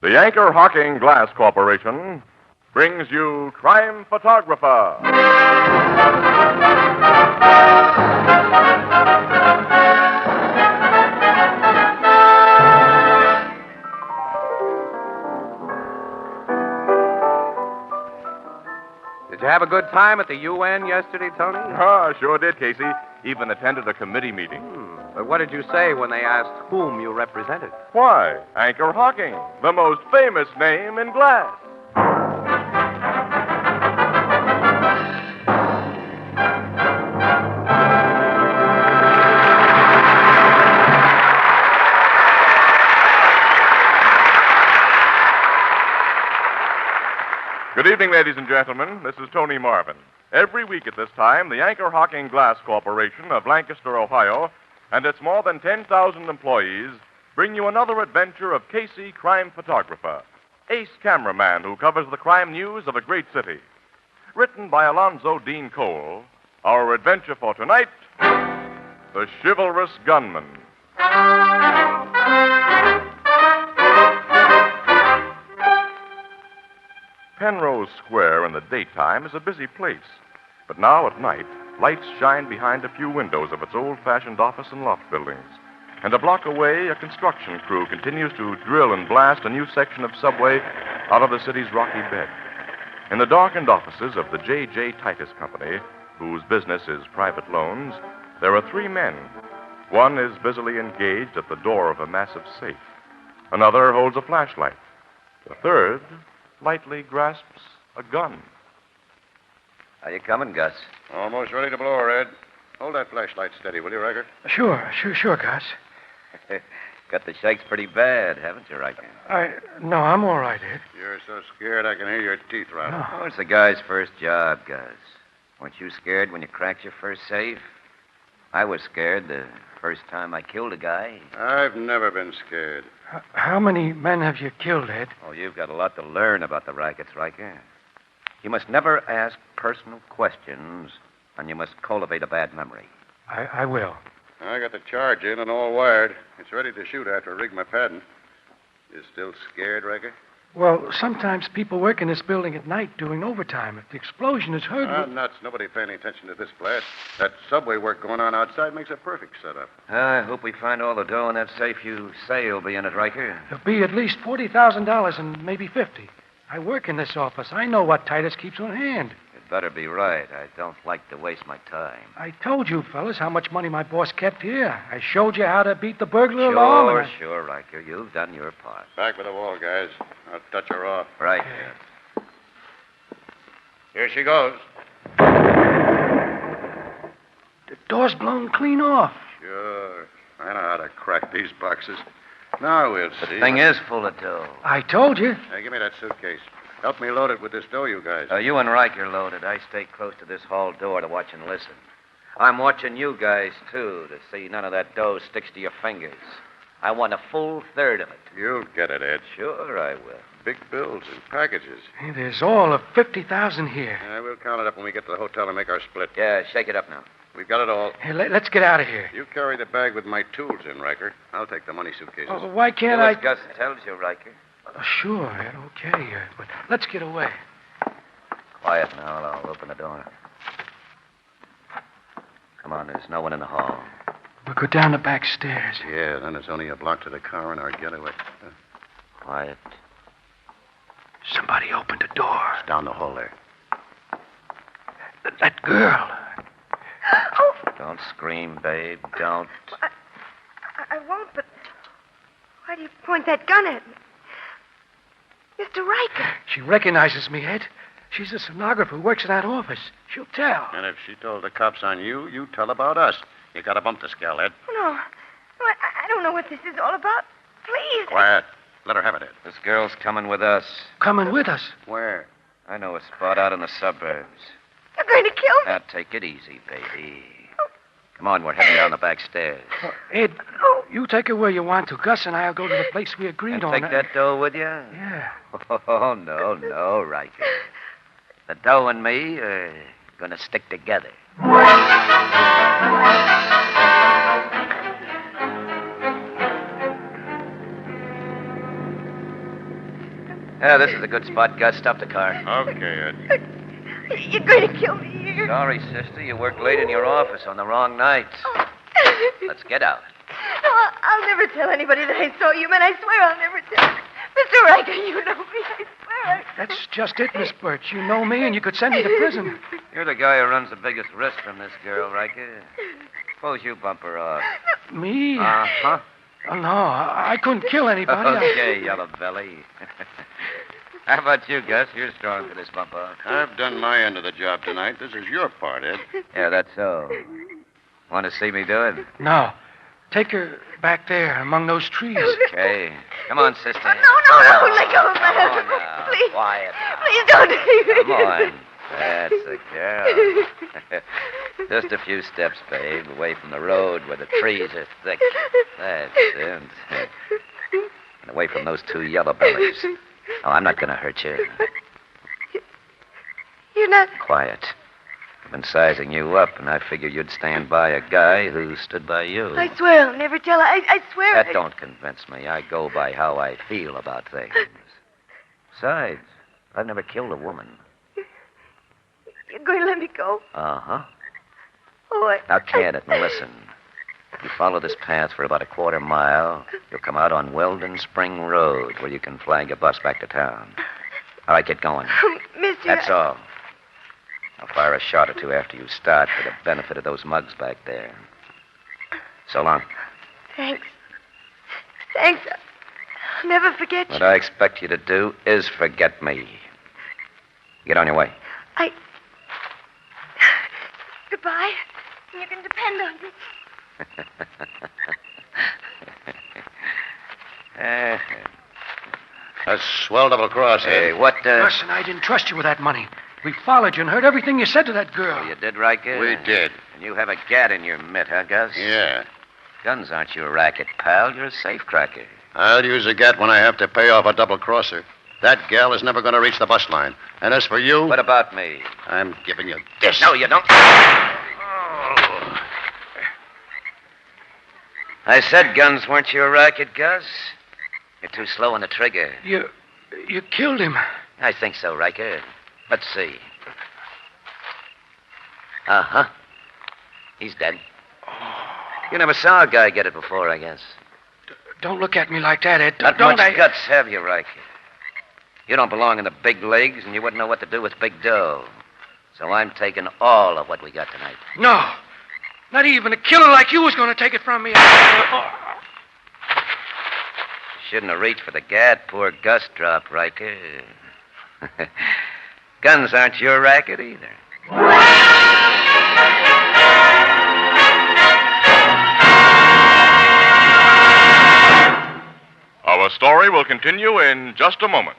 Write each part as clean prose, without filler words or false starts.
The Anchor Hocking Glass Corporation brings you Crime Photographer. Did you have a good time at the UN yesterday, Tony? Sure did, Casey. Even attended a committee meeting. But what did you say when they asked whom you represented? Why, Anchor Hocking, the most famous name in glass. Good evening, ladies and gentlemen. This is Tony Marvin. Every week at this time, the Anchor Hocking Glass Corporation of Lancaster, Ohio, and its more than 10,000 employees bring you another adventure of Casey, crime photographer, ace cameraman who covers the crime news of a great city. Written by Alonzo Dean Cole, our adventure for tonight, The Chivalrous Gunman. Penrose Square in the daytime is a busy place. But now at night, lights shine behind a few windows of its old-fashioned office and loft buildings. And a block away, a construction crew continues to drill and blast a new section of subway out of the city's rocky bed. In the darkened offices of the J.J. Titus Company, whose business is private loans, there are three men. One is busily engaged at the door of a massive safe. Another holds a flashlight. The third lightly grasps a gun. How you coming, Gus? Almost ready to blow, Red. Hold that flashlight steady, will you, Riker? Sure, Gus. Got the shakes pretty bad, haven't you, Riker? No, I'm all right, Ed. You're so scared I can hear your teeth rattle. Oh, it's the guy's first job, Gus. Weren't you scared when you cracked your first safe? I was scared the first time I killed a guy. I've never been scared. How many men have you killed, Ed? Oh, you've got a lot to learn about the rackets, Riker. You must never ask personal questions, and you must cultivate a bad memory. I will. I got the charge in and all wired. It's ready to shoot after I rig my pattern. You still scared, Riker? Well, sometimes people work in this building at night doing overtime. If the explosion is heard... Nuts. Nobody paying any attention to this blast. That subway work going on outside makes a perfect setup. I hope we find all the dough in that safe you say will be in it, Riker. There'll be at least $40,000 and maybe 50. I work in this office. I know what Titus keeps on hand. You'd better be right. I don't like to waste my time. I told you, fellas, how much money my boss kept here. I showed you how to beat the burglar alarm. Sure, Riker. You've done your part. Back with the wall, guys. I'll touch her off. Right. Here she goes. The door's blown clean off. Sure. I know how to crack these boxes. Now we'll see. The thing is full of dough. I told you. Hey, give me that suitcase. Help me load it with this dough, you guys. You and Riker loaded. I stay close to this hall door to watch and listen. I'm watching you guys, too, to see none of that dough sticks to your fingers. I want a full third of it. You'll get it, Ed. Sure, I will. Big bills and packages. Hey, there's all of 50,000 here. We'll count it up when we get to the hotel and make our split. Yeah, shake it up now. We've got it all. Hey, let's get out of here. You carry the bag with my tools in, Riker. I'll take the money suitcases. Oh, why can't Do I... as Gus tells you, Riker. Sure, Ed, okay. But let's get away. Quiet now. I'll open the door. Come on, there's no one in the hall. We'll go down the back stairs. Yeah, then it's only a block to the car and our getaway. Quiet. Somebody opened the door. It's down the hall there. That girl. Oh! Don't scream, babe. Don't. I won't, but why do you point that gun at me? Mr. Riker. She recognizes me, Ed. She's a stenographer who works in that office. She'll tell. And if she told the cops on you, you tell about us. You got to bump the scale, Ed. No, I don't know what this is all about. Please. Quiet. Let her have it, Ed. This girl's coming with us. Coming with us. Where? I know a spot out in the suburbs. You're going to kill me. Now, take it easy, baby. Come on, we're heading down the back stairs. Ed, you take her where you want to. Gus and I'll go to the place we agreed And on. take that dough with you? Yeah. Oh, no, Riker. The dough and me are going to stick together. Yeah, this is a good spot, Gus. Stop the car. Okay, Ed. You're going to kill me here. Sorry, sister. You worked late in your office on the wrong night. Let's get out. No, I'll never tell anybody that I saw you, man. I swear I'll never tell. Mr. Riker, you know me. I swear. That's just it, Miss Birch. You know me, and you could send me to prison. You're the guy who runs the biggest risk from this girl, Riker. Suppose you bump her off. Me? Uh-huh. Oh, no, I couldn't kill anybody. Okay, yellow belly. How about you, Gus? You're strong for this bump off. I've done my end of the job tonight. This is your part, Ed. Yeah, that's so. Want to see me do it? No. Take her back there among those trees. Okay. Come on, sister. No. Let go of my Come on husband. now. Please. Quiet. Please don't take me. Come on. That's the girl. Just a few steps, babe, away from the road where the trees are thick. That's it. And away from those two yellow bellies. Oh, I'm not going to hurt you. You're not... Quiet. I've been sizing you up, and I figured you'd stand by a guy who stood by you. I swear I'll never tell. I swear... That don't convince me. I go by how I feel about things. Besides, I've never killed a woman. You're going to let me go? Uh-huh. Oh, Now, Candace, listen. You follow this path for about a quarter mile, you'll come out on Weldon Spring Road, where you can flag a bus back to town. All right, get going. Mister... That's all. I'll fire a shot or two after you start for the benefit of those mugs back there. So long. Thanks. I'll never forget you. What I expect you to do is forget me. Get on your way. Goodbye. You can depend on me. That's swell double cross, Ed. Hey, what, Listen, I didn't trust you with that money. We followed you and heard everything you said to that girl. You did, Riker? We did. And you have a gat in your mitt, huh, Gus? Yeah. Guns aren't your racket, pal. You're a safecracker. I'll use a gat when I have to pay off a double crosser. That gal is never going to reach the bus line. And as for you, What about me? I'm giving you this. No, you don't. I said guns weren't your racket, Gus. You're too slow on the trigger. You killed him. I think so, Riker. Let's see. Uh-huh. He's dead. You never saw a guy get it before, I guess. Don't look at me like that, Ed. Not don't much guts, have you, Riker? You don't belong in the big leagues, and you wouldn't know what to do with big dough. So I'm taking all of what we got tonight. No. Not even a killer like you was going to take it from me. Shouldn't have reached for the gat. Poor Gus dropped, Riker. Guns aren't your racket either. Our story will continue in just a moment.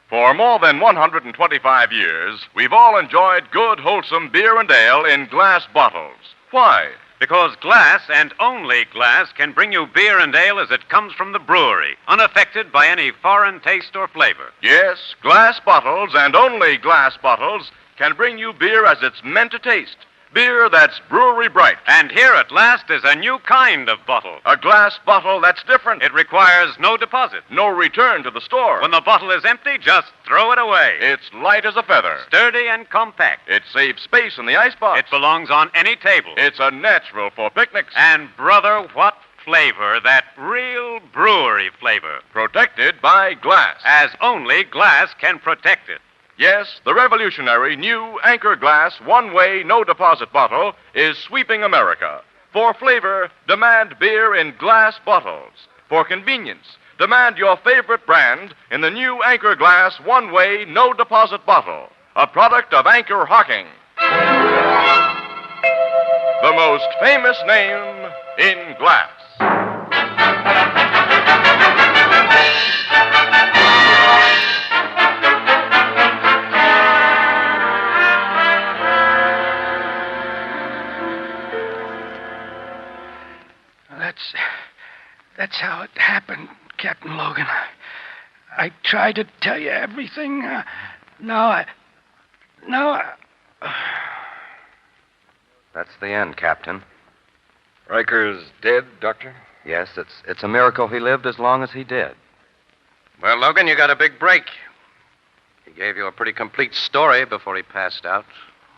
For more than 125 years, we've all enjoyed good, wholesome beer and ale in glass bottles. Why? Because glass, and only glass, can bring you beer and ale as it comes from the brewery, unaffected by any foreign taste or flavor. Yes, glass bottles and only glass bottles can bring you beer as it's meant to taste. Beer that's brewery bright. And here at last is a new kind of bottle. A glass bottle that's different. It requires no deposit. No return to the store. When the bottle is empty, just throw it away. It's light as a feather. Sturdy and compact. It saves space in the icebox. It belongs on any table. It's a natural for picnics. And, brother, what flavor, that real brewery flavor. Protected by glass. As only glass can protect it. Yes, the revolutionary new Anchor Glass one-way, no-deposit bottle is sweeping America. For flavor, demand beer in glass bottles. For convenience, demand your favorite brand in the new Anchor Glass one-way, no-deposit bottle. A product of Anchor Hocking. The most famous name in glass. That's how it happened, Captain Logan. I tried to tell you everything. Now I... That's the end, Captain. Riker's dead, Doctor? Yes, it's a miracle he lived as long as he did. Well, Logan, you got a big break. He gave you a pretty complete story before he passed out.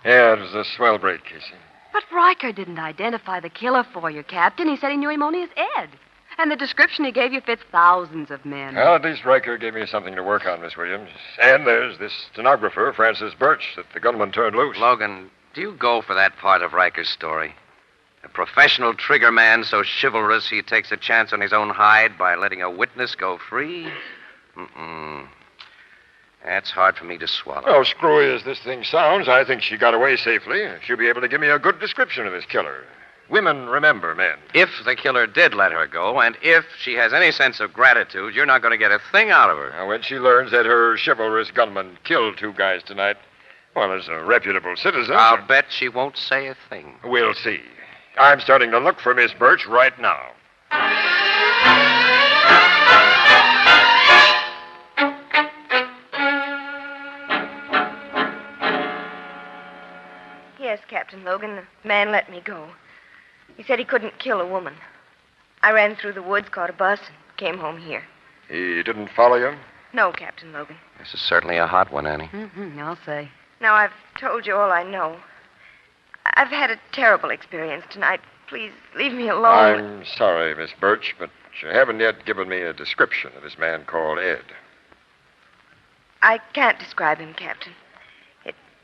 Yeah, it was a swell break, Casey. But Riker didn't identify the killer for you, Captain. He said he knew him only as Ed. And the description he gave you fits thousands of men. Well, at least Riker gave me something to work on, Miss Williams. And there's this stenographer, Francis Birch, that the gunman turned loose. Logan, do you go for that part of Riker's story? A professional trigger man so chivalrous he takes a chance on his own hide by letting a witness go free? That's hard for me to swallow. Oh, screwy as this thing sounds, I think she got away safely. She'll be able to give me a good description of this killer. Women remember men. If the killer did let her go, and if she has any sense of gratitude, you're not going to get a thing out of her. Now, when she learns that her chivalrous gunman killed 2 guys tonight, well, as a reputable citizen... I'll bet she won't say a thing. We'll see. I'm starting to look for Miss Birch right now. Yes, Captain Logan, the man let me go. He said he couldn't kill a woman. I ran through the woods, caught a bus, and came home here. He didn't follow you? No, Captain Logan. This is certainly a hot one, Annie. I'll say. Now, I've told you all I know. I've had a terrible experience tonight. Please leave me alone. I'm sorry, Miss Birch, but you haven't yet given me a description of this man called Ed. I can't describe him, Captain.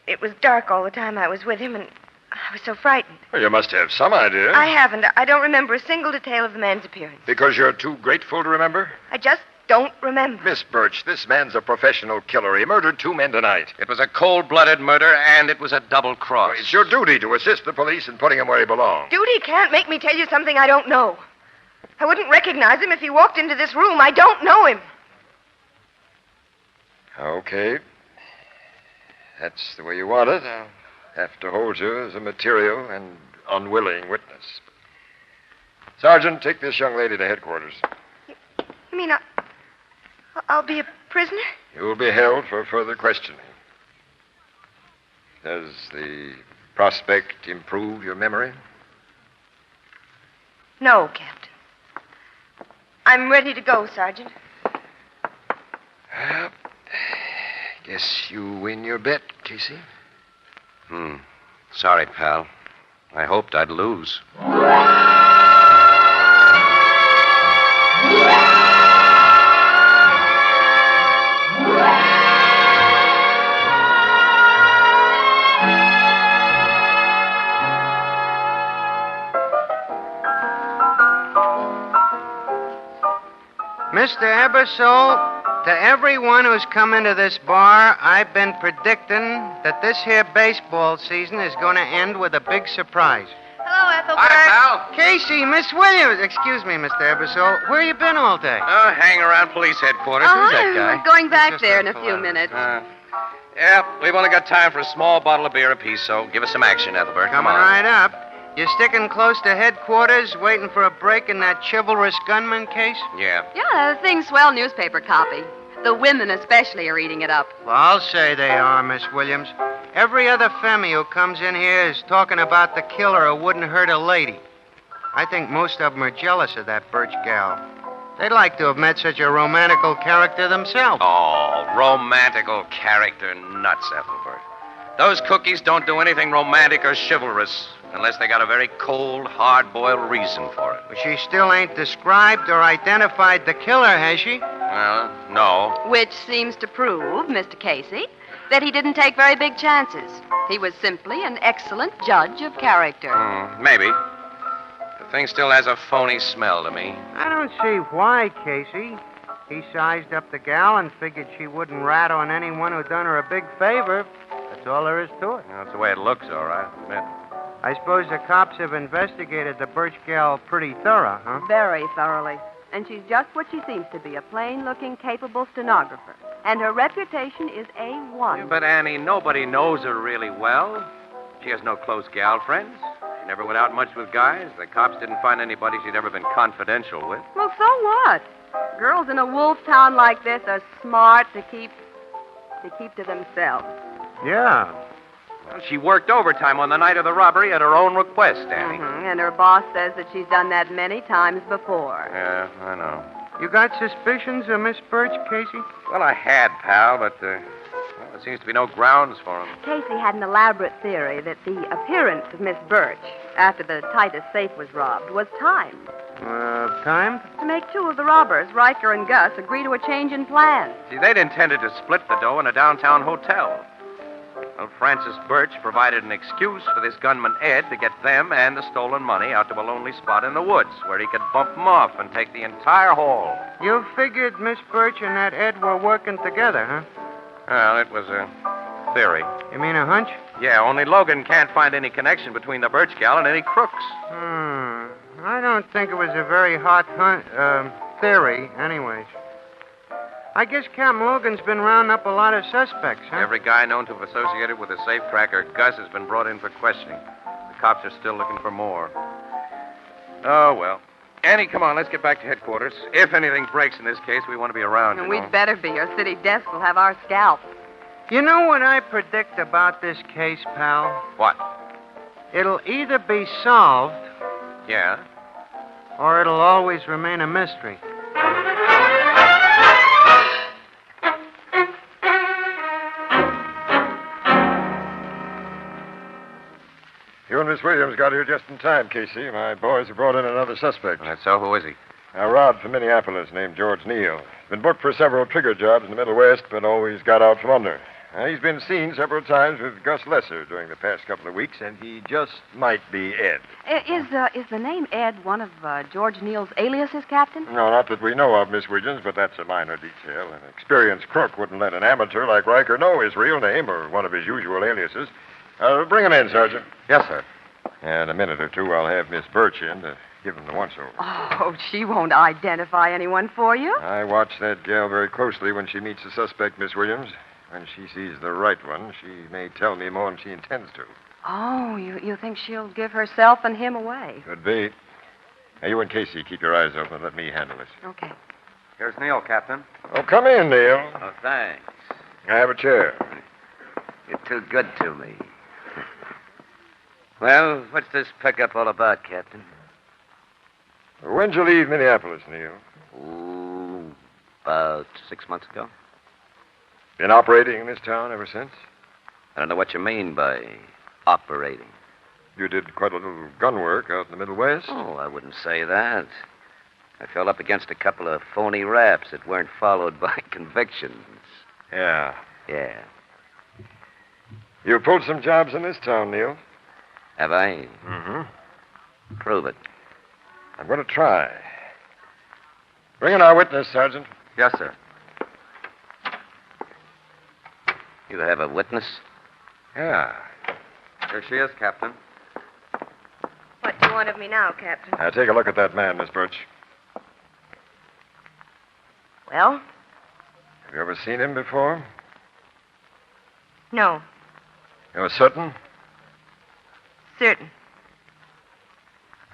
It was dark all the time I was with him, and I was so frightened. Well, you must have some idea. I haven't. I don't remember a single detail of the man's appearance. Because you're too grateful to remember? I just don't remember. Miss Birch, this man's a professional killer. He murdered 2 men tonight. It was a cold-blooded murder, and it was a double cross. Well, it's your duty to assist the police in putting him where he belongs. Duty can't make me tell you something I don't know. I wouldn't recognize him if he walked into this room. I don't know him. Okay. That's the way you want it. I'll have to hold you as a material and unwilling witness. Sergeant, take this young lady to headquarters. You mean I'll be a prisoner? You will be held for further questioning. Does the prospect improve your memory? No, Captain. I'm ready to go, Sergeant. Well, guess you win your bet, Casey. Sorry, pal. I hoped I'd lose. Mr. Ebersole, to everyone who's come into this bar, I've been predicting that this here baseball season is going to end with a big surprise. Hello, Ethelbert. Hi, pal. Casey, Miss Williams. Excuse me, Mr. Ebersole. Where you been all day? Oh, hang around police headquarters. Who's that guy? We're going back Just there a in a few fellow. minutes. Yeah, we've only got time for a small bottle of beer apiece, so give us some action, Ethelbert. Come Coming on. right up. You sticking close to headquarters, waiting for a break in that chivalrous gunman case? Yeah. Yeah, the thing's swell newspaper copy. The women especially are eating it up. Well, I'll say they are, Miss Williams. Every other femme who comes in here is talking about the killer who wouldn't hurt a lady. I think most of them are jealous of that Birch gal. They'd like to have met such a romantical character themselves. Oh, romantical character nuts, Ethelbert. Those cookies don't do anything romantic or chivalrous unless they got a very cold, hard-boiled reason for it. But she still ain't described or identified the killer, has she? Well, no. Which seems to prove, Mr. Casey, that he didn't take very big chances. He was simply an excellent judge of character. Maybe. The thing still has a phony smell to me. I don't see why, Casey. He sized up the gal and figured she wouldn't rat on anyone who done her a big favor. That's all there is to it. That's the way it looks, all right. I admit. I suppose the cops have investigated the Birch gal pretty thorough, huh? Very thoroughly. And she's just what she seems to be, a plain-looking, capable stenographer. And her reputation is A1. But, Annie, nobody knows her really well. She has no close gal friends. She never went out much with guys. The cops didn't find anybody she'd ever been confidential with. Well, so what? Girls in a wolf town like this are smart to keep to themselves. Yeah. Well, she worked overtime on the night of the robbery at her own request, Annie. And her boss says that she's done that many times before. Yeah, I know. You got suspicions of Miss Birch, Casey? Well, I had, pal, but there seems to be no grounds for them. Casey had an elaborate theory that the appearance of Miss Birch after the Titus safe was robbed was timed. Timed? To make two of the robbers, Riker and Gus, agree to a change in plans. See, they'd intended to split the dough in a downtown hotel. Well, Francis Birch provided an excuse for this gunman Ed to get them and the stolen money out to a lonely spot in the woods where he could bump them off and take the entire haul. You figured Miss Birch and that Ed were working together, huh? Well, it was a theory. You mean a hunch? Yeah, only Logan can't find any connection between the Birch gal and any crooks. I don't think it was a very hot theory, anyways. I guess Captain Logan's been rounding up a lot of suspects, huh? Every guy known to have associated with a safecracker, Gus, has been brought in for questioning. The cops are still looking for more. Oh, well. Annie, come on, let's get back to headquarters. If anything breaks in this case, we want to be around, And you know. we'd better be, or city desk will have our scalps. You know what I predict about this case, pal? What? It'll either be solved Yeah? or it'll always remain a mystery. You and Miss Williams got here just in time, Casey. My boys have brought in another suspect. That's so. Who is he? A rod from Minneapolis named George Neal. Been booked for several trigger jobs in the Middle West, but always got out from under. He's been seen several times with Gus Lesser during the past couple of weeks, and he just might be Ed. Is the name Ed one of George Neal's aliases, Captain? No, not that we know of, Miss Williams, but that's a minor detail. An experienced crook wouldn't let an amateur like Riker know his real name or one of his usual aliases. Bring him in, Sergeant. Yes, sir. In a minute or two, I'll have Miss Birch in to give him the once-over. Oh, she won't identify anyone for you. I watch that gal very closely when she meets a suspect, Miss Williams. When she sees the right one, she may tell me more than she intends to. Oh, you think she'll give herself and him away? Could be. Now, you and Casey, keep your eyes open and let me handle this. Okay. Here's Neil, Captain. Oh, come in, Neil. Oh, thanks. Have a chair. You're too good to me. Well, what's this pickup all about, Captain? When'd you leave Minneapolis, Neil? Ooh, about 6 months ago. Been operating in this town ever since? I don't know what you mean by operating. You did quite a little gun work out in the Middle West? Oh, I wouldn't say that. I fell up against a couple of phony raps that weren't followed by convictions. Yeah. Yeah. You pulled some jobs in this town, Neil. Have I? Mm-hmm. Prove it. I'm going to try. Bring in our witness, Sergeant. Yes, sir. You have a witness? Yeah. Here she is, Captain. What do you want of me now, Captain? Now, take a look at that man, Miss Birch. Well, Have you ever seen him before? no. You're certain? Certain.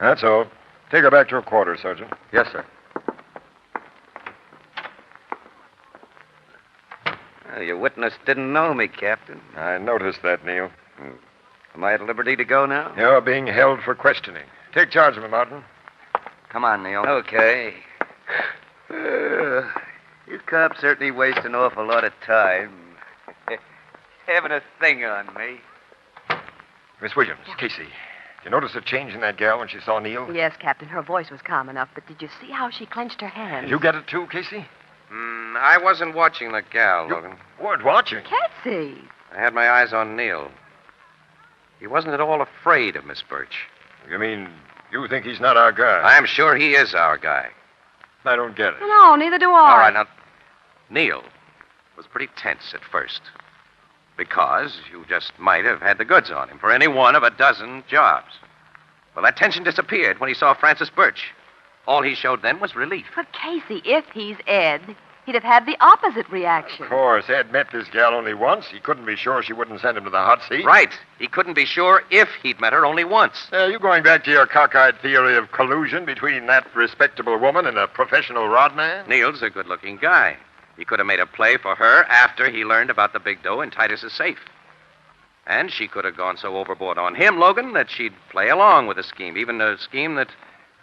That's all. Take her back to her quarters, Sergeant. Yes, sir. Well, your witness didn't know me, Captain. I noticed that, Neil. Am I at liberty to go now? You're being held for questioning. Take charge of him, Martin. Come on, Neil. Okay. You cops certainly waste an awful lot of time having a thing on me. Miss Williams, Casey, you notice a change in that gal when she saw Neil? Yes, Captain. Her voice was calm enough, but did you see how she clenched her hands? Did you get it too, Casey? I wasn't watching the gal, Logan. Weren't watching. Casey! I had my eyes on Neil. He wasn't at all afraid of Miss Birch. You mean you think he's not our guy? I'm sure he is our guy. I don't get it. No, neither do I. All right, now, Neil was pretty tense at first. Because you just might have had the goods on him for any one of a dozen jobs. Well, that tension disappeared when he saw Francis Birch. All he showed then was relief. But, Casey, if he's Ed, he'd have had the opposite reaction. Of course, Ed met this gal only once. He couldn't be sure she wouldn't send him to the hot seat. Right. He couldn't be sure if he'd met her only once. You going back to your cockeyed theory of collusion between that respectable woman and a professional rodman? Neil's a good-looking guy. He could have made a play for her after he learned about the big dough in Titus's safe. And she could have gone so overboard on him, Logan, that she'd play along with the scheme, even a scheme that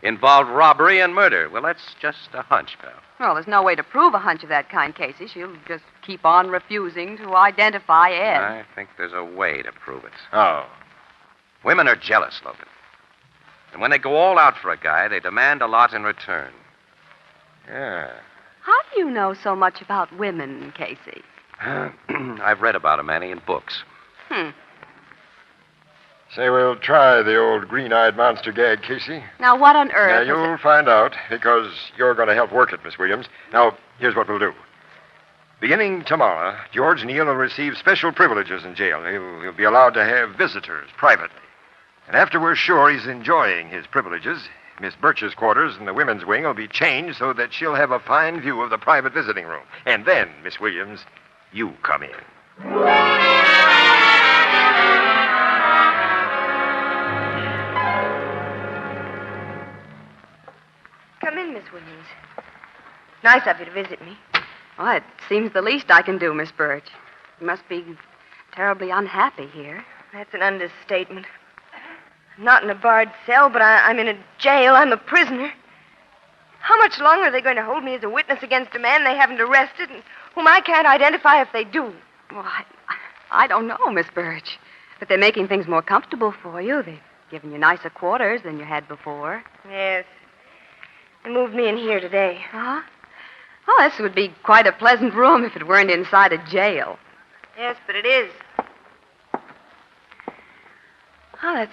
involved robbery and murder. Well, that's just a hunch, pal. Well, there's no way to prove a hunch of that kind, Casey. She'll just keep on refusing to identify Ed. I think there's a way to prove it. Oh. Women are jealous, Logan. And when they go all out for a guy, they demand a lot in return. Yeah. How do you know so much about women, Casey? I've read about 'em, Annie, in books. Say, we'll try the old green-eyed monster gag, Casey. Now, what on earth? Now, is you'll it- find out, because you're going to help work it, Miss Williams. Now, here's what we'll do. Beginning tomorrow, George Neal will receive special privileges in jail. He'll be allowed to have visitors privately. And after we're sure he's enjoying his privileges, Miss Birch's quarters in the women's wing will be changed so that she'll have a fine view of the private visiting room. And then, Miss Williams, you come in. Come in, Miss Williams. Nice of you to visit me. Well, it seems the least I can do, Miss Birch. You must be terribly unhappy here. That's an understatement. I'm not in a barred cell, but I'm in a jail. I'm a prisoner. How much longer are they going to hold me as a witness against a man they haven't arrested and whom I can't identify if they do? Well, I don't know, Miss Birch. But they're making things more comfortable for you. They've given you nicer quarters than you had before. Yes. They moved me in here today. Huh? Oh, this would be quite a pleasant room if it weren't inside a jail. Yes, but it is. Oh, that's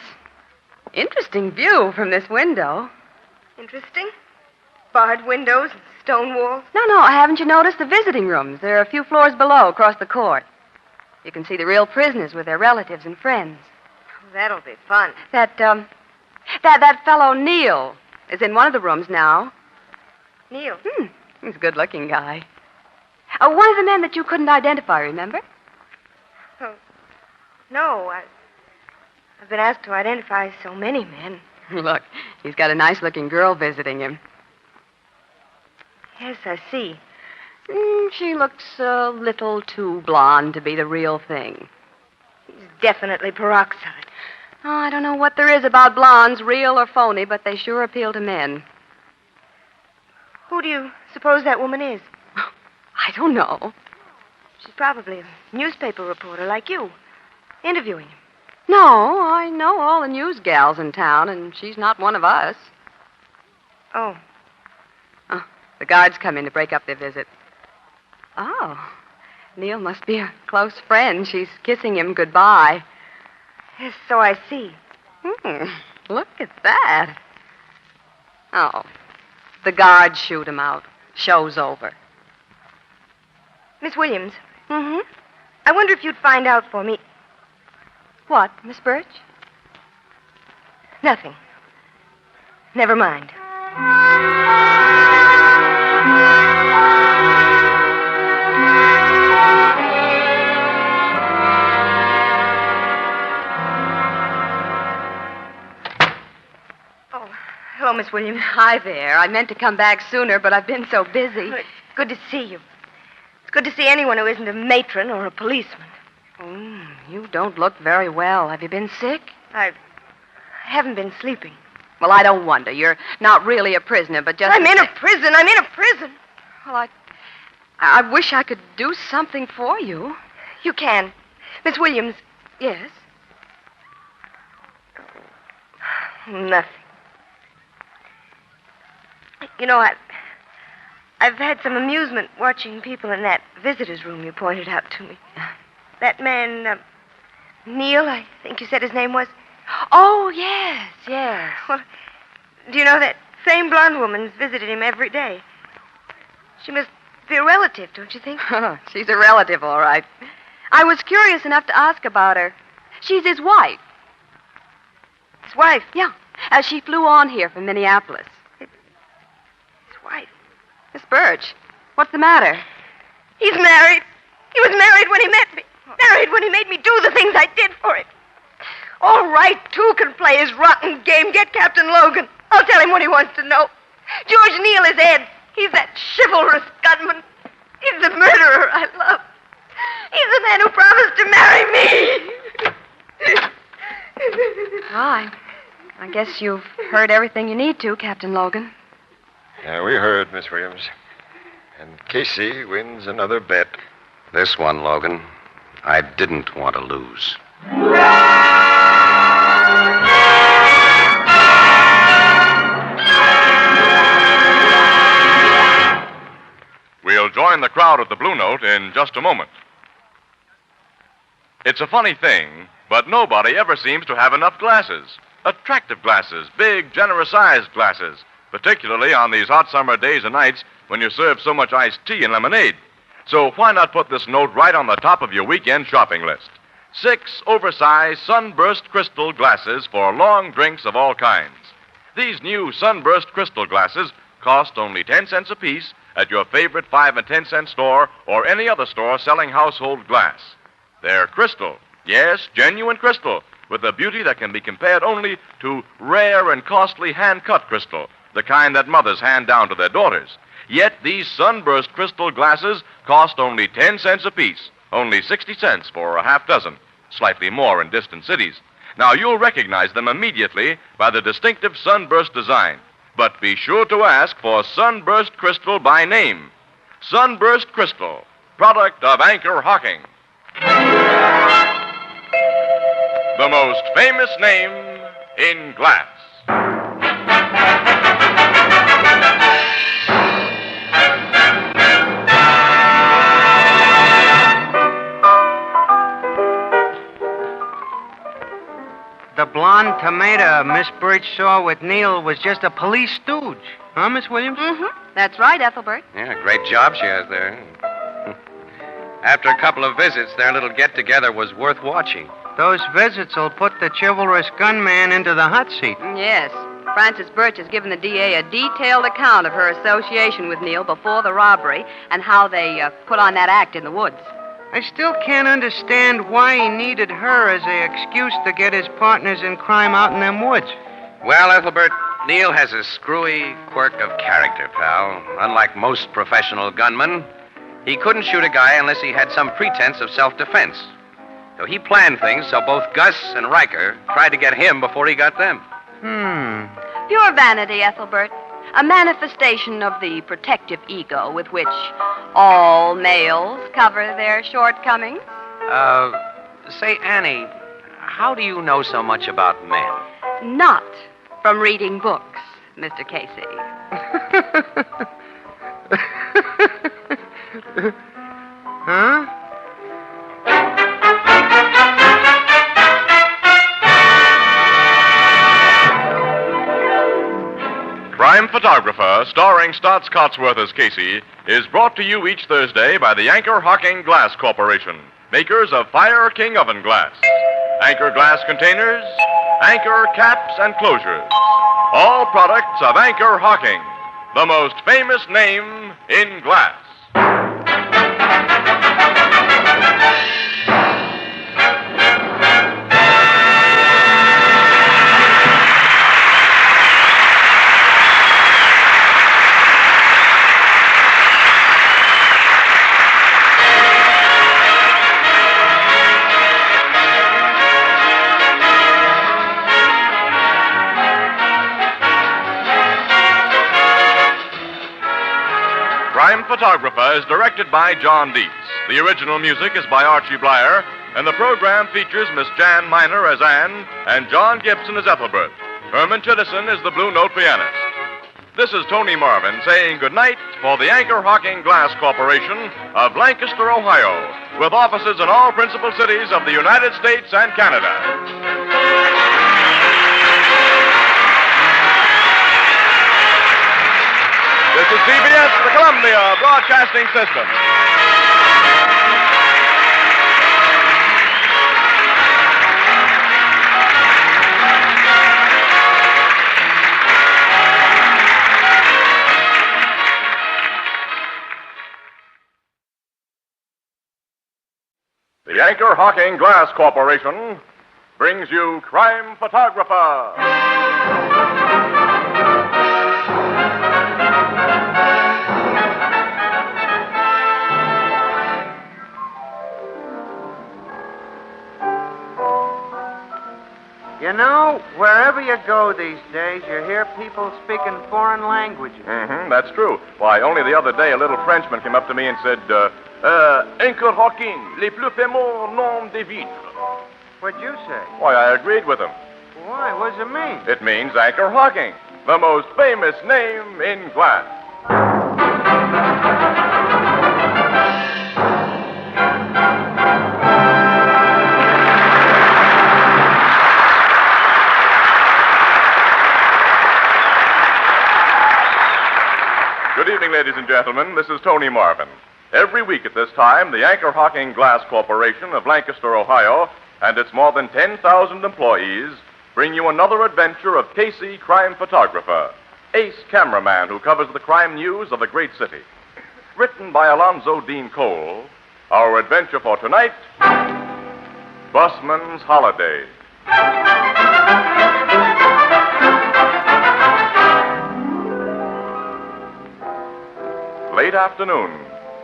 interesting view from this window. Interesting. Barred windows and stone walls. No, haven't you noticed the visiting rooms? They're a few floors below, across the court. You can see the real prisoners with their relatives and friends. Oh, that'll be fun. That fellow Neil is in one of the rooms now. Neil? He's a good-looking guy. One of the men that you couldn't identify, remember? Oh, no. I've been asked to identify so many men. Look, he's got a nice-looking girl visiting him. Yes, I see. She looks a little too blonde to be the real thing. He's definitely peroxide. Oh, I don't know what there is about blondes, real or phony, but they sure appeal to men. Who do you suppose that woman is? I don't know. She's probably a newspaper reporter like you, interviewing him. No, I know all the news gals in town, and she's not one of us. Oh. The guards come in to break up their visit. Oh, Neil must be a close friend. She's kissing him goodbye. Yes, so I see. Look at that. Oh, the guards shoot him out. Show's over. Miss Williams. I wonder if you'd find out for me. What, Miss Birch? Nothing. Never mind. Oh, hello, Miss Williams. Hi there. I meant to come back sooner, but I've been so busy. It's good to see you. It's good to see anyone who isn't a matron or a policeman. You don't look very well. Have you been sick? I haven't been sleeping. Well, I don't wonder. You're not really a prisoner, but just... I'm in a prison. I'm in a prison. Well, I wish I could do something for you. You can. Miss Williams. Yes? Nothing. You know, I've had some amusement watching people in that visitor's room you pointed out to me. That man, Neil, I think you said his name was. Oh, yes. Well, do you know that same blonde woman's visited him every day? She must be a relative, don't you think? She's a relative, all right. I was curious enough to ask about her. She's his wife. His wife? Yeah. She flew on here from Minneapolis. His wife? Miss Birch, what's the matter? He's married. He was married when he met me. Married when he made me do the things I did for him. All right, two can play his rotten game. Get Captain Logan. I'll tell him what he wants to know. George Neal is Ed. He's that chivalrous gunman. He's the murderer I love. He's the man who promised to marry me. I I guess you've heard everything you need to, Captain Logan. Yeah, we heard, Miss Williams. And Casey wins another bet. This one, Logan, I didn't want to lose. We'll join the crowd at the Blue Note in just a moment. It's a funny thing, but nobody ever seems to have enough glasses. Attractive glasses, big, generous-sized glasses, particularly on these hot summer days and nights when you serve so much iced tea and lemonade. So why not put this note right on the top of your weekend shopping list? 6 oversized sunburst crystal glasses for long drinks of all kinds. These new sunburst crystal glasses cost only 10 cents apiece at your favorite 5 and 10 cent store or any other store selling household glass. They're crystal, yes, genuine crystal, with a beauty that can be compared only to rare and costly hand-cut crystal, the kind that mothers hand down to their daughters. Yet these sunburst crystal glasses cost only 10 cents apiece, only 60 cents for a half dozen, slightly more in distant cities. Now, you'll recognize them immediately by the distinctive sunburst design. But be sure to ask for Sunburst Crystal by name. Sunburst Crystal, product of Anchor Hocking. The most famous name in glass. The blonde tomato Miss Birch saw with Neil was just a police stooge. Huh, Miss Williams? Mm-hmm. That's right, Ethelbert. Yeah, great job she has there. After a couple of visits, their little get-together was worth watching. Those visits will put the chivalrous gunman into the hot seat. Yes. Frances Birch has given the DA a detailed account of her association with Neil before the robbery and how they put on that act in the woods. I still can't understand why he needed her as an excuse to get his partners in crime out in them woods. Well, Ethelbert, Neil has a screwy quirk of character, pal. Unlike most professional gunmen, he couldn't shoot a guy unless he had some pretense of self-defense. So he planned things so both Gus and Riker tried to get him before he got them. Pure vanity, Ethelbert. A manifestation of the protective ego with which all males cover their shortcomings. Say, Annie, how do you know so much about men? Not from reading books, Mr. Casey. Huh? Crime Photographer, starring Stotts Cotsworth as Casey, is brought to you each Thursday by the Anchor Hocking Glass Corporation, makers of Fire King oven glass. Anchor glass containers, Anchor caps and closures. All products of Anchor Hocking, the most famous name in glass. Crime Photographer is directed by John Dietz. The original music is by Archie Blyer, and the program features Miss Jan Miner as Anne and John Gibson as Ethelbert. Herman Chittison is the Blue Note pianist. This is Tony Marvin saying goodnight for the Anchor Hocking Glass Corporation of Lancaster, Ohio, with offices in all principal cities of the United States and Canada. This is CBS, the Columbia Broadcasting System. The Anchor Hocking Glass Corporation brings you Crime Photographer. You know, wherever you go these days, you hear people speaking foreign languages. Mm-hmm, that's true. Why, only the other day, a little Frenchman came up to me and said, Anchor hawking, les plus fameux noms des vitres. What'd you say? Why, I agreed with him. Why? What does it mean? It means anchor hawking, the most famous name in glass. Good evening, ladies and gentlemen. This is Tony Marvin. Every week at this time, the Anchor Hawking Glass Corporation of Lancaster, Ohio, and its more than 10,000 employees bring you another adventure of Casey, crime photographer, ace cameraman who covers the crime news of the great city. Written by Alonzo Dean Cole, our adventure for tonight, Busman's Holiday. Late afternoon,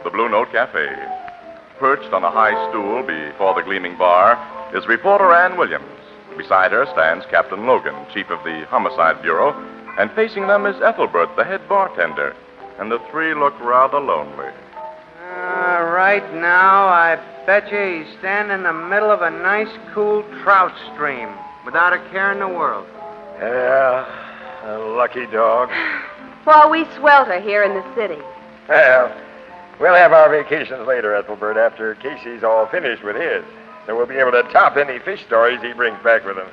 the Blue Note Cafe. Perched on a high stool before the gleaming bar is reporter Ann Williams. Beside her stands Captain Logan, chief of the Homicide Bureau, and facing them is Ethelbert, the head bartender. And the three look rather lonely. Right now, I bet you he's standing in the middle of a nice, cool trout stream without a care in the world. Yeah, a lucky dog. While we swelter here in the city. Well, we'll have our vacations later, Ethelbert, after Casey's all finished with his. So we'll be able to top any fish stories he brings back with him.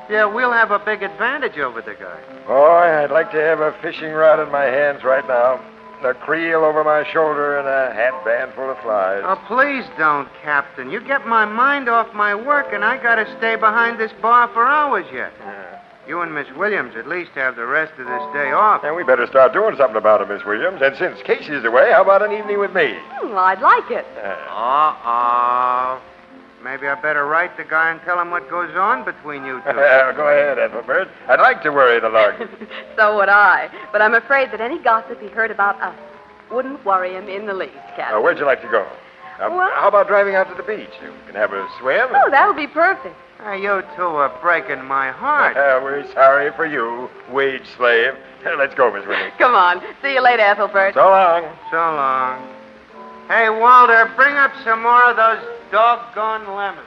Yeah, we'll have a big advantage over the guy. Boy, I'd like to have a fishing rod in my hands right now, a creel over my shoulder, and a hatband full of flies. Oh, please don't, Captain. You get my mind off my work, and I gotta stay behind this bar for hours yet. You and Miss Williams at least have the rest of this day off. And we better start doing something about it, Miss Williams. And since Casey's away, how about an evening with me? Well, I'd like it. Maybe I better write the guy and tell him what goes on between you two. Go ahead, Ethelbert. I'd like to worry the lug. So would I. But I'm afraid that any gossip he heard about us wouldn't worry him in the least, Captain. Where'd you like to go? Well- How about driving out to the beach? You can have a swim. Oh, that'll be perfect. You two are breaking my heart. We're sorry for you, wage slave. Let's go, Miss Williams. Come on. See you later, Ethelbert. So long. So long. Hey, Walter, bring up some more of those doggone lemons.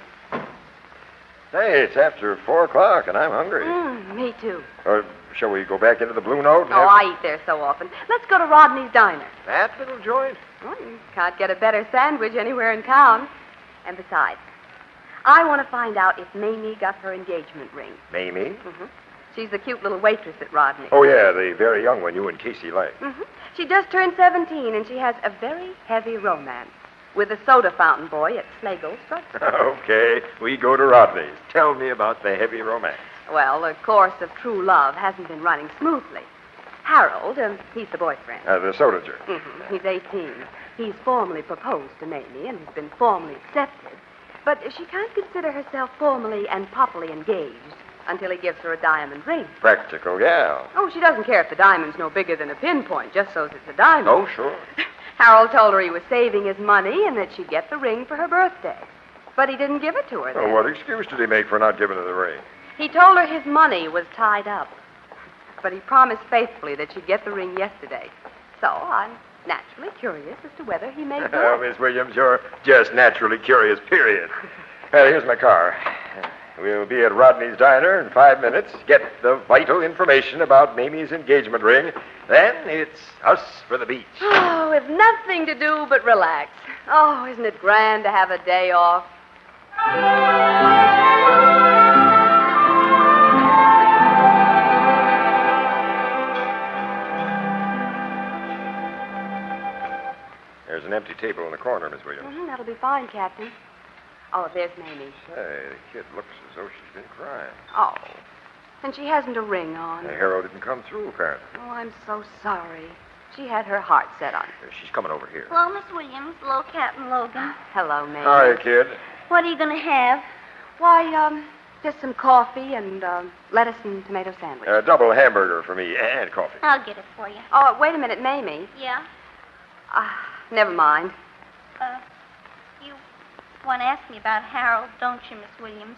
Hey, it's after 4 o'clock, and I'm hungry. Me too. Or shall we go back into the Blue Note? Oh, I eat there so often. Let's go to Rodney's Diner. That little joint? Well, you can't get a better sandwich anywhere in town. And besides, I want to find out if Mamie got her engagement ring. Mamie? Mm-hmm. She's the cute little waitress at Rodney's. Oh, yeah, the very young one you and Casey like. Mm-hmm. She just turned 17, and she has a very heavy romance with a soda fountain boy at Slagle's drugstore. Okay, we go to Rodney's. Tell me about the heavy romance. Well, the course of true love hasn't been running smoothly. Harold, he's the boyfriend. The soda jerk. Mm-hmm. He's 18. He's formally proposed to Mamie and has been formally accepted. But she can't consider herself formally and properly engaged until he gives her a diamond ring. Practical gal. Oh, she doesn't care if the diamond's no bigger than a pinpoint, just so it's a diamond. Oh, sure. Harold told her he was saving his money and that she'd get the ring for her birthday. But he didn't give it to her then. What excuse did he make for not giving her the ring? He told her his money was tied up. But he promised faithfully that she'd get the ring yesterday. So I'm naturally curious as to whether he made good. Miss Williams, you're just naturally curious, period. Here's my car. We'll be at Rodney's Diner in 5 minutes, get the vital information about Mamie's engagement ring. Then it's us for the beach. Oh, with nothing to do but relax. Oh, isn't it grand to have a day off? There's an empty table in the corner, Miss Williams. Mm-hmm, that'll be fine, Captain. Oh, there's Mamie. Say, the kid looks as though she's been crying. Oh, and she hasn't a ring on. Harold didn't come through, apparently. Oh, I'm so sorry. She had her heart set on it. She's coming over here. Hello, Miss Williams. Hello, Captain Logan. Hello, Mamie. Hi, kid. What are you going to have? Why, just some coffee and lettuce and tomato sandwich. A double hamburger for me and coffee. I'll get it for you. Oh, wait a minute, Mamie. Yeah? Never mind. You want to ask me about Harold, don't you, Miss Williams?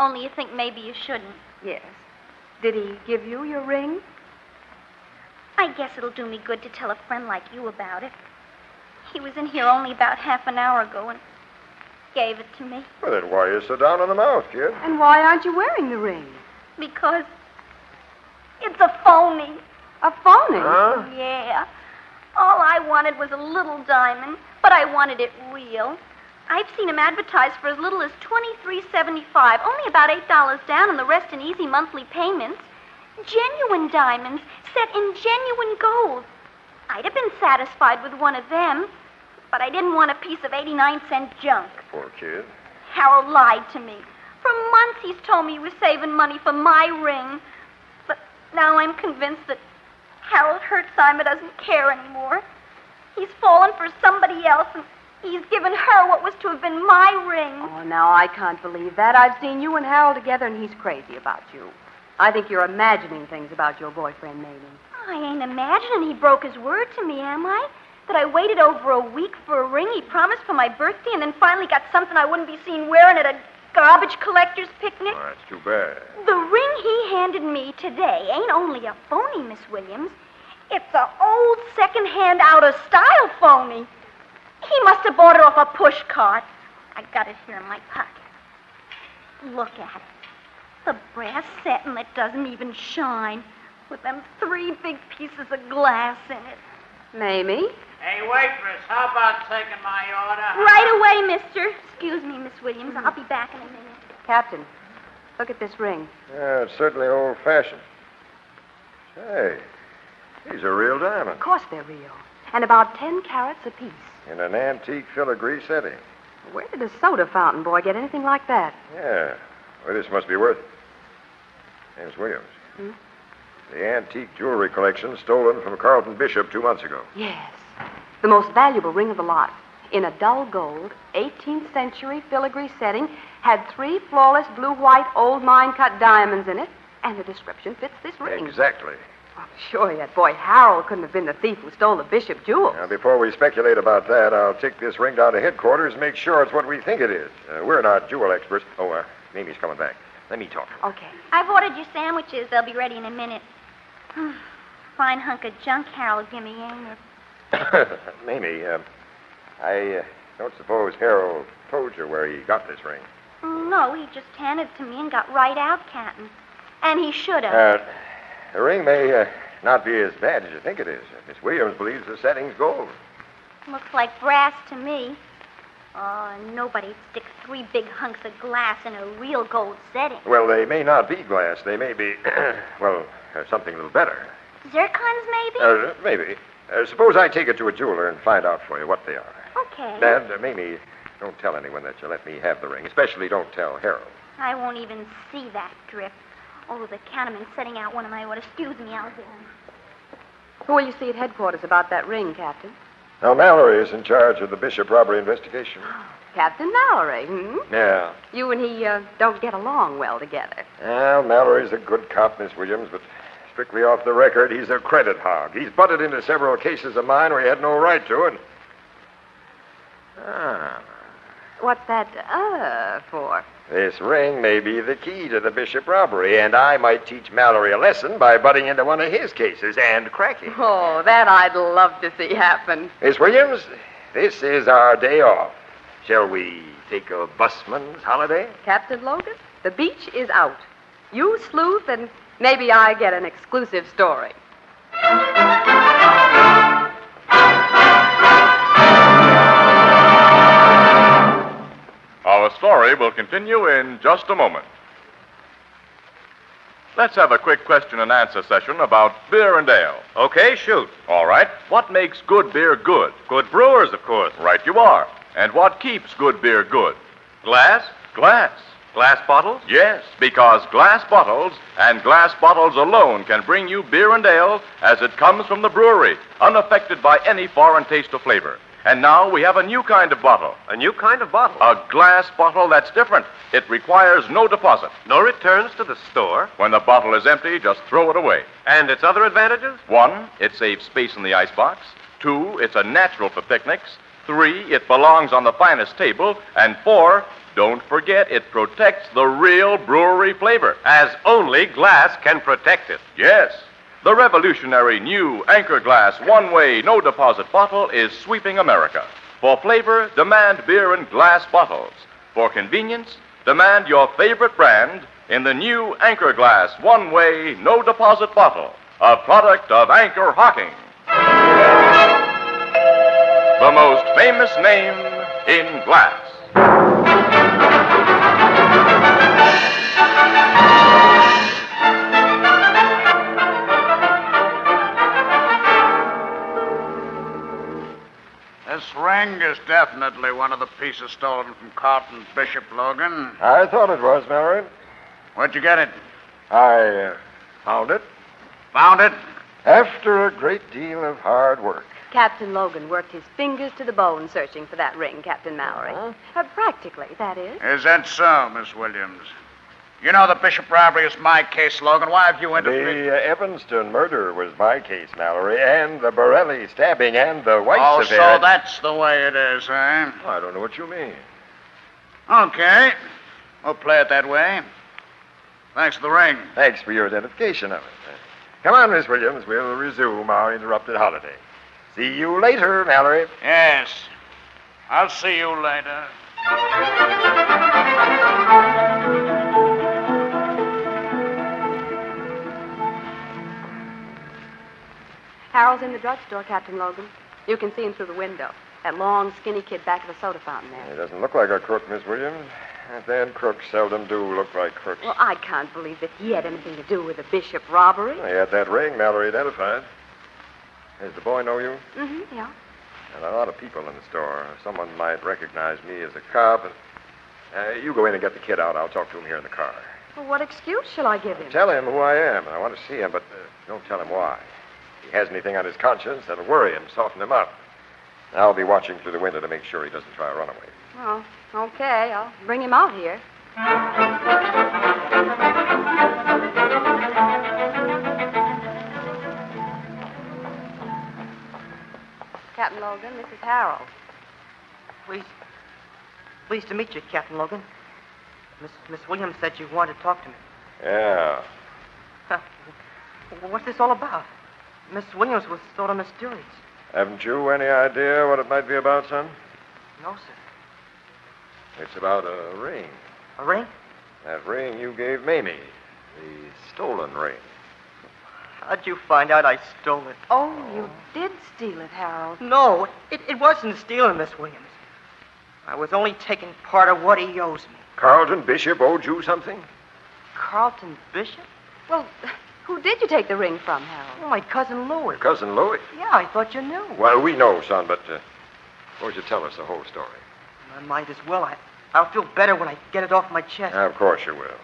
Only you think maybe you shouldn't. Yes. Did he give you your ring? I guess it'll do me good to tell a friend like you about it. He was in here only about half an hour ago and gave it to me. Well, then why are you so down on the mouth, kid? And why aren't you wearing the ring? Because it's a phony. A phony? Huh? Yeah. All I wanted was a little diamond, but I wanted it real. I've seen him advertised for as little as $23.75, only about $8 down, and the rest in easy monthly payments. Genuine diamonds, set in genuine gold. I'd have been satisfied with one of them, but I didn't want a piece of 89-cent junk. Poor kid. Harold lied to me. For months he's told me he was saving money for my ring, but now I'm convinced that Harold Hertzheimer doesn't care anymore. He's fallen for somebody else, and he's given her what was to have been my ring. Oh, now, I can't believe that. I've seen you and Harold together, and he's crazy about you. I think you're imagining things about your boyfriend, Mamie. I ain't imagining he broke his word to me, am I? That I waited over a week for a ring he promised for my birthday and then finally got something I wouldn't be seen wearing at a garbage collector's picnic? Oh, that's too bad. The ring he handed me today ain't only a phony, Miss Williams. It's a old second-hand out-of-style phony. He must have bought it off a push cart. I got it here in my pocket. Look at it. The brass setting that doesn't even shine, with them 3 big pieces of glass in it. Mamie? Hey, waitress, how about taking my order? Right away, mister. Excuse me, Miss Williams. I'll be back in a minute. Captain, look at this ring. Yeah, it's certainly old-fashioned. Say, these are real diamonds. Of course they're real. And about 10 carats apiece. In an antique filigree setting. Where did a soda fountain boy get anything like that? Yeah. Well, this must be worth it. Name's Williams. Hmm? The antique jewelry collection stolen from Carlton Bishop 2 months ago. Yes. The most valuable ring of the lot. In a dull gold, 18th century filigree setting, had 3 flawless blue-white old mine-cut diamonds in it, and the description fits this ring. Exactly. Oh, surely that boy Harold couldn't have been the thief who stole the Bishop jewels. Now, before we speculate about that, I'll take this ring down to headquarters and make sure it's what we think it is. We're not jewel experts. Oh, Mamie's coming back. Let me talk to her. Okay. I've ordered your sandwiches. They'll be ready in a minute. Fine hunk of junk Harold give me, ain't it? Mamie, I don't suppose Harold told you where he got this ring. No, he just handed it to me and got right out, Captain. And he should have. The ring may not be as bad as you think it is. Miss Williams believes the setting's gold. Looks like brass to me. Oh, nobody'd stick 3 big hunks of glass in a real gold setting. Well, they may not be glass. They may be, something a little better. Zircons, maybe? Maybe. Suppose I take it to a jeweler and find out for you what they are. Okay. And, Mamie, don't tell anyone that you let me have the ring. Especially don't tell Harold. I won't even see that drip. Oh, the counterman's setting out one of my orders. Excuse me, I'll get him. Who will you see at headquarters about that ring, Captain? Now, Mallory is in charge of the Bishop robbery investigation. Captain Mallory, hmm? Yeah. You and he don't get along well together. Well, Mallory's a good cop, Miss Williams, but strictly off the record, he's a credit hog. He's butted into several cases of mine where he had no right to, and... What's that, for? This ring may be the key to the Bishop robbery, and I might teach Mallory a lesson by butting into one of his cases and cracking. Oh, that I'd love to see happen. Miss Williams, this is our day off. Shall we take a busman's holiday? Captain Logan, the beach is out. You sleuth, and maybe I get an exclusive story. Our story will continue in just a moment. Let's have a quick question and answer session about beer and ale. Okay, shoot. All right. What makes good beer good? Good brewers, of course. Right you are. And what keeps good beer good? Glass? Glass. Glass bottles? Yes, because glass bottles and glass bottles alone can bring you beer and ale as it comes from the brewery, unaffected by any foreign taste or flavor. And now we have a new kind of bottle. A new kind of bottle? A glass bottle that's different. It requires no deposit. No returns to the store? When the bottle is empty, just throw it away. And its other advantages? 1, it saves space in the icebox. 2, it's a natural for picnics. 3, it belongs on the finest table. And 4, don't forget it protects the real brewery flavor. As only glass can protect it. Yes. The revolutionary new Anchor Glass one-way, no-deposit bottle is sweeping America. For flavor, demand beer in glass bottles. For convenience, demand your favorite brand in the new Anchor Glass one-way, no-deposit bottle, a product of Anchor Hocking. The most famous name in glass. This ring is definitely one of the pieces stolen from Carlton Bishop, Logan. I thought it was, Mallory. Where'd you get it? I found it Found it? after a great deal of hard work. Captain Logan worked his fingers to the bone searching for that ring, Captain Mallory. Practically, that is. Is that so, Miss Williams? You know the Bishop robbery is my case, Logan. Why have you interfered? The Evanston murder was my case, Mallory, and the Borelli stabbing and the Weiss Oh, affair. so that's the way it is, eh? I don't know what you mean. Okay. We'll play it that way. Thanks for the ring. Thanks for your identification of it. Come on, Miss Williams. We'll resume our interrupted holiday. See you later, Mallory. Yes. I'll see you later. Harold's in the drugstore, Captain Logan. You can see him through the window. That long, skinny kid back of the soda fountain there. He doesn't look like a crook, Miss Williams. Then crooks seldom do look like crooks. Well, I can't believe that he had anything to do with the Bishop robbery. He had that ring Mallory identified. Does the boy know you? Mm-hmm, yeah. There are a lot of people in the store. Someone might recognize me as a cop. And, you go in and get the kid out. I'll talk to him here in the car. Well, what excuse shall I give him? Tell him who I am. I want to see him, but don't tell him why. If he has anything on his conscience, that'll worry him, soften him up. I'll be watching through the window to make sure he doesn't try to run away. Oh, okay. I'll bring him out here. Captain Logan, this is Harold. Pleased to meet you, Captain Logan. Miss Williams said you wanted to talk to me. Yeah. What's this all about? Miss Williams was sort of mysterious. Haven't you any idea what it might be about, son? No, sir. It's about a ring. A ring? That ring you gave Mamie. The stolen ring. How'd you find out I stole it? Oh, you did steal it, Harold. No, it wasn't stealing, Miss Williams. I was only taking part of what he owes me. Carlton Bishop owed you something? Carlton Bishop? Well, who did you take the ring from, Harold? Oh, my cousin Louis. Cousin Louis? Yeah, I thought you knew. Well, we know, son, but won't you tell us the whole story? I might as well. I'll feel better when I get it off my chest. Of course you will.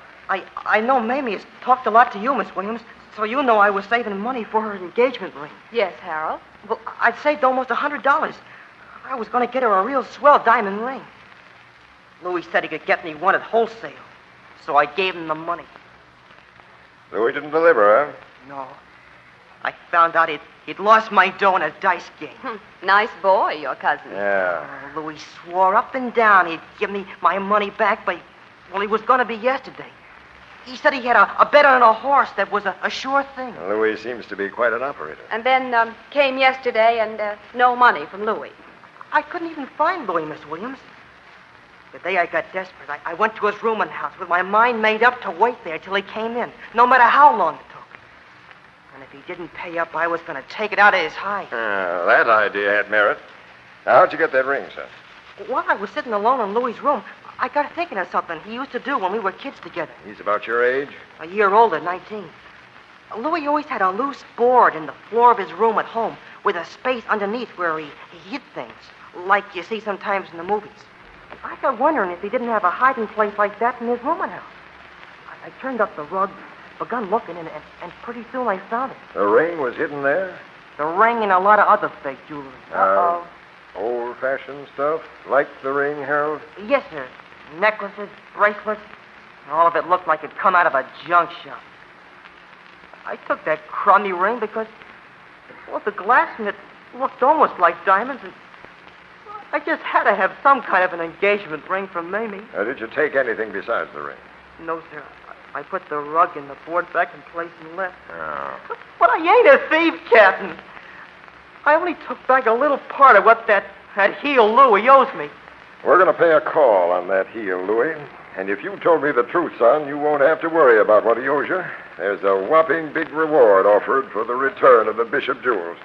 I know Mamie has talked a lot to you, Miss Williams, so you know I was saving money for her engagement ring. Yes, Harold. Well, I'd saved almost $100. I was going to get her a real swell diamond ring. Louis said he could get me one at wholesale, so I gave him the money. Louis didn't deliver, huh? No. I found out he'd lost my dough in a dice game. Nice boy, your cousin. Yeah. Oh, Louis swore up and down he'd give me my money back, but, well, he was going to be yesterday. He said he had a bet on a horse that was a sure thing. Louis seems to be quite an operator. And then came yesterday and no money from Louis. I couldn't even find Louis, Miss Williams. The day I got desperate, I went to his rooming house with my mind made up to wait there till he came in, no matter how long it took. And if he didn't pay up, I was going to take it out of his hide. That idea had merit. Now, how'd you get that ring, son? While I was sitting alone in Louis's room, I got thinking of something he used to do when we were kids together. He's about your age? A year older, 19. Louis always had a loose board in the floor of his room at home with a space underneath where he hid things, like you see sometimes in the movies. I got wondering if he didn't have a hiding place like that in his rooming house. I turned up the rug, begun looking, and pretty soon I found it. The ring was hidden there? The ring and a lot of other fake jewelry. Uh-oh. Old-fashioned stuff? Like the ring, Harold? Yes, sir. Necklaces, bracelets. All of it looked like it'd come out of a junk shop. I took that crummy ring because, well, the glass in it looked almost like diamonds, and I just had to have some kind of an engagement ring from Mamie. Did you take anything besides the ring? No, sir. I put the rug and the board back in place and left. Oh. But I ain't a thief, Captain. I only took back a little part of what that heel Louie owes me. We're going to pay a call on that heel, Louie. And if you told me the truth, son, you won't have to worry about what he owes you. There's a whopping big reward offered for the return of the Bishop jewels.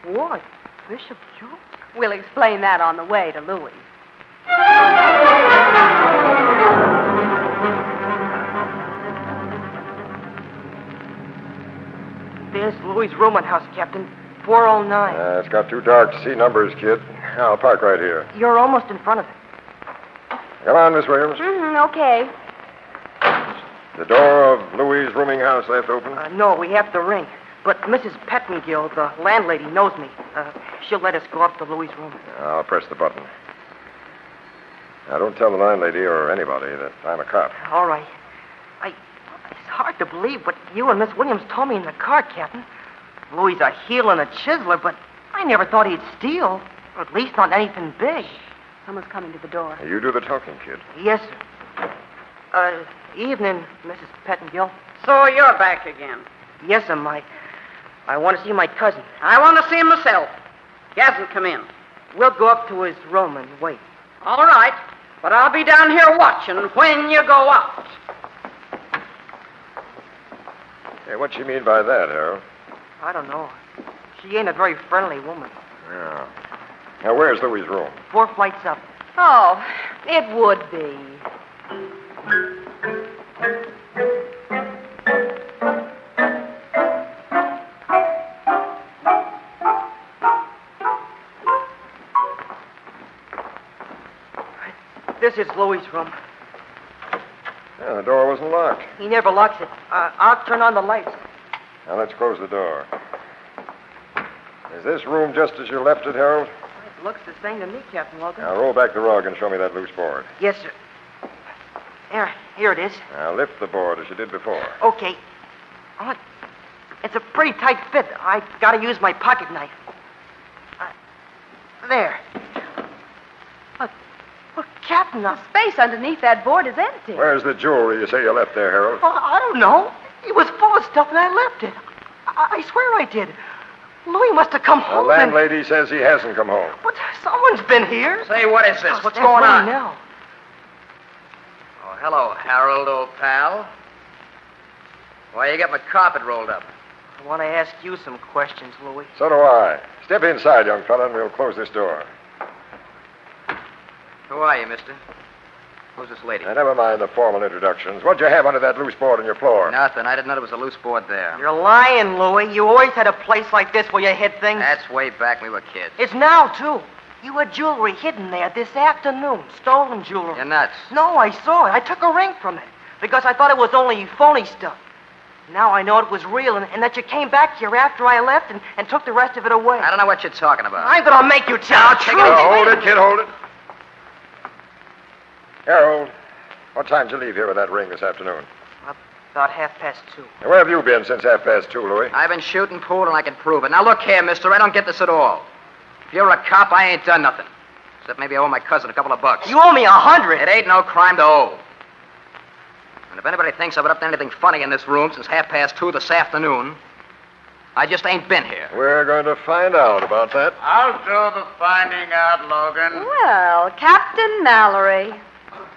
Reward? Bishop jewels? We'll explain that on the way to Louis. There's Louis' rooming house, Captain. 409. It's got too dark to see numbers, kid. I'll park right here. You're almost in front of it. Come on, Miss Williams. Okay. The door of Louis' rooming house left open? No, we have to ring. But Mrs. Pettingill, the landlady, knows me. She'll let us go up to Louis' room. I'll press the button. Now, don't tell the landlady or anybody that I'm a cop. All right. It's hard to believe what you and Miss Williams told me in the car, Captain. Louis' a heel and a chiseler, but I never thought he'd steal. Or at least not anything big. Someone's coming to the door. You do the talking, kid. Yes, sir. Evening, Mrs. Pettingill. So you're back again. Yes, sir. I want to see my cousin. I want to see him myself. He hasn't come in. We'll go up to his room and wait. All right, but I'll be down here watching when you go out. Hey, what's she mean by that, Harold? I don't know. She ain't a very friendly woman. Yeah. Now, where's Louis' room? 4 flights up. Oh, it would be. This is Louis' room. Yeah, the door wasn't locked. He never locks it. I'll turn on the lights. Now, let's close the door. Is this room just as you left it, Harold? It looks the same to me, Captain Logan. Now, roll back the rug and show me that loose board. Yes, sir. Here it is. Now, lift the board as you did before. Okay. Oh, it's a pretty tight fit. I've got to use my pocket knife. There. Look, Captain, The space underneath that board is empty. Where's the jewelry you say you left there, Harold? I don't know. It was full of stuff and I left it. I swear I did. Louis must have come The home. landlady says he hasn't come home. But someone's been here. Say, what is this? What's That's going on? Now. Oh, hello, Harold, old pal. Why you got my carpet rolled up? I want to ask you some questions, Louis. So do I. Step inside, young fella, and we'll close this door. Who are you, mister? Who's this lady? Now, never mind the formal introductions. What'd you have under that loose board on your floor? Nothing. I didn't know there was a loose board there. You're lying, Louis. You always had a place like this where you hid things. That's way back when we were kids. It's now, too. You had jewelry hidden there this afternoon. Stolen jewelry. You're nuts. No, I saw it. I took a ring from it because I thought it was only phony stuff. Now I know it was real and that you came back here after I left and took the rest of it away. I don't know what you're talking about. I'm going to make you tell the truth. Hold it, kid, hold it. Harold, what time did you leave here with that ring this afternoon? About 2:30. Now, where have you been since 2:30, Louis? I've been shooting pool and I can prove it. Now look here, mister, I don't get this at all. If you're a cop, I ain't done nothing. Except maybe I owe my cousin a couple of bucks. You owe me 100. It ain't no crime to owe. And if anybody thinks I've been up to anything funny in this room since 2:30 this afternoon, I just ain't been here. We're going to find out about that. I'll do the finding out, Logan. Well, Captain Mallory.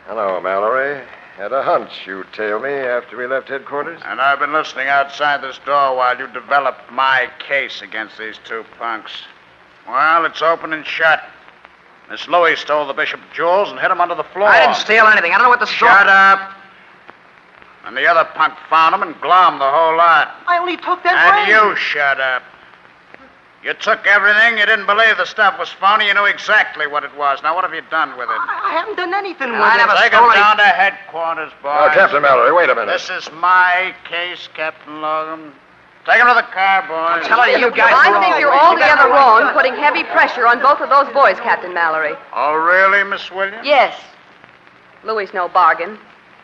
Hello, Mallory. Had a hunch you'd tail me after we left headquarters. And I've been listening outside this door while you developed my case against these two punks. Well, it's open and shut. Miss Louis stole the Bishop jewels and hid them under the floor. I didn't steal anything. I don't know what the story... Shut up. And the other punk found them and glommed the whole lot. I only took that And ring. you shut up. You took everything. You didn't believe the stuff was phony. You knew exactly what it was. Now, what have you done with it? I haven't done anything with I it. never Take stole him any... down to headquarters, boys. Now, Captain Mallory, wait a minute. This is my case, Captain Logan. Take him to the car, boys. Tell her you guys I were think all... you're altogether wrong putting heavy pressure on both of those boys, Captain Mallory. Oh, really, Miss Williams? Yes. Louis no bargain.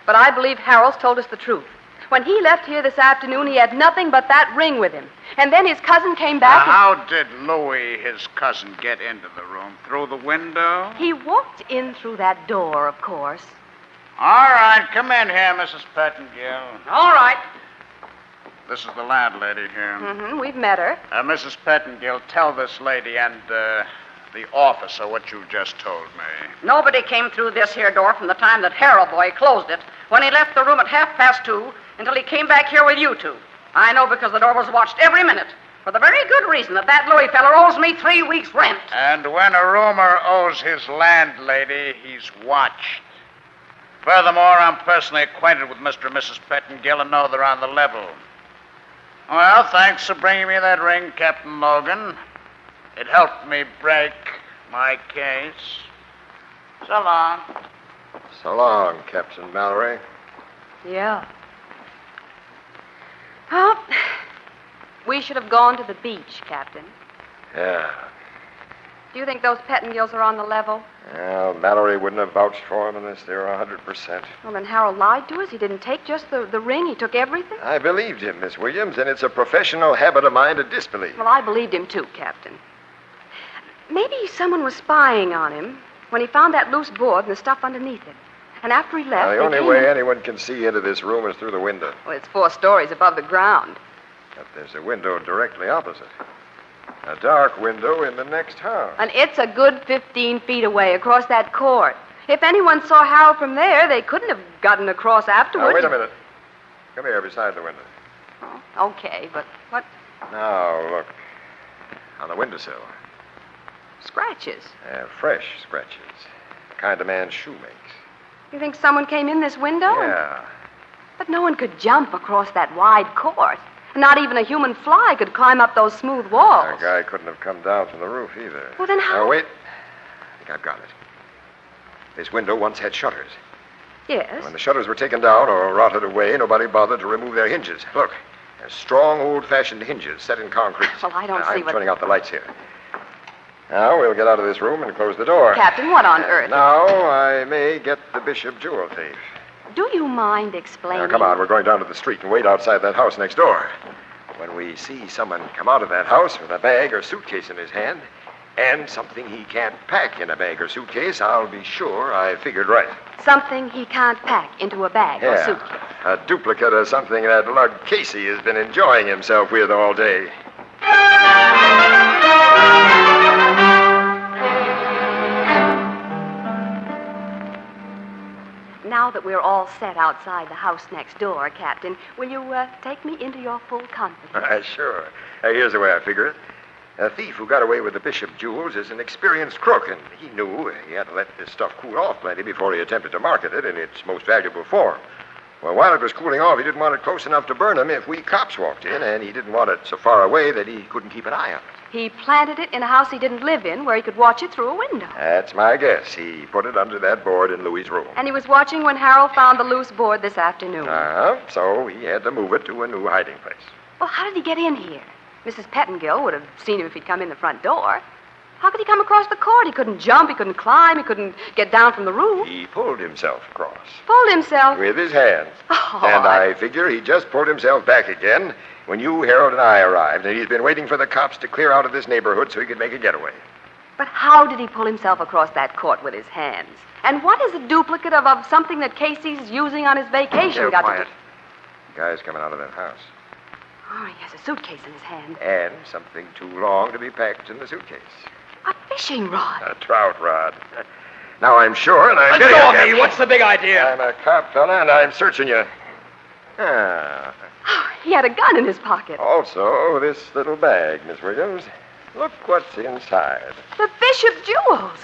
But I believe Harold's told us the truth. When he left here this afternoon, he had nothing but that ring with him. And then his cousin came back. How did Louis, his cousin, get into the room? Through the window? He walked in through that door, of course. All right, come in here, Mrs. Pettingill. All right. This is the landlady here. Mm-hmm. We've met her. Mrs. Pettingill, tell this lady and the officer what you just told me. Nobody came through this here door from the time that Harold boy closed it, when he left the room at 2:30, until he came back here with you two. I know because the door was watched every minute, for the very good reason that Louis feller owes me 3 weeks' rent. And when a roomer owes his landlady, he's watched. Furthermore, I'm personally acquainted with Mr. and Mrs. Pettingill and know they're on the level. Well, thanks for bringing me that ring, Captain Logan. It helped me break my case. So long. So long, Captain Mallory. Yeah. Well, we should have gone to the beach, Captain. Yeah. Do you think those Pettingills are on the level? Well, Mallory wouldn't have vouched for him unless they were 100%. Well, then Harold lied to us. He didn't take just the ring. He took everything. I believed him, Miss Williams, and it's a professional habit of mine to disbelieve. Well, I believed him too, Captain. Maybe someone was spying on him when he found that loose board and the stuff underneath it. And after he left, Now, the only way anyone can see into this room is through the window. Well, it's 4 stories above the ground. But there's a window directly opposite. A dark window in the next house. And it's a good 15 feet away across that court. If anyone saw Harold from there, they couldn't have gotten across afterwards. Now, wait a minute. Come here beside the window. Oh, okay, but what? Now, look. On the windowsill. Scratches. Fresh scratches. The kind a man's shoe makes. You think someone came in this window? Yeah. But no one could jump across that wide court. Not even a human fly could climb up those smooth walls. A guy couldn't have come down from the roof either. Well, then how? Now, wait. I think I've got it. This window once had shutters. Yes. When the shutters were taken down or rotted away, nobody bothered to remove their hinges. Look, they're strong, old-fashioned hinges set in concrete. Well, I don't see I'm what... turning out the lights here. Now, we'll get out of this room and close the door. Captain, what on earth? Now, I may get the Bishop jewel thief. Do you mind explaining? Now, come on. We're going down to the street and wait outside that house next door. When we see someone come out of that house with a bag or suitcase in his hand, and something he can't pack in a bag or suitcase, I'll be sure I figured right. Something he can't pack into a bag or suitcase. A duplicate of something that lug Casey has been enjoying himself with all day. Now that we're all set outside the house next door, Captain, will you take me into your full confidence? Sure. Here's the way I figure it. A thief who got away with the Bishop jewels is an experienced crook, and he knew he had to let this stuff cool off plenty before he attempted to market it in its most valuable form. Well, while it was cooling off, he didn't want it close enough to burn him if we cops walked in, and he didn't want it so far away that he couldn't keep an eye on it. He planted it in a house he didn't live in where he could watch it through a window. That's my guess. He put it under that board in Louis's room. And he was watching when Harold found the loose board this afternoon. So he had to move it to a new hiding place. Well, how did he get in here? Mrs. Pettingill would have seen him if he'd come in the front door. How could he come across the court? He couldn't jump, he couldn't climb, he couldn't get down from the roof. He pulled himself across. Pulled himself? With his hands. Oh, and I figure he just pulled himself back again when you, Harold, and I arrived, and he's been waiting for the cops to clear out of this neighborhood so he could make a getaway. But how did he pull himself across that court with his hands? And what is a duplicate of something that Casey's using on his vacation got quiet. to do? The guy's coming out of that house. Oh, he has a suitcase in his hand. And something too long to be packed in the suitcase. A fishing rod. A trout rod. Now I'm sure, and I'm Let getting go at of me. What's the big idea? I'm a cop, fella, and I'm searching you. He had a gun in his pocket. Also, this little bag, Miss Williams. Look what's inside. The Bishop jewels.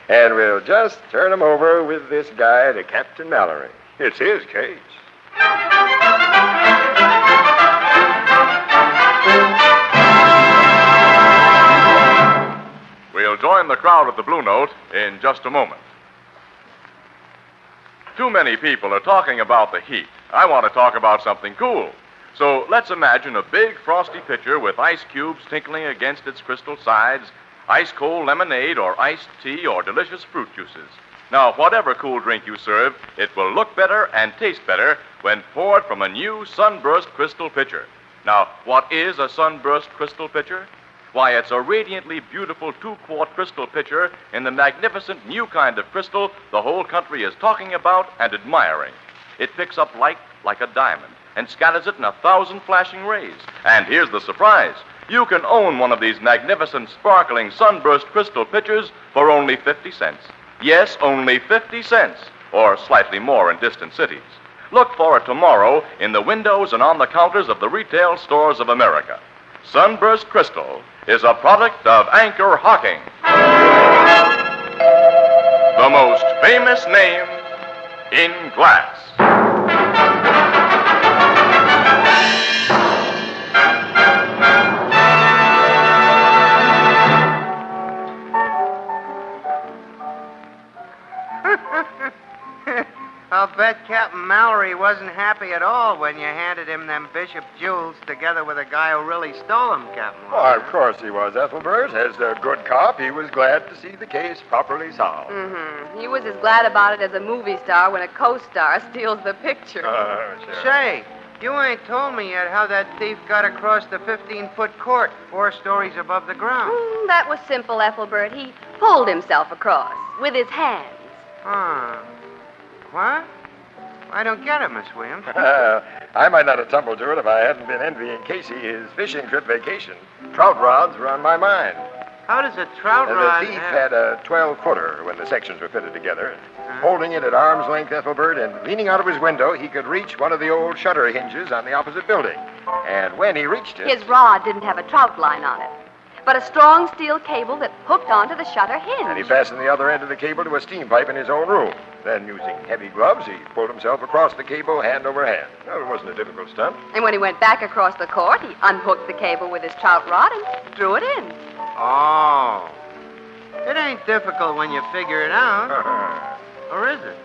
And we'll just turn them over with this guy to Captain Mallory. It's his case. We'll join the crowd at the Blue Note in just a moment. Too many people are talking about the heat. I want to talk about something cool. So let's imagine a big frosty pitcher with ice cubes tinkling against its crystal sides, ice-cold lemonade or iced tea or delicious fruit juices. Now, whatever cool drink you serve, it will look better and taste better when poured from a new Sunburst crystal pitcher. Now, what is a Sunburst crystal pitcher? Why, it's a radiantly beautiful 2-quart crystal pitcher in the magnificent new kind of crystal the whole country is talking about and admiring. It picks up light like a diamond and scatters it in 1,000 flashing rays. And here's the surprise. You can own one of these magnificent, sparkling Sunburst crystal pitchers for only 50 cents. Yes, only 50 cents, or slightly more in distant cities. Look for it tomorrow in the windows and on the counters of the retail stores of America. Sunburst Crystal is a product of Anchor Hocking, the most famous name in glass. I'll bet Captain Mallory wasn't happy at all when you handed him them Bishop jewels together with a guy who really stole them, Captain Mallory. Oh, of course he was, Ethelbert. As a good cop, he was glad to see the case properly solved. Mm-hmm. He was as glad about it as a movie star when a co-star steals the picture. Sure. Say, you ain't told me yet how that thief got across the 15-foot court 4 stories above the ground. That was simple, Ethelbert. He pulled himself across with his hands. What? I don't get it, Miss Williams. I might not have tumbled to it if I hadn't been envying Casey his fishing trip vacation. Trout rods were on my mind. How does a trout rod... The thief had a 12-footer when the sections were fitted together. Holding it at arm's length, Ethelbert, and leaning out of his window, he could reach one of the old shutter hinges on the opposite building. And when he reached it... His rod didn't have a trout line on it, but a strong steel cable that hooked onto the shutter hinge. And he fastened the other end of the cable to a steam pipe in his own room. Then, using heavy gloves, he pulled himself across the cable hand over hand. Well, it wasn't a difficult stunt. And when he went back across the court, he unhooked the cable with his trout rod and drew it in. Oh. It ain't difficult when you figure it out. Or is it?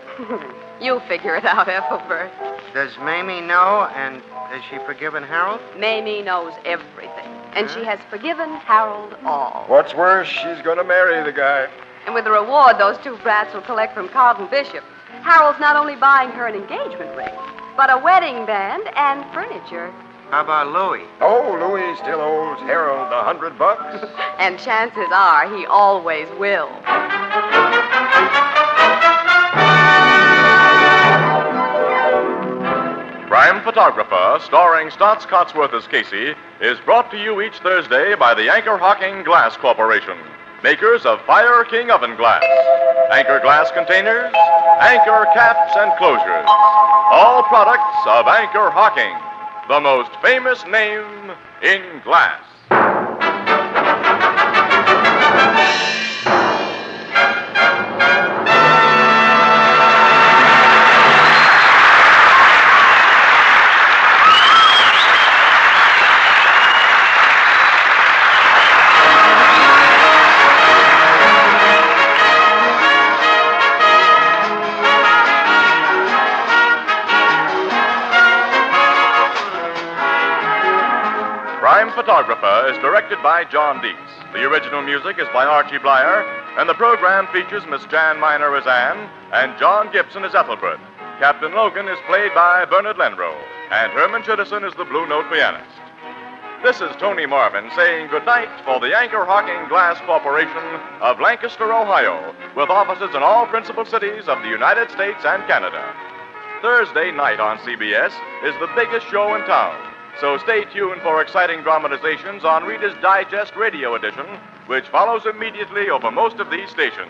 You'll figure it out, Ethelbert. Does Mamie know, and has she forgiven Harold? Mamie knows everything, and she has forgiven Harold all. What's worse, she's going to marry the guy. And with the reward those 2 brats will collect from Carlton Bishop, Harold's not only buying her an engagement ring, but a wedding band and furniture. How about Louis? Oh, Louis still owes Harold $100. And chances are he always will. Crime Photographer, starring Stotts Cotsworth as Casey, is brought to you each Thursday by the Anchor Hocking Glass Corporation, makers of Fire King Oven Glass, Anchor Glass Containers, Anchor Caps and Closures, all products of Anchor Hocking, the most famous name in glass. Crime Photographer is directed by John Dietz. The original music is by Archie Blyer, and the program features Miss Jan Miner as Anne and John Gibson as Ethelbert. Captain Logan is played by Bernard Lenrow, and Herman Chittison is the Blue Note pianist. This is Tony Marvin saying goodnight for the Anchor Hocking Glass Corporation of Lancaster, Ohio, with offices in all principal cities of the United States and Canada. Thursday night on CBS is the biggest show in town. So stay tuned for exciting dramatizations on Reader's Digest Radio Edition, which follows immediately over most of these stations.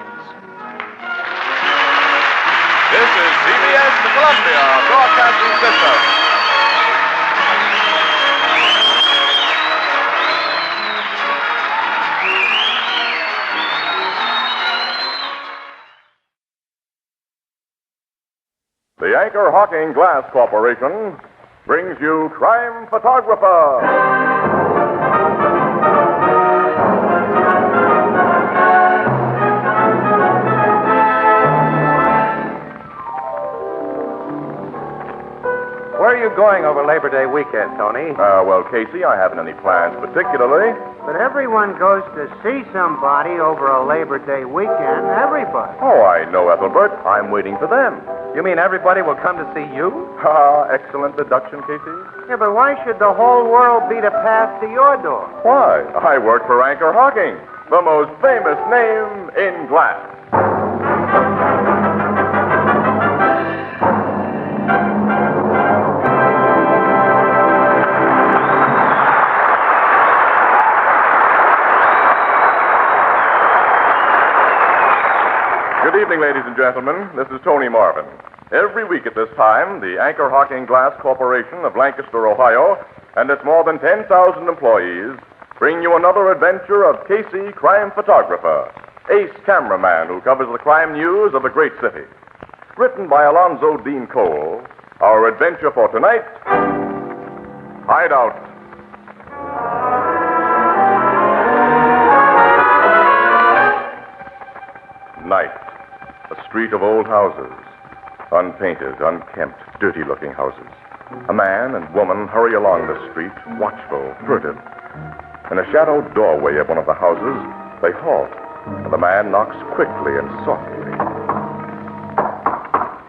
This is CBS, the Columbia Broadcasting System. The Anchor Hocking Glass Corporation brings you Crime Photographer. Where you going over Labor Day weekend, Tony? Well, Casey, I haven't any plans particularly. But everyone goes to see somebody over a Labor Day weekend. Everybody. Oh, I know, Ethelbert. I'm waiting for them. You mean everybody will come to see you? Excellent deduction, Casey. Yeah, but why should the whole world be to pass to your door? Why? I work for Anchor Hawking, the most famous name in glass. Good evening, ladies and gentlemen. This is Tony Marvin. Every week at this time, the Anchor Hawking Glass Corporation of Lancaster, Ohio, and its more than 10,000 employees bring you another adventure of Casey, crime photographer, ace cameraman who covers the crime news of a great city. Written by Alonzo Dean Cole, our adventure for tonight, Hideout. Night. A street of old houses. Unpainted, unkempt, dirty-looking houses. A man and woman hurry along the street, watchful, furtive. In a shadowed doorway of one of the houses, they halt, and the man knocks quickly and softly.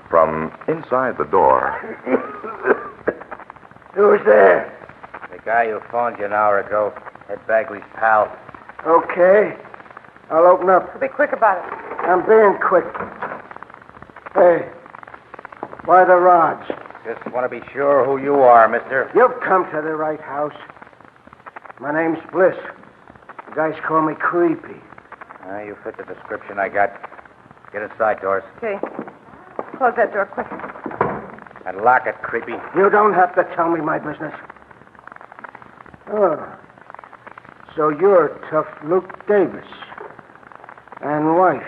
From inside the door... Who's there? The guy who phoned you an hour ago. Ed Bagley's pal. Okay. I'll open up. Be quick about it. I'm being quick. Hey, why the rods? Just want to be sure who you are, mister. You've come to the right house. My name's Bliss. The guys call me Creepy. You fit the description I got. Get inside, Doris. Okay. Close that door quick. And lock it, Creepy. You don't have to tell me my business. Oh. So you're tough Luke Davis. And wife.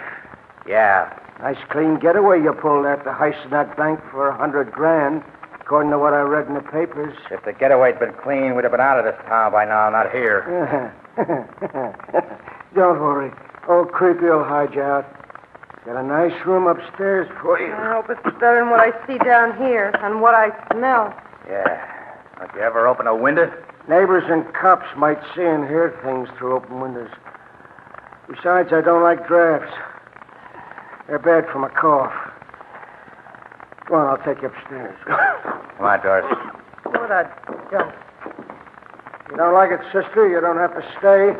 Yeah. Nice clean getaway you pulled after heisting that bank for $100,000, according to what I read in the papers. If the getaway'd been clean, we'd have been out of this town by now, not here. Don't worry. Old Creepy will hide you out. Got a nice room upstairs for you. I hope it's better than what I see down here and what I smell. Yeah. Don't you ever open a window? Neighbors and cops might see and hear things through open windows. Besides, I don't like drafts. They're bad for my cough. Go on, I'll take you upstairs. Come on, Doris. What a jump. You don't like it, sister? You don't have to stay.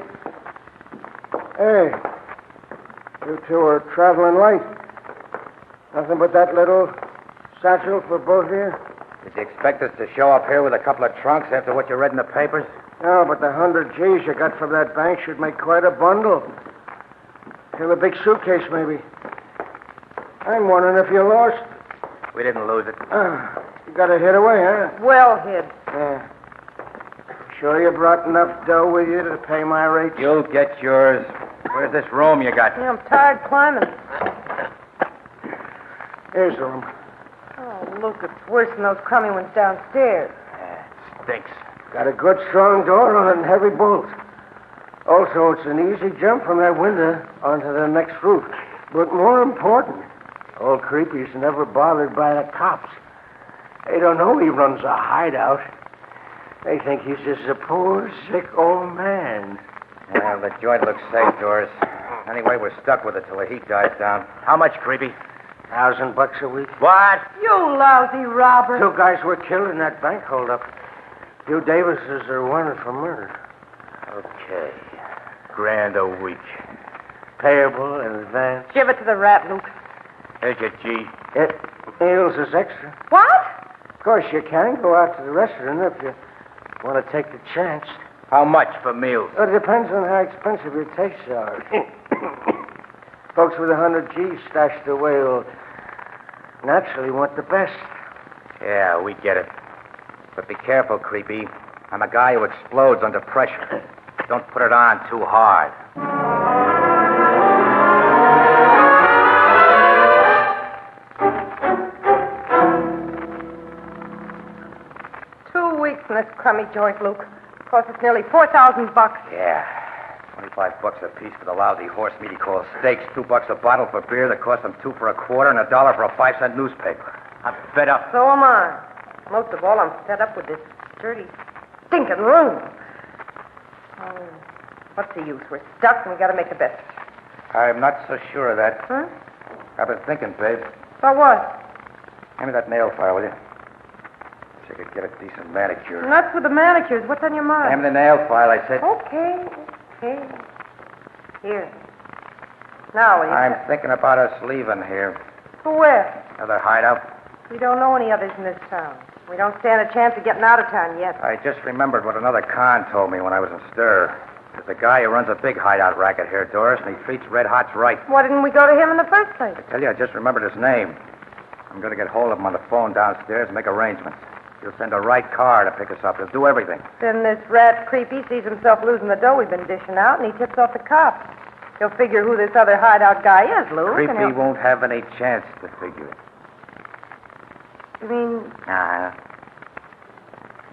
Hey, you two are traveling light. Nothing but that little satchel for both of you? Did you expect us to show up here with a couple of trunks after what you read in the papers? No, but the 100 G's you got from that bank should make quite a bundle. Fill a big suitcase, maybe. I'm wondering if you lost. We didn't lose it. You got it hid away, huh? Well hid. Yeah. Sure you brought enough dough with you to pay my rate? You'll get yours. Where's this room you got? Yeah, I'm tired climbing. Here's the room. Oh, look, it's worse than those crummy ones downstairs. Yeah, it stinks. Got a good strong door on it and heavy bolts. Also, it's an easy jump from that window onto the next roof. But more important, old Creepy's never bothered by the cops. They don't know he runs a hideout. They think he's just a poor, sick old man. Well, the joint looks safe, Doris. Anyway, we're stuck with it till the heat dies down. How much, Creepy? $1,000 a week. What? You lousy robber. 2 guys were killed in that bank holdup. 2 Davises are wanted for murder. Okay. $1,000 a week. Payable in advance. Give it to the rat, Luke. Here's your G. Meals is extra. What? Of course, you can go out to the restaurant if you want to take the chance. How much for meals? Well, it depends on how expensive your tastes are. Folks with 100 G's stashed away will naturally want the best. Yeah, we get it. But be careful, Creepy. I'm a guy who explodes under pressure. Don't put it on too hard. 2 weeks in this crummy joint, Luke. Cost us nearly $4,000. Yeah. $25 a piece for the lousy horse meat he calls steaks, $2 a bottle for beer that cost him 2 for a quarter, and $1 for a 5-cent newspaper. I'm fed up. So am I. Most of all, I'm fed up with this dirty, stinking room. Oh, what's the use? We're stuck, and we got to make the best of it. I'm not so sure of that. Huh? I've been thinking, babe. About what? Hand me that nail file, will you? So I could get a decent manicure. Nuts with the manicures. What's on your mind? Hand me the nail file, I said. Okay. Here. Now, will you... I'm thinking about us leaving here. For where? Another hideout. We don't know any others in this town. We don't stand a chance of getting out of town yet. I just remembered what another con told me when I was in stir. There's a guy who runs a big hideout racket here, Doris, and he treats red hots right. Why didn't we go to him in the first place? I tell you, I just remembered his name. I'm going to get hold of him on the phone downstairs and make arrangements. He'll send a right car to pick us up. He'll do everything. Then this rat creepy sees himself losing the dough we've been dishing out, and he tips off the cops. He'll figure who this other hideout guy is, Lou. Creepy won't have any chance to figure it. You mean... Nah.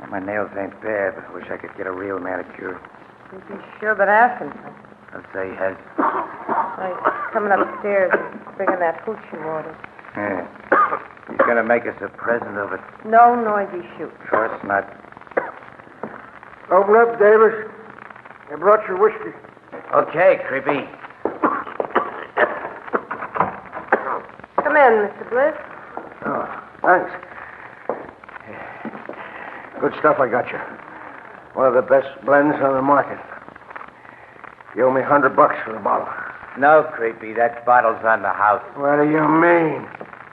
My nails ain't bad, but I wish I could get a real manicure. He's sure been asking for. I'll say he has. He's coming upstairs and bringing that hoochie water. Yeah. He's going to make us a present of it. No noisy shoot. Of course not. Open up, Davis. I brought your whiskey. Okay, Creepy. Come in, Mr. Bliss. Oh, thanks. Good stuff I got you. One of the best blends on the market. You owe me $100 for the bottle. No, Creepy. That bottle's on the house. What do you mean?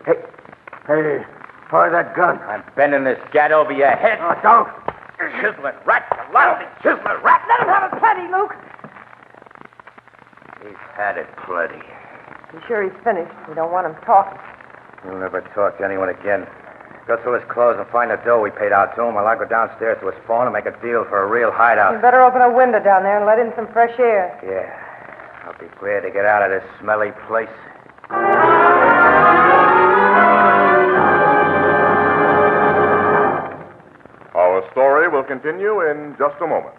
Hey, fire that gun. I'm bending this gat over your head. Oh, don't. Chiseling rat, you lousy chiseling rat. Let him have it plenty, Luke. He's had it plenty. You sure he's finished? We don't want him talking. He'll never talk to anyone again. Go through his clothes and find the dough we paid out to him, while I go downstairs to his phone and make a deal for a real hideout. You better open a window down there and let in some fresh air. Yeah. I'll be glad to get out of this smelly place. Our story will continue in just a moment.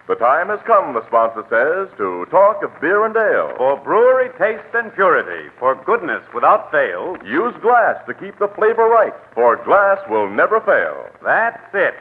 The time has come, the sponsor says, to talk of beer and ale. For brewery taste and purity, for goodness without fail. Use glass to keep the flavor right, for glass will never fail. That's it.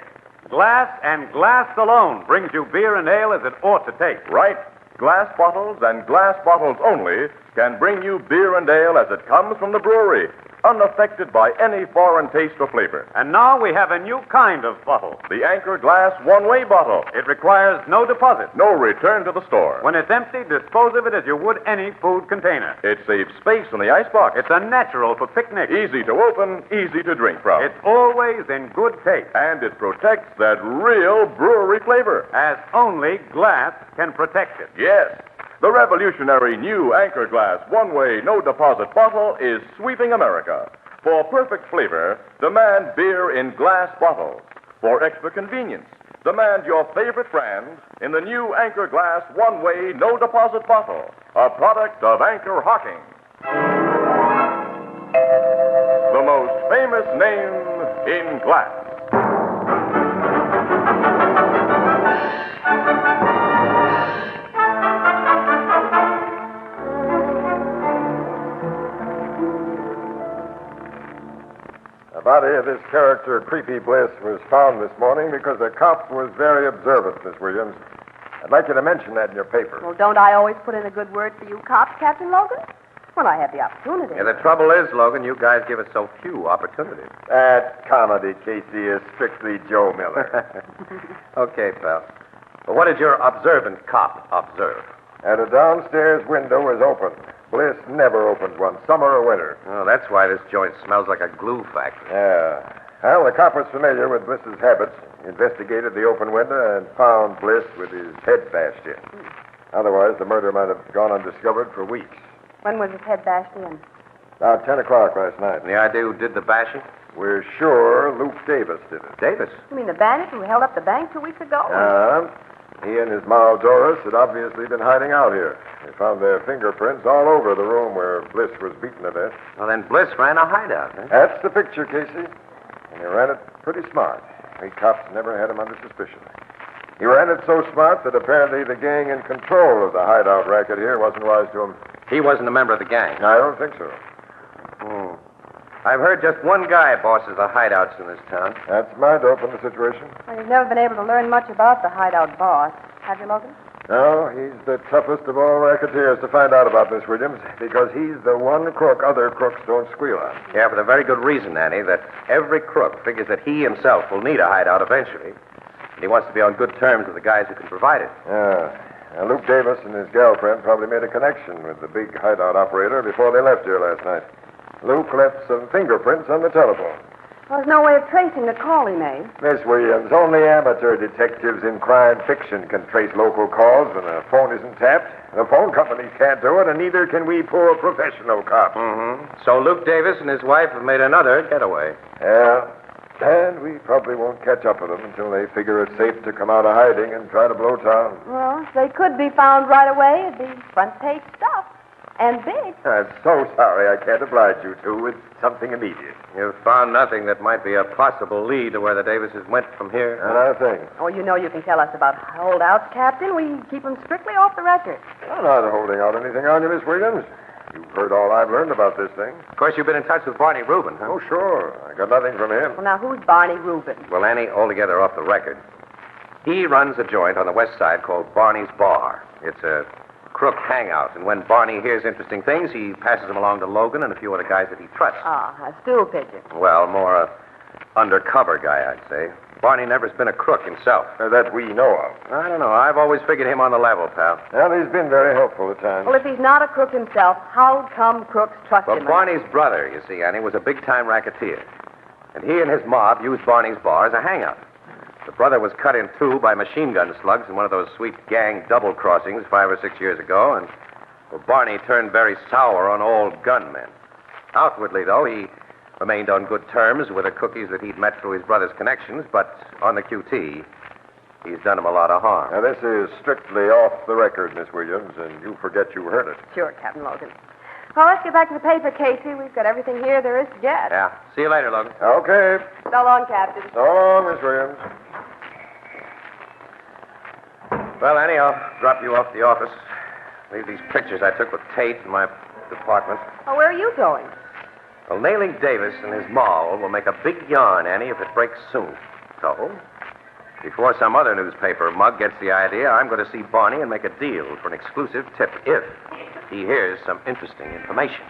Glass and glass alone brings you beer and ale as it ought to taste. Right. Glass bottles and glass bottles only can bring you beer and ale as it comes from the brewery, unaffected by any foreign taste or flavor. And now we have a new kind of bottle. The Anchor Glass one-way bottle. It requires no deposit. No return to the store. When it's empty, dispose of it as you would any food container. It saves space in the icebox. It's a natural for picnics. Easy to open, easy to drink from. It's always in good taste. And it protects that real brewery flavor. As only glass can protect it. Yes. The revolutionary new Anchor Glass one-way no-deposit bottle is sweeping America. For perfect flavor, demand beer in glass bottles. For extra convenience, demand your favorite brands in the new Anchor Glass one-way no-deposit bottle, a product of Anchor Hocking. The most famous name in glass. The body of this character, Creepy Bliss, was found this morning because a cop was very observant, Miss Williams. I'd like you to mention that in your paper. Well, don't I always put in a good word for you cops, Captain Logan? When I have the opportunity. Yeah, the trouble is, Logan, you guys give us so few opportunities. That comedy, Casey, is strictly Joe Miller. Okay, pal. But what did your observant cop observe? And a downstairs window was open. Bliss never opens one, summer or winter. Oh, that's why this joint smells like a glue factory. Yeah. Well, the cop was familiar with Bliss's habits. He investigated the open window and found Bliss with his head bashed in. Otherwise, the murder might have gone undiscovered for weeks. When was his head bashed in? About 10 o'clock last night. Any idea who did the bashing? We're sure Luke Davis did it. Davis? You mean the bandit who held up the bank 2 weeks ago? He and his Mao Doris had obviously been hiding out here. They found their fingerprints all over the room where Bliss was beaten to death. Well, then Bliss ran a hideout, eh? That's the picture, Casey. And he ran it pretty smart. We cops never had him under suspicion. He ran it so smart that apparently the gang in control of the hideout racket here wasn't wise to him. He wasn't a member of the gang. I don't think so. I've heard just one guy bosses the hideouts in this town. That's my dope in the situation. Well, you've never been able to learn much about the hideout boss, have you, Logan? No, he's the toughest of all racketeers to find out about, Miss Williams, because he's the one crook other crooks don't squeal on. Yeah, for the very good reason, Annie, that every crook figures that he himself will need a hideout eventually. And he wants to be on good terms with the guys who can provide it. Yeah. Now, Luke Davis and his girlfriend probably made a connection with the big hideout operator before they left here last night. Luke left some fingerprints on the telephone. Well, there's no way of tracing the call he made. Miss Williams, only amateur detectives in crime fiction can trace local calls when a phone isn't tapped. The phone companies can't do it, and neither can we poor professional cops. Mm-hmm. So Luke Davis and his wife have made another getaway. Yeah. And we probably won't catch up with them until they figure it's safe to come out of hiding and try to blow town. Well, if they could be found right away, it'd be front-page stuff. And big. I'm so sorry I can't oblige you two with something immediate. You've found nothing that might be a possible lead to where the Davises went from here? Not a thing. Oh, you know you can tell us about holdouts, Captain. We keep them strictly off the record. I'm not holding out anything on you, Miss Williams. You've heard all I've learned about this thing. Of course, you've been in touch with Barney Rubin, huh? Oh, sure. I got nothing from him. Well, now, who's Barney Rubin? Well, Annie, altogether off the record. He runs a joint on the west side called Barney's Bar. It's a crook hangout, and when Barney hears interesting things, he passes them along to Logan and a few other guys that he trusts. Ah, a stool pigeon. Well, more a undercover guy, I'd say. Barney never's been a crook himself. That we know of. I don't know. I've always figured him on the level, pal. Well, he's been very helpful at times. Well, if he's not a crook himself, how come crooks trust Well, him? Barney's brother, you see, Annie, was a big-time racketeer. And he and his mob used Barney's bar as a hangout. The brother was cut in two by machine gun slugs in one of those sweet gang double crossings 5 or 6 years ago, and well, Barney turned very sour on old Gunman. Outwardly, though, he remained on good terms with the cookies that he'd met through his brother's connections, but on the QT, he's done him a lot of harm. Now, this is strictly off the record, Miss Williams, and you forget you heard it. Sure, Captain Logan. Well, let's get back to the paper, Casey. We've got everything here there is to get. Yeah. See you later, Logan. Okay. So long, Captain. So long, Miss Williams. Well, Annie, I'll drop you off the office. Leave these pictures I took with Tate in my department. Oh, where are you going? Well, nailing Davis and his moll will make a big yarn, Annie, if it breaks soon. So, before some other newspaper mug gets the idea, I'm going to see Barney and make a deal for an exclusive tip if he hears some interesting information.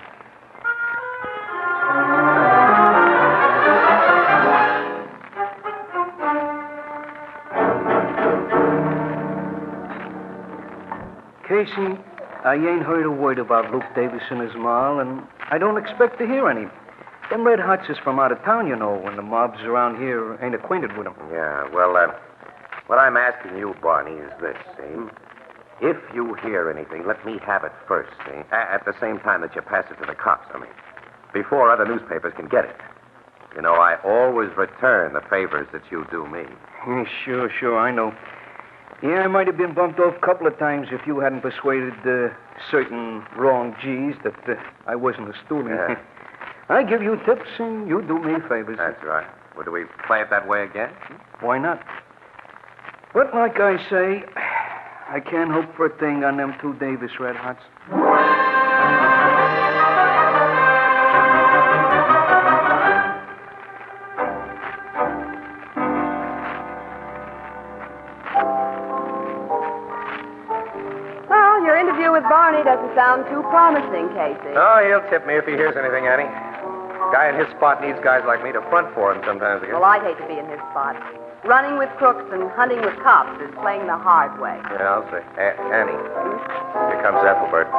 Casey, I ain't heard a word about Luke Davis and his moll, and I don't expect to hear any. Them red hots is from out of town, you know, and the mobs around here ain't acquainted with them. Yeah, well, what I'm asking you, Barney, is this, see? If you hear anything, let me have it first, see? At the same time that you pass it to the cops, I mean. Before other newspapers can get it. You know, I always return the favors that you do me. Sure, I know. Yeah, I might have been bumped off a couple of times if you hadn't persuaded certain wrong G's that I wasn't a student. Yeah. I give you tips and you do me favors. That's right. Well, do we play it that way again? Why not? But like I say, I can't hope for a thing on them two Davis red hots. Well, your interview with Barney doesn't sound too promising, Casey. Oh, he'll tip me if he hears anything, Annie. Guy in his spot needs guys like me to front for him sometimes again. Well, I'd hate to be in his spot. Running with crooks and hunting with cops is playing the hard way. Yeah, I'll say. Annie, here comes Ethelbert.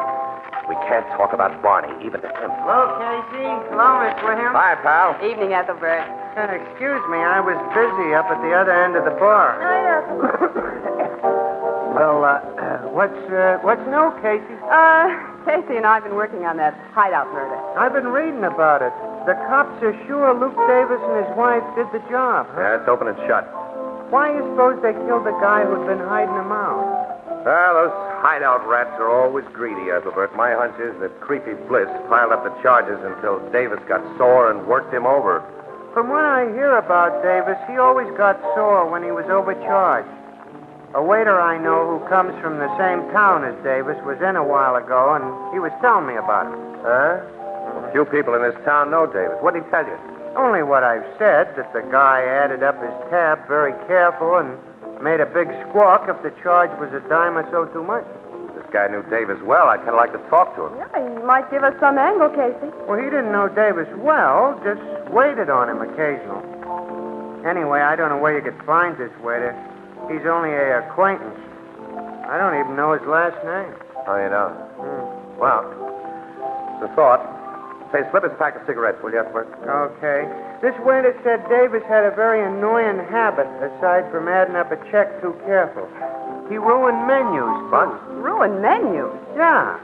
We can't talk about Barney, even to him. Hello, Casey. Hello, Miss Williams. Hi, pal. Evening, Ethelbert. Excuse me, I was busy up at the other end of the bar. Well, what's new, Casey? Casey and I have been working on that hideout murder. I've been reading about it. The cops are sure Luke Davis and his wife did the job. Huh? Yeah, it's open and shut. Why do you suppose they killed the guy who'd been hiding them out? Well, those hideout rats are always greedy, Ethelbert. My hunch is that Creepy Bliss piled up the charges until Davis got sore and worked him over. From what I hear about Davis, he always got sore when he was overcharged. A waiter I know who comes from the same town as Davis was in a while ago, and he was telling me about it. Huh? Few people in this town know Davis. What did he tell you? Only what I've said, that the guy added up his tab very careful and made a big squawk if the charge was a dime or so too much. This guy knew Davis well. I'd kind of like to talk to him. Yeah, he might give us some angle, Casey. Well, he didn't know Davis well, just waited on him occasionally. Anyway, I don't know where you could find this waiter. He's only an acquaintance. I don't even know his last name. Oh, you don't? Well, it's a thought. Say, slip us a pack of cigarettes, will you, Bert? Okay. This waiter said Davis had a very annoying habit, aside from adding up a check too careful. He ruined menus, too. Ruined menus? Yeah.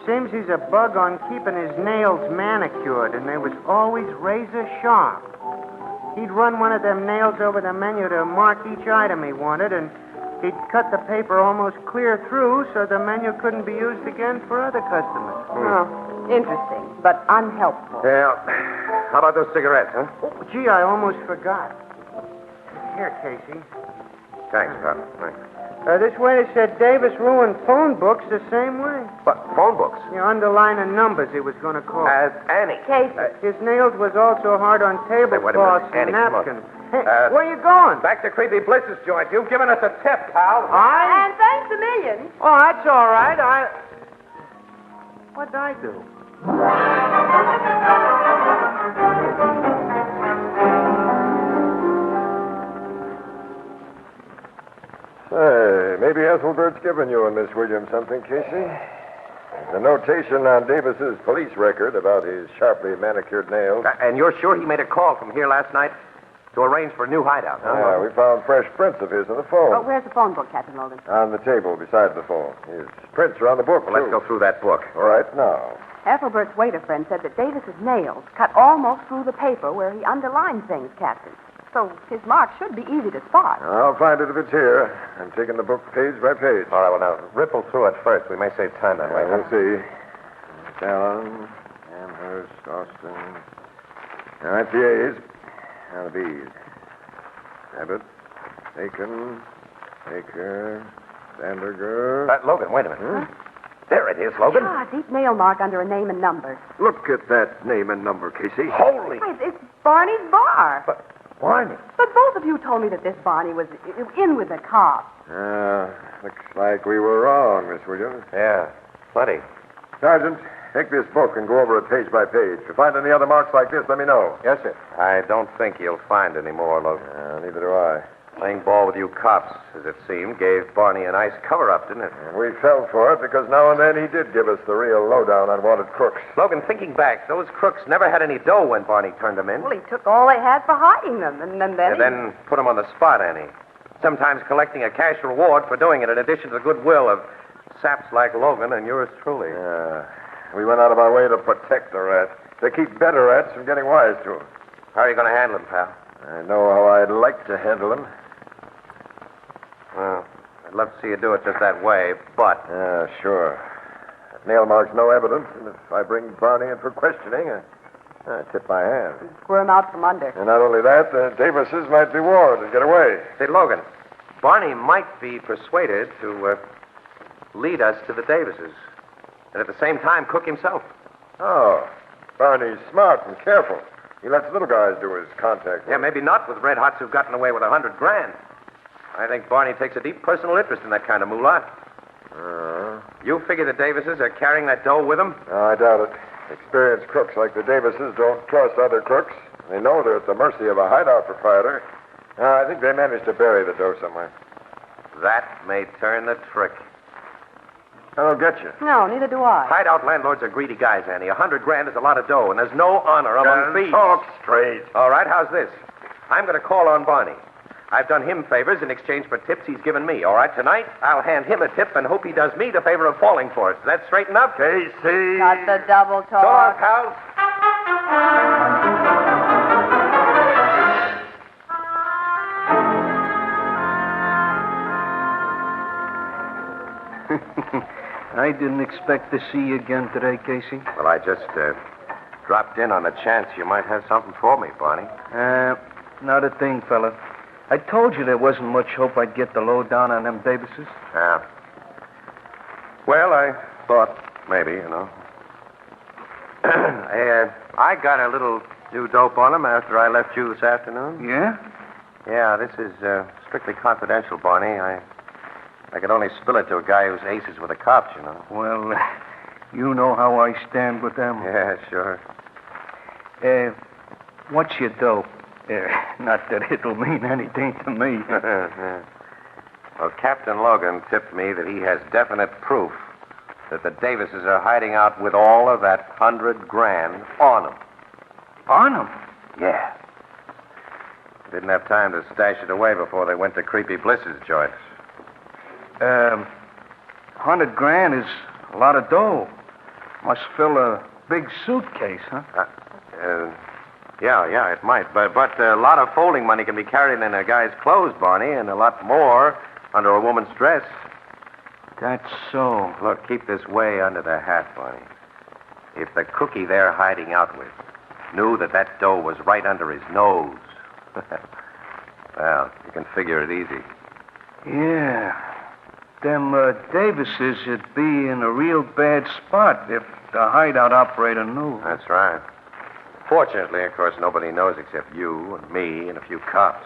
Seems he's a bug on keeping his nails manicured, and they was always razor sharp. He'd run one of them nails over the menu to mark each item he wanted, and he'd cut the paper almost clear through so the menu couldn't be used again for other customers. Oh, interesting, but unhelpful. Yeah. How about those cigarettes, huh? Oh, gee, I almost forgot. Here, Casey. Thanks, pal. Thanks. This waiter said Davis ruined phone books the same way. What, phone books? You underline the numbers he was going to call. As Annie. Casey. His nails was also hard on tablecloths and Annie, come on. napkins. Hey, where you going? Back to Creepy Bliss's joint. You've given us a tip, pal. And thanks a million. Oh, that's all right. What'd I do? Say, maybe Ethelbert's given you and Miss Williams something, Casey. There's a notation on Davis's police record about his sharply manicured nails. And you're sure he made a call from here last night to arrange for a new hideout, huh? Yeah, we found fresh prints of his on the phone. Oh, where's the phone book, Captain Logan? On the table beside the phone. His prints are on the book, Well, let's go through that book. All right, now. Ethelbert's waiter friend said that Davis's nails cut almost through the paper where he underlined things, Captain. So his mark should be easy to spot. I'll find it if it's here. I'm taking the book page by page. All right, well, now, ripple through it first. We may save time that way. We'll see. Allen, Amherst, Austin. All right, the A's. Now the B's. Abbott, Aiken, Baker, Vanderger. Logan, wait a minute. Huh? There it is, Logan. Ah, deep nail mark under a name and number. Look at that name and number, Casey. Holy! Why, it's Barney's bar. But Barney? But both of you told me that this Barney was in with the cops. Looks like we were wrong, Miss Williams. Yeah, plenty. Sergeant, take this book and go over it page by page. If you find any other marks like this, let me know. Yes, sir. I don't think you'll find any more, Logan. Neither do I. Playing ball with you cops, as it seemed, gave Barney a nice cover-up, didn't it? And we fell for it because now and then he did give us the real lowdown on wanted crooks. Logan, thinking back, those crooks never had any dough when Barney turned them in. Well, he took all they had for hiding them, and then put them on the spot, Annie. Sometimes collecting a cash reward for doing it in addition to the goodwill of saps like Logan and yours truly. We went out of our way to protect the rat, to keep better rats from getting wise to him. How are you going to handle him, pal? I know how I'd like to handle him. Well, I'd love to see you do it just that way, but... Sure. Nail mark's no evidence, and if I bring Barney in for questioning, I tip my hand. squirm out from under. And not only that, the Davises might be warned and get away. Say, Logan, Barney might be persuaded to lead us to the Davises, and at the same time cook himself. Oh, Barney's smart and careful. He lets little guys do his contact work. Yeah, maybe not with red hots who've gotten away with $100,000. I think Barney takes a deep personal interest in that kind of moolah. You figure the Davises are carrying that dough with them? No, I doubt it. Experienced crooks like the Davises don't trust other crooks. They know they're at the mercy of a hideout proprietor. I think they managed to bury the dough somewhere. That may turn the trick. I don't get you. No, neither do I. Hideout landlords are greedy guys, Annie. $100,000 is a lot of dough, and there's no honor among thieves. Talk straight. All right, how's this? I'm going to call on Barney. I've done him favors in exchange for tips he's given me. All right, tonight, I'll hand him a tip and hope he does me the favor of falling for it. Is that straight enough? Casey. Not the double talk. So long, pals. I didn't expect to see you again today, Casey. Well, I just dropped in on the chance you might have something for me, Barney. Not a thing, fella. I told you there wasn't much hope I'd get the lowdown on them Davises. Yeah. Well, I thought maybe, you know. I got a little new dope on him after I left you this afternoon. Yeah? Yeah, this is strictly confidential, Barney. I could only spill it to a guy who's aces with the cops, you know. Well, you know how I stand with them. Yeah, sure. What's your dope? Not that it'll mean anything to me. Well, Captain Logan tipped me that he has definite proof that the Davises are hiding out with all of that $100,000 on them. On them? Yeah. Didn't have time to stash it away before they went to Creepy Bliss's joints. $100,000 is a lot of dough. Must fill a big suitcase, huh? Yeah, it might. But a lot of folding money can be carried in a guy's clothes, Barney, and a lot more under a woman's dress. That's so. Look, keep this way under the hat, Barney. If the cookie they're hiding out with knew that dough was right under his nose, well, you can figure it easy. Yeah. Them Davises would be in a real bad spot if the hideout operator knew. That's right. Fortunately, of course, nobody knows except you and me and a few cops.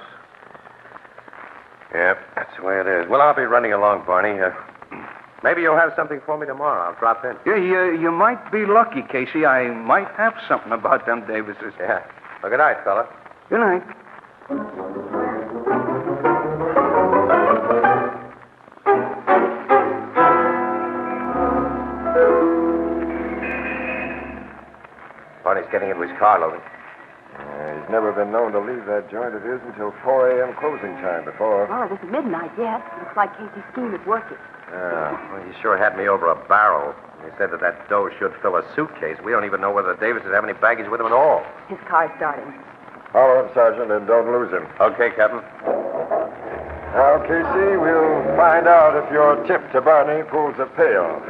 Yep, that's the way it is. Well, I'll be running along, Barney. Maybe you'll have something for me tomorrow. I'll drop in. Yeah, you might be lucky, Casey. I might have something about them Davises. Yeah. Well, good night, fella. Good night. Barney's getting into his car, Logan. He's never been known to leave that joint of his until 4 a.m. closing time before. Well, it isn't midnight yet. Looks like Casey's scheme is working. Well, he sure had me over a barrel. He said that dough should fill a suitcase. We don't even know whether the Davises have any baggage with them at all. His car's starting. Follow him, Sergeant, and don't lose him. Okay, Captain. Now, Casey, we'll find out if your tip to Barney pulls a payoff.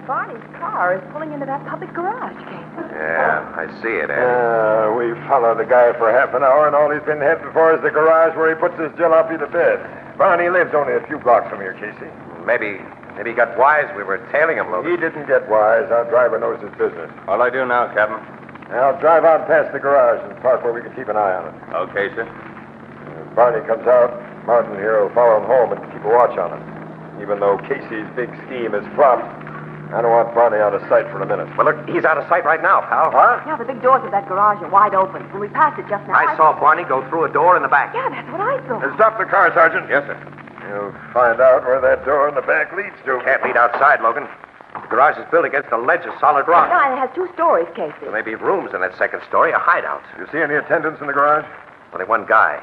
Barney's car is pulling into that public garage, Casey. Yeah, I see it, Andy. We followed the guy for half an hour, and all he's been heading for is the garage where he puts his jalopy to bed. Barney lives only a few blocks from here, Casey. Maybe he got wise. We were tailing him, Logan. He didn't get wise. Our driver knows his business. What'll I do now, Captain? I'll drive out past the garage and park where we can keep an eye on it. Okay, sir. If Barney comes out, Martin here will follow him home and keep a watch on him. Even though Casey's big scheme is flopped, I don't want Barney out of sight for a minute. Well, look, he's out of sight right now, pal. What? Yeah, the big doors of that garage are wide open. When we passed it just now, I saw Barney go through a door in the back. Yeah, that's what I saw. Stop the car, Sergeant. Yes, sir. You'll find out where that door in the back leads to. Can't lead outside, Logan. The garage is built against a ledge of solid rock. Yeah, and it has 2 stories, Casey. There may be rooms in that second story, a hideout. You see any attendants in the garage? Only one guy.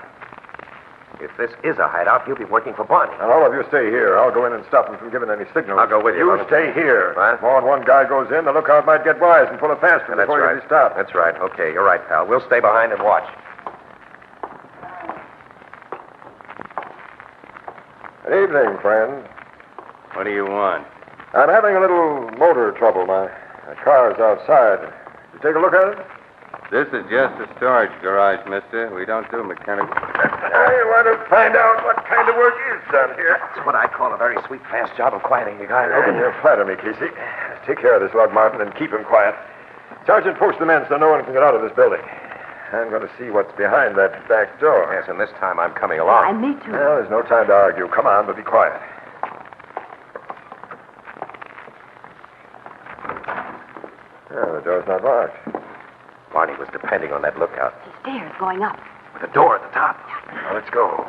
If this is a hideout, he'll be working for Barney. And all of you stay here. I'll go in and stop him from giving any signals. I'll go with you. You stay here. What? More than one guy goes in, the lookout might get wise and pull a fast one before you be stopped. That's right. Okay, you're right, pal. We'll stay behind and watch. Good evening, friend. What do you want? I'm having a little motor trouble. My car's outside. You take a look at it? This is just a storage garage, mister. We don't do mechanical. I want to find out what kind of work is done here. That's what I call a very sweet, fast job of quieting the guy. You flatter me, Casey. Take care of this lug, Martin, and keep him quiet. Sergeant, post the men so no one can get out of this building. I'm going to see what's behind that back door. Yes, and this time I'm coming along. And me too. Well, there's no time to argue. Come on, but be quiet. Yeah, the door's not locked. Barney was depending on that lookout. The stairs going up. With a door at the top. Now, let's go.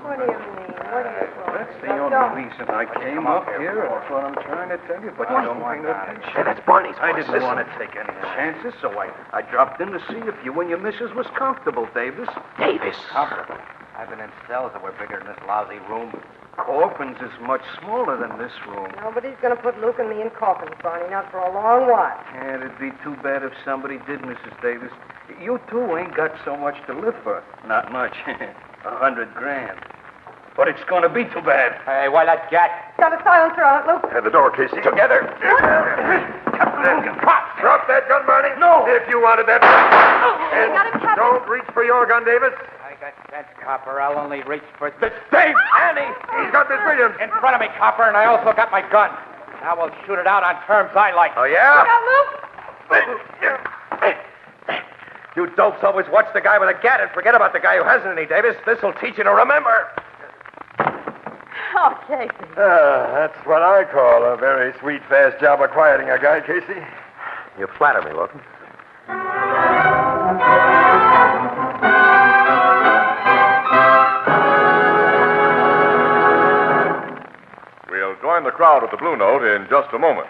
What do you mean? What do you want? That's the only reason I came up here, and that's what I'm trying to tell you, but you don't pay no attention. Hey, that's Barney's I voice. didn't Listen. want to take any chances, so I dropped in to see if you and your missus was comfortable, Davis. Davis. Comfortable. I've been in cells that were bigger than this lousy room. Coffins is much smaller than this room. Nobody's going to put Luke and me in coffins, Barney, not for a long while. And it'd be too bad if somebody did, Mrs. Davis. You two ain't got so much to live for. Not much. $100,000. But it's going to be too bad. Hey, why that gat? Got a silencer on it, Luke. And the door, Casey. Together. Drop that gun, Barney. No. If you wanted that. I got him, Captain. Don't reach for your gun, Davis. I got sense, Copper. I'll only reach for... Dave! Annie! He's got Miss Williams! In front of me, Copper, and I also got my gun. Now we'll shoot it out on terms I like. Oh, yeah? Look, You dopes always watch the guy with a gat and forget about the guy who hasn't any, Davis. This'll teach you to remember. Oh, Casey. That's what I call a very sweet, fast job of quieting a guy, Casey. You flatter me, Wilson. We'll join the crowd at the Blue Note in just a moment.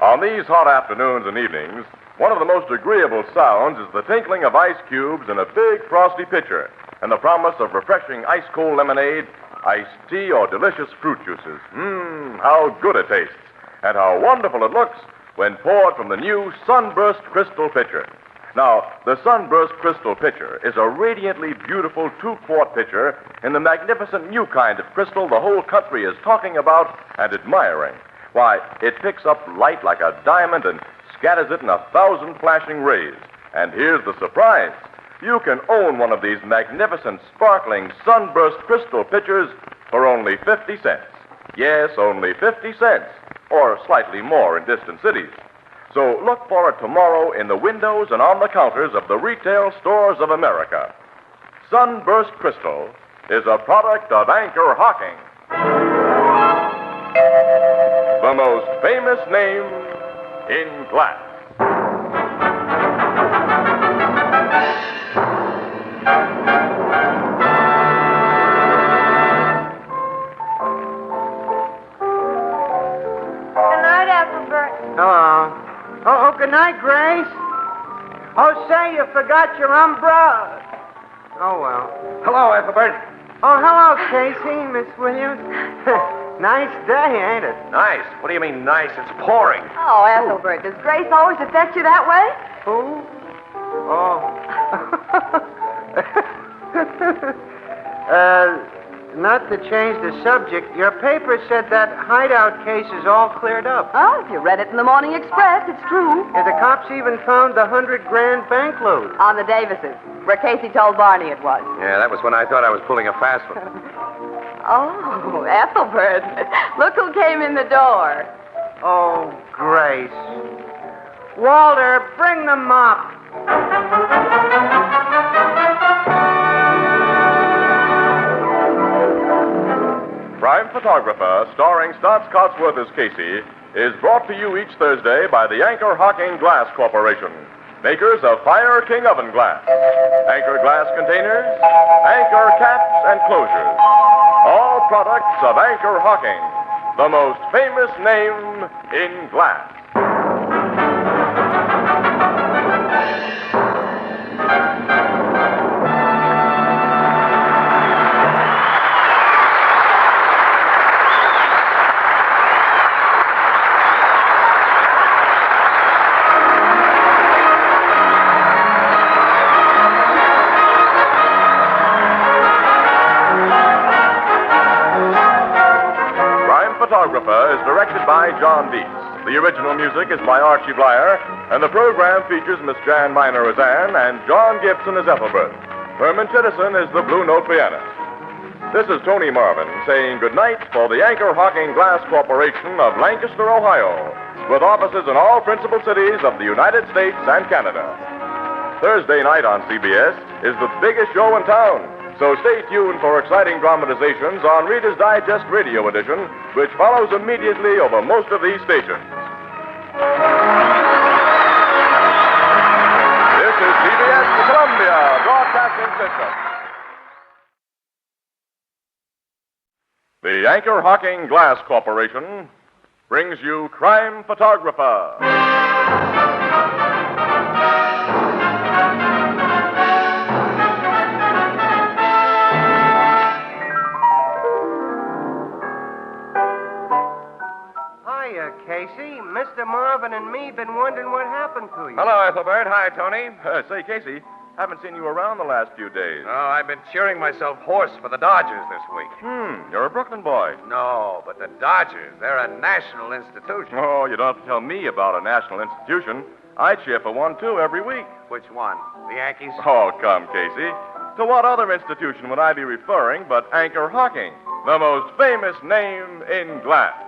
On these hot afternoons and evenings, one of the most agreeable sounds is the tinkling of ice cubes in a big frosty pitcher and the promise of refreshing ice-cold lemonade, iced tea, or delicious fruit juices. How good it tastes, and how wonderful it looks when poured from the new Sunburst Crystal Pitcher. Now, the Sunburst Crystal Pitcher is a radiantly beautiful 2-quart pitcher in the magnificent new kind of crystal the whole country is talking about and admiring. Why, it picks up light like a diamond and scatters it in 1,000 flashing rays. And here's the surprise. You can own one of these magnificent, sparkling Sunburst Crystal Pitchers for only 50 cents. Yes, only 50 cents, or slightly more in distant cities. So look for it tomorrow in the windows and on the counters of the retail stores of America. Sunburst Crystal is a product of Anchor Hocking, the most famous name in glass. Good night, Ethelbert. Hello. Oh, good night, Grace. Oh, say, you forgot your umbrella. Oh, well. Hello, Ethelbert. Oh, hello, Casey, Miss Williams. Nice day, ain't it? Nice. What do you mean, nice? It's pouring. Oh, Ethelbert, does Grace always affect you that way? Who? Oh. Not to change the subject, your paper said that hideout case is all cleared up. Oh, if you read it in the Morning Express, it's true. Yeah, the cops even found the $100,000 bankload. On the Davises, where Casey told Barney it was. Yeah, that was when I thought I was pulling a fast one. Oh, Ethelbert, look who came in the door. Oh, Grace. Walter, bring the mop. Prime Photographer, starring Stotts Cotsworth as Casey, is brought to you each Thursday by the Anchor Hocking Glass Corporation, makers of Fire King Oven Glass, Anchor Glass Containers, Anchor Caps and Closures. All products of Anchor Hocking, the most famous name in glass. Photographer is directed by John Dietz. The original music is by Archie Blyer, and the program features Miss Jan Miner as Anne and John Gibson as Ethelbert. Herman Tittison is the Blue Note pianist. This is Tony Marvin saying goodnight for the Anchor Hocking Glass Corporation of Lancaster, Ohio, with offices in all principal cities of the United States and Canada. Thursday night on CBS is the biggest show in town. So stay tuned for exciting dramatizations on Reader's Digest Radio Edition, which follows immediately over most of these stations. This is CBS, the Columbia Broadcasting System. The Anchor Hocking Glass Corporation brings you Crime Photographer. Casey, Mr. Marvin and me been wondering what happened to you. Hello, Ethelbert. Hi, Tony. Say, Casey, haven't seen you around the last few days. Oh, I've been cheering myself hoarse for the Dodgers this week. You're a Brooklyn boy. No, but the Dodgers, they're a national institution. Oh, you don't have to tell me about a national institution. I cheer for one, too, every week. Which one? The Yankees? Oh, come, Casey. To what other institution would I be referring but Anchor Hocking, the most famous name in glass?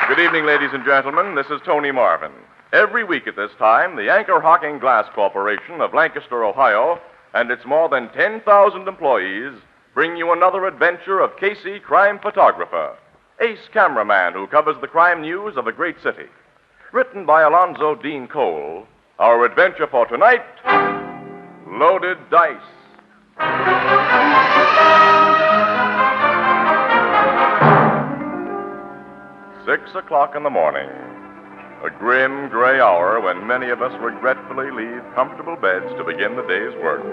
Good evening, ladies and gentlemen. This is Tony Marvin. Every week at this time, the Anchor Hocking Glass Corporation of Lancaster, Ohio, and its more than 10,000 employees bring you another adventure of Casey, crime photographer, ace cameraman who covers the crime news of a great city. Written by Alonzo Dean Cole, our adventure for tonight, Loaded Dice. 6 o'clock in the morning. A grim, gray hour when many of us regretfully leave comfortable beds to begin the day's work.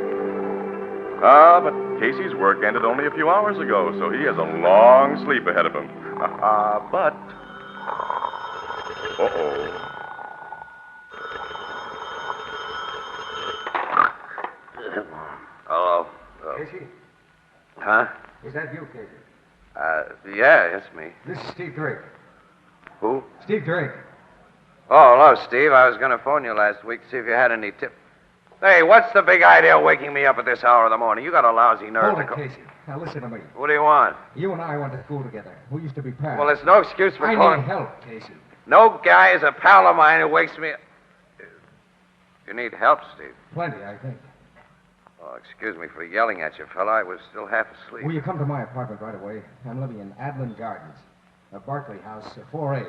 But Casey's work ended only a few hours ago, so he has a long sleep ahead of him. But... Uh-oh. Hello. Casey? Huh? Is that you, Casey? Yeah, it's me. This is Steve Drake. Who? Steve Drake. Oh, hello, Steve. I was going to phone you last week to see if you had any tip. Hey, what's the big idea waking me up at this hour of the morning? You got a lousy nerve Hold to it, call. Casey. Now listen to me. What do you want? You and I went to school together. We used to be pals. Well, it's no excuse for I calling. need help, Casey. No guy is a pal of mine who wakes me up. You need help, Steve. Plenty, I think. Oh, excuse me for yelling at you, fella. I was still half asleep. Will you come to my apartment right away? I'm living in Adlin Gardens, Barclay House, 4A.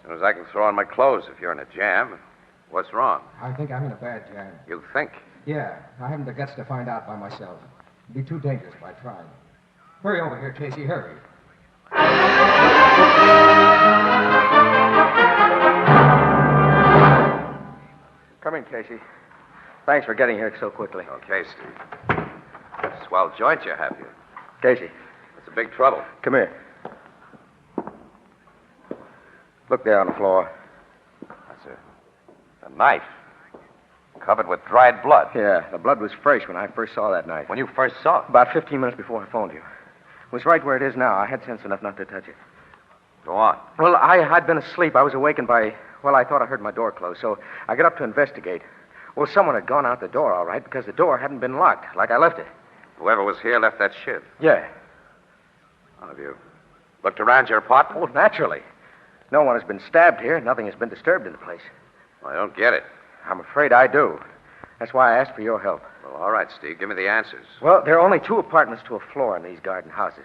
As soon as I can throw on my clothes if you're in a jam. What's wrong? I think I'm in a bad jam. You think? Yeah, I haven't the guts to find out by myself. It'd be too dangerous if I tried. Hurry over here, Casey, hurry. Come in, Casey. Thanks for getting here so quickly. Okay, Steve. Swell joint you have here. Casey. It's a big trouble. Come here. Look there on the floor. That's a knife. Covered with dried blood. Yeah, the blood was fresh when I first saw that knife. When you first saw it? About 15 minutes before I phoned you. It was right where it is now. I had sense enough not to touch it. Go on. Well, I'd been asleep. I was awakened by, I thought I heard my door close, so I got up to investigate. Well, someone had gone out the door, all right, because the door hadn't been locked, like I left it. Whoever was here left that shiv. Yeah. Well, have you looked around your apartment? Oh, naturally. No one has been stabbed here. Nothing has been disturbed in the place. Well, I don't get it. I'm afraid I do. That's why I asked for your help. Well, all right, Steve. Give me the answers. Well, there are only 2 apartments to a floor in these garden houses.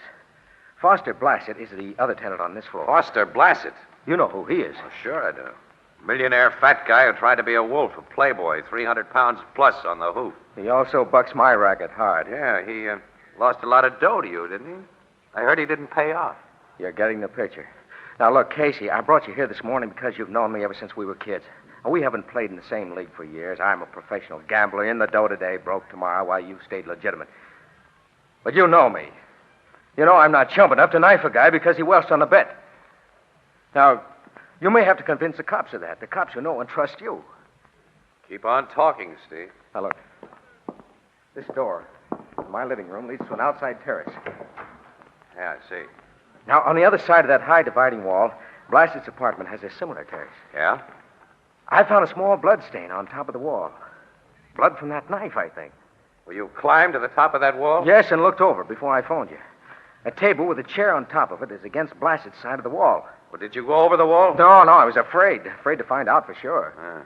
Foster Blassett is the other tenant on this floor. Foster Blassett? You know who he is. Oh, sure I do. Millionaire fat guy who tried to be a wolf, a playboy, 300 pounds plus on the hoof. He also bucks my racket hard. Yeah, he lost a lot of dough to you, didn't he? I heard he didn't pay off. You're getting the picture. Now, look, Casey, I brought you here this morning because you've known me ever since we were kids. We haven't played in the same league for years. I'm a professional gambler, in the dough today, broke tomorrow, while you stayed legitimate. But you know me. You know I'm not chump enough to knife a guy because he welched on a bet. Now, you may have to convince the cops of that. The cops who know and trust you. Keep on talking, Steve. Now, look. This door in my living room leads to an outside terrace. Yeah, I see. Now, on the other side of that high dividing wall, Blassett's apartment has a similar terrace. Yeah? I found a small blood stain on top of the wall. Blood from that knife, I think. Well, you climbed to the top of that wall? Yes, and looked over before I phoned you. A table with a chair on top of it is against Blassett's side of the wall. Well, did you go over the wall? No, I was afraid. Afraid to find out for sure.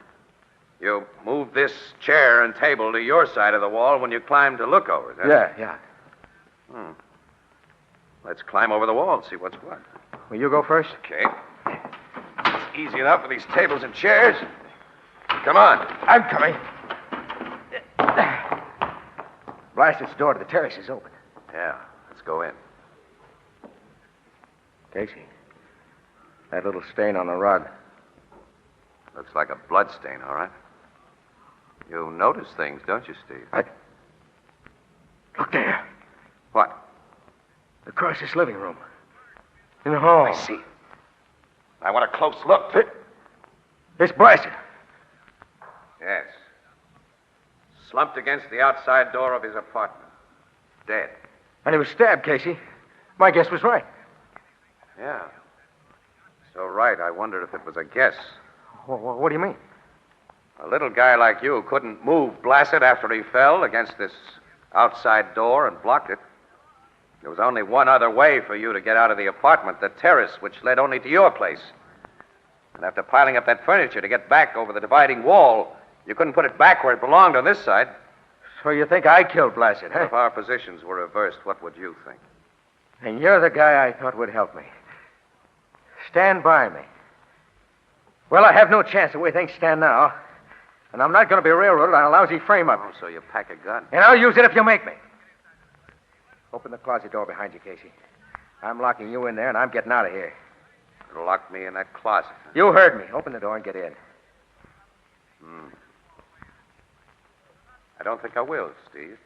You moved this chair and table to your side of the wall when you climbed to look over it, huh? Yeah. Let's climb over the wall and see what's what. Will you go first? Okay. It's easy enough with these tables and chairs. Come on. I'm coming. Blassett's door to the terrace is open. Yeah, let's go in. Casey, that little stain on the rug. Looks like a blood stain, all right. You notice things, don't you, Steve? Look there. What? Across this living room. In the hall. I see. I want a close look. It's Blassett. Yes. slumped against the outside door of his apartment. Dead. And he was stabbed, Casey. My guess was right. Yeah. So right, I wondered if it was a guess. What do you mean? A little guy like you couldn't move Blvd after he fell against this outside door and blocked it. There was only one other way for you to get out of the apartment, the terrace, which led only to your place. And after piling up that furniture to get back over the dividing wall, you couldn't put it back where it belonged on this side. So you think I killed Blvd, huh? If our positions were reversed, what would you think? And you're the guy I thought would help me. Stand by me. Well, I have no chance the way things stand now. And I'm not going to be railroaded on a lousy frame-up. Oh, so you pack a gun. And I'll use it if you make me. Open the closet door behind you, Casey. I'm locking you in there, and I'm getting out of here. You'll lock me in that closet. You heard me. Open the door and get in. I don't think I will, Steve.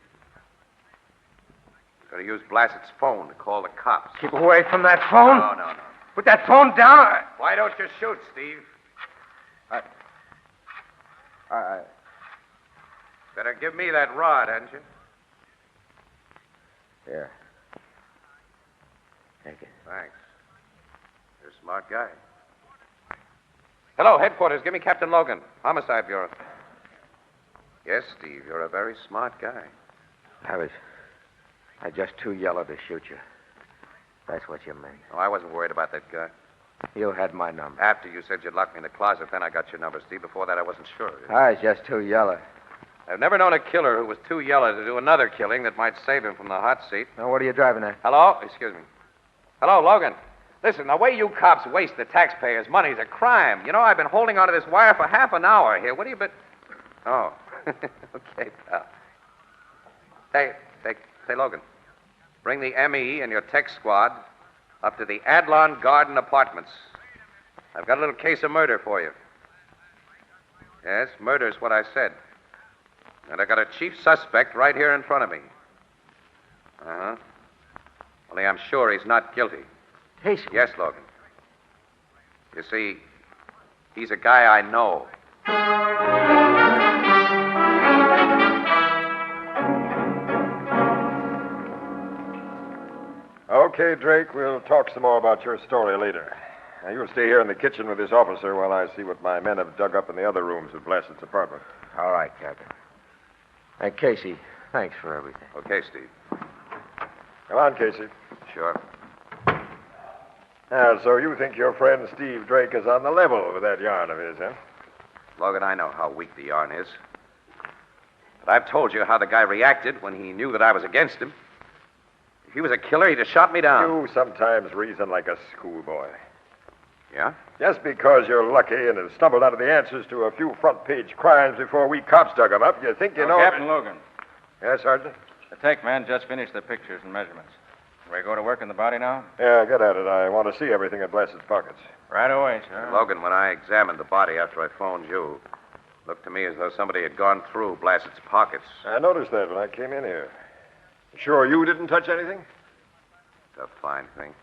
I'm going to use Blvd's phone to call the cops. Keep away from that phone. No. Put that phone down. Why don't you shoot, Steve? Better give me that rod, hadn't you? Here. Take it. Thanks. You're a smart guy. Hello, headquarters. Give me Captain Logan. Homicide Bureau. Yes, Steve, you're a very smart guy. I was just too yellow to shoot you. That's what you meant. Oh, I wasn't worried about that guy. You had my number. After you said you'd lock me in the closet, then I got your number, Steve. Before that, I wasn't sure. I was just too yellow. I've never known a killer who was too yellow to do another killing that might save him from the hot seat. Now, what are you driving at? Hello? Excuse me. Hello, Logan. Listen, the way you cops waste the taxpayers' money is a crime. You know, I've been holding onto this wire for half an hour here. What have you been... Oh. Okay, pal. Say, Logan, bring the ME and your tech squad up to the Adlon Garden Apartments. I've got a little case of murder for you. Yes, murder's what I said. And I got a chief suspect right here in front of me. Uh-huh. Only I'm sure he's not guilty. Casey? Yes, Logan. You see, he's a guy I know. Okay, Drake, we'll talk some more about your story later. Now, you'll stay here in the kitchen with this officer while I see what my men have dug up in the other rooms of Blvd's apartment. All right, Captain. Hey, Casey, thanks for everything. Okay, Steve. Come on, Casey. Sure. Now, so you think your friend Steve Drake is on the level with that yarn of his, huh? Logan, I know how weak the yarn is. But I've told you how the guy reacted when he knew that I was against him. If he was a killer, he'd have shot me down. You sometimes reason like a schoolboy. Yeah? Just because you're lucky and have stumbled onto the answers to a few front-page crimes before we cops dug them up, you think you know... Captain Logan. Yes, Sergeant? The tech man just finished the pictures and measurements. Ready to go to work in the body now? Yeah, get at it. I want to see everything in Blvd's pockets. Right away, sir. Logan, when I examined the body after I phoned you, it looked to me as though somebody had gone through Blvd's pockets. I noticed that when I came in here. Sure you didn't touch anything? It's a fine thing.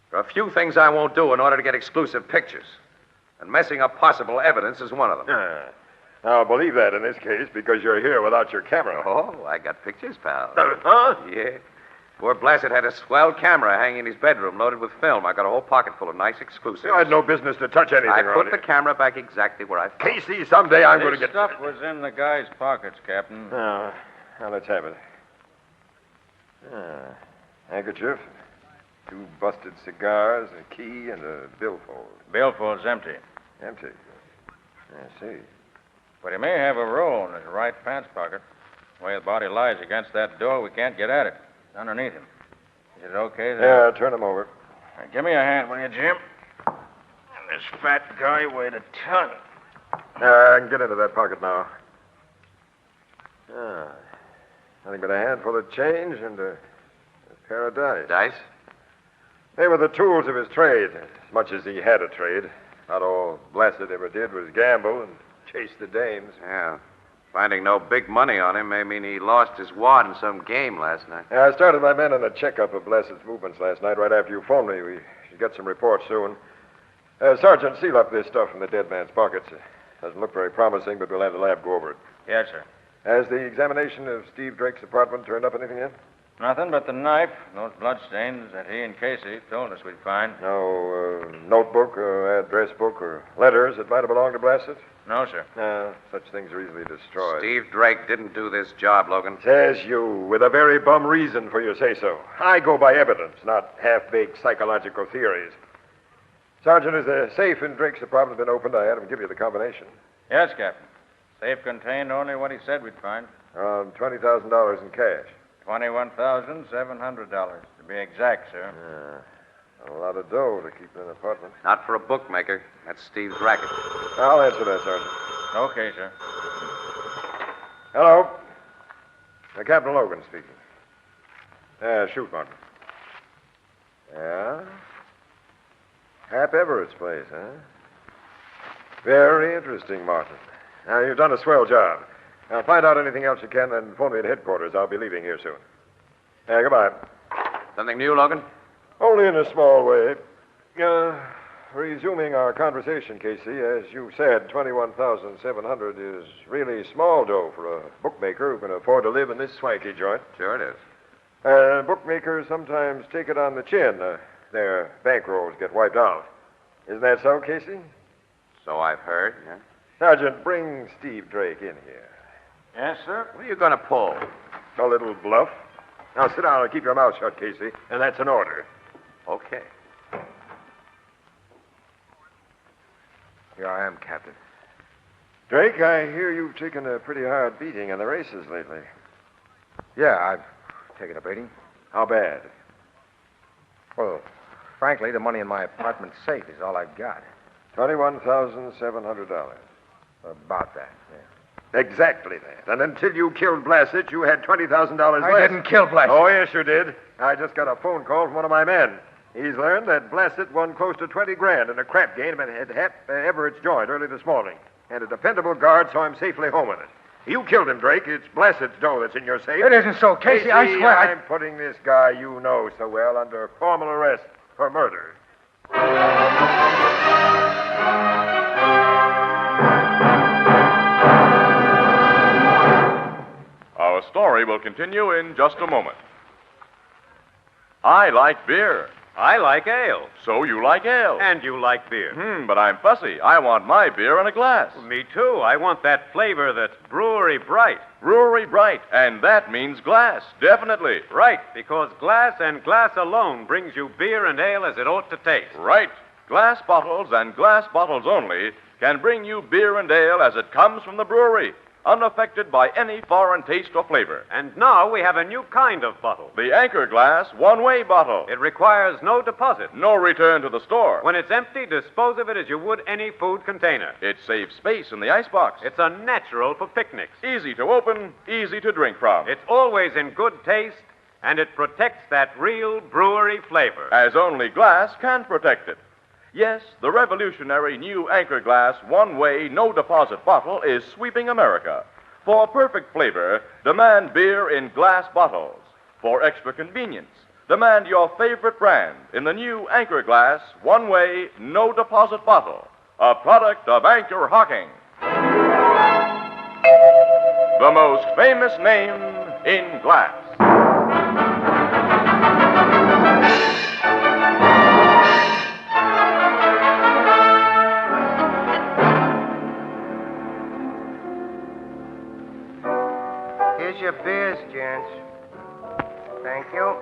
There are a few things I won't do in order to get exclusive pictures. And messing up possible evidence is one of them. I'll believe that in this case because you're here without your camera. Oh, I got pictures, pal. Huh? Yeah. Poor Blvd had a swell camera hanging in his bedroom loaded with film. I got a whole pocket full of nice exclusives. You had no business to touch anything I around put the camera back exactly where I found it. Casey, someday I'm going to get... stuff was in the guy's pockets, Captain. Oh, now let's have it. Handkerchief, 2 busted cigars, a key, and a billfold. Billfold's empty. Empty. I see. But he may have a roll in his right pants pocket. The way the body lies against that door, we can't get at it. It's underneath him. Is it okay there? Yeah, turn him over. Right, give me a hand, will you, Jim? And this fat guy weighed a ton. I can get into that pocket now. Nothing but a handful of change and a pair of dice. Dice? They were the tools of his trade, as much as he had a trade. Not all Blvd ever did was gamble and chase the dames. Yeah. Finding no big money on him may mean he lost his wad in some game last night. Yeah, I started my men on a checkup of Blvd's movements last night right after you phoned me. We should get some reports soon. Sergeant, seal up this stuff from the dead man's pockets. Doesn't look very promising, but we'll have the lab go over it. Yes, sir. Has the examination of Steve Drake's apartment turned up anything yet? Nothing but the knife, those bloodstains that he and Casey told us we'd find. No notebook or address book or letters that might have belonged to Blassett? No, sir. Such things are easily destroyed. Steve Drake didn't do this job, Logan. Says you, with a very bum reason for your say-so. I go by evidence, not half-baked psychological theories. Sergeant, has the safe in Drake's apartment been opened? I had him give you the combination. Yes, Captain. Safe contained only what he said we'd find. Around $20,000 in cash. $21,700, to be exact, sir. A lot of dough to keep in an apartment. Not for a bookmaker. That's Steve's racket. I'll answer that, Sergeant. Okay, sir. Hello. Captain Logan speaking. Shoot, Martin. Yeah? Hap Everett's place, huh? Very interesting, Martin. Now, you've done a swell job. Now, find out anything else you can, then phone me at headquarters. I'll be leaving here soon. Goodbye. Something new, Logan? Only in a small way. Resuming our conversation, Casey, as you said, $21,700 is really small dough for a bookmaker who can afford to live in this swanky joint. Sure it is. Bookmakers sometimes take it on the chin. Their bankrolls get wiped out. Isn't that so, Casey? So I've heard, yeah. Sergeant, bring Steve Drake in here. Yes, sir. What are you going to pull? A little bluff. Now sit down and keep your mouth shut, Casey, and that's an order. Okay. Here I am, Captain. Drake, I hear you've taken a pretty hard beating in the races lately. Yeah, I've taken a beating. How bad? Well, frankly, the money in my apartment safe is all I've got. $21,700. About that, yeah. Exactly that. And until you killed Blassett, you had $20,000 left. I didn't kill Blassett. Oh, yes, you did. I just got a phone call from one of my men. He's learned that Blassett won close to $20,000 in a crap game at Hap Everett's joint early this morning. And a dependable guard saw him safely home in it. You killed him, Drake. It's Blassett's dough that's in your safe. It isn't so, Casey. I swear I'm putting this guy you know so well under formal arrest for murder. Our story will continue in just a moment. I like beer. I like ale. So you like ale. And you like beer. But I'm fussy. I want my beer in a glass. Me too. I want that flavor that's brewery bright. Brewery bright. And that means glass. Definitely. Right, because glass and glass alone brings you beer and ale as it ought to taste. Right. Glass bottles and glass bottles only can bring you beer and ale as it comes from the brewery, unaffected by any foreign taste or flavor. And now we have a new kind of bottle. The Anchor Glass one-way bottle. It requires no deposit. No return to the store. When it's empty, dispose of it as you would any food container. It saves space in the icebox. It's a natural for picnics. Easy to open, easy to drink from. It's always in good taste, and it protects that real brewery flavor. As only glass can protect it. Yes, the revolutionary new Anchor Glass one-way, no-deposit bottle is sweeping America. For perfect flavor, demand beer in glass bottles. For extra convenience, demand your favorite brand in the new Anchor Glass one-way, no-deposit bottle, a product of Anchor Hocking. The most famous name in glass. Your beers, gents. Thank you.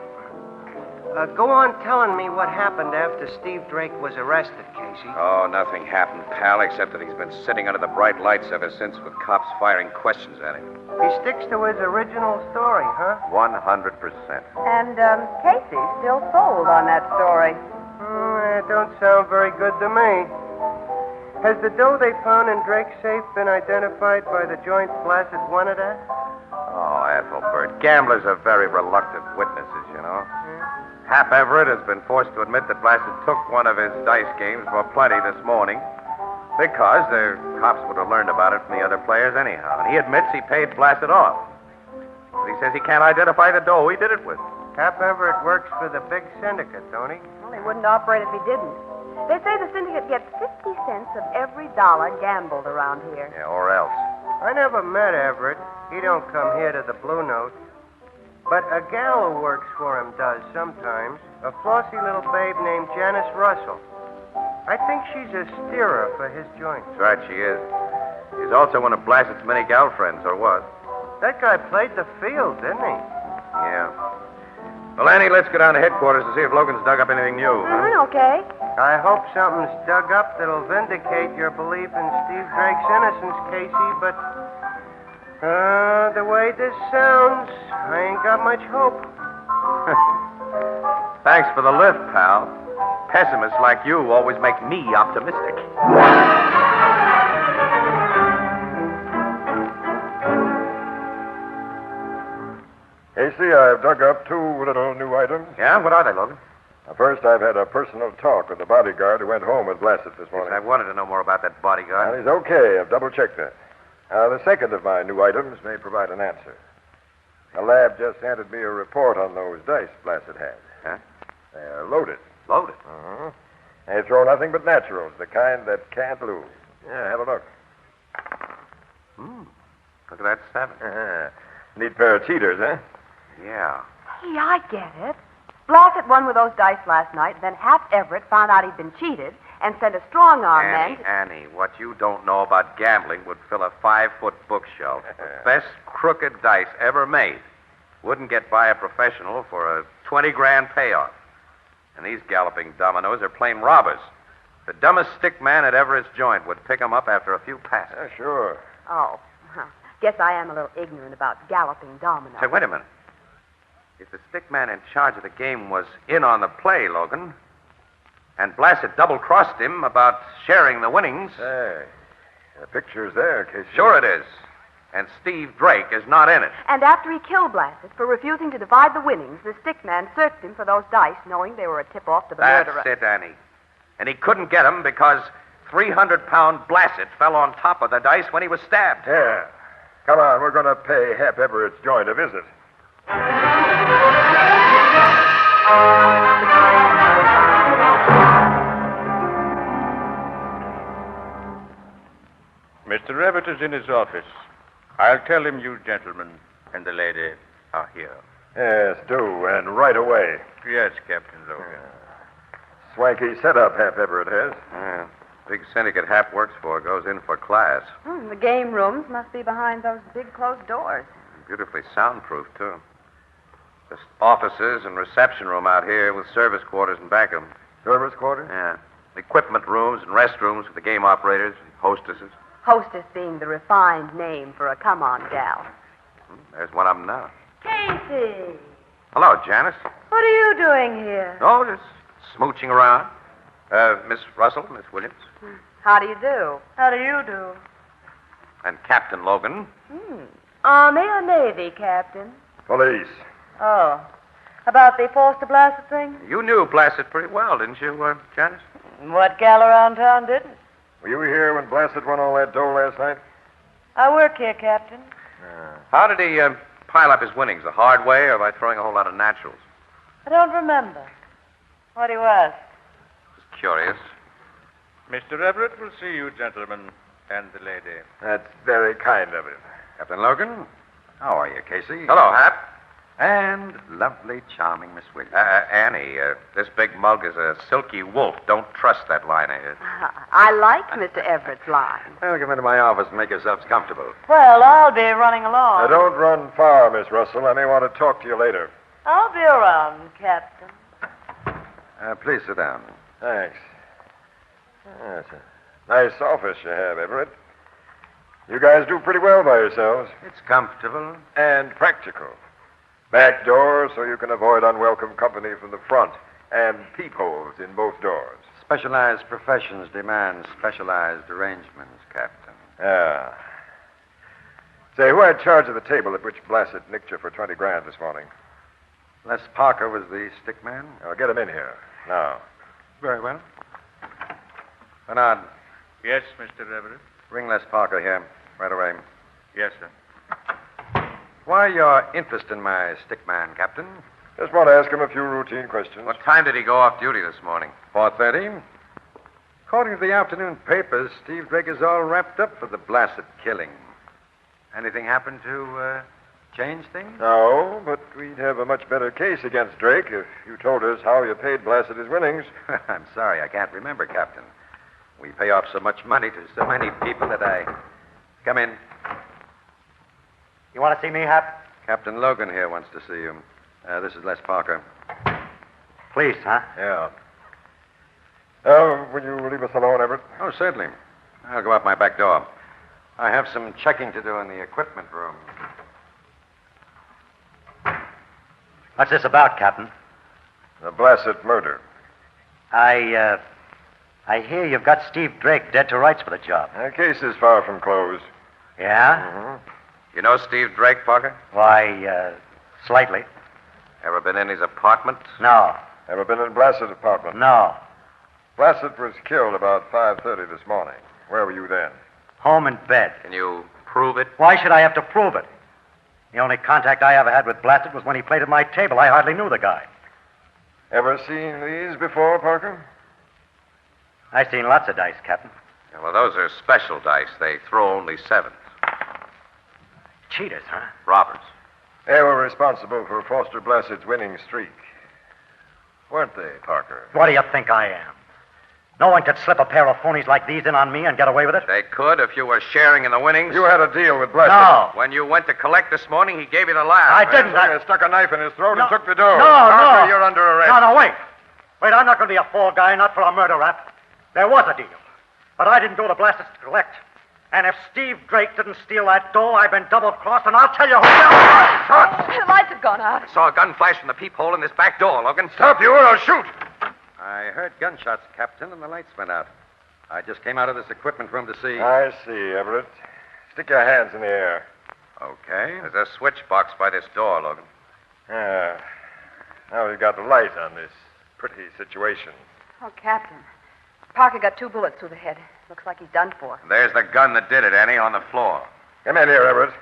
Go on telling me what happened after Steve Drake was arrested, Casey. Oh, nothing happened, pal, except that he's been sitting under the bright lights ever since with cops firing questions at him. He sticks to his original story, huh? 100%. And Casey's still sold on that story. It don't sound very good to me. Has the dough they found in Drake's safe been identified by the joint Blassett wanted at? Oh, Ethelbert, gamblers are very reluctant witnesses, you know. Hap Everett has been forced to admit that Blassett took one of his dice games for plenty this morning because the cops would have learned about it from the other players anyhow. And he admits he paid Blassett off. But he says he can't identify the dough he did it with. Hap Everett works for the big syndicate, don't he? Well, he wouldn't operate if he didn't. They say the syndicate gets 50 cents of every dollar gambled around here. Yeah, or else. I never met Everett. He don't come here to the Blue Note. But a gal who works for him does sometimes. A flossy little babe named Janice Russell. I think she's a steerer for his joint. That's right, she is. She's also one of Blassett's many gal friends, or was. That guy played the field, didn't he? Yeah. Well, Annie, let's go down to headquarters to see if Logan's dug up anything new. Okay. I hope something's dug up that'll vindicate your belief in Steve Drake's innocence, Casey, but the way this sounds, I ain't got much hope. Thanks for the lift, pal. Pessimists like you always make me optimistic. Casey, I've dug up 2 little new items. Yeah? What are they, Logan? First, I've had a personal talk with the bodyguard who went home with Blassett this morning. I wanted to know more about that bodyguard. Well, he's okay. I've double-checked that. The second of my new items may provide an answer. The lab just handed me a report on those dice Blassett had. Huh? They're loaded. Loaded? Uh-huh. They throw nothing but naturals, the kind that can't lose. Yeah, have a look. Look at that 7. Neat pair of cheaters, huh? Yeah. Hey, I get it. Blassett won with those dice last night, then Hap Everett found out he'd been cheated and sent a strong-arm man to... Annie, what you don't know about gambling would fill a 5-foot bookshelf. The best crooked dice ever made. Wouldn't get by a professional for a 20-grand payoff. And these galloping dominoes are plain robbers. The dumbest stick man at Everett's joint would pick 'em up after a few passes. Yeah, sure. Oh, guess I am a little ignorant about galloping dominoes. Say, wait a minute. If the stick man in charge of the game was in on the play, Logan, and Blassett double-crossed him about sharing the winnings... Hey, the picture's there, Casey. Sure it is. And Steve Drake is not in it. And after he killed Blassett for refusing to divide the winnings, the stick man searched him for those dice, knowing they were a tip-off to the murderer. That's it, Annie. And he couldn't get them because 300-pound Blassett fell on top of the dice when he was stabbed. Yeah. Come on, we're going to pay Hap Everett's joint a visit. Mr. Everett is in his office. I'll tell him you gentlemen and the lady are here. Yes, do, and right away. Yes, Captain Logan. Swanky setup Hap Everett has. Yeah. Big syndicate Hap works for goes in for class. The game rooms must be behind those big closed doors. Beautifully soundproof, too. Just offices and reception room out here with service quarters in back of them. Service quarters? Yeah. Equipment rooms and restrooms for the game operators and hostesses. Hostess being the refined name for a come-on gal. There's one of them now. Casey, Hello, Janice. what are you doing here? Oh, just smooching around. Miss Russell, Miss Williams, How do you do? How do you do? and Captain Logan. Army or Navy, Captain? Police. Oh. About the Foster Blassett thing? You knew Blassett pretty well, didn't you, Janice? What gal around town didn't? Were you here when Blassett won all that dough last night? I work here, Captain. How did he pile up his winnings? The hard way or by throwing a whole lot of naturals? I don't remember. What do you ask? Just curious. Mr. Everett will see you gentlemen and the lady. That's very kind of him. Captain Logan? How are you, Casey? Hello, Hap. And lovely, charming Miss Williams. Annie, this big mug is a silky wolf. Don't trust that line of his. I like Mr. Everett's line. Well, come into my office and make yourselves comfortable. Well, I'll be running along. Now, don't run far, Miss Russell. I may want to talk to you later. I'll be around, Captain. Please sit down. Thanks. That's a nice office you have, Everett. You guys do pretty well by yourselves. It's comfortable. And practical. Back doors so you can avoid unwelcome company from the front. And peepholes in both doors. Specialized professions demand specialized arrangements, Captain. Yeah. Say, who had charge of the table at which Blassett nicked you for 20 grand this morning? Les Parker was the stick man? Oh, get him in here. Now. Very well. Bernard, Yes, Mr. Everett. bring Les Parker here right away. Yes, sir. Why your interest in my stick man, Captain? Just want to ask him a few routine questions. What time did he go off duty this morning? 4:30. According to the afternoon papers, Steve Drake is all wrapped up for the Blassett killing. Anything happen to change things? No, but we'd have a much better case against Drake if you told us how you paid Blasted his winnings. I'm sorry, I can't remember, Captain. We pay off so much money to so many people that I... Come in. You want to see me, Hap? Captain Logan here wants to see you. This is Les Parker. Please, huh? Yeah. Will you leave us alone, Everett? Oh, certainly. I'll go out my back door. I have some checking to do in the equipment room. What's this about, Captain? The Blasted murder. I hear you've got Steve Drake dead to rights for the job. The case is far from closed. Yeah? Mm-hmm. You know Steve Drake, Parker? Why, slightly. Ever been in his apartment? No. Ever been in Blassed's apartment? No. Blasted was killed about 5:30 this morning. Where were you then? Home in bed. Can you prove it? Why should I have to prove it? The only contact I ever had with Blasted was when he played at my table. I hardly knew the guy. Ever seen these before, Parker? I've seen lots of dice, Captain. Yeah, well, those are special dice. They throw only sevens. Cheaters, huh? Robbers. They were responsible for Foster Blassed's winning streak. Weren't they, Parker? What do you think I am? No one could slip a pair of phonies like these in on me and get away with it. They could if you were sharing in the winnings. You had a deal with Blasted. No. When you went to collect this morning, he gave you the laugh. I didn't. I stuck a knife in his throat and took the dough. No, Parker, no. you're under arrest. No, wait. Wait, I'm not going to be a fall guy, not for a murder rap. There was a deal. But I didn't go to Blasted to collect. And if Steve Drake didn't steal that dough, I've been double-crossed, and I'll tell you who... The lights have gone out. I saw a gun flash from the peephole in this back door, Logan. Stop you or I'll shoot. I heard gunshots, Captain, and the lights went out. I just came out of this equipment room to see... I see, Everett. Stick your hands in the air. Okay. There's a switch box by this door, Logan. Yeah. Now we've got the light on this pretty situation. Oh, Captain. Parker got 2 bullets through the head. Looks like he's done for. There's the gun that did it, Annie, on the floor. Come in here, Everett.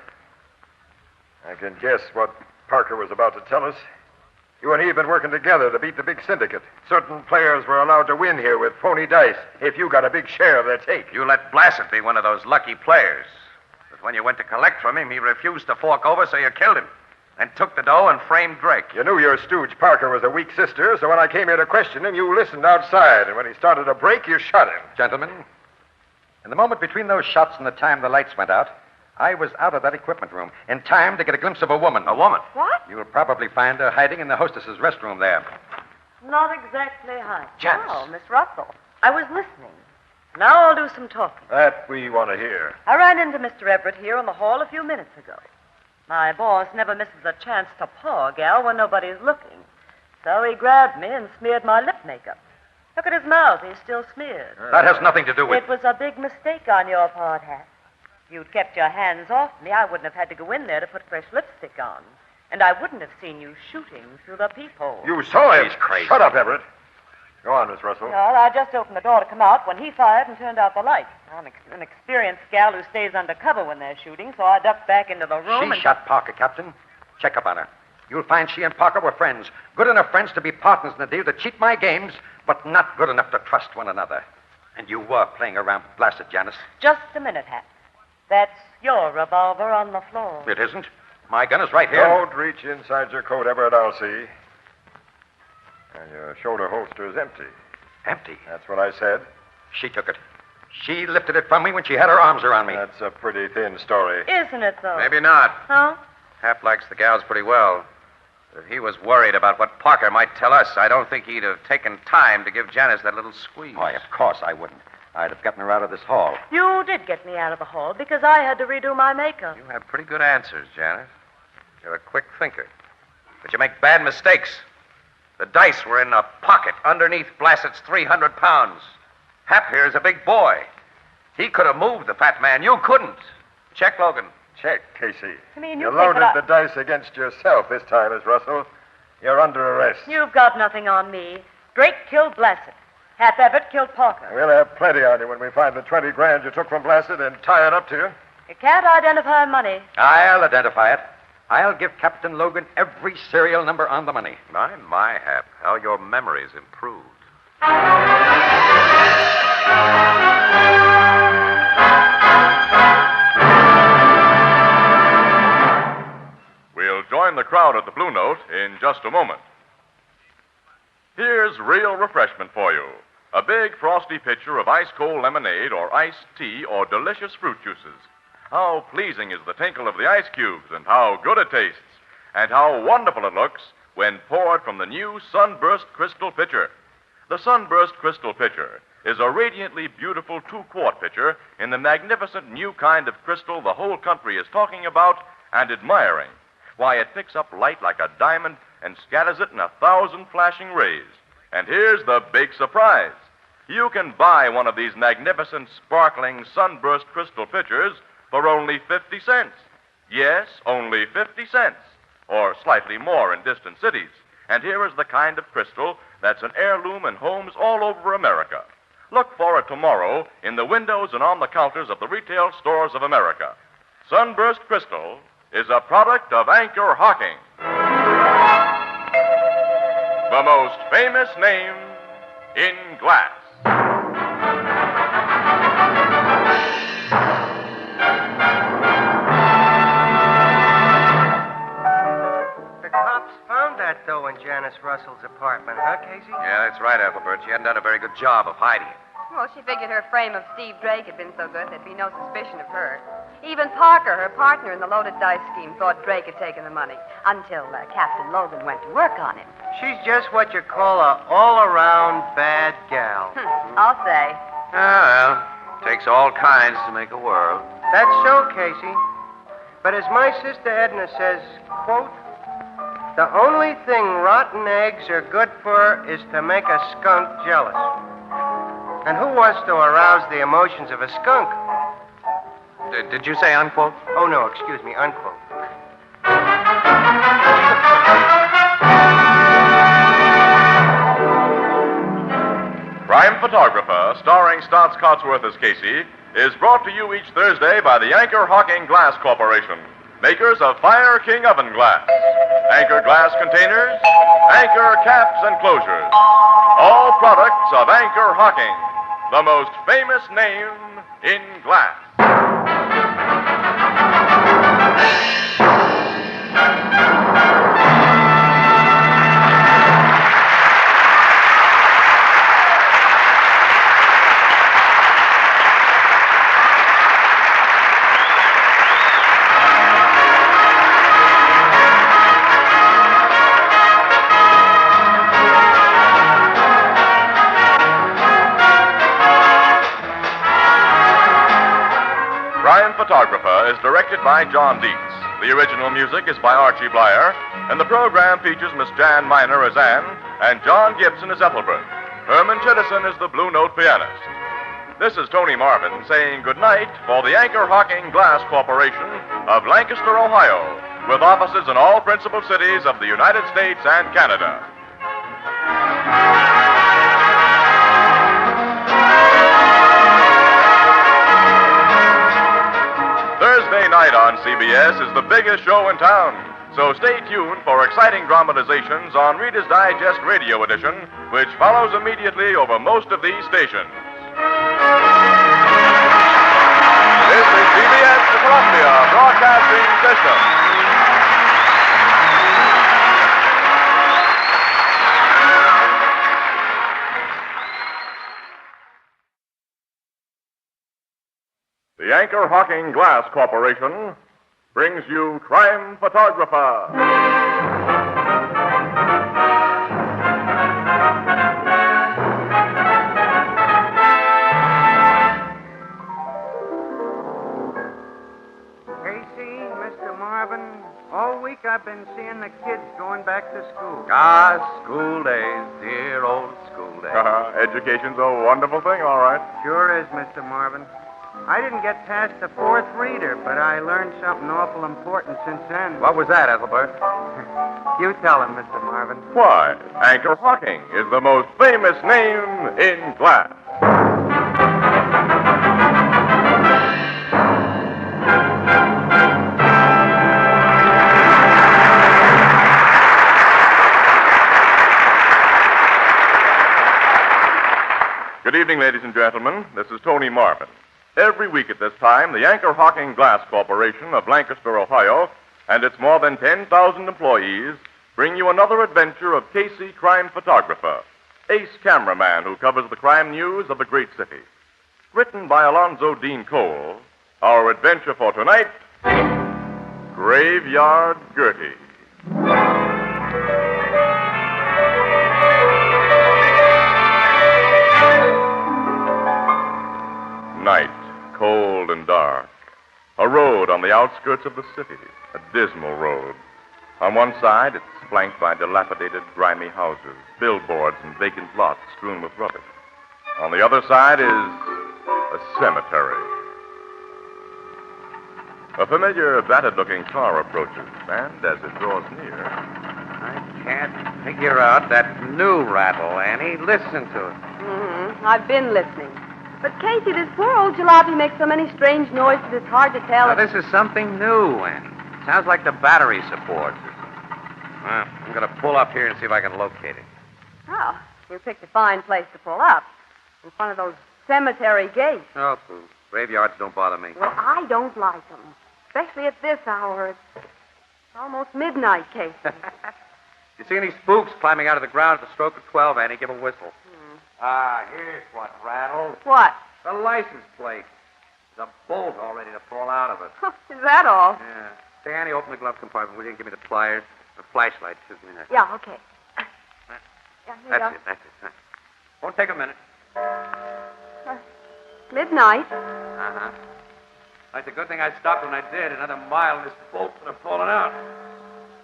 I can guess what Parker was about to tell us. You and he have been working together to beat the big syndicate. Certain players were allowed to win here with phony dice if you got a big share of their take. You let Blasted be one of those lucky players. But when you went to collect from him, he refused to fork over, so you killed him. And took the dough and framed Drake. You knew your stooge Parker was a weak sister, so when I came here to question him, you listened outside. And when he started to break, you shot him. Gentlemen, in the moment between those shots and the time the lights went out, I was out of that equipment room in time to get a glimpse of a woman. A woman? What? You'll probably find her hiding in the hostess's restroom there. Not exactly high. Janice. Oh, Miss Russell. I was listening. Now I'll do some talking. That we want to hear. I ran into Mr. Everett here in the hall a few minutes ago. My boss never misses a chance to paw a gal when nobody's looking. So he grabbed me and smeared my lip makeup. Look at his mouth. He's still smeared. That has nothing to do with... It was a big mistake on your part, Hat. If you'd kept your hands off me, I wouldn't have had to go in there to put fresh lipstick on. And I wouldn't have seen you shooting through the peephole. You saw him. He's crazy. Shut up, Everett. Go on, Miss Russell. Well, I just opened the door to come out when he fired and turned out the light. I'm an experienced gal who stays under cover when they're shooting, so I ducked back into the room She shot Parker, Captain. Check up on her. You'll find she and Parker were friends. Good enough friends to be partners in the deal, to cheat my games, but not good enough to trust one another. And you were playing around with Blasted, Janice. Just a minute, Hat. That's your revolver on the floor. It isn't. My gun is right here. Don't reach inside your coat, Everett, I'll see. And your shoulder holster is empty. Empty? That's what I said. She took it. She lifted it from me when she had her arms around me. That's a pretty thin story. Isn't it, though? Maybe not. Huh? Hap likes the gals pretty well. If he was worried about what Parker might tell us, I don't think he'd have taken time to give Janice that little squeeze. Why, of course I wouldn't. I'd have gotten her out of this hall. You did get me out of the hall because I had to redo my makeup. You have pretty good answers, Janice. You're a quick thinker. But you make bad mistakes. The dice were in a pocket underneath Blassett's 300 pounds. Hap here is a big boy. He could have moved the fat man. You couldn't. Check, Logan. Check, Casey. I mean, You loaded the dice against yourself this time, Miss Russell. You're under arrest. You've got nothing on me. Drake killed Blassett. Hap Everett killed Parker. We'll have plenty on you when we find the 20 grand you took from Blasted and tie it up to you. You can't identify money. I'll identify it. I'll give Captain Logan every serial number on the money. My, Hap, how your memory's improved. join the crowd at the Blue Note in just a moment. Here's real refreshment for you. A big frosty pitcher of ice-cold lemonade or iced tea or delicious fruit juices. How pleasing is the tinkle of the ice cubes, and how good it tastes, and how wonderful it looks when poured from the new Sunburst Crystal Pitcher. The Sunburst Crystal Pitcher is a radiantly beautiful 2-quart pitcher in the magnificent new kind of crystal the whole country is talking about and admiring. Why, it picks up light like a diamond and scatters it in 1,000 flashing rays. And here's the big surprise. You can buy one of these magnificent, sparkling Sunburst Crystal pitchers for only 50 cents. Yes, only 50 cents, or slightly more in distant cities. And here is the kind of crystal that's an heirloom in homes all over America. Look for it tomorrow in the windows and on the counters of the retail stores of America. Sunburst Crystal is a product of Anchor Hocking, the most famous name in glass. The cops found that dough in Janice Russell's apartment, huh, Casey? Yeah, that's right, Ethelbert. She hadn't done a very good job of hiding it. Well, she figured her frame of Steve Drake had been so good there'd be no suspicion of her. Even Parker, her partner in the loaded dice scheme, thought Drake had taken the money until Captain Logan went to work on him. She's just what you call a all-around bad gal. I'll say. Well, takes all kinds to make a world. That's so, Casey. But as my sister Edna says, quote, the only thing rotten eggs are good for is to make a skunk jealous. And who wants to arouse the emotions of a skunk? Did you say unquote? Oh, no, excuse me, unquote. Crime Photographer, starring Stotts Cotsworth as Casey, is brought to you each Thursday by the Anchor Hocking Glass Corporation, makers of Fire King Oven Glass, Anchor Glass Containers, Anchor Caps and Closures. All products of Anchor Hocking, the most famous name in glass. Photographer is directed by John Dietz. The original music is by Archie Blyer, and the program features Miss Jan Miner as Anne and John Gibson as Ethelbert. Herman Chittison is the Blue Note pianist. This is Tony Marvin saying goodnight for the Anchor Hocking Glass Corporation of Lancaster, Ohio, with offices in all principal cities of the United States and Canada. Thursday night on CBS is the biggest show in town, so stay tuned for exciting dramatizations on Reader's Digest Radio Edition, which follows immediately over most of these stations. This is CBS, the Columbia Broadcasting System. The Anchor Hocking Glass Corporation brings you Crime Photographer. Casey, Mr. Marvin, all week I've been seeing the kids going back to school. Ah, school days, dear old school days. Education's a wonderful thing, all right. Sure is, Mr. Marvin. I didn't get past the fourth reader, but I learned something awful important since then. What was that, Ethelbert? You tell him, Mr. Marvin. Why, Anchor Hocking is the most famous name in glass. Good evening, ladies and gentlemen. This is Tony Marvin. Every week at this time, the Anchor Hocking Glass Corporation of Lancaster, Ohio, and its more than 10,000 employees bring you another adventure of Casey, crime photographer, ace cameraman who covers the crime news of the great city. Written by Alonzo Dean Cole, our adventure for tonight, Graveyard Gertie. Night, cold and dark. A road on the outskirts of the city, a dismal road. On one side, it's flanked by dilapidated, grimy houses, billboards, and vacant lots strewn with rubbish. On the other side is a cemetery. A familiar, battered-looking car approaches, and as it draws near... I can't figure out that new rattle, Annie. Listen to it. Mm-hmm. I've been listening. But, Casey, this poor old jalopy makes so many strange noises, it's hard to tell. Now, this is something new, Annie. Sounds like the battery support. Well, I'm going to pull up here and see if I can locate it. Oh, you picked a fine place to pull up. In front of those cemetery gates. Oh, graveyards don't bother me. Well, I don't like them. Especially at this hour. It's almost midnight, Casey. You see any spooks climbing out of the ground at the stroke of 12, Annie? Give a whistle. Here's what rattles. What? The license plate. There's a bolt all ready to fall out of it. Is that all? Yeah. Say, Annie, open the glove compartment, will you? Give me the pliers. The flashlight, too. Give me that. Yeah, okay. Yeah, here That's it. Huh. Won't take a minute. Midnight. Uh-huh. It's a good thing I stopped when I did. Another mile and this bolt would have fallen out.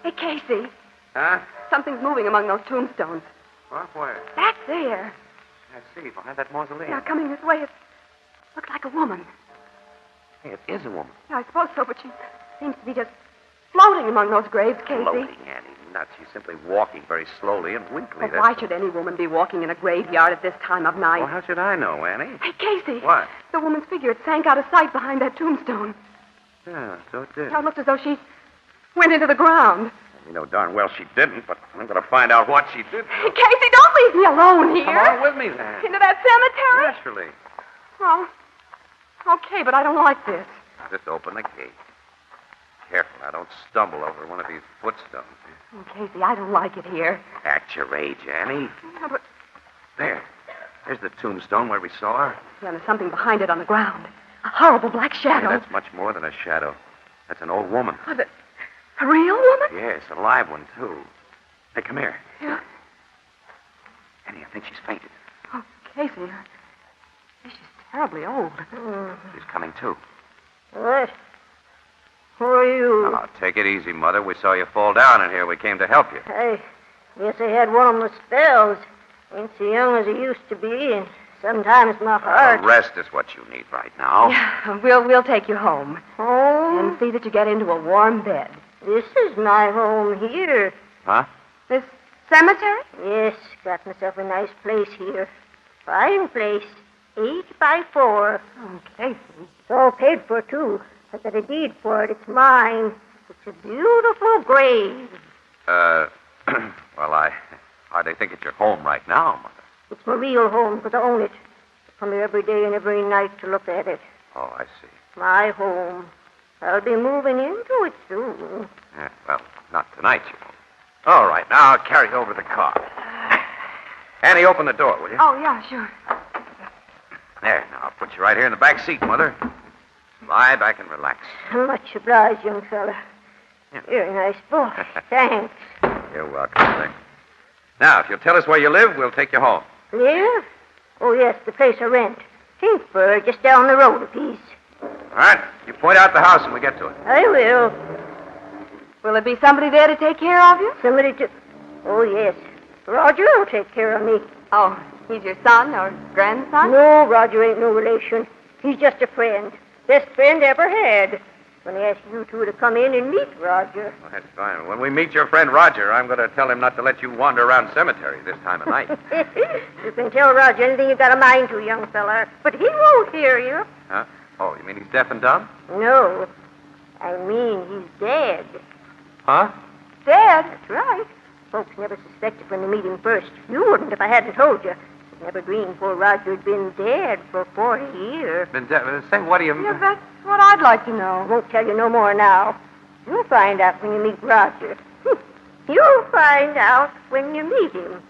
Hey, Casey. Huh? Something's moving among those tombstones. What? Where? Back there. I see. Behind that mausoleum. Yeah, coming this way. It looks like a woman. Hey, it is a woman. Yeah, I suppose so, but she seems to be just floating among those graves, Casey. Floating, Annie. Nuts. She's simply walking very slowly and weakly. Well, why should any woman be walking in a graveyard at this time of night? Well, how should I know, Annie? Hey, Casey. What? The woman's figure, it sank out of sight behind that tombstone. Yeah, so it did. Now, it looked as though she went into the ground. You know darn well she didn't, but I'm going to find out what she did. Hey, Casey, don't leave me alone here. Come on with me, then. Into that cemetery? Naturally. Well, okay, but I don't like this. Just open the gate. Careful, now don't stumble over one of these footstones. Oh, Casey, I don't like it here. Act your age, Annie. Yeah, but... There's the tombstone where we saw her. Yeah, there's something behind it on the ground. A horrible black shadow. Hey, that's much more than a shadow. That's an old woman. Oh, a real woman? Yes, a live one, too. Hey, come here. Yeah? Annie, I think she's fainted. Oh, Casey, she's terribly old. She's coming, too. What? Who are you? Oh, take it easy, Mother. We saw you fall down in here. We came to help you. I guess I had one of my spells. Ain't so young as I used to be, and sometimes my heart... Rest is what you need right now. Yeah, we'll take you home. Home? And see that you get into a warm bed. This is my home here. Huh? This cemetery? Yes, got myself a nice place here. Fine place. 8 by 4. Oh, Casey. It's all paid for, too. I got a deed for it. It's mine. It's a beautiful grave. Well, I hardly think it's your home right now, Mother. It's my real home because I own it. I come here every day and every night to look at it. Oh, I see. My home. I'll be moving into it soon. Yeah, well, not tonight, you know. All right, now I'll carry over the car. Annie, open the door, will you? Oh, yeah, sure. There, now I'll put you right here in the back seat, Mother. Lie back and relax. Much obliged, young fella. Yeah. You're a nice boy. Thanks. You're welcome, Mother. Now, if you'll tell us where you live, we'll take you home. Live? Oh, yes, the place I rent. Kingsburg, just down the road a piece. All right, you point out the house when we get to it. I will. Will there be somebody there to take care of you? Somebody to... Oh, yes. Roger will take care of me. Oh, he's your son or grandson? No, Roger ain't no relation. He's just a friend. Best friend I ever had. When I asked you two to come in and meet Roger. Well, that's fine. When we meet your friend Roger, I'm going to tell him not to let you wander around cemeteries this time of night. You can tell Roger anything you got a mind to, young fella. But he won't hear you. Huh? Oh, you mean he's deaf and dumb? No. I mean he's dead. Huh? Dead? That's right. Folks never suspected when they meet him first. You wouldn't if I hadn't told you. Never dreamed poor Roger had been dead for 40 years. Been deaf? Say, what do you mean? Yeah, that's what I'd like to know. I won't tell you no more now. You'll find out when you meet Roger. You'll find out when you meet him.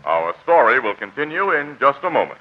Our story will continue in just a moment.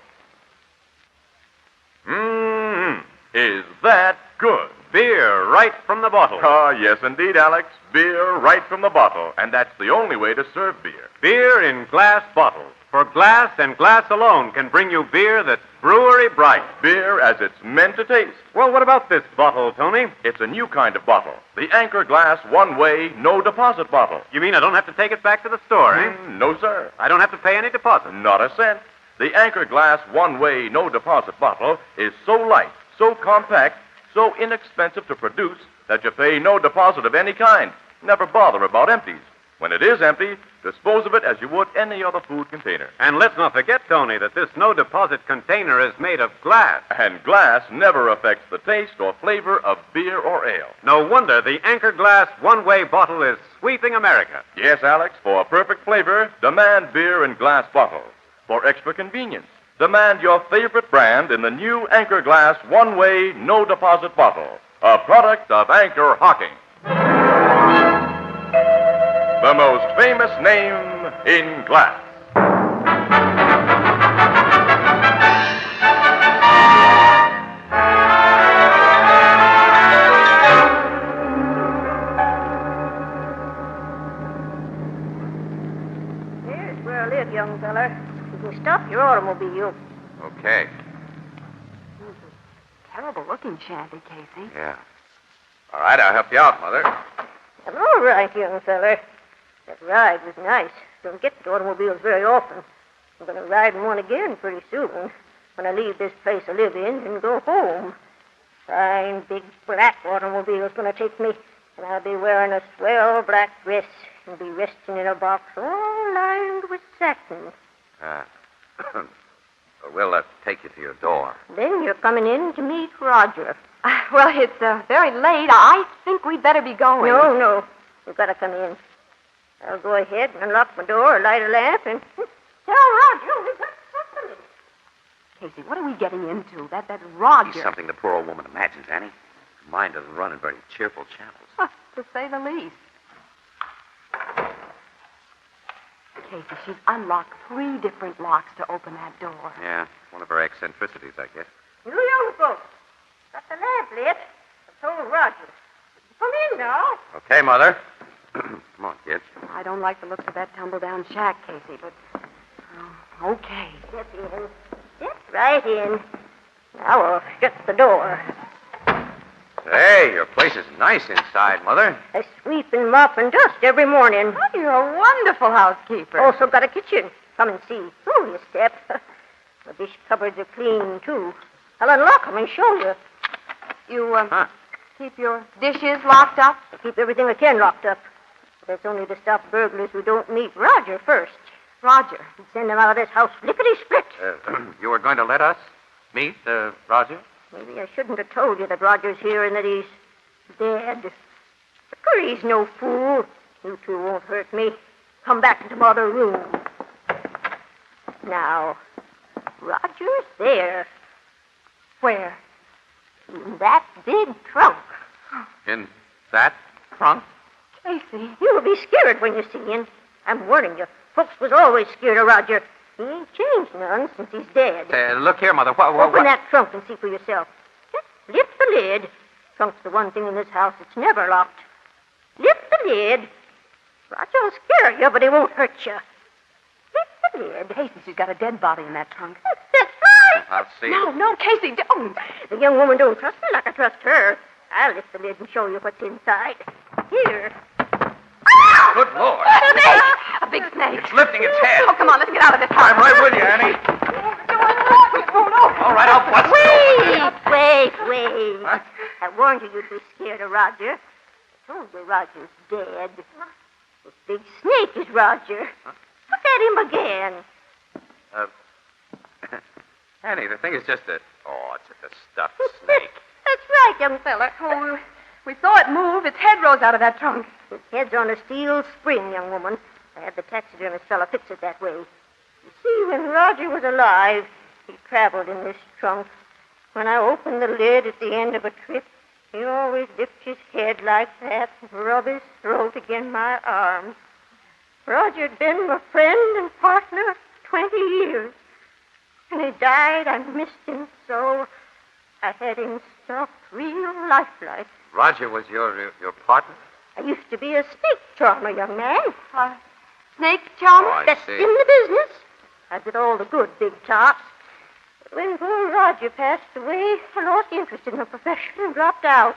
Is that good? Beer right from the bottle. Ah, yes, indeed, Alex. Beer right from the bottle. And that's the only way to serve beer. Beer in glass bottles. For glass and glass alone can bring you beer that's brewery bright. Beer as it's meant to taste. Well, what about this bottle, Tony? It's a new kind of bottle. The Anchor Glass one-way, no-deposit bottle. You mean I don't have to take it back to the store, eh? No, sir. I don't have to pay any deposit? Not a cent. The Anchor Glass one-way, no-deposit bottle is so light, so compact, so inexpensive to produce that you pay no deposit of any kind. Never bother about empties. When it is empty, dispose of it as you would any other food container. And let's not forget, Tony, that this no-deposit container is made of glass. And glass never affects the taste or flavor of beer or ale. No wonder the Anchor Glass one-way bottle is sweeping America. Yes, Alex, for perfect flavor, demand beer in glass bottles. For extra convenience, demand your favorite brand in the new Anchor Glass one-way, no-deposit bottle, a product of Anchor Hocking. The most famous name in glass. Here's where I live, young feller. You can stop your automobile. Okay. Terrible-looking shanty, Casey. Yeah. All right, I'll help you out, Mother. I'm all right, young feller. That ride was nice. Don't get to automobiles very often. I'm going to ride in one again pretty soon when I leave this place I live in and go home. Fine, big, black automobile's going to take me, and I'll be wearing a swell black dress and be resting in a box all lined with satin. We'll take you to your door. Then you're coming in to meet Roger. Well, it's very late. I think we'd better be going. No. You've got to come in. I'll go ahead and unlock my door, light a lamp, and tell Roger we've got company. Casey, what are we getting into? That Roger. He's something the poor old woman imagines, Annie. Her mind doesn't run in very cheerful channels. To say the least. Casey, she's unlocked 3 different locks to open that door. Yeah, one of her eccentricities, I guess. You young folks, got the lamp lit. I told Roger. Come in now. Okay, Mother. Come on, kids. I don't like the looks of that tumble-down shack, Casey, but... okay. Step in. Step right in. Now I'll shut the door. Hey, your place is nice inside, Mother. I sweep and mop and dust every morning. Oh, you're a wonderful housekeeper. Also got a kitchen. Come and see. Oh, you step. The dish cupboards are clean, too. I'll unlock them and show you. You, keep your dishes locked up? I keep everything I can locked up. But that's only to stop burglars who don't meet Roger first. Roger? He'd send them out of this house lickety-split. You were going to let us meet, Roger? Maybe I shouldn't have told you that Roger's here and that he's dead. But he's no fool. You two won't hurt me. Come back into my other room. Now, Roger's there. Where? In that big trunk. In that trunk? Casey. You'll be scared when you see him. I'm warning you. Folks was always scared of Roger. He ain't changed none since he's dead. Look here, Mother. Open that trunk and see for yourself. Just lift the lid. Trunk's the one thing in this house that's never locked. Lift the lid. Roger'll scare you, but he won't hurt you. Lift the lid. Casey, she's got a dead body in that trunk. That's right. I'll see. No, Casey, don't. The young woman don't trust me like I trust her. I'll lift the lid and show you what's inside. Here. Good Lord. A snake! A big snake. It's lifting its head. Oh, come on, let's get out of this house. I'm right with you, Annie. All right, I'll bust Wait. What? I warned you you'd be scared of Roger. I told you Roger's dead. This big snake is Roger. Look at him again. Annie, the thing is just a... Oh, it's just a stuffed snake. That's right, young fella. Oh, we saw it move. Its head rose out of that trunk. Its head's on a steel spring, young woman. I had the taxidermist fella fix it that way. You see, when Roger was alive, he traveled in this trunk. When I opened the lid at the end of a trip, he always dipped his head like that and rubbed his throat against my arm. Roger'd been my friend and partner 20 years. When he died, I missed him so. I had him stuffed real lifelike. Roger was your partner? I used to be a snake charmer, young man. Snake charmer? Oh, I That's see. in the business. I did all the good big chops. When poor Roger passed away, I lost interest in the profession and dropped out.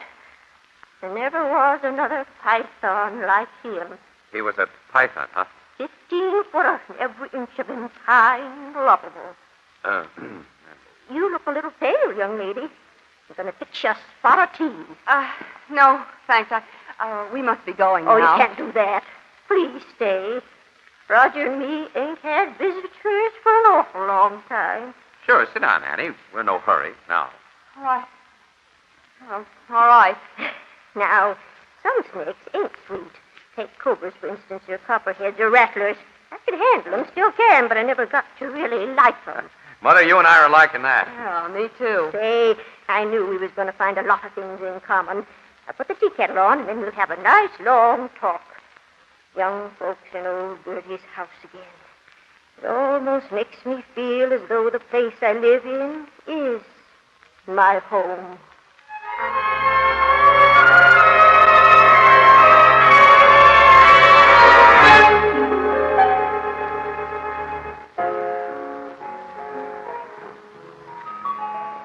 There never was another python like him. He was a python, huh? 15 footer, every inch of him high and lovable. You look a little pale, young lady. I'm going to fix you a spot of tea. No, thanks. We must be going Oh, now. you can't do that. Please stay. Roger and me ain't had visitors for an awful long time. Sure, sit down, Annie. We're in no hurry. Now. All right. Oh, all right. Now, some snakes ain't sweet. Take cobras, for instance, or copperheads or rattlers. I could handle them, still can, but I never got to really like them. Mother, you and I are liking that. Oh, me too. Say, I knew we was going to find a lot of things in common. I'll put the tea kettle on, and then we'll have a nice long talk. Young folks in old Gertie's house again. It almost makes me feel as though the place I live in is my home.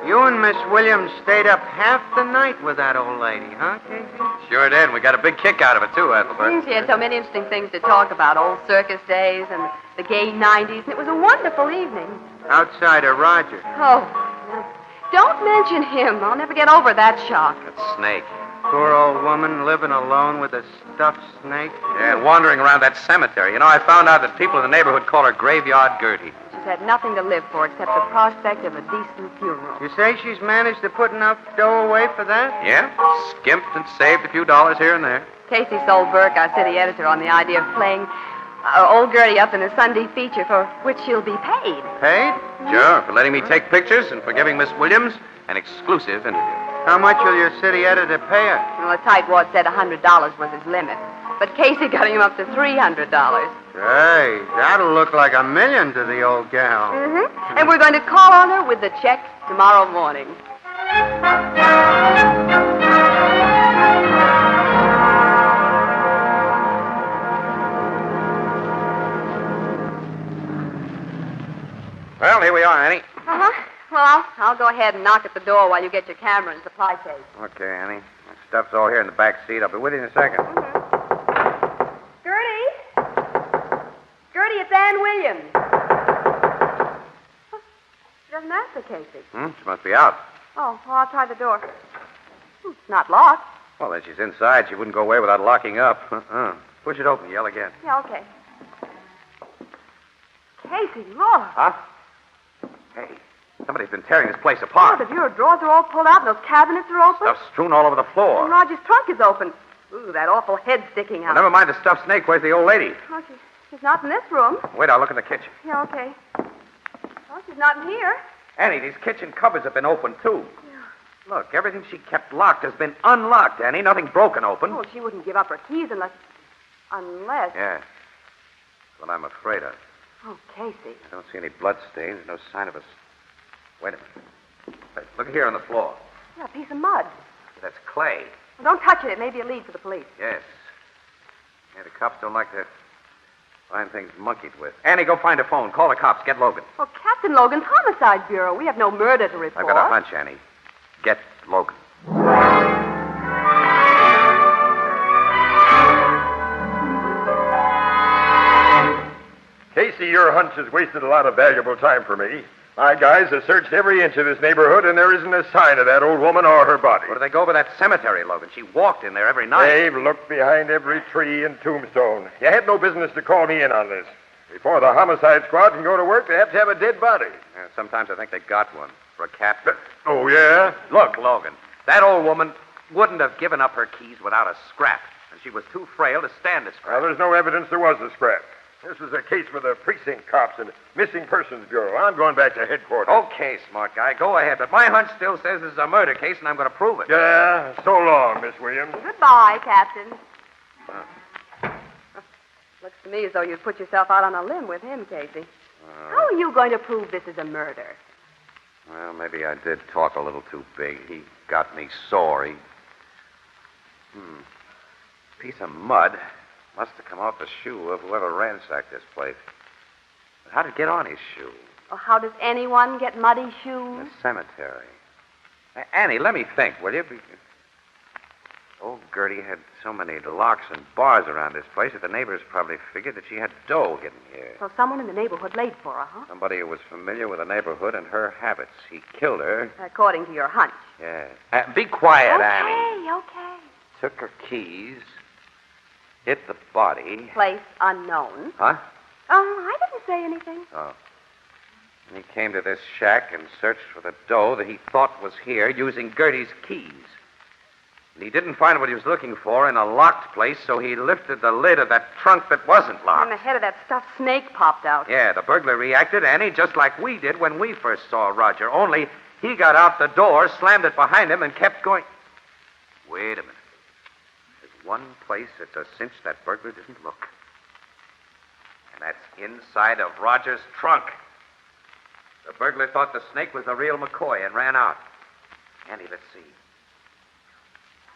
You and Miss Williams stayed up half the night with that old lady, huh, Casey? Sure did. We got a big kick out of it, too, Ethelbert. She had so many interesting things to talk about, old circus days and the gay 90s, and it was a wonderful evening. Outside of Roger. Oh, don't mention him. I'll never get over that shock. That snake. Poor old woman living alone with a stuffed snake. Yeah, wandering around that cemetery. You know, I found out that people in the neighborhood call her Graveyard Gertie. She's had nothing to live for except the prospect of a decent funeral. You say she's managed to put enough dough away for that? Yeah, skimped and saved a few dollars here and there. Casey sold Burke, our city editor, on the idea of playing old Gertie up in a Sunday feature for which she'll be paid. Paid? Sure, for letting me take pictures and for giving Miss Williams an exclusive interview. How much will your city editor pay her? Well, the tightwad said $100 was his limit. But Casey got him up to $300. Hey, that'll look like $1 million to the old gal. Mm-hmm. And we're going to call on her with the check tomorrow morning. Well, here we are, Annie. Uh-huh. Well, I'll go ahead and knock at the door while you get your camera and supply case. Okay, Annie. My stuff's all here in the back seat. I'll be with you in a second. Gertie? Gertie, it's Ann Williams. She doesn't answer, Casey. She must be out. Oh, well, I'll try the door. It's not locked. Well, then she's inside. She wouldn't go away without locking up. Push it open. Yell again. Yeah, okay. Casey, look. Huh? Hey, somebody's been tearing this place Oh, apart. the bureau drawers are all pulled out and those cabinets are open. Stuff's strewn all over the floor. And Roger's trunk is open. Ooh, that awful head sticking Well, out. never mind the stuffed snake. Where's the old lady? Oh, she's not in this room. Wait, I'll look in the kitchen. Yeah, okay. Oh, she's not in here. Annie, these kitchen cupboards have been opened, too. Look, everything she kept locked has been unlocked, Annie. Nothing broken open. Oh, she wouldn't give up her keys unless... Yeah. That's what I'm afraid of. Oh, Casey. I don't see any blood stains. There's no sign of us. Wait a minute. Hey, look here on the floor. Yeah, a piece of mud. That's clay. Well, don't touch it. It may be a lead for the police. Yes. Yeah, the cops don't like to find things monkeyed with. Annie, go find a phone. Call the cops. Get Logan. Well, Captain Logan's Homicide Bureau. We have no murder to report. I've got a hunch, Annie. Get Logan. Casey, your hunch has wasted a lot of valuable time for me. My guys have searched every inch of this neighborhood, and there isn't a sign of that old woman or her body. What do they go over that cemetery, Logan? She walked in there every night. They've looked behind every tree and tombstone. You had no business to call me in on this. Before the homicide squad can go to work, they have to have a dead body. Yeah, sometimes I think they got one for a captain. Oh, yeah? Look, Logan, that old woman wouldn't have given up her keys without a scrap, and she was too frail to stand a scrap. Well, there's no evidence there was a scrap. This is a case for the precinct cops and Missing Persons Bureau. I'm going back to headquarters. Okay, smart guy, go ahead. But my hunch still says this is a murder case, and I'm going to prove it. Yeah, so long, Miss Williams. Goodbye, Captain. Looks to me as though you'd put yourself out on a limb with him, Casey. How are you going to prove this is a murder? Well, maybe I did talk a little too big. He got me sore. Piece of mud must have come off the shoe of whoever ransacked this place. But how did it get on his shoe? Well, how does anyone get muddy shoes? The cemetery. Annie, let me think, will you? Old Gertie had so many locks and bars around this place that the neighbors probably figured that she had dough hidden here. So someone in the neighborhood laid for her, huh? Somebody who was familiar with the neighborhood and her habits. He killed her. According to your hunch. Yeah. Be quiet, Okay, Annie. okay. Took her keys. Hit the body. Place unknown. Huh? I didn't say anything. Oh. And he came to this shack and searched for the dough that he thought was here using Gertie's keys. And he didn't find what he was looking for in a locked place, so he lifted the lid of that trunk that wasn't locked. And the head of that stuffed snake popped out. Yeah, the burglar reacted, Annie, just like we did when we first saw Roger. Only he got out the door, slammed it behind him, and kept going. Wait a minute. There's one place it's a cinch that burglar didn't look. And that's inside of Roger's trunk. The burglar thought the snake was the real McCoy and ran out. Annie, let's see.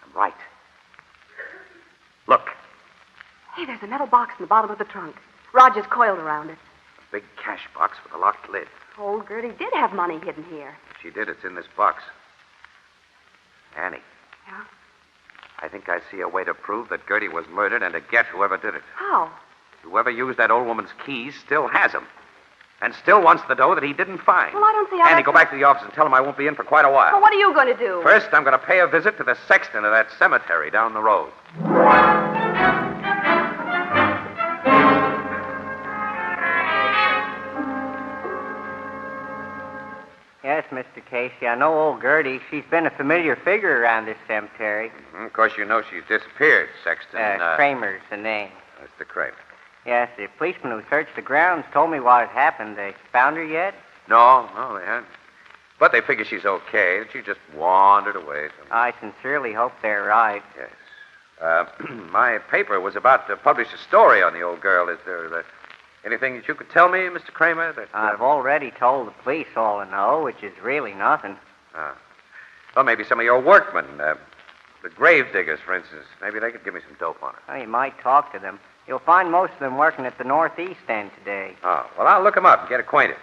I'm right. Look. Hey, there's a metal box in the bottom of the trunk. Roger's coiled around it. A big cash box with a locked lid. Old Gertie did have money hidden here. If she did, it's in this box. Annie. Yeah? I think I see a way to prove that Gertie was murdered and to get whoever did it. How? Whoever used that old woman's keys still has them. And still wants the dough that he didn't find. Well, I don't see how Annie, go back to the office and tell him I won't be in for quite a while. Well, what are you going to do? First, I'm going to pay a visit to the sexton of that cemetery down the road. Yes, Mr. Casey, I know old Gertie. She's been a familiar figure around this cemetery. Of course, you know she's disappeared, Sexton. Kramer's the name. Mr. Kramer. Yes, the policeman who searched the grounds told me what had happened. They found her yet? No, they haven't. But they figure she's okay. She just wandered away. I sincerely hope they're right. Yes. My paper was about to publish a story on the old girl. Is there anything that you could tell me, Mr. Kramer? I've already told the police all I know, which is really nothing. Well, maybe some of your workmen, the grave diggers, for instance. Maybe they could give me some dope on her. Well, you might talk to them. You'll find most of them working at the northeast end today. Oh, well, I'll look them up and get acquainted.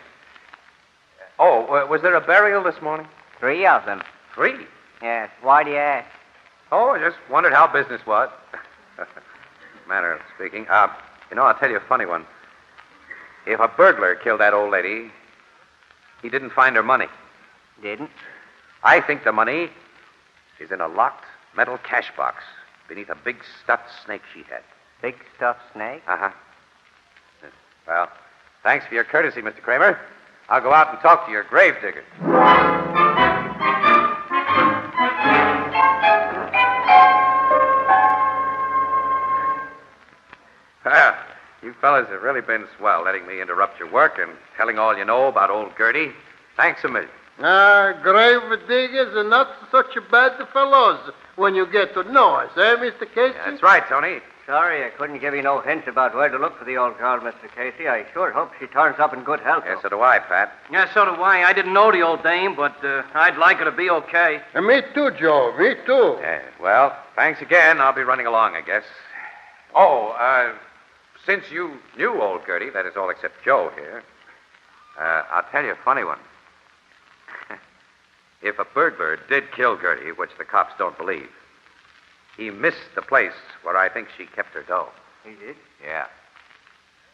Was there a burial this morning? 3 of them. 3? Yes. Why do you ask? Oh, I just wondered how business was. Manner of speaking. I'll tell you a funny one. If a burglar killed that old lady, he didn't find her money. Didn't? I think the money is in a locked metal cash box beneath a big stuffed snake she had. Big stuffed snake? Uh-huh. Well, thanks for your courtesy, Mr. Kramer. I'll go out and talk to your grave diggers. Well, you fellas have really been swell, letting me interrupt your work and telling all you know about old Gertie. Thanks a million. Grave diggers are not such bad fellows when you get to know us, eh, Mr. Casey? That's right, Tony. Sorry, I couldn't give you no hints about where to look for the old girl, Mr. Casey. I sure hope she turns up in good health. Yes, so do I, Pat. Yeah, so do I. I didn't know the old dame, but I'd like her to be okay. Me too, Joe. Me too. Yeah, well, thanks again. I'll be running along, I guess. Since you knew old Gertie, that is all except Joe here, I'll tell you a funny one. If a burglar did kill Gertie, which the cops don't believe, he missed the place where I think she kept her dough. He did? Yeah.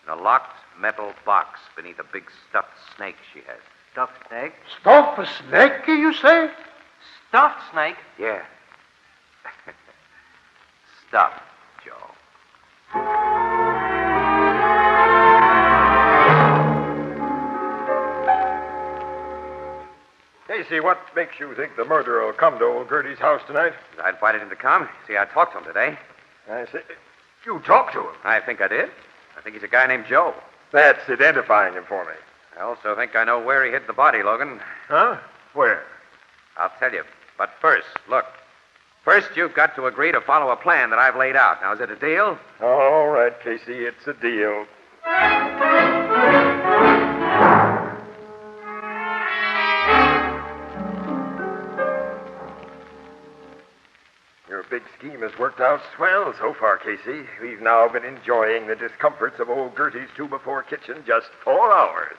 In a locked metal box beneath a big stuffed snake she had. Stuffed snake? Stuffed snake, you say? Stuffed snake? Yeah. Stuffed, Joe. Casey, what makes you think the murderer will come to old Gertie's house tonight? I invited him to come. See, I talked to him today. I say, you talked to him? I think I did. I think he's a guy named Joe. That's identifying him for me. I also think I know where he hid the body, Logan. Huh? Where? I'll tell you. But first, look. First, you've got to agree to follow a plan that I've laid out. Now, is it a deal? All right, Casey, it's a deal. Your big scheme has worked out swell so far, Casey. We've now been enjoying the discomforts of old Gertie's 2-before kitchen just 4 hours.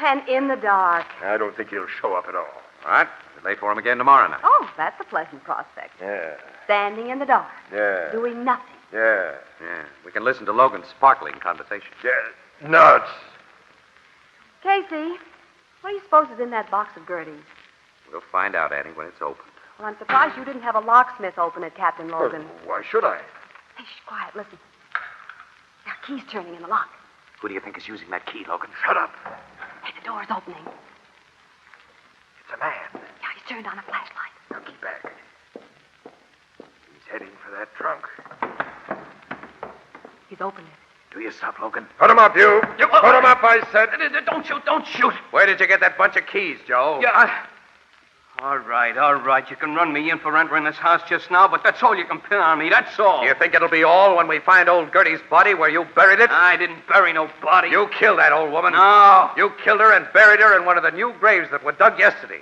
And in the dark. I don't think he'll show up at all. All right. We'll lay for him again tomorrow night. Oh, that's a pleasant prospect. Yeah. Standing in the dark. Yeah. Doing nothing. Yeah. Yeah. We can listen to Logan's sparkling conversation. Yeah. Nuts. Casey, what do you suppose is in that box of Gertie's? We'll find out, Annie, when it's opened. Well, I'm surprised you didn't have a locksmith open it, Captain Logan. Why should I? Hey, shh, quiet, listen. There are keys turning in the lock. Who do you think is using that key, Logan? Shut up. Hey, the door's opening. It's a man. Yeah, he's turned on a flashlight. Now keep back. He's heading for that trunk. He's opened it. Do you stop, Logan? Put him up, you. Put him up, I said. Don't shoot, don't shoot. Where did you get that bunch of keys, Joe? Yeah, All right. You can run me in for entering this house just now, but that's all you can pin on me, that's all. You think it'll be all when we find old Gertie's body where you buried it? I didn't bury no body. You killed that old woman. No. You killed her and buried her in one of the new graves that were dug yesterday.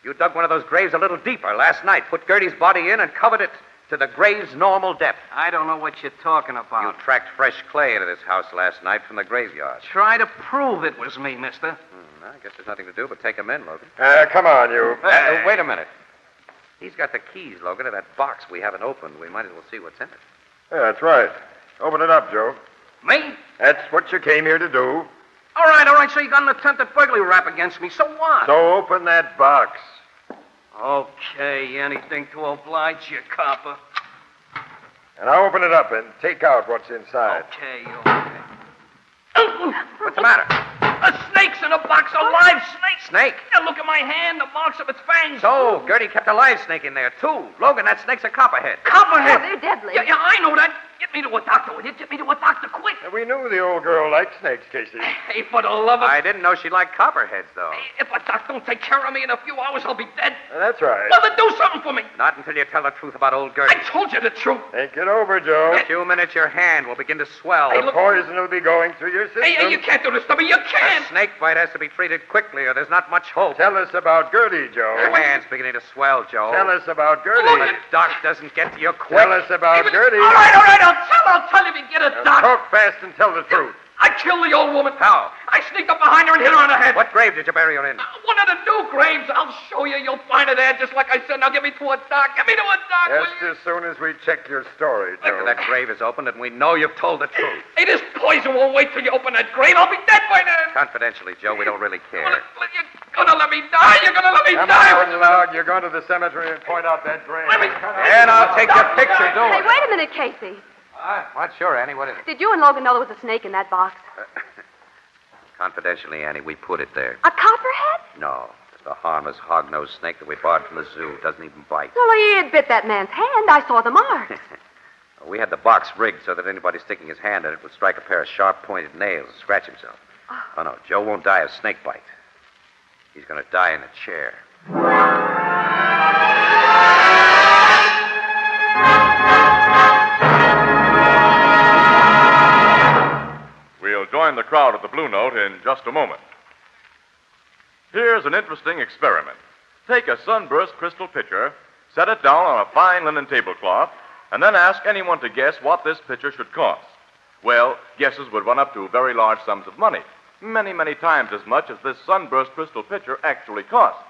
You dug one of those graves a little deeper last night, put Gertie's body in, and covered it to the grave's normal depth. I don't know what you're talking about. You tracked fresh clay into this house last night from the graveyard. Try to prove it was me, mister. I guess there's nothing to do but take him in, Logan. Come on, you. Wait a minute. He's got the keys, Logan, to that box we haven't opened. We might as well see what's in it. Yeah, that's right. Open it up, Joe. Me? That's what you came here to do. All right. So you got an attempted burglary rap against me. So what? So open that box. Okay, anything to oblige you, copper. And I'll open it up and take out what's inside. Okay. What's the matter? A snake's in a box, a live snake. Snake? Yeah, look at my hand, the marks of its fangs. So, Gertie kept a live snake in there, too. Logan, that snake's a copperhead. Copperhead? Oh, they're deadly. Yeah, I know that. Get me to a doctor, will you? Get me to a doctor, quick. We knew the old girl liked snakes, Casey. Hey, for the love of... I didn't know she liked copperheads, though. Hey, if a doc don't take care of me in a few hours, I'll be dead. That's right. Well, then do something for me. Not until you tell the truth about old Gertie. I told you the truth. Think it over, Joe. In a few minutes, your hand will begin to swell. The poison will be going through your system. Hey, you can't do this to me. You can't. A snake bite has to be treated quickly, or there's not much hope. Tell us about Gertie, Joe. Your hand's beginning to swell, Joe. Tell us about Gertie. The doc doesn't get to you quick. Tell us about Gertie. All right. I'll tell you if you get a doc. Talk fast and tell the truth. I killed the old woman. How? I sneaked up behind her and hit her on the head. What grave did you bury her in? One of the new graves. I'll show you. You'll find her there, just like I said. Now get me to a doc. Get me to a doc, will you? Just as soon as we check your story, Joe. After that grave is opened and we know you've told the truth. Hey, this poison won't wait till you open that grave. I'll be dead by then. Confidentially, Joe, we don't really care. You're gonna let me die. You're gonna let me Come die. on, Log. You're going to the cemetery and point out that grave. And I'll take your picture, do Hey, it. wait a minute, Casey. What? Sure, Annie. What is it? Did you and Logan know there was a snake in that box? Confidentially, Annie, we put it there. A copperhead? No, just a harmless hog-nosed snake that we borrowed from the zoo. Doesn't even bite. Well, he had bit that man's hand. I saw the marks. We had the box rigged so that anybody sticking his hand in it would strike a pair of sharp-pointed nails and scratch himself. Oh, no, Joe won't die of snake bite. He's going to die in a chair. We'll join the crowd at the Blue Note in just a moment. Here's an interesting experiment. Take a sunburst crystal pitcher, set it down on a fine linen tablecloth, and then ask anyone to guess what this pitcher should cost. Well, guesses would run up to very large sums of money, many, many times as much as this sunburst crystal pitcher actually costs.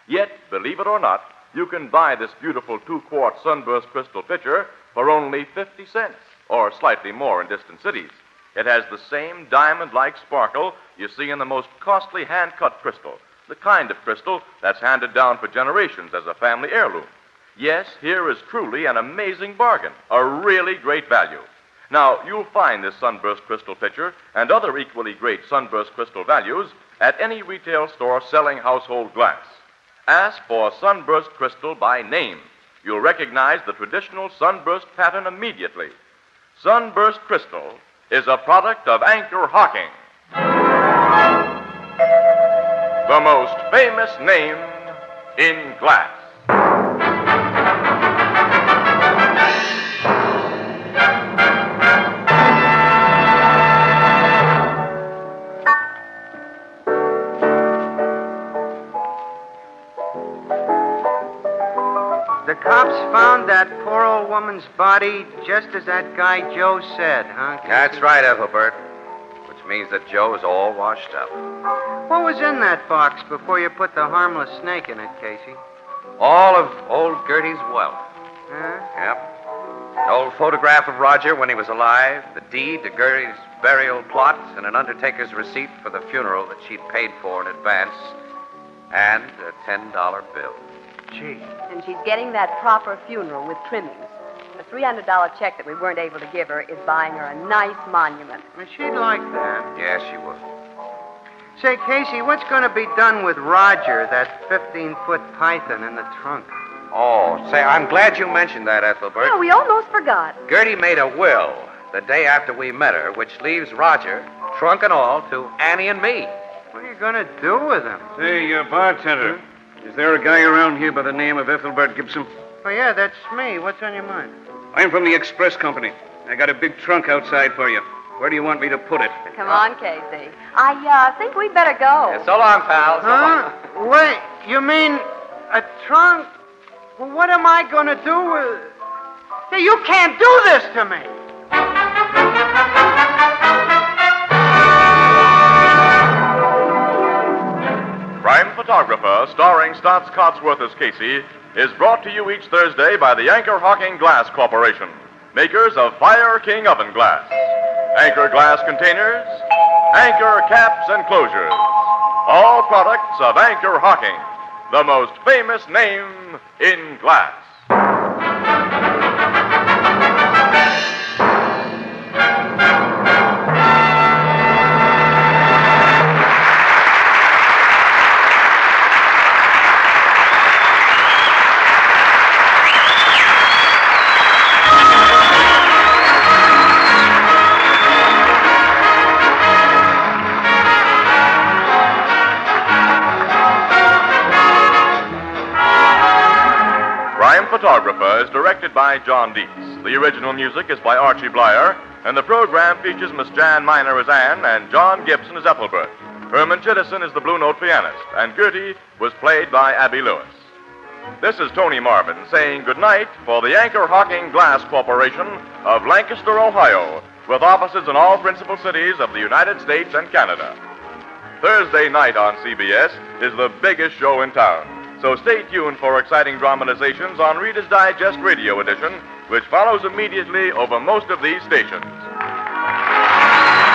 Yet, believe it or not, you can buy this beautiful 2-quart sunburst crystal pitcher for only 50 cents, or slightly more in distant cities. It has the same diamond-like sparkle you see in the most costly hand-cut crystal, the kind of crystal that's handed down for generations as a family heirloom. Yes, here is truly an amazing bargain, a really great value. Now, you'll find this sunburst crystal pitcher and other equally great sunburst crystal values at any retail store selling household glass. Ask for sunburst crystal by name. You'll recognize the traditional sunburst pattern immediately. Sunburst crystal, is a product of Anchor Hocking, the most famous name in glass. The cops found that poor old woman's body just as that guy Joe said, huh? That's right, Ethelbert. Which means that Joe's all washed up. What was in that box before you put the harmless snake in it, Casey? All of old Gertie's wealth. Huh? Yep. An old photograph of Roger when he was alive, the deed to Gertie's burial plot, and an undertaker's receipt for the funeral that she'd paid for in advance, and a $10 bill. Gee. And she's getting that proper funeral with trimmings. The $300 check that we weren't able to give her is buying her a nice monument. Well, she'd like that. Yes, she would. Say, Casey, what's going to be done with Roger, that 15-foot python in the trunk? Oh, say, I'm glad you mentioned that, Ethelbert. Yeah, we almost forgot. Gertie made a will the day after we met her, which leaves Roger, trunk and all, to Annie and me. What are you going to do with him? Say, bartender, is there a guy around here by the name of Ethelbert Gibson? Oh, yeah, that's me. What's on your mind? I'm from the Express Company. I got a big trunk outside for you. Where do you want me to put it? Come on, Casey. I think we'd better go. Yeah, so long, pal. So Huh? Wait, you mean a trunk? Well, what am I going to do with it? Hey, you can't do this to me. Crime Photographer, starring Stotts Cotsworth as Casey, is brought to you each Thursday by the Anchor Hocking Glass Corporation, makers of Fire King Oven Glass, Anchor Glass Containers, Anchor Caps and Closures, all products of Anchor Hocking, the most famous name in glass. Photographer is directed by John Dietz. The original music is by Archie Blyer, and the program features Miss Jan Miner as Anne and John Gibson as Ethelbert. Herman Chittison is the Blue Note pianist, and Gertie was played by Abby Lewis. This is Tony Marvin saying goodnight for the Anchor Hocking Glass Corporation of Lancaster, Ohio, with offices in all principal cities of the United States and Canada. Thursday night on CBS is the biggest show in town. So stay tuned for exciting dramatizations on Reader's Digest Radio Edition, which follows immediately over most of these stations.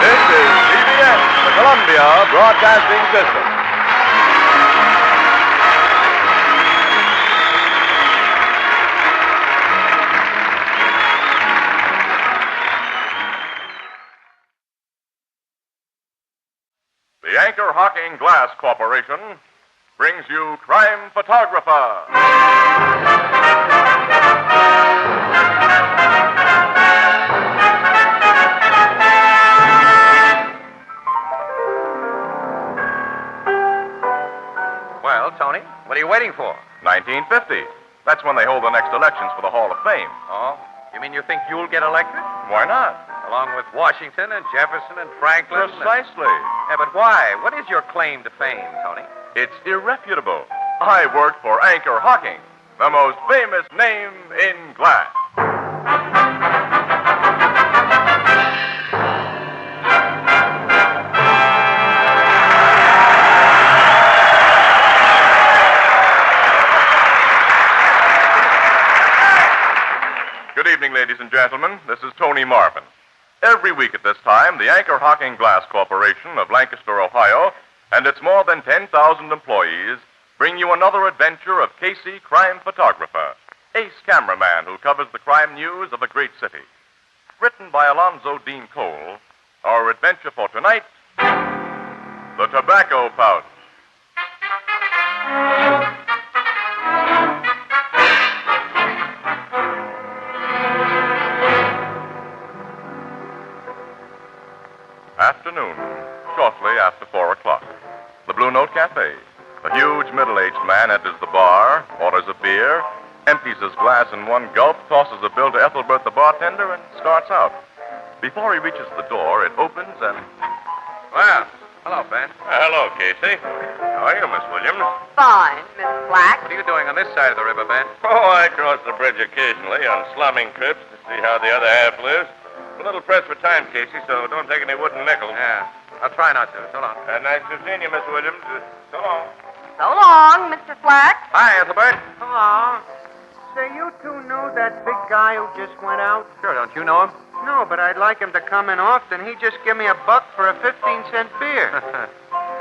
This is CBS, the Columbia Broadcasting System. The Anchor Hocking Glass Corporation brings you Crime Photographer. Well, Tony, what are you waiting for? 1950. That's when they hold the next elections for the Hall of Fame. Oh, you mean you think you'll get elected? Why not? Along with Washington and Jefferson and Franklin? Precisely. Yeah, but why? What is your claim to fame, Tony? It's irrefutable. I worked for Anchor Hocking, the most famous name in glass. Good evening, ladies and gentlemen. This is Tony Marvin. Every week at this time, the Anchor Hocking Glass Corporation of Lancaster, Ohio, and its more than 10,000 employees bring you another adventure of Casey, crime photographer, ace cameraman who covers the crime news of a great city. Written by Alonzo Dean Cole, our adventure for tonight, The Tobacco Pouch. of beer, empties his glass in one gulp, tosses a bill to Ethelbert, the bartender, and starts out. Before he reaches the door, it opens and... Well, hello, Ben. Hello, Casey. How are you, Miss Williams? Fine, Miss Black. What are you doing on this side of the river, Ben? Oh, I cross the bridge occasionally on slumming trips to see how the other half lives. I'm a little pressed for time, Casey, so don't take any wooden nickels. Yeah, I'll try not to. So long. Nice to see you, Miss Williams. So long. So long, Mr. Black. Hi, Ethelbert. Hello. Say, you two knew that big guy who just went out? Sure, don't you know him? No, but I'd like him to come in often. He just give me $1 for a 15-cent beer.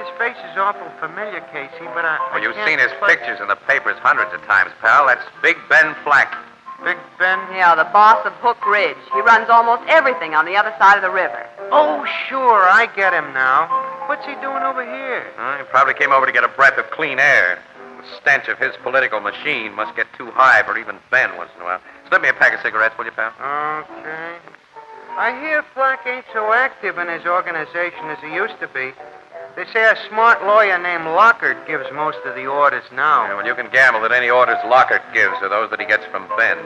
His face is awful familiar, Casey, but Well, you've seen his pictures in the papers hundreds of times, pal. That's Big Ben Flack. Big Ben? Yeah, the boss of Hook Ridge. He runs almost everything on the other side of the river. Oh, sure, I get him now. What's he doing over here? He probably came over to get a breath of clean air. The stench of his political machine must get too high for even Ben once in a while. Slip me a pack of cigarettes, will you, pal? Okay. I hear Flack ain't so active in his organization as he used to be. They say a smart lawyer named Lockhart gives most of the orders now. Yeah, well, you can gamble that any orders Lockhart gives are those that he gets from Ben.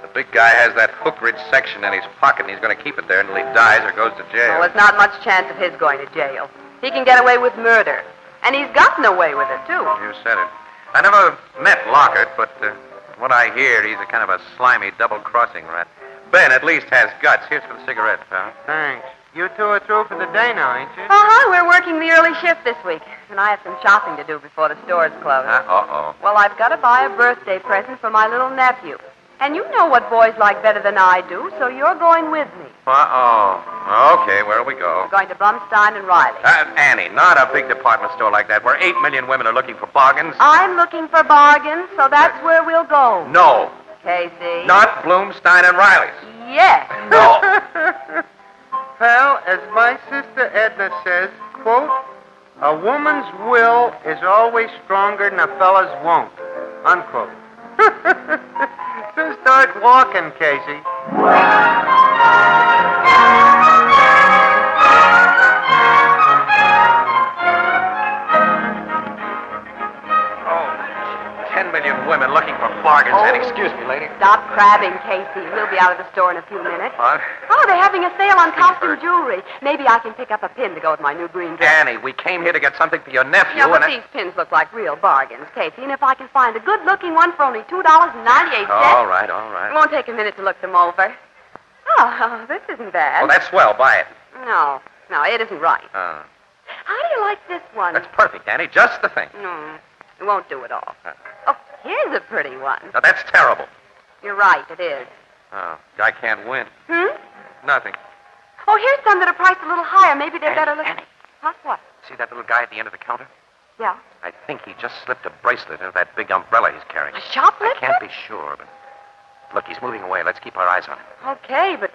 The big guy has that Hook Ridge section in his pocket, and he's going to keep it there until he dies or goes to jail. Well, there's not much chance of his going to jail. He can get away with murder. And he's gotten away with it, too. You said it. I never met Lockhart, but what I hear, he's a kind of a slimy double-crossing rat. Ben at least has guts. Here's for the cigarettes, pal. Thanks. You two are through for the day now, ain't you? Uh-huh. We're working the early shift this week. And I have some shopping to do before the stores close. Uh-oh. Well, I've got to buy a birthday present for my little nephew. And you know what boys like better than I do, so you're going with me. Uh-oh. Okay, where'll we go? We're going to Blumstein and Riley. Annie, not a big department store like that where 8 million women are looking for bargains. I'm looking for bargains, so that's where we'll go. No. Casey. Not Blumstein and Riley's. Yes. No. Pal, as my sister Edna says, quote, a woman's will is always stronger than a fella's won't, unquote. So start walking, Casey. Women looking for bargains. And excuse me, lady. Stop crabbing, Casey. We'll be out of the store in a few minutes. What? Oh, they're having a sale on costume jewelry. Maybe I can pick up a pin to go with my new green dress. Annie, we came here to get something for your nephew. Yeah, but these pins look like real bargains, Casey. And if I can find a good-looking one for only $2.98... All right, all right. It won't take a minute to look them over. Oh, this isn't bad. Well, that's swell. Buy it. No, it isn't right. Oh. How do you like this one? That's perfect, Annie. Just the thing. No, it won't do it all. Oh, here's a pretty one. Now, that's terrible. You're right, it is. Oh, guy can't win. Nothing. Oh, here's some that are priced a little higher. Maybe they're better looking. Annie. Huh? What? See that little guy at the end of the counter? Yeah. I think he just slipped a bracelet into that big umbrella he's carrying. A shoplifter? I can't be sure, but... Look, he's moving away. Let's keep our eyes on him. Okay, but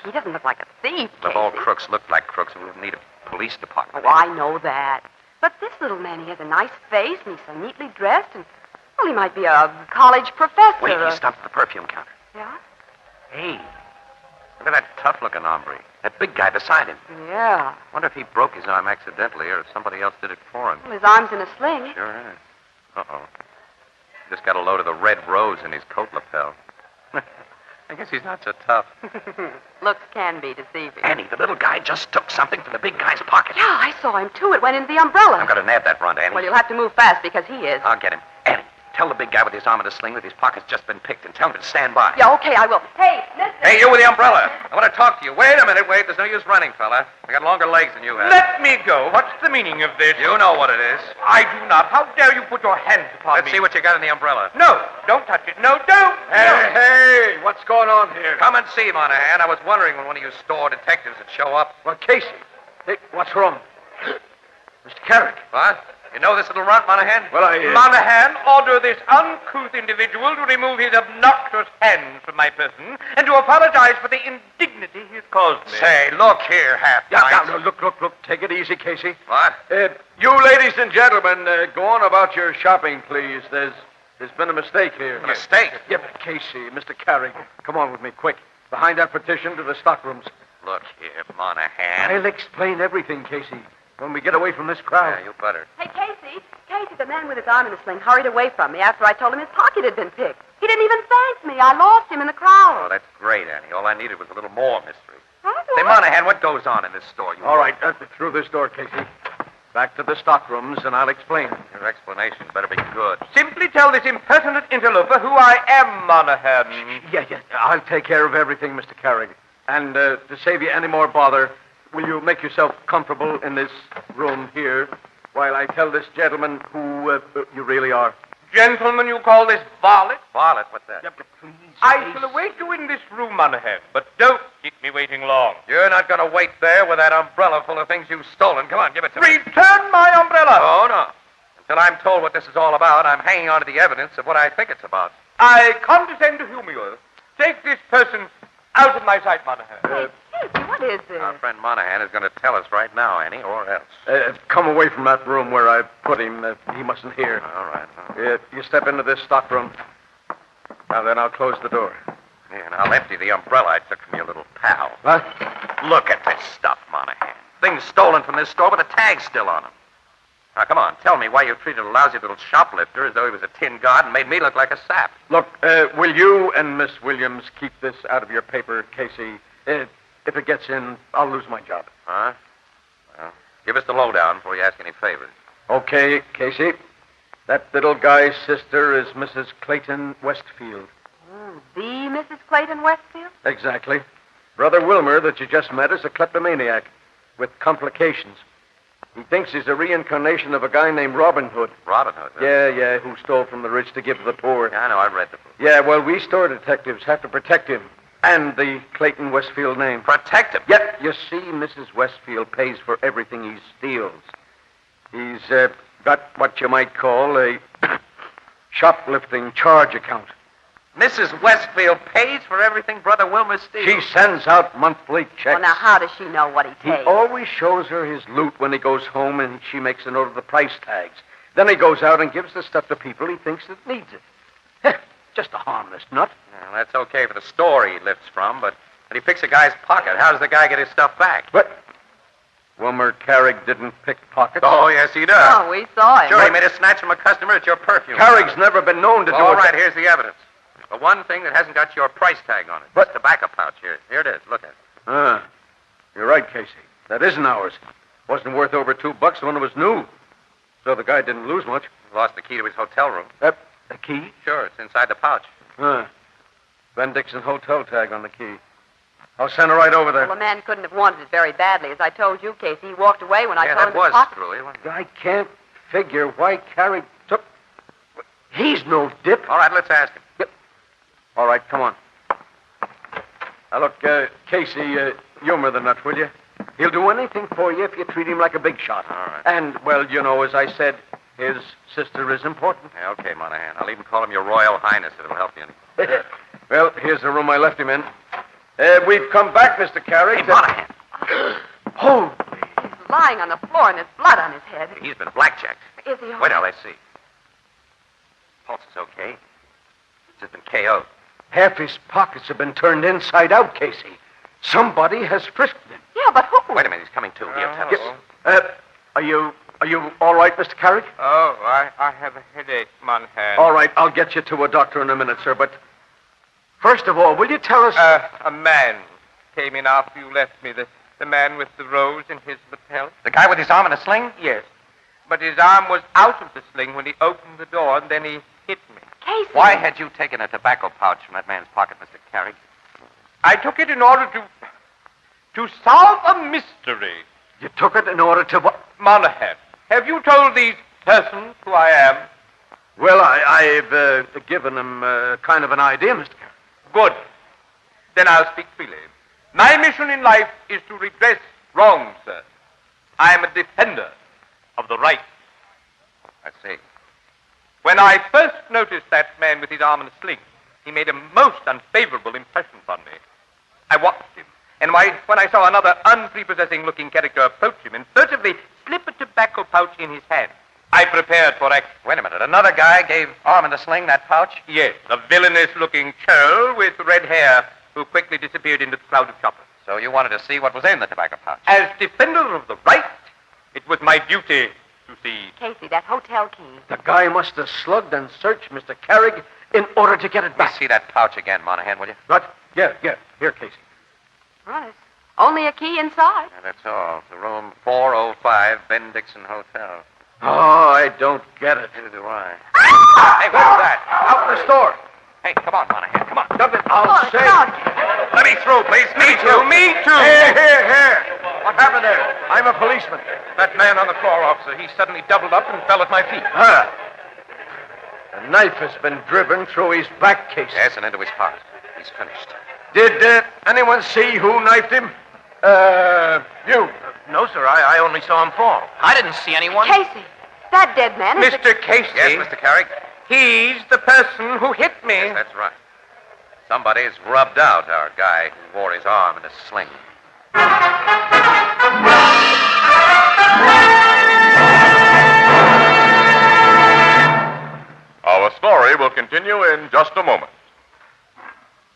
he doesn't look like a thief, If all crooks look like crooks, we wouldn't need a police department. Oh, I know that. But this little man, he has a nice face, and he's so neatly dressed, and, well, he might be a college professor. Wait, he stopped at the perfume counter. Yeah? Hey, look at that tough-looking hombre. That big guy beside him. Yeah. Wonder if he broke his arm accidentally or if somebody else did it for him. Well, his arm's in a sling. Sure is. Uh-oh. Just got a load of the red rose in his coat lapel. I guess he's not so tough. Looks can be deceiving. Annie, the little guy just took something from the big guy's pocket. Yeah, I saw him, too. It went into the umbrella. I'm going to nab that runt, Annie. Well, you'll have to move fast because he is. I'll get him. Annie, tell the big guy with his arm in a sling that his pocket's just been picked and tell him to stand by. Yeah, okay, I will. Hey, listen. Hey, you with the umbrella. I want to talk to you. Wait a minute, wait. There's no use running, fella. I got longer legs than you have. Let me go. What's the meaning of this? You know what it is. I do not. How dare you put your hands upon Let's me? see what you got in the umbrella. No, don't touch it. No, don't. Hey, what's going on here? Come and see, Monahan. I was wondering when one of you store detectives would show up. Well, Casey. Hey, what's wrong? Mr. Carrick. What? You know this little runt, Monahan? Well, Monahan, order this uncouth individual to remove his obnoxious hands from my person and to apologize for the indignity he has caused me. Say, look here, half-pint. No, look. Take it easy, Casey. What? You ladies and gentlemen, go on about your shopping, please. There's been a mistake here. A mistake? Yeah, but Casey, Mr. Carrick, come on with me, quick. Behind that partition to the stockrooms. Look here, Monahan. I'll explain everything, Casey, when we get away from this crowd. Yeah, you better. Hey, Casey. Casey, the man with his arm in a sling hurried away from me after I told him his pocket had been picked. He didn't even thank me. I lost him in the crowd. Oh, that's great, Annie. All I needed was a little more mystery. Say, Monahan, what goes on in this store? All right, through this door, Casey. Back to the stock rooms, and I'll explain. Your explanation better be good. Simply tell this impertinent interloper who I am, Monahan. Yeah, I'll take care of everything, Mr. Carrig. And to save you any more bother, will you make yourself comfortable in this room here while I tell this gentleman who you really are? Gentlemen, you call this varlet? Varlet? What's that? Please. I shall await you in this room, Monahan, but don't keep me waiting long. You're not going to wait there with that umbrella full of things you've stolen. Come on, give it to me. Return my umbrella! Oh, no. Until I'm told what this is all about, I'm hanging on to the evidence of what I think it's about. I condescend to humor you. Take this person out of my sight, Monahan. Casey, what is this? Our friend Monahan is going to tell us right now, Annie, or else. Come away from that room where I put him. He mustn't hear. All right. You step into this stock room. Now then, I'll close the door. Yeah, and I'll empty the umbrella I took from your little pal. What? Look at this stuff, Monahan. Things stolen from this store with the tag still on them. Now, come on, tell me why you treated a lousy little shoplifter as though he was a tin god and made me look like a sap. Look, will you and Miss Williams keep this out of your paper, Casey? If it gets in, I'll lose my job. Huh? Well, give us the lowdown before you ask any favors. Okay, Casey. That little guy's sister is Mrs. Clayton Westfield. The Mrs. Clayton Westfield? Exactly. Brother Wilmer, that you just met, is a kleptomaniac with complications. He thinks he's a reincarnation of a guy named Robin Hood. Robin Hood? Huh? Yeah, who stole from the rich to give to the poor. Yeah, I know, I read the book. Yeah, well, we store detectives have to protect him. And the Clayton Westfield name. Protect him? Yep. You see, Mrs. Westfield pays for everything he steals. He's got what you might call a shoplifting charge account. Mrs. Westfield pays for everything Brother Wilmer steals. She sends out monthly checks. Well, now, how does she know what he He takes? always shows her his loot when he goes home, and she makes a note of the price tags. Then he goes out and gives the stuff to people he thinks that needs it. Just a harmless nut. Well, that's okay for the store he lifts from, but when he picks a guy's pocket, how does the guy get his stuff back? What? Wilmer Carrig didn't pick pockets? Oh, yes, he does. Oh, we saw him. Sure, he made a snatch from a customer at your perfume. Carrick's never been known to do it. All right, here's the evidence. The one thing that hasn't got your price tag on it. What? This tobacco pouch here. Here it is. Look at it. You're right, Casey. That isn't ours. Wasn't worth over $2 when it was new. So the guy didn't lose much. He lost the key to his hotel room. The key? Sure, it's inside the pouch. Ben Dixon hotel tag on the key. I'll send her right over there. Well, the man couldn't have wanted it very badly. As I told you, Casey, he walked away when I told him that was his pocket. screwy, wasn't it? I can't figure why Carrig took... He's no dip. All right, let's ask him. Yep. All right, come on. Now, look, Casey, humor the nut, will you? He'll do anything for you if you treat him like a big shot. All right. And, well, you know, as I said, his sister is important. Yeah, okay, Monahan. I'll even call him your Royal Highness if it'll help you any. Well, here's the room I left him in. We've come back, Mr. Carrig. Hey, Monahan. Holy. He's lying on the floor and there's blood on his head. He's been blackjacked. Is he all Wait till right? I see. Pulse is okay. He's just been KO'd. Half his pockets have been turned inside out, Casey. Somebody has frisked him. Yeah, but who? Wait a minute, he's coming to. He'll tell us. Yes. Are you all right, Mr. Carrig? Oh, I have a headache, Monahan. All right, I'll get you to a doctor in a minute, sir, but first of all, will you tell us... A man came in after you left me, the man with the rose in his lapel. The guy with his arm in a sling? Yes. But his arm was out of the sling when he opened the door, and then he hit me. Casey! Why had you taken a tobacco pouch from that man's pocket, Mr. Carrig? I took it in order to solve a mystery. You took it in order to what? Monahan, have you told these persons who I am? Well, I've given them kind of an idea, Mr. Carrig. Good. Then I'll speak freely. My mission in life is to redress wrongs, sir. I am a defender of the right. I see. When I first noticed that man with his arm in a sling, he made a most unfavorable impression on me. I watched him, and when I saw another unprepossessing-looking character approach him and furtively slip a tobacco pouch in his hand, I prepared for action. Wait a minute. Another guy gave arm in a sling that pouch? Yes, a villainous-looking churl with red hair who quickly disappeared into the crowd of shoppers. So you wanted to see what was in the tobacco pouch? As defender of the right, it was my duty to you see? Casey, that hotel key. The guy must have slugged and searched Mr. Carrig in order to get it back. See that pouch again, Monahan, will you? What? Yeah. Here, Casey. Well, there's only a key inside. Yeah, that's all. The room 405, Ben Dixon Hotel. Oh, I don't get it. Neither do I. Hey, what was that? Out in the store. Hey, come on, Monahan, come on. I'll say. Let me through, please. Me too. Here. What happened there? I'm a policeman. That man on the floor, officer, he suddenly doubled up and fell at my feet. A knife has been driven through his back, Casey. Yes, and into his heart. He's finished. Did anyone see who knifed him? You. No, sir, I only saw him fall. I didn't see anyone. Casey, that dead man is... Mr. Casey. Yes, Mr. Carrig? He's the person who hit me. Yes, that's right. Somebody's rubbed out our guy who wore his arm in a sling. Our story will continue in just a moment.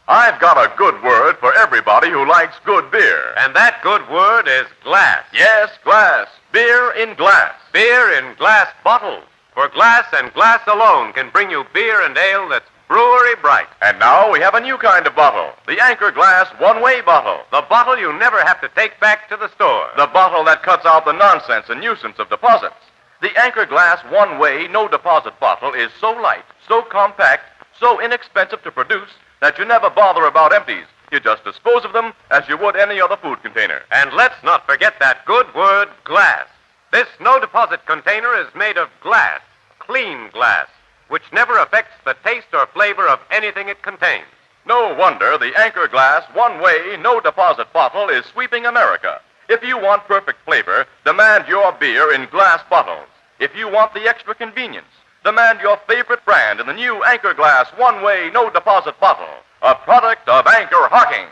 I've got a good word for everybody who likes good beer. And that good word is glass. Yes, glass. Beer in glass. Beer in glass bottles. For glass and glass alone can bring you beer and ale that's brewery bright. And now we have a new kind of bottle, the Anchor Glass one-way bottle. The bottle you never have to take back to the store. The bottle that cuts out the nonsense and nuisance of deposits. The Anchor Glass one-way, no-deposit bottle is so light, so compact, so inexpensive to produce that you never bother about empties. You just dispose of them as you would any other food container. And let's not forget that good word, glass. This no-deposit container is made of glass, clean glass, which never affects the taste or flavor of anything it contains. No wonder the Anchor Glass one-way, no-deposit bottle is sweeping America. If you want perfect flavor, demand your beer in glass bottles. If you want the extra convenience, demand your favorite brand in the new Anchor Glass one-way, no-deposit bottle, a product of Anchor Hocking.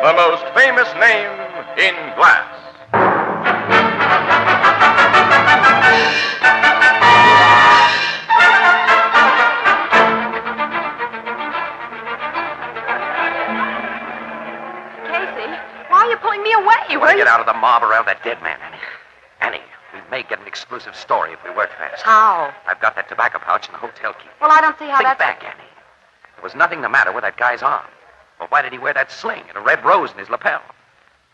The most famous name in glass. Why are you pulling me away? You want to get out of the mob around that dead man, Annie. Annie, we may get an exclusive story if we work fast. How? I've got that tobacco pouch and the hotel key. Well, I don't see how Think that's... back, Annie. There was nothing the matter with that guy's arm. Well, why did he wear that sling and a red rose in his lapel?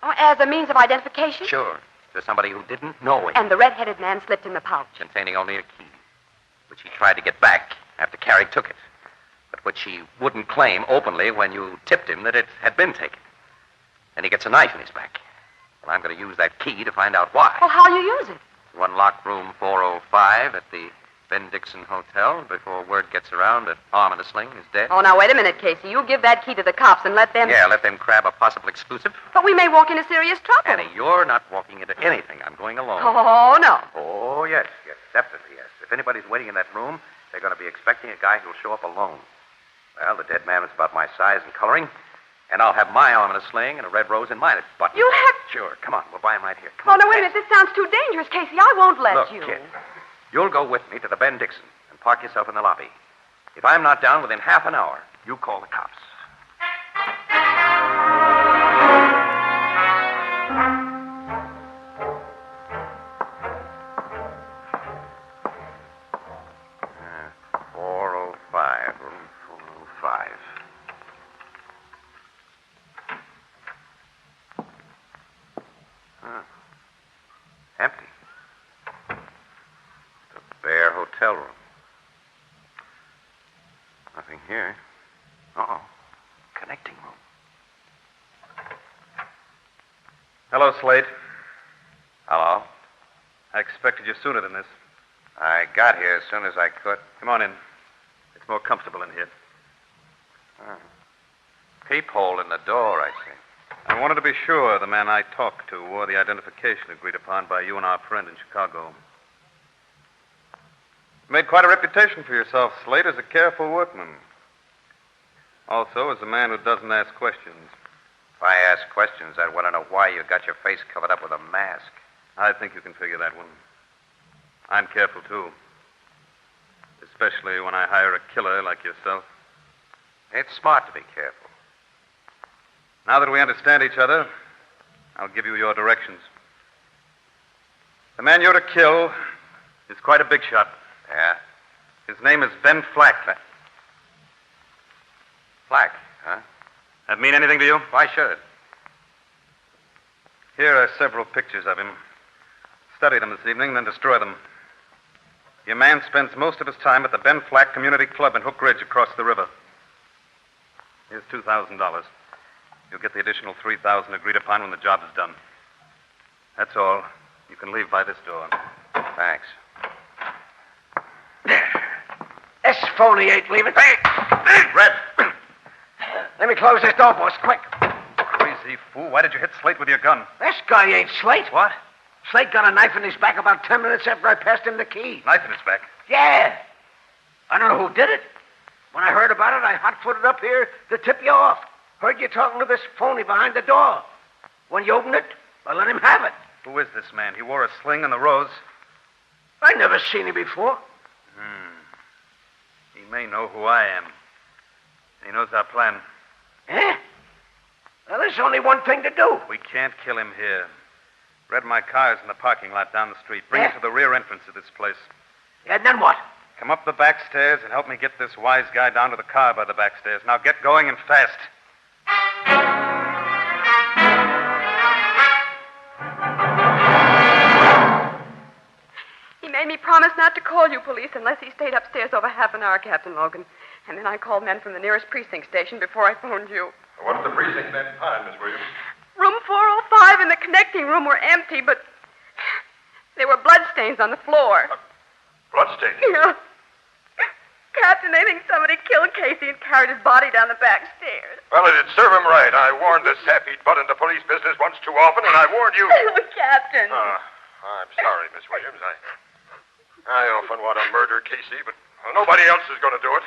Oh, as a means of identification? Sure. To somebody who didn't know him. And the red-headed man slipped in the pouch. Containing only a key, which he tried to get back after Carrig took it, but which he wouldn't claim openly when you tipped him that it had been taken. Then he gets a knife in his back. Well, I'm going to use that key to find out why. Well, how'll you use it? You unlock room 405 at the Ben Dixon Hotel before word gets around that arm in a sling is dead. Oh, now, wait a minute, Casey. You give that key to the cops and let them... Yeah, let them grab a possible exclusive. But we may walk into serious trouble. Annie, you're not walking into anything. I'm going alone. Oh, no. Oh, yes, definitely, yes. If anybody's waiting in that room, they're going to be expecting a guy who'll show up alone. Well, the dead man is about my size and coloring, and I'll have my arm in a sling and a red rose in mine button. You have... Sure, come on, we'll buy him right here. Oh, no, wait a minute. This sounds too dangerous, Casey. I won't let Look, you. kid, you'll go with me to the Ben Dixon and park yourself in the lobby. If I'm not down within half an hour, you call the cops. Empty. It's a bare hotel room. Nothing here. Uh-oh. Connecting room. Hello, Slate. Hello? I expected you sooner than this. I got here as soon as I could. Come on in. It's more comfortable in here. Peephole in the door, I see. I wanted to be sure the man I talked to wore the identification agreed upon by you and our friend in Chicago. You made quite a reputation for yourself, Slate, as a careful workman. Also, as a man who doesn't ask questions. If I ask questions, I'd want to know why you got your face covered up with a mask. I think you can figure that one. I'm careful, too. Especially when I hire a killer like yourself. It's smart to be careful. Now that we understand each other, I'll give you your directions. The man you're to kill is quite a big shot. Yeah? His name is Ben Flack. Flack, huh? That mean anything to you? Why should it? Here are several pictures of him. Study them this evening, then destroy them. Your man spends most of his time at the Ben Flack Community Club in Hook Ridge across the river. Here's $2,000. You'll get the additional $3,000 agreed upon when the job is done. That's all. You can leave by this door. Thanks. This phony ain't leaving. Hey! Red! Let me close this door, boss, quick. Crazy fool. Why did you hit Slate with your gun? This guy ain't Slate. What? Slate got a knife in his back about 10 minutes after I passed him the key. Knife in his back? Yeah. I don't know who did it. When I heard about it, I hot-footed up here to tip you off. Heard you talking to this phony behind the door. When you opened it, I let him have it. Who is this man? He wore a sling and the rose. I never seen him before. He may know who I am. He knows our plan. Eh? Well, there's only one thing to do. We can't kill him here. Red, my car is in the parking lot down the street. Bring it to the rear entrance of this place. Yeah, and then what? Come up the back stairs and help me get this wise guy down to the car by the back stairs. Now get going and fast. He made me promise not to call you police unless he stayed upstairs over half an hour, Captain Logan. And then I called men from the nearest precinct station before I phoned you. What did the precinct men find, Miss Williams? Room 405 and the connecting room were empty, but there were bloodstains on the floor. Bloodstains? Yeah. Captain, they think somebody killed Casey and carried his body down the back stairs. Well, it'd serve him right. I warned the sap he'd butt into police business once too often, and I warned you. Oh, Captain. I'm sorry, Miss Williams. I often want to murder Casey, but nobody else is going to do it.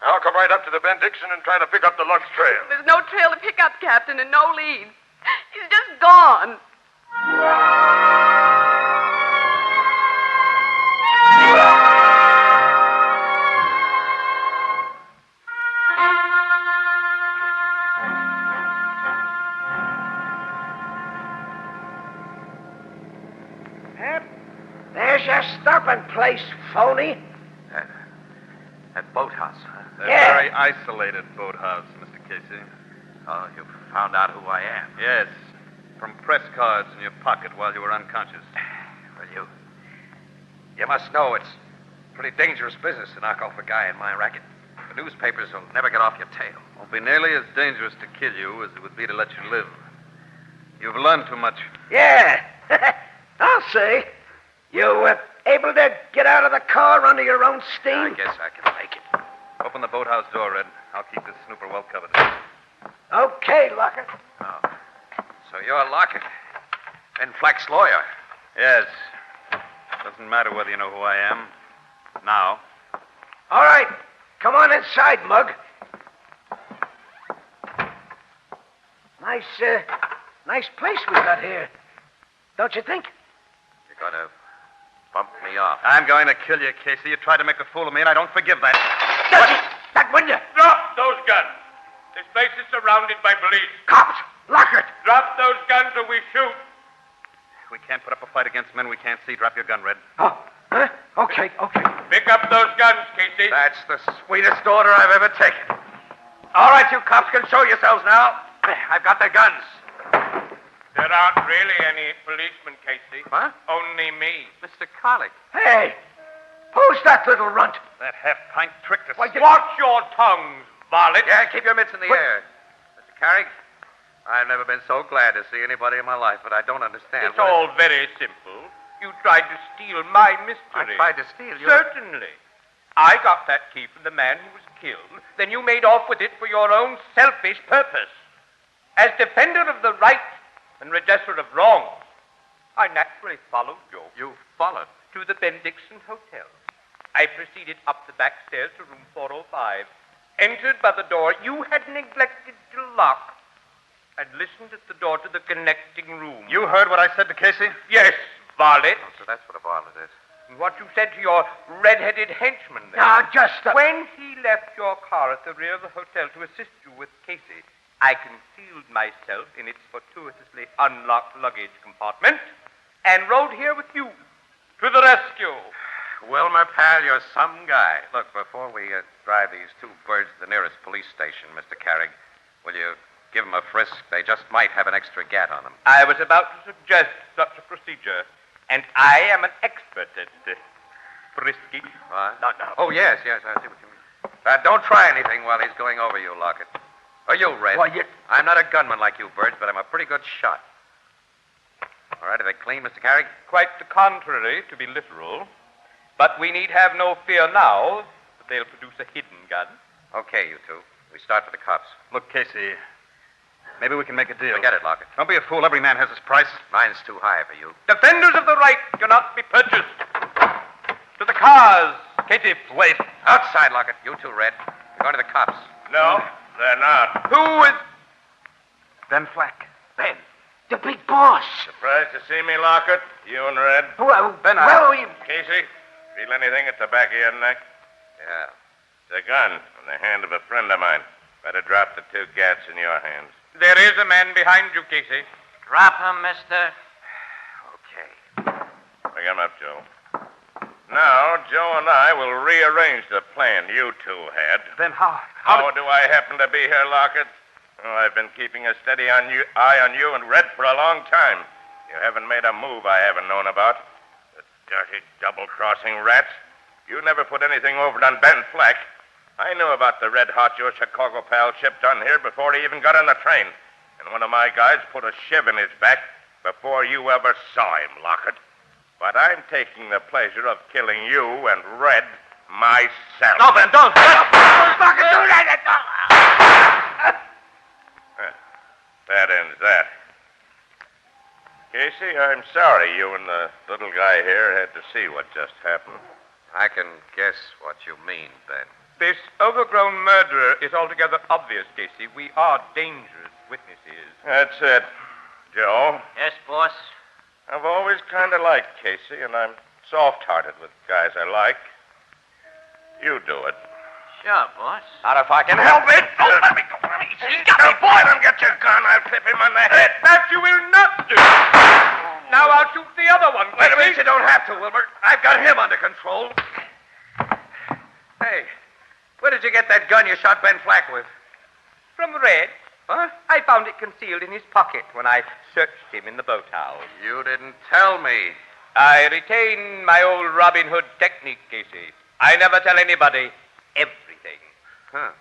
I'll come right up to the Ben Dixon and try to pick up the Lug's trail. There's no trail to pick up, Captain, and no leads. He's just gone. There's your stopping place, phony. That boathouse, huh? A very isolated boathouse, Mr. Casey. Oh, you found out who I am. Yes. From press cards in your pocket while you were unconscious. Well, you must know it's pretty dangerous business to knock off a guy in my racket. The newspapers will never get off your tail. Won't be nearly as dangerous to kill you as it would be to let you live. You've learned too much. Yeah. I'll say. You able to get out of the car under your own steam? I guess I can make it. Open the boathouse door, Red. I'll keep this snooper well covered. Okay, Lockett. Oh. So you're Lockett. Ben Flack's lawyer. Yes. Doesn't matter whether you know who I am. Now. All right. Come on inside, Mug. Nice place we got here. Don't you think? You're going to bump me off. I'm going to kill you, Casey. You tried to make a fool of me, and I don't forgive that. That window. Drop those guns. This place is surrounded by police. Cops! Lockett! Drop those guns or we shoot. We can't put up a fight against men we can't see. Drop your gun, Red. Oh, huh? Okay. Pick up those guns, Casey. That's the sweetest order I've ever taken. All right, you cops can show yourselves now. I've got the guns. There aren't really any policemen, Casey. What? Only me. Mr. Carlick. Hey! Who's that little runt? That half-pint tricked us. Watch your tongues, varlet. Yeah, keep your mitts in the air. Mr. Carrick, I've never been so glad to see anybody in my life, but I don't understand. It's all very simple. You tried to steal my mystery. I tried to steal your... Certainly. I got that key from the man who was killed. Then you made off with it for your own selfish purpose. As defender of the right and redresser of wrongs, I naturally followed you. You followed? To the Ben Dixon Hotel. I proceeded up the back stairs to room 405, entered by the door you had neglected to lock, and listened at the door to the connecting room. You heard what I said to Casey? Yes, varlet. Oh, so that's what a varlet is. And what you said to your red-headed henchman there. Now, just... When he left your car at the rear of the hotel to assist you with Casey, I concealed myself in its fortuitously unlocked luggage compartment and rode here with you to the rescue. Wilmer, pal, you're some guy. Look, before we drive these two birds to the nearest police station, Mr. Carrig, will you give them a frisk? They just might have an extra gat on them. I was about to suggest such a procedure, and I am an expert at frisking. What? No. Oh, yes, I see what you mean. Don't try anything while he's going over you, Lockett. Or you, Red. Why, you... I'm not a gunman like you, Birds, but I'm a pretty good shot. All right, are they clean, Mr. Carrig? Quite the contrary, to be literal. But we need have no fear now that they'll produce a hidden gun. Okay, you two. We start with the cops. Look, Casey, maybe we can make a deal. Forget it, Lockett. Don't be a fool. Every man has his price. Mine's too high for you. Defenders of the right cannot be purchased. To the cars. Katie, wait. Outside, Lockett. You two, Red. We're going to the cops. No, they're not. Who is... Ben Flack. Ben, the big boss. Surprised to see me, Lockett? You and Red? Well, Casey, feel anything at the back of your neck? Yeah. It's a gun in the hand of a friend of mine. Better drop the two gats in your hands. There is a man behind you, Casey. Drop him, mister. Bring him up, Joe. Now, Joe and I will rearrange the plan you two had. Then how do I happen to be here, Lockett? Oh, I've been keeping a steady eye on you and Red for a long time. You haven't made a move I haven't known about. The dirty double-crossing rats. You never put anything over on Ben Flack. I knew about the red-hot your Chicago pal shipped on here before he even got on the train. And one of my guys put a shiv in his back before you ever saw him, Lockett. But I'm taking the pleasure of killing you and Red myself. No, Ben, don't. Lockett, do that. That ends that. Casey, I'm sorry you and the little guy here had to see what just happened. I can guess what you mean, Ben. This overgrown murderer is altogether obvious, Casey. We are dangerous witnesses. That's it. Joe, Yes, boss. I've always kind of liked Casey, and I'm soft-hearted with guys I like. You do it. Sure, boss. Not if I can help it. Don't let me go. He's got me, boy. Don't get your gun. I'll clip him on the head. That you will not do. Now I'll shoot the other one. Wait a minute. You don't have to, Wilbur. I've got him under control. Hey, where did you get that gun you shot Ben Flack with? From Red. Huh? I found it concealed in his pocket when I searched him in the boathouse. You didn't tell me. I retain my old Robin Hood technique, Casey. I never tell anybody everything. Huh.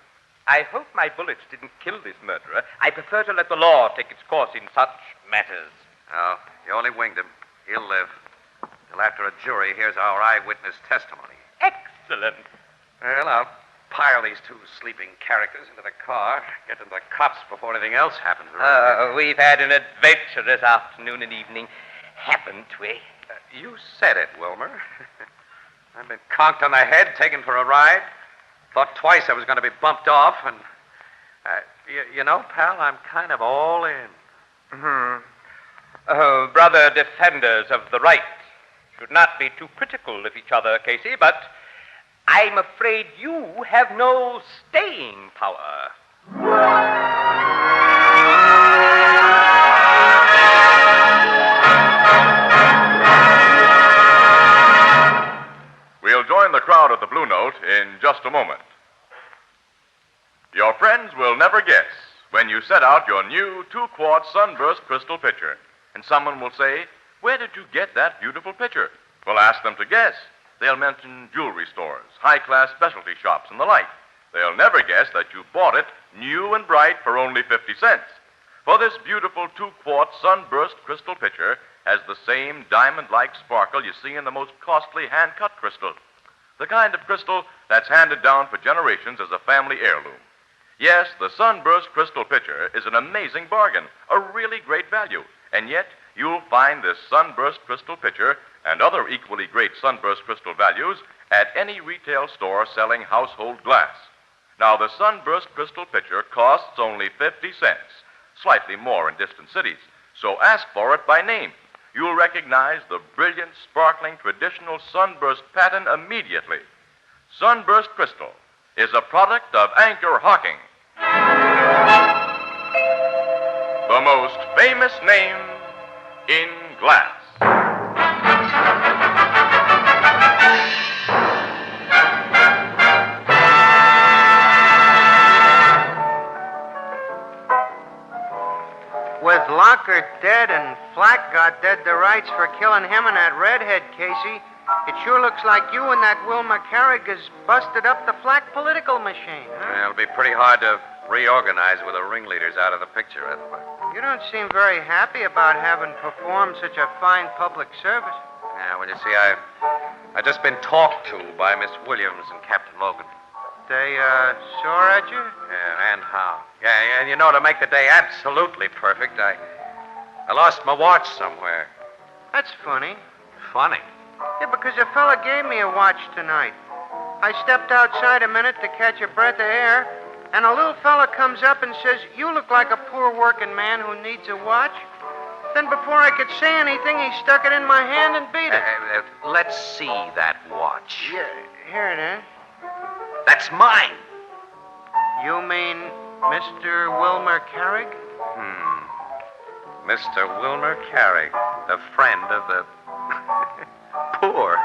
I hope my bullets didn't kill this murderer. I prefer to let the law take its course in such matters. No, you only winged him. He'll live. Till after a jury hears our eyewitness testimony. Excellent. Well, I'll pile these two sleeping characters into the car, get them to the cops before anything else happens around here. We've had an adventurous afternoon and evening, haven't we? You said it, Wilmer. I've been conked on the head, taken for a ride. Thought twice I was going to be bumped off, and... you know, pal, I'm kind of all in. Oh, brother defenders of the right should not be too critical of each other, Casey, but I'm afraid you have no staying power. We'll join the crowd at the Blue Note in just a moment. Your friends will never guess when you set out your new 2-quart Sunburst crystal pitcher. And someone will say, "Where did you get that beautiful pitcher?" Well, ask them to guess. They'll mention jewelry stores, high-class specialty shops, and the like. They'll never guess that you bought it new and bright for only 50 cents. For this beautiful 2-quart Sunburst crystal pitcher has the same diamond-like sparkle you see in the most costly hand-cut crystal. The kind of crystal that's handed down for generations as a family heirloom. Yes, the Sunburst crystal pitcher is an amazing bargain, a really great value. And yet, you'll find this Sunburst crystal pitcher and other equally great Sunburst crystal values at any retail store selling household glass. Now, the Sunburst crystal pitcher costs only 50 cents, slightly more in distant cities. So ask for it by name. You'll recognize the brilliant, sparkling, traditional Sunburst pattern immediately. Sunburst Crystal is a product of Anchor Hocking, the most famous name in glass. Walker dead and Flack got dead the rights for killing him and that redhead, Casey, it sure looks like you and that Wilmer Carrick has busted up the Flack political machine, huh? It'll be pretty hard to reorganize with the ringleaders out of the picture, Ethelbert. You don't seem very happy about having performed such a fine public service. Yeah, well, you see, I've just been talked to by Miss Williams and Captain Logan. They, sore at you? Yeah, and how? Yeah, and you know, to make the day absolutely perfect, I lost my watch somewhere. That's funny. Funny? Yeah, because a fella gave me a watch tonight. I stepped outside a minute to catch a breath of air, and a little fella comes up and says, "You look like a poor working man who needs a watch." Then before I could say anything, he stuck it in my hand and beat it. Let's see that watch. Yeah, here it is. That's mine. You mean Mr. Wilmer Carrick? Mr. Wilmer Carrick, a friend of the poor.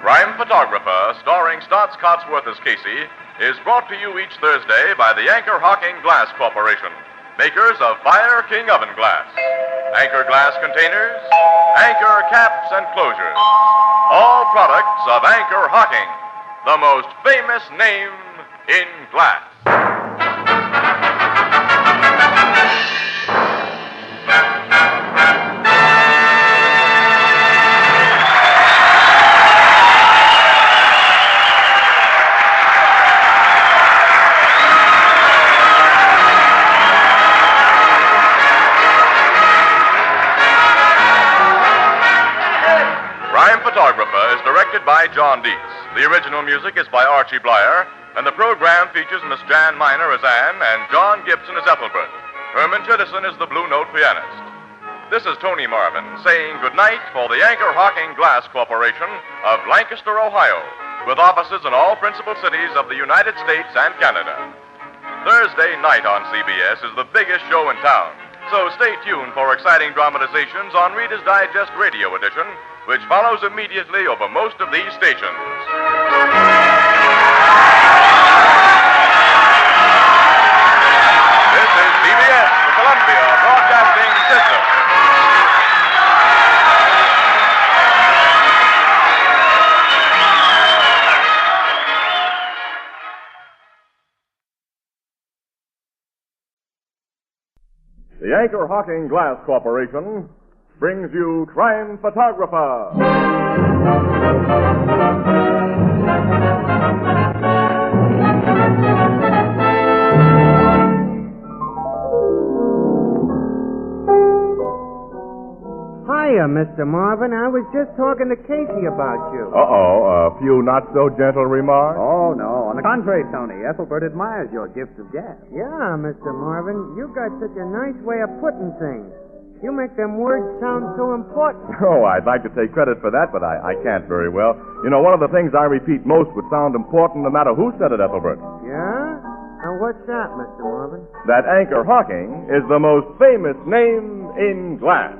Crime Photographer, starring Stotts Cotsworth as Casey, is brought to you each Thursday by the Anchor Hocking Glass Corporation, makers of Fire King Oven Glass, Anchor Glass Containers, Anchor Caps and Closures. All products of Anchor Hocking, the most famous name in glass. Photographer is directed by John Dietz. The original music is by Archie Blyer, and the program features Miss Jan Miner as Anne and John Gibson as Ethelbert. Herman Chittison is the Blue Note pianist. This is Tony Marvin saying goodnight for the Anchor Hocking Glass Corporation of Lancaster, Ohio, with offices in all principal cities of the United States and Canada. Thursday night on CBS is the biggest show in town, so stay tuned for exciting dramatizations on Reader's Digest Radio Edition, which follows immediately over most of these stations. This is CBS, the Columbia Broadcasting System. The Anchor Hocking Glass Corporation brings you Crime Photographer. Hiya, Mr. Marvin. I was just talking to Casey about you. A few not-so-gentle remarks? Oh, no. On the contrary, Tony, Ethelbert admires your gift of gab. Yeah, Mr. Marvin. You got such a nice way of putting things. You make them words sound so important. Oh, I'd like to take credit for that, but I can't very well. You know, one of the things I repeat most would sound important no matter who said it, Ethelbert. Yeah? And what's that, Mr. Marvin? That Anchor Hocking is the most famous name in glass.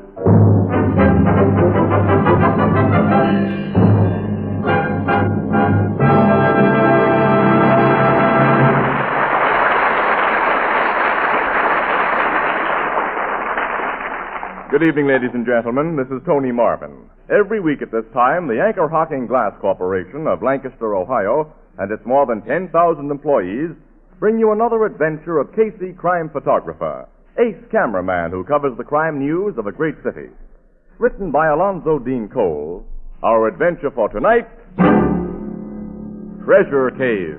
Good evening, ladies and gentlemen. This is Tony Marvin. Every week at this time, the Anchor Hocking Glass Corporation of Lancaster, Ohio, and its more than 10,000 employees bring you another adventure of Casey, crime photographer, ace cameraman who covers the crime news of a great city. Written by Alonzo Dean Cole, our adventure for tonight, Treasure Cave.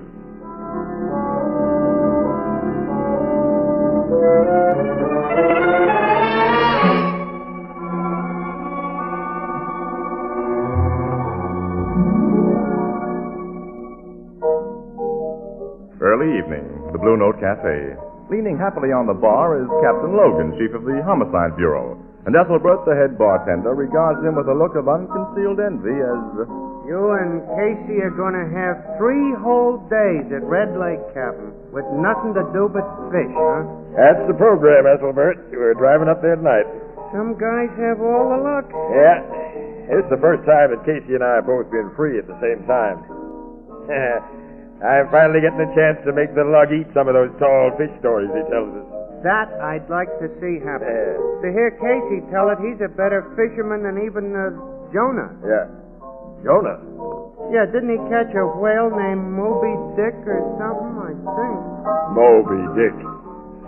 Early evening, the Blue Note Cafe. Leaning happily on the bar is Captain Logan, chief of the Homicide Bureau. And Ethelbert, the head bartender, regards him with a look of unconcealed envy as... You and Casey are going to have 3 whole days at Red Lake, Captain, with nothing to do but fish, huh? That's the program, Ethelbert. We're driving up there tonight. Some guys have all the luck. Yeah. It's the first time that Casey and I have both been free at the same time. I'm finally getting a chance to make the lug eat some of those tall fish stories he tells us. That I'd like to see happen. To hear Casey tell it, he's a better fisherman than even Jonah. Yeah. Jonah? Yeah, didn't he catch a whale named Moby Dick or something, I think? Moby Dick.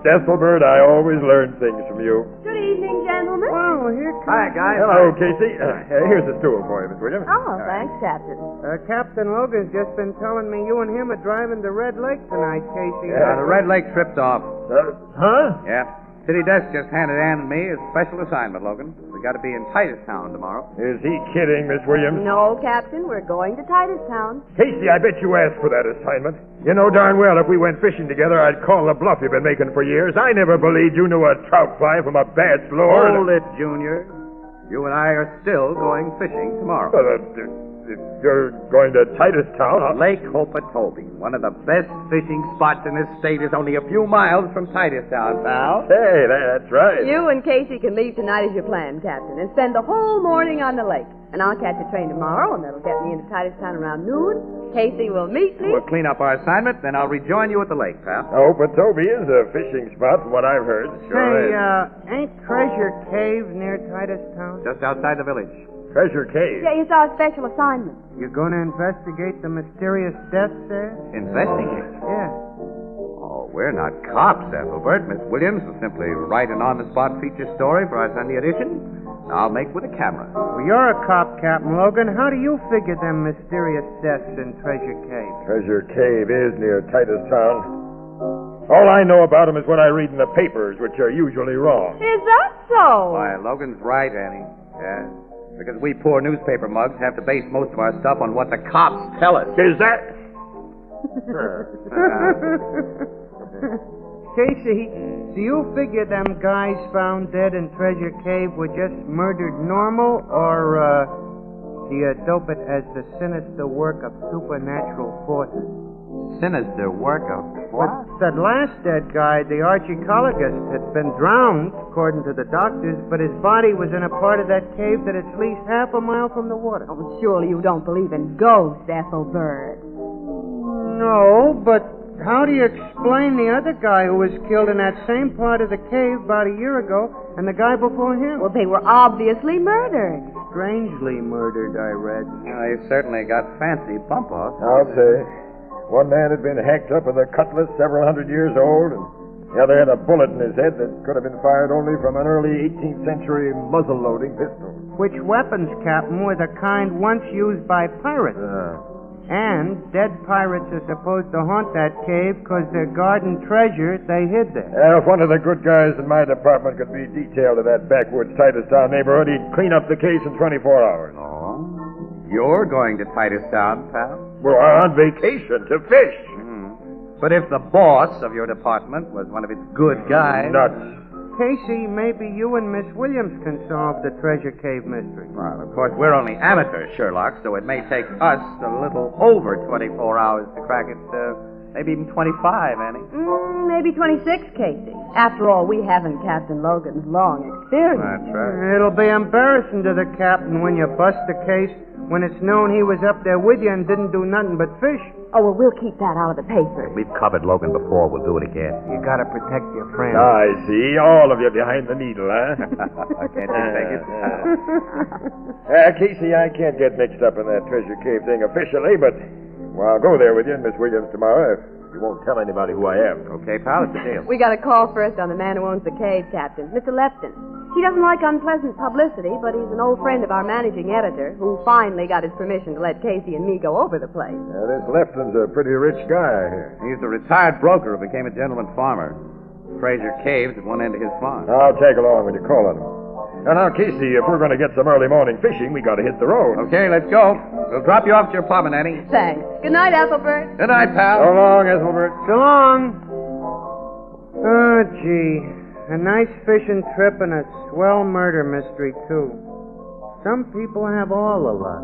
Ethelbert, I always learn things from you. Good evening, gentlemen. Well, here comes... Hi, guys. Hello, Casey. Here's a stool for you, Miss Williams. Oh, thanks, Captain. Captain Logan's just been telling me you and him are driving to Red Lake tonight, Casey. The Red Lake tripped off. Huh? Yeah. City desk just handed Ann and me a special assignment, Logan. We got to be in Titustown tomorrow. Is he kidding, Miss Williams? No, Captain, we're going to Titustown. Casey, I bet you asked for that assignment. You know darn well if we went fishing together, I'd call the bluff you've been making for years. I never believed you knew a trout fly from a bass lure. Hold it, Junior. You and I are still going fishing tomorrow. If you're going to Titustown, Lake Hopatobi, one of the best fishing spots in this state, is only a few miles from Titustown, pal. Hey, that's right. You and Casey can leave tonight as you planned, Captain, and spend the whole morning on the lake. And I'll catch a train tomorrow, and that'll get me into Titustown around noon. Casey will meet me. We'll clean up our assignment, then I'll rejoin you at the lake, pal. Hopatobi is a fishing spot from what I've heard. Hey, ain't Treasure Cave near Titustown? Just outside the village. Treasure Cave? Yeah, it's our special assignment. You're going to investigate the mysterious deaths there? Investigate? Yeah. Oh, we're not cops, Ethelbert. Miss Williams will simply write an on-the-spot feature story for our Sunday edition. I'll make with a camera. Well, you're a cop, Captain Logan. How do you figure them mysterious deaths in Treasure Cave? Treasure Cave is near Titustown. All I know about them is what I read in the papers, which are usually wrong. Is that so? Why, Logan's right, Annie. Yeah. Because we poor newspaper mugs have to base most of our stuff on what the cops tell us. Is that? Casey, do you figure them guys found dead in Treasure Cave were just murdered normal, or do you dope it as the sinister work of supernatural forces? Sinister work of what? That last dead guy, the archaeologist, had been drowned, according to the doctors, but his body was in a part of that cave that is at least half a mile from the water. Oh, surely you don't believe in ghosts, Ethelbert. No, but how do you explain the other guy who was killed in that same part of the cave about a year ago and the guy before him? Well, they were obviously murdered. Strangely murdered, I read. They certainly got fancy bump-offs. I'll say. One man had been hacked up with a cutlass several hundred years old, and the other had a bullet in his head that could have been fired only from an early 18th century muzzle-loading pistol. Which weapons, Captain, were the kind once used by pirates? And dead pirates are supposed to haunt that cave because they're guarding treasure they hid there. If one of the good guys in my department could be detailed to that backwoods Titustown neighborhood, he'd clean up the case in 24 hours. Oh? You're going to Titustown, pal? We're on vacation to fish. But if the boss of your department was one of its good guys... Nuts. Casey, maybe you and Miss Williams can solve the Treasure Cave mystery. Well, of course, we're only amateur Sherlock, so it may take us a little over 24 hours to crack it. Maybe even 25, Annie. Maybe 26, Casey. After all, we haven't Captain Logan's long experience. That's right. It'll be embarrassing to the captain when you bust the case when it's known he was up there with you and didn't do nothing but fish. Oh, well, we'll keep that out of the paper. We've covered Logan before. We'll do it again. You gotta protect your friend. I see. All of you behind the needle, huh? Can't you take it? Casey, I can't get mixed up in that Treasure Cave thing officially, but well, I'll go there with you and Miss Williams tomorrow if you won't tell anybody who I am. Okay, pal, it's a deal. We got a call first on the man who owns the cave, Captain, Mr. Lefton. He doesn't like unpleasant publicity, but he's an old friend of our managing editor who finally got his permission to let Casey and me go over the place. This Lefton's a pretty rich guy, I hear. He's a retired broker who became a gentleman farmer. Treasure Cave's at one end of his farm. I'll tag along when you call on him. Now, Casey, if we're going to get some early morning fishing, we got to hit the road. Okay, let's go. We'll drop you off at your apartment, Annie. Thanks. Good night, Ethelbert. Good night, pal. So long, Ethelbert. So long. Oh, gee. A nice fishing trip and a swell murder mystery, too. Some people have all the luck.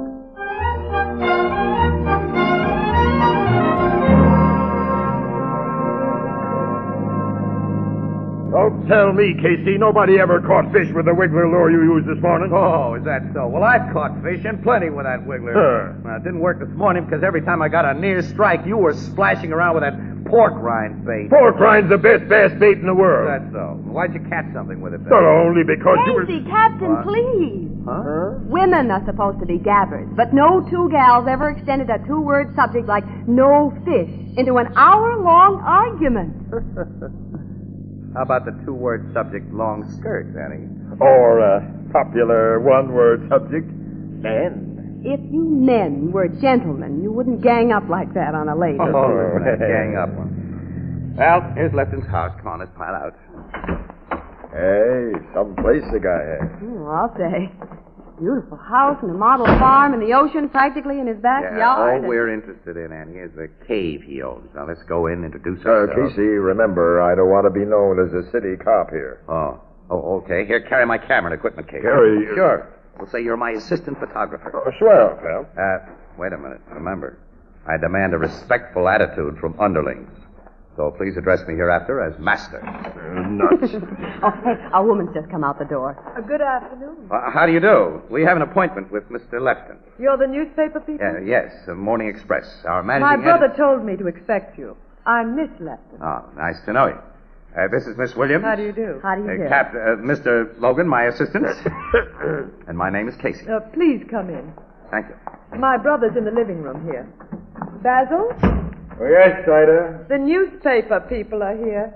Don't tell me, Casey. Nobody ever caught fish with the wiggler lure you used this morning. Oh, is that so? Well, I've caught fish, and plenty with that wiggler. Well, it didn't work this morning because every time I got a near strike, you were splashing around with that pork rind bait. Pork rind's the best bass bait in the world. That's so. Why'd you catch something with it then? Not only because you were... Casey, Captain, What? please. Huh? Women are supposed to be gabbers, but no two gals ever extended a two-word subject like no fish into an hour-long argument. How about the two-word subject long skirts, Annie? Or a popular one-word subject, men. If you men were gentlemen, you wouldn't gang up like that on a lady. Oh, gang up one. Well, here's Lefton's house. Come on, let's pile out. Hey, some place the guy has. I'll say. Beautiful house and a model farm and the ocean practically in his backyard. All we're interested in, Annie, is the cave he owns. Now, let's go in and introduce ourselves. Casey, remember, I don't want to be known as a city cop here. Oh, okay. Here, carry my camera and equipment case. Carry... Sure. We'll say you're my assistant photographer. Swell, pal. Wait a minute. Remember, I demand a respectful attitude from underlings. So please address me hereafter as master. Nuts. Oh, hey, a woman's just come out the door. Good afternoon. How do you do? We have an appointment with Mr. Lefton. You're the newspaper people? Yes, the Morning Express. Our My managing brother editor. told me to expect you. I'm Miss Lefton. Oh, nice to know you. This is Miss Williams. How do you do? How do you do? Mr. Logan, my assistant. And my name is Casey. Please come in. Thank you. My brother's in the living room here. Basil? Oh, yes, Ida. The newspaper people are here.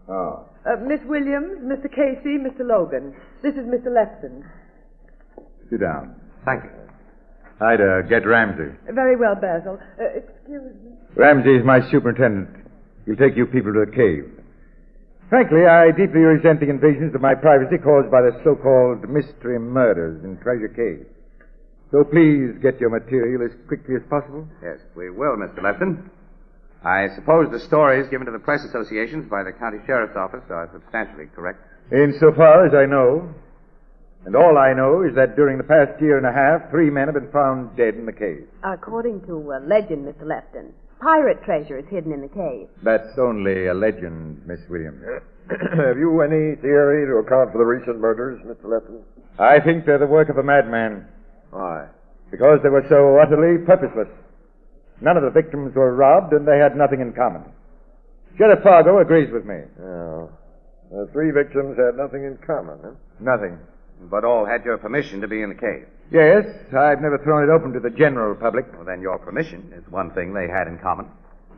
Oh. Miss Williams, Mr. Casey, Mr. Logan. This is Mr. Lefton. Sit down. Thank you. Ida, get Ramsey. Very well, Basil. Excuse me. Ramsey is my superintendent. He'll take you people to the cave. Frankly, I deeply resent the invasions of my privacy caused by the so-called mystery murders in Treasure Cave. So please get your material as quickly as possible. Yes, we will, Mr. Lefton. I suppose the stories given to the press associations by the county sheriff's office are substantially correct. Insofar as I know, and all I know is that during the past year and a half, 3 men have been found dead in the cave. According to legend, Mr. Lefton, pirate treasure is hidden in the cave. That's only a legend, Miss Williams. Have you any theory to account for the recent murders, Mr. Lefton? I think they're the work of a madman. Why? Because they were so utterly purposeless. None of the victims were robbed, and they had nothing in common. Sheriff Fargo agrees with me. Oh. The 3 victims had nothing in common, huh? Nothing. But all had your permission to be in the cave. Yes, I've never thrown it open to the general public. Well, then your permission is one thing they had in common.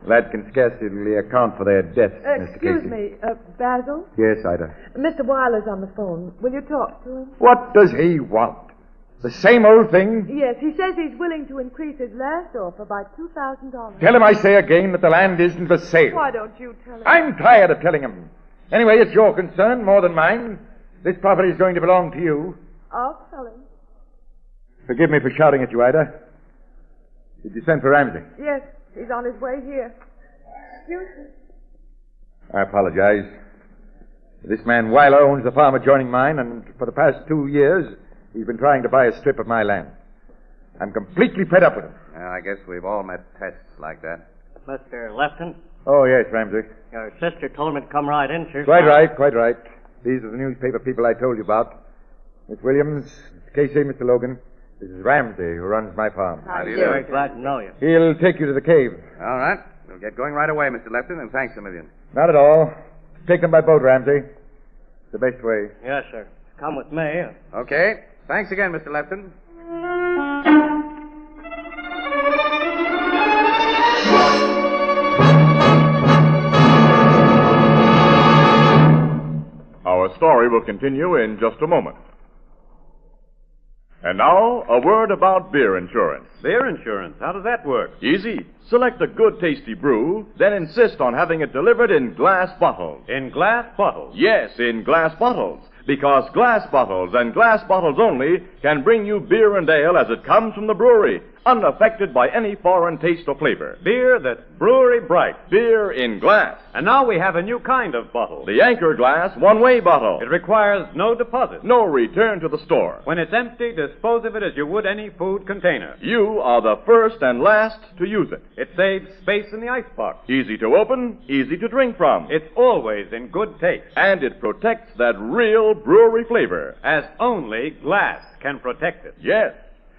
That can scarcely account for their deaths, Mr. Excuse Casey. me, Basil? Yes, Ida. Mr. Weiler's on the phone. Will you talk to him? What does he want? The same old thing? Yes, he says he's willing to increase his last offer by $2,000. Tell him I say again that the land isn't for sale. Why don't you tell him? I'm tired of telling him. Anyway, it's your concern more than mine. This property is going to belong to you. I'll tell him. Forgive me for shouting at you, Ida. Did you send for Ramsey? Yes, he's on his way here. Excuse me. I apologize. This man Weiler owns the farm adjoining mine, and for the past 2 years, he's been trying to buy a strip of my land. I'm completely fed up with him. Well, I guess we've all met tests like that. Mr. Lefton, Oh, yes, Ramsey. your sister told me to come right in, sir. Quite right, quite right. These are the newspaper people I told you about. Miss Williams, Mr. Casey, Mr. Logan. This is Ramsey, who runs my farm. How do you do? Very glad to know you. He'll take you to the cave. All right. We'll get going right away, Mr. Lefton, and thanks a million. Not at all. Take them by boat, Ramsey. It's the best way. Yes, sir. Come with me. Okay. Thanks again, Mr. Lefton. Our story will continue in just a moment. And now, a word about beer insurance. Beer insurance? How does that work? Easy. Select a good, tasty brew, then insist on having it delivered in glass bottles. In glass bottles? Yes, in glass bottles. Because glass bottles and glass bottles only can bring you beer and ale as it comes from the brewery, unaffected by any foreign taste or flavor. Beer that's brewery bright. Beer in glass. And now we have a new kind of bottle. The Anchor Glass one-way bottle. It requires no deposit. No return to the store. When it's empty, dispose of it as you would any food container. You are the first and last to use it. It saves space in the icebox. Easy to open, easy to drink from. It's always in good taste. And it protects that real brewery flavor. As only glass can protect it. Yes.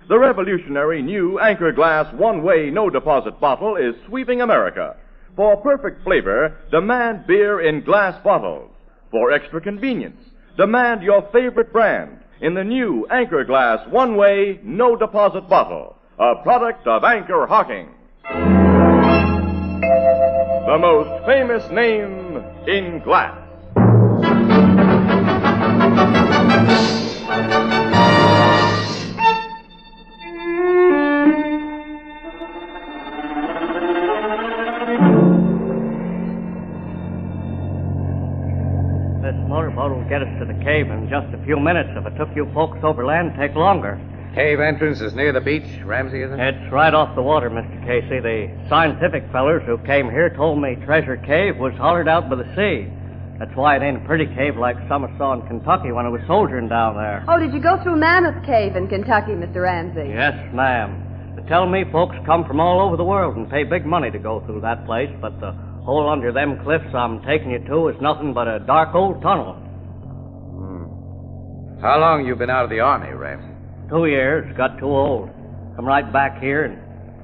The revolutionary new Anchor Glass one-way no-deposit bottle is sweeping America. For perfect flavor, demand beer in glass bottles. For extra convenience, demand your favorite brand in the new Anchor Glass one-way no-deposit bottle, a product of Anchor Hocking. The most famous name in glass. This motorboat will get us to the cave in just a few minutes. If it took you folks overland, it'd take longer. Cave entrance is near the beach, Ramsey, isn't it? It's right off the water, Mr. Casey. The scientific fellers who came here told me Treasure Cave was hollered out by the sea. That's why it ain't a pretty cave like some I saw in Kentucky when I was soldiering down there. Oh, did you go through Mammoth Cave in Kentucky, Mr. Ramsey? Yes, ma'am. They tell me folks come from all over the world and pay big money to go through that place, but the hole under them cliffs I'm taking you to is nothing but a dark old tunnel. How long you been out of the Army, Ramsey? 2 years. Got too old. Come right back here, and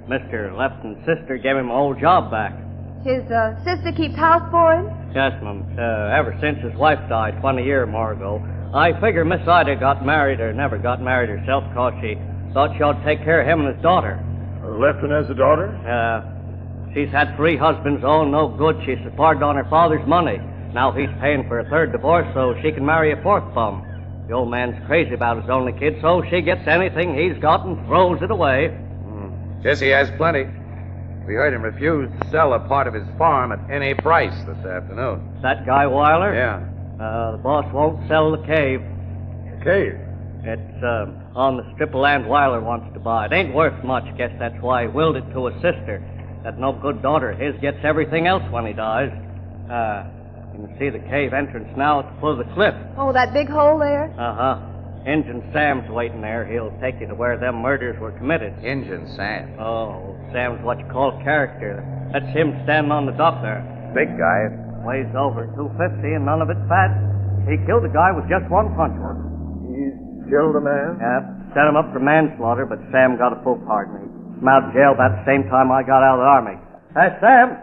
Mr. Lefton's sister gave him my old job back. His sister keeps house for him? Yes, ma'am. Ever since his wife died 20 years more ago. I figure Miss Ida got married or never got married herself because she thought she ought to take care of him and his daughter. Lefton has a daughter? She's had 3 husbands, all no good. She supported on her father's money. Now he's paying for a 3rd divorce so she can marry a 4th bum. The old man's crazy about his only kid, so she gets anything he's got and throws it away. Guess he has plenty. We heard him refuse to sell a part of his farm at any price this afternoon. That guy Weiler? Yeah. The boss won't sell the cave. The cave? It's on the strip of land Weiler wants to buy. It ain't worth much. Guess that's why he willed it to his sister. That no good daughter of his gets everything else when he dies. You can see the cave entrance now at the foot of the cliff. Oh, that big hole there? Uh-huh. Injun Sam's waiting there. He'll take you to where them murders were committed. Injun Sam? Oh, Sam's what you call character. That's him standing on the dock there. Big guy. Weighs over 250 and none of it's fat. He killed the guy with just one punch. He's killed a man? Yeah. Set him up for manslaughter, but Sam got a full pardon. He came out of jail about the same time I got out of the Army. Hey, Sam.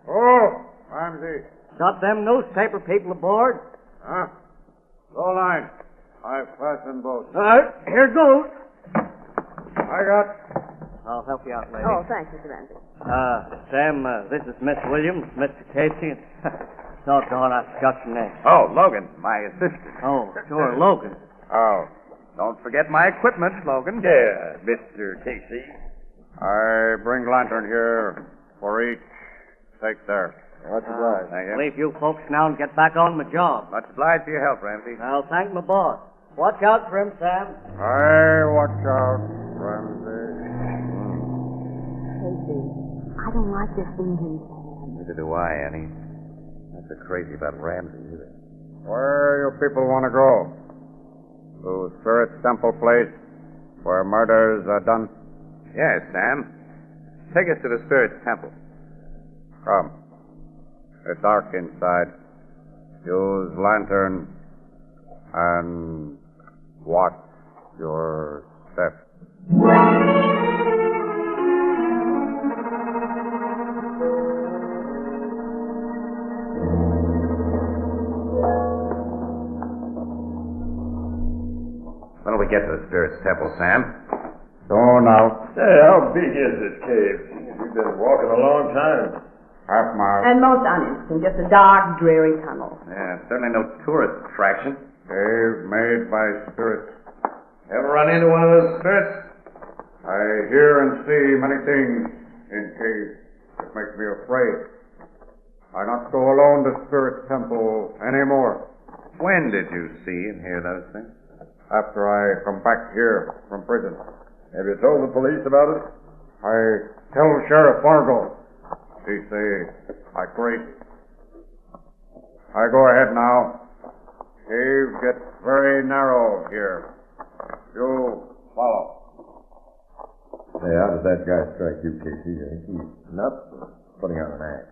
Oh, Ramsey. Got them newspaper people aboard? Huh? Go line. I've fastened both. All right, here goes. I got... I'll help you out later. Oh, thanks, Mr. Ramsey. Sam, this is Miss Williams, Mr. Casey. Doggone, I forgot your name. Oh, Logan, my assistant. Oh, sure, Logan. Oh, don't forget my equipment, Logan. Yeah, Mr. Casey. I bring lantern here for each. Take there. Much obliged. Thank you. Leave you folks now and get back on my job. Much obliged for your help, Ramsey. I'll thank my boss. Watch out for him, Sam. I watch out, Ramsey. Casey, I don't like this Indian Sam. Neither do I, Annie. Not so crazy about Ramsey, either. Where you people want to go? To Spirit Temple place where murders are done? Yes, Sam. Take us to the Spirit's Temple. Come. It's dark inside. Use lantern and watch your step. When do we get to the Spirit's Temple, Sam? Soon now. Hey, how big is this cave? We've been walking a long time. Half mile. And most uninteresting, just a dark, dreary tunnel. Yeah, certainly no tourist attraction. Cave made by spirits. Ever run into one of those spirits? I hear and see many things in caves that make me afraid. I not go alone to Spirit Temple anymore. When did you see and hear those things? After I come back here from prison. Have you told the police about it? I tell Sheriff Fargo. He say I crazy. I go ahead now. Cave gets very narrow here. You follow. Hey, how does that guy strike you, Casey? You think he's nuts or putting on an act?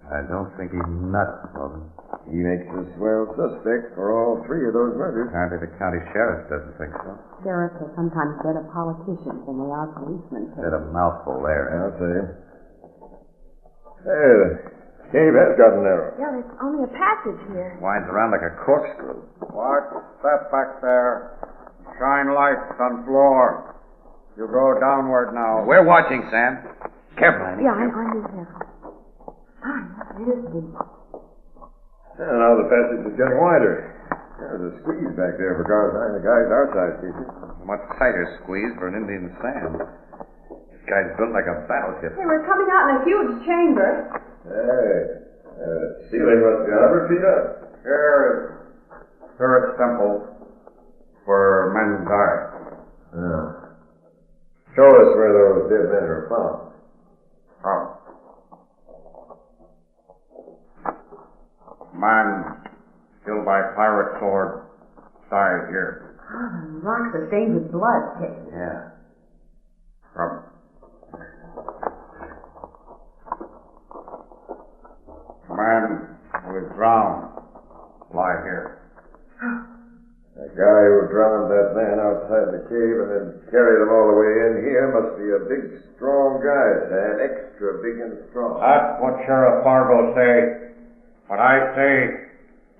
I don't think he's nuts, Logan. He makes a swell suspect for all three of those murders. Apparently the county sheriff doesn't think so. Sheriffs are sometimes better politicians than they are policemen. Said a mouthful there. I'll say. Hey, the cave has gotten narrow. Yeah, there's only a passage here. Winds around like a corkscrew. Watch that back there. Shine lights on floor. You go downward now. We're watching, Sam. Careful, Annie. Yeah, I'm being careful. It is deep. And now the passage is getting wider. There's a squeeze back there for guys our size, Casey. A much tighter squeeze for an Indian sand. This guy's built like a battleship. Hey, we're coming out in a huge chamber. Hey, ceiling must be 100 feet up. Here is Spirit's Temple where men die. Yeah. Show us where those dead men are found. Oh. Man killed by pirate sword died here. Oh, the rocks are stained with blood, Casey. Yeah. Man who is drowned lie here. The guy who drowned that man outside the cave and then carried him all the way in here must be a big, strong guy, Sam. Extra big and strong. That's what Sheriff Fargo say. But I say,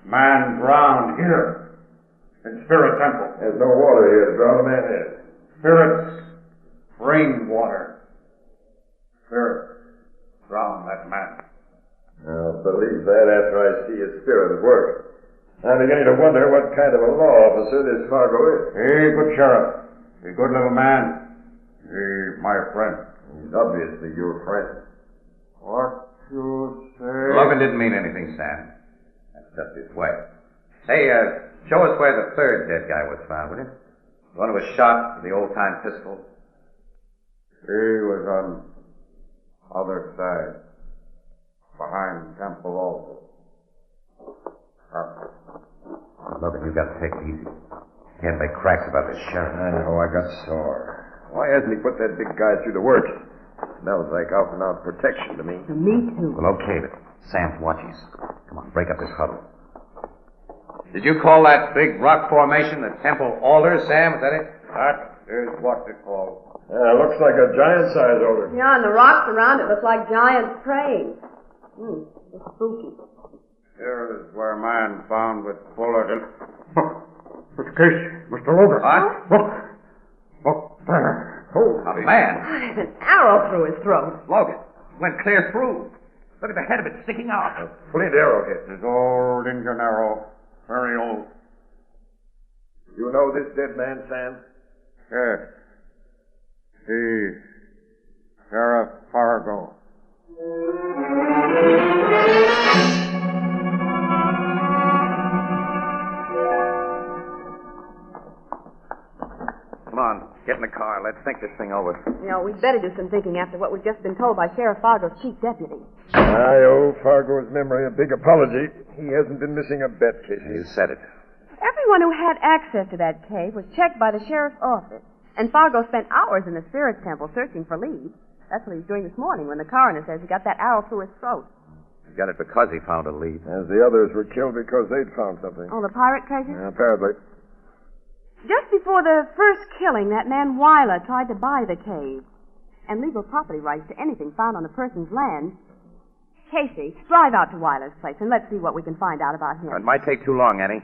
man drowned here in Spirit Temple. There's no water here to drown a man in. Spirit's rainwater. Spirit drowned that man. I'll believe that after I see his spirit at work. I'm beginning to wonder what kind of a law officer this Fargo is. He good sheriff. He good little man. He my friend. He's obviously your friend. What you say? Logan didn't mean anything, Sam. That's just his way. Hey, show us where the third dead guy was found, will you? The one who was shot with the old-time pistol. He was on other side. Behind Temple also. Logan, you've got to take it easy. Can't make cracks about this sheriff. I know, I got sore. Why hasn't he put that big guy through the work? Smells like out-and-out protection to me. Me too. Well, okay, but Sam's watching us. Come on, break up this huddle. Did you call that big rock formation the Temple Altar, Sam? Is that it? That is what they call. Yeah, looks like a giant-sized altar. Yeah, and the rocks around it look like giants praying. It's spooky. Here is where man found with bullet in... Mr. Casey, Mr. Logan. What? Look there. Oh, a man. There's an arrow through his throat. Logan, went clear through. Look at the head of it sticking out. A flint arrowhead. His old Indian arrow. Very old. You know this dead man, Sam? Yes. He... Sheriff Fargo. Come on, get in the car. Let's think this thing over. You know, we'd better do some thinking after what we've just been told by Sheriff Fargo's chief deputy. I owe Fargo's memory a big apology. He hasn't been missing a bet, Casey. You said it. Everyone who had access to that cave was checked by the sheriff's office. And Fargo spent hours in the Spirit Temple searching for leads. That's what he was doing this morning when the coroner says he got that arrow through his throat. He got it because he found a lead. As the others were killed because they'd found something. Oh, the pirate treasure? Yeah, apparently. Just before the first killing, that man Weiler tried to buy the cave and legal property rights to anything found on a person's land. Casey, drive out to Weiler's place and let's see what we can find out about him. It might take too long, Annie.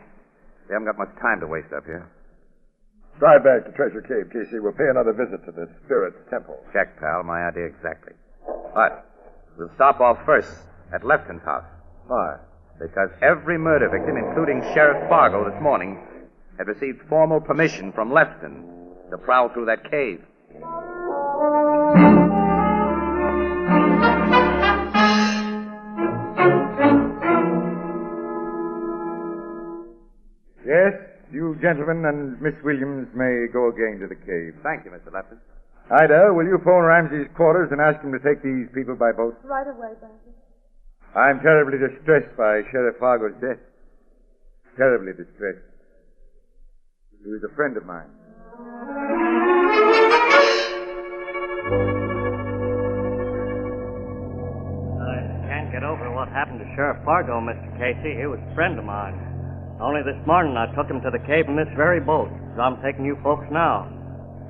We haven't got much time to waste up here. Drive back to Treasure Cave, Casey. We'll pay another visit to the Spirit's Temple. Check, pal. My idea exactly. But we'll stop off first at Lefton's house. Why? Because every murder victim, including Sheriff Fargo this morning, had received formal permission from Lefton to prowl through that cave. You gentlemen and Miss Williams may go again to the cave. Thank you, Mr. Lefton. Ida, will you phone Ramsey's quarters and ask him to take these people by boat? Right away, Banky. I'm terribly distressed by Sheriff Fargo's death. Terribly distressed. He was a friend of mine. I can't get over what happened to Sheriff Fargo, Mr. Casey. He was a friend of mine. Only this morning I took him to the cave in this very boat. So I'm taking you folks now.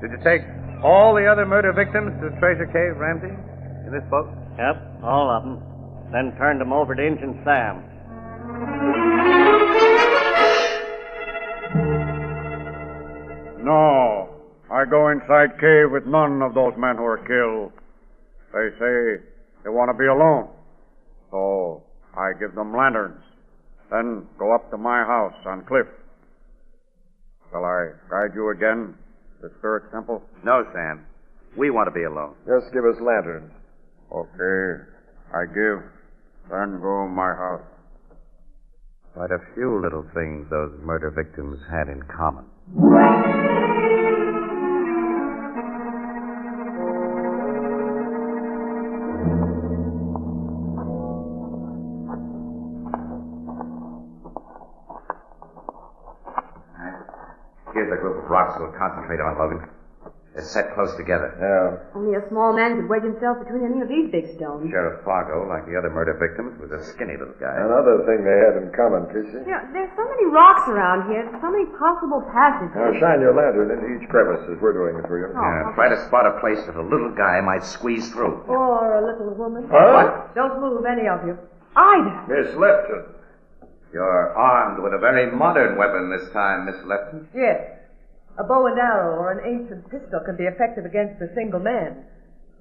Did you take all the other murder victims to Treasure Cave, Ramsey? In this boat? Yep, all of them. Then turned them over to Injun Sam. No. I go inside cave with none of those men who were killed. They say they want to be alone. So I give them lanterns. Then go up to my house on cliff. Shall I guide you again to Spirit Temple? No, Sam. We want to be alone. Just give us lanterns. Okay. I give. Then go my house. Quite a few little things those murder victims had in common. Here's a group of rocks we'll concentrate on, Logan. They're set close together. Yeah. Only a small man could wedge himself between any of these big stones. Sheriff Fargo, like the other murder victims, was a skinny little guy. Another thing they had in common, Casey. Yeah, there's so many rocks around here, so many possible passages. Now shine your lantern into each crevice as we're doing it for you. Yeah, try to spot a place that a little guy might squeeze through. Or a little woman. What? Don't move, any of you. Ida! Miss Lefton. You're armed with a very modern weapon this time, Miss Lefton. Yes. A bow and arrow or an ancient pistol can be effective against a single man.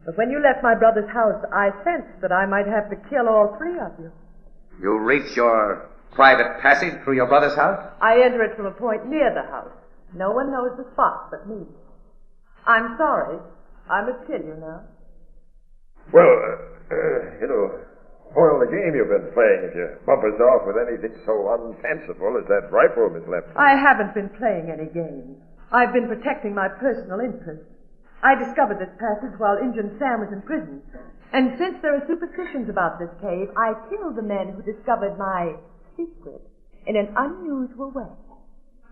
But when you left my brother's house, I sensed that I might have to kill all three of you. You reach your private passage through your brother's house? I enter it from a point near the house. No one knows the spot but me. I'm sorry. I must kill you now. Well, spoil the game you've been playing if you bump us off with anything so unfanciful as that rifle, Miss Lefton. I haven't been playing any games. I've been protecting my personal interests. I discovered this passage while Injun Sam was in prison. And since there are superstitions about this cave, I killed the men who discovered my secret in an unusual way.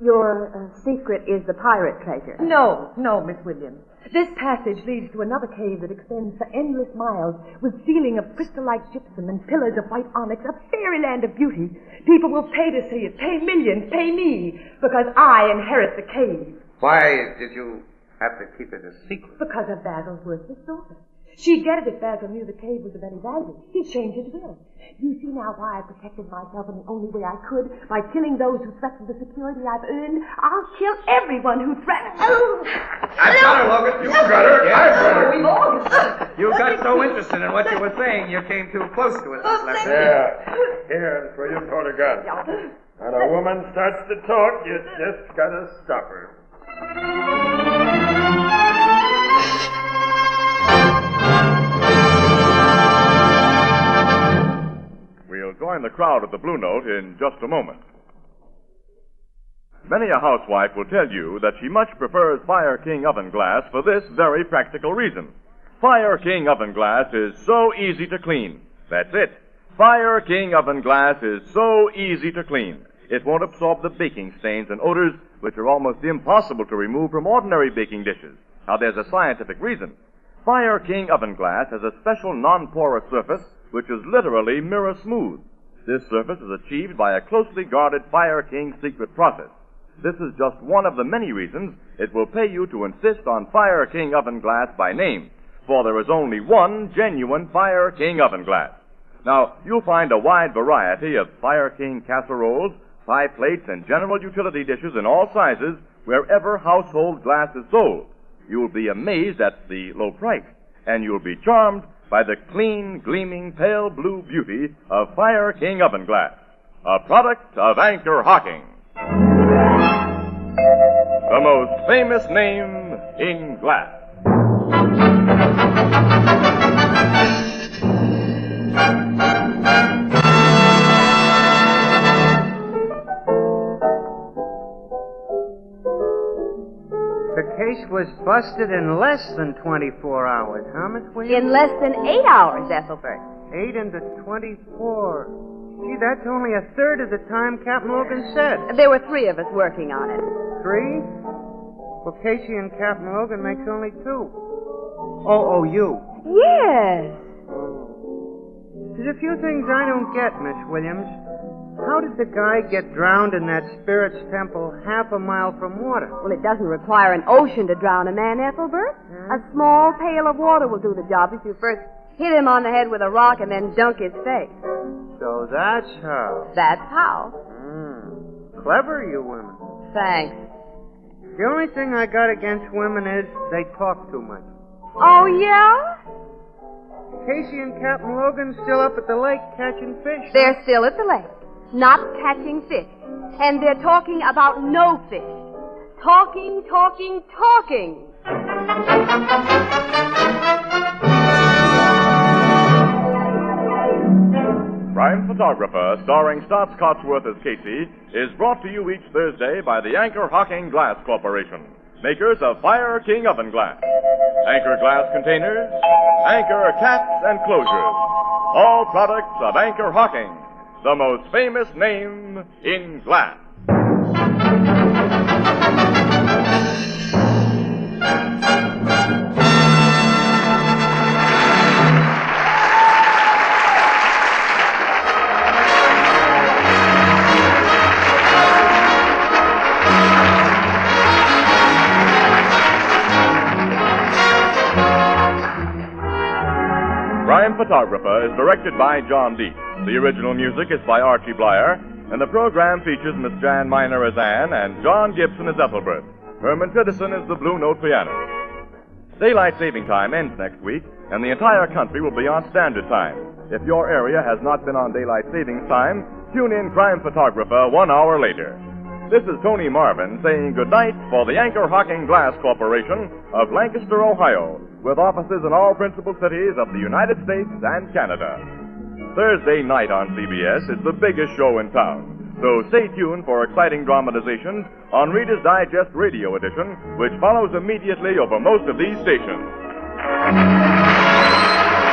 Your secret is the pirate treasure. No, Miss Williams. This passage leads to another cave that extends for endless miles with ceiling of crystal-like gypsum and pillars of white onyx, a fairyland of beauty. People will pay to see it, pay millions, pay me, because I inherit the cave. Why did you have to keep it a secret? Because of Basil's worthless daughter. She'd get it if Basil knew the cave was of any value. He'd change his will. You see now why I protected myself in the only way I could, by killing those who threatened the security I've earned. I'll kill everyone who threatens. Oh! I've got her, Logan. You got her. Yes. I've got her. We've all got her. You got so interested in what you were saying, you came too close to us, Miss Lefton. Yeah. Here, that's where you pull a gun. When a woman starts to talk, you just gotta stop her. We'll join the crowd at the Blue Note in just a moment. Many a housewife will tell you that she much prefers Fire King oven glass for this very practical reason. Fire King oven glass is so easy to clean. That's it. Fire King oven glass is so easy to clean. It won't absorb the baking stains and odors which are almost impossible to remove from ordinary baking dishes. Now, there's a scientific reason. Fire King oven glass has a special non-porous surface which is literally mirror smooth. This surface is achieved by a closely guarded Fire King secret process. This is just one of the many reasons it will pay you to insist on Fire King oven glass by name, for there is only one genuine Fire King oven glass. Now, you'll find a wide variety of Fire King casseroles, pie plates, and general utility dishes in all sizes wherever household glass is sold. You'll be amazed at the low price, and you'll be charmed by the clean, gleaming, pale blue beauty of Fire King oven glass, a product of Anchor Hocking, the most famous name in glass. was busted in less than 24 hours, huh, Miss Williams? In less than 8 hours, Ethelbert. 8 into 24. Gee, that's only a third of the time Captain Logan said. There were 3 of us working on it. 3? Well, Casey and Captain Logan makes only 2. Oh, you. Yes. There's a few things I don't get, Miss Williams. How did the guy get drowned in that spirit's temple half a mile from water? Well, it doesn't require an ocean to drown a man, Ethelbert. A small pail of water will do the job if you first hit him on the head with a rock and then dunk his face. So that's how. That's how. Clever, you women. Thanks. The only thing I got against women is they talk too much. Oh, yeah? Casey and Captain Logan still up at the lake catching fish. They're still at the lake, not catching fish. And they're talking about no fish. Talking, talking, talking. Crime Photographer, starring Stotts Cotsworth as Casey, is brought to you each Thursday by the Anchor Hocking Glass Corporation, makers of Fire King Oven Glass, Anchor Glass Containers, Anchor Caps and Closures, all products of Anchor Hocking, the most famous name in glass. Crime Photographer is directed by John Deep. The original music is by Archie Blyer, and the program features Miss Jan Miner as Anne and John Gibson as Ethelbert. Herman Tittison is the Blue Note pianist. Daylight saving time ends next week, and the entire country will be on Standard Time. If your area has not been on Daylight savings time, tune in Crime Photographer 1 hour later. This is Tony Marvin saying goodnight for the Anchor Hocking Glass Corporation of Lancaster, Ohio, with offices in all principal cities of the United States and Canada. Thursday night on CBS is the biggest show in town, so stay tuned for exciting dramatizations on Reader's Digest Radio Edition, which follows immediately over most of these stations.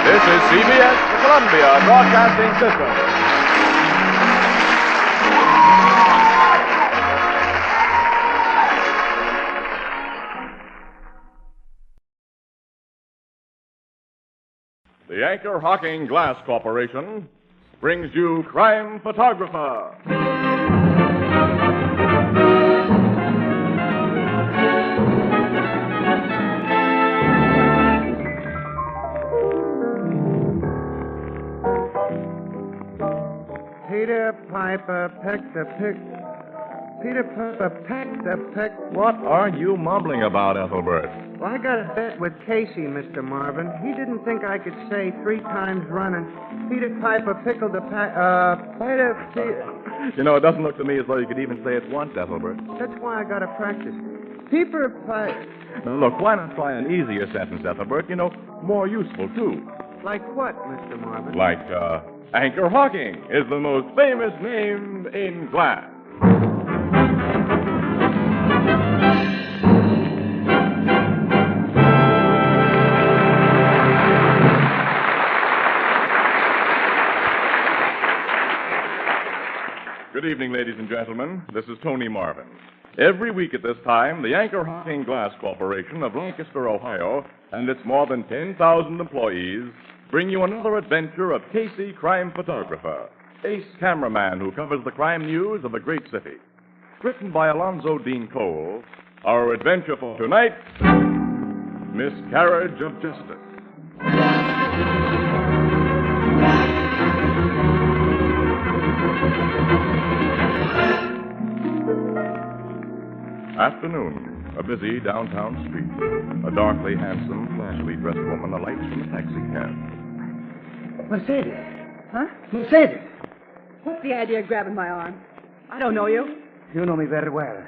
This is CBS, the Columbia Broadcasting System. The Anchor Hocking Glass Corporation brings you Crime Photographer. Peter Piper pecked a pick. Peter Piper pecked a peck. What are you mumbling about, Ethelbert? Well, I got a bet with Casey, Mr. Marvin. He didn't think I could say 3 times running, Peter Piper pickled a Peter. You know, it doesn't look to me as though you could even say it once, Ethelbert. That's why I got to practice. Peter Piper. Look, why not try an easier sentence, Ethelbert? You know, more useful, too. Like what, Mr. Marvin? Like, Anchor Hocking is the most famous name in glass. Good evening, ladies and gentlemen. This is Tony Marvin. Every week at this time, the Anchor Hocking Glass Corporation of Lancaster, Ohio, and its more than 10,000 employees bring you another adventure of Casey, Crime Photographer, ace cameraman who covers the crime news of a great city. Written by Alonzo Dean Cole, our adventure for tonight, Miscarriage of Justice. Afternoon, a busy downtown street. A darkly handsome, flashily dressed woman alights from a taxi cab. Mercedes. Huh? Mercedes. What's the idea of grabbing my arm? I don't know you. You know me very well.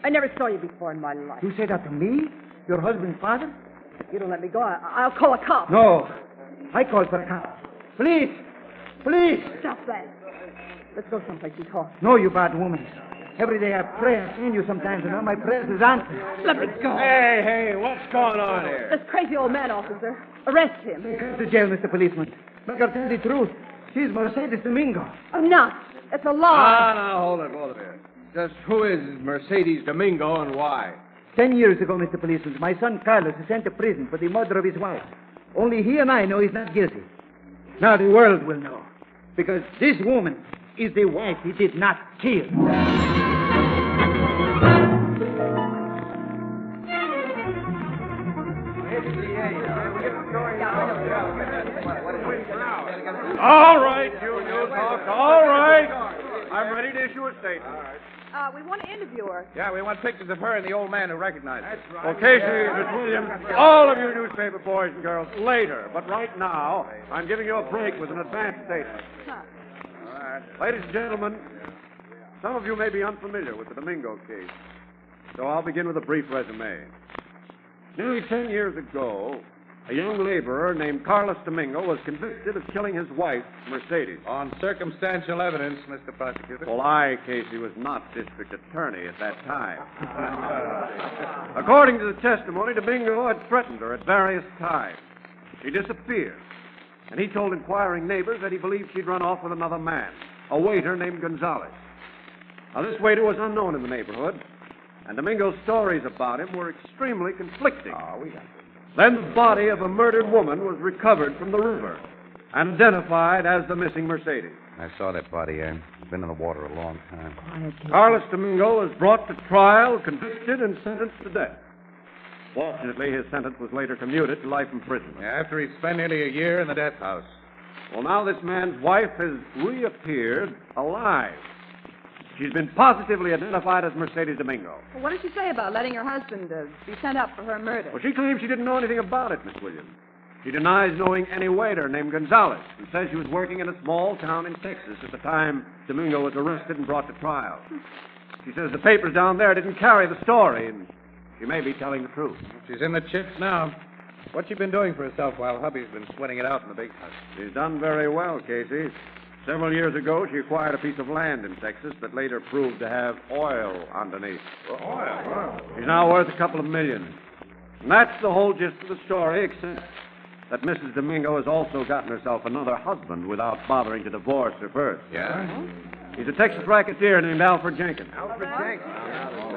I never saw you before in my life. You say that to me? Your husband's father? If you don't let me go, I'll call a cop. No. I call for a cop. Police! Police! Stop that. Let's go someplace and talk. No, you bad woman. Every day I pray, I send you sometimes, and all my prayers is answered. Let me go. Hey, what's going on here? This crazy old man, officer. Arrest him. Come to jail, Mr. Policeman. But I'll tell the truth. She's Mercedes Domingo. Oh, no. It's a lie. Now, hold it, both of you. Just who is Mercedes Domingo and why? 10 years ago, Mr. Policeman, my son Carlos was sent to prison for the murder of his wife. Only he and I know he's not guilty. Now the world will know. Because this woman is the wife he did not kill. All right, you talk. All right. I'm ready to issue a statement. We want to interview her. Yeah, we want pictures of her and the old man who recognized her. That's right. Well, Casey, Miss Williams, all of you newspaper boys and girls, later. But right now, I'm giving you a break with an advance statement. All right. Ladies and gentlemen, some of you may be unfamiliar with the Domingo case, so I'll begin with a brief resume. Nearly 10 years ago, a young laborer named Carlos Domingo was convicted of killing his wife, Mercedes. On circumstantial evidence, Mr. Prosecutor. Well, I, Casey, was not district attorney at that time. According to the testimony, Domingo had threatened her at various times. She disappeared, and he told inquiring neighbors that he believed she'd run off with another man, a waiter named Gonzalez. Now, this waiter was unknown in the neighborhood, and Domingo's stories about him were extremely conflicting. Then the body of a murdered woman was recovered from the river and identified as the missing Mercedes. I saw that body, Aaron. It's been in the water a long time. Carlos Domingo was brought to trial, convicted, and sentenced to death. Fortunately, his sentence was later commuted to life imprisonment. After he spent nearly a year in the death house. Well, now this man's wife has reappeared alive. She's been positively identified as Mercedes Domingo. Well, what did she say about letting her husband be sent up for her murder? Well, she claims she didn't know anything about it, Miss Williams. She denies knowing any waiter named Gonzalez, and says she was working in a small town in Texas at the time Domingo was arrested and brought to trial. She says the papers down there didn't carry the story, and she may be telling the truth. She's in the chips now. What's she been doing for herself while hubby's been sweating it out in the big house? She's done very well, Casey. Several years ago, she acquired a piece of land in Texas that later proved to have oil underneath. Oil? She's now worth a couple of million. And that's the whole gist of the story, except that Mrs. Domingo has also gotten herself another husband without bothering to divorce her first. Yeah? He's a Texas racketeer named Alfred Jenkins. Alfred Jenkins?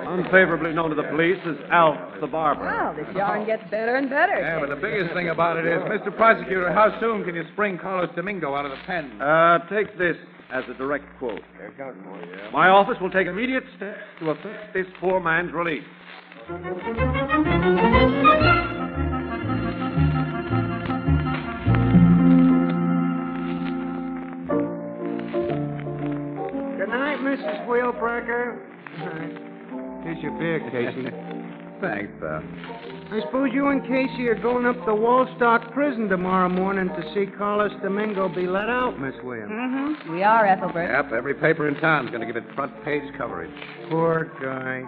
Unfavorably known to the police as Alf the Barber. Well, this yarn gets better and better. Yeah, but the biggest thing about it is, Mr. Prosecutor, how soon can you spring Carlos Domingo out of the pen? Take this as a direct quote. My office will take immediate steps to effect this poor man's release. Good night, Mrs. Wheelbreaker. Here's your beer, Casey. Thanks, pal. I suppose you and Casey are going up to Wallstock Prison tomorrow morning to see Carlos Domingo be let out, Miss Williams. Mm-hmm. We are, Ethelbert. Yep, every paper in town's going to give it front page coverage. Poor guy.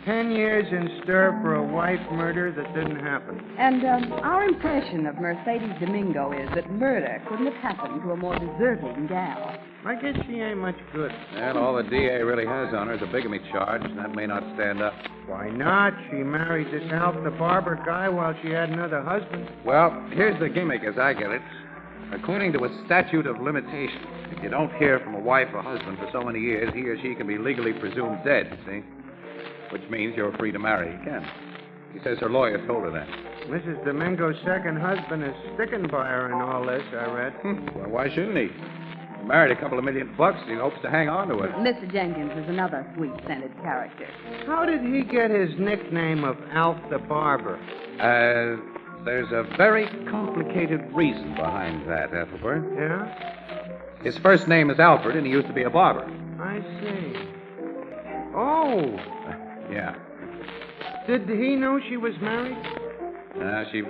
10 years in stir for a wife murder that didn't happen. And our impression of Mercedes Domingo is that murder couldn't have happened to a more deserving gal. I guess she ain't much good. Well, all the DA really has on her is a bigamy charge, and that may not stand up. Why not? She married this Alf the Barber guy while she had another husband. Well, here's the gimmick as I get it. According to a statute of limitations, if you don't hear from a wife or husband for so many years, he or she can be legally presumed dead, you see? Which means you're free to marry again. He says her lawyer told her that. Mrs. Domingo's second husband is sticking by her in all this, I read. Well, why shouldn't he? He married a couple of $1 million bucks. He hopes to hang on to it. Mr. Jenkins is another sweet-scented character. How did he get his nickname of Alf the Barber? There's a very complicated reason behind that, Ethelbert. Yeah? His first name is Alfred, and he used to be a barber. I see. Oh. Yeah. Did he know she was married? She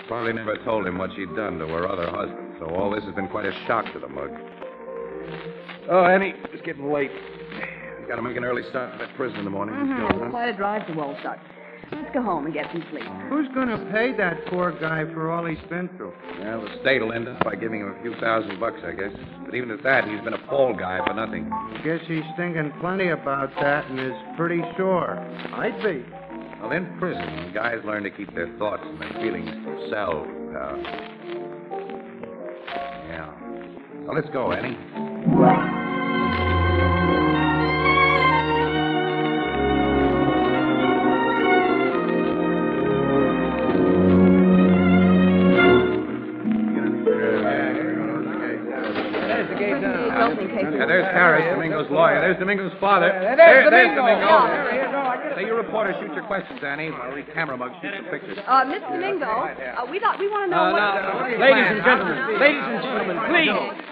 probably never told him what she'd done to her other husband, so all this has been quite a shock to the mug. Oh, Annie, it's getting late. We've got to make an early start at that prison in the morning. Mm-hmm. Quite a drive to Woolstock. Let's go home and get some sleep. Who's going to pay that poor guy for all he's been through? Well, the state will end up by giving him a few $1,000, I guess. But even at that, he's been a fall guy for nothing. Guess he's thinking plenty about that and is pretty sure. I'd be. Well, in prison, guys learn to keep their thoughts and their feelings to themselves, pal. Yeah. Well, let's go, Annie. Yeah, there's Harris, Domingo's lawyer. There's Domingo's father. There's Domingo. Yeah. Say, you reporters, shoot your questions, Annie. While we camera mugs shoot some pictures. Mr. Domingo, we want to know what... Ladies and gentlemen,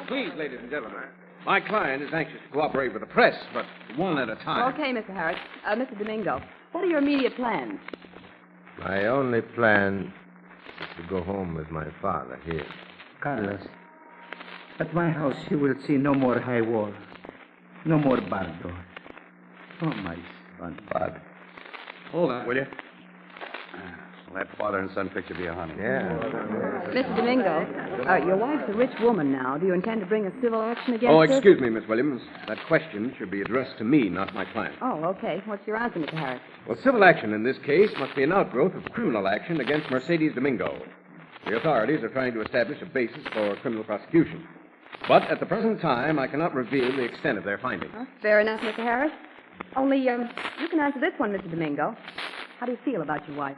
please, ladies and gentlemen. My client is anxious to cooperate with the press, but one at a time. Okay, Mr. Harris. Mr. Domingo, what are your immediate plans? My only plan is to go home with my father here. Carlos, at my house you will see no more high walls, no more barred doors. Oh, my son. Bud. Hold on, will you? Let father and son picture be a honey. Yeah. Mr. Domingo, your wife's a rich woman now. Do you intend to bring a civil action against her? Oh, excuse me, Miss Williams. That question should be addressed to me, not my client. Oh, okay. What's your answer, Mr. Harris? Well, civil action in this case must be an outgrowth of criminal action against Mercedes Domingo. The authorities are trying to establish a basis for criminal prosecution. But at the present time, I cannot reveal the extent of their findings. Fair enough, Mr. Harris. Only, you can answer this one, Mr. Domingo. How do you feel about your wife?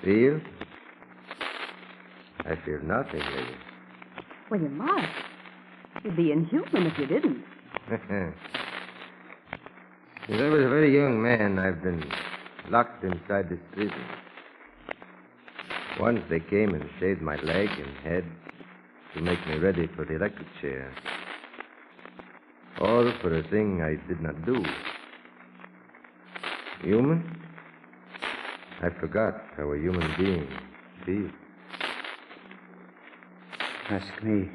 Feel? I feel nothing, Lily. Well, you must. You'd be inhuman if you didn't. Since I was a very young man, I've been locked inside this prison. Once they came and shaved my leg and head to make me ready for the electric chair. All for a thing I did not do. Human? I forgot how a human being feels. Ask me,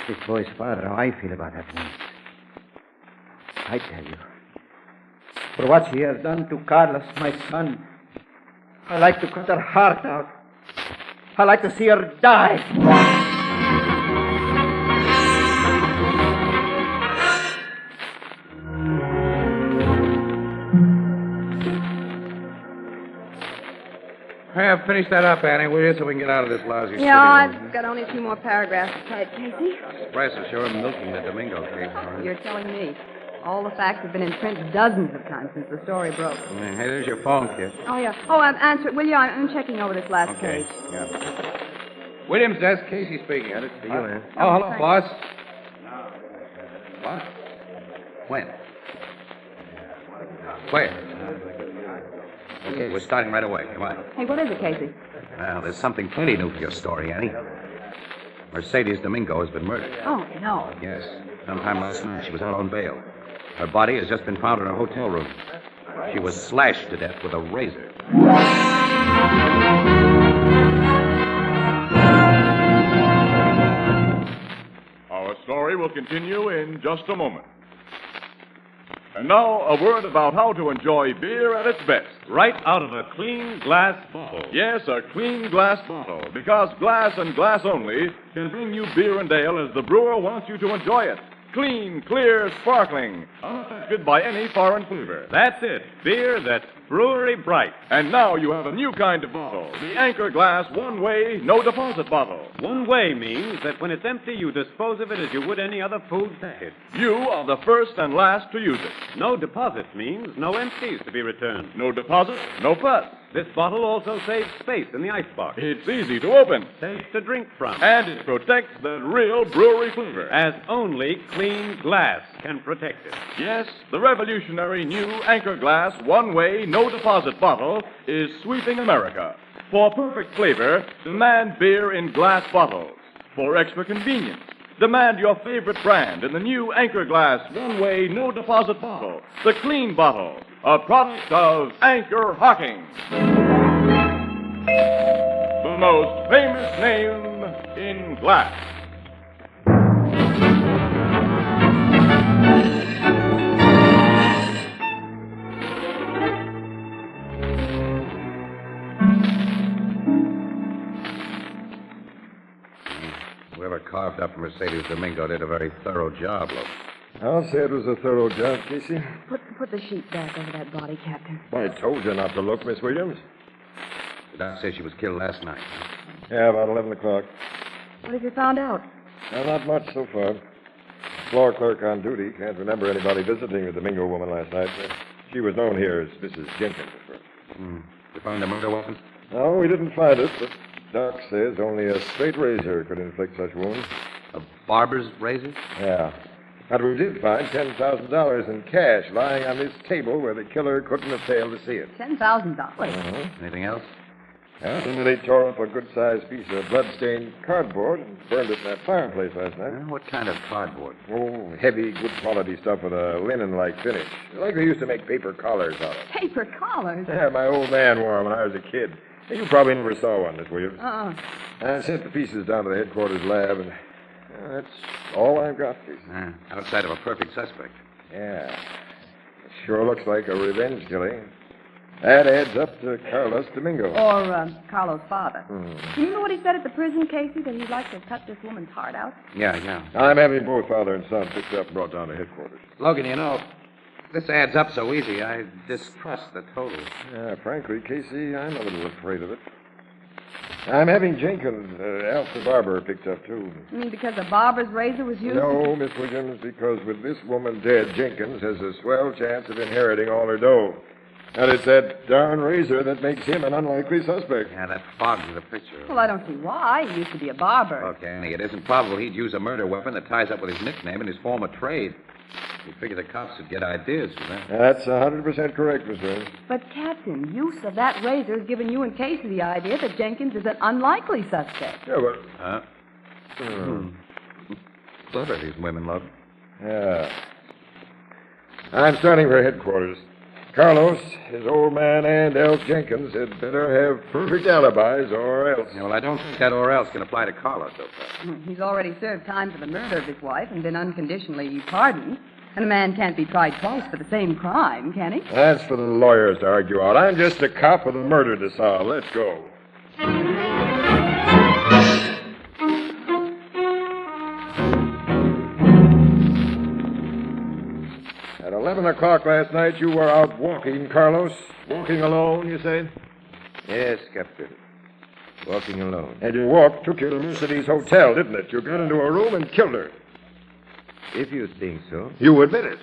this boy's father, how I feel about that man. I tell you, for what he has done to Carlos, my son, I like to cut her heart out. I like to see her die. Yeah, finish that up, Annie, will you, so we can get out of this lousy city. Yeah, I've got only a few more paragraphs to type, Casey. Press is sure milking the Domingo case. You're telling me. All the facts have been in print dozens of times since the story broke. Hey, there's your phone, kid. Oh, yeah. Oh, answer it, will you? I'm checking over this last Okay. case. Yeah. Williams desk, Casey speaking. It's for you, man. Oh, hello, Claus. What? When? Where? Okay, we're starting right away. Come on. Hey, what is it, Casey? Well, there's something plenty new to your story, Annie. Mercedes Domingo has been murdered. Oh, no. Yes. Sometime last night, she was out on bail. Her body has just been found in her hotel room. She was slashed to death with a razor. Our story will continue in just a moment. And now, a word about how to enjoy beer at its best. Right out of a clean glass bottle. Yes, a clean glass bottle, because glass and glass only can bring you beer and ale as the brewer wants you to enjoy it. Clean, clear, sparkling, unaffected by any foreign flavor. That's it. Beer that's brewery bright. And now you have a new kind of bottle, the Anchor Glass one-way, no-deposit bottle. One way means that when it's empty, you dispose of it as you would any other food packet. You are the first and last to use it. No deposit means no empties to be returned. No deposit, no fuss. This bottle also saves space in the icebox. It's easy to open. Safe to drink from. And it protects that real brewery flavor. As only clean glass can protect it. Yes, the revolutionary new Anchor Glass one-way, no-deposit bottle is sweeping America. For perfect flavor, demand beer in glass bottles. For extra convenience, demand your favorite brand in the new Anchor Glass one-way, no-deposit bottle. The clean bottle, a product of Anchor Hocking. The most famous name in glass. Whoever carved up Mercedes Domingo did a very thorough job, Logan. I'll say it was a thorough job, Casey. Put the sheet back over that body, Captain. I told you not to look, Miss Williams. The doc says she was killed last night. Yeah, about 11 o'clock. What have you found out? Well, not much so far. Floor clerk on duty can't remember anybody visiting the Domingo woman last night. She was known here as Mrs. Jenkins at first. You found a murder weapon? No, we didn't find it, but Doc says only a straight razor could inflict such wounds. A barber's razor? Yeah. But we did find $10,000 in cash lying on this table where the killer couldn't have failed to see it. $10,000. Anything else? Yeah, somebody tore up a good-sized piece of blood-stained cardboard and burned it in that fireplace last night. What kind of cardboard? Oh, heavy, good-quality stuff with a linen-like finish. Like they used to make paper collars out of. Paper collars? Yeah, my old man wore them when I was a kid. You probably never saw one, Miss Williams. I sent the pieces down to the headquarters lab, and that's all I've got, Casey. Outside of a perfect suspect. Yeah. It sure looks like a revenge killing. That adds up to Carlos Domingo. Or Carlos' father. Do you know what he said at the prison, Casey? That he'd like to cut this woman's heart out? Yeah. I'm having both father and son picked up and brought down to headquarters. Logan, you know, this adds up so easy, I distrust the total. Yeah, frankly, Casey, I'm a little afraid of it. I'm having Jenkins, Alf the barber, picked up, too. You mean because a barber's razor was used? No, Miss Williams, because with this woman dead, Jenkins has a swell chance of inheriting all her dough. And it's that darn razor that makes him an unlikely suspect. Yeah, that fogs the picture. Well, I don't see why. He used to be a barber. Okay, Annie, it isn't probable he'd use a murder weapon that ties up with his nickname and his form of trade. You figure the cops would get ideas from that. That's 100% correct, Miss Williams. But, Captain, use of that razor has given you and Casey the idea that Jenkins is an unlikely suspect. Yeah, but... Clever, these women, Logan. Yeah. I'm starting for headquarters. Carlos, his old man, and Elf Jenkins had better have perfect alibis or else. Yeah, well, I don't think that or else can apply to Carlos so far. He's already served time for the murder of his wife and been unconditionally pardoned. And a man can't be tried twice for the same crime, can he? That's for the lawyers to argue out. I'm just a cop with a murder to solve. Let's go. At 11 o'clock last night, you were out walking, Carlos. Walking alone, you say? Yes, Captain. Walking alone. And your walk took you to Mercedes Hotel, didn't it? You got into a room and killed her. If you think so. You admit it.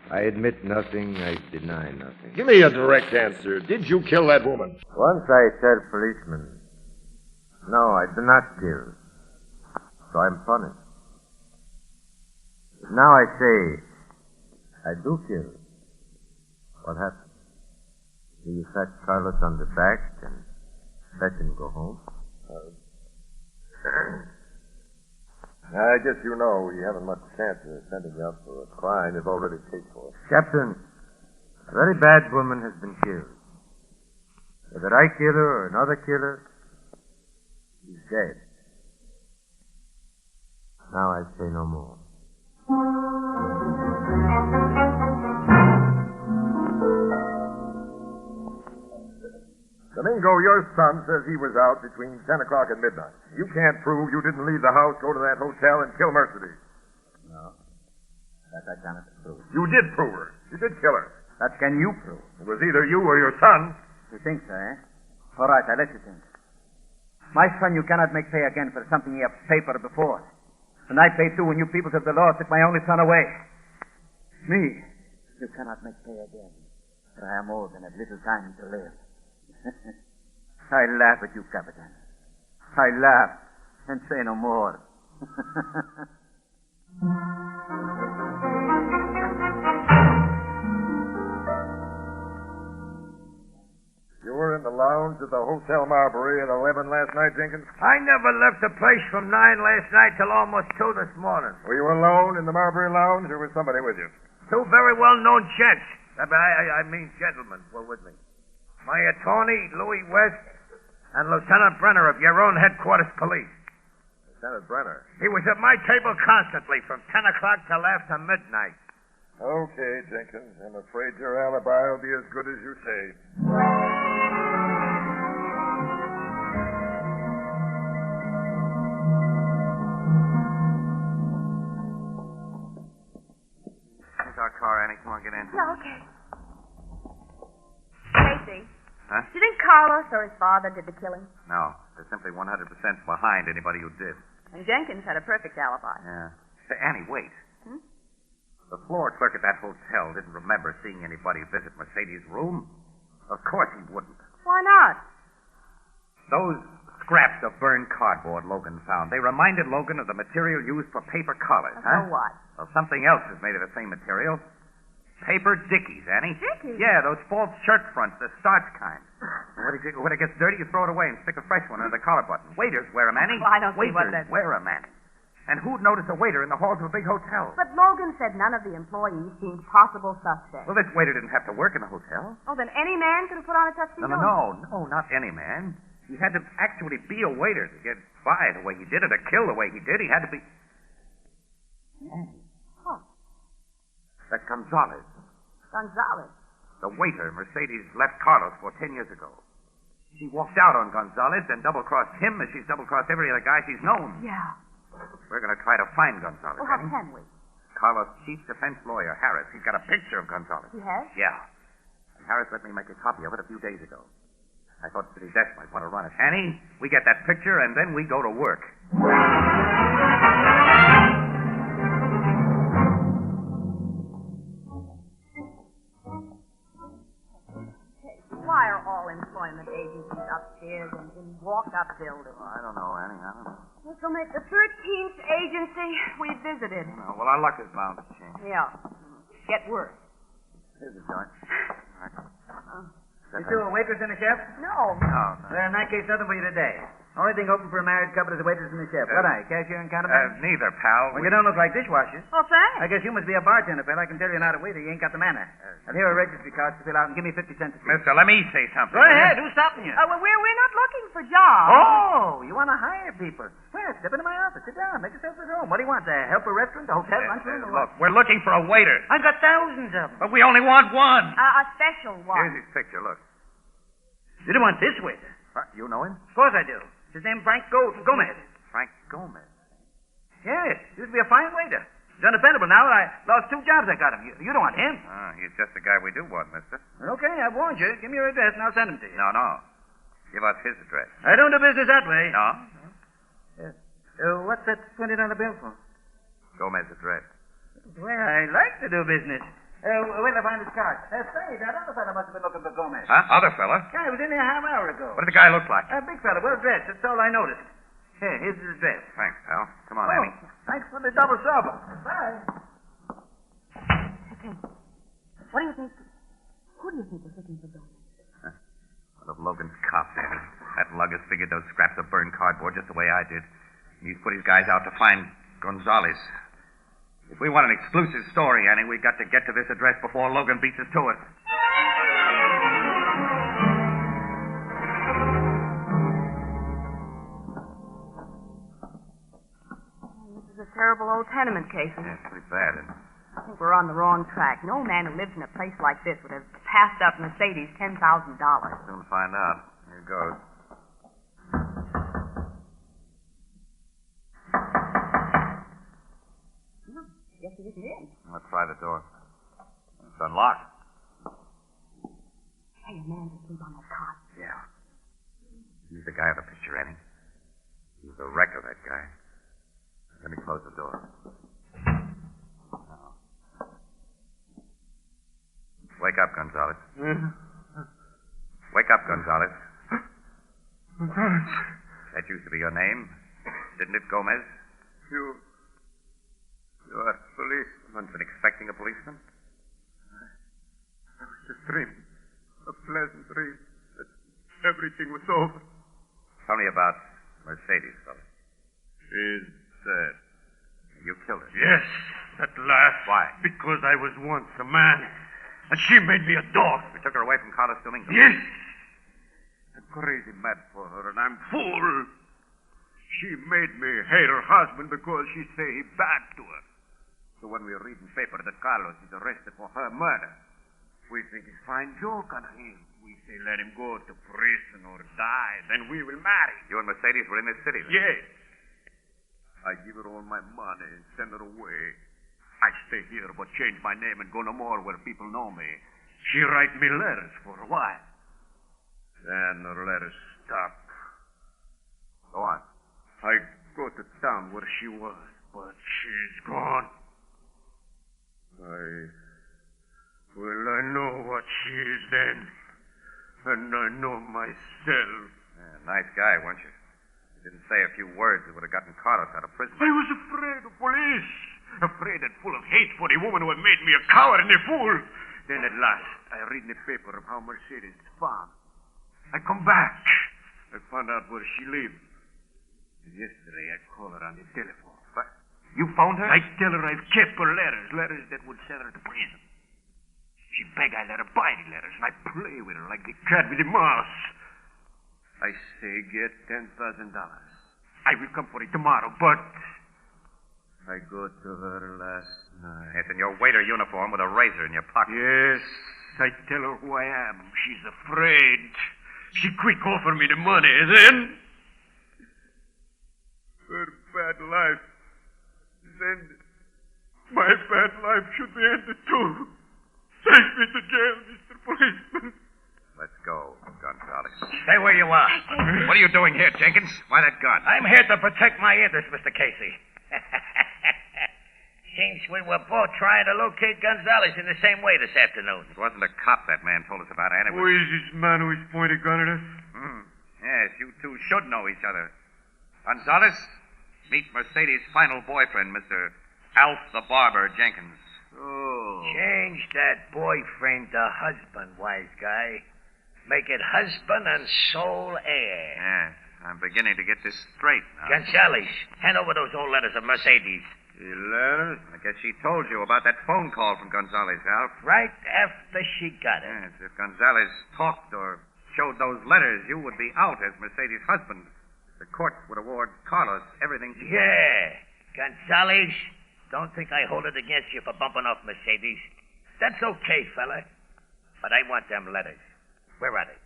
I admit nothing, I deny nothing. Give me a direct answer. Did you kill that woman? Once I said, policeman, no, I do not kill. So I'm punished. But now I say, I do kill. What happened? Do you pat Carlos on the back and let him go home? I guess you know you haven't much chance of sending you up for a crime you've already paid for. Captain, a very bad woman has been killed. Whether I kill her or another killer, she's dead. Now I say no more. Domingo, your son says he was out between 10 o'clock and midnight. You can't prove you didn't leave the house, go to that hotel, and kill Mercedes. No. That I cannot prove. You did prove her. You did kill her. That can you prove? It was either you or your son. You think so, eh? All right, I'll let you think. My son you cannot make pay again for something he have paid for before. And I paid too when you people of the law took my only son away. Me, you cannot make pay again. For I am old and have little time to live. I laugh at you, Captain. I laugh and say no more. You were in the lounge at the Hotel Marbury at 11 last night, Jenkins? I never left the place from 9 last night till almost 2 this morning. Were you alone in the Marbury lounge, or was somebody with you? 2 very well-known gents. I mean gentlemen were with me. My attorney, Louis West, and Lieutenant Brenner of your own headquarters police. Lieutenant Brenner? He was at my table constantly from 10 o'clock till after midnight. Okay, Jenkins. I'm afraid your alibi will be as good as you say. Yeah, okay. Casey, Huh? do you think Carlos or his father did the killing? No, they're simply 100% behind anybody who did. And Jenkins had a perfect alibi. Yeah. Say, Annie, wait. Hmm? The floor clerk at that hotel didn't remember seeing anybody visit Mercedes' room. Of course he wouldn't. Why not? Those scraps of burned cardboard Logan found, they reminded Logan of the material used for paper collars, huh? So what? Well, something else is made of the same material. Paper dickies, Annie. Dickies? Yeah, those false shirt fronts, the starch kind. When it gets dirty, you throw it away and stick a fresh one under the collar button. Waiters wear 'em, Annie. Well, I don't see what Waiters that... wear 'em, Annie. And who'd notice a waiter in the halls of a big hotel? But Logan said none of the employees seemed possible suspects. Well, this waiter didn't have to work in the hotel. Oh, then any man could have put on a tuxedo? No, not any man. He had to actually be a waiter to get by the way he did, or to kill the way he did. He had to be... What? That Gonzalez, Gonzalez. the waiter Mercedes left Carlos for 10 years ago. She walked out on Gonzalez, then double-crossed him as she's double-crossed every other guy she's known. Yeah. We're going to try to find Gonzalez. Well, how Annie. can we? Carlos' chief defense lawyer, Harris, he's got a picture of Gonzalez. He has? Yeah. And Harris let me make a copy of it a few days ago. I thought City Desk might want to run it. Annie, we get that picture, and then we go to work. Why are all employment agencies upstairs and in walk-up buildings? I don't know, Annie. I don't know. This will make the 13th agency we visited. No, well, our luck is bound to change. Yeah. Get worse. Here's a joint. All right. You two a waitress and a chef? No. No. Well, in that case, nothing for you today. Only thing open for a married couple is a waitress and a chef. What are you, cashier and counterman? Neither, pal. Well, you don't look like dishwashers. Well, thanks. I guess you must be a bartender, fella. I can tell you're not a waiter. You ain't got the manner. And here are registry cards to fill out and give me 50 cents a piece. Mister, let me say something. Go ahead. Who's stopping you? Well, we're not looking for jobs. Oh, you want to hire people. Well, step into my office. Sit down. Make yourself at home. What do you want? Help a restaurant, a hotel, lunchroom? or Look, what? we're looking for a waiter. I've got thousands of them. But we only want one. A special one. Here's his picture, look. You don't want this waiter? You know him? Of course I do. His name's Frank Gomez. Frank Gomez. Yes, used to be a fine waiter. He's undependable now. I lost 2 jobs I got him. You don't want him. He's just the guy we do want, mister. Okay, I've warned you. Give me your address and I'll send him to you. No. Give us his address. I don't do business that way. No? What's that $20 bill for? Gomez's address. Well, I like to do business. Where'd I find his card? Say, that other fellow must have been looking for Gomez. Huh? Other fella? Guy was in there a half hour ago. What did the guy look like? A big fellow, well dressed. That's all I noticed. Here's his address. Thanks, pal. Come on, Oh, Annie. thanks for the double supper. Bye. Okay. What do you think? Who do you think was looking for Gomez? One of Logan's cops, Annie. That lugger's figured those scraps of burned cardboard just the way I did. He's put his guys out to find Gonzalez. If we want an exclusive story, Annie, we've got to get to this address before Logan beats us to it. This is a terrible old tenement case. Yeah, it's pretty bad, isn't it? I think we're on the wrong track. No man who lives in a place like this would have passed up Mercedes $10,000. Soon find out. Here goes. Guess he isn't in. Let's try the door. It's unlocked. Hey, a man to sleep on that cot. Yeah. He's the guy in the picture, Annie. He's the wreck of that guy. Let me close the door. Now. Wake up, Gonzalez. Wake up, Gonzalez. That used to be your name, didn't it, Gomez? You are police. Someone's been expecting a policeman? I was just dreaming. A pleasant dream that everything was over. Tell me about Mercedes, fella. She's dead. You killed her? Yes, at last. Why? Because I was once a man, and she made me a dog. We took her away from Carlos Domingo. Yes. I'm crazy mad for her, and I'm fool. She made me hate her husband because she say he bad to her. So when we read in paper that Carlos is arrested for her murder, we think it's fine joke on him. We say let him go to prison or die, then we will marry. You and Mercedes were in this city, then? Yes. I give her all my money and send her away. I stay here, but change my name and go no more where people know me. She write me letters for a while. Then the letters stop. Go on. I go to town where she was, but she's gone. I know what she is then. And I know myself. Nice guy, weren't you? You didn't say a few words that would have gotten Carlos out of prison. I was afraid of police. Afraid and full of hate for the woman who had made me a coward and a fool. Then at last, I read in the paper of how Mercedes is found. I come back. I found out where she lived. And yesterday, I called her on the telephone. What? You found her? I tell her I've kept her letters that would send her to prison. She beg I let her buy the letters, and I play with her like the cat with the mouse. I say get $10,000. I will come for it tomorrow, but I go to her last night. It's in your waiter uniform with a razor in your pocket. Yes, I tell her who I am. She's afraid. She quick offer me the money, then her bad life is ended. My bad life should be ended too. Take me to jail, Mr. Policeman. Let's go, Gonzalez. Stay where you are. What are you doing here, Jenkins? Why that gun? I'm here to protect my interests, Mr. Casey. Seems we were both trying to locate Gonzalez in the same way this afternoon. It wasn't a cop that man told us about, Anna. Who is this man who is pointing a gun at us? Yes, you two should know each other. Gonzalez, meet Mercedes' final boyfriend, Mr. Alf the Barber Jenkins. Oh. Change that boyfriend to husband, wise guy. Make it husband and sole heir. Yes, I'm beginning to get this straight now. Gonzalez, hand over those old letters of Mercedes. The letters? I guess she told you about that phone call from Gonzalez, Alf. Right after she got it. Yes, if Gonzalez talked or showed those letters, you would be out as Mercedes' husband. The court would award Carlos everything she... Yeah. Gonzalez, don't think I hold it against you for bumping off Mercedes. That's okay, fella. But I want them letters. Where are they?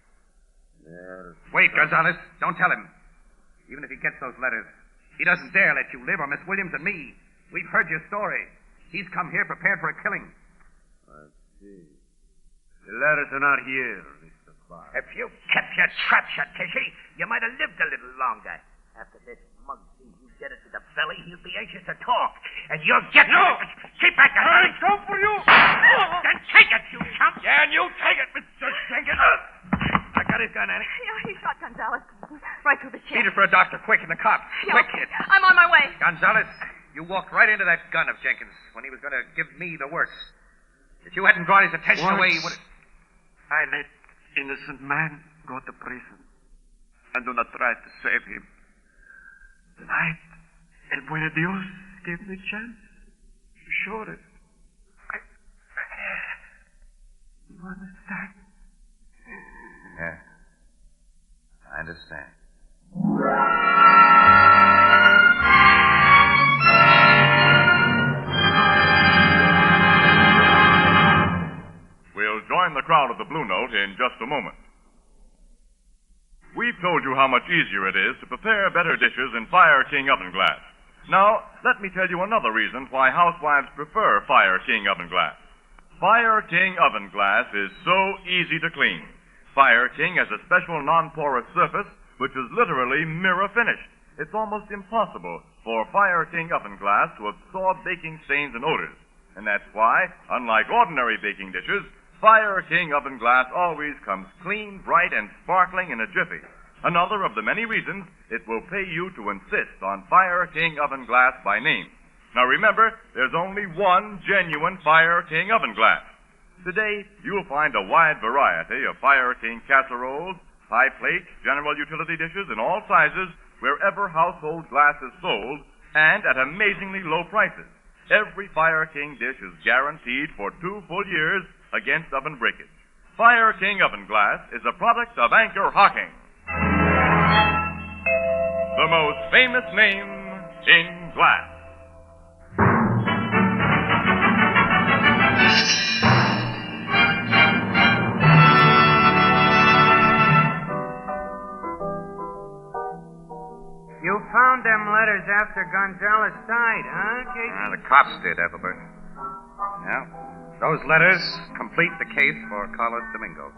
Wait, Gonzalez. Don't tell him. Even if he gets those letters, he doesn't dare let you live, or Miss Williams and me. We've heard your story. He's come here prepared for a killing. I see. The letters are not here, Mr. Barr. If you kept your trap shut, Casey, you might have lived a little longer. After this mug sees you get it to the belly, he'll be anxious to talk. And you'll get... No! Keep back, Gonzalez! I come for you! Then take it, you chump! Yeah, and you take it, Mr. Jenkins! I got his gun, Annie. Yeah, he shot Gonzalez right through the chest. Beat it for a doctor, quick, and the cops. Yeah, Quick, kid. I'm on my way. Gonzalez, you walked right into that gun of Jenkins when he was going to give me the works. If you hadn't brought his attention away, he would have... I let innocent man go to prison. And do not try to save him. Tonight, El Bueno Dios gave me a chance to show it. You understand? Yeah. I understand. We'll join the crowd at the Blue Note in just a moment. We've told you how much easier it is to prepare better dishes in Fire King oven glass. Now, let me tell you another reason why housewives prefer Fire King oven glass. Fire King oven glass is so easy to clean. Fire King has a special non-porous surface which is literally mirror finished. It's almost impossible for Fire King oven glass to absorb baking stains and odors. And that's why, unlike ordinary baking dishes, Fire King oven glass always comes clean, bright, and sparkling in a jiffy. Another of the many reasons it will pay you to insist on Fire King oven glass by name. Now remember, there's only one genuine Fire King oven glass. Today, you'll find a wide variety of Fire King casseroles, pie plates, general utility dishes in all sizes, wherever household glass is sold, and at amazingly low prices. Every Fire King dish is guaranteed for 2 full years against oven breakage. Fire King oven glass is a product of Anchor Hocking, the most famous name in glass. You found them letters after Gonzalez died, huh, Casey? The cops did, Ethelbert. Yeah. Those letters complete the case for Carlos Domingo.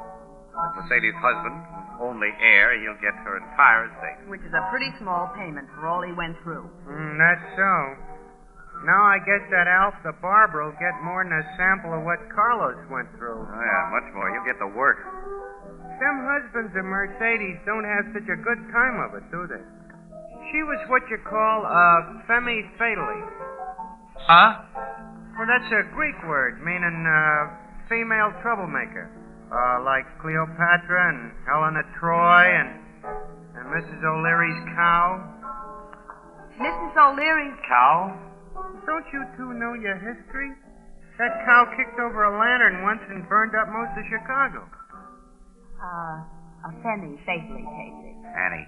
As Mercedes' husband, only heir, he'll get her entire estate. Which is a pretty small payment for all he went through. That's so. Now I guess that Alf the barber will get more than a sample of what Carlos went through. Oh, yeah, much more. He'll get the work. Some husbands of Mercedes don't have such a good time of it, do they? She was what you call a femme fatale. Huh? Well, that's a Greek word meaning female troublemaker. Like Cleopatra and Helen of Troy and Mrs. O'Leary's cow. Mrs. O'Leary's Cow? Don't you two know your history? That cow kicked over a lantern once and burned up most of Chicago. a femme fatally, Casey. Annie,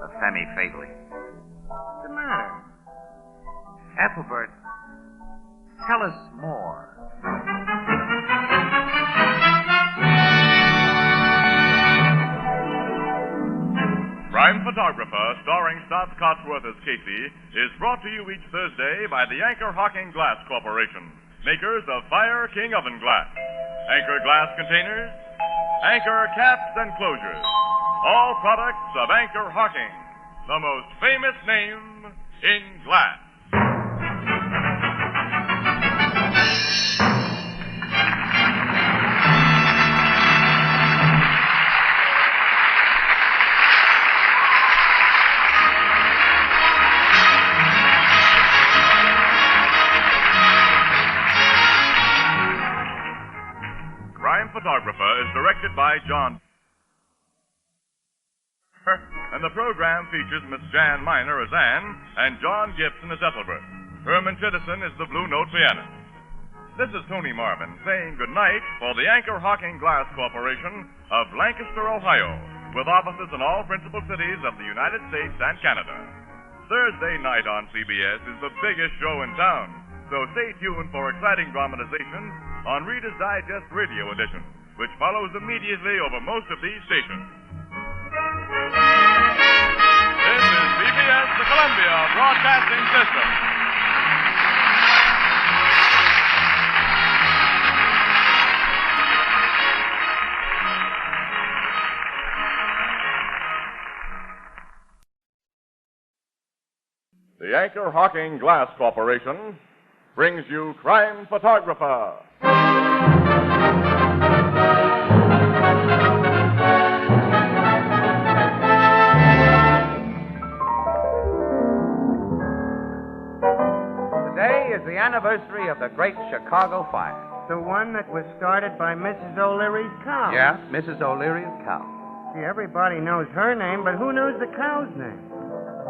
a femme fatally. What's the matter? Ethelbert, tell us more. Crime Photographer, starring Stotts Cotsworth as Casey, is brought to you each Thursday by the Anchor Hocking Glass Corporation, makers of Fire King Oven Glass, Anchor Glass Containers, Anchor Caps and Closures, all products of Anchor Hocking, the most famous name in glass. Photographer is directed by John. And the program features Miss Jan Miner as Anne and John Gibson as Ethelbert. Herman Chittison is the Blue Note pianist. This is Tony Marvin saying goodnight for the Anchor Hocking Glass Corporation of Lancaster, Ohio, with offices in all principal cities of the United States and Canada. Thursday night on CBS is the biggest show in town, so stay tuned for exciting dramatization on Reader's Digest Radio Edition, which follows immediately over most of these stations. This is CBS, the Columbia Broadcasting System. The Anchor Hocking Glass Corporation brings you Crime Photographer. Today is the anniversary of the Great Chicago Fire. The one that was started by Mrs. O'Leary's cow. Yeah, Mrs. O'Leary's cow. See, everybody knows her name, but who knows the cow's name?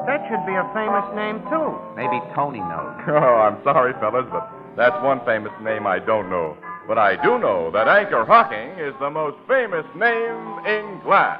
That should be a famous name, too. Maybe Tony knows. Oh, I'm sorry, fellas, but that's one famous name I don't know. But I do know that Anchor Hocking is the most famous name in glass.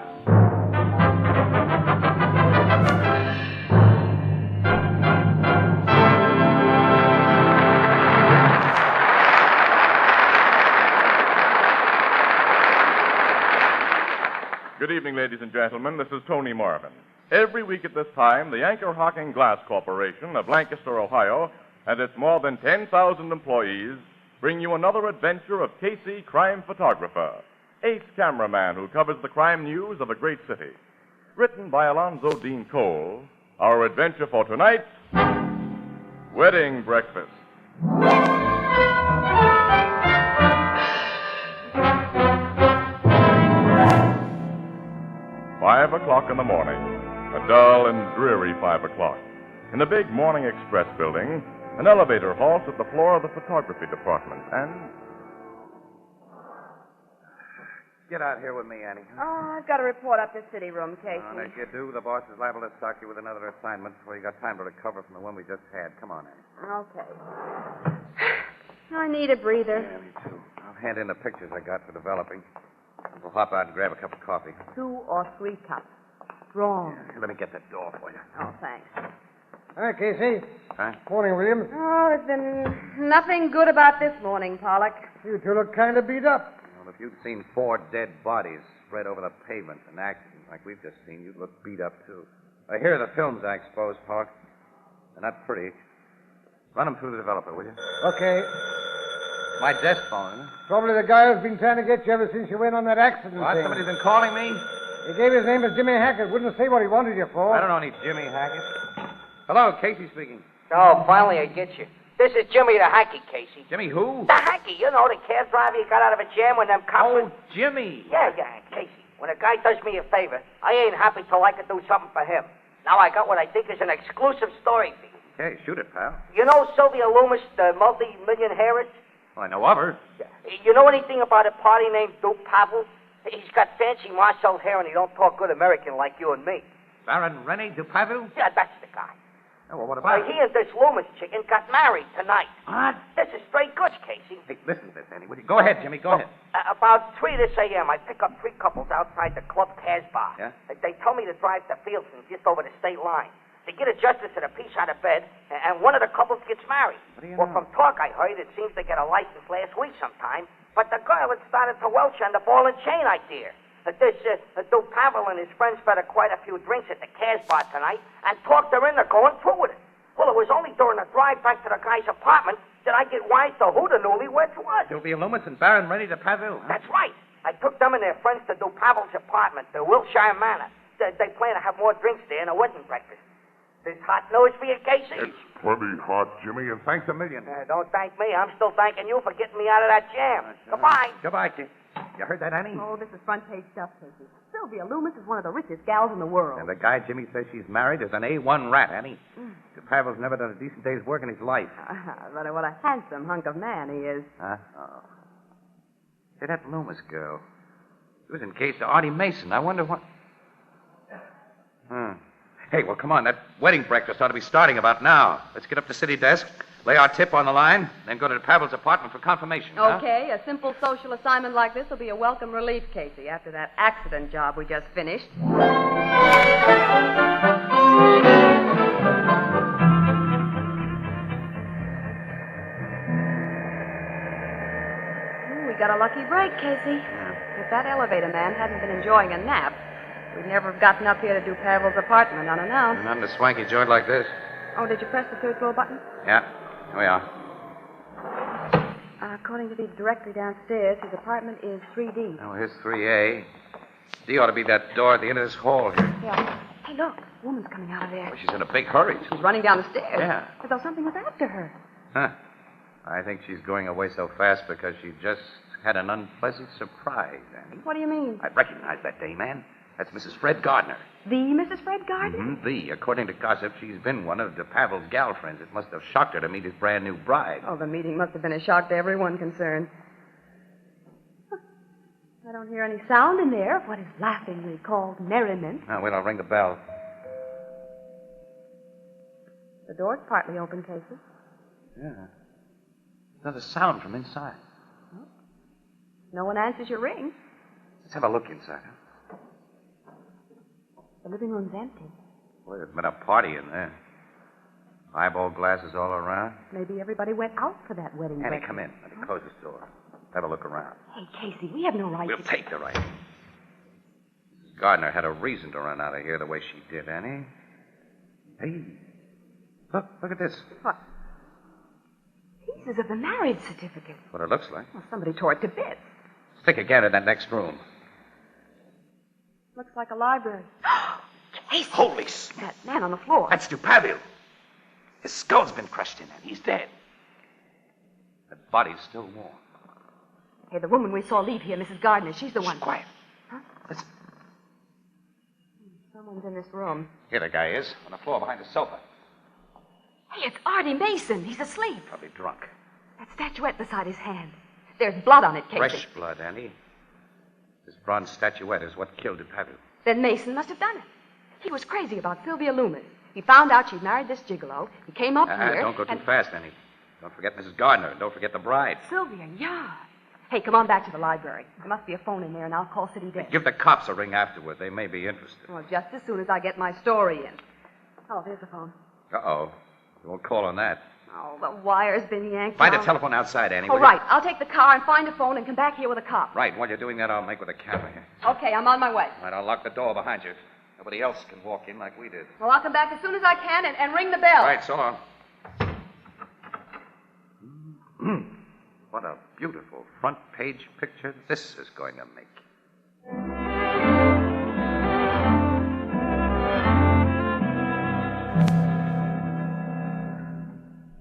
Good evening, ladies and gentlemen. This is Tony Marvin. Every week at this time, the Anchor Hocking Glass Corporation of Lancaster, Ohio, and its more than 10,000 employees bring you another adventure of Casey, crime photographer, ace cameraman who covers the crime news of a great city. Written by Alonzo Dean Cole, our adventure for tonight, Wedding Breakfast. 5 o'clock in the morning, a dull and dreary 5 o'clock. In the big Morning Express building, an elevator halts at the floor of the photography department, and... Get out here with me, Annie. Oh, I've got to report up to city room, Casey. And if you do, the boss is liable to sock you with another assignment before you got time to recover from the one we just had. Come on, Annie. Okay. I need a breather. Yeah, me too. I'll hand in the pictures I got for developing. We'll hop out and grab a cup of coffee. 2 or 3 cups. Strong. Yeah, let me get that door for you. Oh, thanks. Hi, Casey. Huh? Morning, Williams. Oh, there's been nothing good about this morning, Pollock. You two look kind of beat up. Well, if you'd seen 4 dead bodies spread over the pavement in accidents like we've just seen, you'd look beat up, too. Here are the films I exposed, Pollock. They're not pretty. Run them through the developer, will you? Okay. My desk phone. Probably the guy who's been trying to get you ever since you went on that accident What? thing. Somebody's been calling me? He gave his name as Jimmy Hackett. Wouldn't say what he wanted you for. I don't know any Jimmy Hackett. Hello, Casey speaking. Oh, finally I get you. This is Jimmy the Hacky, Casey. Jimmy who? The Hacky, you know, the cab driver you got out of a jam when them cops... Oh, Jimmy. Yeah, Casey. When a guy does me a favor, I ain't happy till I can do something for him. Now I got what I think is an exclusive story for you. Hey, shoot it, pal. You know Sylvia Loomis, the multi-millionaire? Well, I know of her. You know anything about a party named Duke Pavel? He's got fancy marshal hair and he don't talk good American like you and me. Baron Rene Dupavu? Yeah, that's the guy. Oh, well, what about He and this Loomis chicken got married tonight. What? This is straight goods, Casey. Hey, listen to this, Andy. Go ahead, Jimmy. Go ahead. About 3 this a.m., I pick up 3 couples outside the club Casbah. Yeah? They told me to drive to Fieldston, just over the state line. They get a justice and a piece out of bed, and one of the couples gets married. What do you Well, know? from talk I heard, it seems they got a license last week sometime, but the girl had started to welch on the ball and chain idea. This Duke Pavel and his friends fed her quite a few drinks at the Casbah tonight and talked her into going through with it. Well, it was only during the drive back to the guy's apartment that I get wise to who the newlyweds was. Sylvia Loomis and Baron Rene Dupavu. Huh? That's right. I took them and their friends to Duke Pavel's apartment, the Wilshire Manor. They plan to have more drinks there and a wedding breakfast. This hot news for you, Casey? It's plenty hot, Jimmy, and thanks a million. Don't thank me. I'm still thanking you for getting me out of that jam. Goodbye. Goodbye, kid. You heard that, Annie? Oh, this is front page stuff, Casey. Sylvia Loomis is one of the richest gals in the world. And the guy Jimmy says she's married is an A1 rat, Annie. Dupavu's never done a decent day's work in his life. But what a handsome hunk of man he is. Huh? Oh. Say, that Loomis girl. She was engaged to Artie Mason. I wonder what... Hey, well, come on. That wedding breakfast ought to be starting about now. Let's get up to city desk, lay our tip on the line, then go to Pavel's apartment for confirmation. Okay, a simple social assignment like this will be a welcome relief, Casey, after that accident job we just finished. We got a lucky break, Casey. If that elevator man hadn't been enjoying a nap, we'd never have gotten up here to do Pavel's apartment unannounced. Not in a swanky joint like this. Oh, did you press the third floor button? Yeah, here we are. According to the directory downstairs, his apartment is 3D. Oh, here's 3A. D ought to be that door at the end of this hall here. Yeah. Hey, look. A woman's coming out of there. Oh, she's in a big hurry. She's running down the stairs. Yeah. As though something was after her. Huh. I think she's going away so fast because she just had an unpleasant surprise, Annie. What do you mean? I recognize that dame, man. That's Mrs. Fred Gardner. The Mrs. Fred Gardner? Mm-hmm, the. According to gossip, she's been one of Pavel's gal friends. It must have shocked her to meet his brand new bride. Oh, the meeting must have been a shock to everyone concerned. I don't hear any sound in there of what is laughingly called merriment. Now, wait, I'll ring the bell. The door's partly open, Casey. Yeah. There's a sound from inside. No one answers your ring. Let's have a look inside. Huh? The living room's empty. Boy, there's been a party in there. Eyeball glasses all around. Maybe everybody went out for that wedding Annie, breakfast. come in. Let me close this door. Have a look around. Hey, Casey, we have no right We'll to... take the right. Mrs. Gardner had a reason to run out of here the way she did, Annie. Hey, look at this. What? Pieces of the marriage certificate. That's what it looks like. Well, somebody tore it to bits. Stick again in that next room. Looks like a library. Casey! Holy That man on the floor. That's Dupavu. His skull's been crushed in, and he's dead. The body's still warm. Hey, the woman we saw leave here, Mrs. Gardner, she's the one. Quiet. Huh? Listen. Someone's in this room. Here the guy is, on the floor behind the sofa. Hey, it's Artie Mason. He's asleep. Probably drunk. That statuette beside his hand. There's blood on it, Casey. Fresh blood, Annie. This bronze statuette is what killed Dupavu. Then Mason must have done it. He was crazy about Sylvia Loomis. He found out she'd married this gigolo. He came up here. Don't go too fast, Annie. Don't forget Mrs. Gardner, and don't forget the bride. Sylvia, yeah. Hey, come on back to the library. There must be a phone in there, and I'll call City Desk. Give the cops a ring afterward. They may be interested. Well, just as soon as I get my story in. Oh, there's the phone. Uh-oh. You won't call on that. Oh, the wire's been yanked Find out. a telephone outside, Annie. Oh, right. I'll take the car and find a phone and come back here with a cop. Right. While you're doing that, I'll make with a camera here. Okay, I'm on my way. All right, I'll lock the door behind you. Nobody else can walk in like we did. Well, I'll come back as soon as I can and ring the bell. All right, so long. what a beautiful front page picture this is going to make.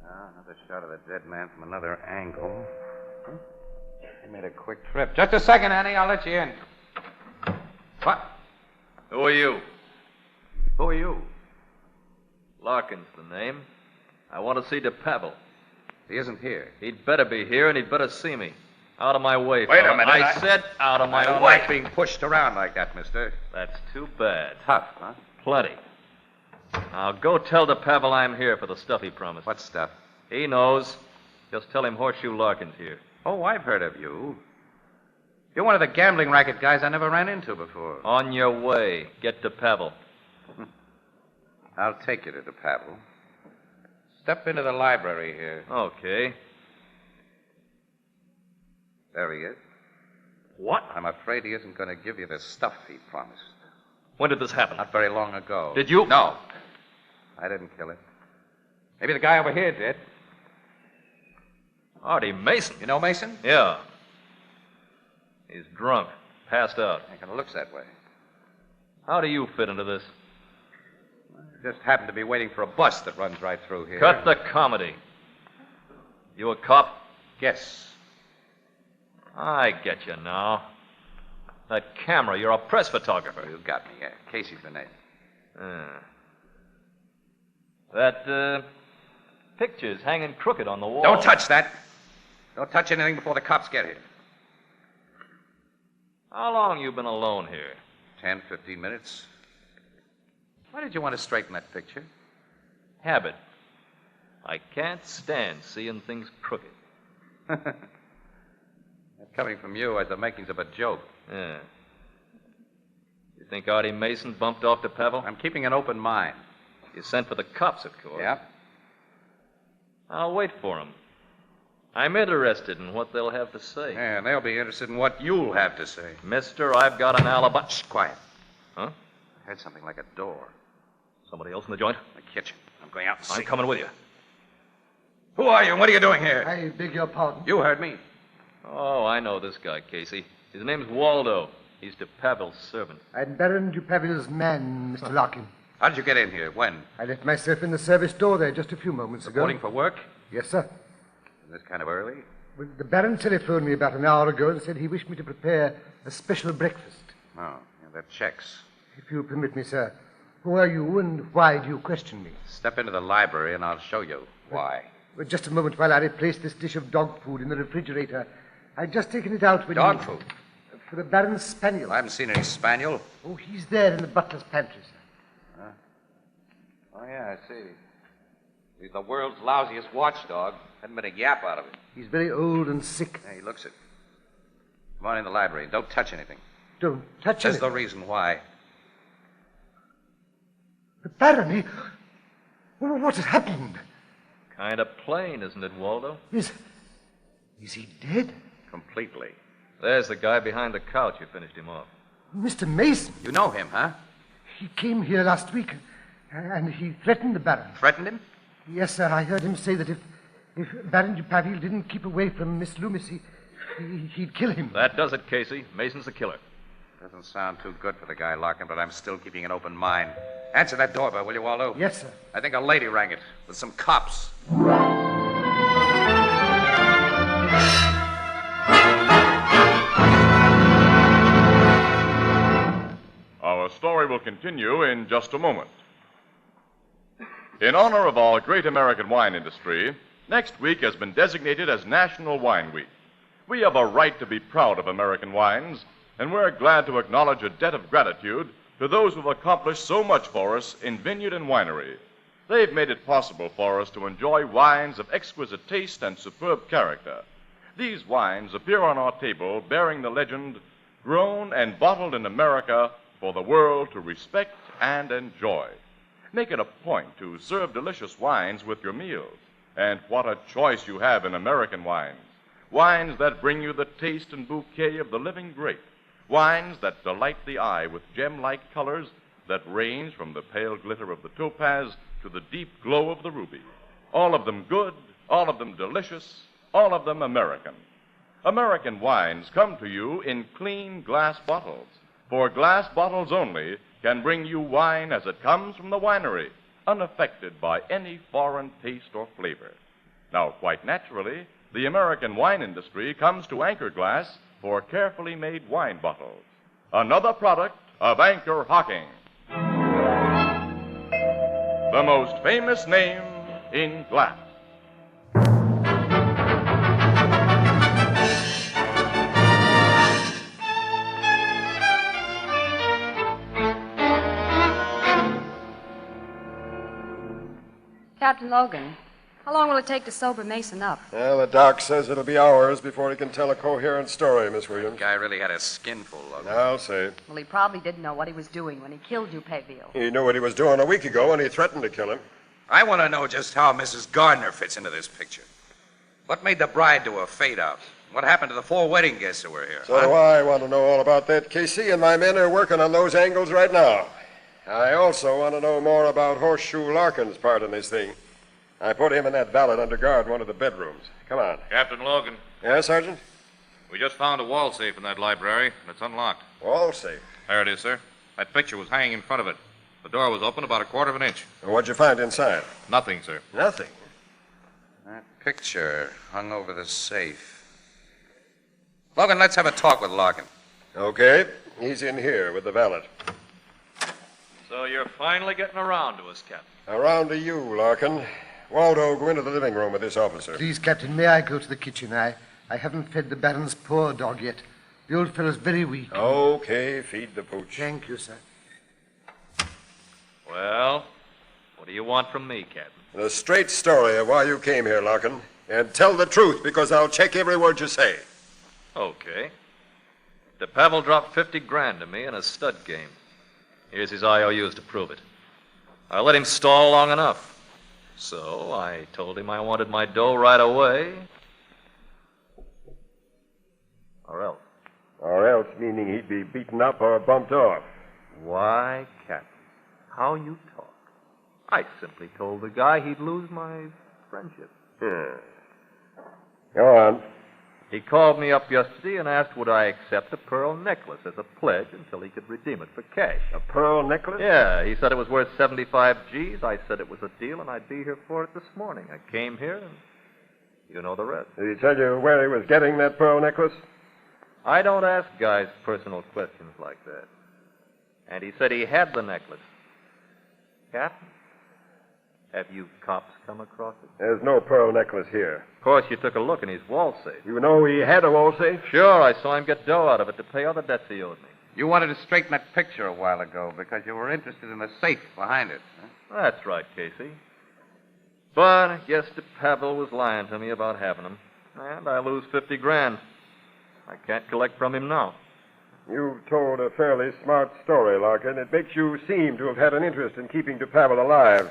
Another shot of the dead man from another angle. He made a quick trip. Just a second, Annie. I'll let you in. What? Who are you? Who are you? Larkin's the name. I want to see DePavel. He isn't here. He'd better be here, and he'd better see me. Out of my way, Wait fella. a minute. I said out of my I don't way. like being pushed around like that, mister. That's too bad. Tough, huh? Plenty. Now go tell DePavel I'm here for the stuff he promised. What stuff? He knows. Just tell him Horseshoe Larkin's here. Oh, I've heard of you. You're one of the gambling racket guys I never ran into before. On your way. Get DePavel. I'll take you to DePavel. Step into the library here. Okay. There he is. What? I'm afraid he isn't going to give you the stuff he promised. When did this happen? Not very long ago. Did you? No. I didn't kill him. Maybe the guy over here did. Artie Mason. You know Mason? Yeah. He's drunk. Passed out. It kind of looks that way. How do you fit into this? I just happened to be waiting for a bus that runs right through here. Cut the comedy. You a cop? Yes. I get you now. That camera, you're a press photographer. You got me, yeah. Casey's the name. That, picture's hanging crooked on the wall. Don't touch that. Don't touch anything before the cops get here. How long you been alone here? 10, 15 minutes. Why did you want to straighten that picture? Habit. I can't stand seeing things crooked. That coming from you has the makings of a joke. Yeah. You think Artie Mason bumped off DePavel? I'm keeping an open mind. You sent for the cops, of course. Yeah. I'll wait for them. I'm interested in what they'll have to say. Yeah, and they'll be interested in what you'll have to say. Mister, I've got an alibi. Shh, quiet. Huh? I heard something like a door. Somebody else in the joint? The kitchen. I'm going out and see. I'm coming with you. Who are you and what are you doing here? I beg your pardon. You heard me. Oh, I know this guy, Casey. His name's Waldo. He's DePavel's servant. I'm Baron DePavel's man, Mr. Larkin. How did you get in here? When? I left myself in the service door there just a few moments ago. Reporting for work? Yes, sir. This kind of early? Well, the Baron telephoned me about an hour ago and said he wished me to prepare a special breakfast. Oh, yeah, that checks. If you permit me, sir. Who are you and why do you question me? Step into the library and I'll show you why. Well, just a moment while I replace this dish of dog food in the refrigerator. I'd just taken it out when Dog food? For the Baron's spaniel. I haven't seen any spaniel. Oh, he's there in the butler's pantry, sir. Oh, yeah, I see. He's the world's lousiest watchdog. Hadn't been a yap out of it. He's very old and sick. Yeah, he looks it. Come on in the library. Don't touch anything. Don't touch There's anything. the reason why. The Baron, he... Well, what has happened? Kind of plain, isn't it, Waldo? Is he dead? Completely. There's the guy behind the couch. You finished him off. Mr. Mason. You know him, huh? He came here last week, and he threatened the Baron. Threatened him? Yes, sir. I heard him say that if Baron DePavel didn't keep away from Miss Loomis, he'd kill him. That does it, Casey. Mason's the killer. Doesn't sound too good for the guy, Larkin, but I'm still keeping an open mind. Answer that doorbell, will you, Waldo? Yes, sir. I think a lady rang it with some cops. Our story will continue in just a moment. In honor of our great American wine industry, next week has been designated as National Wine Week. We have a right to be proud of American wines, and we're glad to acknowledge a debt of gratitude to those who've accomplished so much for us in vineyard and winery. They've made it possible for us to enjoy wines of exquisite taste and superb character. These wines appear on our table bearing the legend, grown and bottled in America for the world to respect and enjoy. Make it a point to serve delicious wines with your meals. And what a choice you have in American wines. Wines that bring you the taste and bouquet of the living grape. Wines that delight the eye with gem-like colors that range from the pale glitter of the topaz to the deep glow of the ruby. All of them good, all of them delicious, all of them American. American wines come to you in clean glass bottles, for glass bottles only can bring you wine as it comes from the winery, unaffected by any foreign taste or flavor. Now, quite naturally, the American wine industry comes to Anchor Glass for carefully made wine bottles. Another product of Anchor Hocking. The most famous name in glass. Captain Logan, how long will it take to sober Mason up? Well, the doc says it'll be hours before he can tell a coherent story, Miss Williams. Guy really had a skinful of it. I'll say. Well, he probably didn't know what he was doing when he killed you, Paville. He knew what he was doing a week ago when he threatened to kill him. I want to know just how Mrs. Gardner fits into this picture. What made the bride do a fade-out? What happened to the 4 wedding guests who were here? So do I want to know all about that, Casey, and my men are working on those angles right now. I also want to know more about Horseshoe Larkin's part in this thing. I put him and that valet under guard in one of the bedrooms. Come on. Captain Logan. Yes, Sergeant? We just found a wall safe in that library, and it's unlocked. Wall safe? There it is, sir. That picture was hanging in front of it. The door was open about 1/4 of an inch. What'd you find inside? Nothing, sir. Nothing? That picture hung over the safe. Logan, let's have a talk with Larkin. Okay. He's in here with the valet. So you're finally getting around to us, Captain. Around to you, Larkin. Waldo, go into the living room with this officer. Please, Captain, may I go to the kitchen? I haven't fed the Baron's poor dog yet. The old fellow's very weak. Okay, feed the pooch. Thank you, sir. Well, what do you want from me, Captain? The straight story of why you came here, Larkin. And tell the truth, because I'll check every word you say. Okay. DePavel dropped 50 grand to me in a stud game. Here's his IOUs to prove it. I let him stall long enough. So I told him I wanted my dough right away. Or else. Or else, meaning he'd be beaten up or bumped off. Why, Captain, how you talk. I simply told the guy he'd lose my friendship. Go on. He called me up yesterday and asked would I accept a pearl necklace as a pledge until he could redeem it for cash. A pearl necklace? Yeah, he said it was worth 75 G's. I said it was a deal, and I'd be here for it this morning. I came here, and you know the rest. Did he tell you where he was getting that pearl necklace? I don't ask guys personal questions like that. And he said he had the necklace. Captain, have you cops come across it? There's no pearl necklace here. Of course, you took a look in his wall safe. You know he had a wall safe? Sure, I saw him get dough out of it to pay all the debts he owed me. You wanted to straighten that picture a while ago because you were interested in the safe behind it. Huh? That's right, Casey. But I guess DePavel was lying to me about having them. And I lose 50 grand. I can't collect from him now. You've told a fairly smart story, Larkin. It makes you seem to have had an interest in keeping DePavel alive.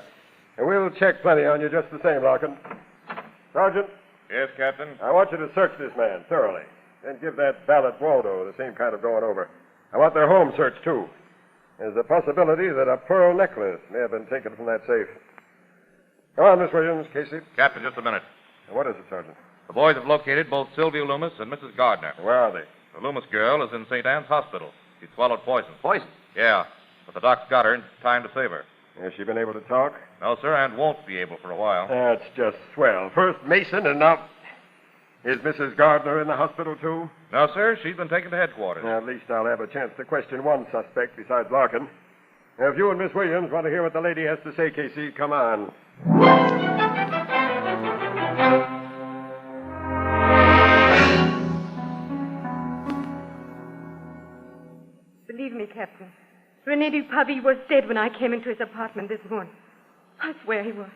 And we'll check plenty on you just the same, Larkin. Sergeant? Yes, Captain? I want you to search this man thoroughly. Then give that valet Waldo the same kind of going over. I want their home searched, too. There's a possibility that a pearl necklace may have been taken from that safe. Go on, Miss Williams, Casey. Captain, just a minute. What is it, Sergeant? The boys have located both Sylvia Loomis and Mrs. Gardner. Where are they? The Loomis girl is in St. Anne's Hospital. She swallowed poison. Poison? Yeah, but the doc's got her in time to save her. Has she been able to talk? No, sir, and won't be able for a while. That's just swell. First Mason, and now... Is Mrs. Gardner in the hospital, too? No, sir, she's been taken to headquarters. At least I'll have a chance to question one suspect besides Larkin. Now, if you and Miss Williams want to hear what the lady has to say, Casey, come on. Believe me, Captain, René Dupavie was dead when I came into his apartment this morning. I swear he was.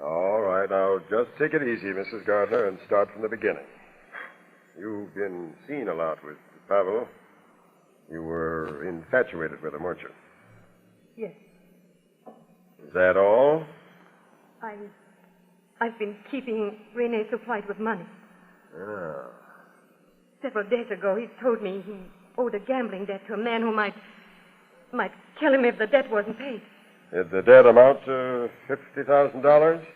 All right, now just take it easy, Mrs. Gardner, and start from the beginning. You've been seen a lot with Pavel. You were infatuated with him, weren't you? Yes. Is that all? I've been keeping René supplied with money. Ah. Several days ago, he told me he owed a gambling debt to a man who might kill him if the debt wasn't paid. Did the debt amount to $50,000?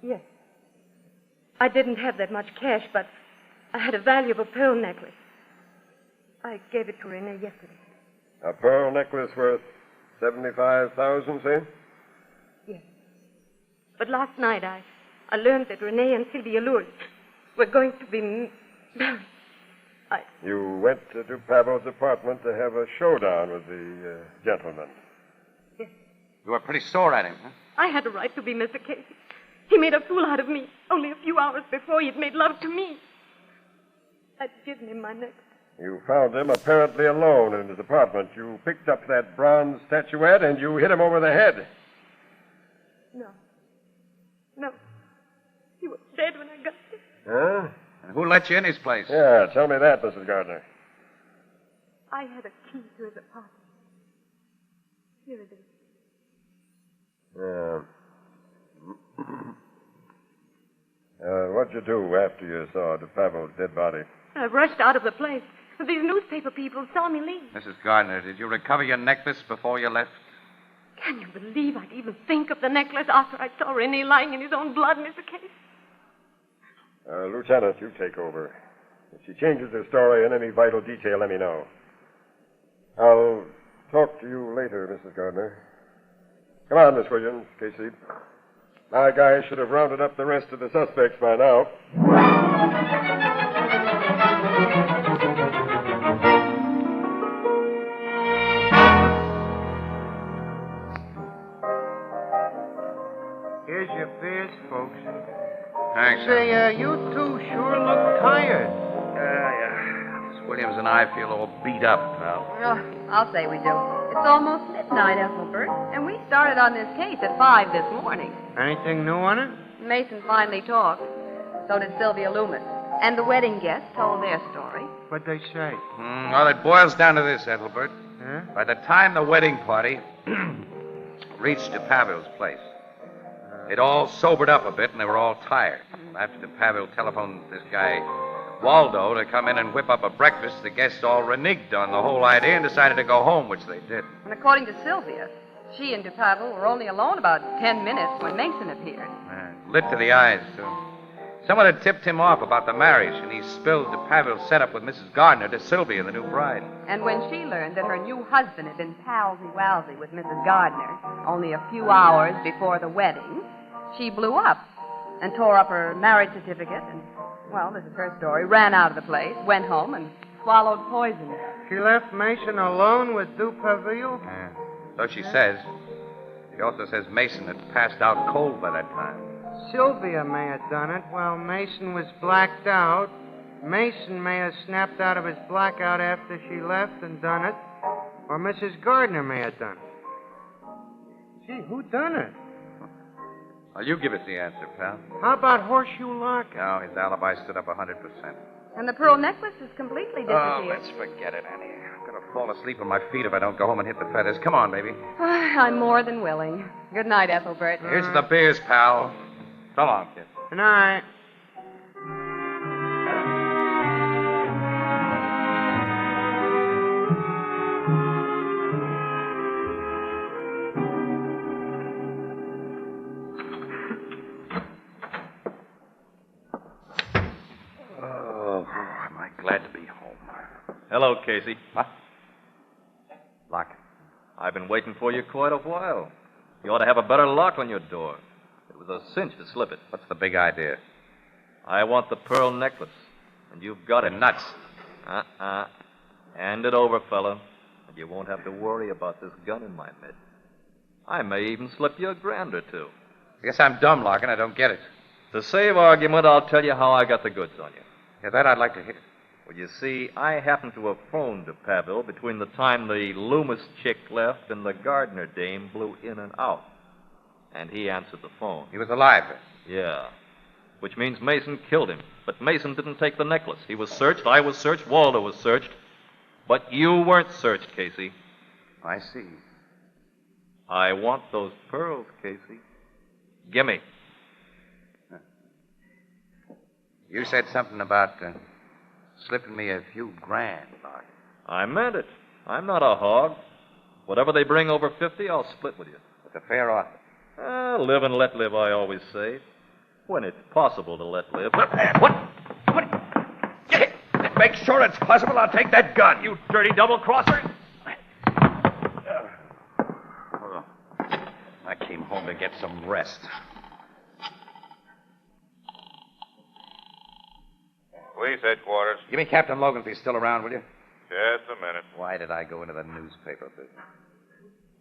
Yes. I didn't have that much cash, but I had a valuable pearl necklace. I gave it to Renee yesterday. A pearl necklace worth 75,000, say? Yes. But last night I learned that Renee and Sylvia Lewis were going to be married. You went to Pavel's apartment to have a showdown with the gentleman. Yes. You were pretty sore at him, huh? I had a right to be Mr. Casey. He made a fool out of me only a few hours before he'd made love to me. I'd given him my necklace. You found him apparently alone in his apartment. You picked up that bronze statuette and you hit him over the head. No. He was dead when I got Huh? there. And who let you in his place? Yeah, tell me that, Mrs. Gardner. I had a key to his apartment. Here it is. What'd you do after you saw Pavel's dead body? I rushed out of the place. These newspaper people saw me leave. Mrs. Gardner, did you recover your necklace before you left? Can you believe I'd even think of the necklace after I saw Renee lying in his own blood, Mr. Case? Lieutenant, you take over. If she changes her story in any vital detail, let me know. I'll talk to you later, Mrs. Gardner. Come on, Miss Williams, Casey. My guys should have rounded up the rest of the suspects by now. Here's your beers, folks. Thanks. Say, you two sure look tired. Yeah. Miss Williams and I feel all beat up, pal. Oh, I'll say we do. It's almost midnight, Ethelbert, and we started on this case at 5 this morning. Anything new on it? Mason finally talked. So did Sylvia Loomis. And the wedding guests told their story. What'd they say? Well, it boils down to this, Ethelbert. Huh? By the time the wedding party reached Pavel's place, they'd all sobered up a bit and they were all tired. After Pavel telephoned this guy, Waldo, to come in and whip up a breakfast, the guests all reneged on the whole idea and decided to go home, which they did. And according to Sylvia, she and DePavel were only alone about 10 minutes when Mason appeared. Lit to the eyes, too. Someone had tipped him off about the marriage, and he spilled DePavel's setup with Mrs. Gardner to Sylvia, the new bride. And when she learned that her new husband had been palsy-walsy with Mrs. Gardner only a few hours before the wedding, she blew up and tore up her marriage certificate and, well, this is her story, ran out of the place, went home, and swallowed poison. She left Mason alone with Dupavel? Yeah. So she says. She also says Mason had passed out cold by that time. Sylvia may have done it while Mason was blacked out. Mason may have snapped out of his blackout after she left and done it. Or Mrs. Gardner may have done it. Gee, who done it? Well, you give us the answer, pal. How about Horseshoe Lock? No, his alibi stood up 100%. And the pearl necklace has completely disappeared. Oh, let's forget it, Annie. I'm going to fall asleep on my feet if I don't go home and hit the feathers. Come on, baby. I'm more than willing. Good night, Ethelbert. Here's the beers, pal. So long, kid. Good night. Oh, am I glad to be home. Hello, Casey. What? Lock it. I've been waiting for you quite a while. You ought to have a better lock on your door. It was a cinch to slip it. What's the big idea? I want the pearl necklace, and you've got it. Nuts. Hand it over, fella, and you won't have to worry about this gun in my mitt. I may even slip you $1,000 or two. I guess I'm dumb, Larkin. I don't get it. To save argument, I'll tell you how I got the goods on you. Yeah, that I'd like to hear. Well, you see, I happened to have phoned to Pavel between the time the Loomis chick left and the Gardner dame blew in and out. And he answered the phone. He was alive, then? Yeah. Which means Mason killed him. But Mason didn't take the necklace. He was searched, I was searched, Waldo was searched. But you weren't searched, Casey. I see. I want those pearls, Casey. Gimme. You said something about slipping me a few grand, Larkin. I meant it. I'm not a hog. Whatever they bring over 50, I'll split with you. It's a fair offer. Live and let live, I always say. when it's possible to let live. Make sure it's possible, I'll take that gun, you dirty double-crosser. I came home to get some rest. Police headquarters. Give me Captain Logan if he's still around, will you? Just a minute. Why did I go into the newspaper business?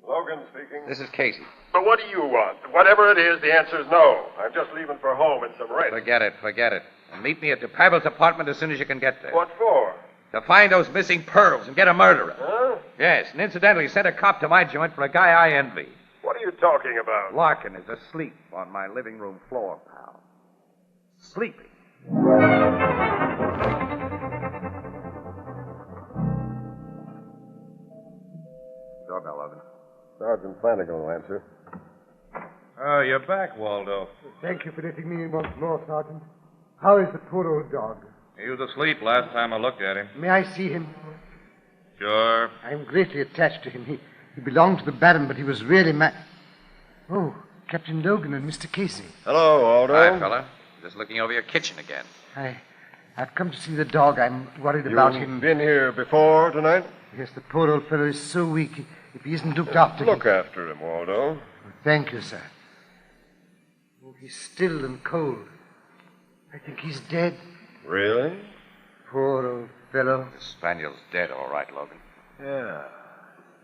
Logan speaking. This is Casey. But what do you want? Whatever it is, the answer's no. I'm just leaving for home and some rest. Forget it. And meet me at DePavel's apartment as soon as you can get there. What for? To find those missing pearls and get a murderer. Huh? Yes, and incidentally, sent a cop to my joint for a guy I envy. What are you talking about? Larkin is asleep on my living room floor, pal. Sleeping. Doorbell, Logan. Sergeant Flanagan will answer. Oh, you're back, Waldo. Thank you for letting me in once more, Sergeant. How is the poor old dog? He was asleep last time I looked at him. May I see him? Sure. I'm greatly attached to him. He belonged to the Baron, but he was really Oh, Captain Logan and Mr. Casey. Hello, Waldo. Hi, fella. Just looking over your kitchen again. I've come to see the dog. I'm worried about him. You've been here before tonight? Yes, the poor old fellow is so weak. If he isn't looked after... Look after him, Waldo. Thank you, sir. Oh, he's still and cold. I think he's dead. Really? Poor old fellow. The spaniel's dead, all right, Logan. Yeah.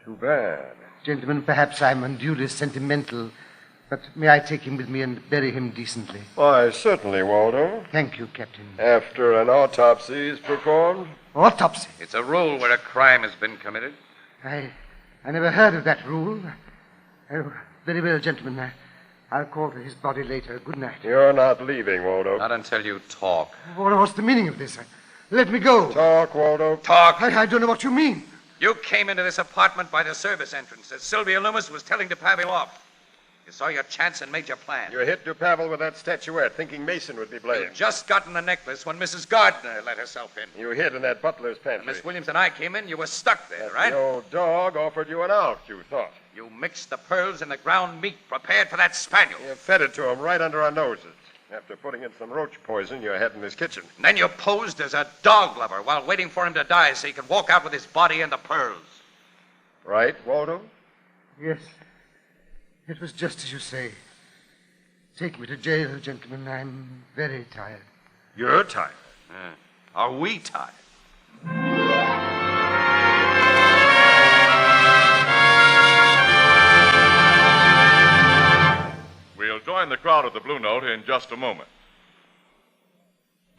Too bad. Gentlemen, perhaps I'm unduly sentimental, but may I take him with me and bury him decently? Why, certainly, Waldo. Thank you, Captain. After an autopsy is performed? Autopsy? It's a rule where a crime has been committed. I never heard of that rule. Oh, very well, gentlemen. I'll call to his body later. Good night. You're not leaving, Waldo. Not until you talk. What's the meaning of this? Let me go. Talk, Waldo. Talk. I don't know what you mean. You came into this apartment by the service entrance as Sylvia Loomis was telling DePavel off. You saw your chance and made your plan. You hit DePavel with that statuette, thinking Mason would be blamed. You'd just gotten the necklace when Mrs. Gardner let herself in. You hid in that butler's pantry. Miss Williams and I came in, you were stuck there, right? The old dog offered you an out, you thought. You mixed the pearls in the ground meat prepared for that spaniel. You fed it to him right under our noses. After putting in some roach poison you had in his kitchen. And then you posed as a dog lover while waiting for him to die so he could walk out with his body and the pearls. Right, Waldo? Yes. It was just as you say. Take me to jail, gentlemen. I'm very tired. You're tired? Are we tired? We'll join the crowd at the Blue Note in just a moment.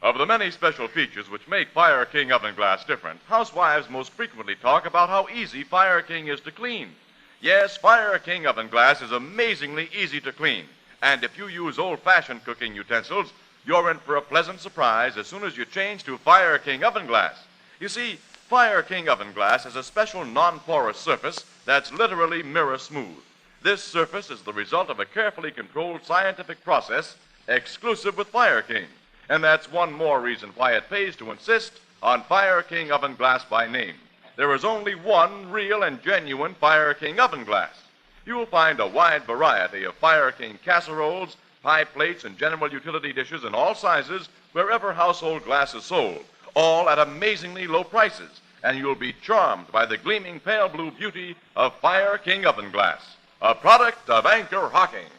Of the many special features which make Fire King oven glass different, housewives most frequently talk about how easy Fire King is to clean. Yes, Fire King oven glass is amazingly easy to clean. And if you use old-fashioned cooking utensils, you're in for a pleasant surprise as soon as you change to Fire King oven glass. You see, Fire King oven glass has a special non-porous surface that's literally mirror smooth. This surface is the result of a carefully controlled scientific process exclusive with Fire King. And that's one more reason why it pays to insist on Fire King oven glass by name. There is only one real and genuine Fire King oven glass. You'll find a wide variety of Fire King casseroles, pie plates, and general utility dishes in all sizes wherever household glass is sold, all at amazingly low prices. And you'll be charmed by the gleaming pale blue beauty of Fire King oven glass, a product of Anchor Hocking,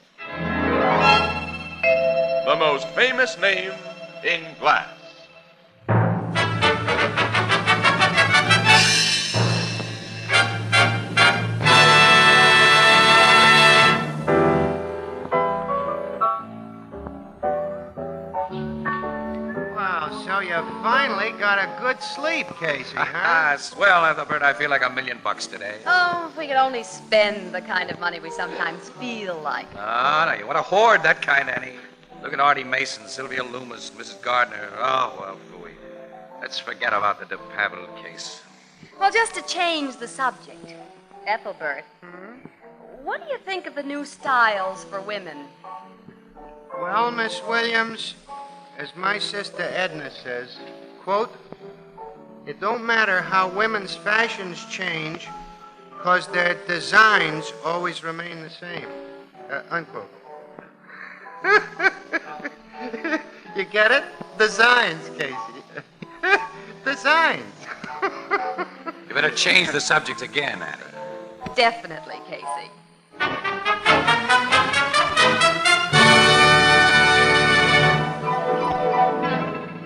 the most famous name in glass. Well, so you finally got a good sleep, Casey, huh? Swell, Ethelbert. I feel like $1 million today. Oh, if we could only spend the kind of money we sometimes feel like. Ah, now you want to hoard that kind, Annie. Look at Artie Mason, Sylvia Loomis, Mrs. Gardner. Oh, well, phooey. Let's forget about the DePavel case. Well, just to change the subject, Ethelbert, what do you think of the new styles for women? Well, Miss Williams, as my sister Edna says, quote, it don't matter how women's fashions change, 'cause their designs always remain the same, unquote. You get it? The signs, Casey. The signs. You better change the subject again, Annie. Definitely, Casey.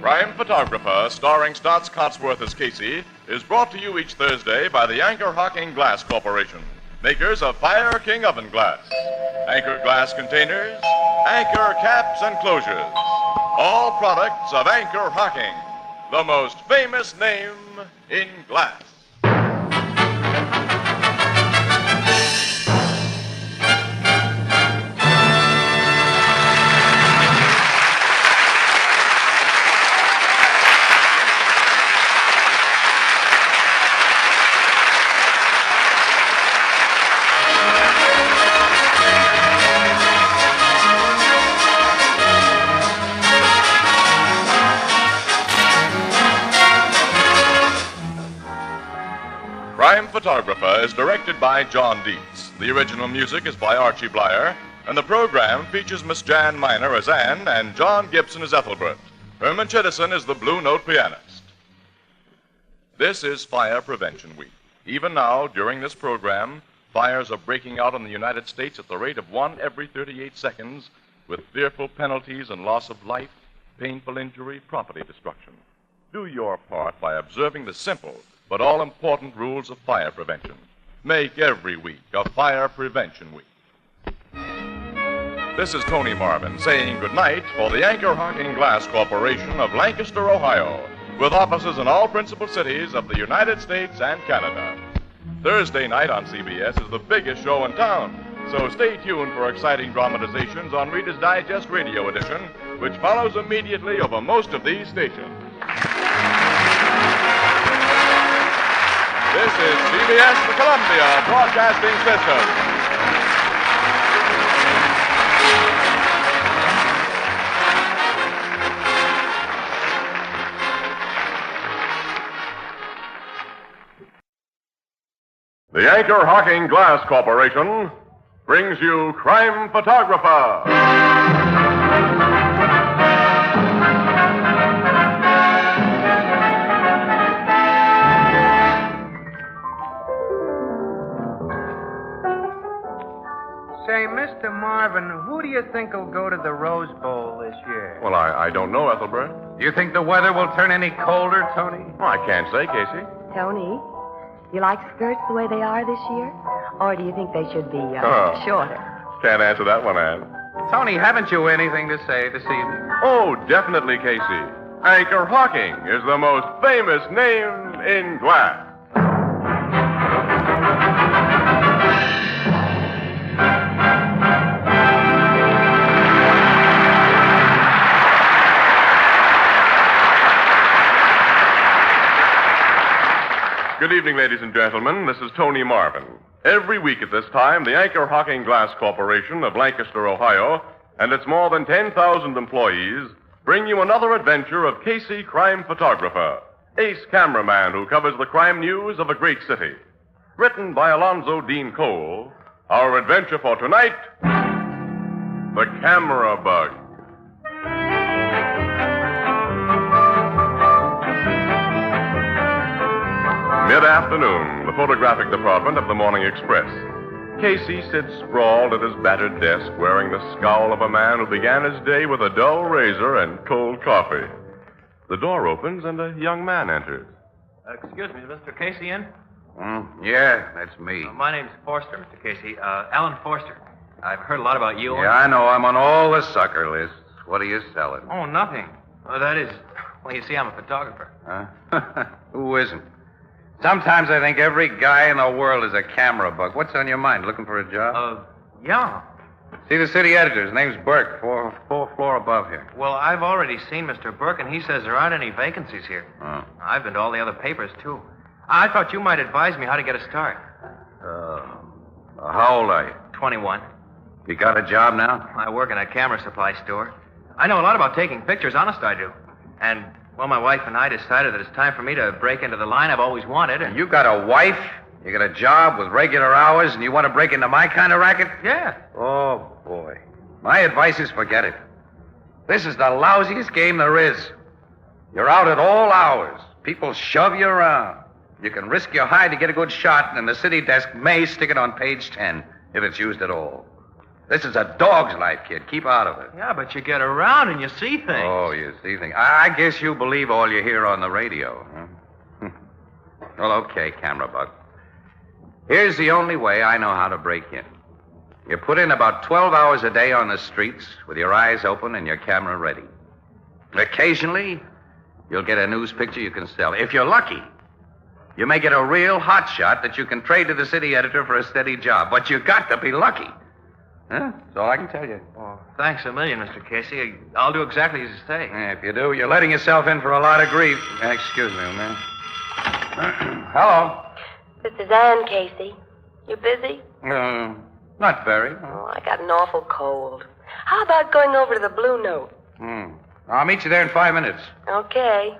Crime Photographer, starring Stotts Cotsworth as Casey, is brought to you each Thursday by the Anchor Hocking Glass Corporation, makers of Fire King Oven Glass. Anchor glass containers, Anchor caps and closures. All products of Anchor Hocking, the most famous name in glass. Crime Photographer is directed by John Dietz. The original music is by Archie Blyer, and the program features Miss Jan Miner as Anne and John Gibson as Ethelbert. Herman Chittison is the Blue Note pianist. This is Fire Prevention Week. Even now, during this program, fires are breaking out in the United States at the rate of 1 every 38 seconds, with fearful penalties and loss of life, painful injury, property destruction. Do your part by observing the simple but all-important rules of fire prevention. Make every week a Fire Prevention Week. This is Tony Marvin saying goodnight for the Anchor Hocking Glass Corporation of Lancaster, Ohio, with offices in all principal cities of the United States and Canada. Thursday night on CBS is the biggest show in town, so stay tuned for exciting dramatizations on Reader's Digest Radio Edition, which follows immediately over most of these stations. This is CBS, the Columbia Broadcasting System. The Anchor Hocking Glass Corporation brings you Crime Photographer. Say, Mr. Marvin, who do you think will go to the Rose Bowl this year? Well, I don't know, Ethelbert. Do you think the weather will turn any colder, Tony? Well, I can't say, Casey. Tony, you like skirts the way they are this year? Or do you think they should be shorter? Can't answer that one, Anne. Tony, haven't you anything to say this evening? Oh, definitely, Casey. Anchor Hocking is the most famous name in glass. Good evening, ladies and gentlemen. This is Tony Marvin. Every week at this time, the Anchor Hocking Glass Corporation of Lancaster, Ohio, and its more than 10,000 employees bring you another adventure of Casey, crime photographer, ace cameraman who covers the crime news of a great city. Written by Alonzo Dean Cole, our adventure for tonight, The Camera Bug. Mid-afternoon, the photographic department of the Morning Express. Casey sits sprawled at his battered desk, wearing the scowl of a man who began his day with a dull razor and cold coffee. The door opens and a young man enters. Excuse me, is Mr. Casey in? Yeah, that's me. My name's Forster, Mr. Casey. Alan Forster. I've heard a lot about you. Yeah, I know. I'm on all the sucker lists. What are you selling? Oh, nothing. That is, well, you see, I'm a photographer. Huh? Who isn't? Sometimes I think every guy in the world is a camera bug. What's on your mind? Looking for a job? Yeah. See the city editor. His name's Burke, fourth floor above here. Well, I've already seen Mr. Burke, and he says there aren't any vacancies here. Oh. I've been to all the other papers, too. I thought you might advise me how to get a start. How old are you? 21. You got a job now? I work in a camera supply store. I know a lot about taking pictures, honest I do. And, well, my wife and I decided that it's time for me to break into the line I've always wanted. And you got a wife? You got a job with regular hours, and you want to break into my kind of racket? Yeah. Oh, boy. My advice is forget it. This is the lousiest game there is. You're out at all hours. People shove you around. You can risk your hide to get a good shot, and the city desk may stick it on page 10 if it's used at all. This is a dog's life, kid. Keep out of it. Yeah, but you get around and you see things. Oh, you see things. I guess you believe all you hear on the radio, huh? Well, okay, camera buck. Here's the only way I know how to break in. You put in about 12 hours a day on the streets with your eyes open and your camera ready. Occasionally, you'll get a news picture you can sell. If you're lucky, you may get a real hot shot that you can trade to the city editor for a steady job. But you got to be lucky. Huh? That's all I can tell you. Well, thanks a million, Mr. Casey. I'll do exactly as you say. If you do, you're letting yourself in for a lot of grief. Excuse me, man. Hello. This is Ann, Casey. You busy? Not very. Oh, I got an awful cold. How about going over to the Blue Note? I'll meet you there in 5 minutes. Okay.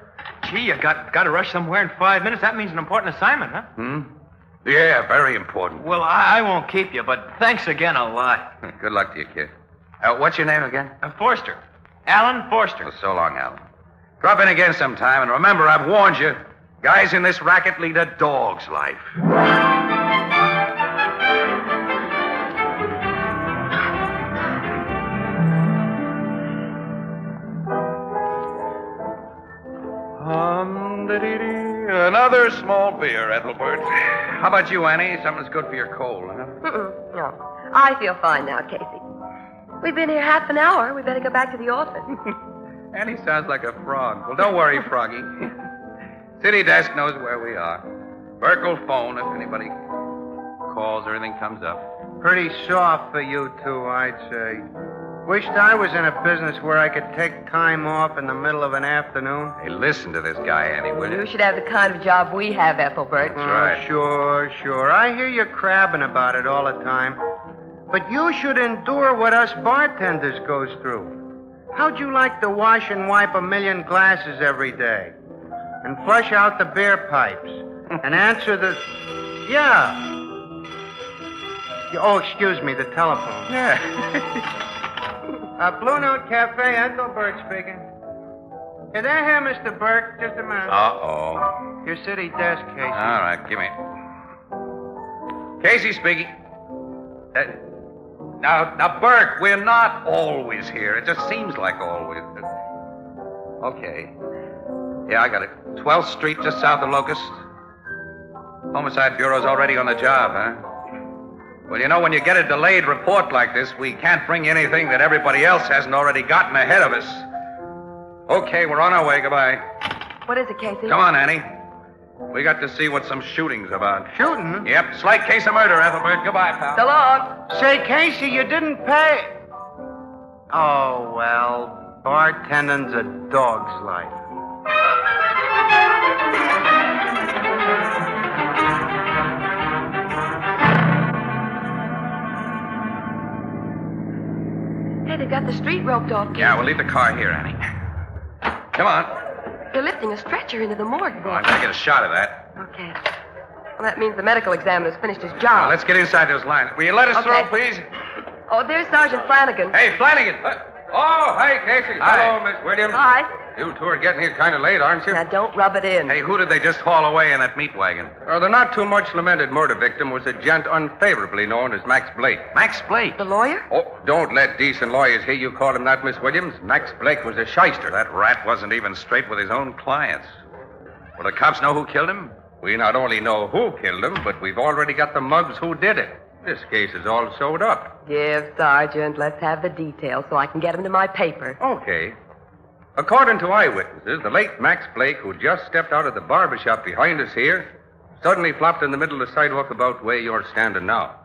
Gee, you got to rush somewhere in 5 minutes. That means an important assignment, huh? Yeah, very important. Well, I won't keep you, but thanks again a lot. Good luck to you, kid. What's your name again? Forster. Alan Forster. Well, so long, Alan. Drop in again sometime, and remember, I've warned you. Guys in this racket lead a dog's life. Another small beer, Ethelbert. How about you, Annie? Something's good for your cold, huh? No. I feel fine now, Casey. We've been here half an hour. We better go back to the office. Annie sounds like a frog. Well, don't worry, Froggy. City desk knows where we are. Burke will phone if anybody calls or anything comes up. Pretty soft for you two, I'd say. Wished I was in a business where I could take time off in the middle of an afternoon. Hey, listen to this guy, Annie, will you? You should have the kind of job we have, Ethelbert. That's right. Sure. I hear you crabbing about it all the time. But you should endure what us bartenders goes through. How'd you like to wash and wipe 1 million glasses every day? And flush out the beer pipes? And answer the... Yeah. Oh, excuse me, the telephone. Yeah. Blue Note Cafe, Ethelbert speaking. Hey, there here, Mr. Burke. Just a minute. Uh-oh. Your city desk, Casey. All right, give me. Casey speaking. Now, Burke, we're not always here. It just seems like always. Okay. Yeah, I got it. 12th Street, just south of Locust. Homicide Bureau's already on the job, huh? Well, you know, when you get a delayed report like this, we can't bring you anything that everybody else hasn't already gotten ahead of us. Okay, we're on our way. Goodbye. What is it, Casey? Come on, Annie. We got to see what some shooting's about. Shooting? Yep, slight case of murder, Ethelbert. Goodbye, pal. So long. Say, Casey, you didn't pay. Oh, well, bartending's a dog's life. Hey, they've got the street roped off, Casey. Yeah, we'll leave the car here, Annie. Come on. They're lifting a stretcher into the morgue there. Oh, I'm going to get a shot of that. Okay. Well, that means the medical examiner's finished his Now, job. let's get inside those lines. Will you let us through, please? Oh, there's Sergeant Flanagan. Hey, Flanagan. Oh, hey, Casey. Hi. Hello, Miss Williams. Hi. You two are getting here kind of late, aren't you? Now, don't rub it in. Hey, who did they just haul away in that meat wagon? The not too much lamented murder victim was a gent unfavorably known as Max Blake. Max Blake? The lawyer? Oh, don't let decent lawyers hear you call him that, Miss Williams. Max Blake was a shyster. That rat wasn't even straight with his own clients. Well, the cops know who killed him. We not only know who killed him, but we've already got the mugs who did it. This case is all sewed up. Give, Sergeant. Let's have the details so I can get them to my paper. Okay. According to eyewitnesses, the late Max Blake, who just stepped out of the barber shop behind us here, suddenly flopped in the middle of the sidewalk about where you're standing now.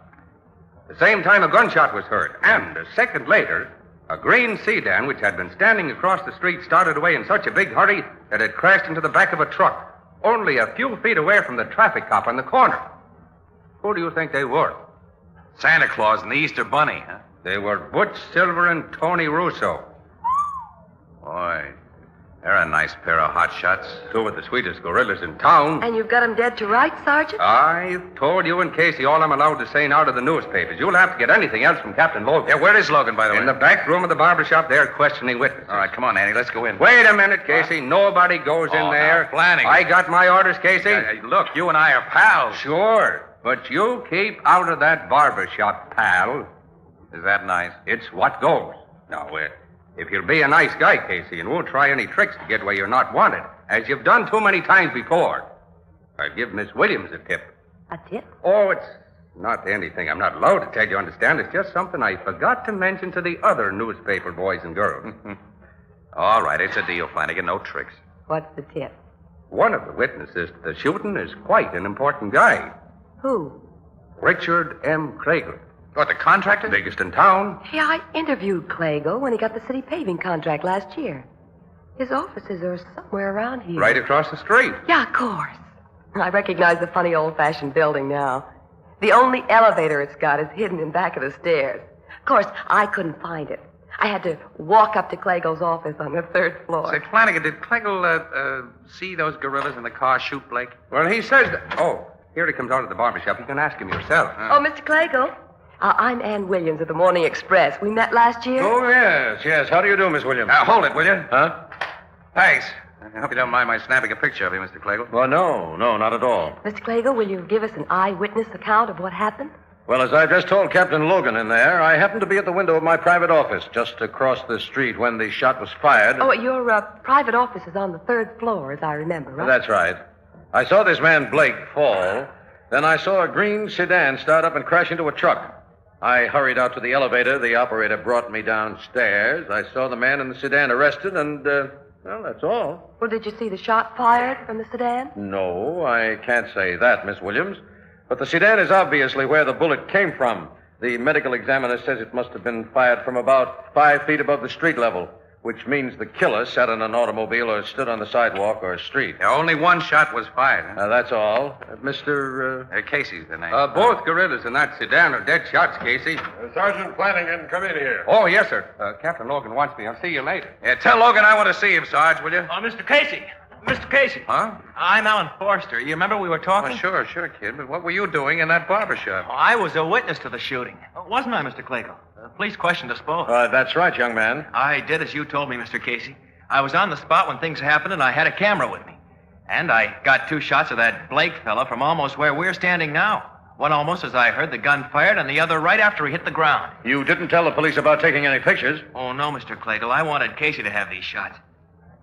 At the same time, a gunshot was heard, and a second later, a green sedan which had been standing across the street started away in such a big hurry that it crashed into the back of a truck, only a few feet away from the traffic cop on the corner. Who do you think they were? Santa Claus and the Easter Bunny, huh? They were Butch Silver and Tony Russo. Boy, They're a nice pair of hot shots. Two of the sweetest gorillas in town. And you've got him dead to rights, Sergeant? I've told you and Casey all I'm allowed to say now to the newspapers. You'll have to get anything else from Captain Logan. Yeah, where is Logan, by the way? In the back room of the barber shop, they're questioning witnesses. All right, come on, Annie. Let's go in. Wait a minute, Casey. Nobody goes in there. Now, Flanagan. I got my orders, Casey. Look, you and I are pals. Sure, but you keep out of that barber shop, pal. Is that nice? It's what goes. Now, if you'll be a nice guy, Casey, and won't try any tricks to get where you're not wanted, as you've done too many times before, I'll give Miss Williams a tip. A tip? Oh, it's not anything I'm not allowed to tell you, understand? It's just something I forgot to mention to the other newspaper boys and girls. All right, it's a deal, Flanagan. No tricks. What's the tip? One of the witnesses to the shooting is quite an important guy. Who? Richard M. Krager. What, the contractor? Biggest in town. Yeah, I interviewed Clago when he got the city paving contract last year. His offices are somewhere around here. Right across the street. Yeah, of course. I recognize the funny old-fashioned building now. The only elevator it's got is hidden in back of the stairs. Of course, I couldn't find it. I had to walk up to Clago's office on the 3rd floor. Say, Flanagan, did Clago see those gorillas in the car shoot Blake? Well, he says that... Oh, here he comes out of the barber shop. You can ask him yourself. Oh, Mr. Clago. I'm Ann Williams of the Morning Express. We met last year. Oh, yes. How do you do, Miss Williams? Hold it, will you? Huh? Thanks. I hope you don't mind my snapping a picture of you, Mr. Clago. Well, no, not at all. Mr. Clago, will you give us an eyewitness account of what happened? Well, as I just told Captain Logan in there, I happened to be at the window of my private office just across the street when the shot was fired. Oh, your private office is on the 3rd floor, as I remember, right? That's right. I saw this man Blake fall. Then I saw a green sedan start up and crash into a truck. I hurried out to the elevator. The operator brought me downstairs. I saw the man in the sedan arrested, and, well, that's all. Well, did you see the shot fired from the sedan? No, I can't say that, Miss Williams. But the sedan is obviously where the bullet came from. The medical examiner says it must have been fired from about 5 feet above the street level, which means the killer sat in an automobile or stood on the sidewalk or street. Only one shot was fired. That's all. Mr. Casey's the name. Both gorillas in that sedan are dead shots, Casey. Sergeant Flanagan, come in here. Oh, yes, sir. Captain Logan wants me. I'll see you later. Yeah, tell Logan I want to see him, Sarge, will you? Mr. Casey. Mr. Casey. Huh? I'm Alan Forster. You remember we were talking? Oh, sure, kid. But what were you doing in that barber shop? I was a witness to the shooting. Wasn't I, Mr. Clago? The police questioned us both. That's right, young man. I did as you told me, Mr. Casey. I was on the spot when things happened, and I had a camera with me. And I got 2 shots of that Blake fella from almost where we're standing now. One almost as I heard the gun fired, and the other right after he hit the ground. You didn't tell the police about taking any pictures? Oh, no, Mr. Clago. I wanted Casey to have these shots.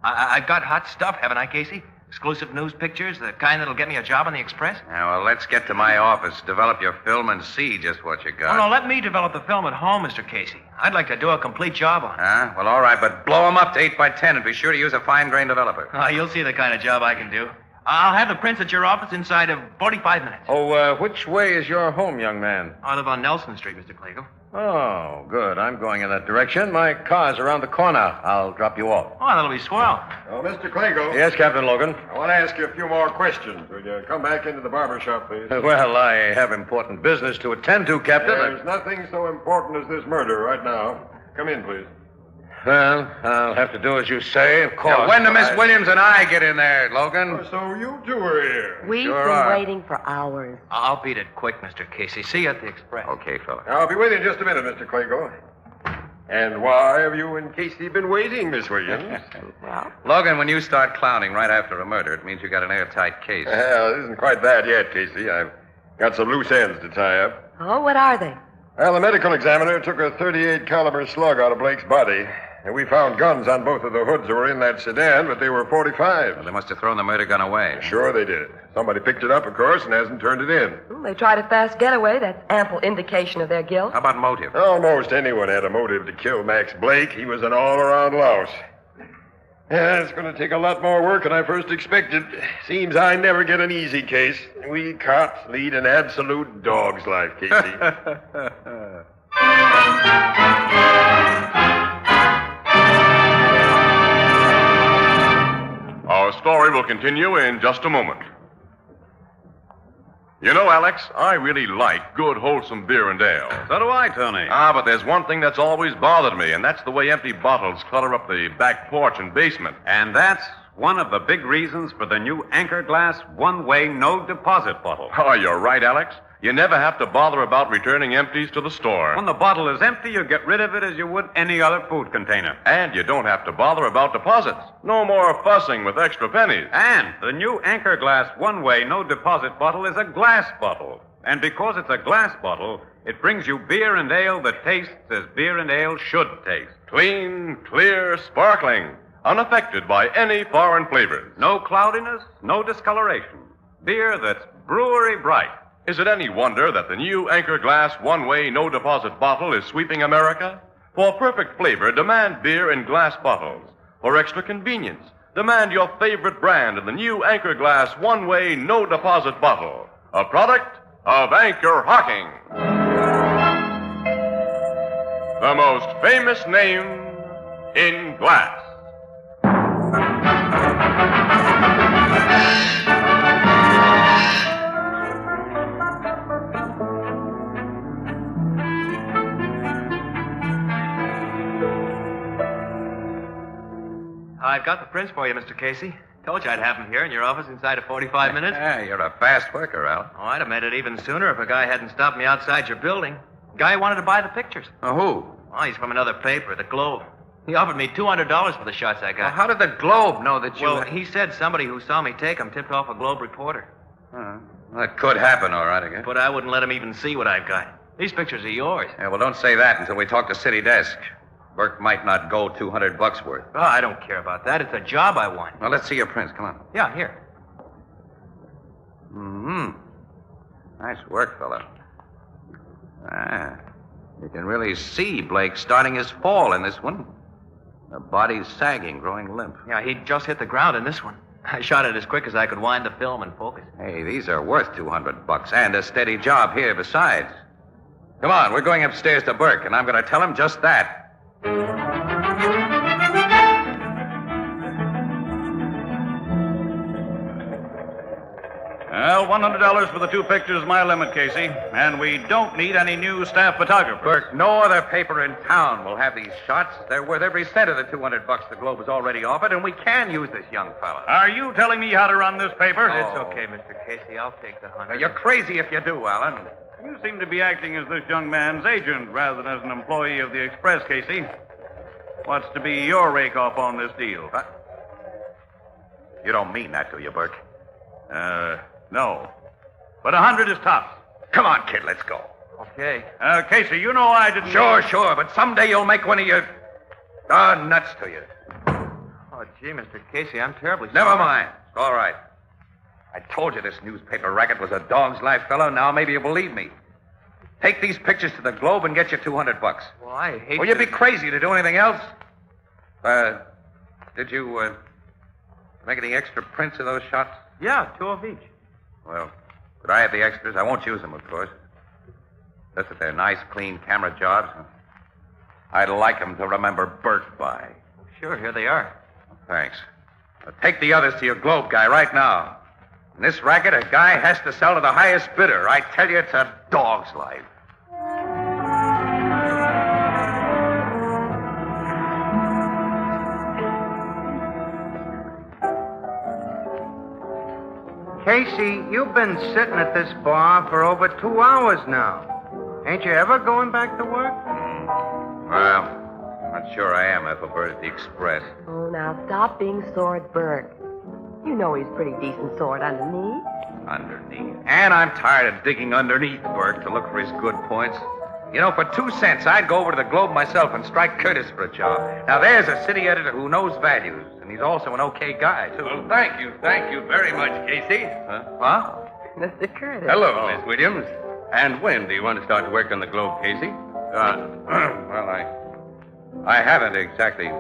I've got hot stuff, haven't I, Casey? Exclusive news pictures, the kind that'll get me a job on the Express? Now, well, let's get to my office, develop your film, and see just what you got. Oh, no, let me develop the film at home, Mr. Casey. I'd like to do a complete job on it. Well, all right, but blow them up to 8 by 10 and be sure to use a fine-grained developer. You'll see the kind of job I can do. I'll have the prints at your office inside of 45 minutes. Oh, which way is your home, young man? I live on Nelson Street, Mr. Clago. Oh, good. I'm going in that direction. My car's around the corner. I'll drop you off. Oh, that'll be swell. Oh, Mr. Clago. Yes, Captain Logan. I want to ask you a few more questions. Will you come back into the barber shop, please? Well, I have important business to attend to, Captain. There's nothing so important as this murder right now. Come in, please. Well, I'll have to do as you say, of course. Now, when do Miss Williams and I get in there, Logan? Oh, so you two are here. We've Sure been are. waiting for hours. I'll beat it quick, Mr. Casey. See you at the Express. Okay, fella. I'll be with you in just a minute, Mr. Clago. And why have you and Casey been waiting, Miss Williams? Well, Logan, when you start clowning right after a murder, it means you got an airtight case. Well, it isn't quite that yet, Casey. I've got some loose ends to tie up. oh, what are they? Well, the medical examiner took a .38 caliber slug out of Blake's body. And we found guns on both of the hoods that were in that sedan, but they were .45s. Well, they must have thrown the murder gun away. Sure they did. Somebody picked it up, of course, and hasn't turned it in. They tried a fast getaway. That's ample indication of their guilt. How about motive? Almost anyone had a motive to kill Max Blake. He was an all-around louse. Yeah, it's going to take a lot more work than I first expected. Seems I never get an easy case. We cops lead an absolute dog's life, Casey. Our story will continue in just a moment. You know, Alex, I really like good, wholesome beer and ale. So do I, Tony. But there's one thing that's always bothered me, and that's the way empty bottles clutter up the back porch and basement. And that's one of the big reasons for the new Anchor Glass one-way no-deposit bottle. Oh, you're right, Alex. You never have to bother about returning empties to the store. When the bottle is empty, you get rid of it as you would any other food container. And you don't have to bother about deposits. No more fussing with extra pennies. And the new Anchor Glass one-way no-deposit bottle is a glass bottle. And because it's a glass bottle, it brings you beer and ale that tastes as beer and ale should taste. Clean, clear, sparkling, unaffected by any foreign flavors. No cloudiness, no discoloration. Beer that's brewery bright. Is it any wonder that the new Anchor Glass one-way no-deposit bottle is sweeping America? For perfect flavor, demand beer in glass bottles. For extra convenience, demand your favorite brand in the new Anchor Glass one-way no-deposit bottle. A product of Anchor Hocking. The most famous name in glass. I've got the prints for you, Mr. Casey. Told you I'd have them here in your office inside of 45 minutes. Yeah, you're a fast worker, Al. Oh, I'd have made it even sooner if a guy hadn't stopped me outside your building. Guy wanted to buy the pictures. Who? Oh, he's from another paper, the Globe. He offered me $200 for the shots I got. Well, how did the Globe know that you... Well, he said somebody who saw me take them tipped off a Globe reporter. That could happen, all right, I guess. But I wouldn't let him even see what I've got. These pictures are yours. Yeah, well, don't say that until we talk to City Desk. Burke might not go $200 worth. Oh, I don't care about that. It's a job I want. Well, let's see your prints. Come on. Yeah, here. Mm-hmm. Nice work, fella. You can really see Blake starting his fall in this one. The body's sagging, growing limp. Yeah, he just hit the ground in this one. I shot it as quick as I could wind the film and focus. Hey, these are worth $200 and a steady job here besides. Come on, we're going upstairs to Burke, and I'm going to tell him just that. Well, $100 for the two pictures is my limit, Casey. And we don't need any new staff photographers. Burke, no other paper in town will have these shots. They're worth every cent of the $200 the Globe has already offered, and we can use this young fella. Are you telling me how to run this paper? It's okay, Mr. Casey. I'll take the 100. You're crazy if you do, Alan. You seem to be acting as this young man's agent rather than as an employee of the Express, Casey. What's to be your rake-off on this deal? What? You don't mean that, do you, Burke? No. But 100 is tops. Come on, kid, let's go. Okay. Casey, you know I didn't... Sure, but someday you'll make one of your... nuts to you. Oh, gee, Mr. Casey, I'm terribly sorry. Never mind. It's all right. I told you this newspaper racket was a dog's life, fellow. Now maybe you believe me. Take these pictures to the Globe and get you $200. Well, I hate Will you be crazy to do anything else? Did you, make any extra prints of those shots? Yeah, 2 of each. Well, could I have the extras? I won't use them, of course. Just that they're nice, clean camera jobs. I'd like them to remember Burke by. Sure, here they are. Thanks. Now, take the others to your Globe guy right now. In this racket, a guy has to sell to the highest bidder. I tell you, it's a dog's life. Casey, you've been sitting at this bar for over 2 hours now. Ain't you ever going back to work? Well, not sure I am, Ethelbert, at the Express. Oh, now stop being sore at Burke. You know he's pretty decent sort underneath. Underneath. And I'm tired of digging underneath Burke to look for his good points. You know, for 2 cents, I'd go over to the Globe myself and strike Curtis for a job. Now, there's a city editor who knows values, and he's also an okay guy, too. Well, thank you very much, Casey. Huh? Mr. Curtis. Hello, Miss Williams. And when do you want to start work on the Globe, Casey? Well, I haven't exactly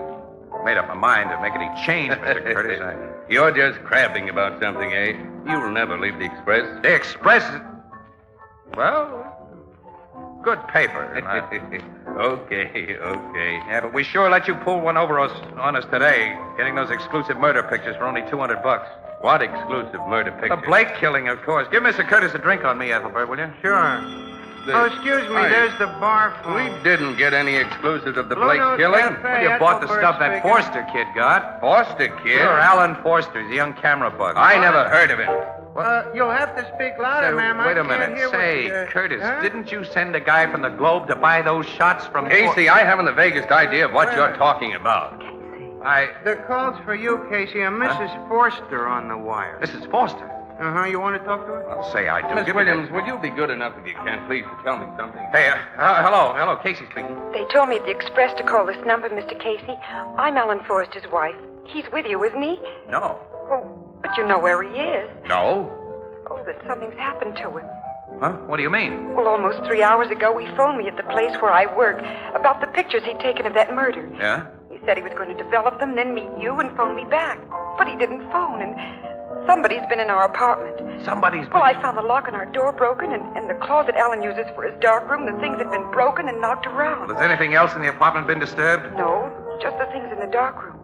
made up my mind to make any change, Mr. Curtis. You're just crabbing about something, eh? You'll never leave the Express. The Express? Well, Good paper. Okay. Yeah, but we sure let you pull one over on us today, getting those exclusive murder pictures for only $200. What exclusive murder picture? The Blake killing, of course. Give Mr. Curtis a drink on me, Ethelbert, will you? Sure. Oh, excuse me, there's the bar phone. We didn't get any exclusives of the Blake Blue Note killing. Cafe, Well, you bought the Ethelbert stuff that speaking. Forster kid got. Forster kid? Sure, Alan Forster. He's a young camera bug. I never heard of him. You'll have to speak louder, Say, ma'am. wait I a can't minute. hear Say, what, Curtis, huh? didn't you send a guy from the Globe to buy those shots from... Casey, I haven't the vaguest idea of what you're talking about. The call's for you, Casey, and Mrs. Forster on the wire. Mrs. Forster? Uh-huh, you want to talk to her? I'll say I do. Miss Give me Williams, would you be good enough, if you can, please, to tell me something? Hey, hello, Casey speaking. They told me at the express to call this number, Mr. Casey. I'm Ellen Forster's wife. He's with you, isn't he? No. Oh, but you know where he is. No? Oh, that something's happened to him. Huh? What do you mean? Well, almost 3 hours ago, he phoned me at the place where I work about the pictures he'd taken of that murder. Yeah? He said he was going to develop them, then meet you and phone me back. But he didn't phone, and somebody's been in our apartment. Somebody's Well, I found the lock on our door broken, and the closet Alan uses for his darkroom, the things had been broken and knocked around. Has anything else in the apartment been disturbed? No, just the things in the darkroom.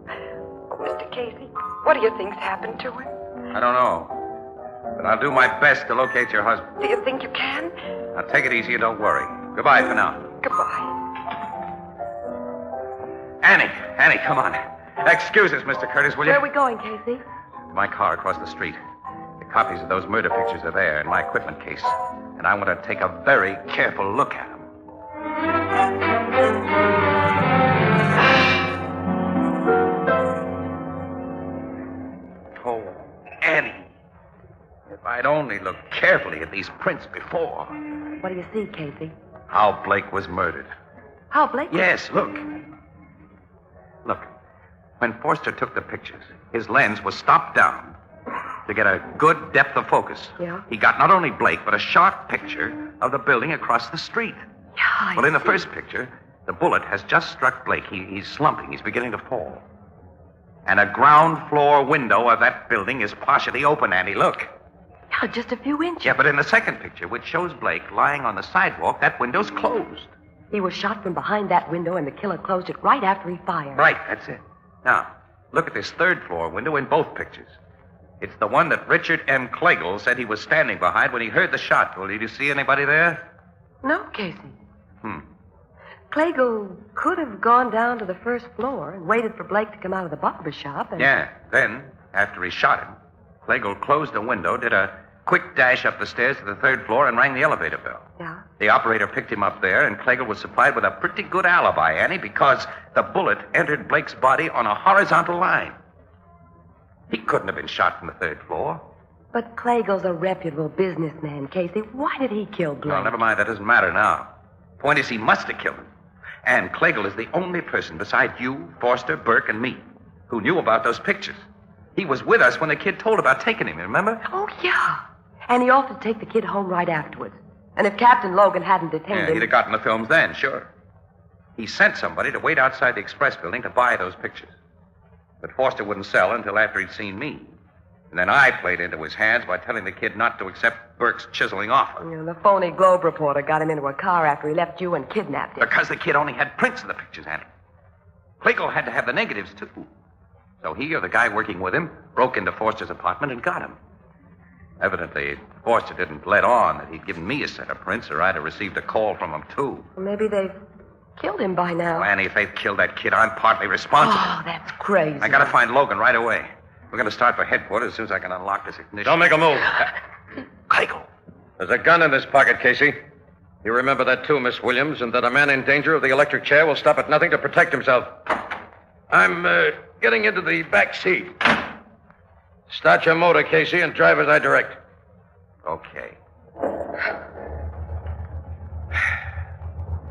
Oh, Mr. Casey, what do you think's happened to him? I don't know. But I'll do my best to locate your husband. Do you think you can? Now, take it easy and don't worry. Goodbye for now. Goodbye. Annie, come on. Excuse us, Mr. Curtis, will you? Where are we going, Casey? My car across the street. The copies of those murder pictures are there in my equipment case. And I want to take a very careful look at them. Oh, Annie. If I'd only looked carefully at these prints before. What do you see, Casey? How Blake was murdered. How Blake? Yes, look. Look. When Forster took the pictures, his lens was stopped down to get a good depth of focus. Yeah? He got not only Blake, but a sharp picture of the building across the street. Yeah, Well, in the first picture, the bullet has just struck Blake. He's slumping. He's beginning to fall. And a ground floor window of that building is partially open, Annie. Look. Yeah, just a few inches. Yeah, but in the second picture, which shows Blake lying on the sidewalk, that window's closed. He was shot from behind that window, and the killer closed it right after he fired. Right, that's it. Now, look at this third floor window in both pictures. It's the one that Richard M. Clegel said he was standing behind when he heard the shot. Well, did you see anybody there? No, Casey. Clegel could have gone down to the first floor and waited for Blake to come out of the barber shop. And... Yeah. Then, after he shot him, Clegel closed the window, did a quick dash up the stairs to the third floor, and rang the elevator bell. Yeah? The operator picked him up there, and Clegel was supplied with a pretty good alibi, Annie, because the bullet entered Blake's body on a horizontal line. He couldn't have been shot from the third floor. But Clegel's a reputable businessman, Casey. Why did he kill Blake? Well, never mind. That doesn't matter now. Point is, he must have killed him. And Clegel is the only person beside you, Forster, Burke, and me who knew about those pictures. He was with us when the kid told about taking him, remember? Oh, yeah. And he offered to take the kid home right afterwards. And if Captain Logan hadn't detained Yeah, him... he'd have gotten the films then, sure. He sent somebody to wait outside the express building to buy those pictures. But Forster wouldn't sell until after he'd seen me. And then I played into his hands by telling the kid not to accept Burke's chiseling offer. You know, the phony Globe reporter got him into a car after he left you and kidnapped him. Because the kid only had prints of the pictures, Annie. Clegel had to have the negatives, too. So he or the guy working with him broke into Forster's apartment and got him. Evidently, Forster didn't let on that he'd given me a set of prints, or I'd have received a call from him, too. Well, maybe they've killed him by now. Well, Annie, if they've killed that kid, I'm partly responsible. Oh, that's crazy. I gotta find Logan right away. We're gonna start for headquarters as soon as I can unlock this ignition. Don't make a move. Clegel. There's a gun in this pocket, Casey. You remember that too, Miss Williams, and that a man in danger of the electric chair will stop at nothing to protect himself. I'm getting into the back seat. Start your motor, Casey, and drive as I direct. Okay.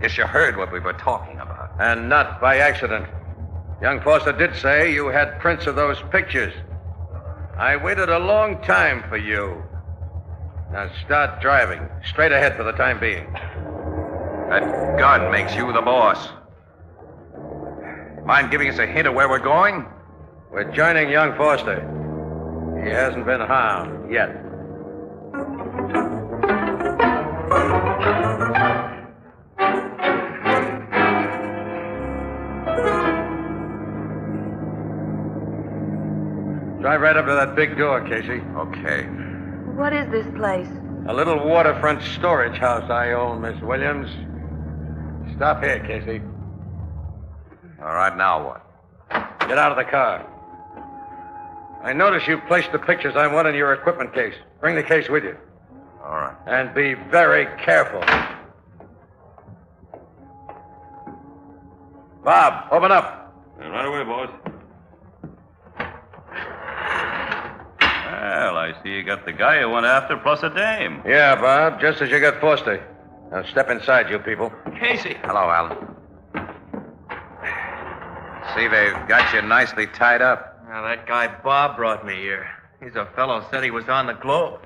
Guess you heard what we were talking about. And not by accident. Young Foster did say you had prints of those pictures. I waited a long time for you. Now start driving. Straight ahead for the time being. That gun makes you the boss. Mind giving us a hint of where we're going? We're joining young Foster. He hasn't been harmed yet. Drive right up to that big door, Casey. Okay. What is this place? A little waterfront storage house I own, Miss Williams. Stop here, Casey. All right, now what? Get out of the car. I notice you placed the pictures I want in your equipment case. Bring the case with you. All right. And be very careful. Bob, open up. Right away, boss. Well, I see you got the guy you went after plus a dame. Yeah, Bob, just as you got Foster. Now step inside, you people. Casey. Hello, Alan. See, they've got you nicely tied up. Now, that guy Bob brought me here. He's a fellow said he was on the Globe.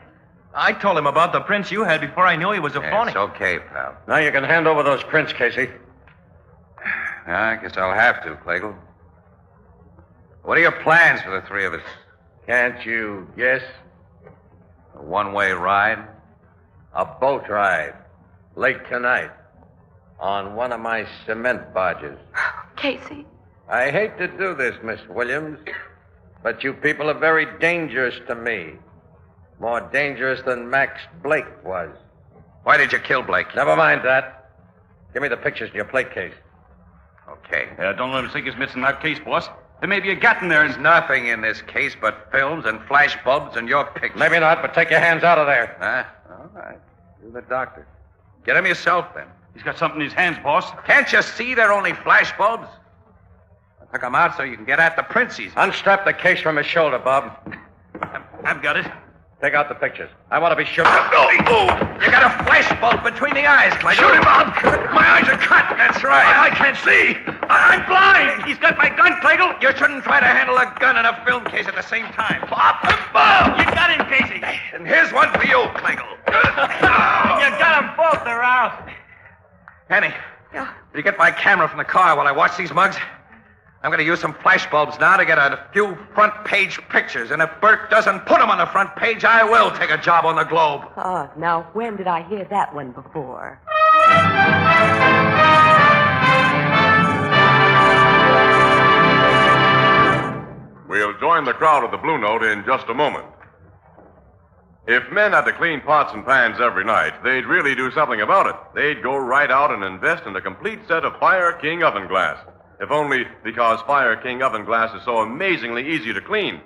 I told him about the prints you had before I knew he was a phony. It's okay, pal. Now you can hand over those prints, Casey. I guess I'll have to, Clagle. What are your plans for the three of us? Can't you guess? A one-way ride? A boat ride. Late tonight. On one of my cement barges. Casey. I hate to do this, Miss Williams, but you people are very dangerous to me. More dangerous than Max Blake was. Why did you kill Blake? Never mind that. Give me the pictures in your plate case. Okay. Don't let him think he's missing that case, boss. There may be a gat in there. There's nothing in this case but films and flash bulbs and your pictures. Maybe not, but take your hands out of there. Huh? All right. You're the doctor. Get him yourself, then. He's got something in his hands, boss. Can't you see they're only flash bulbs? I took them out so you can get at the prints easy. Unstrap the case from his shoulder, Bob. I've got it. Take out the pictures. I want to be sure. You got a flash bulb between the eyes, Clay. Shoot him, Bob! My eyes are cut. That's right. I can't see. I'm blind. He's got my gun, Clagle. You shouldn't try to handle a gun and a film case at the same time. Bob! Bob! You got him, Casey. And here's one for you, Clagle. You got them both. They're out. Annie, will you get my camera from the car while I watch these mugs? I'm going to use some flash bulbs now to get a few front-page pictures. And if Burke doesn't put them on the front page, I will take a job on the Globe. Oh, now when did I hear that one before? We'll join the crowd at the Blue Note in just a moment. If men had to clean pots and pans every night, they'd really do something about it. They'd go right out and invest in a complete set of Fire King oven glass. If only because Fire King oven glass is so amazingly easy to clean.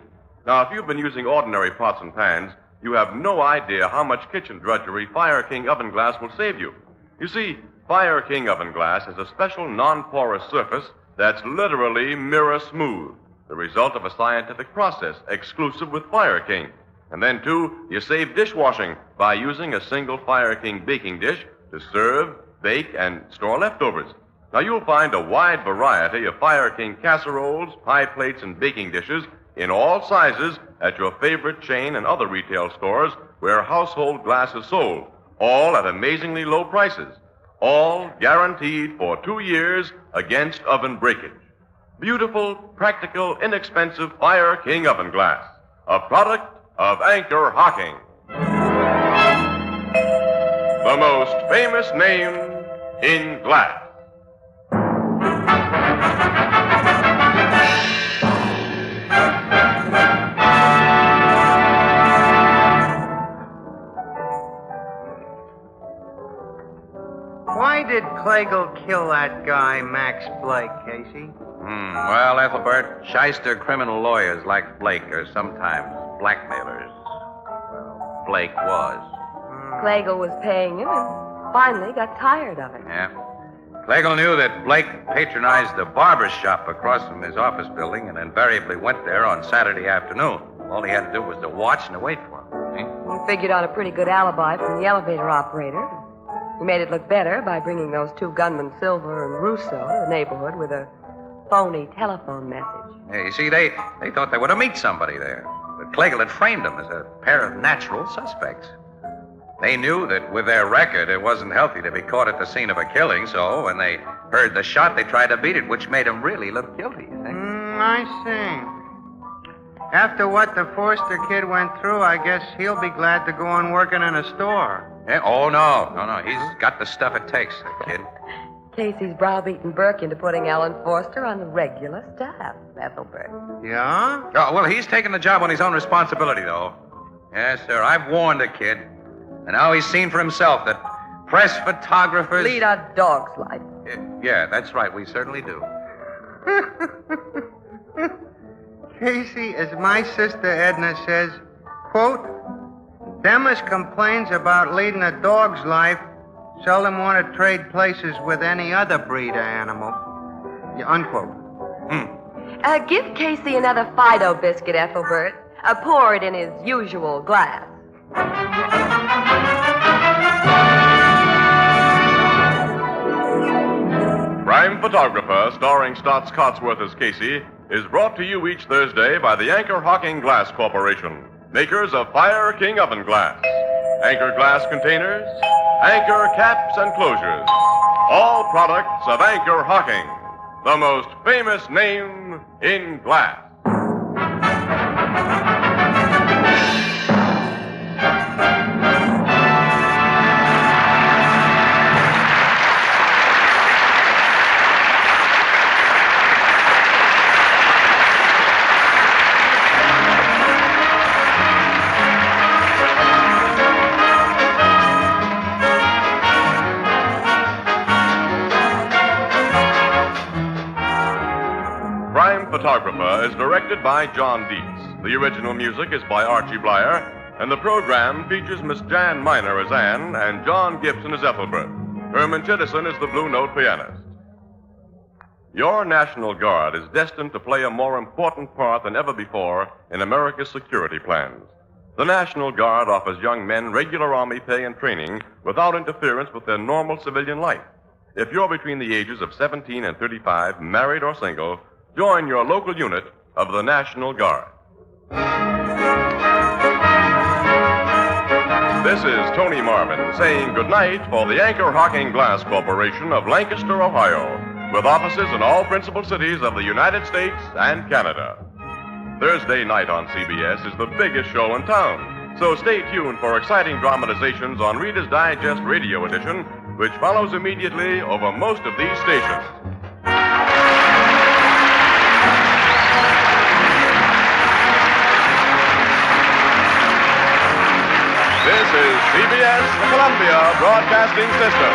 Now, if you've been using ordinary pots and pans, you have no idea how much kitchen drudgery Fire King oven glass will save you. You see, Fire King oven glass has a special non-porous surface that's literally mirror smooth, the result of a scientific process exclusive with Fire King. And then, too, you save dishwashing by using a single Fire King baking dish to serve, bake, and store leftovers. Now, you'll find a wide variety of Fire King casseroles, pie plates, and baking dishes in all sizes at your favorite chain and other retail stores where household glass is sold, all at amazingly low prices, all guaranteed for 2 years against oven breakage. Beautiful, practical, inexpensive Fire King oven glass, a product of Anchor Hocking. The most famous name in glass. Why did Clagle kill that guy, Max Blake, Casey? Well, Ethelbert, shyster criminal lawyers like Blake are sometimes blackmailers. Well, Blake was. Clagle was paying him and finally got tired of it. Yeah. Clagle knew that Blake patronized the barber shop across from his office building and invariably went there on Saturday afternoon. All he had to do was to watch and to wait for him. He figured on a pretty good alibi from the elevator operator. He made it look better by bringing those two gunmen, Silver and Russo, to the neighborhood with a phony telephone message. Yeah, you see, they thought they were to meet somebody there. But Clagle had framed them as a pair of natural suspects. They knew that with their record, it wasn't healthy to be caught at the scene of a killing, so when they heard the shot, they tried to beat it, which made them really look guilty, you think? I see. After what the Forster kid went through, I guess he'll be glad to go on working in a store. Yeah? Oh, no. He's got the stuff it takes, the kid. Casey's browbeaten Burke into putting Alan Forster on the regular staff, Ethelbert. Yeah? Oh, well, he's taking the job on his own responsibility, though. Yes, sir. I've warned the kid. And now he's seen for himself that press photographers... Lead a dog's life. Yeah, that's right. We certainly do. Casey, as my sister Edna says, quote, them as complains about leading a dog's life seldom want to trade places with any other breed of animal. Yeah, unquote. Give Casey another Fido biscuit, Ethelbert. Pour it in his usual glass. Crime Photographer, starring Stotts Cotsworth as Casey, is brought to you each Thursday by the Anchor Hocking Glass Corporation, makers of Fire King Oven Glass, Anchor Glass Containers, Anchor Caps and Closures, all products of Anchor Hocking, the most famous name in glass. Photographer is directed by John Dietz. The original music is by Archie Blyer, and the program features Miss Jan Miner as Anne and John Gibson as Ethelbert. Herman Chittison is the Blue Note pianist. Your National Guard is destined to play a more important part than ever before in America's security plans. The National Guard offers young men regular Army pay and training without interference with their normal civilian life. If you're between the ages of 17 and 35, married or single, join your local unit of the National Guard. This is Tony Marvin saying goodnight for the Anchor Hocking Glass Corporation of Lancaster, Ohio, with offices in all principal cities of the United States and Canada. Thursday night on CBS is the biggest show in town, so stay tuned for exciting dramatizations on Reader's Digest Radio Edition, which follows immediately over most of these stations. This is CBS, the Columbia Broadcasting System.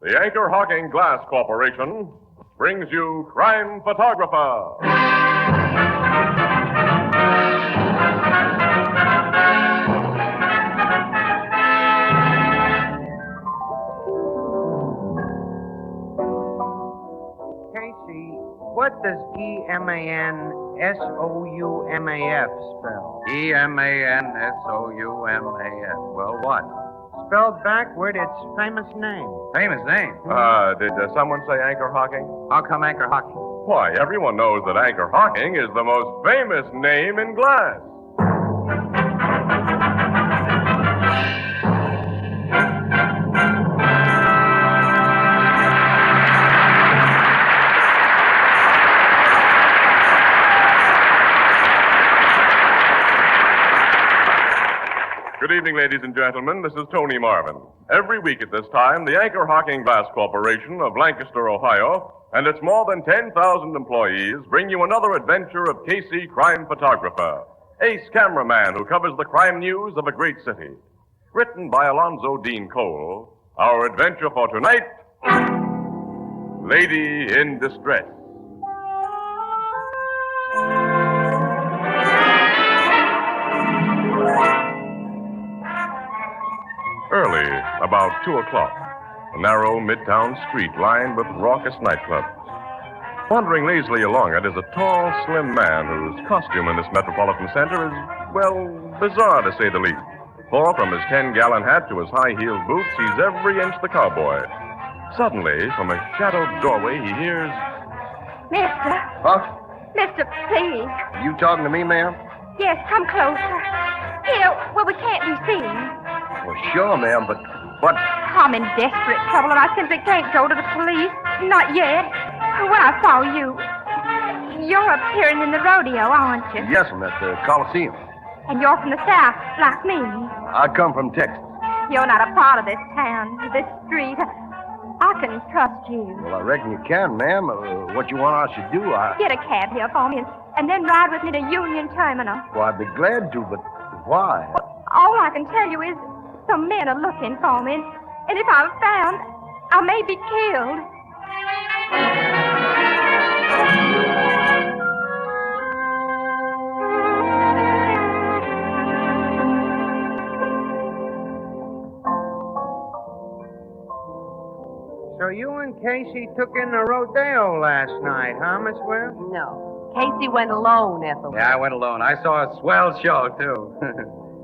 The Anchor Hocking Glass Corporation brings you Crime Photographer. What does E-M-A-N-S-O-U-M-A-F spell? E-M-A-N-S-O-U-M-A-F. Well, what? Spelled backward, it's famous name. Famous name? Did someone say Anchor Hocking? How come Anchor Hocking? Why, everyone knows that Anchor Hocking is the most famous name in glass. Good evening, ladies and gentlemen. This is Tony Marvin. Every week at this time, the Anchor Hocking Glass Corporation of Lancaster, Ohio, and its more than 10,000 employees bring you another adventure of Casey, crime photographer, ace cameraman who covers the crime news of a great city. Written by Alonzo Dean Cole, our adventure for tonight, Lady in Distress. Early, about 2 o'clock, a narrow midtown street lined with raucous nightclubs. Wandering lazily along it is a tall, slim man whose costume in this metropolitan center is, well, bizarre to say the least. For from his 10-gallon hat to his high-heeled boots, he's every inch the cowboy. Suddenly, from a shadowed doorway, he hears... Mister. Huh? Mister, please. You talking to me, ma'am? Yes, come closer. Here, where we can't be seen. Well, sure, ma'am, but what? I'm in desperate trouble, and I simply can't go to the police. Not yet. When I saw you, You're appearing in the rodeo, aren't you? Yes, I'm at the Coliseum. And you're from the South, like me. I come from Texas. You're not a part of this town, this street. I can trust you. Well, I reckon you can, ma'am. What you want I should do, Get a cab here for me and then ride with me to Union Terminal. Well, I'd be glad to, but why? All I can tell you is some men are looking for me, and if I'm found, I may be killed. So you and Casey took in the rodeo last night, huh, Miss Williams? No. Casey went alone, Ethelbert. Yeah, I went alone. I saw a swell show, too.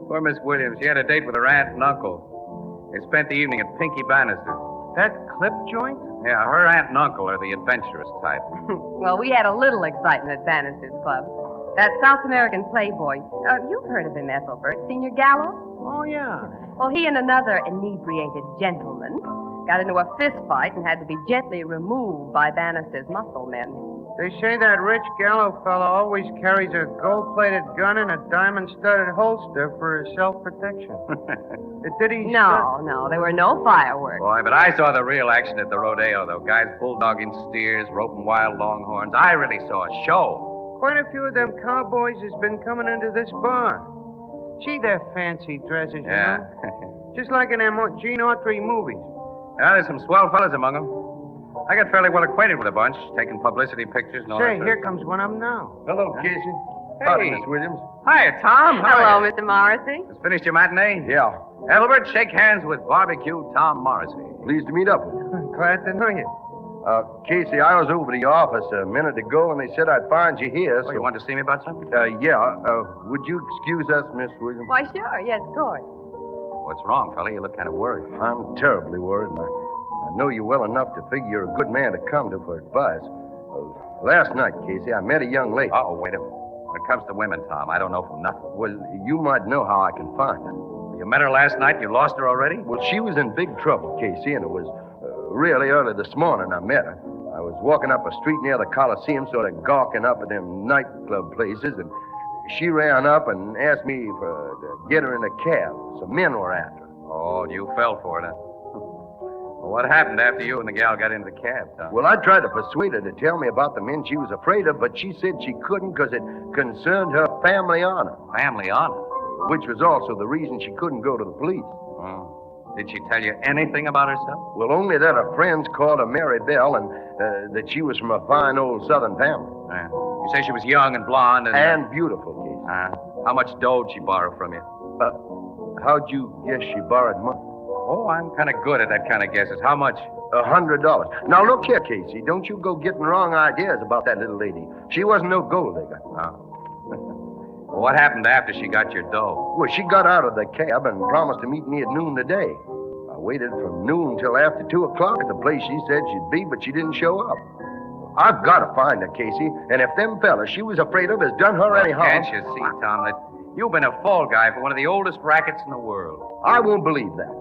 Poor Miss Williams. She had a date with her aunt and uncle. They spent the evening at Pinky Bannister's. That clip joint? Yeah, her aunt and uncle are the adventurous type. Well, we had a little excitement at Bannister's Club. That South American playboy. You've heard of him, Ethelbert. Senior Gallo? Oh, yeah. Well, he and another inebriated gentleman got into a fist fight and had to be gently removed by Bannister's muscle men. They say that rich Gallo fellow always carries a gold-plated gun in a diamond-studded holster for his self-protection. Did he? No, there were no fireworks. Boy, but I saw the real action at the rodeo, though. Guys bulldogging steers, roping wild longhorns. I really saw a show. Quite a few of them cowboys has been coming into this bar. See their fancy dresses, you know? Just like in them Gene Autry movies. Yeah, there's some swell fellas among them. I got fairly well acquainted with a bunch, taking publicity pictures and all Say, that. here comes one of them now. Hello, Casey. Hey. Howdy, Miss Williams. Hi, Tom. Hello, Mr. Morrissey. Just finished your matinee? Yeah. Ethelbert, shake hands with barbecue Tom Morrissey. Pleased to meet up with you. Glad to know you. Casey, I was over to your office a minute ago, and they said I'd find you here. Oh, you wanted to see me about something? Yeah. Would you excuse us, Miss Williams? Why, sure. Yes, of course. What's wrong, fella? You look kind of worried. I'm terribly worried, and I know you well enough to figure you're a good man to come to for advice. Last night, Casey, I met a young lady. Oh, wait a minute. When it comes to women, Tom, I don't know from nothing. Well, you might know how I can find her. You met her last night and you lost her already? Well, she was in big trouble, Casey, and it was really early this morning I met her. I was walking up a street near the Coliseum, sort of gawking up at them nightclub places, and she ran up and asked me to get her in a cab. Some men were after her. Oh, you fell for it, huh? Well, what happened after you and the gal got into the cab, Tom? Well, I tried to persuade her to tell me about the men she was afraid of, but she said she couldn't because it concerned her family honor. Family honor? Which was also the reason she couldn't go to the police. Oh. Did she tell you anything about herself? Well, only that her friends called her Mary Bell and that she was from a fine old Southern family. You say she was young and blonde and beautiful, Casey. How much dough did she borrow from you? How'd you guess she borrowed money? Oh, I'm kind of good at that kind of guesses. How much? $100. Now, look here, Casey. Don't you go getting wrong ideas about that little lady. She wasn't no gold digger. Oh. Well, what happened after she got your dough? Well, she got out of the cab and promised to meet me at noon today. I waited from noon till after 2 o'clock at the place she said she'd be, but she didn't show up. I've got to find her, Casey. And if them fellas she was afraid of has done her any harm... Can't you see, Tom, that you've been a fall guy for one of the oldest rackets in the world? I won't believe that.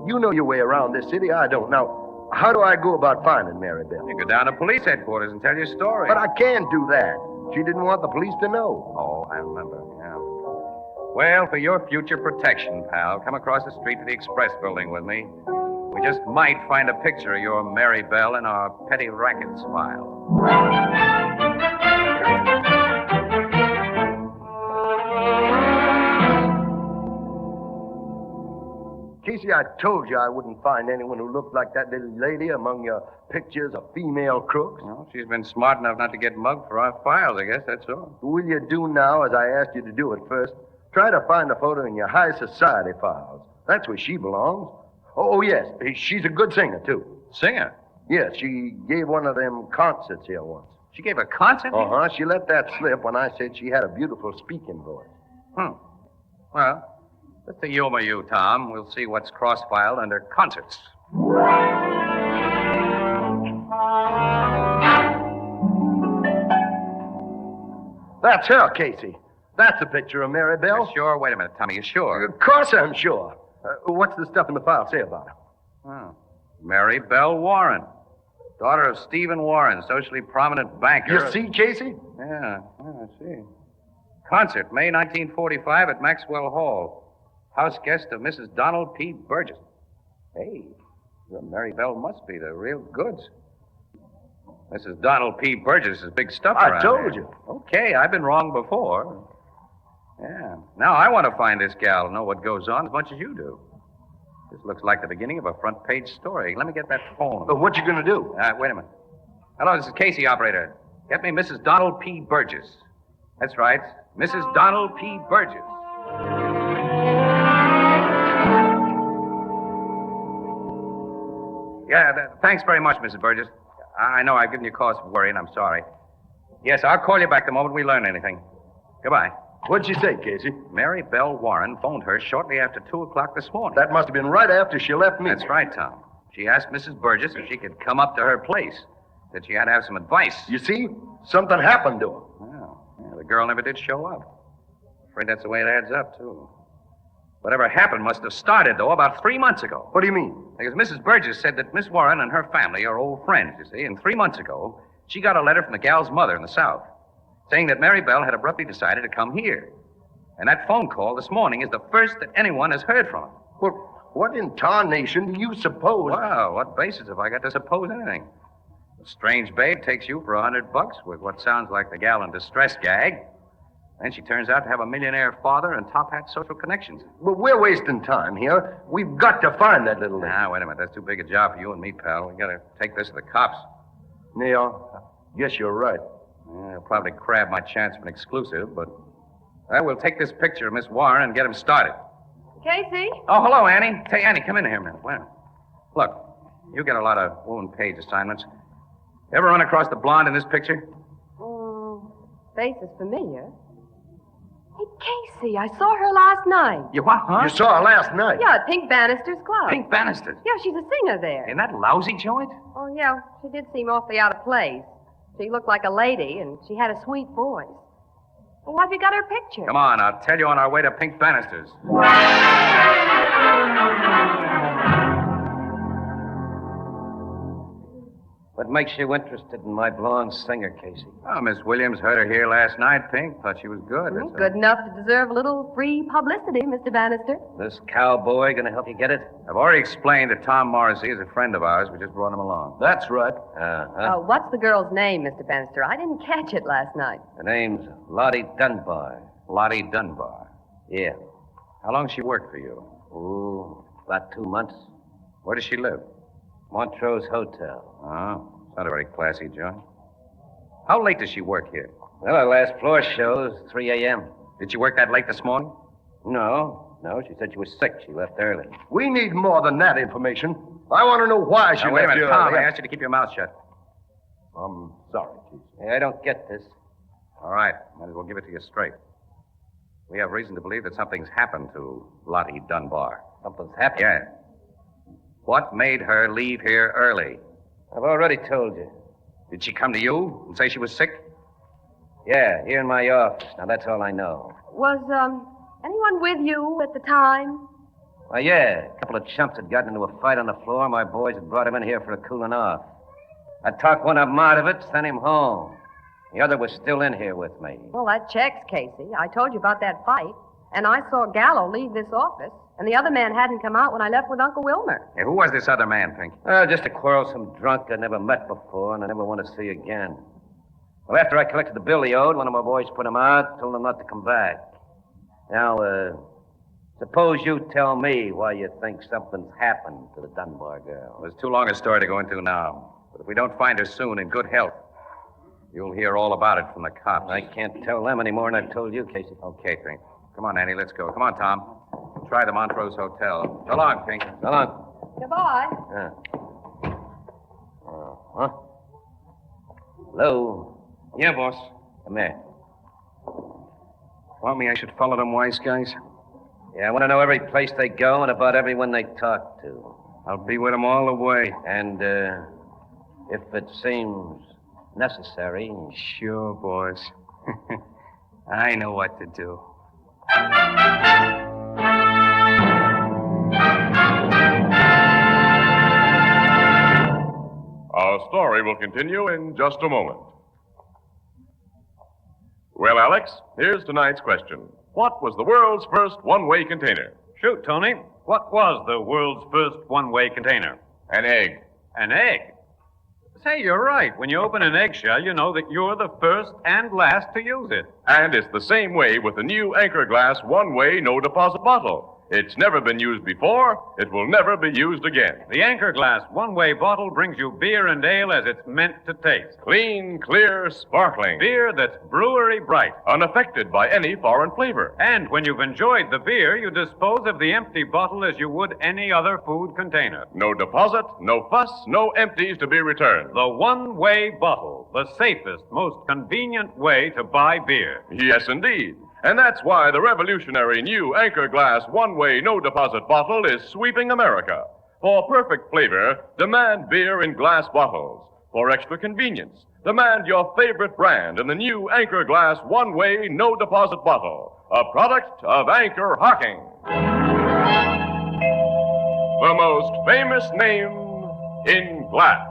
You know your way around this city. I don't. Now, how do I go about finding Mary Bell? You go down to police headquarters and tell your story. But I can't do that. She didn't want the police to know. Oh, I remember, yeah. Well, for your future protection, pal, come across the street to the Express building with me. We just might find a picture of your Mary Bell in our petty rackets file. Casey, I told you I wouldn't find anyone who looked like that little lady among your pictures of female crooks. Well, she's been smart enough not to get mugged for our files, I guess, that's all. Will you do now as I asked you to do at first? Try to find a photo in your high society files. That's where she belongs. Oh, yes, she's a good singer, too. Singer? Yes, she gave one of them concerts here once. She gave a concert? Uh-huh. She let that slip when I said she had a beautiful speaking voice. Well, let's humor you, Tom. We'll see what's cross-filed under concerts. That's her, Casey. That's a picture of Mary Bell. You sure? Wait a minute, Tommy. You sure? Of course I'm sure. What's the stuff in the file say about her? Mary Bell Warren. Daughter of Stephen Warren, socially prominent banker. You see, Casey? Yeah, I see. Concert, May 1945 at Maxwell Hall. House guest of Mrs. Donald P. Burgess. Hey, your Mary Bell must be the real goods. Mrs. Donald P. Burgess is big stuff around I told here. you. Okay, I've been wrong before. Yeah. Now I want to find this gal and know what goes on as much as you do. This looks like the beginning of a front-page story. Let me get that phone. What you gonna do? Wait a minute. Hello, this is Casey, operator. Get me Mrs. Donald P. Burgess. That's right, Mrs. Donald P. Burgess. Yeah, thanks very much, Mrs. Burgess. I know I've given you cause for worry, and I'm sorry. Yes, I'll call you back the moment we learn anything. Goodbye. What'd she say, Casey? Mary Bell Warren phoned her shortly after 2 o'clock this morning. That must have been right after she left me. That's right, Tom. She asked Mrs. Burgess if she could come up to her place, that she had to have some advice. You see? Something happened to her. Well, yeah, the girl never did show up. Afraid that's the way it adds up, too. Whatever happened must have started, though, about 3 months ago. What do you mean? Because Mrs. Burgess said that Miss Warren and her family are old friends, you see, and 3 months ago, she got a letter from the gal's mother in the South, saying that Mary Bell had abruptly decided to come here. And that phone call this morning is the first that anyone has heard from her. Well, what in tarnation do you suppose? Well, what basis have I got to suppose anything? A strange babe takes you for $100 with what sounds like the gal in distress gag. Then she turns out to have a millionaire father and top-hat social connections. Well, we're wasting time here. We've got to find that little lady. Now, wait a minute. That's too big a job for you and me, pal. We gotta take this to the cops. Neil, guess you're right. Yeah, I'll probably crab my chance for an exclusive, but we'll take this picture of Miss Warren and get him started. Casey? Oh, hello, Annie. Hey, Annie, come in here a minute. Well, look, you get a lot of wound-page assignments. Ever run across the blonde in this picture? Face is familiar. Hey, Casey, I saw her last night. You what, huh? You saw her last night? Yeah, at Pink Bannister's Club. Pink Bannister's? Yeah, she's a singer there. In that lousy joint? Oh, yeah, she did seem awfully out of place. She looked like a lady, and she had a sweet voice. Well, why have you got her picture? Come on, I'll tell you on our way to Pink Bannister's. What makes you interested in my blonde singer, Casey? Oh, Miss Williams heard her here last night, Pink. Thought she was good. That's Good enough to deserve a little free publicity, Mr. Bannister. This cowboy gonna help you get it? I've already explained that Tom Morrissey is a friend of ours. We just brought him along. That's right. What's the girl's name, Mr. Bannister? I didn't catch it last night. Her name's Lottie Dunbar. Lottie Dunbar. Yeah. How long she worked for you? Oh, about 2 months. Where does she live? Montrose Hotel. Oh, it's not a very classy joint. How late does she work here? Well, our last floor show is 3 a.m. Did she work that late this morning? No, she said she was sick. She left early. We need more than that information. I want to know why she Now, wait a left minute, you Tom. early. I asked you to keep your mouth shut. I'm sorry, Casey. Hey, I don't get this. All right. Might as well give it to you straight. We have reason to believe that something's happened to Lottie Dunbar. Something's happened? Yeah. What made her leave here early? I've already told you. Did she come to you and say she was sick? Yeah, here in my office. Now, that's all I know. Was, anyone with you at the time? Well, yeah. A couple of chumps had gotten into a fight on the floor. My boys had brought him in here for a cooling off. I talked one of them out of it, sent him home. The other was still in here with me. Well, that checks, Casey. I told you about that fight, and I saw Gallo leave this office, and the other man hadn't come out when I left with Uncle Wilmer. Hey, who was this other man, Pink? Just a quarrelsome drunk I never met before, and I never want to see again. Well, after I collected the bill he owed, one of my boys put him out, told him not to come back. Now, suppose you tell me why you think something's happened to the Dunbar girl. Well, it's too long a story to go into now. But if we don't find her soon in good health, you'll hear all about it from the cops. I can't tell them any more than I've told you, Casey. Okay, Pink. Come on, Annie, let's go. Come on, Tom. We'll try the Montrose Hotel. So long, Pink. So long. Goodbye. Huh? Hello? Yeah, boss. Come here. Want me I should follow them wise guys? Yeah, I want to know every place they go and about everyone they talk to. I'll be with them all the way. And, if it seems necessary... Sure, boss. I know what to do. A Our story will continue in just a moment. Well, Alex, here's tonight's question. What was the world's first one-way container? Shoot, Tony. What was the world's first one-way container? An egg. An egg? Say, you're right. When you open an eggshell, you know that you're the first and last to use it. And it's the same way with the new Anchor Glass one-way no-deposit bottle. It's never been used before. It will never be used again. The Anchor Glass one-way bottle brings you beer and ale as it's meant to taste. Clean, clear, sparkling. Beer that's brewery bright. Unaffected by any foreign flavor. And when you've enjoyed the beer, you dispose of the empty bottle as you would any other food container. No deposit, no fuss, no empties to be returned. The one-way bottle, the safest, most convenient way to buy beer. Yes, indeed. And that's why the revolutionary new Anchor Glass one-way no-deposit bottle is sweeping America. For perfect flavor, demand beer in glass bottles. For extra convenience, demand your favorite brand in the new Anchor Glass one-way no-deposit bottle, a product of Anchor Hocking. The most famous name in glass.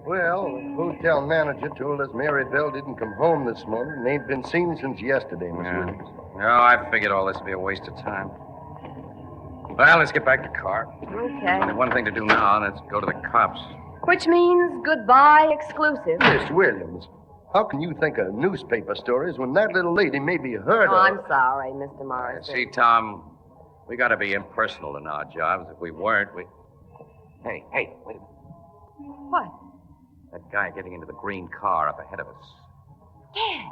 Well, the hotel manager told us Mary Bell didn't come home this morning and ain't been seen since yesterday, Miss Williams. No, I figured all this would be a waste of time. Well, let's get back to the car. Okay. Only one thing to do now, let's go to the cops. Which means goodbye exclusive. Miss Williams, how can you think of newspaper stories when that little lady may be heard Oh, of? I'm sorry, Mr. Morrison. See, Tom, we got to be impersonal in our jobs. If we weren't, we... Hey, wait a minute. What? That guy getting into the green car up ahead of us. Yes.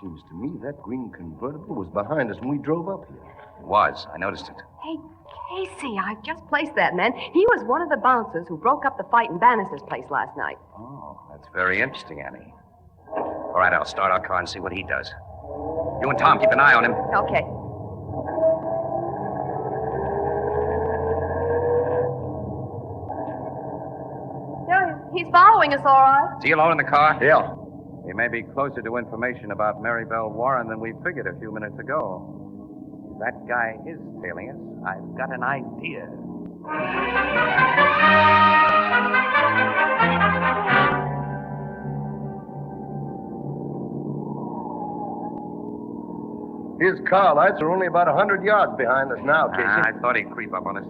Seems to me that green convertible was behind us when we drove up here. It was. I noticed it. Hey, Casey, I've just placed that man. He was one of the bouncers who broke up the fight in Bannister's place last night. Oh, that's very interesting, Annie. All right, I'll start our car and see what he does. You and Tom keep an eye on him. Okay. He's following us, all right. Is he alone in the car? Yeah. He may be closer to information about Mary Bell Warren than we figured a few minutes ago. If that guy is tailing us, I've got an idea. His car lights are only about 100 yards behind us now, Casey. I thought he'd creep up on us.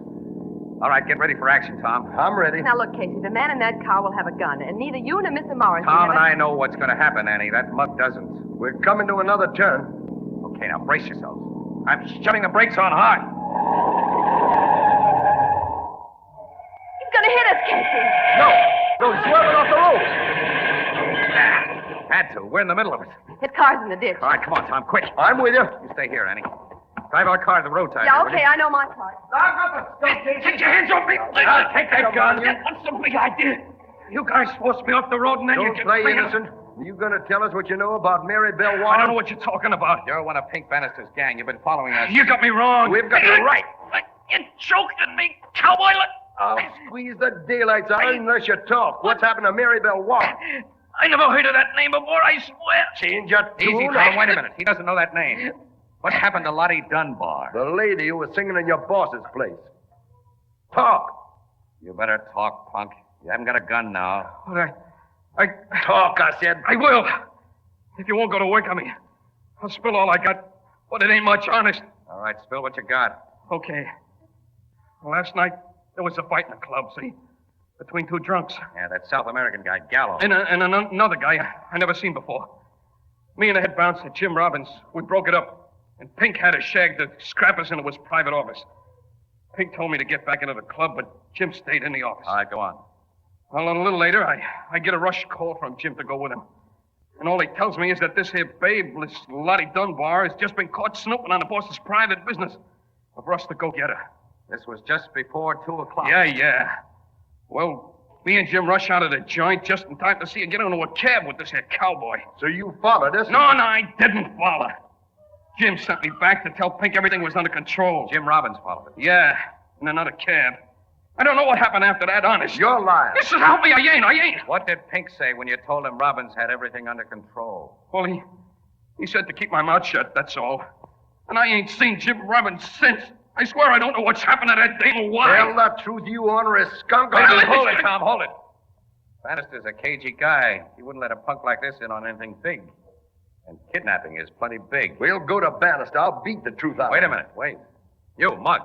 All right, get ready for action, Tom. I'm ready. Now, look, Casey, the man in that car will have a gun, and neither you nor Mr. Morrison... Tom and I know what's going to happen, Annie. That mug doesn't. We're coming to another turn. Okay, now brace yourselves. I'm shoving the brakes on hard. He's going to hit us, Casey. No, he's swerving off the road. Had to. We're in the middle of it. His car's in the ditch. All right, come on, Tom, quick. I'm with you. You stay here, Annie. Drive our car to the roadside. Yeah, okay, I know my part. I've got the stuff, Casey. Take your hands off me. I'll take that gun. That's a big idea. You guys forced me off the road and then you Don't just... play innocent. Are you going to tell us what you know about Mary Bell Warren? I don't know what you're talking about. You're one of Pink Bannister's gang. You've been following us. You got me wrong. We've got you right. You choked at me, cowboy. I'll squeeze the daylights out unless you talk. What's happened to Mary Bell Warren? I never heard of that name before, I swear. Change your tune. Easy, Tom. Wait a minute. He doesn't know that name. What happened to Lottie Dunbar? The lady who was singing in your boss's place. Talk. You better talk, punk. You haven't got a gun now. But Talk, I said. I will. If you won't go to work on me, I'll spill all I got. But it ain't much, honest. All right, spill what you got. Okay. Last night, there was a fight in the club, see? Between two drunks. Yeah, that South American guy, Gallo. And another guy I never seen before. Me and the head bouncer, Jim Robbins, we broke it up. And Pink had us shagged to scrap us into his private office. Pink told me to get back into the club, but Jim stayed in the office. All right, go on. Well, a little later, I get a rush call from Jim to go with him. And all he tells me is that this here babe, this Lottie Dunbar, has just been caught snooping on the boss's private business. For us to go get her. This was just before 2 o'clock. Yeah. Well, me and Jim rush out of the joint just in time to see her get into a cab with this here cowboy. So you followed us? No, I didn't follow. Jim sent me back to tell Pink everything was under control. Jim Robbins followed it. Yeah, in another cab. I don't know what happened after that, honest. You're lying. Yes, sir, help me. I ain't. What did Pink say when you told him Robbins had everything under control? Well, he said to keep my mouth shut, that's all. And I ain't seen Jim Robbins since. I swear I don't know what's happened to that dame. Why? Tell the truth, you ornery skunk. Hold it, Tom, hold it. Bannister's a cagey guy. He wouldn't let a punk like this in on anything big. And kidnapping is plenty big. We'll go to Bannister. I'll beat the truth out of him. Wait a minute, wait. You, Mug.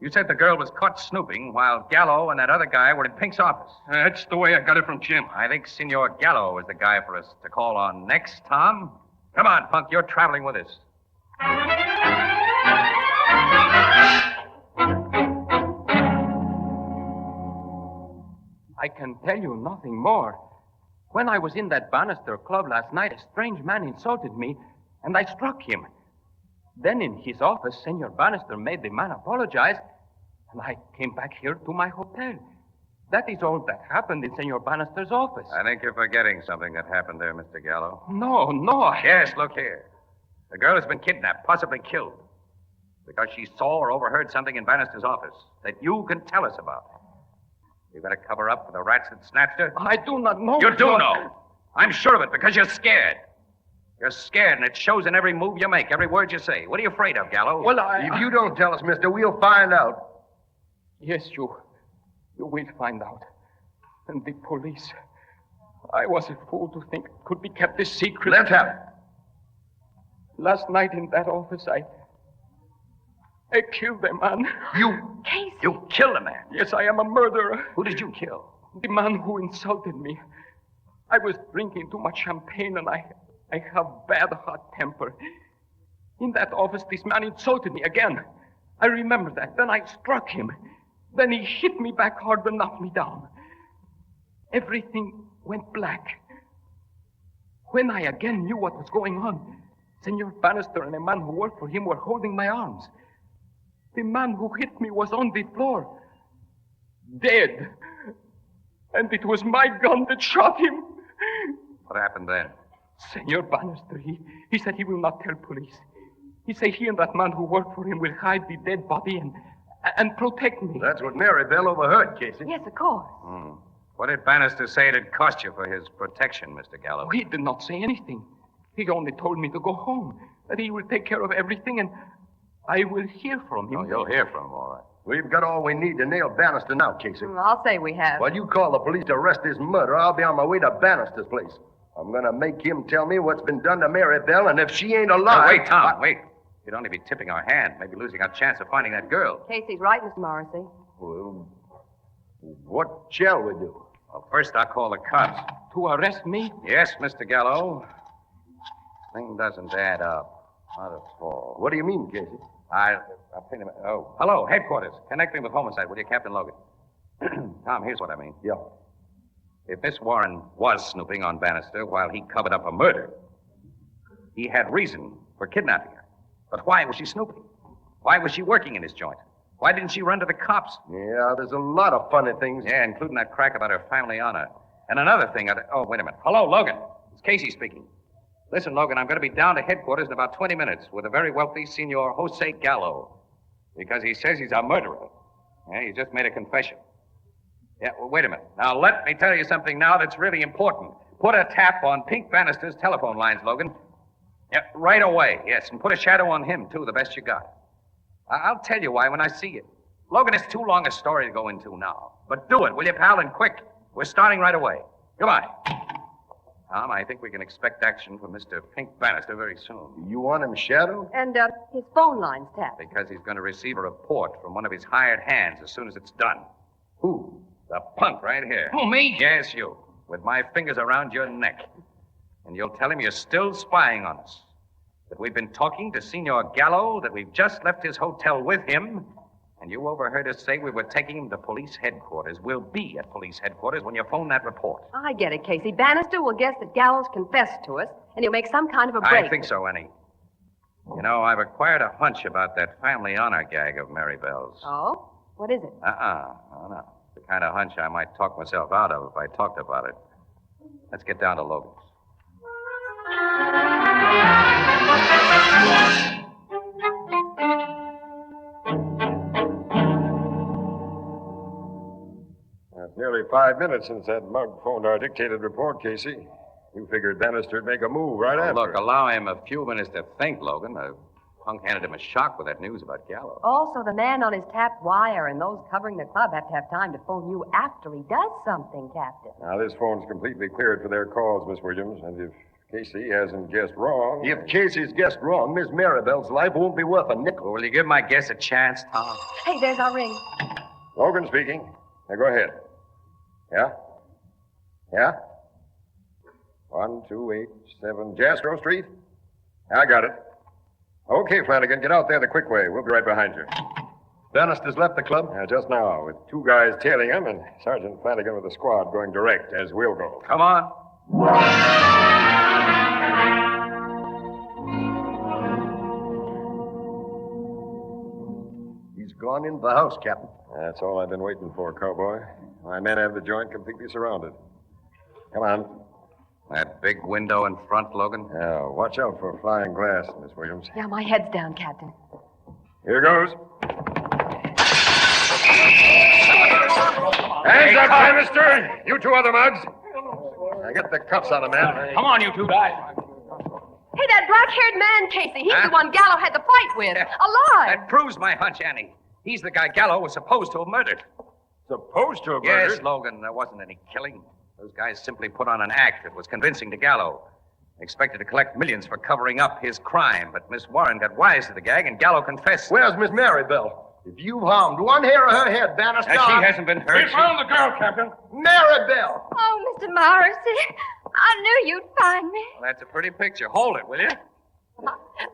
You said the girl was caught snooping while Gallo and that other guy were in Pink's office. That's the way I got it from Jim. I think Senor Gallo is the guy for us to call on next, Tom. Come on, Punk, you're traveling with us. I can tell you nothing more. When I was in that Bannister club last night, a strange man insulted me, and I struck him. Then in his office, Senor Bannister made the man apologize, and I came back here to my hotel. That is all that happened in Senor Bannister's office. I think you're forgetting something that happened there, Mr. Gallo. No. Yes, look here. The girl has been kidnapped, possibly killed, because she saw or overheard something in Bannister's office that you can tell us about. You're going to cover up for the rats that snatched her? I do not know. You do know. I'm sure of it because you're scared. You're scared, and it shows in every move you make, every word you say. What are you afraid of, Gallo? Well, If you don't tell us, mister, we'll find out. Yes, you will find out. And the police. I was a fool to think it could be kept a secret. Let's have it. Last night in that office, I killed a man. You? Casey. You killed a man? Yes, I am a murderer. Who did you kill? The man who insulted me. I was drinking too much champagne, and I have bad hot temper. In that office, this man insulted me again. I remember that. Then I struck him. Then he hit me back hard and knocked me down. Everything went black. When I again knew what was going on, Senor Bannister and a man who worked for him were holding my arms. The man who hit me was on the floor, dead. And it was my gun that shot him. What happened then? Senor Bannister, he said he will not tell police. He said he and that man who worked for him will hide the dead body and protect me. That's what Mary Bell overheard, Casey. Yes, of course. What did Bannister say it'd cost you for his protection, Mr. Gallo? He did not say anything. He only told me to go home, that he will take care of everything, and I will hear from him. Oh, you'll hear from him, all right. We've got all we need to nail Bannister now, Casey. I'll say we have. While you call the police to arrest this murderer, I'll be on my way to Bannister's place. I'm going to make him tell me what's been done to Mary Bell, and if she ain't alive... Wait, Tom, wait. You'd only be tipping our hand, maybe losing our chance of finding that girl. Casey's right, Miss Morrissey. Well, what shall we do? Well, first I'll call the cops. To arrest me? Yes, Mr. Gallo. Thing doesn't add up. Not at all. What do you mean, Casey? I'll pin him. Oh, hello, headquarters. Connect me with homicide, will you, Captain Logan? Tom, here's what I mean. Yeah. If Miss Warren was snooping on Bannister while he covered up a murder, he had reason for kidnapping her. But why was she snooping? Why was she working in his joint? Why didn't she run to the cops? Yeah, there's a lot of funny things. Yeah, including that crack about her family honor. And another thing. Oh, wait a minute. Hello, Logan. It's Casey speaking. Listen, Logan, I'm going to be down to headquarters in about 20 minutes with a very wealthy Senor Jose Gallo. Because he says he's a murderer. Yeah, he just made a confession. Yeah, well, wait a minute. Now, let me tell you something now that's really important. Put a tap on Pink Bannister's telephone lines, Logan. Yeah, right away, yes. And put a shadow on him, too, the best you got. I'll tell you why when I see you. Logan, it's too long a story to go into now. But do it, will you, pal, and quick. We're starting right away. Goodbye. Tom, I think we can expect action from Mr. Pink Bannister very soon. You want him shadowed? And his phone line's tapped. Because he's going to receive a report from one of his hired hands as soon as it's done. Who? The punk right here. Who, me? Yes, you. With my fingers around your neck. And you'll tell him you're still spying on us. That we've been talking to Senor Gallo, that we've just left his hotel with him, and you overheard us say we were taking him to police headquarters. We'll be at police headquarters when you phone that report. I get it, Casey. Bannister will guess that Gallows confessed to us, and he'll make some kind of a break. I think so, Annie. You know, I've acquired a hunch about that family honor gag of Mary Bell's. Oh? What is it? No. The kind of hunch I might talk myself out of if I talked about it. Let's get down to Logan's. barely 5 minutes since that mug phoned our dictated report, Casey. You figured Bannister'd make a move right after. Look, allow him a few minutes to think, Logan. The punk handed him a shock with that news about Gallo. Also, the man on his tapped wire and those covering the club have to have time to phone you after he does something, Captain. Now, this phone's completely cleared for their calls, Miss Williams, and if Casey hasn't guessed wrong... If Casey's guessed wrong, Miss Maribel's life won't be worth a nickel. Will you give my guess a chance, Tom? Hey, there's our ring. Logan speaking. Now, go ahead. Yeah? Yeah? 1287 Jastrow Street? I got it. Okay, Flanagan, get out there the quick way. We'll be right behind you. Bannister's left the club? Just now, with 2 guys tailing him and Sergeant Flanagan with a squad going direct, as we'll go. Come on. He's gone into the house, Captain. That's all I've been waiting for, cowboy. My men have the joint completely surrounded. Come on. That big window in front, Logan? Yeah, watch out for flying glass, Miss Williams. Yeah, my head's down, Captain. Here goes. Hands up, Bannister! You 2 other mugs. Now get the cuffs on the man. Come on, you 2 guys. Hey, that black-haired man, Casey. He's the one Gallo had the fight with. Alive. That proves my hunch, Annie. He's the guy Gallo was supposed to have murdered. Supposed to have murdered? Yes, Logan. There wasn't any killing. Those guys simply put on an act that was convincing to Gallo. They expected to collect millions for covering up his crime, but Miss Warren got wise to the gag, and Gallo confessed. Where's Miss Maribel? If you've harmed one hair of her head, Bannister... She hasn't been hurt. We found the girl, Captain. Maribel! Oh, Mr. Morrissey, I knew you'd find me. Well, that's a pretty picture. Hold it, will you?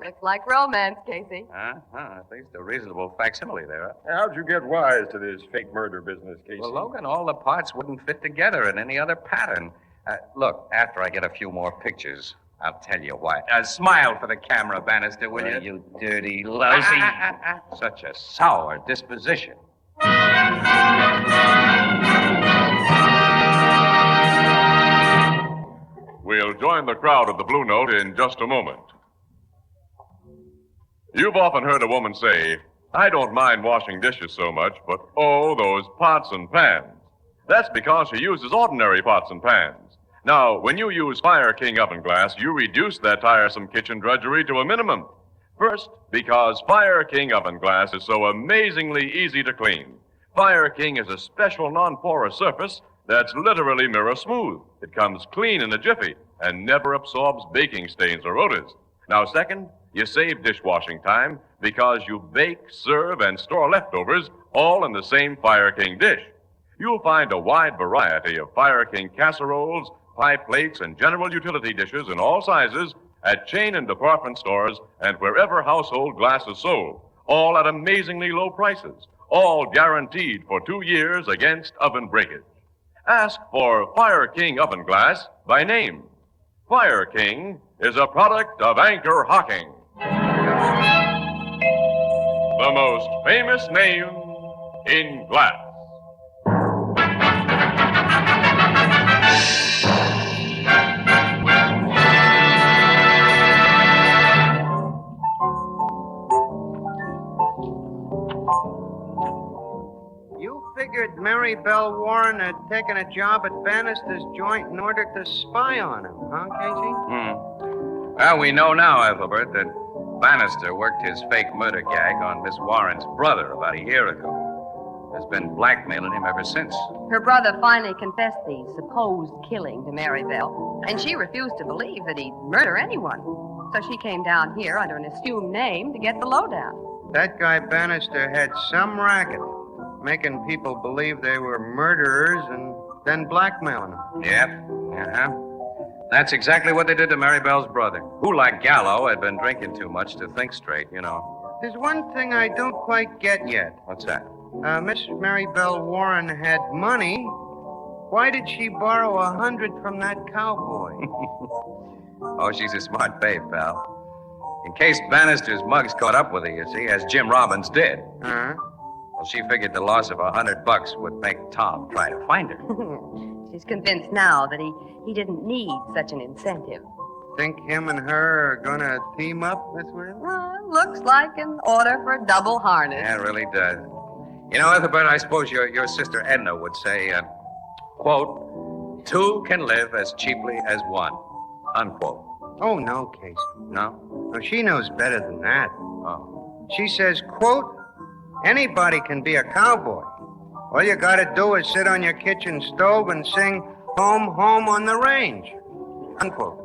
Looks like romance, Casey. At least a reasonable facsimile there. How'd you get wise to this fake murder business, Casey? Well, Logan, all the parts wouldn't fit together in any other pattern. Look, after I get a few more pictures, I'll tell you why. Smile for the camera, Bannister, will you? You dirty lousy. Such a sour disposition. We'll join the crowd at the Blue Note in just a moment. You've often heard a woman say, I don't mind washing dishes so much, but oh, those pots and pans. That's because she uses ordinary pots and pans. Now, when you use Fire King oven glass, you reduce that tiresome kitchen drudgery to a minimum. First, because Fire King oven glass is so amazingly easy to clean. Fire King is a special non-porous surface that's literally mirror smooth. It comes clean in a jiffy and never absorbs baking stains or odors. Now, second, you save dishwashing time because you bake, serve, and store leftovers all in the same Fire King dish. You'll find a wide variety of Fire King casseroles, pie plates, and general utility dishes in all sizes at chain and department stores and wherever household glass is sold, all at amazingly low prices, all guaranteed for 2 years against oven breakage. Ask for Fire King oven glass by name. Fire King is a product of Anchor Hocking, the most famous name in glass. You figured Mary Belle Warren had taken a job at Bannister's joint in order to spy on him, huh, Casey? Well, we know now, Ethelbert, that Bannister worked his fake murder gag on Miss Warren's brother about a year ago. Has been blackmailing him ever since. Her brother finally confessed the supposed killing to Maribel, and she refused to believe that he'd murder anyone. So she came down here under an assumed name to get the lowdown. That guy Bannister had some racket, making people believe they were murderers and then blackmailing them. Yep. That's exactly what they did to Maribel's brother, who, like Gallo, had been drinking too much to think straight, you know. There's one thing I don't quite get yet. What's that? Miss Maribel Warren had money. Why did she borrow 100 from that cowboy? Oh, she's a smart babe, pal. In case Bannister's mugs caught up with her, you see, as Jim Robbins did. Huh? Well, she figured the loss of $100 would make Tom try to find her. She's convinced now that he didn't need such an incentive. Think him and her are gonna team up this way? Looks like an order for a double harness. Yeah, it really does. You know, Ethelbert, I suppose your sister Edna would say, quote, two can live as cheaply as one, unquote. Oh, no, Casey. No? No, she knows better than that. Oh. She says, quote, anybody can be a cowboy. All you gotta do is sit on your kitchen stove and sing Home, Home on the Range, unquote.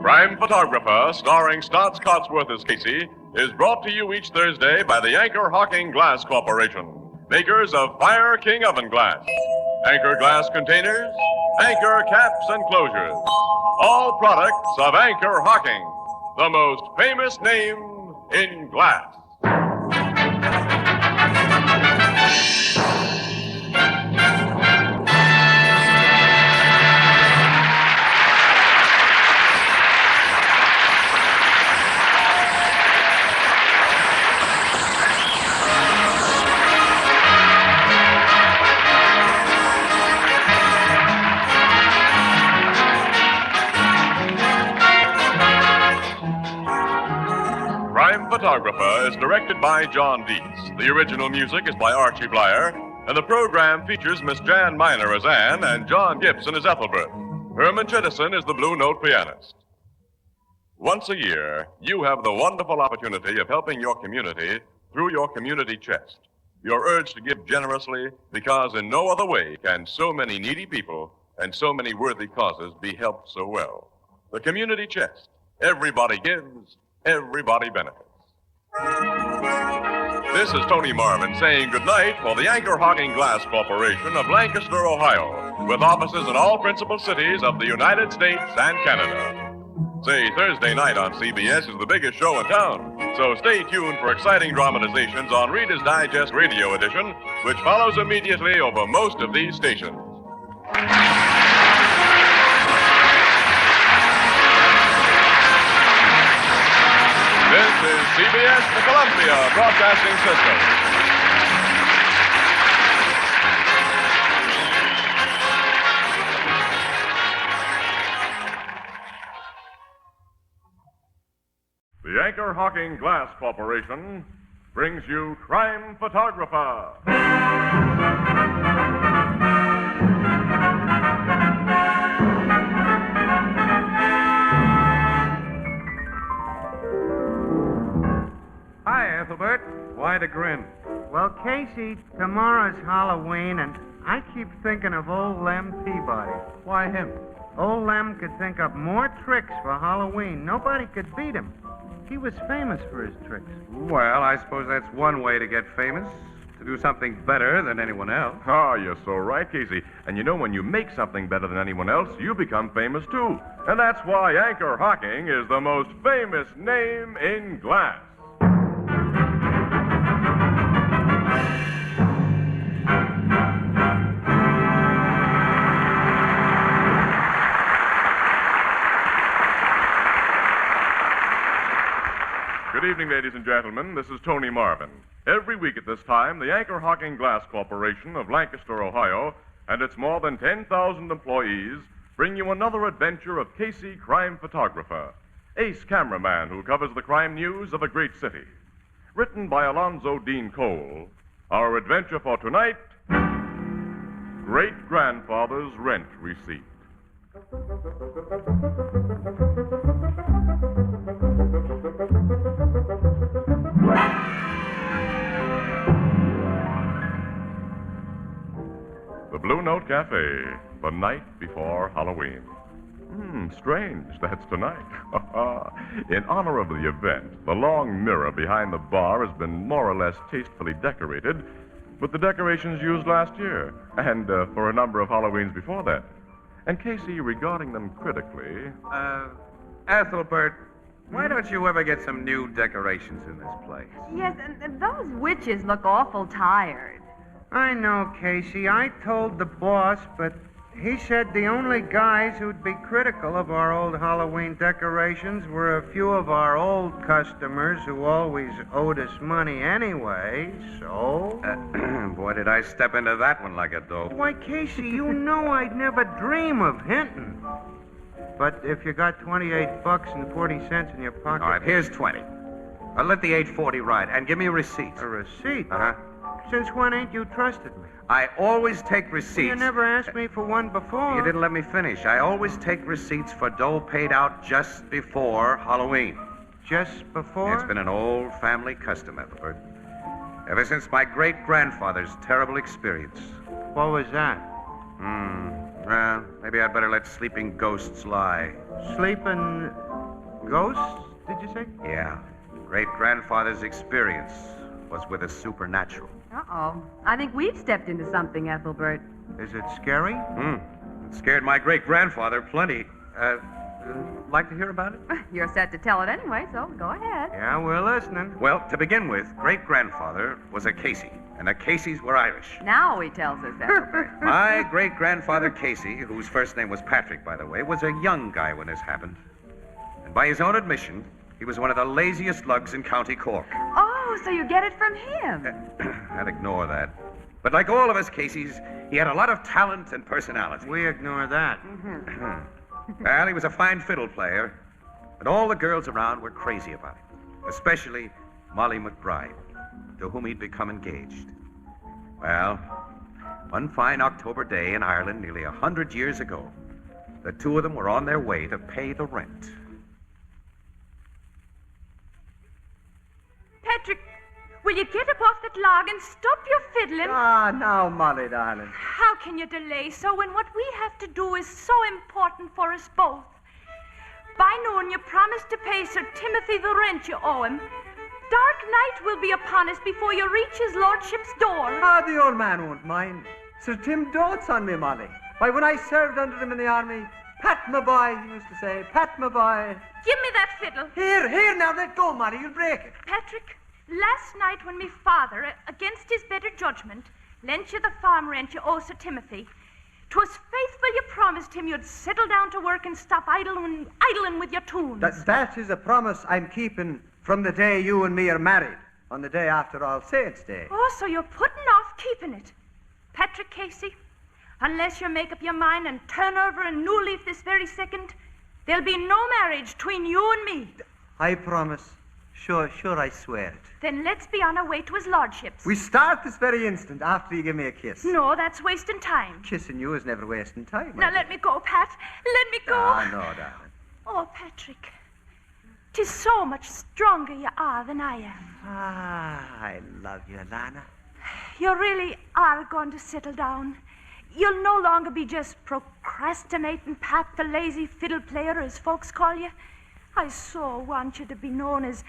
Crime Photographer, starring Stotts Cotsworth as Casey, is brought to you each Thursday by the Anchor Hocking Glass Corporation, makers of Fire King Oven Glass, Anchor Glass Containers, Anchor Caps and Closures, all products of Anchor Hocking, the most famous name in glass. Crime Photographer is directed by John Dietz. The original music is by Archie Blyer, and the program features Miss Jan Miner as Anne and John Gibson as Ethelbert. Herman Chittison is the Blue Note pianist. Once a year, you have the wonderful opportunity of helping your community through your community chest. You're urged to give generously because in no other way can so many needy people and so many worthy causes be helped so well. The community chest. Everybody gives. Everybody benefits. This is Tony Marvin saying goodnight for the Anchor Hocking Glass Corporation of Lancaster, Ohio, with offices in all principal cities of the United States and Canada. Say, Thursday night on CBS is the biggest show in town, so stay tuned for exciting dramatizations on Reader's Digest Radio Edition, which follows immediately over most of these stations. This is CBS, the Columbia Broadcasting System. The Anchor Hocking Glass Corporation brings you Crime Photographer. Hi, Ethelbert. Why the grin? Well, Casey, tomorrow's Halloween, and I keep thinking of old Lem Peabody. Why him? Old Lem could think up more tricks for Halloween. Nobody could beat him. He was famous for his tricks. Well, I suppose that's one way to get famous. To do something better than anyone else. Ah, you're so right, Casey. And you know, when you make something better than anyone else, you become famous too. And that's why Anchor Hocking is the most famous name in glass. Good evening, ladies and gentlemen. This is Tony Marvin. Every week at this time, the Anchor Hocking Glass Corporation of Lancaster, Ohio, and its more than 10,000 employees bring you another adventure of Casey, crime photographer, ace cameraman who covers the crime news of a great city. Written by Alonzo Dean Cole, our adventure for tonight, Great-Grandfather's Rent Receipt. The Blue Note Cafe, the night before Halloween. Strange, that's tonight. In honor of the event, the long mirror behind the bar has been more or less tastefully decorated with the decorations used last year and for a number of Halloweens before that. And Casey, regarding them critically... Ethelbert, why don't you ever get some new decorations in this place? Yes, and those witches look awful tired. I know, Casey. I told the boss, but he said the only guys who'd be critical of our old Halloween decorations were a few of our old customers who always owed us money anyway, so... Boy, did I step into that one like a dope. Why, Casey, you know I'd never dream of hinting. But if you got $28 and 40 cents in your pocket... All right, here's 20. I'll let the 840 ride, and give me a receipt. A receipt? Uh-huh. Since when ain't you trusted me? I always take receipts. You never asked me for one before. You didn't let me finish. I always take receipts for dough paid out just before Halloween. Just before? It's been an old family custom, Ethelbert. Ever since my great-grandfather's terrible experience. What was that? Well, maybe I'd better let sleeping ghosts lie. Sleeping ghosts, did you say? Yeah. Great-grandfather's experience was with a supernatural. Uh-oh. I think we've stepped into something, Ethelbert. Is it scary? It scared my great-grandfather plenty. Like to hear about it? You're set to tell it anyway, so go ahead. Yeah, we're listening. Well, to begin with, great-grandfather was a Casey, and the Caseys were Irish. Now he tells us, Ethelbert. My great-grandfather Casey, whose first name was Patrick, by the way, was a young guy when this happened. And by his own admission, he was one of the laziest lugs in County Cork. Oh, so you get it from him. I'll ignore that. But like all of us Caseys, he had a lot of talent and personality. We ignore that. Well, he was a fine fiddle player, and all the girls around were crazy about him, especially Molly McBride, to whom he'd become engaged. Well, one fine October day in Ireland nearly 100 years ago, the two of them were on their way to pay the rent. Patrick, will you get up off that log and stop your fiddling? Ah, now, Molly, darling. How can you delay so when what we have to do is so important for us both? By noon, you promised to pay Sir Timothy the rent you owe him. Dark night will be upon us before you reach his lordship's door. Ah, the old man won't mind. Sir Tim dotes on me, Molly. Why, when I served under him in the army, Pat, my boy, he used to say, Pat, my boy. Give me that fiddle. Here, now, let go, Molly, you'll break it. Patrick, last night when me father, against his better judgment, lent you the farm rent you owe Sir Timothy, 'twas faithful you promised him you'd settle down to work and stop idling with your tunes. That is a promise I'm keeping from the day you and me are married, on the day after All Saints' Day. Oh, so you're putting off keeping it. Patrick Casey, unless you make up your mind and turn over a new leaf this very second, there'll be no marriage between you and me. I promise. Sure, I swear it. Then let's be on our way to his lordship's. We start this very instant after you give me a kiss. No, that's wasting time. Kissing you is never wasting time. Now let me go, Pat. Let me go. Ah, no, darling. Oh, Patrick, 'tis so much stronger you are than I am. Ah, I love you, Lana. You really are going to settle down. You'll no longer be just procrastinating Pat, the lazy fiddle player, as folks call you. I so want you to be known as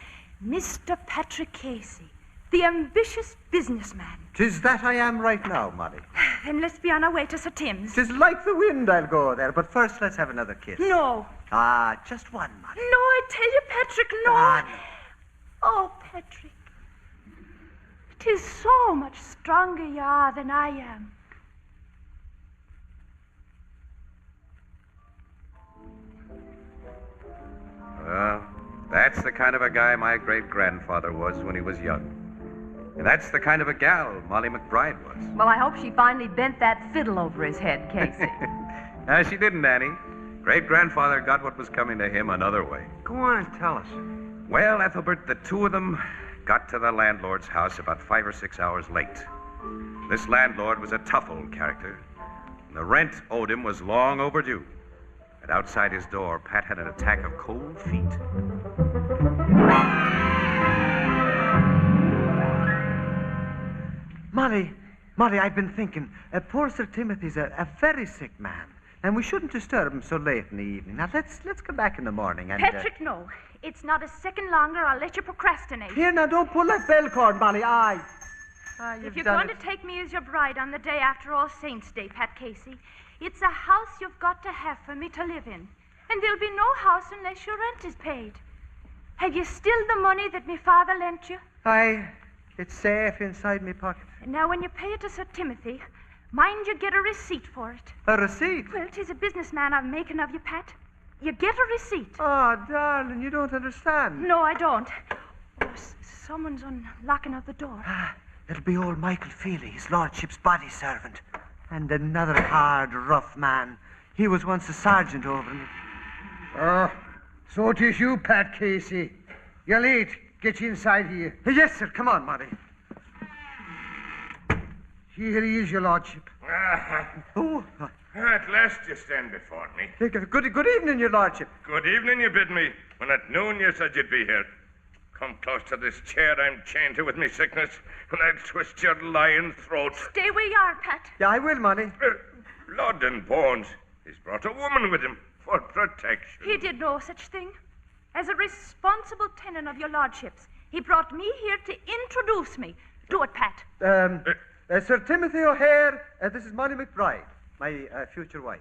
Mr. Patrick Casey, the ambitious businessman. 'Tis that I am right now, Molly. Then let's be on our way to Sir Tim's. 'Tis like the wind I'll go there, but first let's have another kiss. No. Ah, just one, Molly. No, I tell you, Patrick, no. Ah, no. Oh, Patrick, 'tis so much stronger you are than I am. Well, that's the kind of a guy my great-grandfather was when he was young. And that's the kind of a gal Molly McBride was. Well, I hope she finally bent that fiddle over his head, Casey. She didn't, Annie. Great-grandfather got what was coming to him another way. Go on and tell us. Well, Ethelbert, the two of them got to the landlord's house about 5 or 6 hours late. This landlord was a tough old character. And the rent owed him was long overdue. And outside his door, Pat had an attack of cold feet. Molly, I've been thinking. Poor Sir Timothy's a very sick man. And we shouldn't disturb him so late in the evening. Now, let's go back in the morning and... Patrick, no. It's not a second longer. I'll let you procrastinate. Here, now, don't pull that bell cord, Molly. If you're going to take me as your bride on the day after All Saints' Day, Pat Casey, it's a house you've got to have for me to live in. And there'll be no house unless your rent is paid. Have you still the money that me father lent you? It's safe inside me pocket. And now, when you pay it to Sir Timothy, mind you get a receipt for it. A receipt? Well, 'tis a businessman I'm making of you, Pat. You get a receipt. Oh, darling, you don't understand. No, I don't. Oh, someone's unlocking of the door. It'll be old Michael Feely, his lordship's body servant. And another hard, rough man. He was once a sergeant over me. Oh, so it is you, Pat Casey. You're late. Get you inside here. Yes, sir. Come on, Marty. Here he is, your lordship. Oh. At last you stand before me. Good evening, your lordship. Good evening, you bid me. When at noon you said you'd be here. Come close to this chair I'm chained to with me sickness, and I'll twist your lying throat. Stay where you are, Pat. Yeah, I will, Marty. Blood and bones. He's brought a woman with him for protection. He did no such thing. As a responsible tenant of your lordship's, he brought me here to introduce me. Do it, Pat. Sir Timothy O'Hare, this is Molly McBride, my future wife.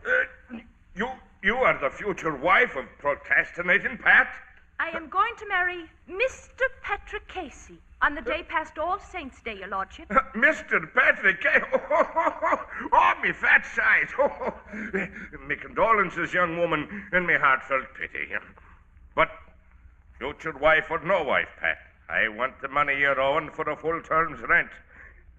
You are the future wife of procrastinating Pat? I am going to marry Mr. Patrick Casey on the day past All Saints' Day, your lordship. Mr. Patrick Casey? Oh, me fat size. Me condolences, young woman, and me heartfelt pity. But future wife or no wife, Pat, I want the money you're owing for a full term's rent.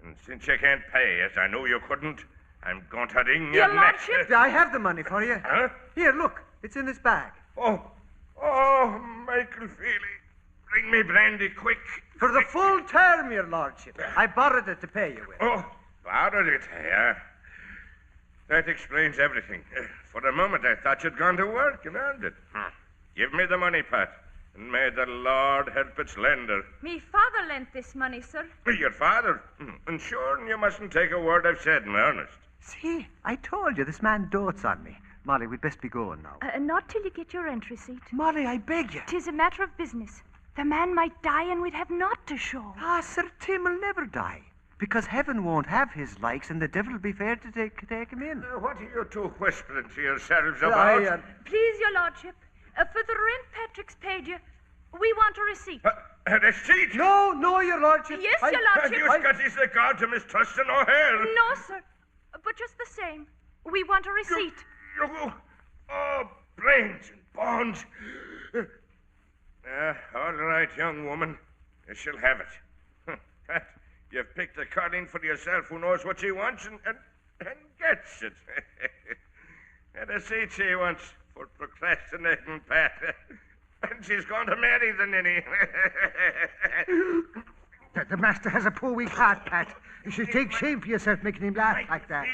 And since you can't pay, as I knew you couldn't, I'm going to wring your neck. Lordship? I have the money for you. Huh? Here, look. It's in this bag. Oh, Michael Feely. Bring me brandy quick. For the full term, your lordship. I borrowed it to pay you with. Oh, borrowed it, yeah. That explains everything. For a moment, I thought you'd gone to work and earned it. Give me the money, Pat, and may the Lord help its lender. Me father lent this money, sir. Your father? And sure, you mustn't take a word I've said in earnest. See, I told you this man dotes on me. Molly, we'd best be going now. Not till you get your rent receipt. Molly, I beg you. 'Tis a matter of business. The man might die and we'd have naught to show. Sir Tim will never die. Because heaven won't have his likes and the devil will be fair to take him in. What are you two whispering to yourselves about? Please, your lordship, for the rent Patrick's paid you, we want a receipt. A receipt? No, your lordship. Yes, your lordship. You Scotty's the guard to mistrusting O'Hare. No, sir. But just the same, we want a receipt. Oh, brains and bones. All right, young woman. You shall have it. Pat, you've picked a colleen for yourself who knows what she wants and gets it. And a seat she wants for procrastinating Pat. And she's going to marry the ninny. The master has a poor weak heart, Pat. You should take shame for yourself making him laugh like that.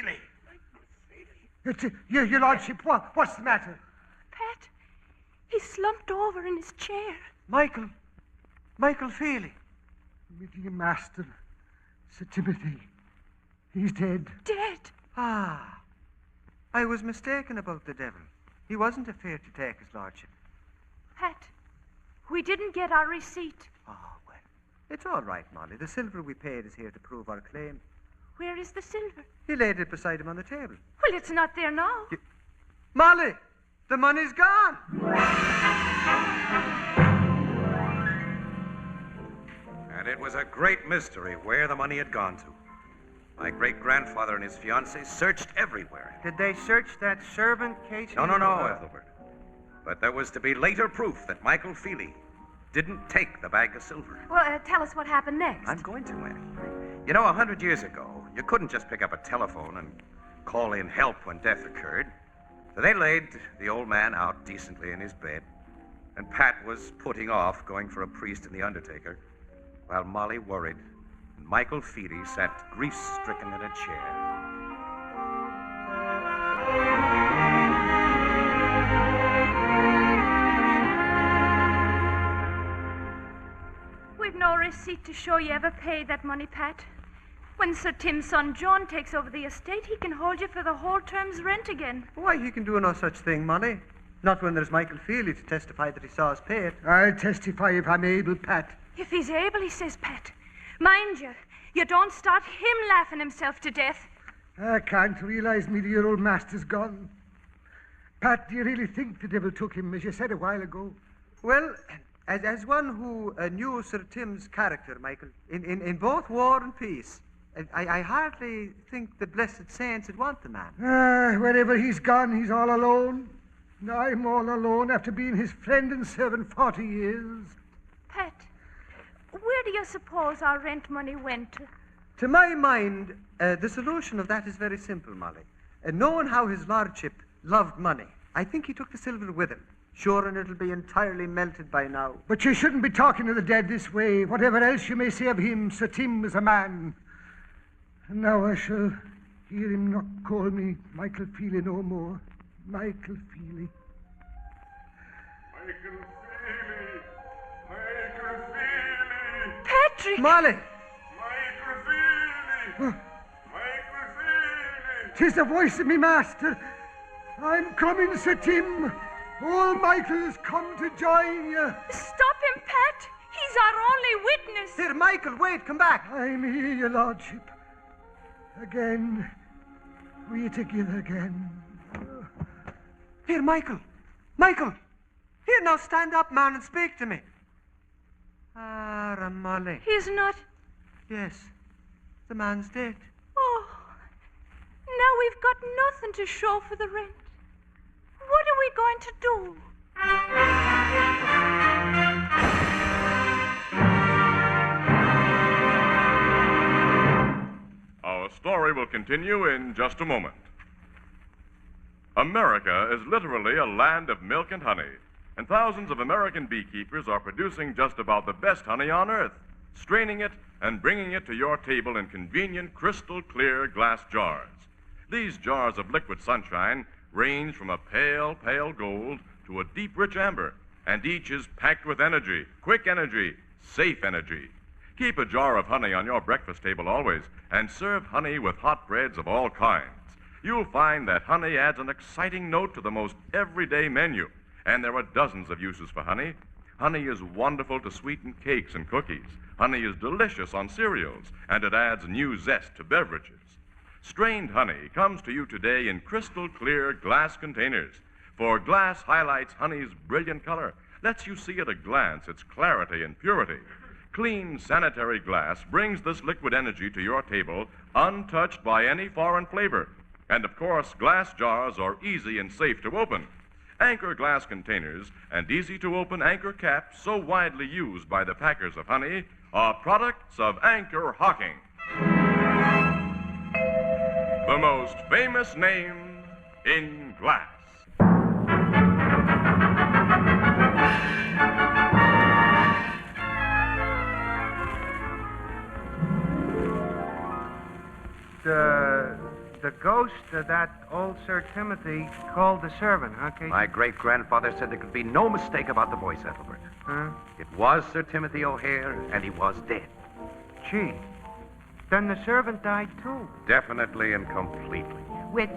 Your lordship, what's the matter? Pat, he slumped over in his chair. Michael Feely. Meeting a master, Sir Timothy. He's dead. Dead? I was mistaken about the devil. He wasn't afraid to take his lordship. Pat, we didn't get our receipt. It's all right, Molly. The silver we paid is here to prove our claim. Where is the silver? He laid it beside him on the table. Well, it's not there now. Molly, the money's gone. And it was a great mystery where the money had gone to. My great-grandfather and his fiancée searched everywhere. Did they search that servant case? No, Ethelbert. But there was to be later proof that Michael Feely didn't take the bag of silver. Well, tell us what happened next. I'm going to, Annie. You know, 100 years ago, you couldn't just pick up a telephone and call in help when death occurred. So they laid the old man out decently in his bed, and Pat was putting off going for a priest and the undertaker, while Molly worried, and Michael Feely sat grief-stricken in a chair. We've no receipt to show you ever paid that money, Pat. When Sir Tim's son John takes over the estate, he can hold you for the whole term's rent again. Why, he can do no such thing, Molly. Not when there's Michael Feely to testify that he saw us pay it. I'll testify if I'm able, Pat. If he's able, he says, Pat. Mind you don't start him laughing himself to death. I can't realize me dear old master's gone. Pat, do you really think the devil took him, as you said a while ago? Well, as one who knew Sir Tim's character, Michael, in both war and peace, I hardly think the blessed saints would want the man. Wherever he's gone, he's all alone. I'm all alone after being his friend and servant 40 years. Pat, where do you suppose our rent money went to? To my mind, the solution of that is very simple, Molly. Knowing how his lordship loved money, I think he took the silver with him. Sure, and it'll be entirely melted by now. But you shouldn't be talking to the dead this way. Whatever else you may say of him, Sir Tim was a man. And now I shall hear him not call me Michael Feely no more. Michael Feely. Michael Feely! Michael Feely! Patrick! Molly! Michael Feely! Michael Feely! 'Tis the voice of me master. I'm coming, Sir Tim. Old Michael's come to join you. Stop him, Pat. He's our only witness. Here, Michael, wait, come back. I'm here, your lordship. Again. We together again. Here, Michael. Michael. Here, now stand up, man, and speak to me. Ah, Molly. He's not. Yes. The man's dead. Oh. Now we've got nothing to show for the rent. What are we going to do? Our story will continue in just a moment. America is literally a land of milk and honey, and thousands of American beekeepers are producing just about the best honey on earth, straining it and bringing it to your table in convenient, crystal clear glass jars. These jars of liquid sunshine range from a pale, pale gold to a deep, rich amber, and each is packed with energy, quick energy, safe energy. Keep a jar of honey on your breakfast table always, and serve honey with hot breads of all kinds. You'll find that honey adds an exciting note to the most everyday menu, and there are dozens of uses for honey. Honey is wonderful to sweeten cakes and cookies. Honey is delicious on cereals, and it adds new zest to beverages. Strained honey comes to you today in crystal clear glass containers, for glass highlights honey's brilliant color, lets you see at a glance its clarity and purity. Clean, sanitary glass brings this liquid energy to your table untouched by any foreign flavor. And of course, glass jars are easy and safe to open. Anchor glass containers and easy-to-open anchor caps, so widely used by the packers of honey, are products of Anchor Hocking, the most famous name in glass. The ghost of that old Sir Timothy called the servant, huh, Casey? My great-grandfather said there could be no mistake about the voice, Ethelbert. Huh? It was Sir Timothy O'Hare, and he was dead. Gee, then the servant died too. Definitely and completely. Which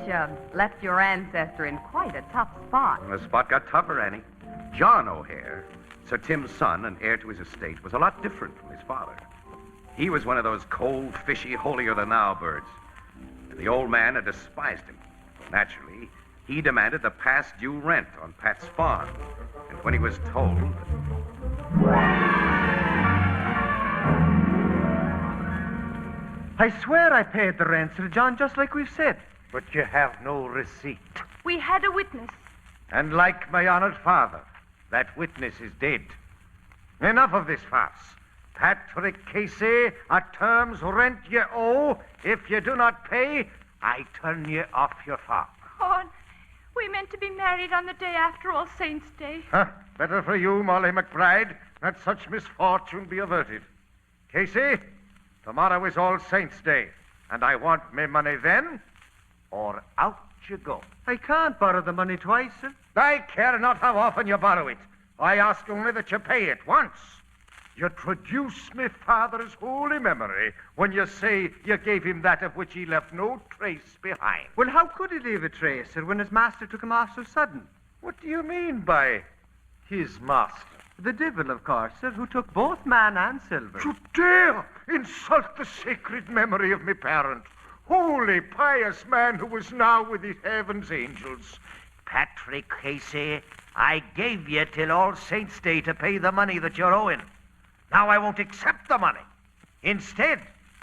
left your ancestor in quite a tough spot. And the spot got tougher, Annie. John O'Hare, Sir Tim's son and heir to his estate, was a lot different from his father. He was one of those cold, fishy, holier-than-thou birds. And the old man had despised him. Naturally, he demanded the past due rent on Pat's farm. And when he was told... I swear I paid the rent, Sir John, just like we've said. But you have no receipt. We had a witness. And like my honored father, that witness is dead. Enough of this farce. Patrick Casey, at terms rent you owe. If you do not pay, I turn you off your farm. Oh, we meant to be married on the day after All Saints' Day. Huh? Better for you, Molly McBride, that such misfortune be averted. Casey, tomorrow is All Saints' Day, and I want my money then, or out you go. I can't borrow the money twice, sir. I care not how often you borrow it. I ask only that you pay it once. You traduce me father's holy memory when you say you gave him that of which he left no trace behind. Well, how could he leave a trace, sir, when his master took him off so sudden? What do you mean by his master? The devil, of course, sir, who took both man and silver. You dare insult the sacred memory of me parent, holy, pious man who was now with his heaven's angels. Patrick Casey, I gave you till All Saints' Day to pay the money that you're owing. Now I won't accept the money. Instead,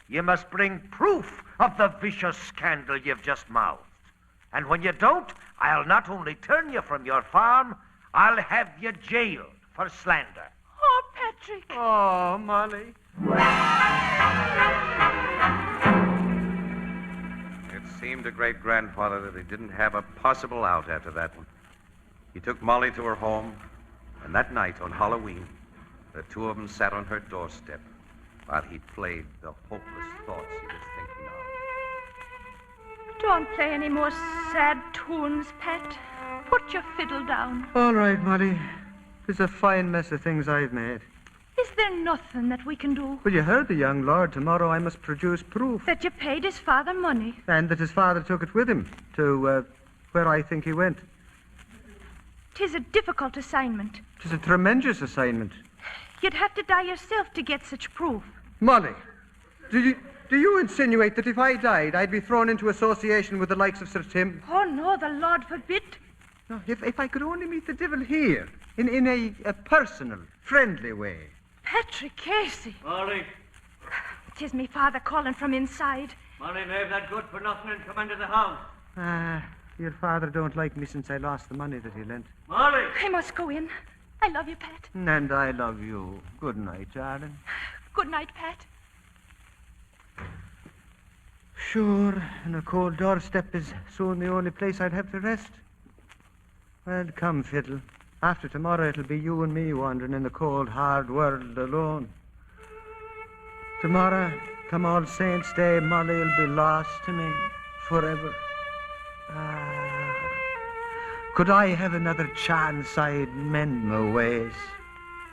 you must bring proof of the vicious scandal you've just mouthed. And when you don't, I'll not only turn you from your farm, I'll have you jailed for slander. Oh, Patrick. Oh, Molly. It seemed to great-grandfather that he didn't have a possible out after that one. He took Molly to her home, and that night on Halloween, the two of them sat on her doorstep while he played the hopeless thoughts he was thinking of. Don't play any more sad tunes, Pet. Put your fiddle down. All right, Molly. There's a fine mess of things I've made. Is there nothing that we can do? Well, you heard the young lord. Tomorrow I must produce proof. That you paid his father money. And that his father took it with him to where I think he went. 'Tis a difficult assignment. 'Tis a tremendous assignment. You'd have to die yourself to get such proof. Molly, do you insinuate that if I died, I'd be thrown into association with the likes of Sir Tim? Oh, no, the Lord forbid. No, if I could only meet the devil here, in a personal, friendly way. Patrick Casey. Molly. 'Tis me father calling from inside. Molly, leave that good for nothing and come into the house. Your father don't like me since I lost the money that he lent. Molly! I must go in. I love you, Pat. And I love you. Good night, darling. Good night, Pat. Sure, and a cold doorstep is soon the only place I'd have to rest. Well, come, Fiddle. After tomorrow, it'll be you and me wandering in the cold, hard world alone. Tomorrow, come All Saints' Day, Molly will be lost to me forever. Could I have another chance, I'd mend my ways.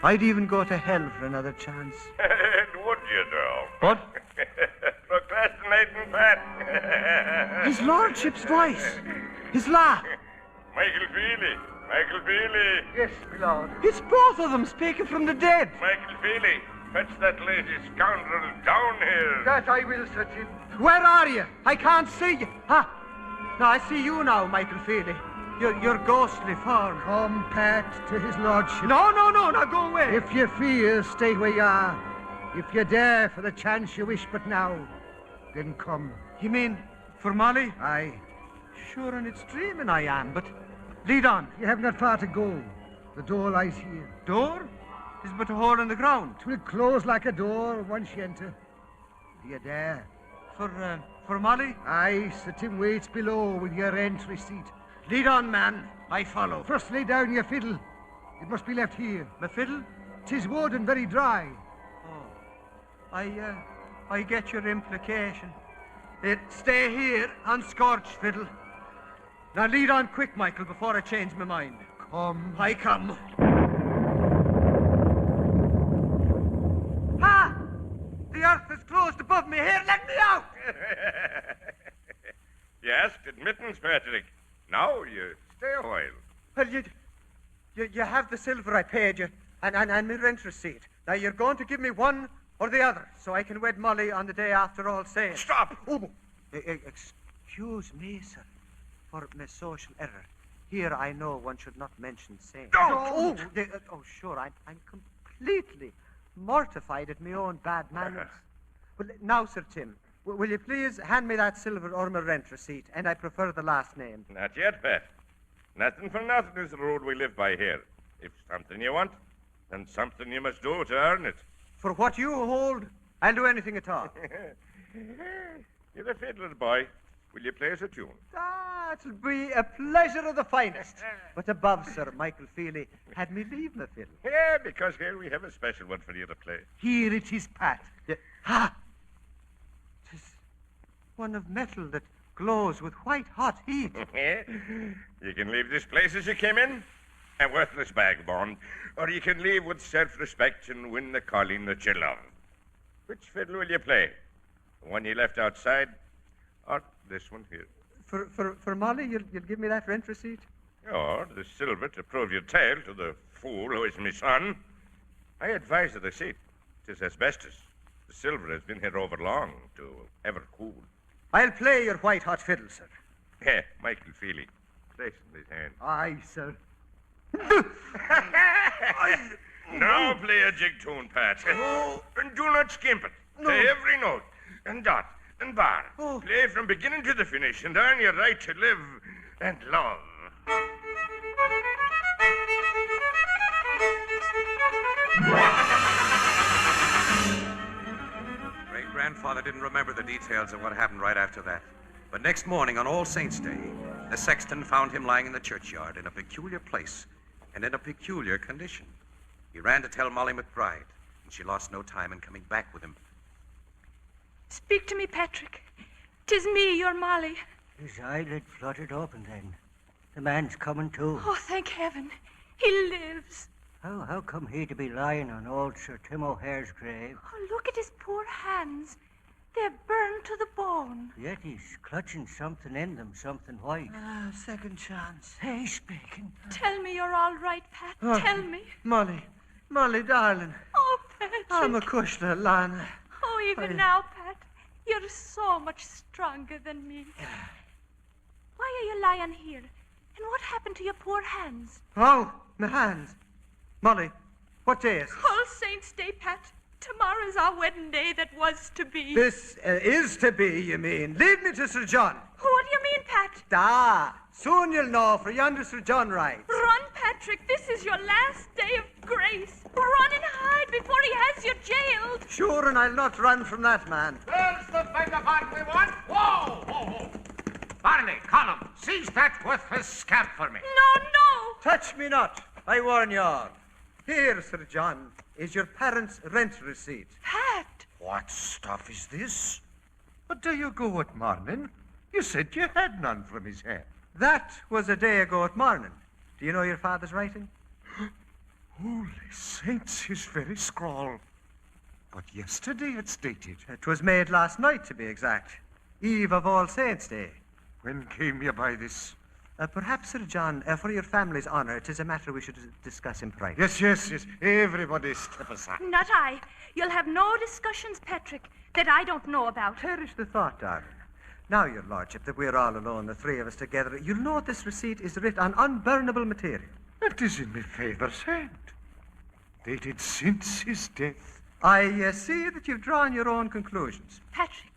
I'd even go to hell for another chance. And would you, though? What? Procrastinating, Pat. His lordship's voice. His laugh. Michael Feely. Michael Feely. Yes, my lord. It's both of them speaking from the dead. Michael Feely, fetch that lazy scoundrel down here. That I will, Sir Tim. Where are you? I can't see you. No, I see you now, Michael Feely. Your ghostly form. Come, Pat, to his lordship. No, now go away. If you fear, stay where you are. If you dare for the chance you wish but now, then come. You mean for Molly? Aye. Sure, and it's dreaming I am, but lead on. You have not far to go. The door lies here. Door? Is but a hole in the ground. It will close like a door once you enter. Do you dare? For Molly? Aye, Sir Tim waits below with your entry seat. Lead on, man. I follow. First lay down your fiddle. It must be left here. My fiddle? 'Tis wood and very dry. Oh. I get your implication. Stay here, unscorched fiddle. Now lead on quick, Michael, before I change my mind. Come. I come. The earth is closed above me. Here, let me out! You asked admittance, Patrick. Now you stay a while. Well, you have the silver I paid you, and my rent receipt. Now you're going to give me one or the other, so I can wed Molly on the day after All Saints. Stop! Oh, excuse me, sir, for my social error. Here I know one should not mention saints. Don't! Sure, I'm completely mortified at my own bad manners. Well, now, Sir Tim, will you please hand me that silver or my rent receipt, and I prefer the last name. Not yet, Pat. Nothing for nothing is the rule we live by here. If something you want, then something you must do to earn it. For what you hold, I'll do anything at all. You're a fiddler, boy. Will you play us a tune? It'll be a pleasure of the finest. But above, Sir Michael Feely, had me leave my fiddle. Yeah, because here we have a special one for you to play. Here it is, Pat. Tis one of metal that glows with white hot heat. You can leave this place as you came in, a worthless vagabond, or you can leave with self-respect and win the calling that you love. Which fiddle will you play? The one you left outside, or this one here? For Molly, you'll give me that rent receipt? Or the silver to prove your tale to the fool who is my son. I advise the receipt. 'Tis asbestos. The silver has been here over long to ever cool. I'll play your white hot fiddle, sir. Yeah, Michael Feely. Place in his hand. Aye, sir. Now play a jig tune, Pat. And do not skimp it. Play every note, and dot, and bar. Play from beginning to the finish, and earn your right to live and love. Great-grandfather didn't remember the details of what happened right after that. But next morning, on All Saints' Day, The sexton found him lying in the churchyard in a peculiar place and in a peculiar condition. He ran to tell Molly McBride, and she lost no time in coming back with him. Speak to me, Patrick. 'Tis me, your Molly. His eyelid fluttered open then. The man's coming to. Oh, thank heaven. He lives. How come he to be lying on old Sir Tim O'Hare's grave? Oh, look at his poor hands. They're burned to the bone. Yet he's clutching something in them, something white. Second chance. He's speaking. Tell me you're all right, Pat. Oh, Tell me. Molly, darling. Oh, Patrick. I'm a cushner, Lana. Oh, even now, Pat, you're so much stronger than me. Why are you lying here? And what happened to your poor hands? Oh, my hands. Molly, what day is it? All Saints' Day, Pat. Tomorrow's our wedding day that was to be. This is to be, you mean. Lead me to Sir John. What do you mean, Pat? Da. Soon you'll know, for yonder Sir John rides. Run, Patrick. This is your last day of grace. Run and hide before he has you jailed. Sure, and I'll not run from that man. There's the vagabond we want. Whoa, whoa, whoa. Barney, Column, seize that worthless scamp for me. No, no. Touch me not, I warn you all. Here, Sir John, is your parents' rent receipt. Pat! What stuff is this? But do you go at morning? You said you had none from his hand. That was a day ago at morning. Do you know your father's writing? Holy saints, his very scrawl. But yesterday it's dated. It was made last night, to be exact. Eve of All Saints' Day. When came you by this? Perhaps, Sir John, for your family's honour, it is a matter we should discuss in private. Yes. Everybody step aside. Not I. You'll have no discussions, Patrick, that I don't know about. Perish the thought, darling. Now, your lordship, that we're all alone, the three of us together, you'll note this receipt is writ on unburnable material. It is in my father's hand. Dated since his death. I see that you've drawn your own conclusions. Patrick,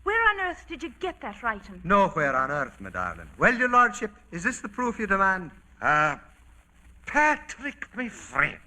where on earth did you get that writing? Nowhere on earth, my darling. Well, your lordship, is this the proof you demand? Patrick, my friend,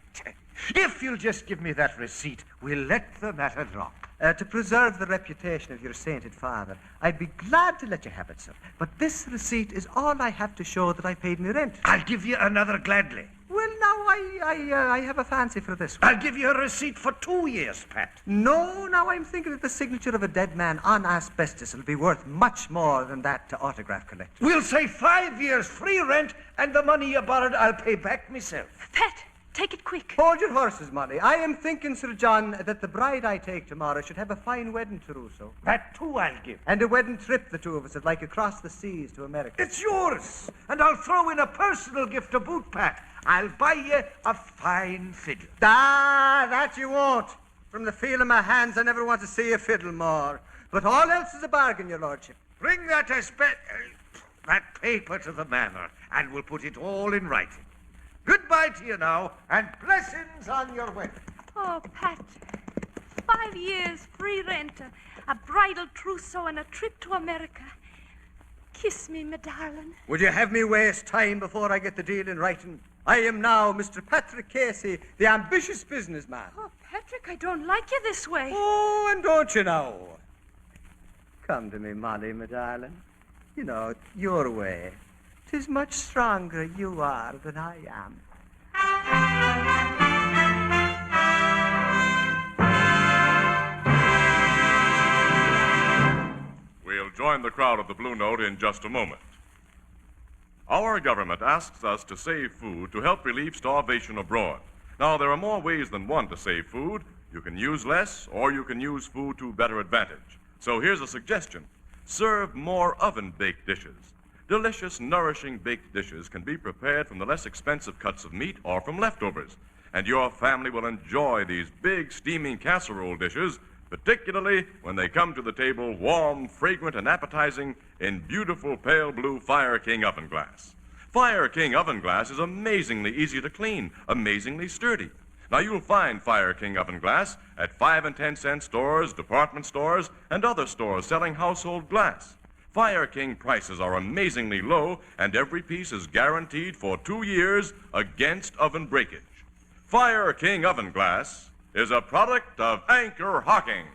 if you'll just give me that receipt, we'll let the matter drop. To preserve the reputation of your sainted father, I'd be glad to let you have it, sir. But this receipt is all I have to show that I paid me rent. I'll give you another gladly. Well, now, I have a fancy for this one. I'll give you a receipt for 2 years, Pat. No, now I'm thinking that the signature of a dead man on asbestos will be worth much more than that to autograph collectors. We'll say 5 years free rent, and the money you borrowed I'll pay back myself. Pat, take it quick. Hold your horses, Molly. I am thinking, Sir John, that the bride I take tomorrow should have a fine wedding trousseau. That too I'll give. And a wedding trip the two of us would like across the seas to America. It's yours, and I'll throw in a personal gift to boot, Pat. I'll buy you a fine fiddle. That you won't. From the feel of my hands, I never want to see a fiddle more. But all else is a bargain, your lordship. Bring that that paper to the manor, and we'll put it all in writing. Goodbye to you now, and blessings on your wedding. Oh, Pat, 5 years free rent, a bridal trousseau, and a trip to America. Kiss me, my darling. Would you have me waste time before I get the deal in writing? I am now Mr. Patrick Casey, the ambitious businessman. Oh, Patrick, I don't like you this way. Oh, and don't you know? Come to me, Molly, my darling. You know, your way. 'Tis much stronger you are than I am. We'll join the crowd at the Blue Note in just a moment. Our government asks us to save food to help relieve starvation abroad. Now, there are more ways than one to save food. You can use less, or you can use food to better advantage. So here's a suggestion. Serve more oven-baked dishes. Delicious, nourishing baked dishes can be prepared from the less expensive cuts of meat or from leftovers. And your family will enjoy these big, steaming casserole dishes, particularly when they come to the table warm, fragrant, and appetizing in beautiful pale blue Fire King oven glass. Fire King oven glass is amazingly easy to clean, amazingly sturdy. Now, you'll find Fire King oven glass at 5 and 10 cent stores, department stores, and other stores selling household glass. Fire King prices are amazingly low, and every piece is guaranteed for 2 years against oven breakage. Fire King oven glass is a product of Anchor Hocking,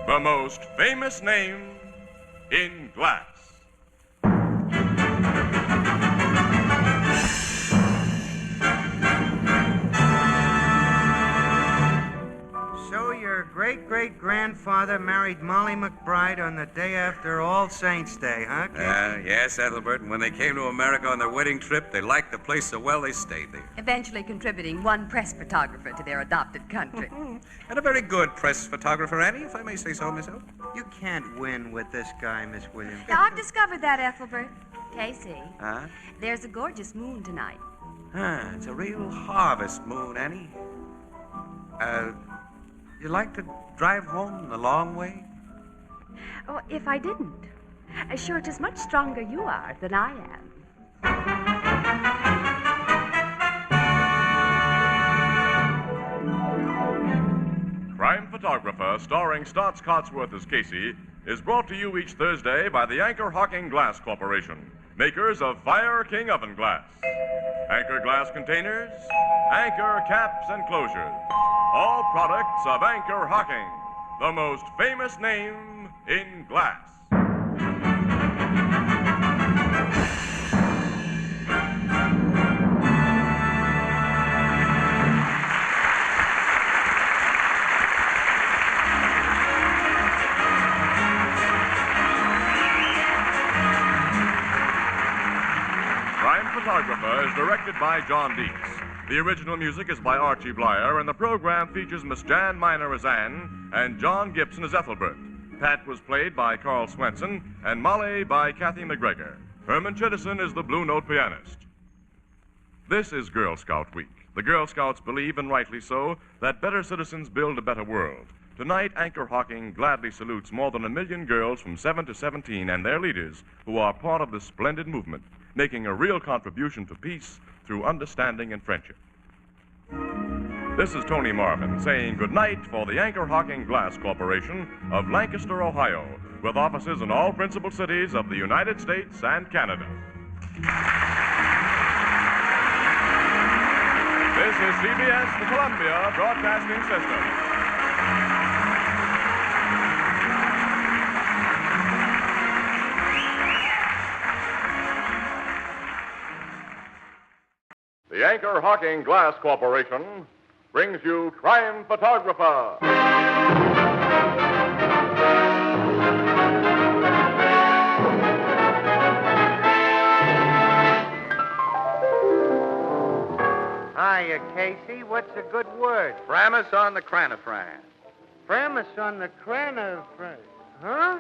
the most famous name in glass. So your great-great-grandfather married Molly McBride on the day after All Saints' Day, huh, Casey? Yes, Ethelbert. And when they came to America on their wedding trip, they liked the place so well they stayed there. Eventually contributing one press photographer to their adopted country. And a very good press photographer, Annie, if I may say so myself. You can't win with this guy, Miss Williams. Now, I've discovered that, Ethelbert. Casey, Huh? there's a gorgeous moon tonight. It's a real harvest moon, Annie. You like to drive home the long way? Oh, if I didn't. Sure, it is much stronger you are than I am. Crime Photographer, starring Stotts Cotsworth as Casey, is brought to you each Thursday by the Anchor Hocking Glass Corporation, makers of Fire King Oven Glass. Anchor glass containers, Anchor caps and closures. All products of Anchor Hocking, the most famous name in glass. Crime Photographer is directed by John Dietz. The original music is by Archie Blyer, and the program features Miss Jan Miner as Anne and John Gibson as Ethelbert. Pat was played by Carl Swenson, and Molly by Kathy McGregor. Herman Chittison is the Blue Note pianist. This is Girl Scout Week. The Girl Scouts believe, and rightly so, that better citizens build a better world. Tonight, Anchor Hocking gladly salutes more than 1 million girls from 7 to 17 and their leaders who are part of this splendid movement, making a real contribution to peace through understanding and friendship. This is Tony Marvin saying goodnight for the Anchor Hocking Glass Corporation of Lancaster, Ohio, with offices in all principal cities of the United States and Canada. This is CBS, the Columbia Broadcasting System. The Anchor Hocking Glass Corporation brings you Crime Photographer. Hiya, Casey. What's a good word? Framus on the cranifran. Framus on the cranifran. Huh?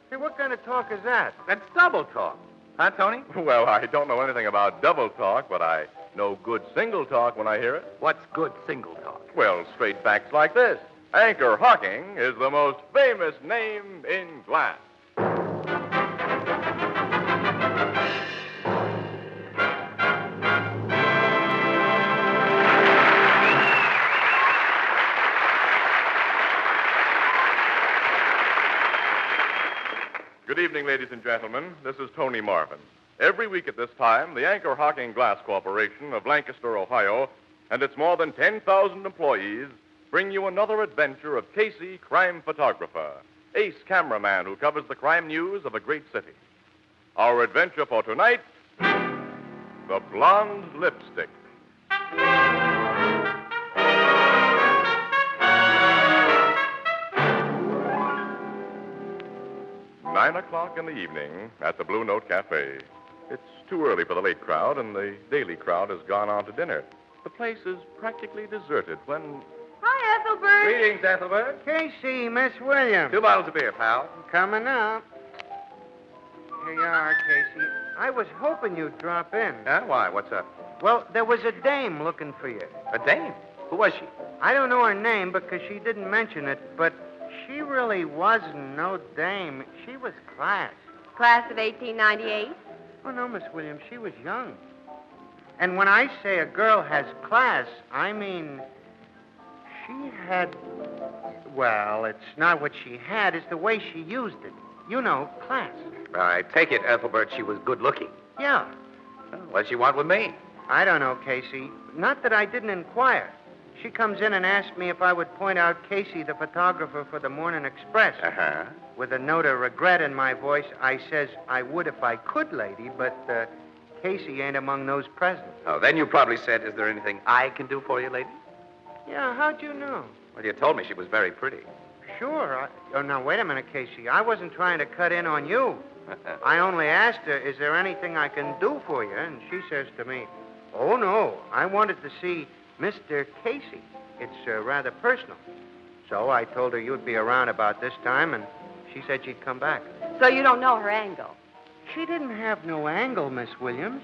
Hey, what kind of talk is that? That's double talk. Huh, Tony? Well, I don't know anything about double talk, but I know good single talk when I hear it. What's good single talk? Well, straight facts like this. Anchor Hocking is the most famous name in glass. Good evening, ladies and gentlemen. This is Tony Marvin. Every week at this time, the Anchor Hocking Glass Corporation of Lancaster, Ohio, and its more than 10,000 employees bring you another adventure of Casey, crime photographer, ace cameraman who covers the crime news of a great city. Our adventure for tonight, the Blonde Lipstick. 9 o'clock in the evening at the Blue Note Cafe. It's too early for the late crowd, and the daily crowd has gone on to dinner. The place is practically deserted when... Hi, Ethelbert. Greetings, Ethelbert. Casey, Miss Williams. 2 bottles of beer, pal. Coming up. Here you are, Casey. I was hoping you'd drop in. Yeah, why? What's up? Well, there was a dame looking for you. A dame? Who was she? I don't know her name because she didn't mention it, but she really wasn't no dame. She was class. Class of 1898? Oh, no, Miss Williams, she was young. And when I say a girl has class, I mean she had... Well, it's not what she had, it's the way she used it. You know, class. I take it, Ethelbert, she was good looking. Yeah. What'd she want with me? I don't know, Casey. Not that I didn't inquire. She comes in and asks me if I would point out Casey, the photographer for the Morning Express. Uh-huh. With a note of regret in my voice, I says I would if I could, lady, but Casey ain't among those present. Oh, then you probably said, is there anything I can do for you, lady? Yeah, how'd you know? Well, you told me she was very pretty. Sure. Oh, now, wait a minute, Casey. I wasn't trying to cut in on you. I only asked her, is there anything I can do for you? And she says to me, oh, no, I wanted to see Mr. Casey. It's rather personal. So I told her you'd be around about this time, and she said she'd come back. So you don't know her angle? She didn't have no angle, Miss Williams.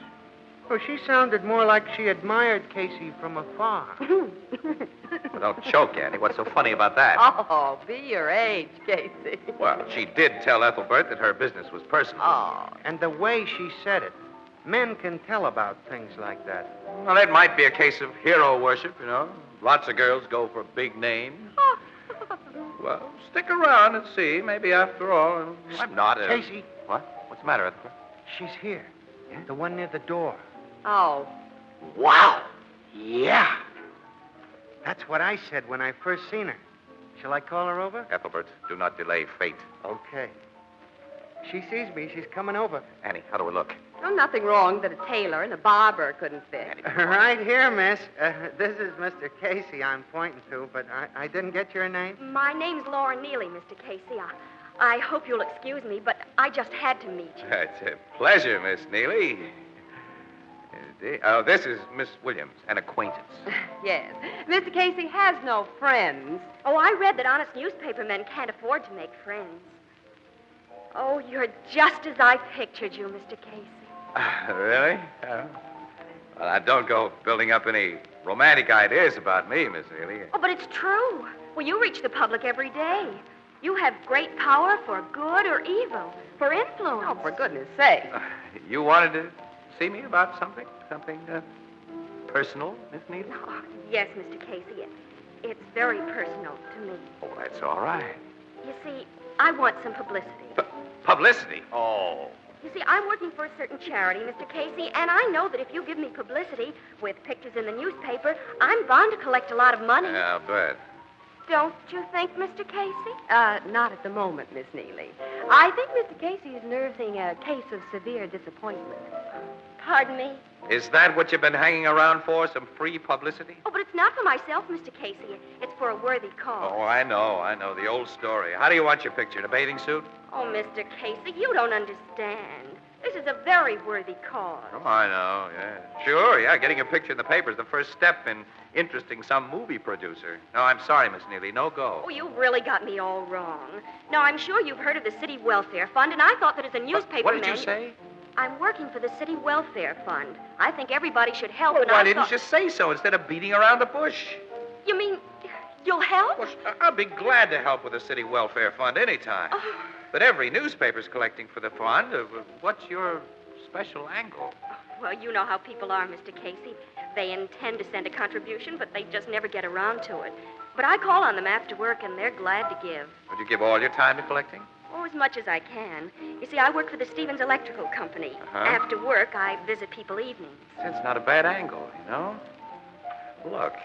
Well, she sounded more like she admired Casey from afar. Well, don't choke, Annie. What's so funny about that? Oh, be your age, Casey. Well, she did tell Ethelbert that her business was personal. Oh. And the way she said it, men can tell about things like that. Well, it might be a case of hero worship, you know. Lots of girls go for big names. Well, stick around and see. Maybe after all, I'm not a... Casey. What? What's the matter, Ethelbert? She's here. The one near the door. Oh. Wow. Yeah. That's what I said when I first seen her. Shall I call her over? Ethelbert, do not delay fate. Okay. She sees me. She's coming over. Annie, how do we look? Oh, nothing wrong that a tailor and a barber couldn't fit. Right here, miss. This is Mr. Casey I'm pointing to, but I didn't get your name. My name's Laura Neely, Mr. Casey. I hope you'll excuse me, but I just had to meet you. It's a pleasure, Miss Neely. Oh, this is Miss Williams, an acquaintance. Yes. Mr. Casey has no friends. Oh, I read that honest newspaper men can't afford to make friends. Oh, you're just as I pictured you, Mr. Casey. Really? Well, I don't go building up any romantic ideas about me, Miss Neely. Oh, but it's true. Well, you reach the public every day. You have great power for good or evil, for influence. Oh, for goodness sake. You wanted to see me about something? Something personal, Miss Neely? Oh, yes, Mr. Casey. It's very personal to me. Oh, that's all right. You see, I want some publicity. Publicity? Oh. You see, I'm working for a certain charity, Mr. Casey, and I know that if you give me publicity with pictures in the newspaper, I'm bound to collect a lot of money. Yeah, I'll bet. Don't you think, Mr. Casey? Not at the moment, Miss Neely. I think Mr. Casey is nursing a case of severe disappointment. Pardon me? Is that what you've been hanging around for, some free publicity? Oh, but it's not for myself, Mr. Casey. It's for a worthy cause. Oh, I know. The old story. How do you want your picture? In a bathing suit? Oh, Mr. Casey, you don't understand. This is a very worthy cause. Oh, I know, yeah. Sure, yeah. Getting a picture in the paper is the first step in interesting some movie producer. No, I'm sorry, Miss Neely. No go. Oh, you've really got me all wrong. Now, I'm sure you've heard of the City Welfare Fund, and I thought that as a newspaper What did you say? I'm working for the City Welfare Fund. I think everybody should help, Well, and why I didn't thought... you say so instead of beating around the bush? You mean you'll help? Well, I'll be glad to help with the City Welfare Fund anytime. Oh. But every newspaper's collecting for the fund. What's your special angle? Well, you know how people are, Mr. Casey. They intend to send a contribution, but they just never get around to it. But I call on them after work, and they're glad to give. Would you give all your time to collecting? Oh, as much as I can. You see, I work for the Stevens Electrical Company. Uh-huh. After work, I visit people evenings. That's not a bad angle, you know? Look,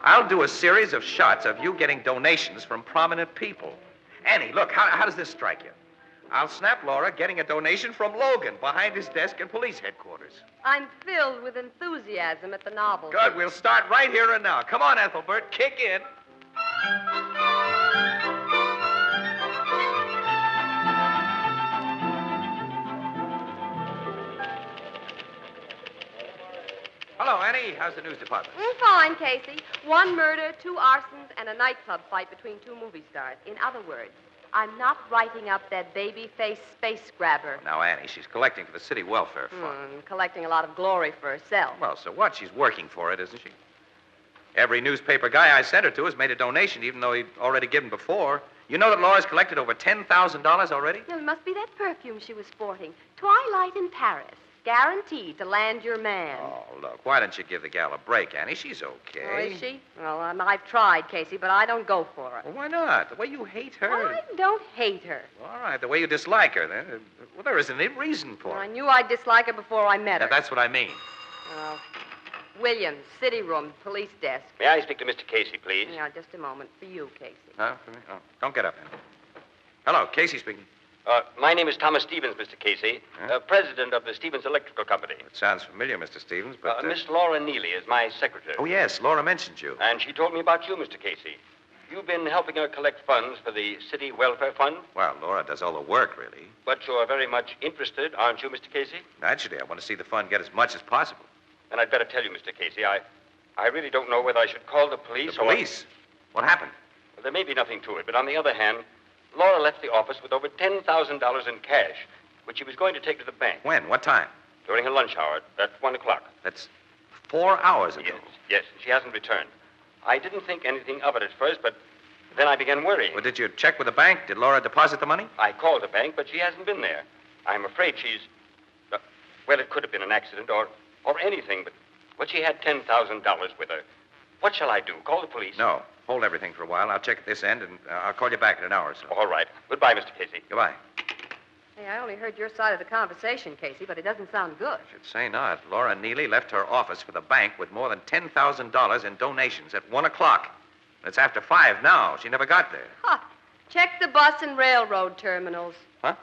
I'll do a series of shots of you getting donations from prominent people. Annie, look, how does this strike you? I'll snap Laura getting a donation from Logan behind his desk in police headquarters. I'm filled with enthusiasm at the novel. Good, we'll start right here and now. Come on, Ethelbert, kick in. Hello, Annie. How's the news department? Fine, Casey. 1 murder, 2 arsons, and a nightclub fight between 2 movie stars. In other words, I'm not writing up that baby-faced space grabber. Now, Annie, she's collecting for the City Welfare Fund. Collecting a lot of glory for herself. Well, so what? She's working for it, isn't she? Every newspaper guy I sent her to has made a donation, even though he'd already given before. You know that Laura's collected over $10,000 already? It must be that perfume she was sporting. Twilight in Paris. Guaranteed to land your man. Oh, look, why don't you give the gal a break, Annie? She's okay. Oh, is she? Well, I've tried, Casey, but I don't go for her. Well, why not? The way you hate her. Well, I don't hate her. All right, the way you dislike her, then. Well, there isn't any reason for I it. knew I'd dislike her before I met her. Now, that's what I mean. Well, Williams, city room, police desk. May I speak to Mr. Casey, please? Now, just a moment. For you, Casey. Huh? For me? Oh, don't get up, Andy. Hello, Casey speaking. My name is Thomas Stevens, Mr. Casey, president of the Stevens Electrical Company. It sounds familiar, Mr. Stevens, but... Miss Laura Neely is my secretary. Oh, yes, Laura mentioned you. And she told me about you, Mr. Casey. You've been helping her collect funds for the City Welfare Fund. Well, Laura does all the work, really. But you're very much interested, aren't you, Mr. Casey? Naturally, I want to see the fund get as much as possible. Then I'd better tell you, Mr. Casey, I really don't know whether I should call the police The police? What happened? Well, there may be nothing to it, but on the other hand, Laura left the office with over $10,000 in cash, which she was going to take to the bank. When? What time? During her lunch hour at 1 o'clock. That's 4 hours ago. Yes, she hasn't returned. I didn't think anything of it at first, but then I began worrying. Well, did you check with the bank? Did Laura deposit the money? I called the bank, but she hasn't been there. I'm afraid she's... well, it could have been an accident or anything, but she had $10,000 with her. What shall I do? Call the police? No. Hold everything for a while. I'll check at this end, and I'll call you back in an hour or so. All right. Goodbye, Mr. Casey. Goodbye. Hey, I only heard your side of the conversation, Casey, but it doesn't sound good. Should say not. Laura Neely left her office for the bank with more than $10,000 in donations at 1 o'clock. It's after 5 now. She never got there. Ha! Check the bus and railroad terminals. Huh?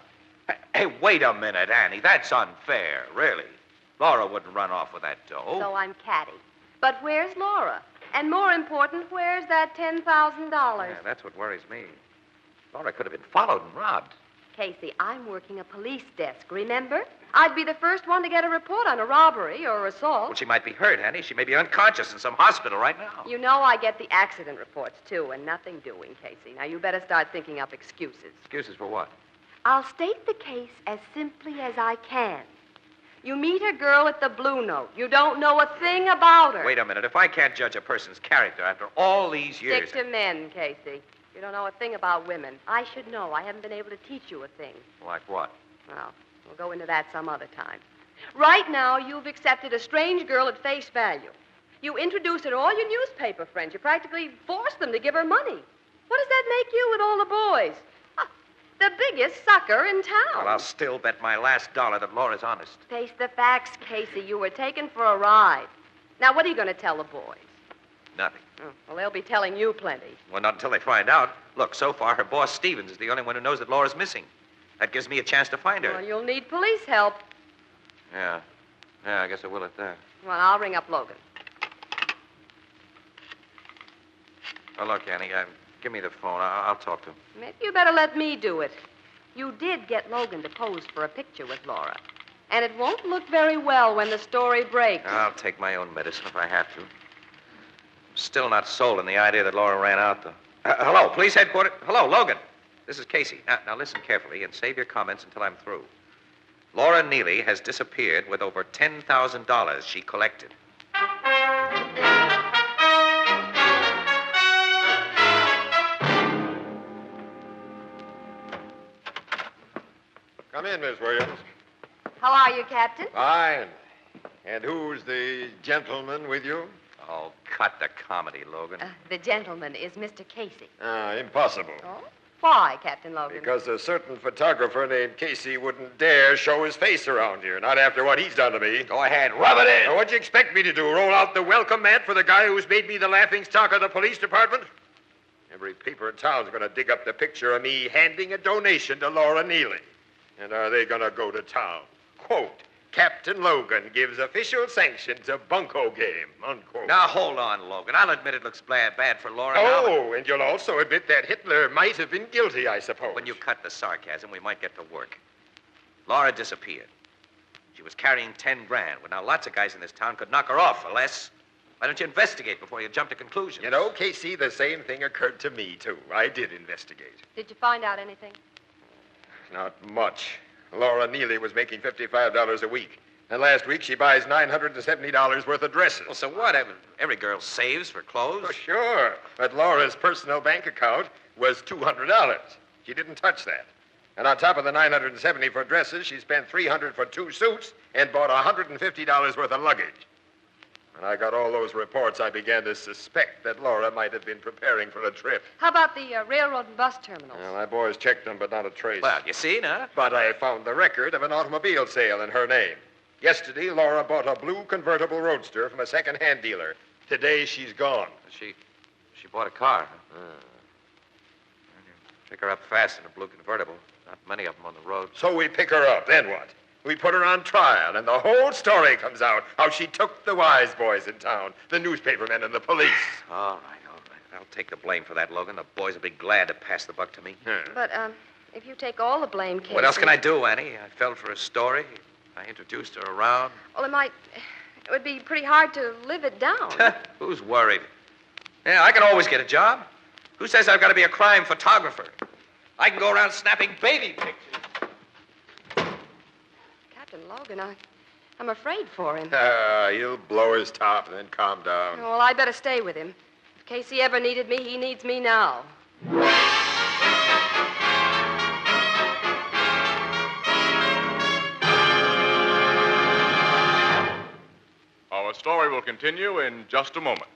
Hey, wait a minute, Annie. That's unfair, really. Laura wouldn't run off with that dough. So I'm catty. But where's Laura? And more important, where's that $10,000? Yeah, that's what worries me. Laura could have been followed and robbed. Casey, I'm working a police desk, remember? I'd be the first one to get a report on a robbery or assault. Well, she might be hurt, Annie. She may be unconscious in some hospital right now. You know I get the accident reports, too, and nothing doing, Casey. Now, you better start thinking up excuses. Excuses for what? I'll state the case as simply as I can. You meet a girl at the Blue Note. You don't know a thing about her. Wait a minute. If I can't judge a person's character after all these years... Stick to men, Casey. You don't know a thing about women. I should know. I haven't been able to teach you a thing. Like what? Well, we'll go into that some other time. Right now, you've accepted a strange girl at face value. You introduced her to all your newspaper friends. You practically forced them to give her money. What does that make you with all the boys? The biggest sucker in town. Well, I'll still bet my last dollar that Laura's honest. Face the facts, Casey. You were taken for a ride. Now, what are you going to tell the boys? Nothing. Oh, well, they'll be telling you plenty. Well, not until they find out. Look, so far, her boss, Stevens, is the only one who knows that Laura's missing. That gives me a chance to find her. Well, you'll need police help. Yeah, I guess I will at that. Well, I'll ring up Logan. Oh, look, Annie, give me the phone. I'll talk to him. Maybe you better let me do it. You did get Logan to pose for a picture with Laura. And it won't look very well when the story breaks. I'll take my own medicine if I have to. Still not sold on the idea that Laura ran out, though. Hello, police headquarters. Hello, Logan. This is Casey. Now listen carefully and save your comments until I'm through. Laura Neely has disappeared with over $10,000 she collected. Come in, Miss Williams. How are you, Captain? Fine. And who's the gentleman with you? Oh, cut the comedy, Logan. The gentleman is Mr. Casey. Impossible. Oh? Why, Captain Logan? Because a certain photographer named Casey wouldn't dare show his face around here, not after what he's done to me. Go ahead, rub it in. Now, what'd you expect me to do, roll out the welcome mat for the guy who's made me the laughingstock of the police department? Every paper in town's going to dig up the picture of me handing a donation to Laura Neely. And are they going to go to town? Quote, Captain Logan gives official sanction to bunco game, unquote. Now, hold on, Logan. I'll admit it looks bad for Laura now. Oh, and you'll also admit that Hitler might have been guilty, I suppose. When you cut the sarcasm, we might get to work. Laura disappeared. She was carrying 10 grand. Well, now, lots of guys in this town could knock her off for less. Why don't you investigate before you jump to conclusions? You know, Casey, the same thing occurred to me, too. I did investigate. Did you find out anything? Not much. Laura Neely was making $55 a week. And last week, she buys $970 worth of dresses. Well, so what? Every girl saves for clothes? Oh, sure. But Laura's personal bank account was $200. She didn't touch that. And on top of the $970 for dresses, she spent $300 for 2 suits and bought $150 worth of luggage. When I got all those reports, I began to suspect that Laura might have been preparing for a trip. How about the railroad and bus terminals? Well, my boys checked them, but not a trace. Well, you see, now. But I found the record of an automobile sale in her name. Yesterday, Laura bought a blue convertible roadster from a second-hand dealer. Today, she's gone. She bought a car. Huh? Pick her up fast in a blue convertible. Not many of them on the road. So we pick her up. Then what? We put her on trial, and the whole story comes out. How she took the wise boys in town, the newspapermen and the police. All right. I'll take the blame for that, Logan. The boys will be glad to pass the buck to me. But, if you take all the blame, Casey... What else can I do, Annie? I fell for a story. I introduced her around. Well, it would be pretty hard to live it down. Who's worried? Yeah, I can always get a job. Who says I've got to be a crime photographer? I can go around snapping baby pictures. Captain Logan, I'm afraid for him. He'll blow his top and then calm down. Well, I'd better stay with him. If Casey ever needed me, he needs me now. Our story will continue in just a moment.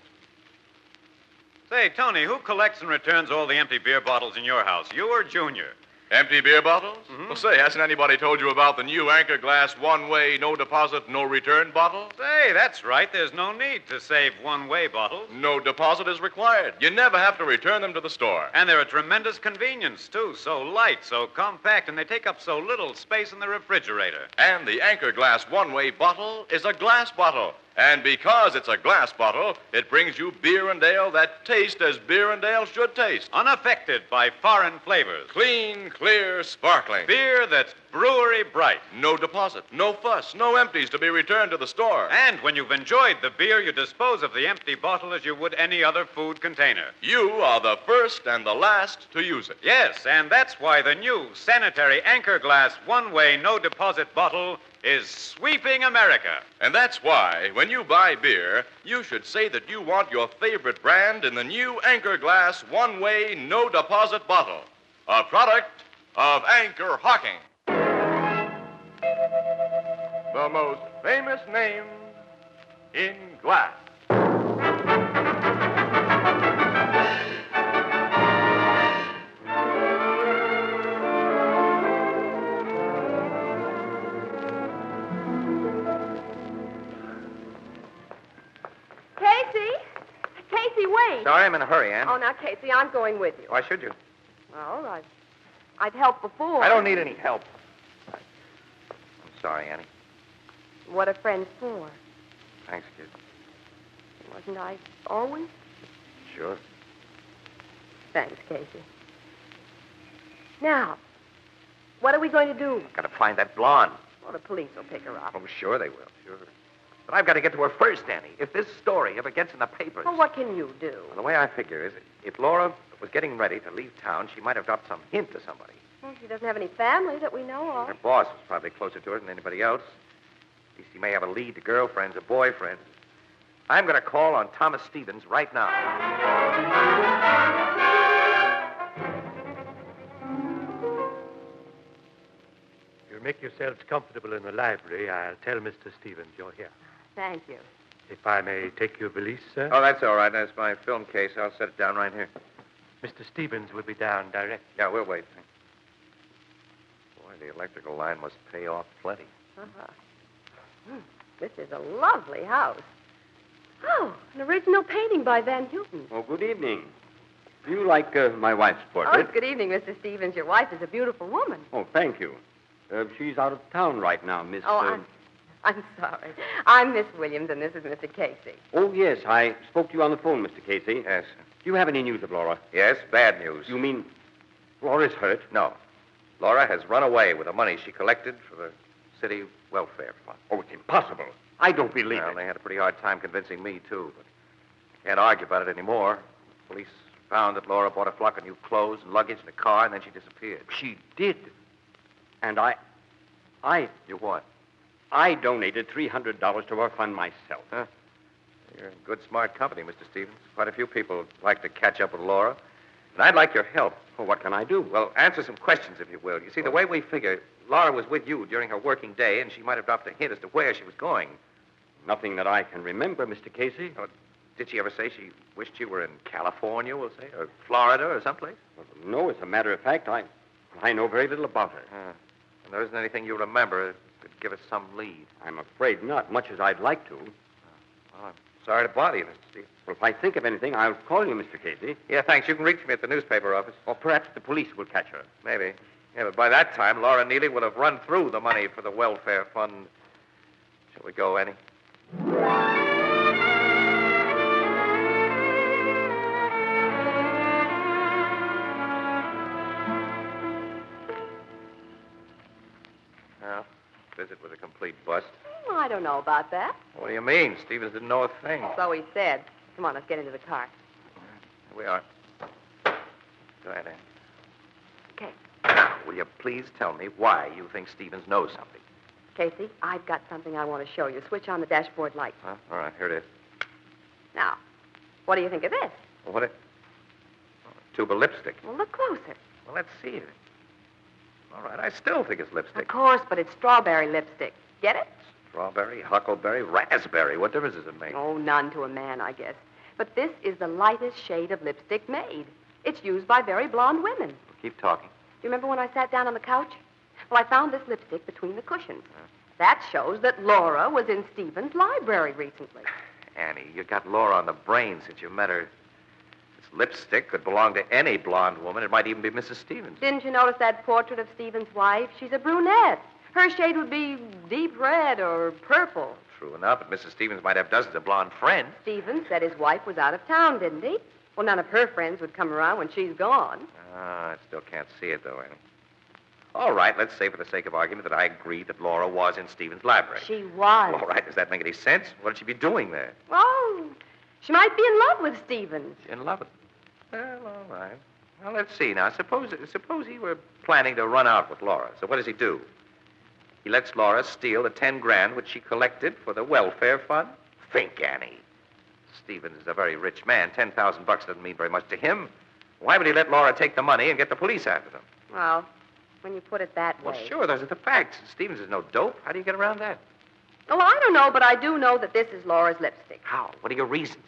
Say, Tony, who collects and returns all the empty beer bottles in your house, you or Junior? Empty beer bottles? Well, say, hasn't anybody told you about the new Anchor Glass one-way, no deposit, no return bottle? Say, that's right. There's no need to save one-way bottles. No deposit is required. You never have to return them to the store. And they're a tremendous convenience, too. So light, so compact, and they take up so little space in the refrigerator. And the Anchor Glass one-way bottle is a glass bottle. And because it's a glass bottle, it brings you beer and ale that taste as beer and ale should taste. Unaffected by foreign flavors. Clean, clear, sparkling. Beer that's brewery bright. No deposit, no fuss, no empties to be returned to the store. And when you've enjoyed the beer, you dispose of the empty bottle as you would any other food container. You are the first and the last to use it. Yes, and that's why the new sanitary Anchor Glass one-way, no deposit bottle is sweeping America. And that's why, when you buy beer, you should say that you want your favorite brand in the new Anchor Glass one-way, no deposit bottle. A product of Anchor Hocking. The most famous name in glass. Casey, wait. Sorry, I'm in a hurry, Ann. Oh, now, Casey, I'm going with you. Why should you? Well, I've helped before. I don't need any help. I'm sorry, Annie. What are friends for? Thanks, kid. Wasn't I always? Sure. Thanks, Casey. Now, what are we going to do? Got to find that blonde. Well, the police will pick her up. Oh, sure they will. Sure. But I've got to get to her first, Annie. If this story ever gets in the papers... Well, what can you do? Well, the way I figure is, if Laura was getting ready to leave town, she might have dropped some hint to somebody. Well, she doesn't have any family that we know of. Her boss was probably closer to her than anybody else. At least he may have a lead to girlfriends or boyfriends. I'm going to call on Thomas Stevens right now. You'll make yourselves comfortable in the library. I'll tell Mr. Stevens you're here. Thank you. If I may take your valise, sir. Oh, that's all right. That's my film case. I'll set it down right here. Mr. Stevens will be down directly. Yeah, we'll wait. Boy, the electrical line must pay off plenty. This is a lovely house. Oh, an original painting by Van Houten. Oh, good evening. Do you like my wife's portrait? Oh, good evening, Mr. Stevens. Your wife is a beautiful woman. Oh, thank you. She's out of town right now, Miss... I'm sorry. I'm Miss Williams, and this is Mr. Casey. Oh, yes. I spoke to you on the phone, Mr. Casey. Yes. Do you have any news of Laura? Yes, bad news. You mean Laura's hurt? No. Laura has run away with the money she collected for the city welfare fund. Oh, it's impossible. I don't believe Well, it. they had a pretty hard time convincing me, too, but I can't argue about it anymore. Police found that Laura bought a flock of new clothes and luggage in a car, and then she disappeared. She did. And I... You what? I donated $300 to our fund myself. Huh? You're in good, smart company, Mr. Stevens. Quite a few people like to catch up with Laura. And I'd like your help. Well, what can I do? Well, answer some questions, if you will. You see, the way we figure, Laura was with you during her working day, and she might have dropped a hint as to where she was going. Nothing that I can remember, Mr. Casey. Did she ever say she wished you were in California, we'll say, or Florida, or someplace? Well, no, as a matter of fact, I know very little about her. And there isn't anything you remember that could give us some lead. I'm afraid not, much as I'd like to. Well, I'm sorry to bother you, Mr. Stevens. Well, if I think of anything, I'll call you, Mr. Casey. Yeah, thanks. You can reach me at the newspaper office. Or perhaps the police will catch her. Maybe. Yeah, but by that time, Laura Neely will have run through the money for the welfare fund. Shall we go, Annie? Well, visit was a complete bust. Oh, I don't know about that. What do you mean? Stevens didn't know a thing. So he said. Come on, let's get into the car. Here we are. Go ahead, Annie. Okay. Now, will you please tell me why you think Stevens knows something? Casey, I've got something I want to show you. Switch on the dashboard light. Huh? All right, here it is. Now, what do you think of this? Well, what it? Oh, a tube of lipstick. Well, look closer. Well, let's see it. All right, I still think it's lipstick. Of course, but it's strawberry lipstick. Get it? Strawberry, huckleberry, raspberry. What difference does it make? Oh, none to a man, I guess. But this is the lightest shade of lipstick made. It's used by very blonde women. Well, keep talking. You remember when I sat down on the couch? Well, I found this lipstick between the cushions. That shows that Laura was in Stevens' library recently. Annie, you got Laura on the brain since you met her. This lipstick could belong to any blonde woman. It might even be Mrs. Stevens. Didn't you notice that portrait of Stevens' wife? She's a brunette. Her shade would be deep red or purple. True enough, but Mrs. Stevens might have dozens of blonde friends. Stevens said his wife was out of town, didn't he? Well, none of her friends would come around when she's gone. I still can't see it, though, Annie. All right, let's say for the sake of argument that I agree that Laura was in Stevens' library. She was. All right, does that make any sense? What would she be doing there? Oh, she might be in love with Stevens. In love with him. Well, all right. Well, let's see now. Suppose he were planning to run out with Laura. So what does he do? He lets Laura steal the 10 grand which she collected for the welfare fund? Think, Annie. Stevens is a very rich man. 10,000 bucks doesn't mean very much to him. Why would he let Laura take the money and get the police after them? Well, when you put it that way. Well, sure, those are the facts. Stevens is no dope. How do you get around that? Oh, I don't know, but I do know that this is Laura's lipstick. How? What are your reasons?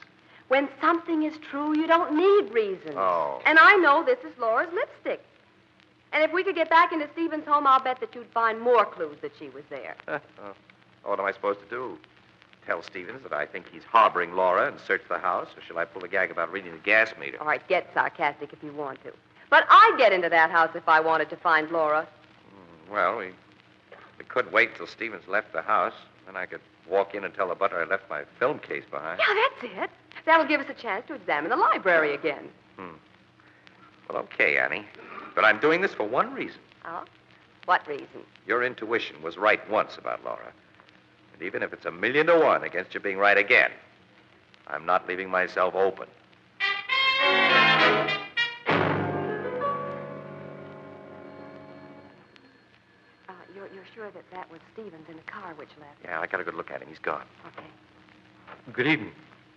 When something is true, you don't need reasons. Oh. And I know this is Laura's lipstick. And if we could get back into Stevens' home, I'll bet that you'd find more clues that she was there. What am I supposed to do? Tell Stevens that I think he's harboring Laura and search the house, or shall I pull a gag about reading the gas meter? All right, get sarcastic if you want to. But I'd get into that house if I wanted to find Laura. Well, we could wait till Stevens left the house. Then I could walk in and tell the butler I left my film case behind. Yeah, that's it. That'll give us a chance to examine the library again. Well, okay, Annie. But I'm doing this for one reason. Oh? What reason? Your intuition was right once about Laura. And even if it's 1,000,000 to 1 against you being right again, I'm not leaving myself open. You're sure that that was Stevens in the car which left? Yeah, I got a good look at him. He's gone. Okay. Good evening.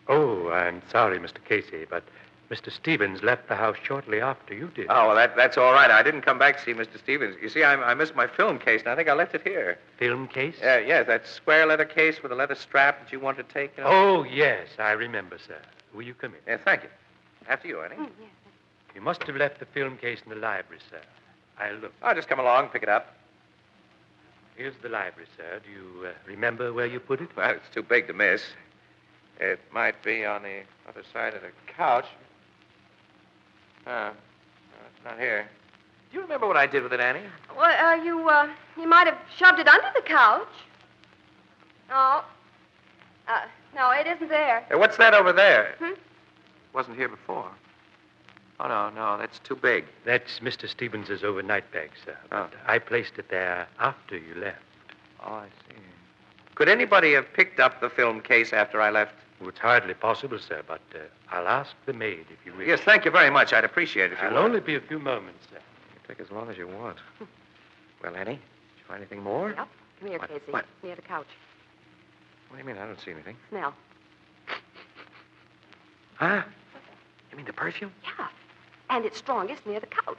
Oh, I'm sorry, Mr. Casey, but Mr. Stevens left the house shortly after you did. Oh, well, that's all right. I didn't come back to see Mr. Stevens. You see, I missed my film case, and I think I left it here. Film case? Yes, that square leather case with a leather strap that you wanted to take. You know? Oh, yes, I remember, sir. Will you come in? Yeah, thank you. After you, Annie. Yes. You must have left the film case in the library, sir. I'll look. I'll just come along, pick it up. Here's the library, sir. Do you remember where you put it? Well, it's too big to miss. It might be on the other side of the couch. No, it's not here. Do you remember what I did with it, Annie? Well, you might have shoved it under the couch. No. No, it isn't there. Hey, what's that over there? Hmm? Wasn't here before. Oh, no, that's too big. That's Mr. Stevens's overnight bag, sir. Oh. But I placed it there after you left. Oh, I see. Could anybody have picked up the film case after I left? Well, it's hardly possible, sir, but I'll ask the maid if you wish. Yes, thank you very much. I'd appreciate it if you I'll would. only be a few moments, sir. Take as long as you want. Well, Annie, did you find anything more? Yep. Come here, Casey. What? Near the couch. What do you mean? I don't see anything. Smell. Huh? You mean the perfume? Yeah. And it's strongest near the couch.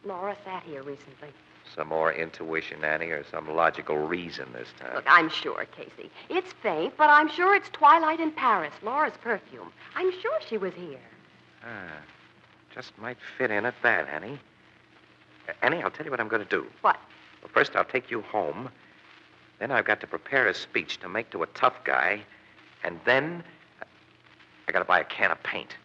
Laura sat here recently. Some more intuition, Annie, or some logical reason this time? Look, I'm sure, Casey. It's faint, but I'm sure it's twilight in Paris, Laura's perfume. I'm sure she was here. Just might fit in at that, Annie. Annie, I'll tell you what I'm going to do. What? Well, first, I'll take you home. Then I've got to prepare a speech to make to a tough guy. And then I got to buy a can of paint.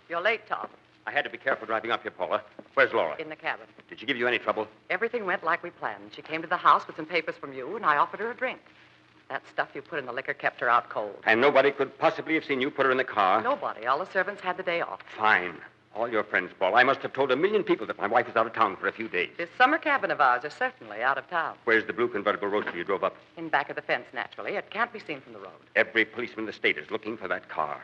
You're late, Tom. I had to be careful driving up here, Paula. Where's Laura? In the cabin. Did she give you any trouble? Everything went like we planned. She came to the house with some papers from you, and I offered her a drink. That stuff you put in the liquor kept her out cold. And nobody could possibly have seen you put her in the car? Nobody. All the servants had the day off. Fine. All your friends, Paula. I must have told 1,000,000 people that my wife was out of town for a few days. This summer cabin of ours is certainly out of town. Where's the blue convertible roadster you drove up? In back of the fence, naturally. It can't be seen from the road. Every policeman in the state is looking for that car.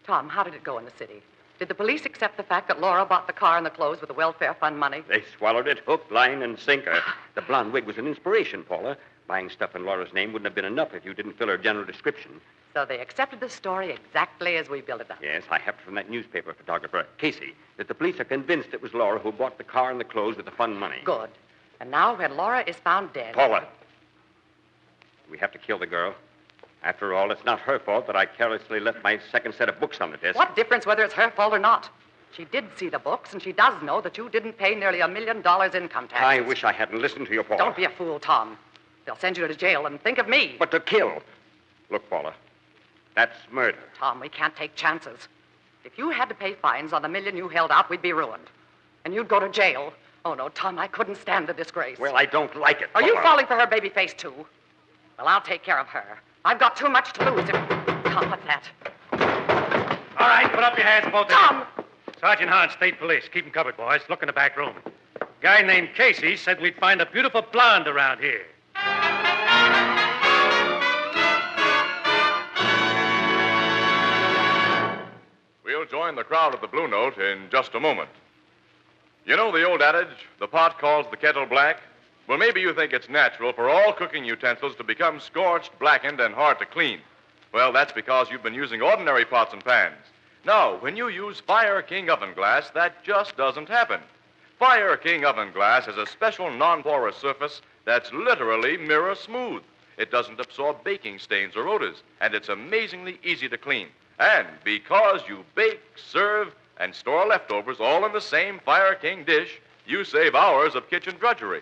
Tom, how did it go in the city? Did the police accept the fact that Laura bought the car and the clothes with the welfare fund money? They swallowed it hook, line, and sinker. The blonde wig was an inspiration, Paula. Buying stuff in Laura's name wouldn't have been enough if you didn't fill her general description. So they accepted the story exactly as we built it up. Yes, I have from that newspaper photographer, Casey, that the police are convinced it was Laura who bought the car and the clothes with the fund money. Good. And now when Laura is found dead... Paula, we have to kill the girl. After all, it's not her fault that I carelessly left my second set of books on the desk. What difference whether it's her fault or not? She did see the books, and she does know that you didn't pay nearly $1 million income taxes. I wish I hadn't listened to you, Paula. Don't be a fool, Tom. They'll send you to jail, and think of me. But to kill. Look, Paula, that's murder. Tom, we can't take chances. If you had to pay fines on the $1 million you held out, we'd be ruined. And you'd go to jail. Oh, no, Tom, I couldn't stand the disgrace. Well, I don't like it, Are Paula. you falling for her baby face, too? Well, I'll take care of her. I've got too much to lose if... Tom, what's that? All right, put up your hands, both of you. Tom! Sergeant Hahn, State Police. Keep 'em covered, boys. Look in the back room. A guy named Casey said we'd find a beautiful blonde around here. We'll join the crowd at the Blue Note in just a moment. You know the old adage, the pot calls the kettle black? Well, maybe you think it's natural for all cooking utensils to become scorched, blackened, and hard to clean. Well, that's because you've been using ordinary pots and pans. Now, when you use Fire King oven glass, that just doesn't happen. Fire King oven glass has a special non-porous surface that's literally mirror smooth. It doesn't absorb baking stains or odors, and it's amazingly easy to clean. And because you bake, serve, and store leftovers all in the same Fire King dish, you save hours of kitchen drudgery.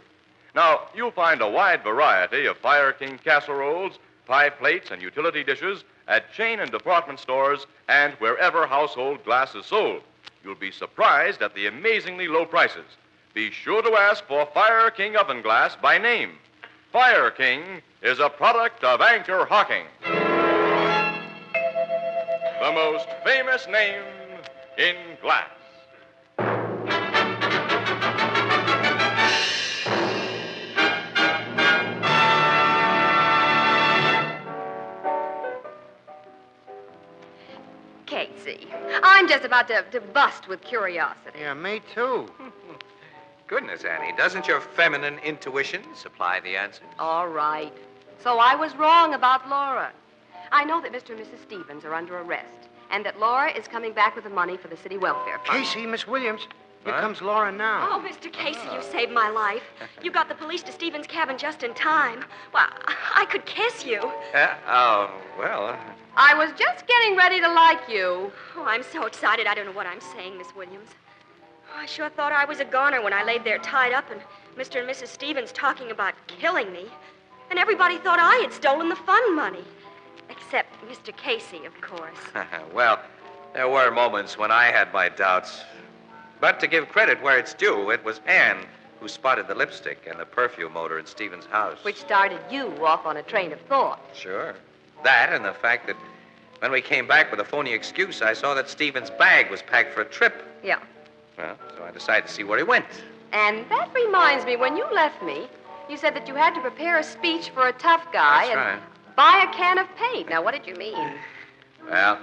Now, you'll find a wide variety of Fire King casseroles, pie plates, and utility dishes at chain and department stores and wherever household glass is sold. You'll be surprised at the amazingly low prices. Be sure to ask for Fire King oven glass by name. Fire King is a product of Anchor Hocking, the most famous name in glass. Casey, I'm just about to bust with curiosity. Yeah, me too. Goodness, Annie, doesn't your feminine intuition supply the answers? All right. So I was wrong about Laura. I know that Mr. and Mrs. Stevens are under arrest, and that Laura is coming back with the money for the city welfare fund. Casey, Miss Williams, here Huh? comes Laura now. Oh, Mr. Casey, you saved my life. You got the police to Stevens' cabin just in time. Well, I could kiss you. Well, I was just getting ready to like you. Oh, I'm so excited, I don't know what I'm saying, Miss Williams. Oh, I sure thought I was a goner when I laid there tied up and Mr. and Mrs. Stevens talking about killing me. And everybody thought I had stolen the fund money. Except Mr. Casey, of course. well, there were moments when I had my doubts. But to give credit where it's due, it was Anne who spotted the lipstick and the perfume odor in Stephen's house. Which started you off on a train of thought. Sure. That and the fact that when we came back with a phony excuse, I saw that Stephen's bag was packed for a trip. Yeah. Well, so I decided to see where he went. And that reminds me, when you left me, you said that you had to prepare a speech for a tough guy That's and right. buy a can of paint. Now, what did you mean? Well,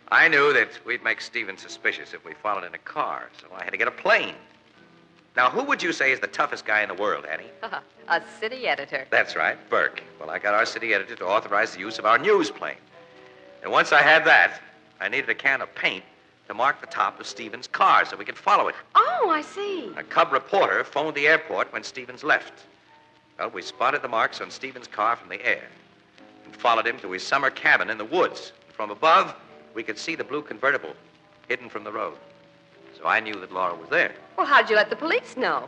I knew that we'd make Stephen suspicious if we followed in a car, so I had to get a plane. Now, who would you say is the toughest guy in the world, Annie? A city editor. That's right, Burke. Well, I got our city editor to authorize the use of our news plane. And once I had that, I needed a can of paint to mark the top of Stephen's car so we could follow it. Oh, I see. A cub reporter phoned the airport when Stevens left. Well, we spotted the marks on Stephen's car from the air and followed him to his summer cabin in the woods. From above, we could see the blue convertible. hidden from the road. So I knew that Laura was there. Well, how'd you let the police know?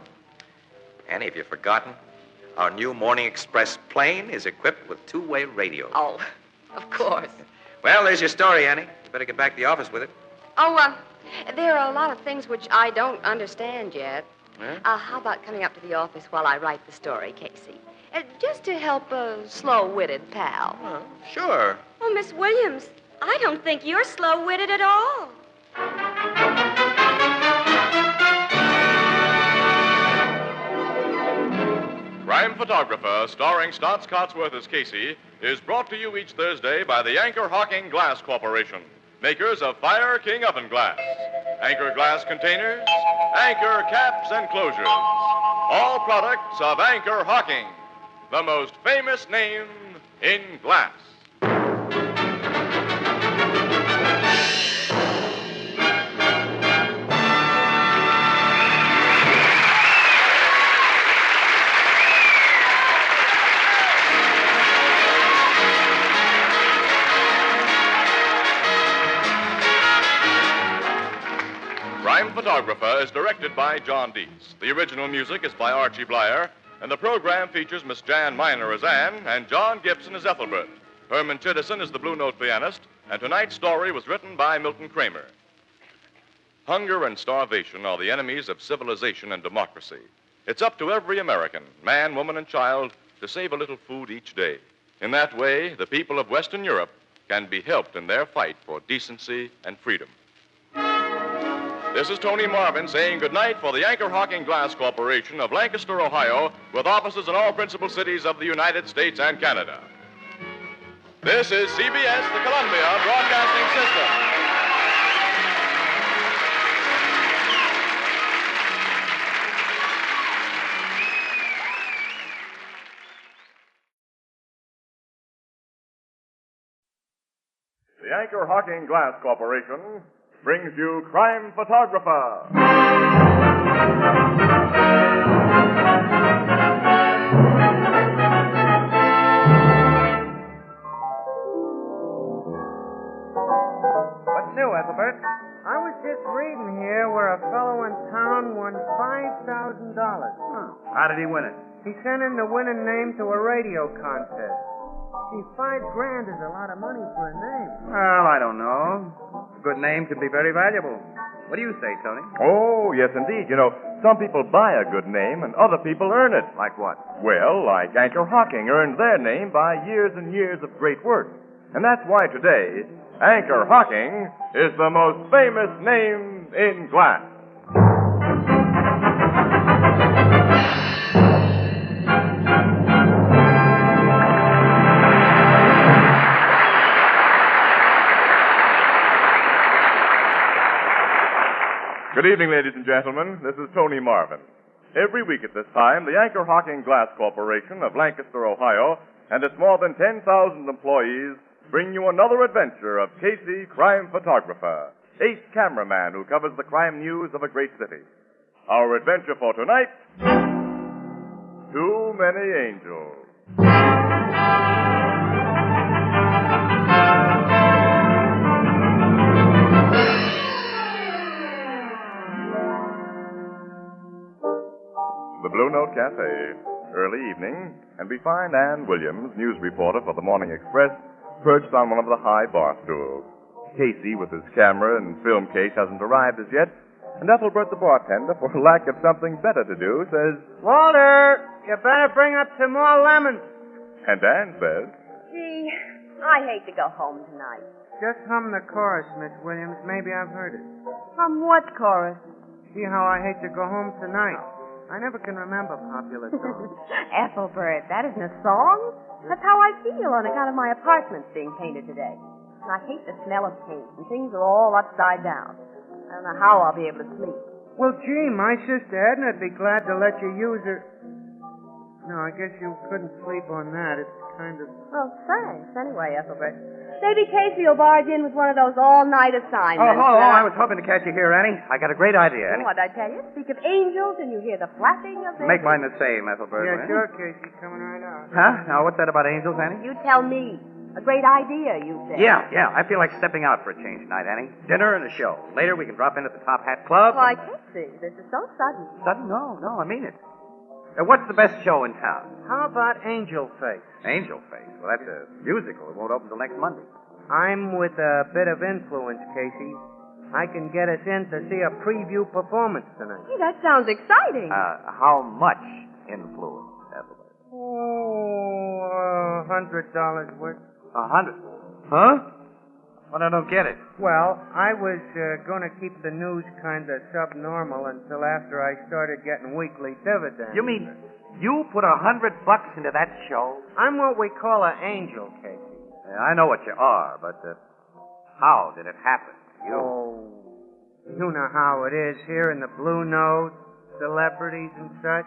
Annie, have you forgotten? Our new Morning Express plane is equipped with two-way radio. Oh, of course. Well, there's your story, Annie. You better get back to the office with it. Oh, there are a lot of things which I don't understand yet. Huh? How about coming up to the office while I write the story, Casey? Just to help a slow-witted pal. Well, sure. Oh, Miss Williams, I don't think you're slow-witted at all. Crime Photographer, starring Stotts Cotsworth as Casey, is brought to you each Thursday by the Anchor Hocking Glass Corporation, makers of Fire King Oven Glass, Anchor Glass Containers, Anchor Caps and Closures. All products of Anchor Hocking, the most famous name in glass. Crime Photographer is directed by John Dietz. The original music is by Archie Blyer, and the program features Miss Jan Miner as Anne and John Gibson as Ethelbert. Herman Chittison is the Blue Note pianist, and tonight's story was written by Milton Kramer. Hunger and starvation are the enemies of civilization and democracy. It's up to every American, man, woman, and child, to save a little food each day. In that way, the people of Western Europe can be helped in their fight for decency and freedom. This is Tony Marvin saying goodnight for the Anchor Hocking Glass Corporation of Lancaster, Ohio, with offices in all principal cities of the United States and Canada. This is CBS, the Columbia Broadcasting System. The Anchor Hocking Glass Corporation brings you Crime Photographer. What's new, Ethelbert? I was just reading here where a fellow in town won $5,000. How did he win it? He sent in the winning name to a radio contest. See, $5,000 is a lot of money for a name. Well, I don't know. A good name can be very valuable. What do you say, Tony? Oh, yes, indeed. You know, some people buy a good name and other people earn it. Like what? Well, like Anchor Hocking earned their name by years and years of great work. And that's why today, Anchor Hocking is the most famous name in glass. Good evening, ladies and gentlemen. This is Tony Marvin. Every week at this time, the Anchor Hocking Glass Corporation of Lancaster, Ohio, and its more than 10,000 employees bring you another adventure of Casey, crime photographer, ace cameraman who covers the crime news of a great city. Our adventure for tonight, Too Many Angels. The Blue Note Cafe, early evening, and we find Ann Williams, news reporter for the Morning Express, perched on one of the high bar stools. Casey, with his camera and film case, hasn't arrived as yet, and Ethelbert, the bartender, for lack of something better to do, says, Walter, you better bring up some more lemons. And Ann says, Gee, I hate to go home tonight. Just hum the chorus, Miss Williams. Maybe I've heard it. What chorus? See how I hate to go home tonight? I never can remember popular songs. Ethelbert, that isn't a song. That's how I feel on account of my apartment being painted today. And I hate the smell of paint, and things are all upside down. I don't know how I'll be able to sleep. Well, gee, my sister Edna'd be glad to let you use her. No, I guess you couldn't sleep on that. It's kind of... Oh, thanks. Anyway, Ethelbert, maybe Casey will barge in with one of those all-night assignments. I was hoping to catch you here, Annie. I got a great idea, Annie. What'd I tell you? Speak of angels, and you hear the flapping of their... Make mine the same, Ethelbert. Yeah, sure, Casey. Coming right out. Huh? Now, what's that about angels, Annie? You tell me. A great idea, you said. Yeah. I feel like stepping out for a change tonight, Annie. Dinner and a show. Later, we can drop in at the Top Hat Club. Why, Casey, this is so sudden. Sudden? No, I mean it. What's the best show in town? How about Angel Face? Angel Face. Well, that's a musical. It won't open till next Monday. I'm with a bit of influence, Casey. I can get us in to see a preview performance tonight. Gee, that sounds exciting. How much influence, Ethelbert? Oh, $100 worth. $100? Huh? Well, I don't get it. Well, I was going to keep the news kind of subnormal until after I started getting weekly dividends. You mean you put $100 into that show? I'm what we call an angel, Casey. Yeah, I know what you are, but how did it happen? Oh, you know how it is here in the Blue Note, celebrities and such.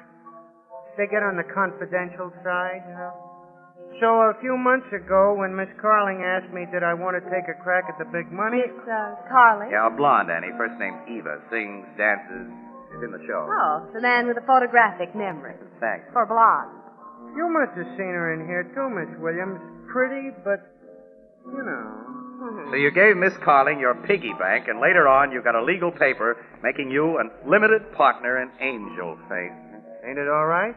They get on the confidential side, you know. So a few months ago, when Miss Carling asked me did I want to take a crack at the big money... Miss Carling? Yeah, a blonde, Annie. First name's Eva. Sings, dances, is in the show. Oh, the man with the photographic memory. Thanks. For blonde. You must have seen her in here, too, Miss Williams. Pretty, but, you know... So you gave Miss Carling your piggy bank, and later on you got a legal paper making you a limited partner in Angel Face. Ain't it all right?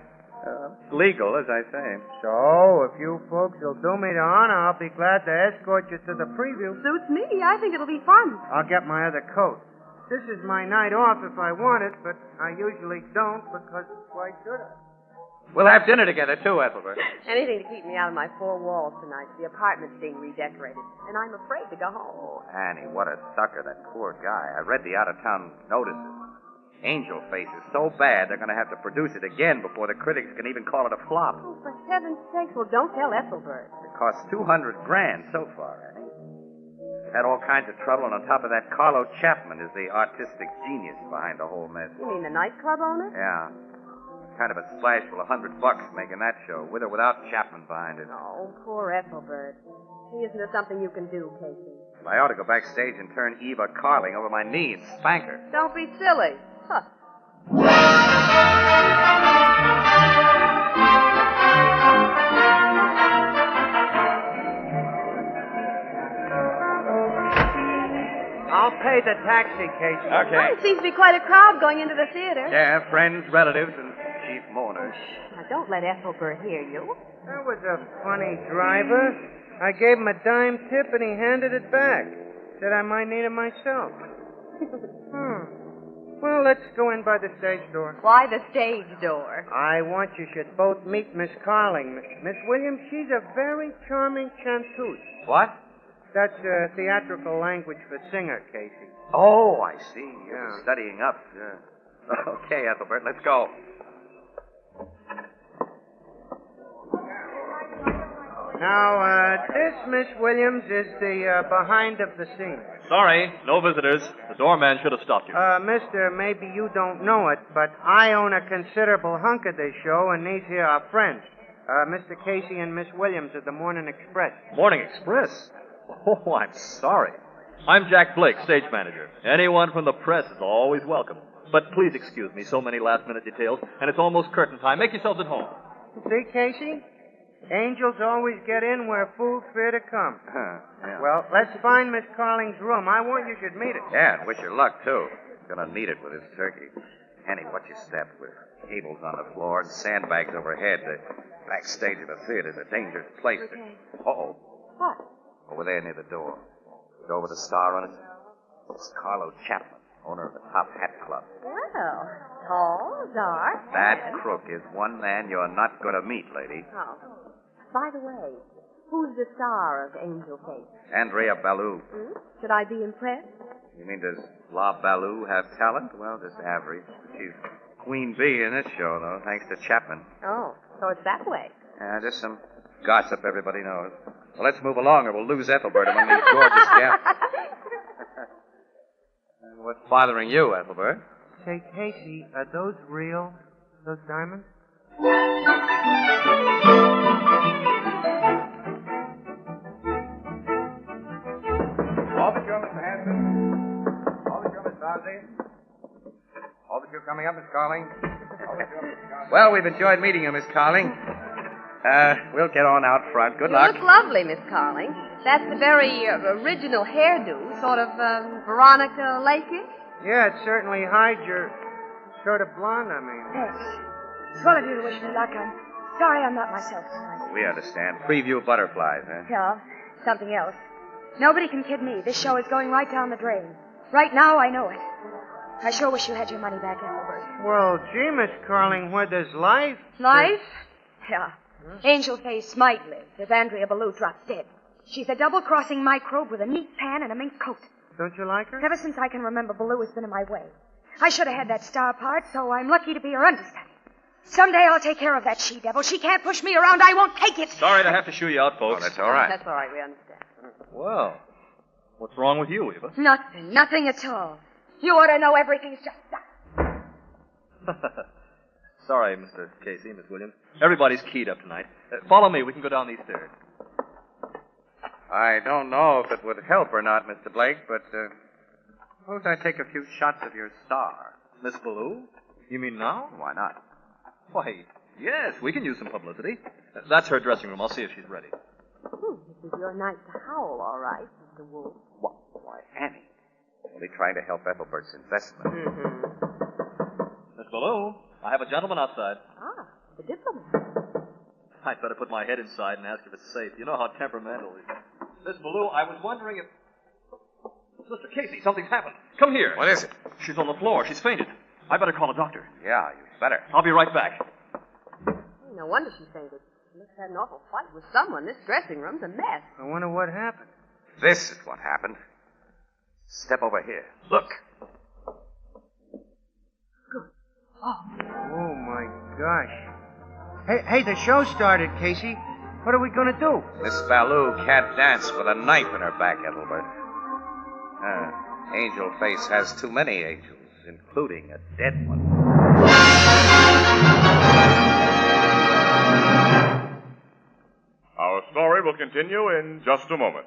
Legal, as I say. So, if you folks will do me the honor, I'll be glad to escort you to the preview. Suits me. I think it'll be fun. I'll get my other coat. This is my night off if I want it, but I usually don't because why should I? We'll have dinner together, too, Ethelbert. Anything to keep me out of my four walls tonight. The apartment's being redecorated, and I'm afraid to go home. Oh, Annie, what a sucker, that poor guy. I read the out-of-town notices. Angel Face is so bad they're going to have to produce it again before the critics can even call it a flop. Oh, for heaven's sake, well, don't tell Ethelbert. It cost $200,000 so far, Annie. Had all kinds of trouble, and on top of that, Carlo Chapman is the artistic genius behind the whole mess. You mean the nightclub owner? Yeah. Kind of a splash for $100 making that show, with or without Chapman behind it. Oh, poor Ethelbert. Isn't there something you can do, Casey? Well, I ought to go backstage and turn Eva Carling over my knee and spank her. Don't be silly. Huh. I'll pay the taxi, Casey. Okay. Well, it seems to be quite a crowd going into the theater. Yeah, friends, relatives, and chief mourners. Now, don't let Ethelbert hear you. That was a funny driver. I gave him a dime tip and he handed it back. Said I might need it myself. Well, let's go in by the stage door. Why the stage door? I want you should both meet Miss Carling. Miss Williams, she's a very charming chanteuse. What? That's theatrical language for singer, Casey. Oh, I see. You're Yeah. studying up. Yeah. Okay, Ethelbert, let's go. Now, this, Miss Williams, is the behind of the scene. Sorry, no visitors. The doorman should have stopped you. Mister, maybe you don't know it, but I own a considerable hunk of this show, and these here are friends. Mr. Casey and Miss Williams of the Morning Express. Morning Express? Oh, I'm sorry. I'm Jack Blake, stage manager. Anyone from the press is always welcome. But please excuse me, so many last-minute details, and it's almost curtain time. Make yourselves at home. See, Casey? Angels always get in where fools fear to come. Yeah. Well, let's find Miss Carling's room. I want you should meet it. Yeah, and wish her luck, too. Gonna need it with this turkey. Annie, watch your step with cables on the floor and sandbags overhead. The backstage of the theater's a dangerous place. Okay. Uh-oh. What? Over there near the door. The door with a star on it. It's Carlo Chapman, owner of the Top Hat Club. Well, tall, dark. That crook is one man you're not going to meet, lady. Oh. By the way, who's the star of Angel Face? Andrea Ballou. Should I be impressed? You mean, does La Ballou have talent? Well, just average. She's queen bee in this show, though, thanks to Chapman. Oh, so it's that way. Yeah, just some gossip everybody knows. Well, let's move along or we'll lose Ethelbert among these gorgeous gals. What's bothering you, Ethelbert? Say, Casey, are those real? Those diamonds? Overture, Mr. Hanson. Overture, Miss Bosley. Overture coming up, Miss Carling. Overture, Miss Carling. Well, we've enjoyed meeting you, Miss Carling. We'll get on out front. Good You luck. look lovely, Miss Carling. That's the very original hairdo, sort of Veronica Lake-ish. Yeah, it certainly hides your sort of blonde, I mean. Thanks. It's one of you to wish me luck. I'm sorry I'm not myself tonight. We understand. Preview butterflies, huh? Yeah, something else. Nobody can kid me. This show is going right down the drain. Right now, I know it. I sure wish you had your money back, Ethelbert. Well, gee, Miss Carling, where there's life... Life? Yeah. Angel Face might live if Andrea Ballou drops dead. She's a double-crossing microbe with a neat pan and a mink coat. Don't you like her? Ever since I can remember, Ballou has been in my way. I should have had that star part, so I'm lucky to be her understudy. Someday I'll take care of that she-devil. She can't push me around. I won't take it. Sorry to have to shoo you out, folks. Oh, that's all right. That's all right, we understand. Well, what's wrong with you, Eva? Nothing at all. You ought to know everything's just done. Sorry, Mr. Casey, Miss Williams. Everybody's keyed up tonight. Follow me. We can go down these stairs. I don't know if it would help or not, Mr. Blake, but suppose I take a few shots of your star. Miss Ballou? You mean now? Why not? Why, yes, we can use some publicity. That's her dressing room. I'll see if she's ready. This is your night to howl, all right, Mr. Wolf. Why, Annie. Only trying to help Ethelbert's investment. Miss Ballou, I have a gentleman outside. Ah, the diplomat. I'd better put my head inside and ask if it's safe. You know how temperamental he is. Miss Ballou, I was wondering if... Mr. Casey, something's happened. Come here. What is it? She's on the floor. She's fainted. I better call a doctor. Yeah, you better. I'll be right back. No wonder she fainted. She must have had an awful fight with someone. This dressing room's a mess. I wonder what happened. This is what happened. Step over here. Look. Oh, my gosh. Hey, the show started, Casey. What are we going to do? Miss Ballou can't dance with a knife in her back, Ethelbert. Angel Face has too many angels, including a dead one. Our story will continue in just a moment.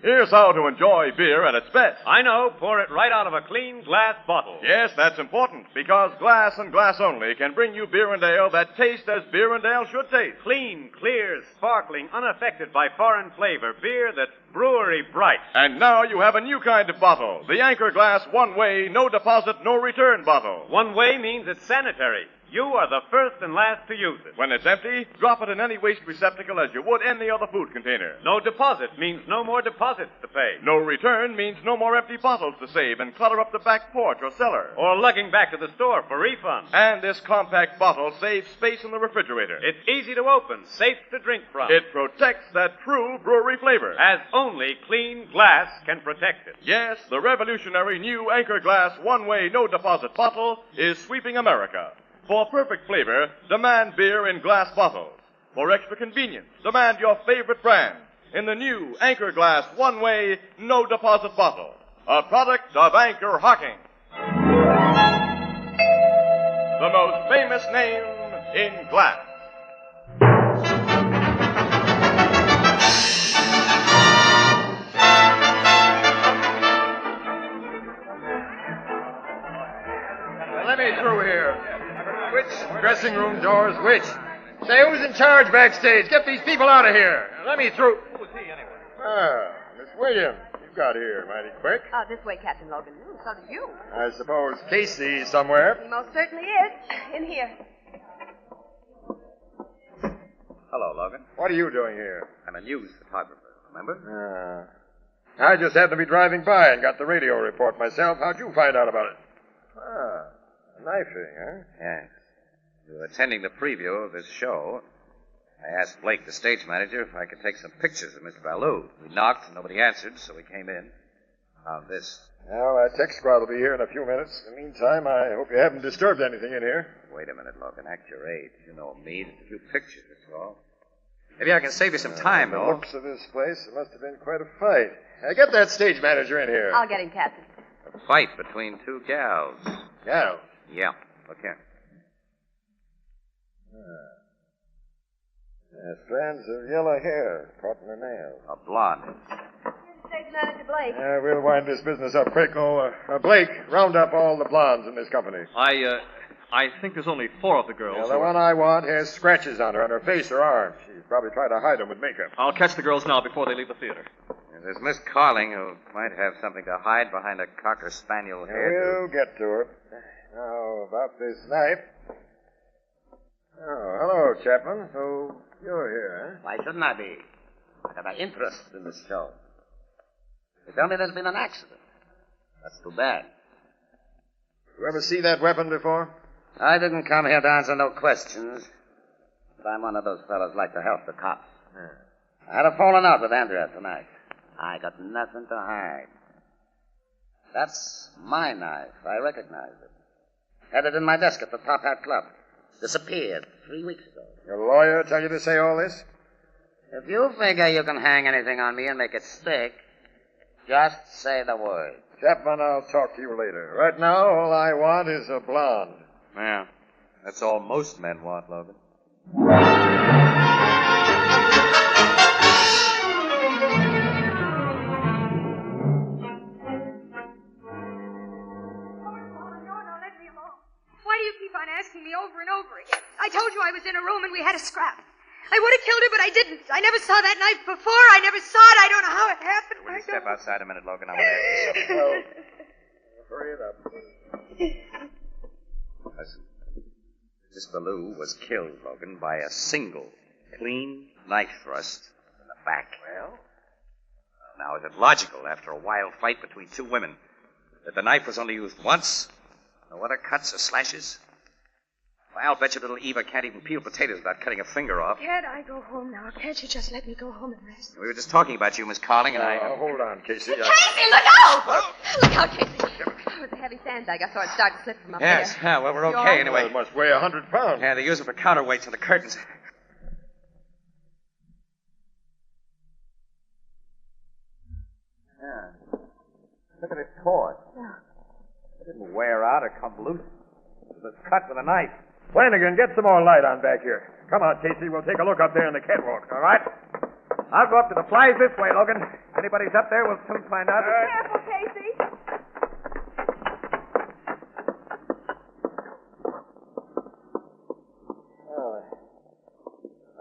Here's how to enjoy beer at its best. I know. Pour it right out of a clean glass bottle. Yes, that's important, because glass and glass only can bring you beer and ale that taste as beer and ale should taste. Clean, clear, sparkling, unaffected by foreign flavor. Beer that's brewery bright. And now you have a new kind of bottle, the Anchor Glass one-way, no deposit, no return bottle. One way means it's sanitary. You are the first and last to use it. When it's empty, drop it in any waste receptacle as you would any other food container. No deposit means no more deposits to pay. No return means no more empty bottles to save and clutter up the back porch or cellar. Or lugging back to the store for refund. And this compact bottle saves space in the refrigerator. It's easy to open, safe to drink from. It protects that true brewery flavor. As only clean glass can protect it. Yes, the revolutionary new Anchor Glass one-way, no deposit bottle is sweeping America. For perfect flavor, demand beer in glass bottles. For extra convenience, demand your favorite brand in the new Anchor Glass one-way, no deposit bottle. A product of Anchor Hocking. The most famous name in glass. Let me through here. Which dressing room door's which? Say, who's in charge backstage? Get these people out of here. Let me through. Who was he, anyway? Ah, Miss Williams. You got here mighty quick. This way, Captain Logan. So did you. I suppose Casey's somewhere. He most certainly is. In here. Hello, Logan. What are you doing here? I'm a news photographer, remember? I just happened to be driving by and got the radio report myself. How'd you find out about it? A knifing, huh? Yes. We were attending the preview of this show. I asked Blake, the stage manager, if I could take some pictures of Miss Ballou. We knocked, and nobody answered, so we came in. Found this. Well, our tech squad will be here in a few minutes. In the meantime, I hope you haven't disturbed anything in here. Wait a minute, Logan. Act your age. You know me. Just a few pictures, that's all. Maybe I can save you some time, the though. looks of this place, it must have been quite a fight. Get that stage manager in here. I'll get him, Captain. A fight between two gals. Gals? Yeah. Look here. Strands of yellow hair caught in her nails. A blonde. Stage manager Blake. We'll wind this business up quick. Blake, round up all the blondes in this company. I think there's only 4 of the girls. Yeah, the one I want has scratches on her face or arms. She's probably tried to hide them with makeup. I'll catch the girls now before they leave the theater. There's Miss Carling, who might have something to hide behind a cocker spaniel hair. We'll get to her. Now, about this knife. Oh, hello, Chapman. So you're here, Why shouldn't I be? I have an interest in this show. They tell me there's been an accident. That's too bad. You ever see that weapon before? I didn't come here to answer no questions. But I'm one of those fellows like to help the cops. I had a falling out with Andrea tonight. I got nothing to hide. That's my knife. I recognize it. Had it in my desk at the Top Hat Club. Disappeared 3 weeks ago. Your lawyer tell you to say all this? If you figure you can hang anything on me and make it stick, just say the word. Chapman, I'll talk to you later. Right now, all I want is a blonde. Yeah, that's all most men want, Logan. Why do you keep on asking me over and over again? I told you I was in a room and we had a scrap. I would have killed her, but I didn't. I never saw that knife before. I never saw it. I don't know how it happened. Will you step outside a minute, Logan? I want to ask you something. Well, hurry it up. Listen. This Ballou was killed, Logan, by a single, clean knife thrust in the back. Well? Now, is it logical, after a wild fight between 2 women, that the knife was only used once? No other cuts or slashes? Well, I'll bet you little Eva can't even peel potatoes without cutting a finger off. Can't I go home now? Can't you just let me go home and rest? We were just talking about you, Miss Carling, and I... Hold on, Casey. Casey, look out! Look out, Casey. It was a heavy sandbag. I saw it start to slip from up Yes, there. yeah, well, we're You're okay all anyway. It must weigh 100 pounds. Yeah, they use it for counterweights on the curtains. Yeah. Look at this cord. Yeah. It didn't wear out or come loose. It was cut with a knife. Flanagan, get some more light on back here. Come on, Casey. We'll take a look up there in the catwalk, all right? I'll go up to the flies this way, Logan. If anybody's up there, we'll soon find out. Careful, Casey.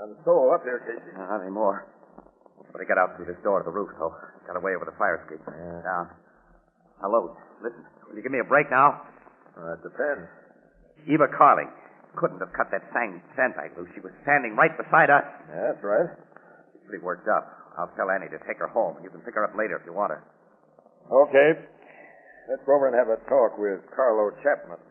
I'm so up here, Casey. Not anymore. But I got out through this door to the roof, though. Got away over the fire escape. Down. Now, Logan, listen. Will you give me a break now? It depends. Eva Carling couldn't have cut that sandbag loose. She was standing right beside us. Yeah, that's right. She's pretty worked up. I'll tell Annie to take her home. You can pick her up later if you want her. Okay. Let's go over and have a talk with Carlo Chapman.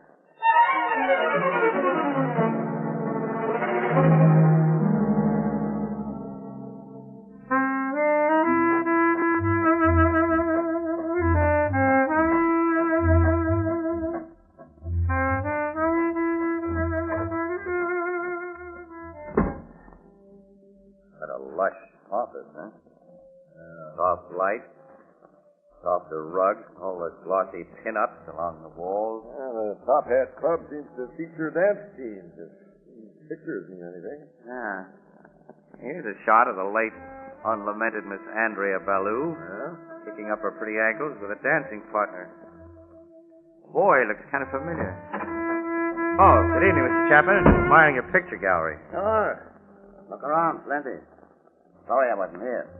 Office, huh? Soft light, softer rug, all the glossy pin-ups along the walls. The Top Hat Club seems to feature dance teams. If these pictures mean anything. Yeah. Here's a shot of the late, unlamented Miss Andrea Ballou, kicking up her pretty ankles with a dancing partner. Boy, looks kind of familiar. Oh, good evening, Mr. Chapman. Admiring your picture gallery. Sure. Look around, plenty. Sorry I wasn't here.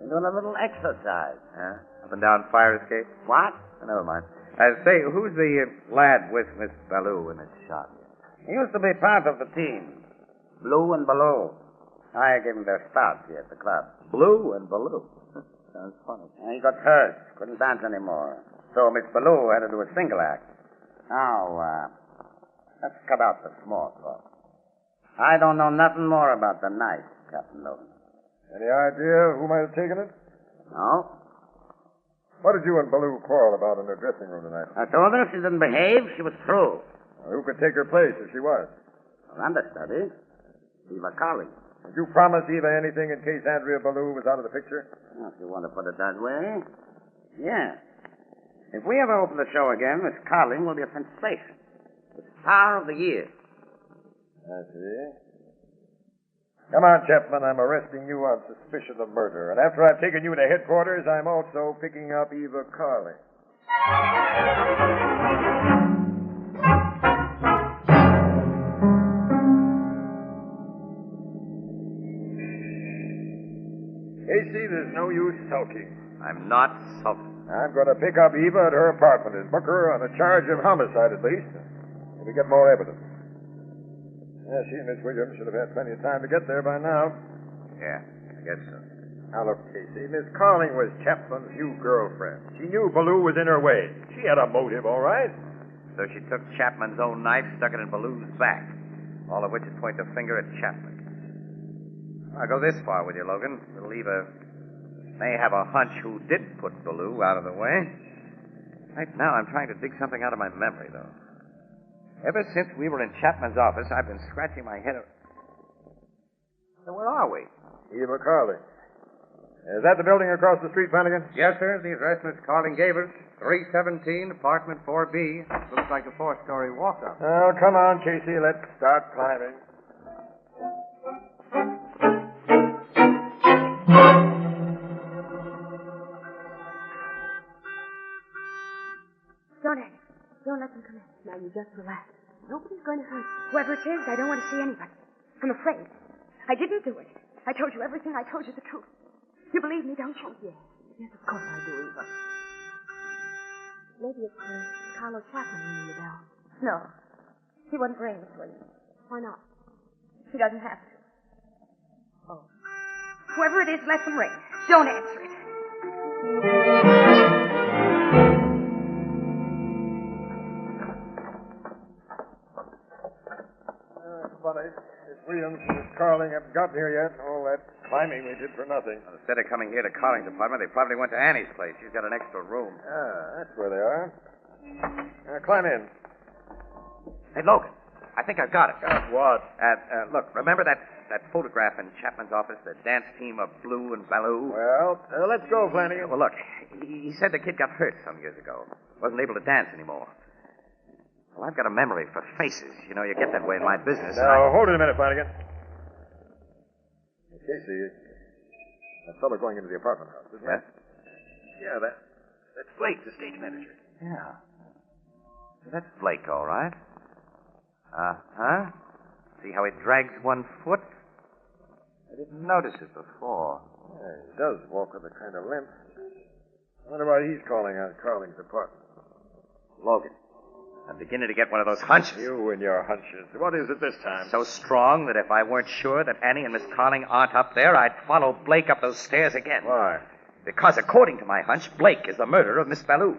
Been doing a little exercise. Yeah? Up and down fire escape? What? Oh, never mind. Say, who's the lad with Miss Ballou in this shot? He used to be part of the team. Blue and Ballou. I gave him their start here at the club. Blue and Ballou? Sounds funny. He got hurt. Couldn't dance anymore. So Miss Ballou had to do a single act. Now, let's cut out the small talk. I don't know nothing more about the knife, Captain Logan. Any idea who might have taken it? No. What did you and Ballou quarrel about in her dressing room tonight? I told her if she didn't behave, she was through. Who could take her place if she was? Understudy. Eva Carling. Did you promise Eva anything in case Andrea Ballou was out of the picture? Well, if you want to put it that way, yeah. If we ever open the show again, Miss Carling will be a sensation. The star of the year. I see. Come on, Chapman. I'm arresting you on suspicion of murder. And after I've taken you to headquarters, I'm also picking up Eva Carling. Casey, there's no use sulking. I'm not sulking. I'm going to pick up Eva at her apartment and book her on a charge of homicide at least. If we get more evidence. Yeah, she and Miss Williams should have had plenty of time to get there by now. Yeah, I guess so. Now, look, Casey, Miss Carling was Chapman's new girlfriend. She knew Ballou was in her way. She had a motive, all right. So she took Chapman's own knife, stuck it in Ballou's back. All of which would point the finger at Chapman. I'll go this far with you, Logan. Little Eva may have a hunch who did put Ballou out of the way. Right now, I'm trying to dig something out of my memory, though. Ever since we were in Chapman's office, I've been scratching my head. So where are we? Eva Carling. Is that the building across the street, Flanagan? Yes, sir. The address Miss Carling gave us. 317, apartment 4B. Looks like a 4-story walk-up. Well, come on, Casey. Let's start climbing. Don't act. Don't let them come in. Now, you just relax. Nobody's going to hurt you. Whoever it is, I don't want to see anybody. I'm afraid. I didn't do it. I told you everything. I told you the truth. You believe me, don't you? Yes. Yes, of course I do, Eva. Maybe it's Carlo Chapman ringing the bell. No. He wouldn't ring, Miss Williams. Why not? He doesn't have to. Oh. Whoever it is, let them ring. Don't answer it. Funny. Miss Williams and Miss Carling haven't gotten here yet. All that climbing we did for nothing. Well, instead of coming here to Carling's apartment, they probably went to Annie's place. She's got an extra room. That's where they are. Climb in. Hey, Logan, I think I've got it. Got what? Look, remember that photograph in Chapman's office, the dance team of Blue and Ballou? Well, let's go, Flanagan. Well, look, he said the kid got hurt some years ago. Wasn't able to dance anymore. Well, I've got a memory for faces. You know, you get that way in my business. Now, hold it a minute, Flanagan. Casey, that fellow going into the apartment house, isn't that? Yeah, that's Blake, the stage manager. Yeah. That's Blake, all right. Uh-huh. See how he drags one foot? I didn't notice it before. Yeah, he does walk with a kind of limp. I wonder why he's calling out Carling's apartment. Logan, I'm beginning to get one of those hunches. You and your hunches. What is it this time? So strong that if I weren't sure that Annie and Miss Carling aren't up there, I'd follow Blake up those stairs again. Why? Because, according to my hunch, Blake is the murderer of Miss Ballou.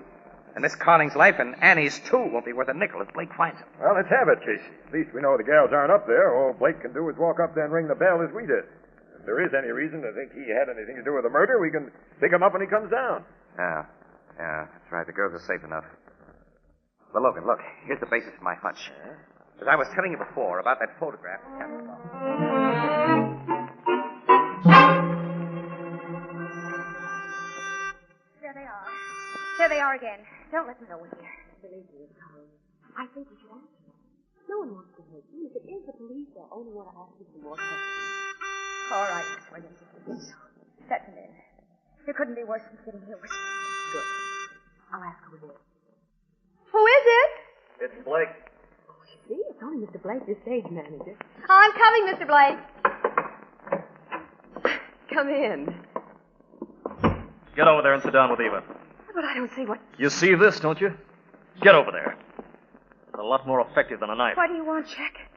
And Miss Carling's life and Annie's, too, won't be worth a nickel if Blake finds him. Well, let's have it, Casey. At least we know the gals aren't up there. All Blake can do is walk up there and ring the bell as we did. If there is any reason to think he had anything to do with the murder, we can pick him up when he comes down. Yeah, that's right. The girls are safe enough. But Logan, look, here's the basis of my hunch. As I was telling you before about that photograph. There they are. There they are again. Don't let them know we're here. Believe me, Carl. I think you should answer them. No one wants to hurt you. If it is the police, they'll only want to ask you some more questions. All right, Miss Williams, if you think so. Set them in. It couldn't be worse than sitting here with you. Good. I'll ask who it is. Who is it? It's Blake. See, it's only Mr. Blake, the stage manager. I'm coming, Mr. Blake. Come in. Get over there and sit down with Eva. But I don't see what... You see this, don't you? Get over there. It's a lot more effective than a knife. What do you want, Jack?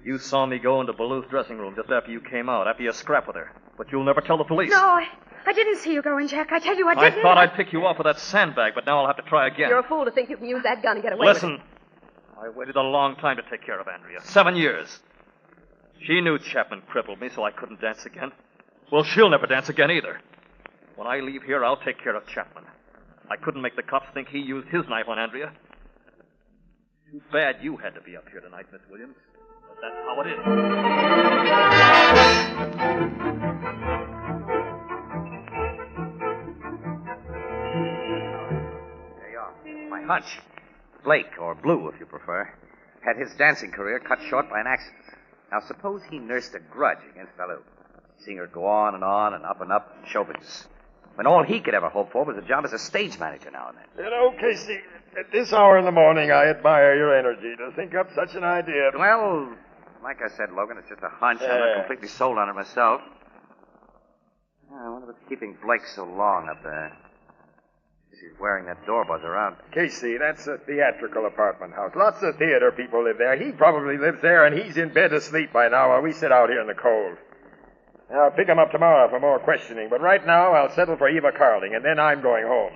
You saw me go into Ballou's dressing room just after you came out, after you scrapped with her. But you'll never tell the police. No, I didn't see you go in, Jack. I tell you, I didn't. I thought I'd pick you off with that sandbag, but now I'll have to try again. You're a fool to think you can use that gun and get away with it. Listen, I waited a long time to take care of Andrea. 7 years. She knew Chapman crippled me, so I couldn't dance again. Well, she'll never dance again either. When I leave here, I'll take care of Chapman. I couldn't make the cops think he used his knife on Andrea. Too bad you had to be up here tonight, Miss Williams. But that's how it is. There you are. My hunch. Blake, or Blue, if you prefer, had his dancing career cut short by an accident. Now, suppose he nursed a grudge against Ballou, seeing her go on and up in show business, when all he could ever hope for was a job as a stage manager now and then. You know, Casey, at this hour in the morning, I admire your energy to think up such an idea. Well, like I said, Logan, it's just a hunch. I'm not completely sold on it myself. I wonder what's keeping Blake so long up there. He's wearing that door buzzer out. Casey, that's a theatrical apartment house. Lots of theater people live there. He probably lives there, and he's in bed asleep by now while we sit out here in the cold. I'll pick him up tomorrow for more questioning, but right now I'll settle for Eva Carling, and then I'm going home.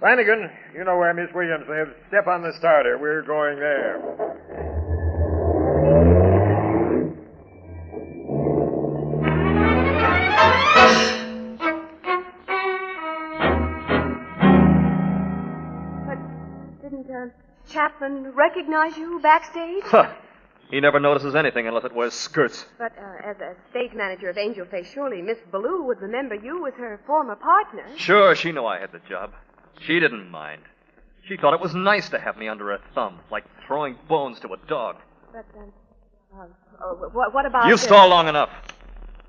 Flanagan, you know where Miss Williams lives. Step on the starter. We're going there. Didn't Chapman recognize you backstage? He never notices anything unless it wears skirts. But as a stage manager of Angel Face, surely Miss Ballou would remember you as her former partner. Sure, she knew I had the job. She didn't mind. She thought it was nice to have me under her thumb, like throwing bones to a dog. But, what about... You've stalled long enough.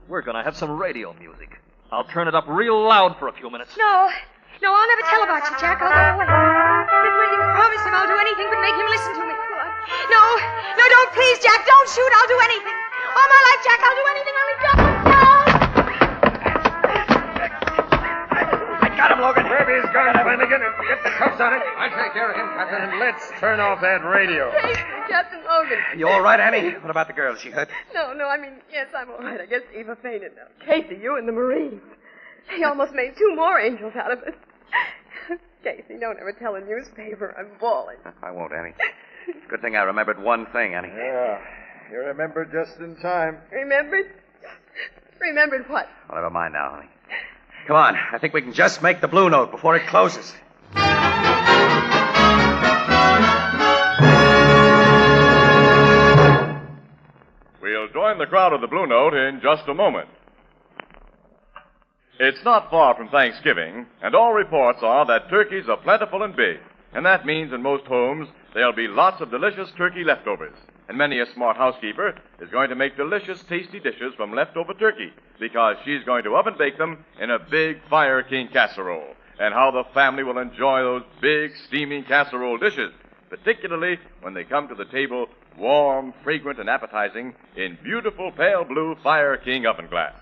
We're going to have some radio music. I'll turn it up real loud for a few minutes. No, I'll never tell about you, Jack. I'll go away. Miss Williams, promise him I'll do anything but make him listen to me. No, don't, please, Jack. Don't shoot. I'll do anything. All my life, Jack, I'll do anything. Only don't. I got him, Logan. Grab his gun, Flanagan, and get the cuffs on it. I'll take care of him, Captain, and let's turn off that radio. Hey, Captain Logan. You all right, Annie? What about the girl? Is she hurt? No, I mean, yes, I'm all right. I guess Eva fainted now. Casey, you and the Marines. He almost made 2 more angels out of it. Casey, don't ever tell a newspaper I'm bawling. I won't, Annie. Good thing I remembered one thing, Annie. Yeah, you remembered just in time. Remembered? Remembered what? Well, never mind now, honey. Come on. I think we can just make the Blue Note before it closes. We'll join the crowd of the Blue Note in just a moment. It's not far from Thanksgiving, and all reports are that turkeys are plentiful and big. And that means in most homes there'll be lots of delicious turkey leftovers. And many a smart housekeeper is going to make delicious, tasty dishes from leftover turkey because she's going to oven bake them in a big Fire King casserole. And how the family will enjoy those big, steaming casserole dishes, particularly when they come to the table warm, fragrant, and appetizing in beautiful pale blue Fire King oven glass.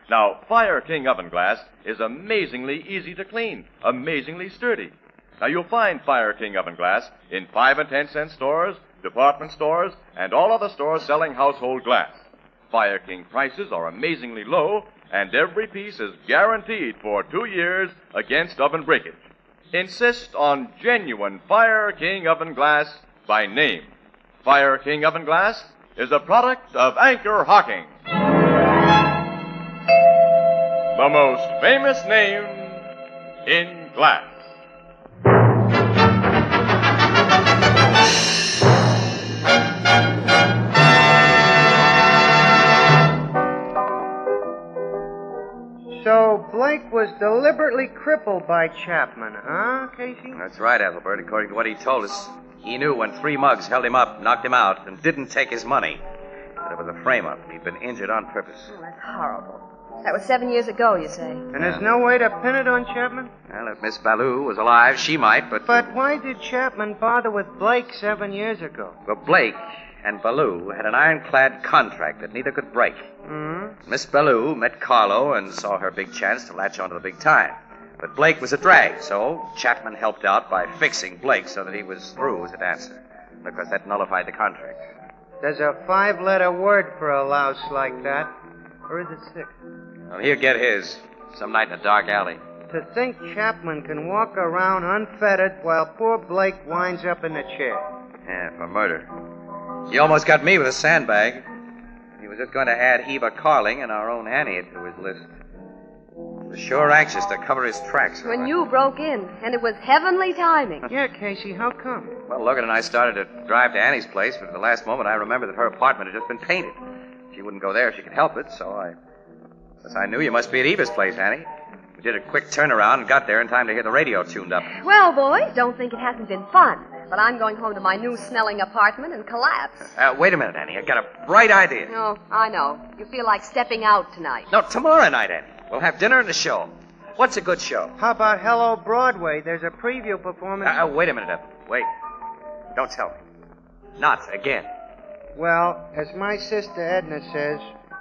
Now, Fire King oven glass is amazingly easy to clean, amazingly sturdy. Now, you'll find Fire King oven glass in 5 and 10 cent stores, department stores, and all other stores selling household glass. Fire King prices are amazingly low, and every piece is guaranteed for 2 years against oven breakage. Insist on genuine Fire King oven glass by name. Fire King oven glass is a product of Anchor Hocking, the most famous name in glass. So Blake was deliberately crippled by Chapman, huh, Casey? That's right, Ethelbert. According to what he told us, he knew when 3 mugs held him up, knocked him out, and didn't take his money. But it was a frame-up. He'd been injured on purpose. Oh, that's horrible. That was 7 years ago, you say? And there's no way to pin it on Chapman? Well, if Miss Ballou was alive, she might, but... But why did Chapman bother with Blake 7 years ago? Well, Blake and Ballou had an ironclad contract that neither could break. Mm-hmm. Miss Ballou met Carlo and saw her big chance to latch onto the big time. But Blake was a drag, so Chapman helped out by fixing Blake so that he was through as a dancer, because that nullified the contract. There's a 5-letter word for a louse like that. Or is it 6? Well, he'll get his some night in a dark alley. To think Chapman can walk around unfettered while poor Blake winds up in the chair. Yeah, for murder. He almost got me with a sandbag. He was just going to add Eva Carling and our own Annie to his list. He was sure anxious to cover his tracks. When you broke in, and it was heavenly timing. Yeah, Casey, how come? Well, Logan and I started to drive to Annie's place, but at the last moment I remembered that her apartment had just been painted. She wouldn't go there if she could help it, so I knew you must be at Eva's place, Annie. We did a quick turnaround and got there in time to hear the radio tuned up. Well, boys, don't think it hasn't been fun. But I'm going home to my new smelling apartment and collapse. Wait a minute, Annie. I've got a bright idea. Oh, I know. You feel like stepping out tonight. No, tomorrow night, Annie. We'll have dinner and a show. What's a good show? How about Hello Broadway? There's a preview performance. Wait a minute, Evan. Wait. Don't tell me. Not again. Well, as my sister Edna says,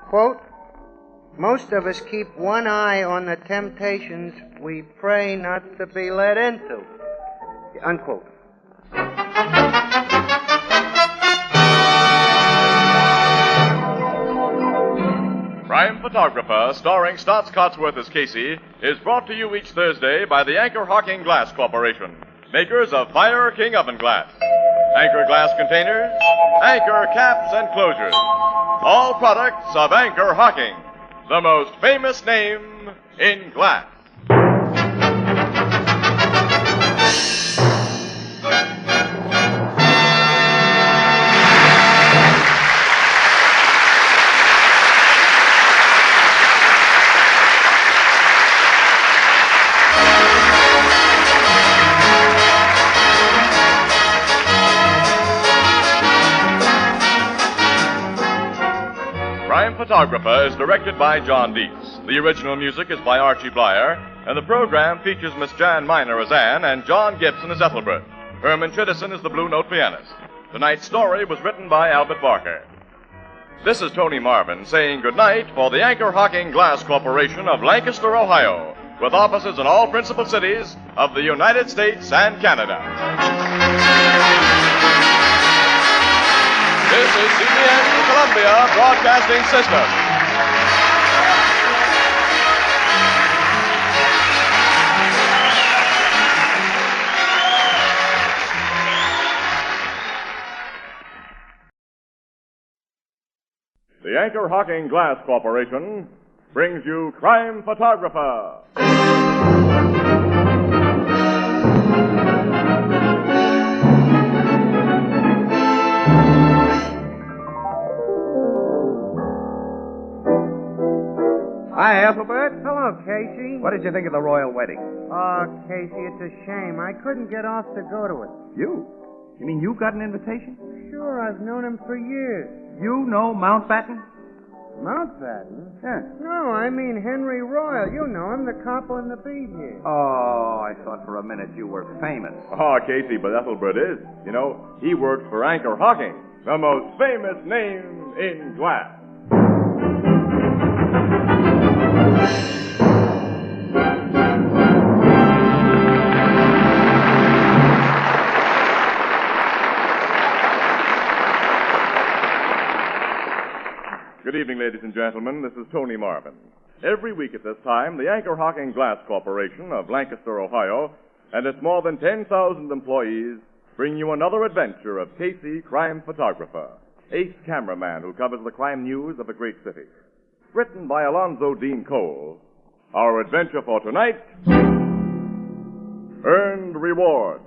quote, Most of us keep one eye on the temptations we pray not to be led into. Unquote. Crime Photographer, starring Stotts Cotsworth as Casey, is brought to you each Thursday by the Anchor Hocking Glass Corporation, makers of Fire King Oven Glass, Anchor Glass Containers, Anchor Caps and Closures. All products of Anchor Hocking, the most famous name in glass. Crime Photographer is directed by John Dietz. The original music is by Archie Blyer, and the program features Miss Jan Miner as Anne and John Gibson as Ethelbert. Herman Chittison is the Blue Note pianist. Tonight's story was written by Albert Barker. This is Tony Marvin saying goodnight for the Anchor Hocking Glass Corporation of Lancaster, Ohio, with offices in all principal cities of the United States and Canada. This is CBS, the Columbia Broadcasting System. The Anchor Hocking Glass Corporation brings you Crime Photographer. Hi, Ethelbert. Hello, Casey. What did you think of the royal wedding? Oh, Casey, it's a shame. I couldn't get off to go to it. You? You mean you got an invitation? Sure, I've known him for years. You know Mountbatten? Mountbatten? Yeah. No, I mean Henry Royal. You know him, the cop on the beat here. Oh, I thought for a minute you were famous. Oh, Casey, but Ethelbert is. You know, he works for Anchor Hocking, the most famous name in glass. Good evening, ladies and gentlemen. This is Tony Marvin. Every week at this time, the Anchor Hocking Glass Corporation of Lancaster, Ohio, and its more than 10,000 employees bring you another adventure of Casey, crime photographer, ace cameraman who covers the crime news of a great city. Written by Alonzo Dean Cole, our adventure for tonight, Earned Reward.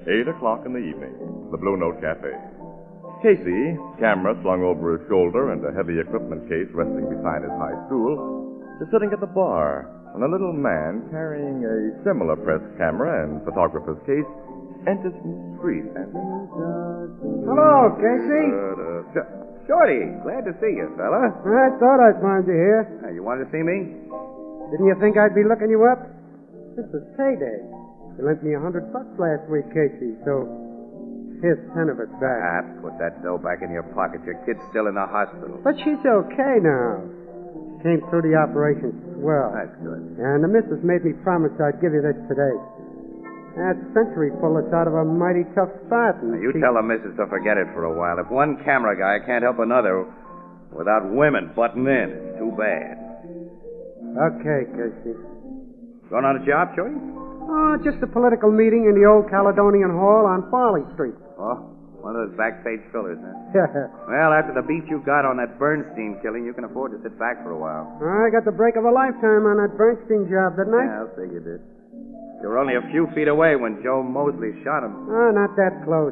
8 o'clock in the evening, the Blue Note Cafe. Casey, camera slung over his shoulder and a heavy equipment case resting beside his high stool, is sitting at the bar when a little man carrying a similar press camera and photographer's case enters from the street and... Hello, Casey. Shorty, glad to see you, fella. I thought I'd find you here. You wanted to see me? Didn't you think I'd be looking you up? This is payday. You lent me $100 last week, Casey, so here's 10 of it back. Put that dough back in your pocket. Your kid's still in the hospital. But she's okay now. Came through the operation swell. That's good. And the missus made me promise I'd give you this today. That century pulled us out of a mighty tough spot. Now, you tell the missus to forget it for a while. If one camera guy can't help another without women butting in, it's too bad. Okay, Casey. Going on a job, Shorty? Oh, just a political meeting in the old Caledonian Hall on Farley Street. Oh, one of those backstage fillers, huh? Well, after the beat you got on that Bernstein killing, you can afford to sit back for a while. I got the break of a lifetime on that Bernstein job, didn't I? Yeah, I'll say you did. You were only a few feet away when Joe Mosley shot him. Oh, not that close.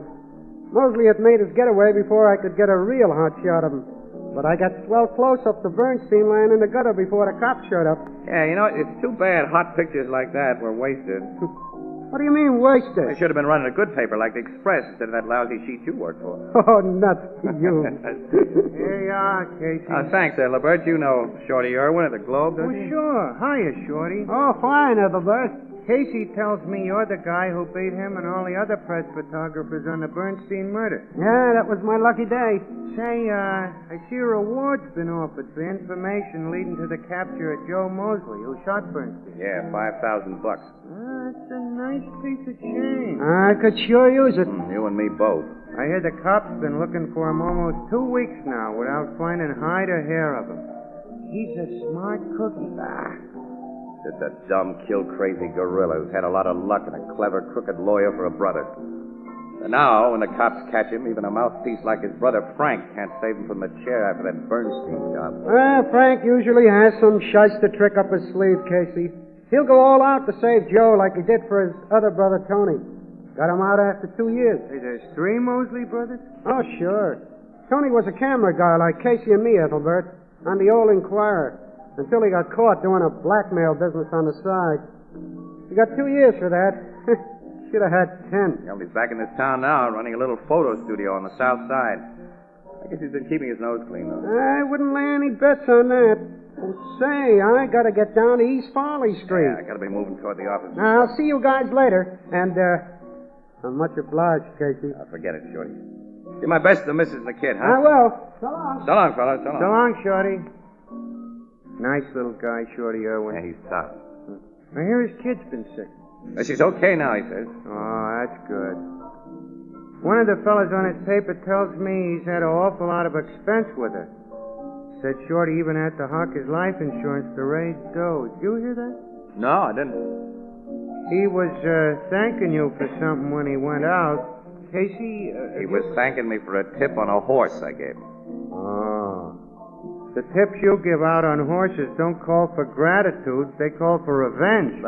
Mosley had made his getaway before I could get a real hot shot of him. But I got swell close up to Bernstein lying in the gutter before the cops showed up. Yeah, you know, it's too bad hot pictures like that were wasted. What do you mean, wasted? I should have been running a good paper like the Express instead of that lousy sheet you work for. Oh, nuts to you. Here you are, Casey. Thanks, Ethelbert. You know Shorty Irwin of the Globe, don't you? Sure. Hiya, Shorty. Oh, fine, Ethelbert. Casey tells me you're the guy who beat him and all the other press photographers on the Bernstein murder. Yeah, that was my lucky day. Say, I see a reward's been offered for information leading to the capture of Joe Mosley, who shot Bernstein. Yeah, $5,000. That's a nice piece of change. I could sure use it. You and me both. I hear the cops been looking for him almost 2 weeks now without finding hide or hair of him. He's a smart cookie. Just a dumb, kill-crazy gorilla who's had a lot of luck and a clever, crooked lawyer for a brother. And now, when the cops catch him, even a mouthpiece like his brother Frank can't save him from the chair after that Bernstein job. Well, Frank usually has some shyster trick up his sleeve, Casey. He'll go all out to save Joe like he did for his other brother, Tony. Got him out after 2 years. Hey, there's 3 Mosley brothers? Oh, sure. Tony was a camera guy like Casey and me, Ethelbert, on the old Inquirer, until he got caught doing a blackmail business on the side. He got 2 years for that. Should have had 10. Well, he's back in this town now, running a little photo studio on the south side. I guess he's been keeping his nose clean, though. I wouldn't lay any bets on that. Oh, say, I gotta get down to East Farley Street. Yeah, I gotta be moving toward the office. Now, I'll see you guys later, and, I'm much obliged, Casey. Forget it, Shorty. Give my best to Mrs. and the kid, huh? I will. So long. So long, fellas. So long. So long, Shorty. Nice little guy, Shorty Irwin. Yeah, he's tough. I hear his kid's been sick. She's okay now, he says. Oh, that's good. One of the fellas on his paper tells me he's had an awful lot of expense with her. Said Shorty even had to hock his life insurance to raise dough. Did you hear that? No, I didn't. He was thanking you for something when he went out. Casey... he was thanking me for a tip on a horse I gave him. Oh. The tips you give out on horses don't call for gratitude. They call for revenge.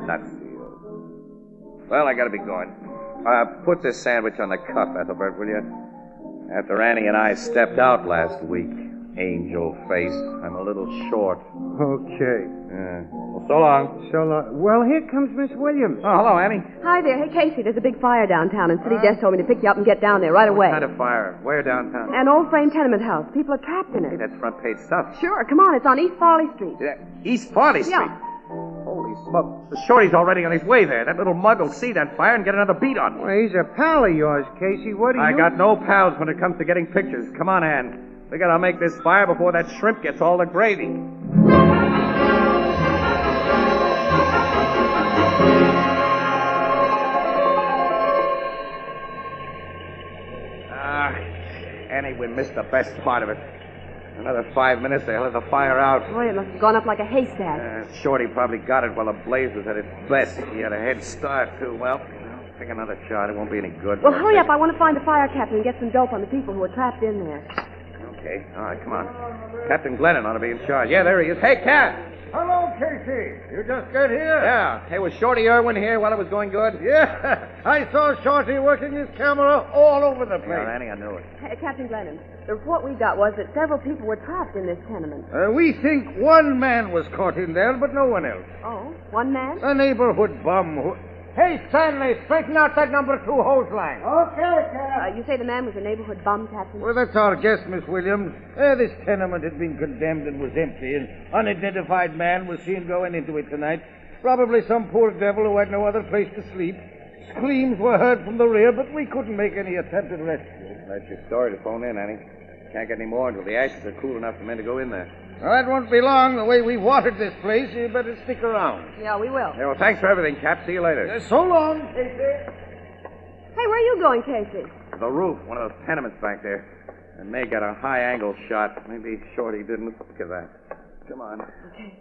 Nuts to you. Well, I gotta be going. Put this sandwich on the cup, Ethelbert, will you? After Annie and I stepped out last week, angel face, I'm a little short. Okay. Yeah. Well, so long. So long. Well, here comes Miss Williams. Oh, hello, Annie. Hi there. Hey, Casey, there's a big fire downtown, and City Desk told me to pick you up and get down there right away. What kind of fire? Where downtown? An old frame tenement house. People are trapped in Hey, it. that's front page stuff. Sure, come on. It's on East Farley Street. Yeah. East Farley Street? Yeah. Holy smoke. The Shorty's already on his way there. That little mug will see that fire and get another beat on. Well, he's a pal of yours, Casey. What do you... I got no pals when it comes to getting pictures. Come on, Ann. We gotta make this fire before that shrimp gets all the gravy. Annie, we missed the best part of it. Another 5 minutes, they'll have the fire out. Boy, it must have gone up like a haystack. Shorty probably got it while the blaze was at its best. He had a head start, too. Well, take another shot. It won't be any good. Well, hurry up. I want to find the fire captain and get some dope on the people who are trapped in there. Okay. All right, come on. Captain Glennon ought to be in charge. Yeah, there he is. Hey, Cap! Hello, Casey. You just got here? Yeah. Hey, was Shorty Irwin here while it was going good? Yeah. I saw Shorty working his camera all over the place. Yeah, Annie, I knew it. Hey, Captain Glennon, the report we got was that several people were trapped in this tenement. We think one man was caught in there, but no one else. Oh, one man? A neighborhood bum who... Hey, Stanley, straighten out that number 2 hose line. Okay, Cap. You say the man was a neighborhood bum, Captain? Well, that's our guess, Miss Williams. This tenement had been condemned and was empty. An unidentified man was seen going into it tonight. Probably some poor devil who had no other place to sleep. Screams were heard from the rear, but we couldn't make any attempt at rescue. That's your story to phone in, Annie. Can't get any more until the ashes are cool enough for men to go in there. Well, that won't be long. The way we watered this place, you better stick around. Yeah, we will. Yeah, well, thanks for everything, Cap. See you later. So long, Casey. Hey, where are you going, Casey? The roof, one of those tenements back there. And May got a high-angle shot. Maybe Shorty didn't. Look at that. Come on. Okay.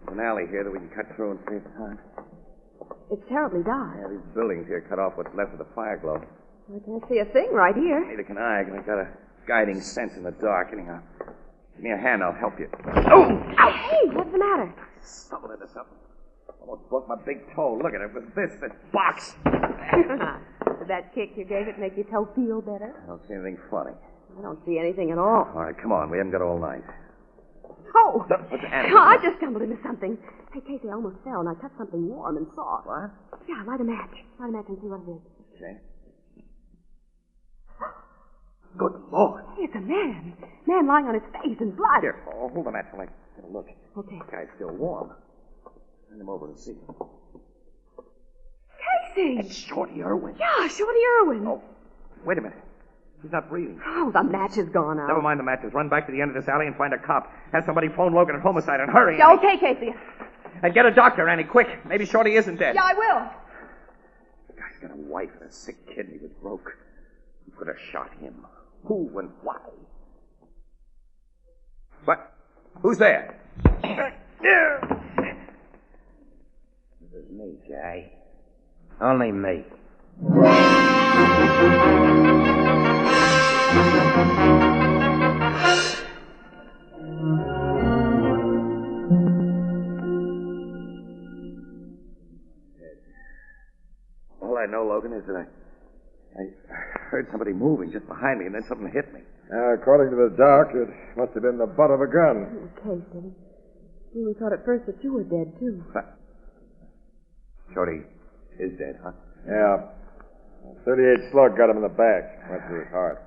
There's an alley here that we can cut through and save time. It's terribly dark. Yeah, these buildings here cut off what's left of the fire glow. I can't see a thing right here. Neither can I. I've got a guiding sense in the dark. Anyhow, give me a hand. I'll help you. Oh! Ow! Hey, what's the matter? Stumbled into something. Almost broke my big toe. Look at it. With this box. Did that kick you gave it make your toe feel better? I don't see anything funny. I don't see anything at all. All right, come on. We haven't got all night. Oh. Annie. I just stumbled into something. Hey, Casey, I almost fell, and I touched something warm and soft. What? Yeah, light a match. Light a match and see what it is. Okay. Good Lord. Hey, it's a man. Man lying on his face in blood. Here, hold the match while I get a look. Okay. The guy's still warm. Send him over and see. Casey! It's Shorty Irwin. Yeah, Shorty Irwin. Oh, wait a minute. He's not breathing. Oh, the match has gone out. Never mind the matches. Run back to the end of this alley and find a cop. Have somebody phone Logan at homicide and hurry. Yeah, Annie. okay, Casey. And get a doctor, Annie, quick. Maybe Shorty isn't dead. Yeah, I will. The guy's got a wife and a sick kid and he was broke. Who could have shot him? Who and why? What? Who's there? This is me, Jay. Only me. All I know, Logan, is that I heard somebody moving just behind me, and then something hit me. According to the doc, it must have been the butt of a gun. Casey. We thought at first that you were dead, too. What? Shorty is dead, huh? Yeah. A 38 slug got him in the back. Went through his heart.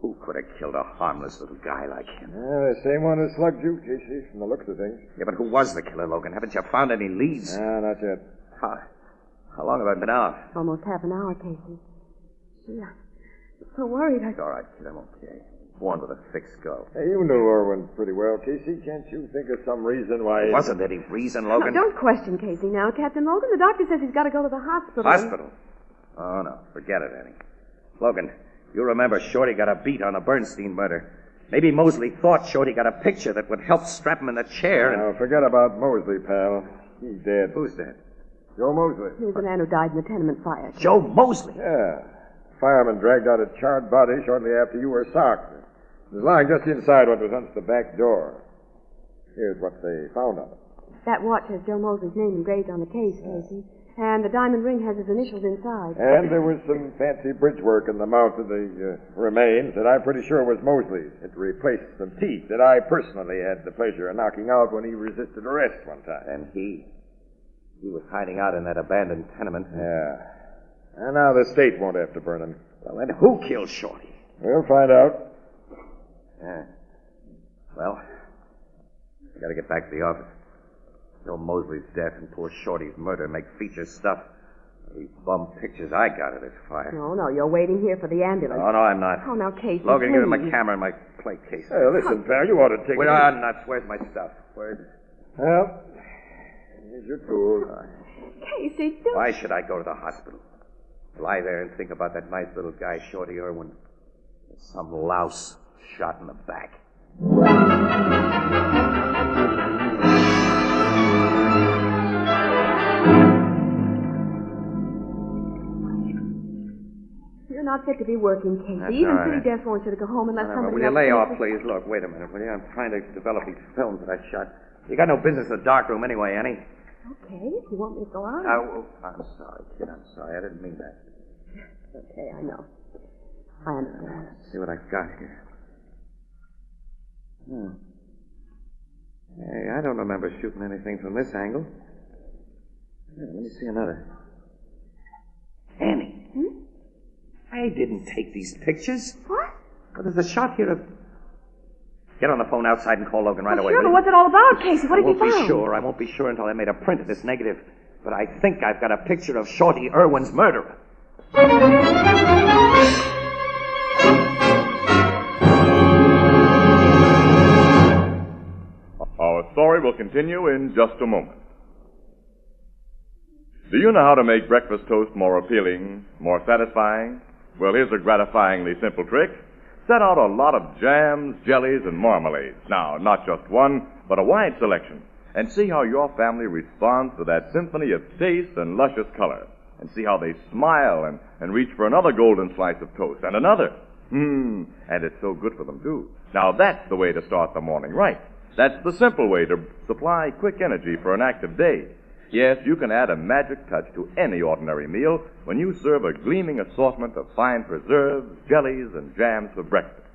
Who could have killed a harmless little guy like him? The same one who slugged you, Casey, from the looks of things. Yeah, but who was the killer, Logan? Haven't you found any leads? Not yet. How long have I been out? Almost half an hour, Casey. Gee, I'm so worried. It's all right, kid. I'm okay. Born with a thick skull. Hey, you knew Irwin pretty well, Casey. Can't you think of some reason why... There wasn't any reason, Logan. Now, don't question Casey now, Captain Logan. The doctor says he's got to go to the hospital. Hospital? Oh, no. Forget it, Annie. Logan, you remember Shorty got a beat on the Bernstein murder. Maybe Mosley thought Shorty got a picture that would help strap him in the chair. Now, forget about Mosley, pal. He's dead. Who's dead? Joe Mosley. He was the man who died in the tenement fire. Joe Mosley? Yeah. Fireman dragged out a charred body shortly after you were socked. It was lying just inside what was under the back door. Here's what they found on it. That watch has Joe Mosley's name engraved on the case, Casey. And the diamond ring has his initials inside. And there was some fancy bridge work in the mouth of the remains that I'm pretty sure was Mosley's. It replaced some teeth that I personally had the pleasure of knocking out when he resisted arrest one time. And he was hiding out in that abandoned tenement. Yeah. And now the state won't have to burn him. Well, then who killed Shorty? We'll find out. Yeah. Well, I gotta get back to the office. Joe Mosley's death and poor Shorty's murder make feature stuff. These bum pictures I got of this fire. No, you're waiting here for the ambulance. Oh, no, I'm not. Oh, now, Casey, Logan, please. give him my camera and my plate case. Hey, listen, pal, you ought to take We're it. nuts. Where's my stuff? Where's... Well, here's your tools. Casey, don't... Why should I go to the hospital? Lie there and think about that nice little guy, Shorty Irwin. Some louse shot in the back. You're not fit to be working, Casey. That's Even all right. City Death wants you to go home unless somebody Will you else lay off, finishes- please? Look, wait a minute, will you? I'm trying to develop these films that I shot. You got no business in the darkroom anyway, Annie. Okay, if you want me to go on. I'm sorry, kid. I'm sorry. I didn't mean that. Okay, I know. I understand. See what I've got here. Hey, I don't remember shooting anything from this angle. Here, let me see another. Annie. I didn't take these pictures. What? Well, there's a shot here of... Get on the phone outside and call Logan right away. Sure, will but you? what's it all about, Casey? What have you found? I won't be sure until I made a print of this negative. But I think I've got a picture of Shorty Irwin's murderer. Our story will continue in just a moment. Do you know how to make breakfast toast more appealing, more satisfying? Well, here's a gratifyingly simple trick. Set out a lot of jams, jellies, and marmalades. Now, not just one, but a wide selection. And see how your family responds to that symphony of taste and luscious color. And see how they smile and reach for another golden slice of toast and another. And it's so good for them, too. Now, that's the way to start the morning right. That's the simple way to supply quick energy for an active day. Yes, you can add a magic touch to any ordinary meal when you serve a gleaming assortment of fine preserves, jellies, and jams for breakfast.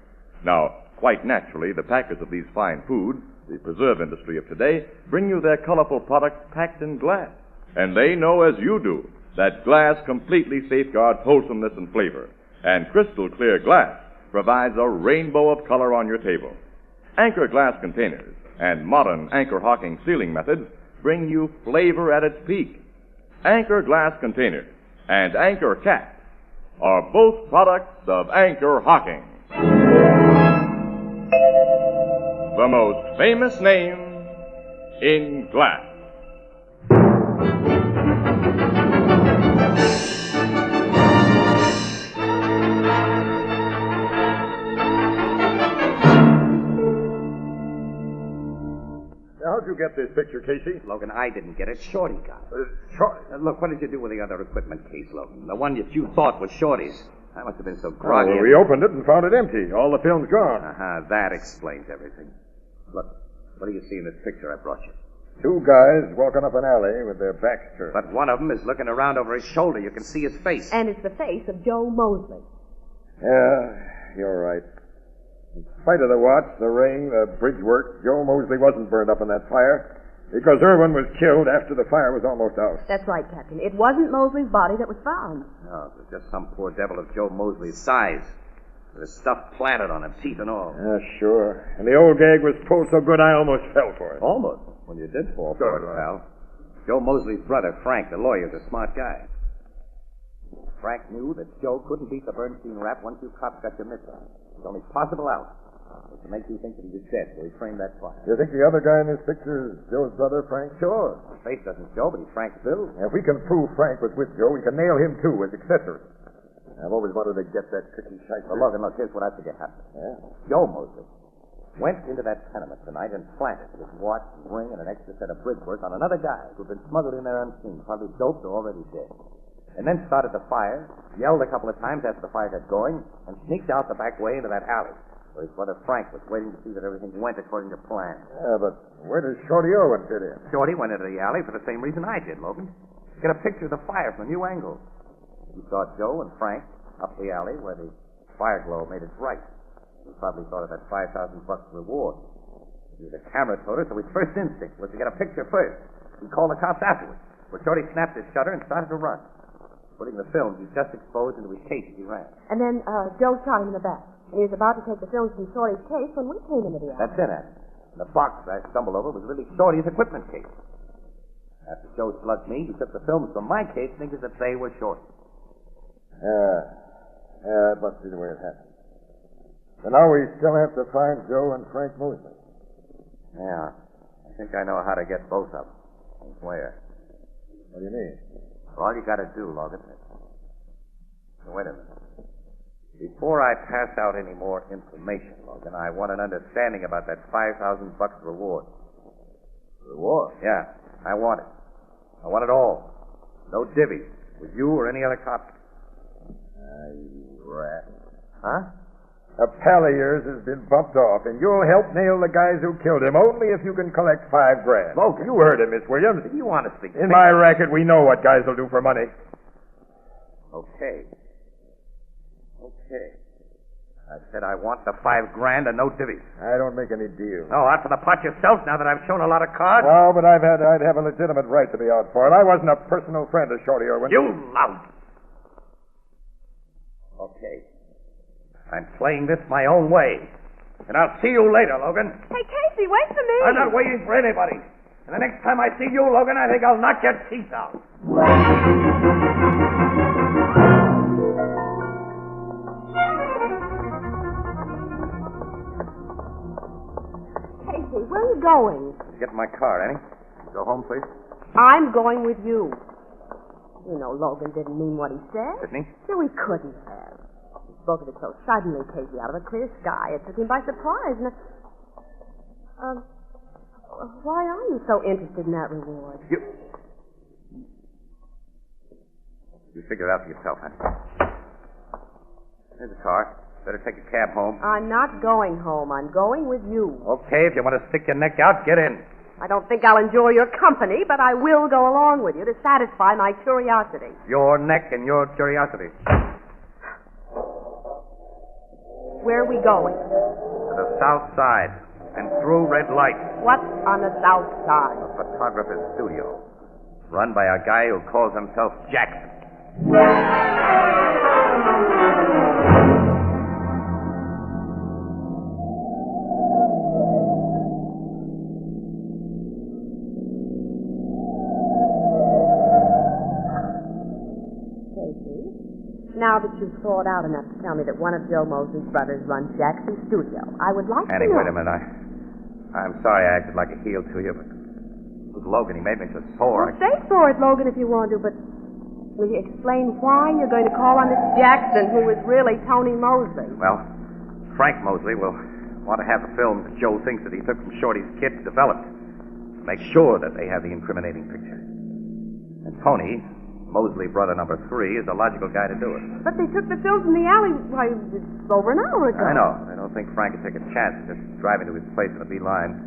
Now, quite naturally, the packers of these fine foods the preserve industry of today, bring you their colorful products packed in glass. And they know, as you do, that glass completely safeguards wholesomeness and flavor. And crystal clear glass provides a rainbow of color on your table. Anchor glass containers and modern anchor hocking sealing methods bring you flavor at its peak. Anchor glass containers and Anchor caps are both products of Anchor hocking, the most famous name in glass. How'd you get this picture, Casey? Logan, I didn't get it. Shorty got it. Shorty? Look, what did you do with the other equipment case, Logan? The one that you thought was Shorty's. I must have been so Oh, groggy. well, we opened it and found it empty. All the film's gone. That explains everything. Look, what do you see in this picture I brought you? Two guys walking up an alley with their backs turned. But one of them is looking around over his shoulder. You can see his face. And it's the face of Joe Mosley. Yeah, you're right. In spite of the watch, the ring, the bridge work, Joe Mosley wasn't burned up in that fire because Irwin was killed after the fire was almost out. That's right, Captain. It wasn't Mosley's body that was found. No, it was just some poor devil of Joe Mosley's size. With his stuff planted on him, teeth and all. Yeah, sure. And the old gag was pulled so good I almost fell for it. Almost? Well, you did fall for it, pal. Joe Mosley's brother, Frank, the lawyer, is a smart guy. Frank knew that Joe couldn't beat the Bernstein rap once you cops got your mitts on him. His only possible out was to make you think that he was dead, so he framed that fire. You think the other guy in this picture is Joe's brother, Frank? Sure. His face doesn't show, but he's Frank's build. If we can prove Frank was with Joe, we can nail him, too, as accessory. I've always wanted to get that tricky shite. Well, Logan, look, here's what I think happened. Yeah? Joe Mosley went into that tenement tonight and planted his watch and ring and an extra set of bridge work on another guy who'd been smuggled in there unseen, probably doped or already dead. And then started the fire, yelled a couple of times after the fire got going, and sneaked out the back way into that alley, where his brother Frank was waiting to see that everything went according to plan. Yeah, but where does Shorty Irwin fit in? Shorty went into the alley for the same reason I did, Logan. To get a picture of the fire from a new angle. He saw Joe and Frank up the alley where the fire glow made it bright. He probably thought of that $5,000 reward. He was a camera toter, so his first instinct was to get a picture first. He called the cops afterwards. But Shorty snapped his shutter and started to run. Putting the film he just exposed into his case as he ran. And then Joe shot him in the back. And he was about to take the films from Shorty's case when we came into the alley. That's it, Ann. And the box I stumbled over was really Shorty's equipment case. After Joe slugged me, he took the films from my case thinking that they were Shorty. Yeah, it must be the way it happened. So now we still have to find Joe and Frank Mosley. Yeah. I think I know how to get both of them. And where? What do you mean? All you got to do, Logan. Wait a minute. Before I pass out any more information, Logan, I want an understanding about that $5,000 reward. Reward? Yeah, I want it. I want it all. No divvies with you or any other cop. You rat. Huh? A pal of yours has been bumped off, and you'll help nail the guys who killed him only if you can collect $5,000. Logan. You heard him, Miss Williams. You honestly In my racket, we know what guys will do for money. Okay. I said I want the $5,000 and no divvies. I don't make any deals. Oh, out for the pot yourself now that I've shown a lot of cards? No, but I'd have a legitimate right to be out for it. I wasn't a personal friend of Shorty Irwin. You lout! Okay. I'm playing this my own way. And I'll see you later, Logan. Hey, Casey, wait for me. I'm not waiting for anybody. And the next time I see you, Logan, I think I'll knock your teeth out. Casey, where are you going? Get in my car, Annie. Go home, please. I'm going with you. You know, Logan didn't mean what he said. Didn't he? No, he couldn't have. He spoke of it so suddenly, Casey, out of a clear sky. It took him by surprise. And, why are you so interested in that reward? You figure it out for yourself, huh? There's a car. Better take a cab home. I'm not going home. I'm going with you. Okay, if you want to stick your neck out, get in. I don't think I'll enjoy your company, but I will go along with you to satisfy my curiosity. Your neck and your curiosity. Where are we going? To the south side. and through red lights. What's on the south side? A photographer's studio. Run by a guy who calls himself Jackson. Now that you've thought out enough to tell me that one of Joe Mosley's brothers runs Jackson's studio, I would like Annie, to know... wait a minute. I'm sorry I acted like a heel to you, but with Logan, he made me so sore. Well, say for it, Logan, if you want to, but will you explain why you're going to call on this Jackson, who is really Tony Mosley? Well, Frank Mosley will want to have the film that Joe thinks that he took from Shorty's kid developed. Make sure that they have the incriminating picture. And Tony, Mosley brother number 3, is the logical guy to do it. But they took the film from the alley, why, it's over an hour ago. I know. I don't think Frank would take a chance just driving to his place in a beeline.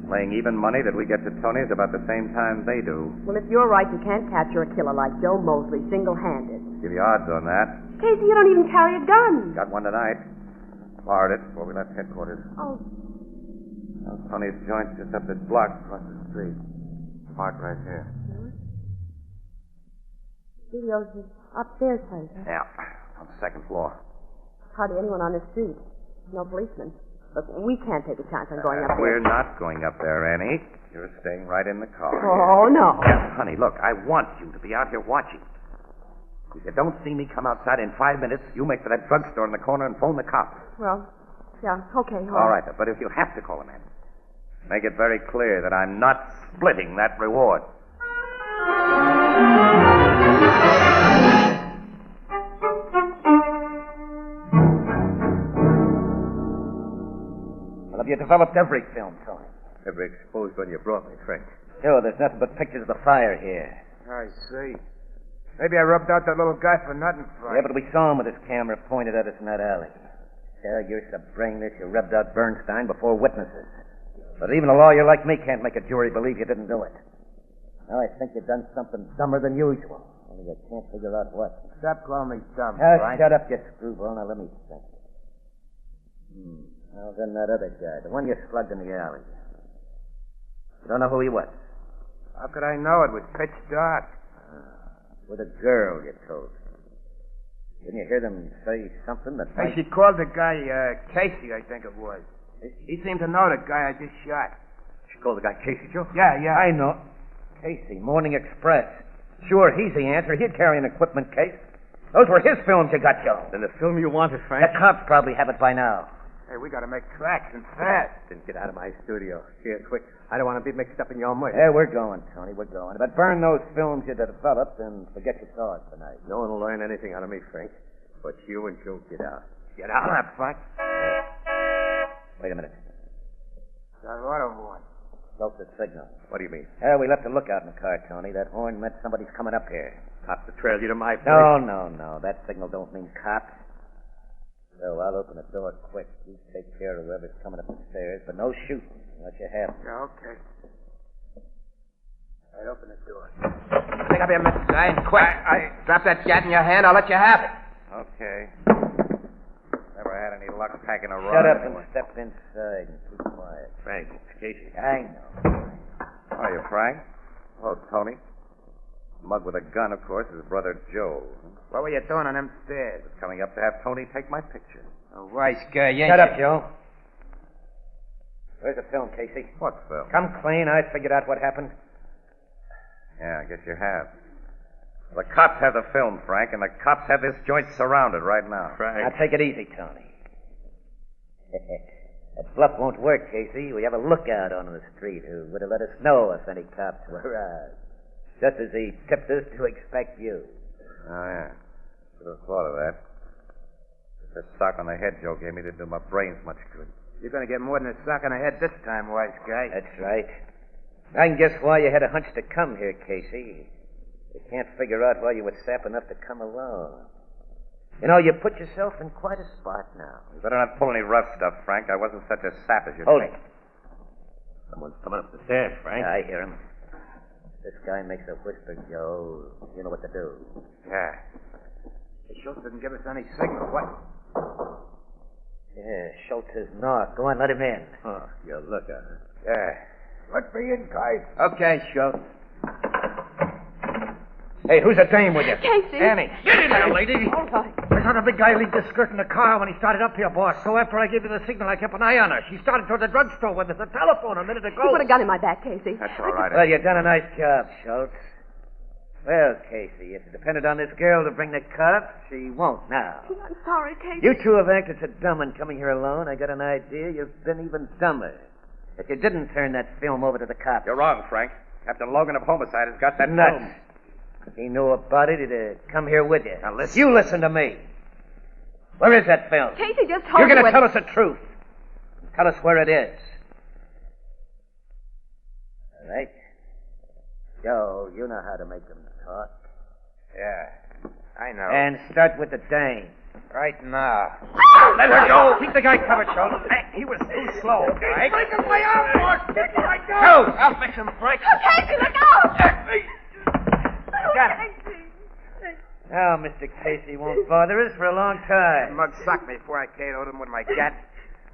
Laying even money that we get to Tony's about the same time they do. Well, if you're right, you can't capture a killer like Joe Mosley single-handed. Give you odds on that. Casey, you don't even carry a gun. Got one tonight. Borrowed it before we left headquarters. Oh. Well, Tony's joint's just up this block across the street. Parked right here. Studio's upstairs, place, huh? Yeah, on the second floor. Hardly anyone on the street. No policemen. Look, we can't take a chance on going up there. We're not going up there, Annie. You're staying right in the car. Oh, no. Yeah, honey, look, I want you to be out here watching. If you don't see me come outside in 5 minutes, you make for that drugstore in the corner and phone the cops. Well, yeah, okay. All right, but if you have to call them in, make it very clear that I'm not splitting that reward. Well, have you developed every film, Tony? Every exposed one you brought me, Frank. Sure, there's nothing but pictures of the fire here. I see. Maybe I rubbed out that little guy for nothing, Frank. Yeah, but we saw him with his camera pointed at us in that alley. Yeah, you're so brainless, you rubbed out Bernstein before witnesses. But even a lawyer like me can't make a jury believe you didn't do it. Now, I think you've done something dumber than usual. Only you can't figure out what. Stop calling me dumb, Now, Frank. shut up, you screwball. Now, let me think. Now, then that other guy, the one you slugged in the alley. You don't know who he was? How could I know? It was pitch dark. With a girl, you told me. Didn't you hear them say something that Hey, she called the guy, Casey, I think it was. He seemed to know the guy I just shot. She called the guy Casey, Joe? Yeah. I know. Casey, Morning Express. Sure, he's the answer. He'd carry an equipment case. Those were his films you got, Joe. Then the film you wanted, Frank? The cops probably have it by now. Hey, we gotta make tracks and fast. Then get out of my studio. Here, quick. I don't want to be mixed up in your murder. Yeah, we're going, Tony. We're going. But burn those films you developed and forget your thoughts tonight. No one will learn anything out of me, Frank. But you and Joe get out. Get out. Come on, Frank. Wait a minute. That auto horn. Broke the signal. What do you mean? Yeah, we left a lookout in the car, Tony. That horn meant somebody's coming up here. Cops to trail you to my place. No. That signal don't mean cops. So I'll open the door quick. You take care of whoever's coming up the stairs, but no shooting unless you have to. Yeah, okay. I open the door. Pick up your Mr. Zion, quick. Drop that gat in your hand. I'll let you have it. Okay. Never had any luck packing a rod. Shut up anyway. and step inside and keep quiet. Frank, it's Casey. I know. How are you, Frank? Hello, Tony. Mug with a gun, of course, is brother Joe. What were you doing on them stairs? Was coming up to have Tony take my picture. A wise guy, you ain't... Shut up, Joe. Where's the film, Casey? What film? Come clean. I figured out what happened. Yeah, I guess you have. The cops have the film, Frank, and the cops have this joint surrounded right now. Now, take it easy, Tony. That bluff won't work, Casey. We have a lookout on the street who would have let us know if any cops were around. Just as he tipped us to expect you. Oh, yeah. Should have thought of that. The sock on the head Joe gave me didn't do my brains much good. You're going to get more than a sock on the head this time, wise guy. That's right. I can guess why you had a hunch to come here, Casey. You can't figure out why you were sap enough to come along. You know, you put yourself in quite a spot now. You better not pull any rough stuff, Frank. I wasn't such a sap as you Hold think. it. Someone's coming up the stairs, Frank. Yeah, I hear him. This guy makes a whisper, Joe. You know what to do. Yeah. They sure didn't give us any signal. What? Yeah, Schultz is north. Go on, let him in. Oh, you look at her. Yeah. Let me in, guys. Okay, Schultz. Hey, who's that dame with you? Casey. Annie. Get in there, lady. All right. I saw the big guy leave the skirt in the car when he started up here, boss. So after I gave you the signal, I kept an eye on her. She started toward the drugstore with the telephone a minute ago. You put a gun in my back, Casey. That's all right. Well, you done a nice job, Schultz. Well, Casey, if it depended on this girl to bring the cops, she won't now. I'm sorry, Casey. You two have acted so dumb in coming here alone. I got an idea you've been even dumber. If you didn't turn that film over to the cops. You're wrong, Frank. Captain Logan of Homicide has got that Nuts. film. If he knew about it, he'd have come here with you. Now listen. You listen to me. Where is that film? Casey just told You're going me to tell us the truth. Tell us where it is. All right. Joe, you know how to make them talk. Yeah, I know. And start with the dame. Right now. Let her go. Keep the guy covered, Schultz. He was too slow. Right? Breaking my arm, boss. Get my gun. Go. I'll fix him, Frank. Casey, look out! Got it. Now, Mr. Casey won't bother us for a long time. Mug socked me before I KO'd him with my gat.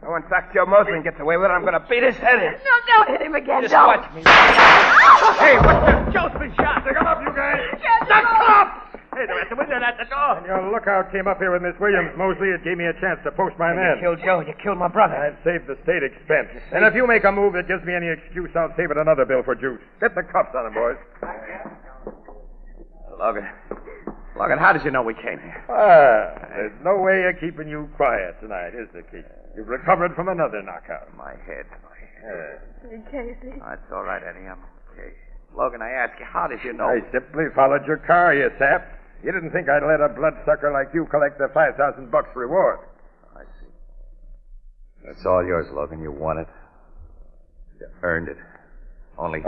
And when Doc Joe Mosman gets away with it, I'm going to beat his head in. No, don't hit him again. Just don't. watch me. Hey, what's this? Joe's been shot. Come up, you guys. The cops! Hey, they're at the window and at the door. When your lookout came up here with Miss Williams, Mosley, it gave me a chance to post my men. You killed Joe. You killed my brother. I've saved the state expense. And if you make a move that gives me any excuse, I'll save it another bill for juice. Get the cuffs on him, boys. Logan, how did you know we came here? There's no way of keeping you quiet tonight, is there, Keith? You've recovered from another knockout. My head. Casey. That's all right, Eddie. I'm okay. Logan, I ask you, how did you know? I simply followed your car, you sap. You didn't think I'd let a bloodsucker like you collect the $5,000 reward. I see. That's all yours, Logan. You won it. You earned it. Only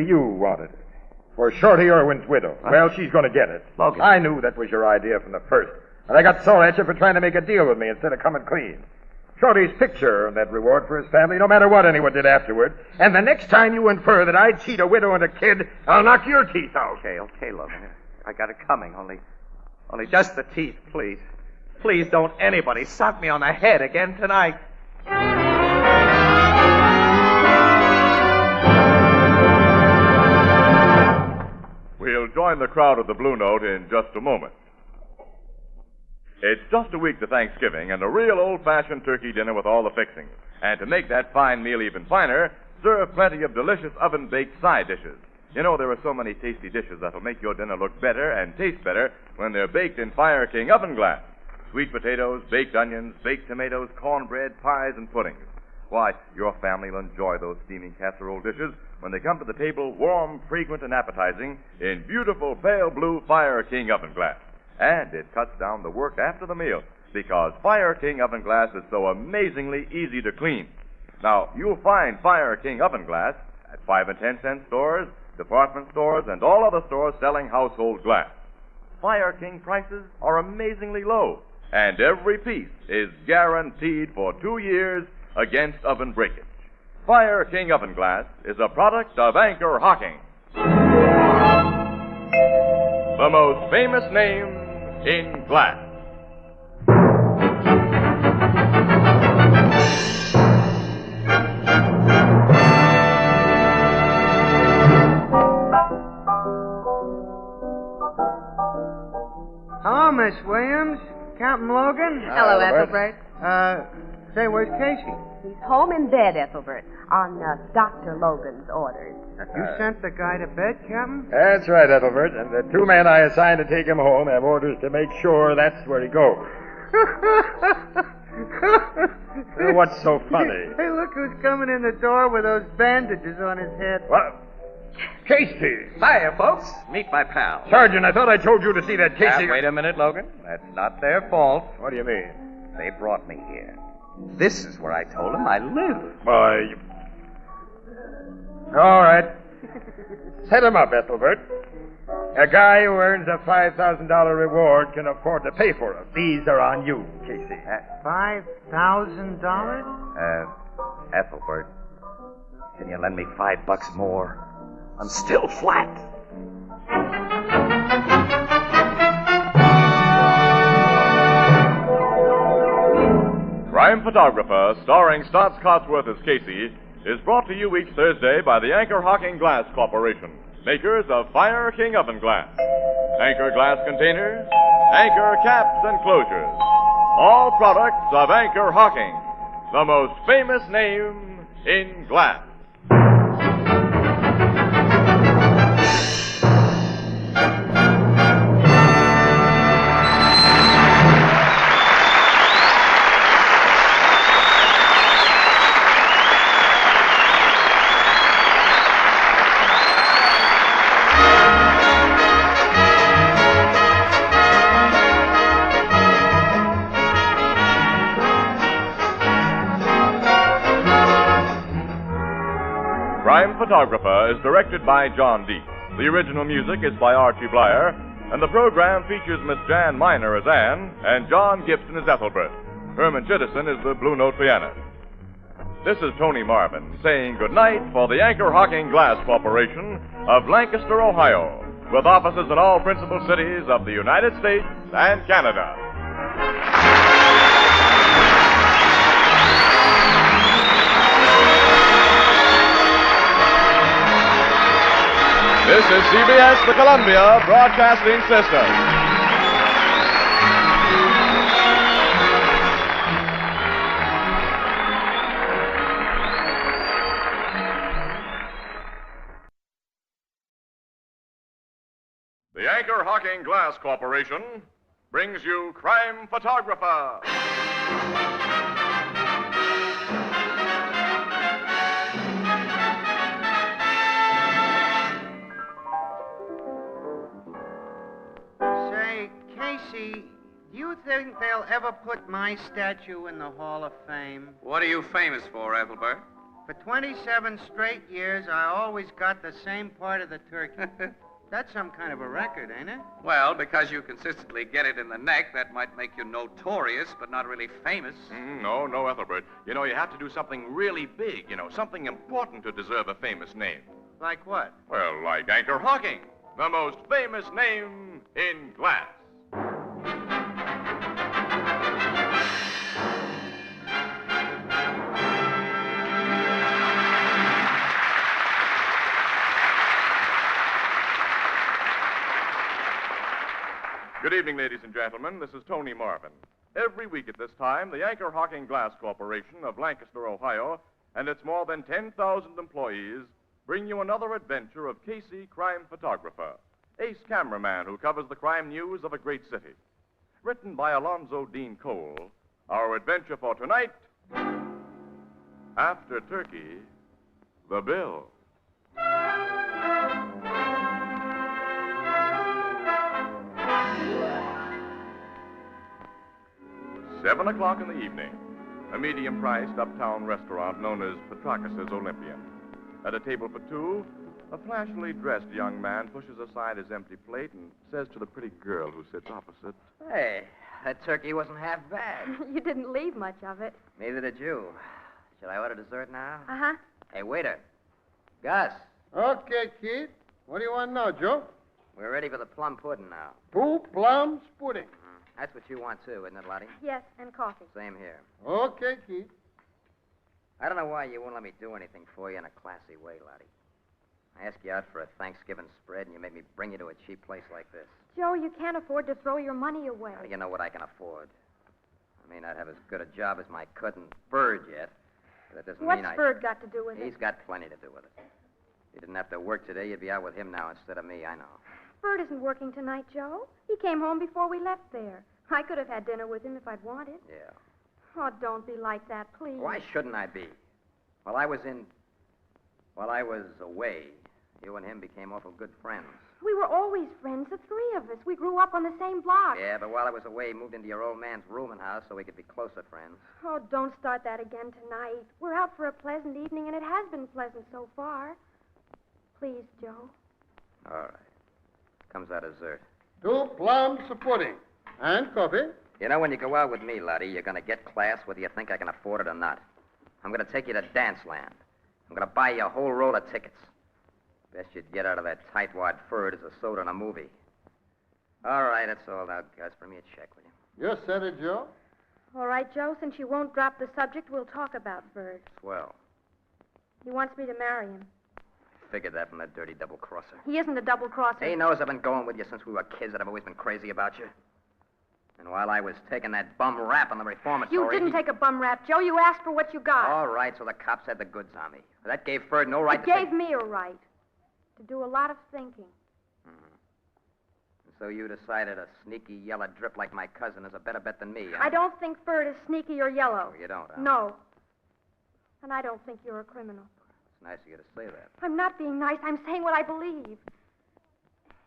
you wanted it. For Shorty Irwin's widow. Well, she's going to get it. Logan. I knew that was your idea from the first. And I got sore at you for trying to make a deal with me instead of coming clean. Shorty's picture earned that reward for his family, no matter what anyone did afterward. And the next time you infer that I'd cheat a widow and a kid, I'll knock your teeth out. Okay, Logan. I got it coming. Only just the teeth, please. Please don't anybody sock me on the head again tonight. We'll join the crowd at the Blue Note in just a moment. It's just a week to Thanksgiving and a real old-fashioned turkey dinner with all the fixings. And to make that fine meal even finer, serve plenty of delicious oven-baked side dishes. You know, there are so many tasty dishes that'll make your dinner look better and taste better when they're baked in Fire King oven glass. Sweet potatoes, baked onions, baked tomatoes, cornbread, pies, and puddings. Why, your family will enjoy those steaming casserole dishes when they come to the table warm, fragrant, and appetizing in beautiful pale blue Fire King oven glass. And it cuts down the work after the meal because Fire King oven glass is so amazingly easy to clean. Now, you'll find Fire King oven glass at 5 and 10 cent stores, department stores, and all other stores selling household glass. Fire King prices are amazingly low, and every piece is guaranteed for 2 years against oven breakage. Fire King oven glass is a product of Anchor Hocking, the most famous name in glass. Hello, Miss Williams. Captain Logan. Hello, Ethelbert. Say, where's Casey? He's home in bed, Ethelbert, on Dr. Logan's orders. You sent the guy to bed, Captain? That's right, Ethelbert. And the 2 men I assigned to take him home have orders to make sure that's where he goes. What's so funny? Hey, look who's coming in the door with those bandages on his head. What? Casey! Hiya, folks. Meet my pal. Sergeant, I thought I told you to see that Casey... Wait a minute, Logan. That's not their fault. What do you mean? They brought me here. This is where I told them I live. Why... All right. Set him up, Ethelbert. A guy who earns a $5,000 reward can afford to pay for it. These are on you, Casey. $5,000? Ethelbert, can you lend me $5 more? I'm still flat. Crime Photographer, starring Stotts Cotsworth as Casey, is brought to you each Thursday by the Anchor Hocking Glass Corporation, makers of Fire King Oven Glass. Anchor glass containers, Anchor caps and closures. All products of Anchor Hocking, the most famous name in glass. Crime Photographer is directed by John Deep. The original music is by Archie Blyer, and the program features Miss Jan Miner as Anne and John Gibson as Ethelbert. Herman Chittison is the Blue Note pianist. This is Tony Marvin saying goodnight for the Anchor Hocking Glass Corporation of Lancaster, Ohio, with offices in all principal cities of the United States and Canada. This is CBS, the Columbia Broadcasting System. The Anchor Hocking Glass Corporation brings you Crime Photographer. Casey, do you think they'll ever put my statue in the Hall of Fame? What are you famous for, Ethelbert? For 27 straight years, I always got the same part of the turkey. That's some kind of a record, ain't it? Well, because you consistently get it in the neck, that might make you notorious, but not really famous. No, Ethelbert. You know, you have to do something really big, something important to deserve a famous name. Like what? Well, like Anchor Hocking, the most famous name in glass. Good evening, ladies and gentlemen. This is Tony Marvin. Every week at this time, the Anchor Hocking Glass Corporation of Lancaster, Ohio, and its more than 10,000 employees bring you another adventure of Casey, crime photographer, ace cameraman who covers the crime news of a great city. Written by Alonzo Dean Cole, our adventure for tonight, After Turkey, the Bill. 7 o'clock in the evening, a medium-priced uptown restaurant known as Petrakis' Olympian. At a table for two, a flashily dressed young man pushes aside his empty plate and says to the pretty girl who sits opposite, Hey, that turkey wasn't half bad. You didn't leave much of it. Neither did you. Should I order dessert now? Uh-huh. Hey, waiter. Gus. Okay, Keith. What do you want now, Joe? We're ready for the plum pudding now. 2 plums pudding. That's what you want, too, isn't it, Lottie? Yes, and coffee. Same here. Okay, Keith. I don't know why you won't let me do anything for you in a classy way, Lottie. I asked you out for a Thanksgiving spread, and you made me bring you to a cheap place like this. Joe, you can't afford to throw your money away. How do you know what I can afford? I may not have as good a job as my cousin Bird yet, but that doesn't mean What's Bird got to do with it? He's got plenty to do with it. If you didn't have to work today, you'd be out with him now instead of me, I know. Bird isn't working tonight, Joe. He came home before we left there. I could have had dinner with him if I'd wanted. Yeah. Oh, don't be like that, please. Why shouldn't I be? While I was away, you and him became awful good friends. We were always friends, the three of us. We grew up on the same block. Yeah, but while I was away, he moved into your old man's rooming house so we could be closer friends. Oh, don't start that again tonight. We're out for a pleasant evening, and it has been pleasant so far. Please, Joe. All right. Comes out dessert. 2 plums pudding. And coffee. You know, when you go out with me, Lottie, you're going to get class whether you think I can afford it or not. I'm going to take you to Danceland. I'm going to buy you a whole roll of tickets. Best you'd get out of that tightwad fur is a soda and a movie. All right, that's all now, Gus. Bring me a check, will you? You said it, Joe. All right, Joe, since you won't drop the subject, we'll talk about Bird. Swell. He wants me to marry him. Figured that from that dirty double-crosser. He isn't a double-crosser. He knows I've been going with you since we were kids, that I've always been crazy about you. And while I was taking that bum rap on the reformatory... You didn't take a bum rap, Joe. You asked for what you got. All right, so the cops had the goods on me. That gave Ferd no right It to... gave me a right to do a lot of thinking. So you decided a sneaky yellow drip like my cousin is a better bet than me, huh? I don't think Ferd is sneaky or yellow. Oh, you don't, huh? No. And I don't think you're a criminal. It's nice of you to say that. I'm not being nice. I'm saying what I believe.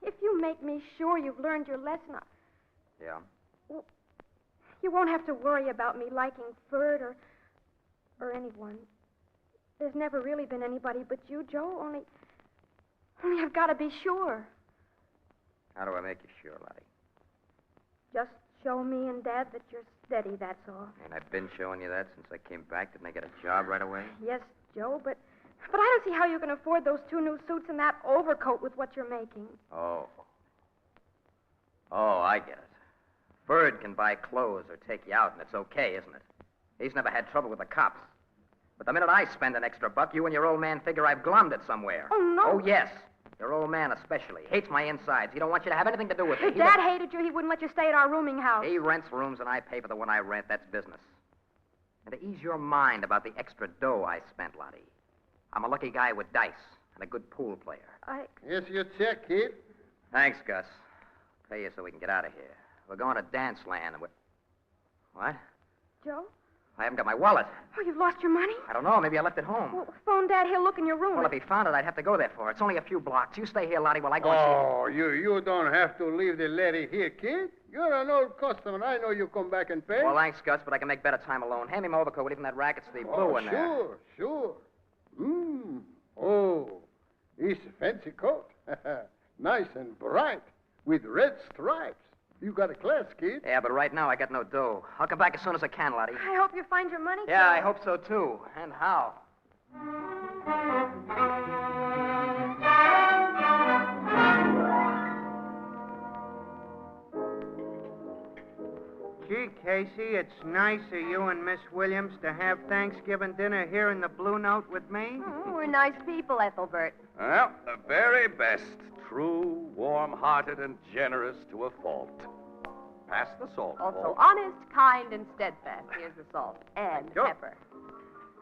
If you make me sure you've learned your lesson, Yeah? you won't have to worry about me liking Ferd or anyone. There's never really been anybody but you, Joe. Only I've got to be sure. How do I make you sure, Lottie? Just show me and Dad that you're steady, that's all. And I've been showing you that since I came back. Didn't I get a job right away? Yes, Joe, but I don't see how you can afford those 2 new suits and that overcoat with what you're making. Oh, I get it. Ferd can buy clothes or take you out, and it's okay, isn't it? He's never had trouble with the cops. But the minute I spend an extra buck, you and your old man figure I've glommed it somewhere. Oh, no. Oh, yes. Your old man especially. Hates my insides. He don't want you to have anything to do with it. If Dad hated you, he wouldn't let you stay at our rooming house. He rents rooms and I pay for the one I rent. That's business. And to ease your mind about the extra dough I spent, Lottie, I'm a lucky guy with dice and a good pool player. Here's your check, kid. Thanks, Gus. Pay you so we can get out of here. We're going to Dance Land and we're... What? Joe? I haven't got my wallet. Oh, you've lost your money? I don't know. Maybe I left it home. Well, phone Dad. He'll look in your room. Well, if he found it, I'd have to go there for it. It's only a few blocks. You stay here, Lottie, while I go and see him. Oh, you don't have to leave the lady here, kid. You're an old customer. I know you come back and pay. Well, thanks, Gus, but I can make better time alone. Hand me my overcoat. Even that racket's the blue in there. Sure. Oh, it's a fancy coat. Nice and bright with red stripes. You got a class, kid. Yeah, but right now I got no dough. I'll come back as soon as I can, Lottie. I hope you find your money, Yeah, Joe. I hope so, too. And how? Gee, Casey, it's nice of you and Miss Williams to have Thanksgiving dinner here in the Blue Note with me. We're nice people, Ethelbert. Well, the very best. True, warm-hearted, and generous to a fault. Pass the salt. Also Paul. honest, kind, and steadfast. Here's the salt. And Sure. pepper.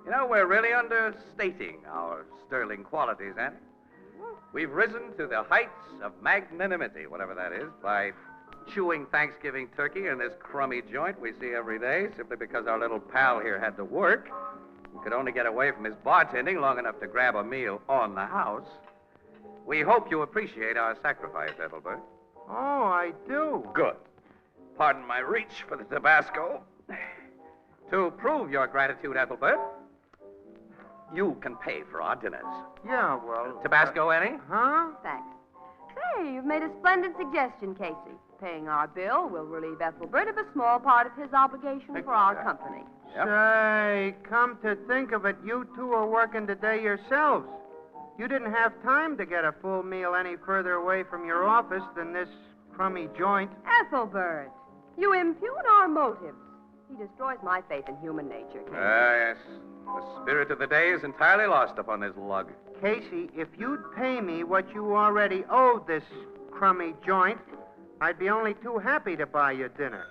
You know, we're really understating our sterling qualities, Annie. We've risen to the heights of magnanimity, whatever that is, by chewing Thanksgiving turkey in this crummy joint we see every day simply because our little pal here had to work and could only get away from his bartending long enough to grab a meal on the house. We hope you appreciate our sacrifice, Ethelbert. Oh, I do. Good. Pardon my reach for the Tabasco. To prove your gratitude, Ethelbert, you can pay for our dinners. Yeah, well... Tabasco, Annie? Huh? Thanks. Say, you've made a splendid suggestion, Casey. Paying our bill will relieve Ethelbert of a small part of his obligation for our company. Say, come to think of it, you two are working today yourselves. You didn't have time to get a full meal any further away from your office than this crummy joint. Ethelbert, you impugn our motives. He destroys my faith in human nature, Casey. Yes. The spirit of the day is entirely lost upon this lug. Casey, if you'd pay me what you already owed this crummy joint, I'd be only too happy to buy you dinner.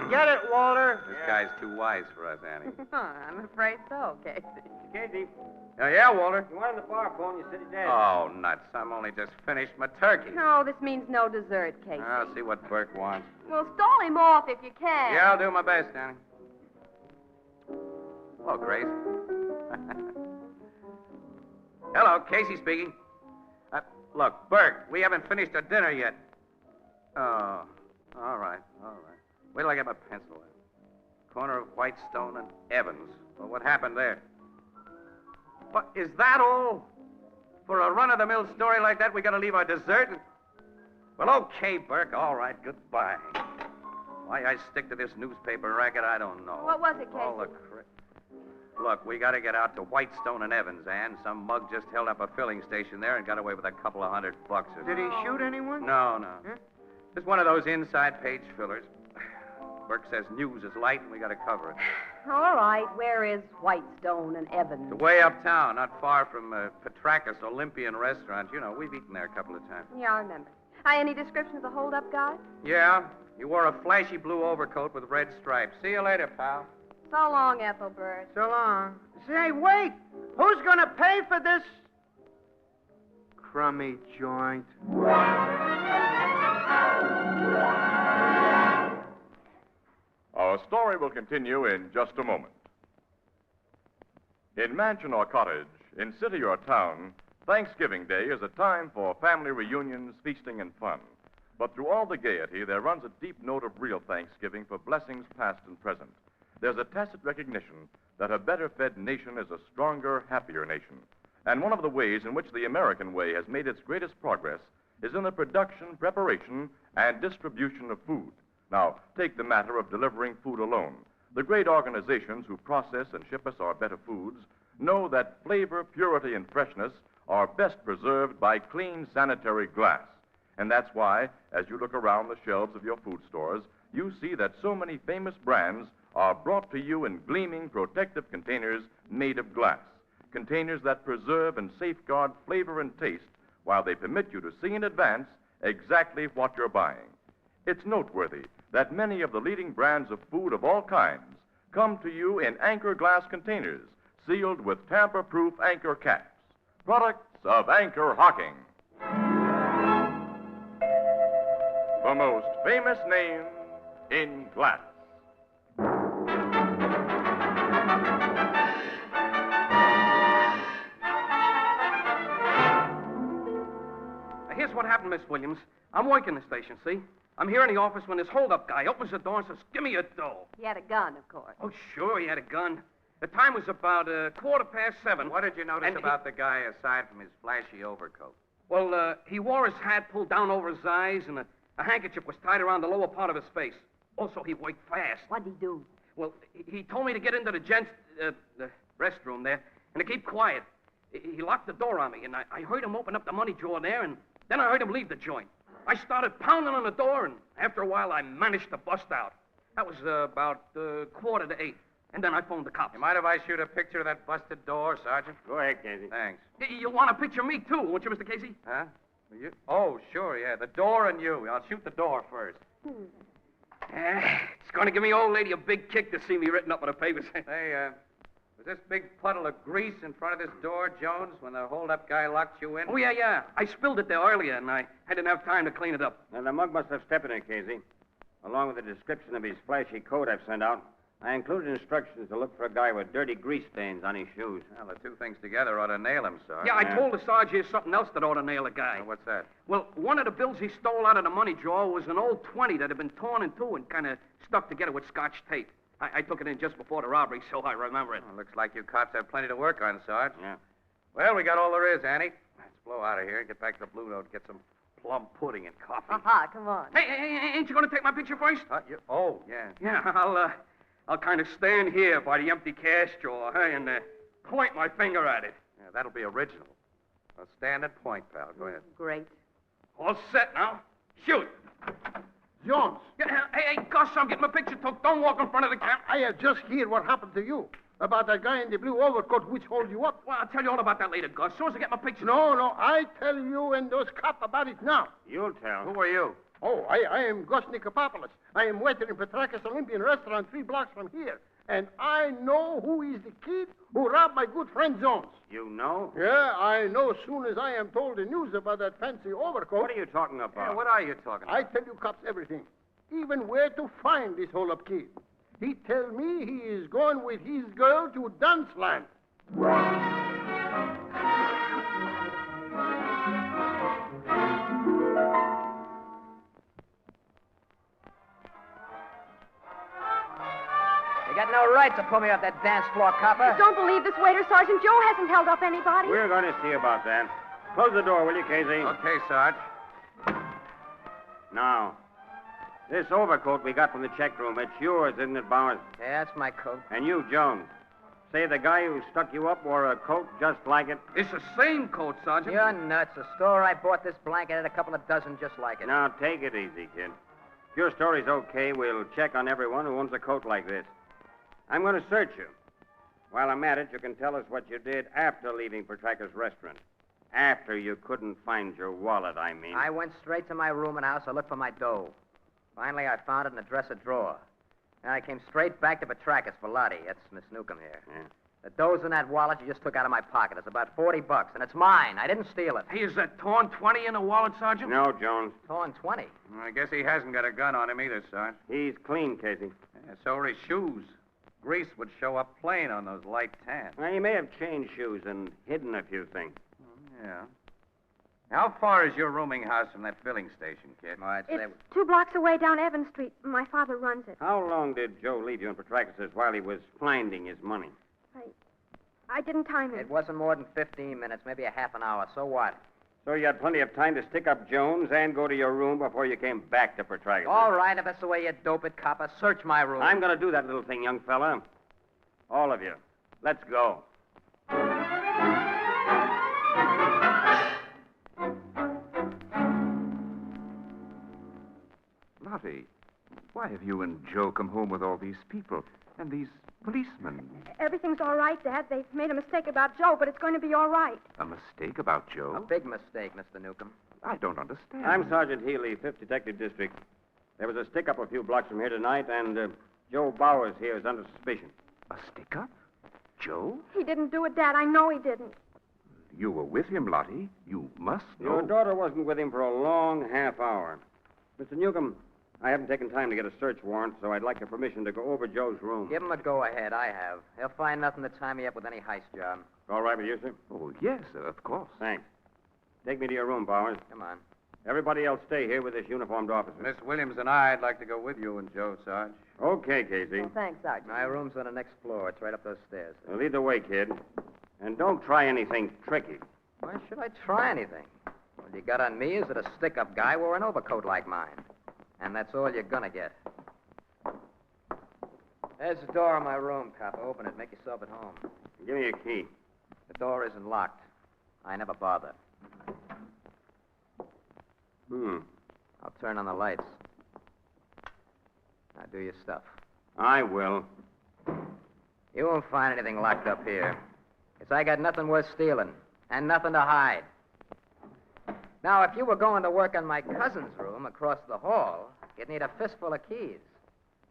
Get it, Walter? This guy's too wise for us, Annie. I'm afraid so, Casey. Casey, Yeah, Walter? you wanted the bar phone, you said it did. Oh, nuts. I'm only just finished my turkey. No, this means no dessert, Casey. I'll see what Burke wants. Well, stall him off if you can. Yeah, I'll do my best, Annie. Hello, Grace. Hello, Casey speaking. Look, Burke, we haven't finished our dinner yet. Oh, all right. Wait till I get my pencil in. Corner of Whitestone and Evans. Well, what happened there? What, is that all? For a run-of-the-mill story like that, we gotta leave our dessert? Well, okay, Burke, all right, goodbye. Why I stick to this newspaper racket, I don't know. What was it, Casey? All the Look, we gotta get out to Whitestone and Evans, Ann. Some mug just held up a filling station there and got away with a couple of $100 or Did he shoot anyone? No. Huh? Just one of those inside page fillers. Burke says news is light and we got to cover it. All right, where is Whitestone and Evans? It's way uptown, not far from Petrakis Olympian Restaurant. You know, we've eaten there a couple of times. Yeah, I remember. Any description of the hold-up guy? Yeah, he wore a flashy blue overcoat with red stripes. See you later, pal. So long, Ethelbert. So long. Say, wait! Who's gonna pay for this crummy joint? Our story will continue in just a moment. In mansion or cottage, in city or town, Thanksgiving Day is a time for family reunions, feasting, and fun. But through all the gaiety, there runs a deep note of real thanksgiving for blessings past and present. There's a tacit recognition that a better-fed nation is a stronger, happier nation. And one of the ways in which the American way has made its greatest progress is in the production, preparation, and distribution of food. Now, take the matter of delivering food alone. The great organizations who process and ship us our better foods know that flavor, purity, and freshness are best preserved by clean, sanitary glass. And that's why, as you look around the shelves of your food stores, you see that so many famous brands are brought to you in gleaming, protective containers made of glass. Containers that preserve and safeguard flavor and taste while they permit you to see in advance exactly what you're buying. It's noteworthy that many of the leading brands of food of all kinds come to you in Anchor glass containers sealed with tamper-proof Anchor caps. Products of Anchor Hocking. The most famous name in glass. Here's what happened, Miss Williams. I'm working the station, see? I'm here in the office when this hold-up guy opens the door and says, "Give me your dough." He had a gun, of course. Oh, sure, he had a gun. The time was about 7:15. What did you notice about the guy aside from his flashy overcoat? Well, he wore his hat pulled down over his eyes, and a handkerchief was tied around the lower part of his face. Also, he worked fast. What'd he do? Well, he told me to get into the gents' the restroom there and to keep quiet. He locked the door on me, and I heard him open up the money drawer there, and then I heard him leave the joint. I started pounding on the door, and after a while, I managed to bust out. That was about 7:15, and then I phoned the cops. You mind if I shoot a picture of that busted door, Sergeant? Go ahead, Casey. Thanks. You'll want to picture me, too, won't you, Mr. Casey? Huh? You? Oh, sure, yeah. The door and you. I'll shoot the door first. It's going to give me old lady a big kick to see me written up on the papers. Hey, was this big puddle of grease in front of this door, Jones, when the hold-up guy locked you in? Oh, yeah. I spilled it there earlier, and I didn't have time to clean it up. Now, the mug must have stepped in it, Casey. Along with the description of his flashy coat I've sent out, I included instructions to look for a guy with dirty grease stains on his shoes. Well, the two things together ought to nail him, Sergeant. Yeah, I told the Sarge here's something else that ought to nail a guy. What's that? Well, one of the bills he stole out of the money drawer was an old 20 that had been torn in two and kind of stuck together with Scotch tape. I took it in just before the robbery, so I remember it. Well, looks like you cops have plenty to work on, Sarge. Yeah. Well, we got all there is, Annie. Let's blow out of here and get back to the Blue Note, get some plum pudding and coffee. Aha, come on. Hey, ain't you going to take my picture first? Oh, yeah. Yeah, I'll kind of stand here by the empty cash drawer, and point my finger at it. Yeah, that'll be original. Well, stand and point, pal. Go ahead. Great. All set now. Shoot. Jones. Yeah, hey, Gus, I'm getting my picture took. Don't walk in front of the camera. I have just heard what happened to you. About that guy in the blue overcoat which holds you up. Well, I'll tell you all about that later, Gus. As soon as I get my picture. No, I tell you and those cops about it now. You'll tell. Who are you? Oh, I am Gus Nikopopoulos. I am waiter in Petrakis Olympian Restaurant 3 blocks from here. And I know who is the kid who robbed my good friend Jones. You know? Yeah, I know as soon as I am told the news about that fancy overcoat. What are you talking about? Yeah, what are you talking about? I tell you cops everything. Even where to find this hold-up kid. He tell me he is going with his girl to Danceland. You got no right to pull me off that dance floor, copper. Don't believe this waiter, Sergeant. Joe hasn't held up anybody. We're going to see about that. Close the door, will you, Casey? Okay, Sarge. Now, this overcoat we got from the check room, it's yours, isn't it, Bowers? Yeah, that's my coat. And you, Jones. Say the guy who stuck you up wore a coat just like it? It's the same coat, Sergeant. You're nuts. The store I bought this blanket had a couple of dozen just like it. Now, take it easy, kid. If your story's okay, we'll check on everyone who owns a coat like this. I'm going to search you. While I'm at it, you can tell us what you did after leaving Petraka's restaurant. After you couldn't find your wallet, I mean. I went straight to my room and house. I looked for my dough. Finally, I found it in a dresser drawer. And I came straight back to Petraka's for Lottie. That's Miss Newcomb here. Yeah. The dough's in that wallet you just took out of my pocket. It's about $40, and it's mine. I didn't steal it. Hey, is that torn 20 in the wallet, Sergeant? No, Jones. Torn 20? I guess he hasn't got a gun on him either, Sarge. He's clean, Casey. Yeah, so are his shoes. Grease would show up plain on those light tans. Well, he may have changed shoes and hidden a few things. Yeah. How far is your rooming house from that filling station, kid? I'd say... It's 2 blocks away down Evans Street. My father runs it. How long did Joe leave you in Petraka's while he was finding his money? I didn't time him. It wasn't more than 15 minutes, maybe a half an hour. So what? So you had plenty of time to stick up Jones and go to your room before you came back to Petraka's. All right, if that's the way you dope it, copper, search my room. I'm going to do that little thing, young fella. All of you. Let's go. Lottie, why have you and Joe come home with all these people and these policemen? Everything's all right, Dad. They've made a mistake about Joe, but it's going to be all right. A mistake about Joe? A big mistake, Mr. Newcomb. I don't understand. I'm Sergeant Healy, 5th Detective District. There was a stick-up a few blocks from here tonight, and Joe Bowers here is under suspicion. A stick-up? Joe? He didn't do it, Dad. I know he didn't. You were with him, Lottie. You must know. Your daughter wasn't with him for a long half hour. Mr. Newcomb, I haven't taken time to get a search warrant, so I'd like your permission to go over Joe's room. Give him a go-ahead. I have. He'll find nothing to tie me up with any heist job. All right with you, sir? Oh, yes, of course. Thanks. Take me to your room, Bowers. Come on. Everybody else stay here with this uniformed officer. Miss Williams and I'd like to go with you and Joe, Sarge. Okay, Casey. Oh, thanks, Sergeant. My room's on the next floor. It's right up those stairs. Well, lead the way, kid. And don't try anything tricky. Why should I try anything? What you got on me is that a stick-up guy wore an overcoat like mine. And that's all you're gonna get. There's the door of my room, copper. Open it. Make yourself at home. Give me your key. The door isn't locked. I never bother. I'll turn on the lights. Now do your stuff. I will. You won't find anything locked up here. Because I got nothing worth stealing. And nothing to hide. Now, if you were going to work on my cousin's room across the hall, you'd need a fistful of keys.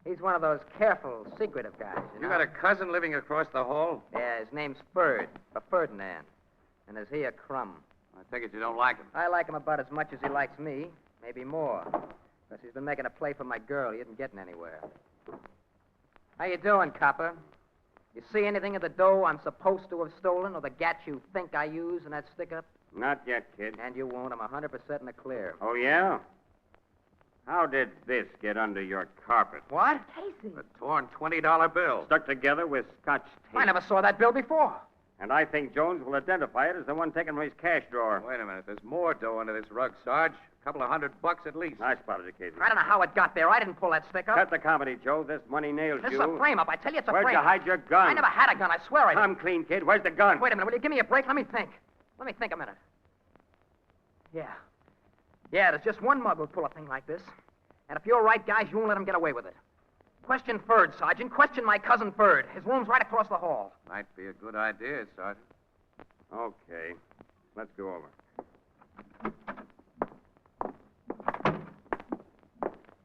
He's one of those careful, secretive guys, you know? You got a cousin living across the hall? Yeah, his name's Ferd, or Ferdinand. And is he a crumb? I take it you don't like him. I like him about as much as he likes me, maybe more. Because he's been making a play for my girl. He isn't getting anywhere. How you doing, copper? You see anything of the dough I'm supposed to have stolen, or the gat you think I used in that stick-up? Not yet, kid. And you won't. I'm 100% in the clear. Oh, yeah? How did this get under your carpet? What? Casey. A torn $20 bill. Stuck together with scotch tape. I never saw that bill before. And I think Jones will identify it as the one taken from his cash drawer. Wait a minute. There's more dough under this rug, Sarge. A couple of $100 at least. I spotted it, Casey. I don't know how it got there. I didn't pull that stick up. Cut the comedy, Joe. This money nails This you. is a frame-up. I tell you, it's a Where'd frame-up. you hide your gun? I never had a gun. I swear I didn't. Come clean, kid. Where's the gun? Wait a minute. Will you give me a break? Let me think. Let me think a minute. Yeah. Yeah, there's just one mug will pull a thing like this. And if you're right, guys, you won't let him get away with it. Question Ferd, Sergeant. Question my cousin Ferd. His room's right across the hall. Might be a good idea, Sergeant. Okay. Let's go over.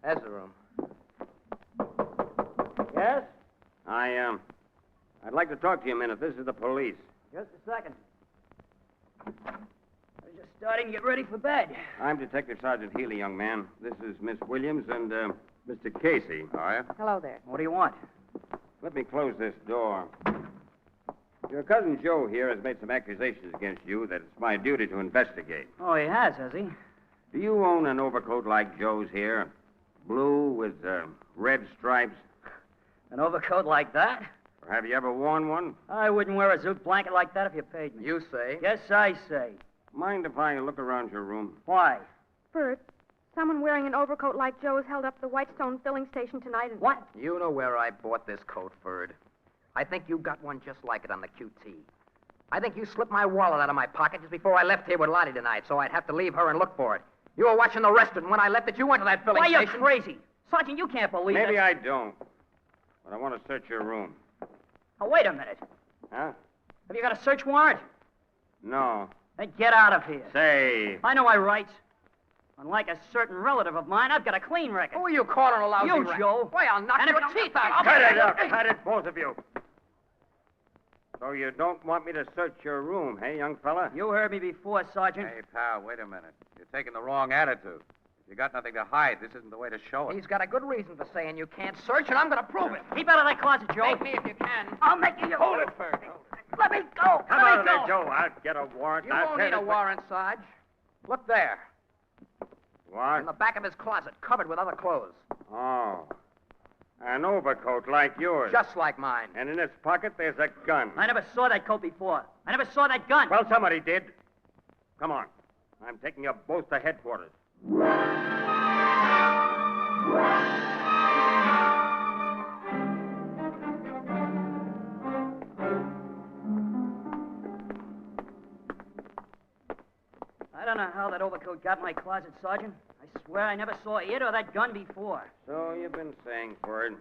There's the room. Yes? I'd like to talk to you a minute. This is the police. Just a second. We're just starting to get ready for bed. I'm Detective Sergeant Healy, young man. This is Miss Williams and Mr. Casey. How are you? Hello there. What do you want? Let me close this door. Your cousin Joe here has made some accusations against you that it's my duty to investigate. Oh, he has he? Do you own an overcoat like Joe's here? Blue with red stripes? An overcoat like that? Or have you ever worn one? I wouldn't wear a zoot blanket like that if you paid me. You say? Yes, I say. Mind if I look around your room? Why? Bert, someone wearing an overcoat like Joe's held up the Whitestone filling station tonight and... What? You know where I bought this coat, Ferd. I think you got one just like it on the QT. I think you slipped my wallet out of my pocket just before I left here with Lottie tonight, so I'd have to leave her and look for it. You were watching the restaurant when I left it. You went to that filling Why, station. you're crazy. Sergeant, you can't believe Maybe it. I don't. But I want to search your room. Oh, wait a minute. Huh? Have you got a search warrant? No. Then get out of here. Say. I know my rights. Unlike a certain relative of mine, I've got a clean record. Who are you calling a lousy You, rat? Joe. Why, I'll knock And your if- teeth out. Cut it up. Cut it, both of you. So you don't want me to search your room, hey, young fella? You heard me before, Sergeant. Hey, pal, wait a minute. You're taking the wrong attitude. If you got nothing to hide, this isn't the way to show it. He's got a good reason for saying you can't search, and I'm going to prove it. Keep out of that closet, Joe. Make me if you can. I'll make you. Hold it, Ferd. Let me go. Come Let out me of there, go. Joe. I'll get a warrant. You I'll won't tell need a you- warrant, Sarge. Look there. What? In the back of his closet, covered with other clothes. Oh. An overcoat like yours. Just like mine. And in its pocket, there's a gun. I never saw that coat before. I never saw that gun. Well, somebody did. Come on. I'm taking you both to headquarters. I don't know how that overcoat got in my closet, Sergeant. I swear I never saw it or that gun before. So you've been saying, Ford.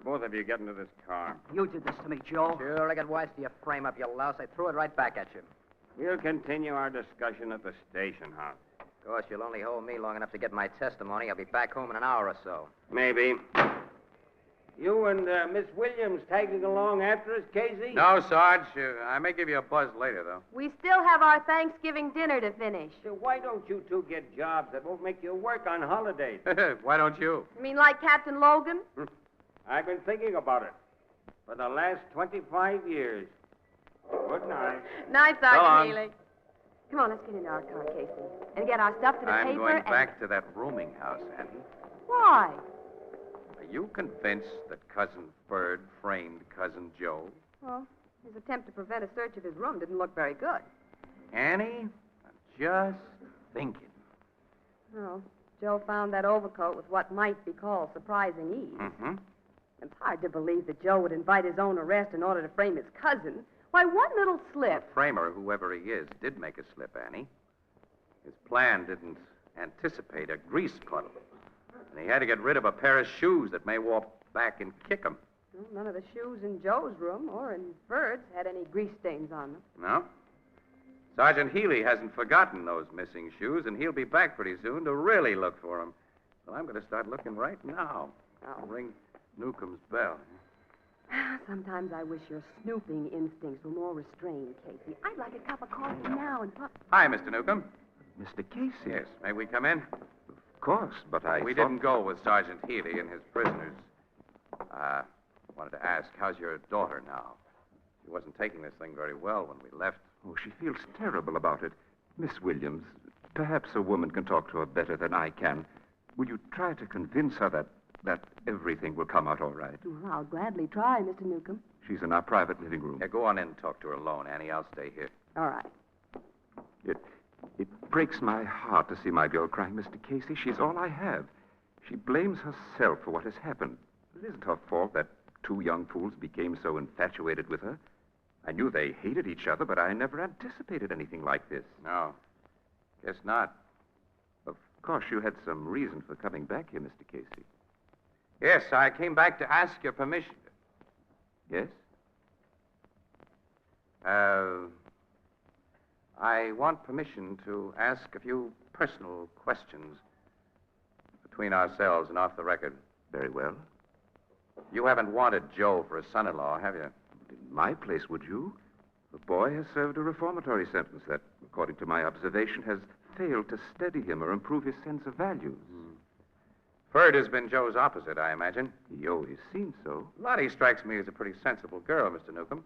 Both of you get into this car. You did this to me, Joe. Sure, I got wise to your frame up, you louse. I threw it right back at you. We'll continue our discussion at the station house. Of course, you'll only hold me long enough to get my testimony. I'll be back home in an hour or so. Maybe. You and Miss Williams tagging along after us, Casey? No, Sarge. I may give you a buzz later, though. We still have our Thanksgiving dinner to finish. So why don't you two get jobs that won't make you work on holidays? Why don't you? You mean like Captain Logan? I've been thinking about it for the last 25 years. Good night. Night, So long. Sergeant Healy. Come on, let's get into our car, Casey, and get our stuff to the I'm paper. going and... back to that rooming house, Annie. Why? Are you convinced that Cousin Ferd framed Cousin Joe? Well, his attempt to prevent a search of his room didn't look very good. Annie, I'm just thinking. Oh, Joe found that overcoat with what might be called surprising ease. Mm-hmm. It's hard to believe that Joe would invite his own arrest in order to frame his cousin. Why, one little slip. The framer, whoever he is, did make a slip, Annie. His plan didn't anticipate a grease puddle. And he had to get rid of a pair of shoes that may warp back and kick him. Well, none of the shoes in Joe's room or in Ferd's had any grease stains on them. No? Sergeant Healy hasn't forgotten those missing shoes, and he'll be back pretty soon to really look for them. So I'm going to start looking right now. I'll ring Newcomb's bell. Sometimes I wish your snooping instincts were more restrained, Casey. I'd like a cup of coffee now and pop. Hi, Mr. Newcomb. Mr. Casey? Yes, may we come in? Of course, but We didn't go with Sergeant Healy and his prisoners. Wanted to ask, how's your daughter now? She wasn't taking this thing very well when we left. Oh, she feels terrible about it. Miss Williams, perhaps a woman can talk to her better than I can. Will you try to convince her that everything will come out all right? Well, I'll gladly try, Mr. Newcomb. She's in our private living room. Yeah, go on in and talk to her alone, Annie. I'll stay here. All right. It breaks my heart to see my girl crying, Mr. Casey. She's all I have. She blames herself for what has happened. It isn't her fault that two young fools became so infatuated with her. I knew they hated each other, but I never anticipated anything like this. No, guess not. Of course, you had some reason for coming back here, Mr. Casey. Yes, I came back to ask your permission. Yes? I want permission to ask a few personal questions between ourselves and off the record. Very well. You haven't wanted Joe for a son-in-law, have you? In my place, would you? The boy has served a reformatory sentence that, according to my observation, has failed to steady him or improve his sense of values. Ferd has been Joe's opposite, I imagine. He always seemed so. Lottie strikes me as a pretty sensible girl, Mr. Newcomb.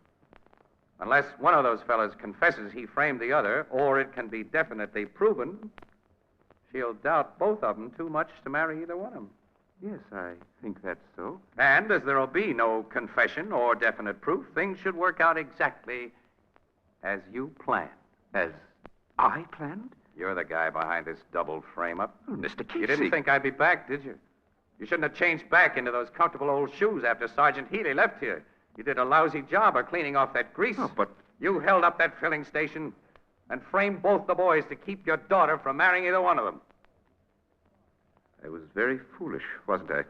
Unless one of those fellas confesses he framed the other, or it can be definitely proven, she'll doubt both of them too much to marry either one of them. Yes, I think that's so. And as there'll be no confession or definite proof, things should work out exactly as you planned. As I planned? You're the guy behind this double frame-up. Oh, Mr. Casey. You didn't think I'd be back, did you? You shouldn't have changed back into those comfortable old shoes after Sergeant Healy left here. You did a lousy job of cleaning off that grease. Oh, but... You held up that filling station and framed both the boys to keep your daughter from marrying either one of them. I was very foolish, wasn't I?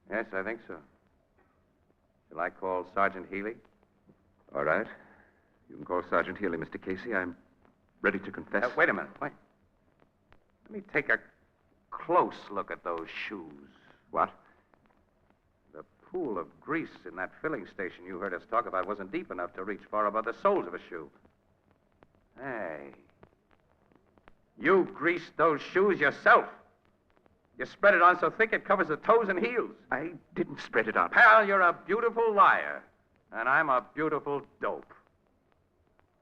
Yes, I think so. Shall I call Sergeant Healy? All right. You can call Sergeant Healy, Mr. Casey. I'm ready to confess. Wait a minute. Wait. Let me take a close look at those shoes. What? The pool of grease in that filling station you heard us talk about wasn't deep enough to reach far above the soles of a shoe. Hey. You greased those shoes yourself. You spread it on so thick it covers the toes and heels. I didn't spread it on. Pal, you're a beautiful liar. And I'm a beautiful dope.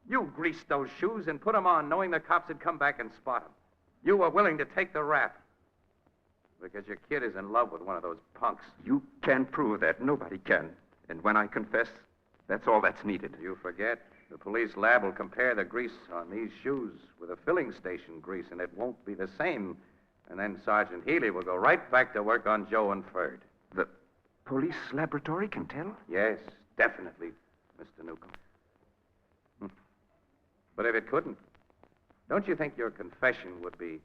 You greased those shoes and put them on knowing the cops would come back and spot them. You were willing to take the rap. Because your kid is in love with one of those punks. You can't prove that. Nobody can. And when I confess, that's all that's needed. You forget. The police lab will compare the grease on these shoes with a filling station grease, and it won't be the same. And then Sergeant Healy will go right back to work on Joe and Ferd. The police laboratory can tell? Yes, definitely, Mr. Newcomb. But if it couldn't, don't you think your confession would be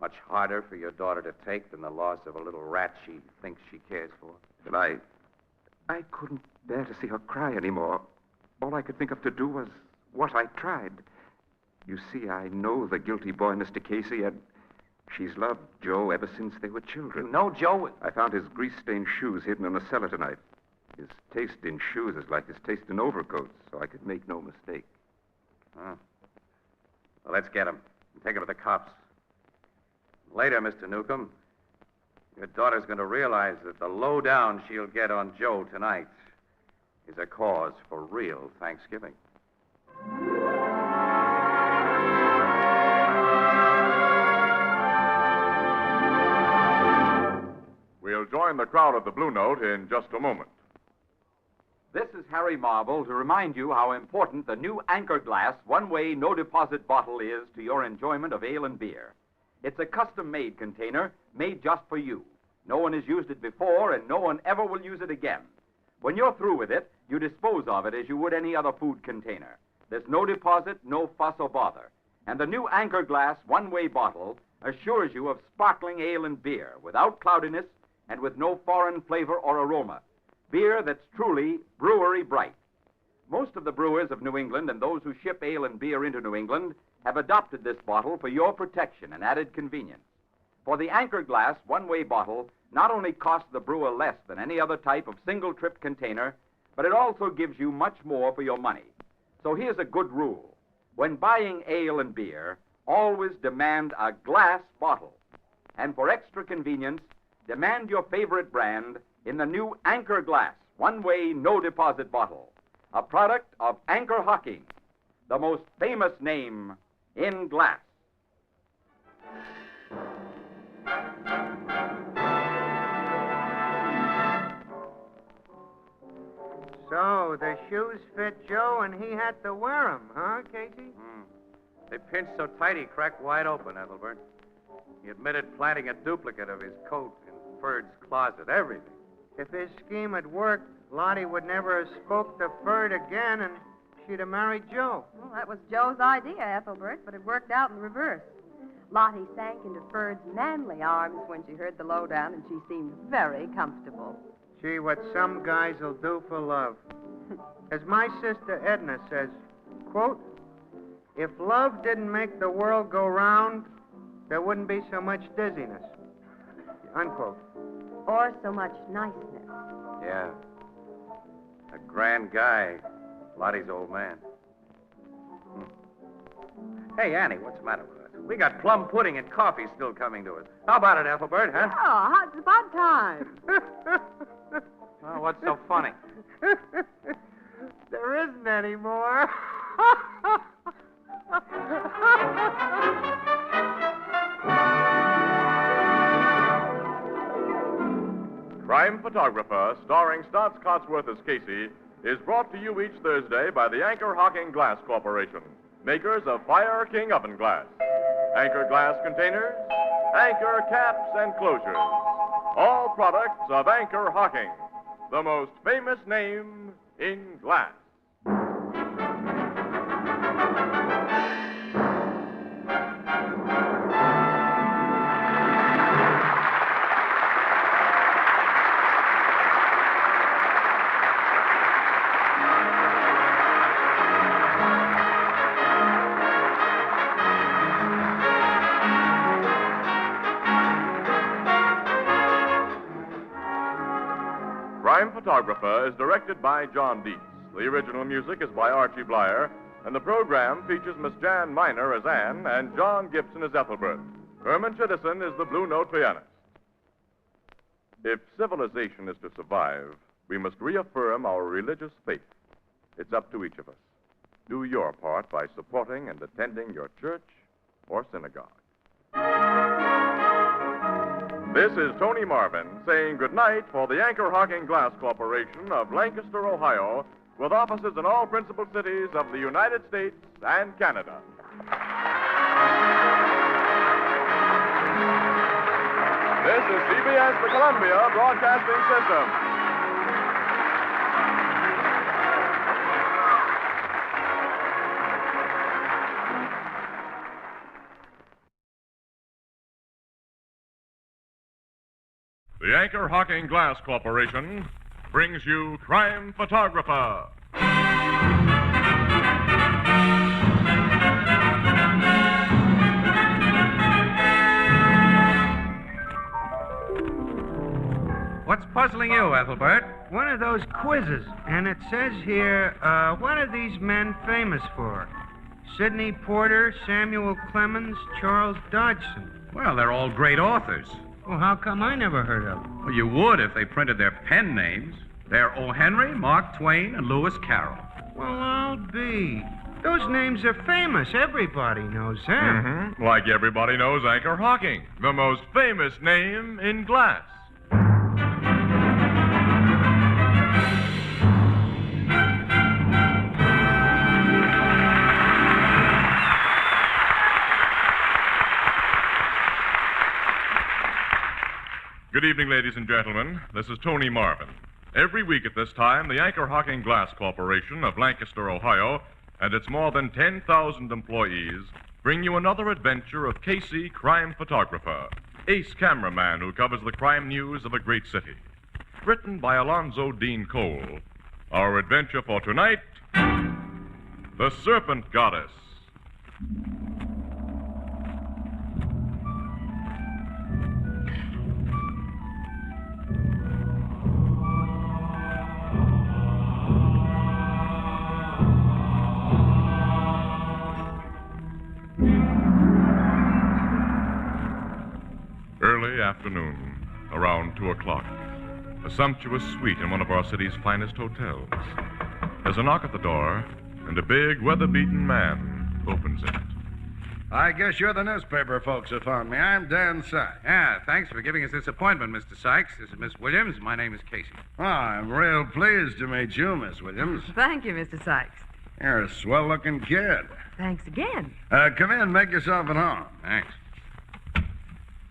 much harder for your daughter to take than the loss of a little rat she thinks she cares for? But I couldn't bear to see her cry anymore. All I could think of to do was what I tried. You see, I know the guilty boy, Mr. Casey, and she's loved Joe ever since they were children. You know Joe? I found his grease-stained shoes hidden in the cellar tonight. His taste in shoes is like his taste in overcoats, so I could make no mistake. Huh. Well, let's get him and take him to the cops. Later, Mr. Newcomb, your daughter's going to realize that the lowdown she'll get on Joe tonight is a cause for real Thanksgiving. We'll join the crowd at the Blue Note in just a moment. This is Harry Marble to remind you how important the new Anchor Glass one-way no-deposit bottle is to your enjoyment of ale and beer. It's a custom-made container made just for you. No one has used it before, and no one ever will use it again. When you're through with it, you dispose of it as you would any other food container. There's no deposit, no fuss or bother. And the new Anchor Glass one-way bottle assures you of sparkling ale and beer without cloudiness and with no foreign flavor or aroma. Beer that's truly brewery bright. Most of the brewers of New England and those who ship ale and beer into New England have adopted this bottle for your protection and added convenience. For the Anchor Glass one-way bottle not only costs the brewer less than any other type of single-trip container, but it also gives you much more for your money. So here's a good rule. When buying ale and beer, always demand a glass bottle. And for extra convenience, demand your favorite brand in the new Anchor Glass one-way no-deposit bottle, a product of Anchor Hocking, the most famous name in glass. So, the shoes fit Joe and he had to wear them, huh, Casey? They pinched so tight he cracked wide open, Ethelbert. He admitted planting a duplicate of his coat in Ferd's closet, everything. If his scheme had worked, Lottie would never have spoke to Ferd again and she'd have married Joe. Well, that was Joe's idea, Ethelbert, but it worked out in reverse. Lottie sank into Ferd's manly arms when she heard the lowdown, and she seemed very comfortable. Gee, what some guys will do for love. As my sister Edna says, quote, if love didn't make the world go round, there wouldn't be so much dizziness. Unquote. Or so much niceness. Yeah. A grand guy, Lottie's old man. Hey, Annie, what's the matter with us? We got plum pudding and coffee still coming to us. How about it, Ethelbert, huh? Oh, it's about time. Oh, what's so funny? There isn't any more. Crime Photographer, starring Stotts Cotsworth as Casey, is brought to you each Thursday by the Anchor Hocking Glass Corporation, makers of Fire King Oven Glass, Anchor Glass Containers, Anchor Caps and Closures. All products of Anchor Hocking, the most famous name in glass. Photographer is directed by John Dietz. The original music is by Archie Blyer, and the program features Miss Jan Miner as Anne and John Gibson as Ethelbert. Herman Chittison is the Blue Note pianist. If civilization is to survive, we must reaffirm our religious faith. It's up to each of us. Do your part by supporting and attending your church or synagogue. This is Tony Marvin saying goodnight for the Anchor Hocking Glass Corporation of Lancaster, Ohio, with offices in all principal cities of the United States and Canada. This is CBS, the Columbia Broadcasting System. The Anchor Hocking Glass Corporation brings you Crime Photographer. What's puzzling you, Ethelbert? One of those quizzes. And it says here, what are these men famous for? Sidney Porter, Samuel Clemens, Charles Dodgson. Well, they're all great authors. Well, how come I never heard of them? Well, you would if they printed their pen names. They're O. Henry, Mark Twain, and Lewis Carroll. Well, I'll be. Those names are famous. Everybody knows them. Mm-hmm. Like everybody knows Anchor Hocking, the most famous name in glass. Good evening, ladies and gentlemen. This is Tony Marvin. Every week at this time, the Anchor Hocking Glass Corporation of Lancaster, Ohio, and its more than 10,000 employees bring you another adventure of Casey, crime photographer, ace cameraman who covers the crime news of a great city. Written by Alonzo Dean Cole. Our adventure for tonight, The Serpent Goddess. Early afternoon, around 2 o'clock. A sumptuous suite in one of our city's finest hotels. There's a knock at the door, and a big, weather-beaten man opens it. I guess you're the newspaper folks who found me. I'm Dan Sykes. Yeah, thanks for giving us this appointment, Mr. Sykes. This is Miss Williams. My name is Casey. Oh, I'm real pleased to meet you, Miss Williams. Thank you, Mr. Sykes. You're a swell-looking kid. Thanks again. Come in, make yourself at home. Thanks.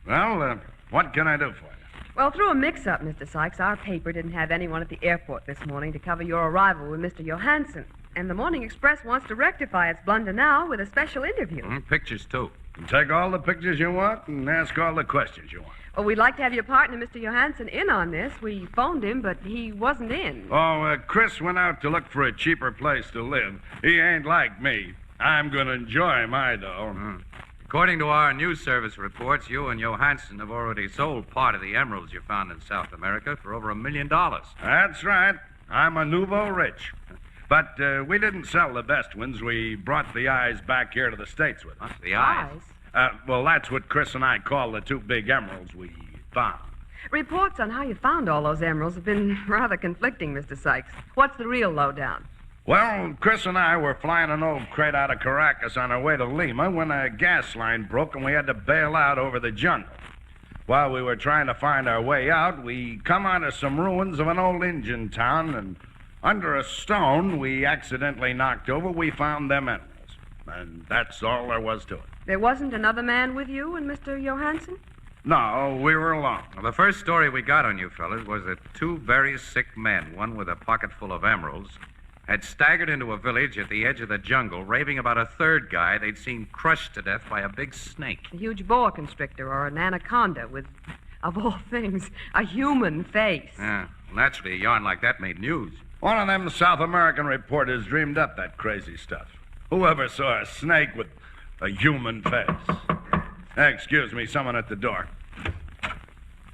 Well, what can I do for you? Well, through a mix-up, Mr. Sykes, our paper didn't have anyone at the airport this morning to cover your arrival with Mr. Johansson. And the Morning Express wants to rectify its blunder now with a special interview. Pictures, too. Take all the pictures you want and ask all the questions you want. Well, we'd like to have your partner, Mr. Johansson, in on this. We phoned him, but he wasn't in. Oh, Chris went out to look for a cheaper place to live. He ain't like me. I'm going to enjoy my dough. According to our news service reports, you and Johansson have already sold part of the emeralds you found in South America for over $1 million. That's right. I'm a nouveau rich. But we didn't sell the best ones. We brought the eyes back here to the States with us. The eyes? Well, that's what Chris and I call the two big emeralds we found. Reports on how you found all those emeralds have been rather conflicting, Mr. Sykes. What's the real lowdown? Well, Chris and I were flying an old crate out of Caracas on our way to Lima when a gas line broke and we had to bail out over the jungle. While we were trying to find our way out, we come onto some ruins of an old Indian town, and under a stone we accidentally knocked over, we found them emeralds. And that's all there was to it. There wasn't another man with you and Mr. Johansson? No, we were alone. Well, the first story we got on you fellas was that two very sick men, one with a pocket full of emeralds, had staggered into a village at the edge of the jungle, raving about a third guy they'd seen crushed to death by a big snake. A huge boa constrictor or an anaconda with, of all things, a human face. Yeah, well, naturally, a yarn like that made news. One of them South American reporters dreamed up that crazy stuff. Whoever saw a snake with a human face? Excuse me, someone at the door.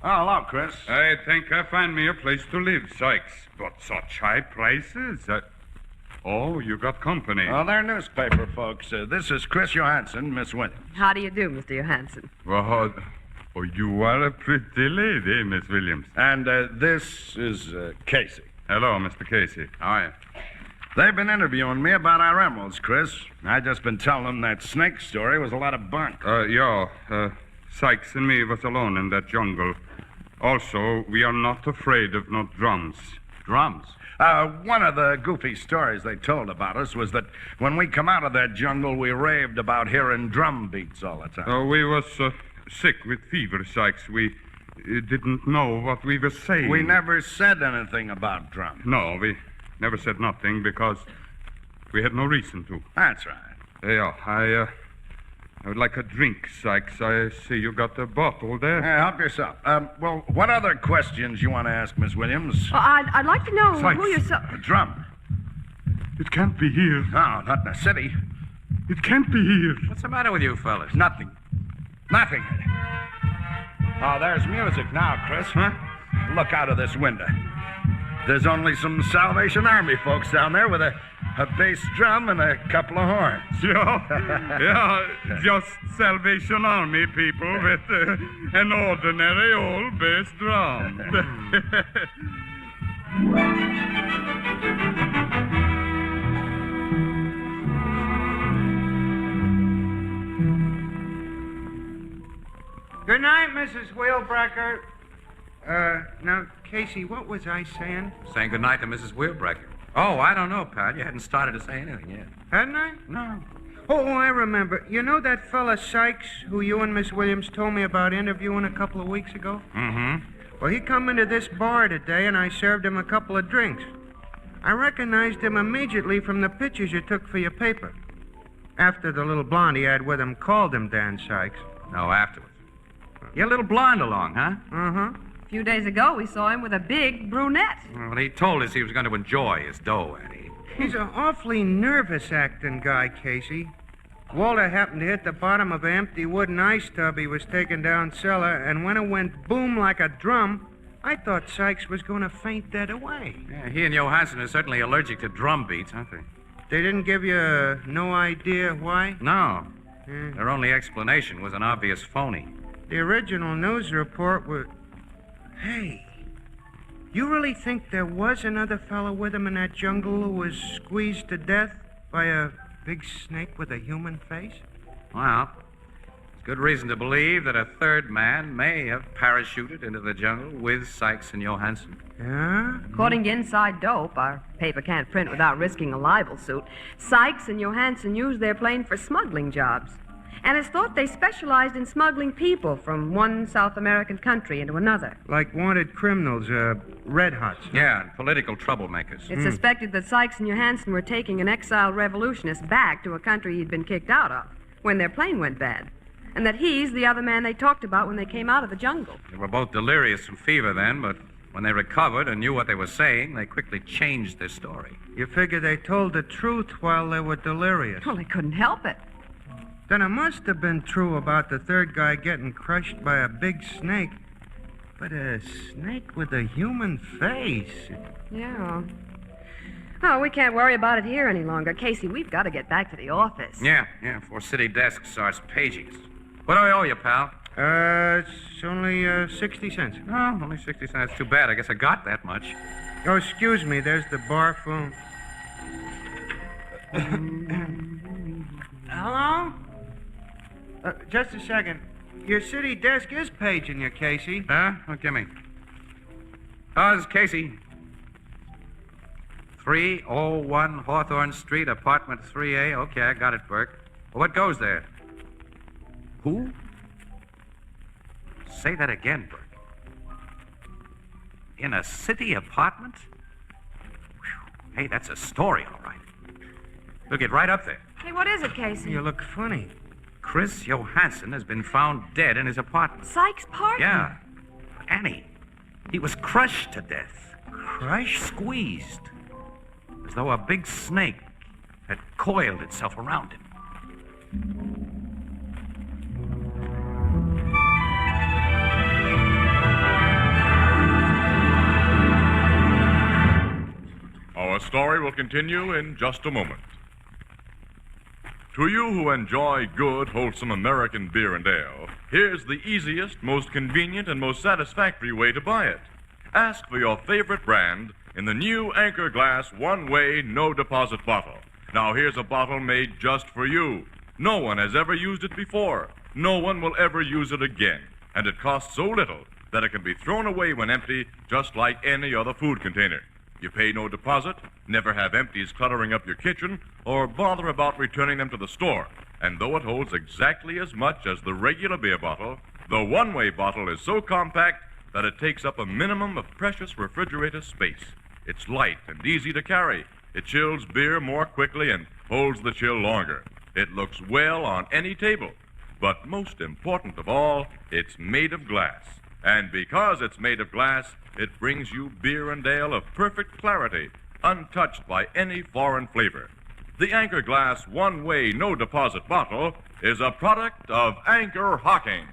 Oh, hello, Chris. I think I find me a place to live, Sykes. But such high prices. Oh, you got company. Oh, they're newspaper folks. This is Chris Johansson, Miss Williams. How do you do, Mr. Johansson? Well, oh, you are a pretty lady, Miss Williams. And this is Casey. Hello, Mr. Casey. How are you? They've been interviewing me about our emeralds, Chris. I just been telling them that snake story was a lot of bunk. Sykes and me was alone in that jungle. Also, we are not afraid of no drums. Drums? One of the goofy stories they told about us was that when we come out of that jungle, we raved about hearing drum beats all the time. We was sick with fever, Sykes. We didn't know what we were saying. We never said anything about drums. No, we never said nothing because we had no reason to. That's right. I would like a drink, Sykes. I see you got a bottle there. Help yourself. Well, what other questions you want to ask, Miss Williams? Well, I'd like to know Sykes. who you're so... A drum. It can't be here. No, not in the city. It can't be here. What's the matter with you fellas? Nothing. Nothing. Oh, there's music now, Chris. Huh? Look out of this window. There's only some Salvation Army folks down there with a bass drum and a couple of horns. Yeah, just Salvation Army people with an ordinary old bass drum. Good night, Mrs. Wheelbreaker. Now, Casey, what was I saying? Saying goodnight to Mrs. Wheelbreaker. Oh, I don't know, pal. You hadn't started to say anything yet. Hadn't I? No. Oh, I remember. You know that fella Sykes, who you and Miss Williams told me about interviewing a couple of weeks ago? Mm-hmm. Well, he come into this bar today, and I served him a couple of drinks. I recognized him immediately from the pictures you took for your paper. After the little blonde he had with him called him Dan Sykes. No, afterwards. You had a little blonde along, huh? Uh-huh. A few days ago, we saw him with a big brunette. Well, he told us he was going to enjoy his dough, Eddie. He's an awfully nervous-acting guy, Casey. Walter happened to hit the bottom of an empty wooden ice tub he was taking down cellar, and when it went boom like a drum, I thought Sykes was going to faint dead away. Yeah, he and Johansson are certainly allergic to drum beats, aren't they? They didn't give you no idea why? No. Yeah. Their only explanation was an obvious phony. The original news report was... Hey, you really think there was another fellow with him in that jungle who was squeezed to death by a big snake with a human face? Well, there's good reason to believe that a third man may have parachuted into the jungle with Sykes and Johansson. Yeah? According to Inside Dope, our paper can't print without risking a libel suit, Sykes and Johansson used their plane for smuggling jobs. And it's thought they specialized in smuggling people from one South American country into another. Like wanted criminals, red hots. Yeah, and political troublemakers. It's suspected that Sykes and Johansson were taking an exiled revolutionist back to a country he'd been kicked out of when their plane went bad. And that he's the other man they talked about when they came out of the jungle. They were both delirious from fever then, but when they recovered and knew what they were saying, they quickly changed their story. You figure they told the truth while they were delirious. Well, they couldn't help it. Then it must have been true about the third guy getting crushed by a big snake. But a snake with a human face. Yeah. Oh, we can't worry about it here any longer. Casey, we've got to get back to the office. Yeah, before city desk starts paging us. What do I owe you, pal? It's only 60 cents. Oh, only 60 cents. Too bad. I guess I got that much. Oh, excuse me. There's the bar phone. Hello? Just a second. Your city desk is paging you, Casey. Huh? What, give me. Oh, this is Casey. 301 Hawthorne Street, apartment 3A. Okay, I got it, Burke. Well, what goes there? Who? Say that again, Burke. In a city apartment? Whew. Hey, that's a story, all right. We'll get right up there. Hey, what is it, Casey? You look funny. Chris Johansson has been found dead in his apartment. Sykes' partner? Yeah. Annie, he was crushed to death. Crushed? Squeezed. As though a big snake had coiled itself around him. Our story will continue in just a moment. To you who enjoy good, wholesome American beer and ale, here's the easiest, most convenient, and most satisfactory way to buy it. Ask for your favorite brand in the new Anchor Glass one-way, no-deposit bottle. Now, here's a bottle made just for you. No one has ever used it before. No one will ever use it again. And it costs so little that it can be thrown away when empty, just like any other food container. You pay no deposit, never have empties cluttering up your kitchen, or bother about returning them to the store. And though it holds exactly as much as the regular beer bottle, the one-way bottle is so compact that it takes up a minimum of precious refrigerator space. It's light and easy to carry. It chills beer more quickly and holds the chill longer. It looks well on any table. But most important of all, it's made of glass. And because it's made of glass, it brings you beer and ale of perfect clarity, untouched by any foreign flavor. The Anchor Glass one-way, no-deposit bottle is a product of Anchor Hocking.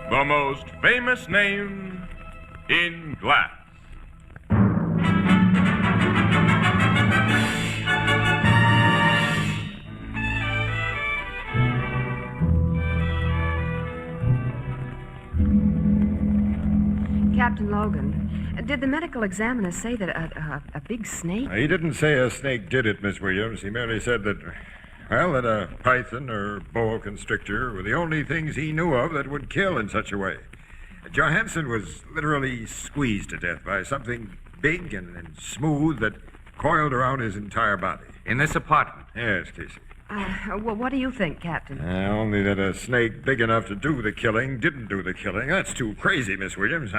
The most famous name in glass. Captain Logan, did the medical examiner say that a big snake? He didn't say a snake did it, Miss Williams. He merely said that, well, that a python or boa constrictor were the only things he knew of that would kill in such a way. Johansson was literally squeezed to death by something big and smooth that coiled around his entire body. In this apartment? Yes, Casey. Well, what do you think, Captain? Only that a snake big enough to do the killing didn't do the killing. That's too crazy, Miss Williams.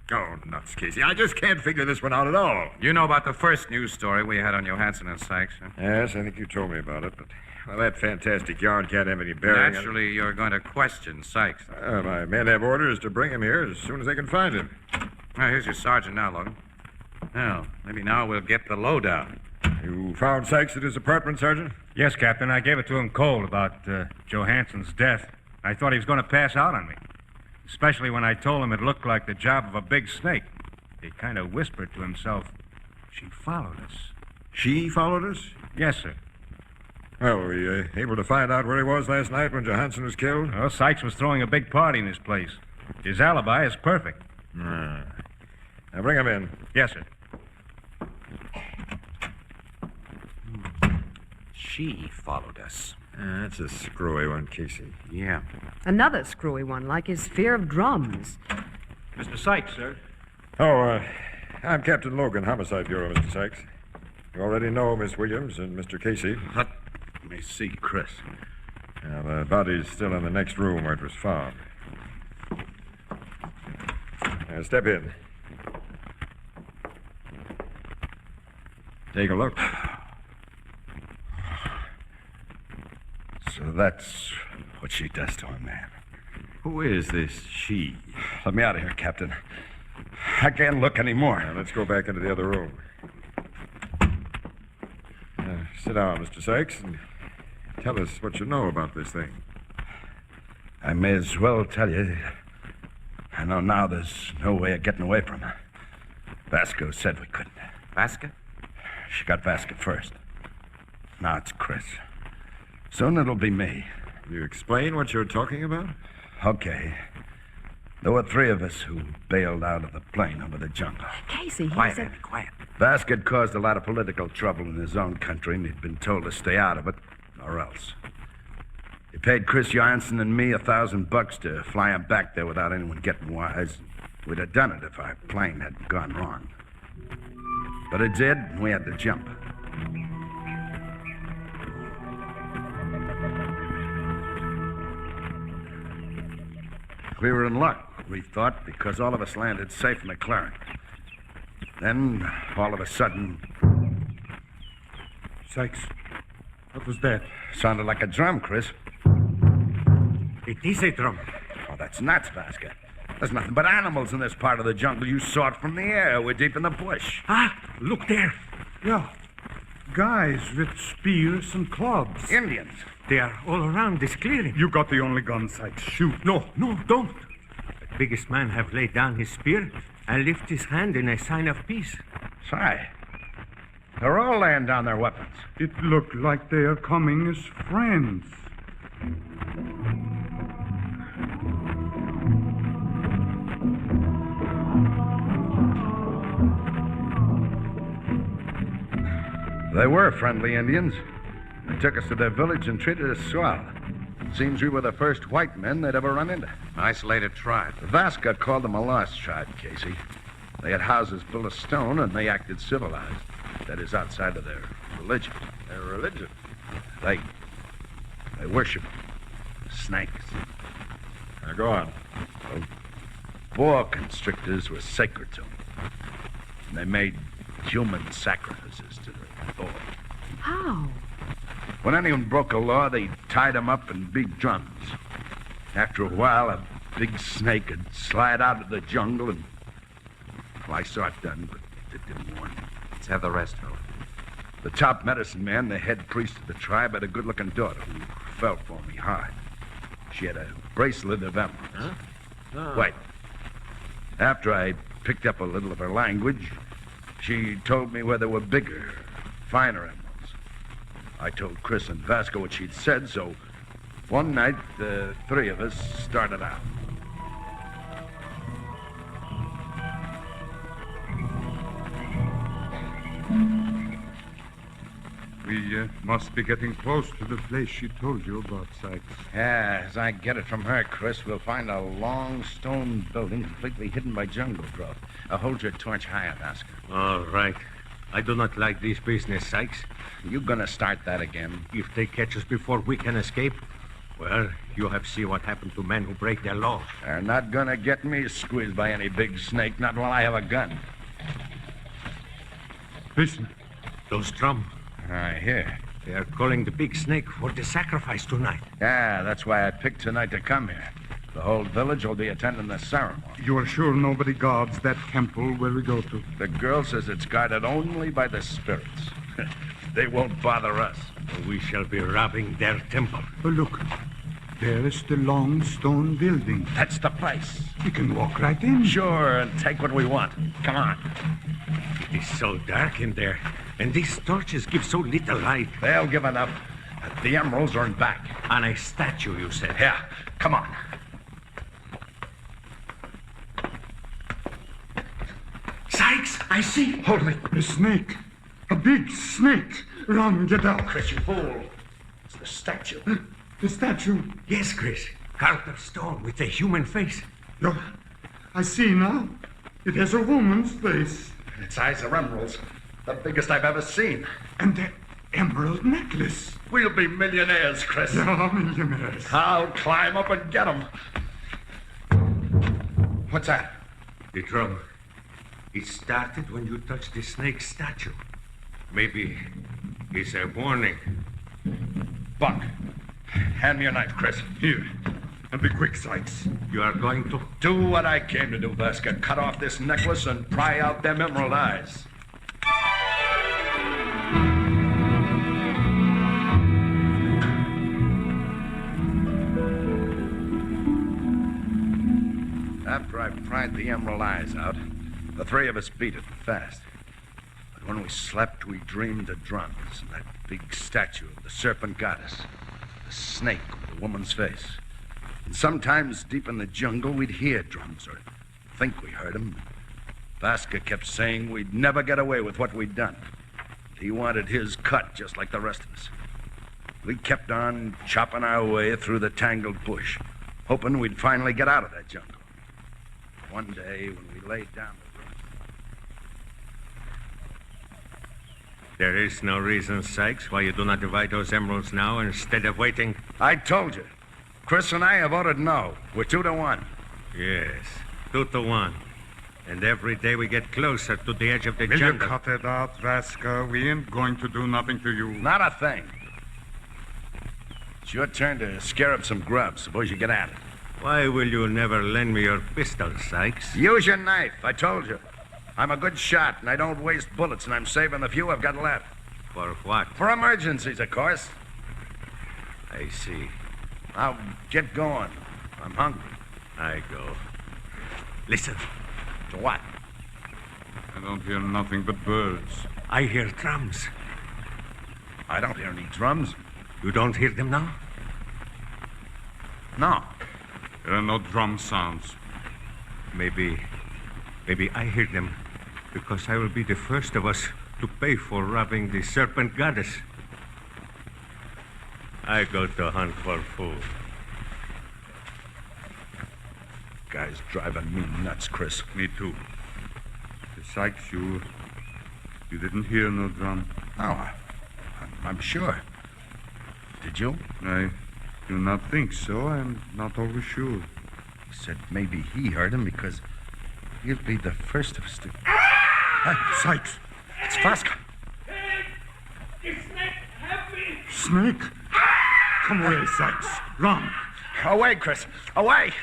Oh, nuts, Casey. I just can't figure this one out at all. You know about the first news story we had on Johansson and Sykes, huh? Yes, I think you told me about it, but, well, that fantastic yarn can't have any bearing. Naturally, you're going to question Sykes. My men have orders to bring him here as soon as they can find him. Well, here's your sergeant now, Logan. Well, maybe now we'll get the lowdown. You found Sykes at his apartment, Sergeant? Yes, Captain. I gave it to him cold about Johansson's death. I thought he was going to pass out on me. Especially when I told him it looked like the job of a big snake. He kind of whispered to himself, "She followed us." She followed us? Yes, sir. Well, were you able to find out where he was last night when Johansson was killed? Well, Sykes was throwing a big party in his place. His alibi is perfect. Now, bring him in. Yes, sir. She followed us. That's a screwy one, Casey. Yeah. Another screwy one, like his fear of drums. Mr. Sykes, sir. Oh, I'm Captain Logan, Homicide Bureau, Mr. Sykes. You already know Miss Williams and Mr. Casey. Let me see, Chris. Now, the body's still in the next room where it was found. Now, step in. Take a look. So that's what she does to a man. Who is this she? Let me out of here, Captain. I can't look anymore. Now, let's go back into the other room. Sit down, Mr. Sykes, and tell us what you know about this thing. I may as well tell you. I know now there's no way of getting away from her. Vasco said we couldn't. Vasco? She got Vasco first. Now it's Chris. Soon it'll be me. You explain what you're talking about? Okay. There were three of us who bailed out of the plane over the jungle. Casey, Quiet, Andy, quiet. Vasco had caused a lot of political trouble in his own country, and he'd been told to stay out of it, or else. He paid Chris Johansson and me $1,000 to fly him back there without anyone getting wise. We'd have done it if our plane hadn't gone wrong. But it did, and we had to jump. We were in luck, we thought, because all of us landed safe in the clearing. Then, all of a sudden... Sykes, what was that? Sounded like a drum, Chris. It is a drum. Oh, that's nuts, Vasco. There's nothing but animals in this part of the jungle. You saw it from the air. We're deep in the bush. Ah, look there. Yeah. Guys with spears and clubs. Indians. They are all around this clearing. You got the only gun, Sykes. Shoot. No, don't. The biggest man have laid down his spear. and lift his hand in a sign of peace. Say, they're all laying down their weapons. It looked like they are coming as friends. They were friendly Indians. They took us to their village and treated us swell. Seems we were the first white men they'd ever run into. Isolated tribe. Vasca called them a lost tribe, Casey. They had houses built of stone, and they acted civilized. That is, outside of their religion. Their religion? They worship snakes. Now, go on. Well, boa constrictors were sacred to them. And they made human sacrifices to the boa. How? When anyone broke a law, they tied them up in big drums. After a while, a big snake would slide out of the jungle, and well, I saw it done, but it didn't warn me. Let's have the rest, fella. The top medicine man, the head priest of the tribe, had a good-looking daughter who fell for me hard. She had a bracelet of emeralds. Huh? Oh. Wait. After I picked up a little of her language, she told me where there were bigger, finer emeralds. I told Chris and Vasco what she'd said, so one night, the three of us started out. We must be getting close to the place she told you about, Sykes. Yeah, as I get it from her, Chris, we'll find a long stone building completely hidden by jungle growth. Hold your torch higher, Vasco. All right. I do not like this business, Sykes. You gonna start that again? If they catch us before we can escape, well, you have seen what happened to men who break their laws. They're not gonna get me squeezed by any big snake, not while I have a gun. Listen. Those drums. I hear. They are calling the big snake for the sacrifice tonight. Yeah, that's why I picked tonight to come here. The whole village will be attending the ceremony. You are sure nobody guards that temple where we go to? The girl says it's guarded only by the spirits. They won't bother us. We shall be robbing their temple. Oh, look. There is the long stone building. That's the place. We can walk right in. Sure, and take what we want. Come on. It is so dark in there, and these torches give so little light. They'll give enough. The emeralds are in back. On a statue, you said? Yeah. Come on. Sykes, I see. Holy, a snake. A big snake. Run, get out. Chris, you fool. It's the statue. The statue? Yes, Chris. Carved of stone with a human face. No, I see now. It has a woman's face. And its eyes are emeralds. The biggest I've ever seen. And the emerald necklace. We'll be millionaires, Chris. Yeah, millionaires. I'll climb up and get them. What's that? The drum. It started when you touched the snake statue. Maybe it's a warning. Buck, hand me your knife, Chris. Here. And be quick, Sykes. You are going to... Do what I came to do, Vasca. Cut off this necklace and pry out them emerald eyes. After I pried the emerald eyes out, the three of us beat it fast. But when we slept, we dreamed of drums and that big statue of the Serpent goddess, the snake with a woman's face. And sometimes deep in the jungle, we'd hear drums or think we heard them. Vasca kept saying we'd never get away with what we'd done. He wanted his cut just like the rest of us. We kept on chopping our way through the tangled bush, hoping we'd finally get out of that jungle. One day, when we laid down the road... There is no reason, Sykes, why you do not divide those emeralds now instead of waiting. I told you. Chris and I have voted no. We're 2-1. Yes, 2-1. And every day we get closer to the edge of the Will jungle. you cut it out, Vasca? We ain't going to do nothing to you. Not a thing. It's your turn to scare up some grub. Suppose you get at it. Why will you never lend me your pistol, Sykes? Use your knife. I told you. I'm a good shot, and I don't waste bullets, and I'm saving the few I've got left. For what? For emergencies, of course. I see. Now, get going. I'm hungry. I go. Listen. To what? I don't hear nothing but birds. I hear drums. I don't hear any drums. You don't hear them now? No. There are no drum sounds. Maybe I hear them because I will be the first of us to pay for robbing the Serpent goddess. I go to hunt for food. Guy's driving me nuts, Chris. Me too. Sykes, you didn't hear no drum. No, I'm sure. Did you? I do not think so. I'm not always sure. He said maybe he heard him because he'll be the first of us to... Hey, Sykes, it's Vasca. Snake? Come away, Sykes. Run. Away, Chris. Away.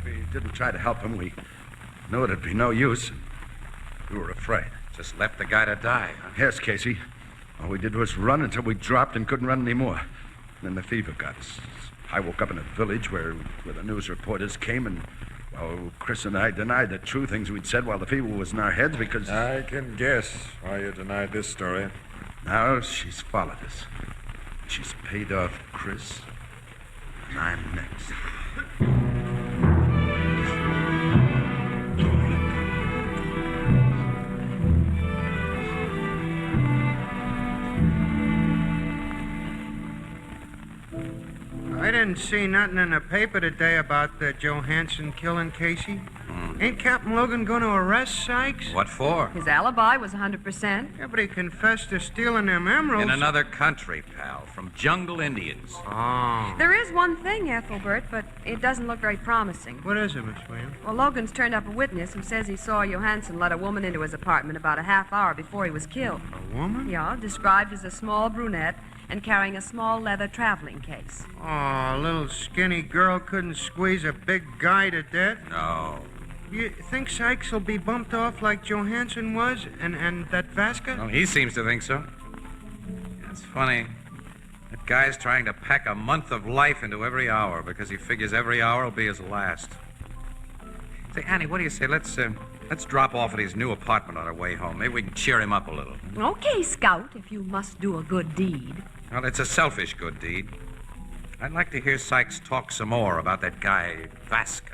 We didn't try to help him. We knew it'd be no use. We were afraid. Just left the guy to die, huh? Yes, Casey. All we did was run until we dropped and couldn't run anymore. Then the fever got us. I woke up in a village where the news reporters came, and, well, Chris and I denied the true things we'd said while the fever was in our heads because... I can guess why you denied this story. Now she's followed us. She's paid off Chris, and I'm next. I didn't see nothing in the paper today about the Johansson killing Casey. Ain't Captain Logan going to arrest Sykes? What for? His alibi was 100%. Yeah, but he confessed to stealing them emeralds. In another country, pal, from jungle Indians. Oh. There is one thing, Ethelbert, but it doesn't look very promising. What is it, Miss Williams? Well, Logan's turned up a witness who says he saw Johansson let a woman into his apartment about a half hour before he was killed. A woman? Yeah, described as a small brunette and carrying a small leather traveling case. Oh, a little skinny girl couldn't squeeze a big guy to death? No. You think Sykes will be bumped off like Johansson was and that Vasca? Well, he seems to think so. It's funny. That guy's trying to pack a month of life into every hour because he figures every hour will be his last. Say, Annie, what do you say? Let's drop off at his new apartment on our way home. Maybe we can cheer him up a little. Okay, Scout, if you must do a good deed. Well, it's a selfish good deed. I'd like to hear Sykes talk some more about that guy, Vasca.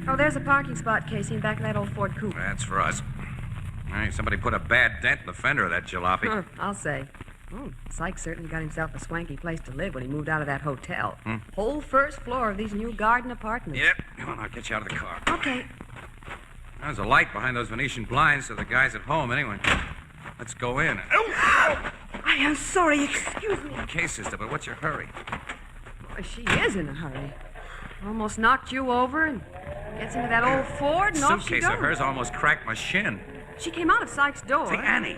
Oh, there's a parking spot, Casey, in back of that old Ford coupe. That's for us. Hey, somebody put a bad dent in the fender of that jalopy. Huh, I'll say. Oh, Sykes certainly got himself a swanky place to live when he moved out of that hotel. Whole first floor of these new garden apartments. Yep. Come on, I'll get you out of the car. Okay. There's a light behind those Venetian blinds, so the guy's at home anyway. Let's go in. I am sorry, excuse me. Okay, sister, but what's your hurry? Boy, she is in a hurry. Almost knocked you over and gets into that old Ford and off she Suitcase goes. of hers almost cracked my shin. She came out of Sykes' door. Say, Annie.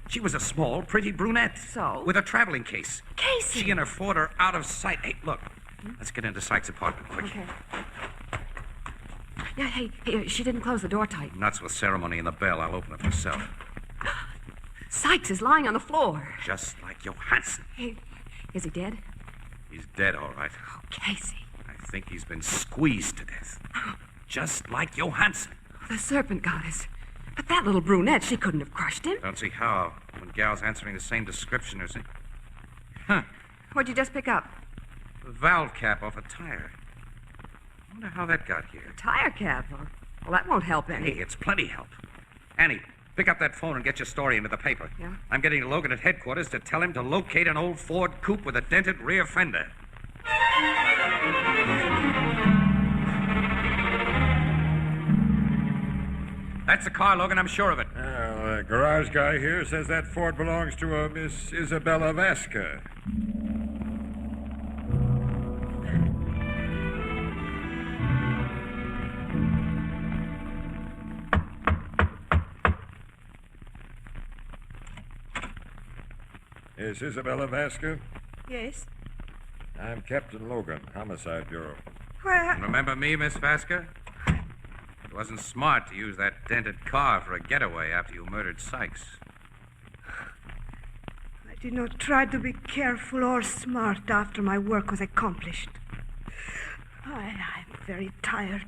She was a small, pretty brunette. So? With a traveling case. Casey! She and her Ford are out of sight. Hey, look. Let's get into Sykes' apartment quick. Okay. Yeah, hey, she didn't close the door tight. Nuts with ceremony and the bell. I'll open it myself. Sykes is lying on the floor. Just like Johansson. Hey, is he dead? He's dead, all right. Oh, Casey. I think he's been squeezed to death. Just like Johansson. The Serpent goddess. But that little brunette, she couldn't have crushed him. Don't see how. When gal's answering the same description as him. Huh. What'd you just pick up? The valve cap off a tire. I wonder how that got here. Tire cap, huh? Well, that won't help any. Hey, it's plenty help. Annie, pick up that phone and get your story into the paper. Yeah? I'm getting to Logan at headquarters to tell him to locate an old Ford coupe with a dented rear fender. That's the car, Logan. I'm sure of it. Well, the garage guy here says that Ford belongs to a Miss Isabella Vasca. Is Isabella Vasca? Yes. I'm Captain Logan, Homicide Bureau. Well, Remember me, Miss Vasca? It wasn't smart to use that dented car for a getaway after you murdered Sykes. I did not try to be careful or smart after my work was accomplished. I'm very tired.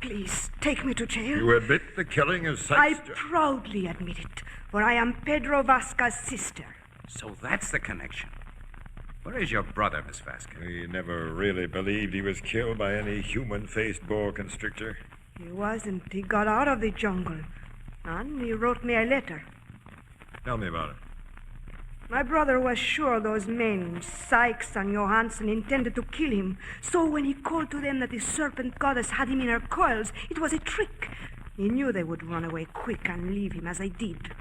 Please, take me to jail. You admit the killing of I Sykes? proudly admit it, for I am Pedro Vasca's sister. So that's the connection. Where is your brother, Miss Vasca? We never really believed he was killed by any human-faced boa constrictor. He wasn't. He got out of the jungle, and he wrote me a letter. Tell me about it. My brother was sure those men, Sykes and Johansson, intended to kill him. So when he called to them that the Serpent goddess had him in her coils, it was a trick. He knew they would run away quick and leave him as they did.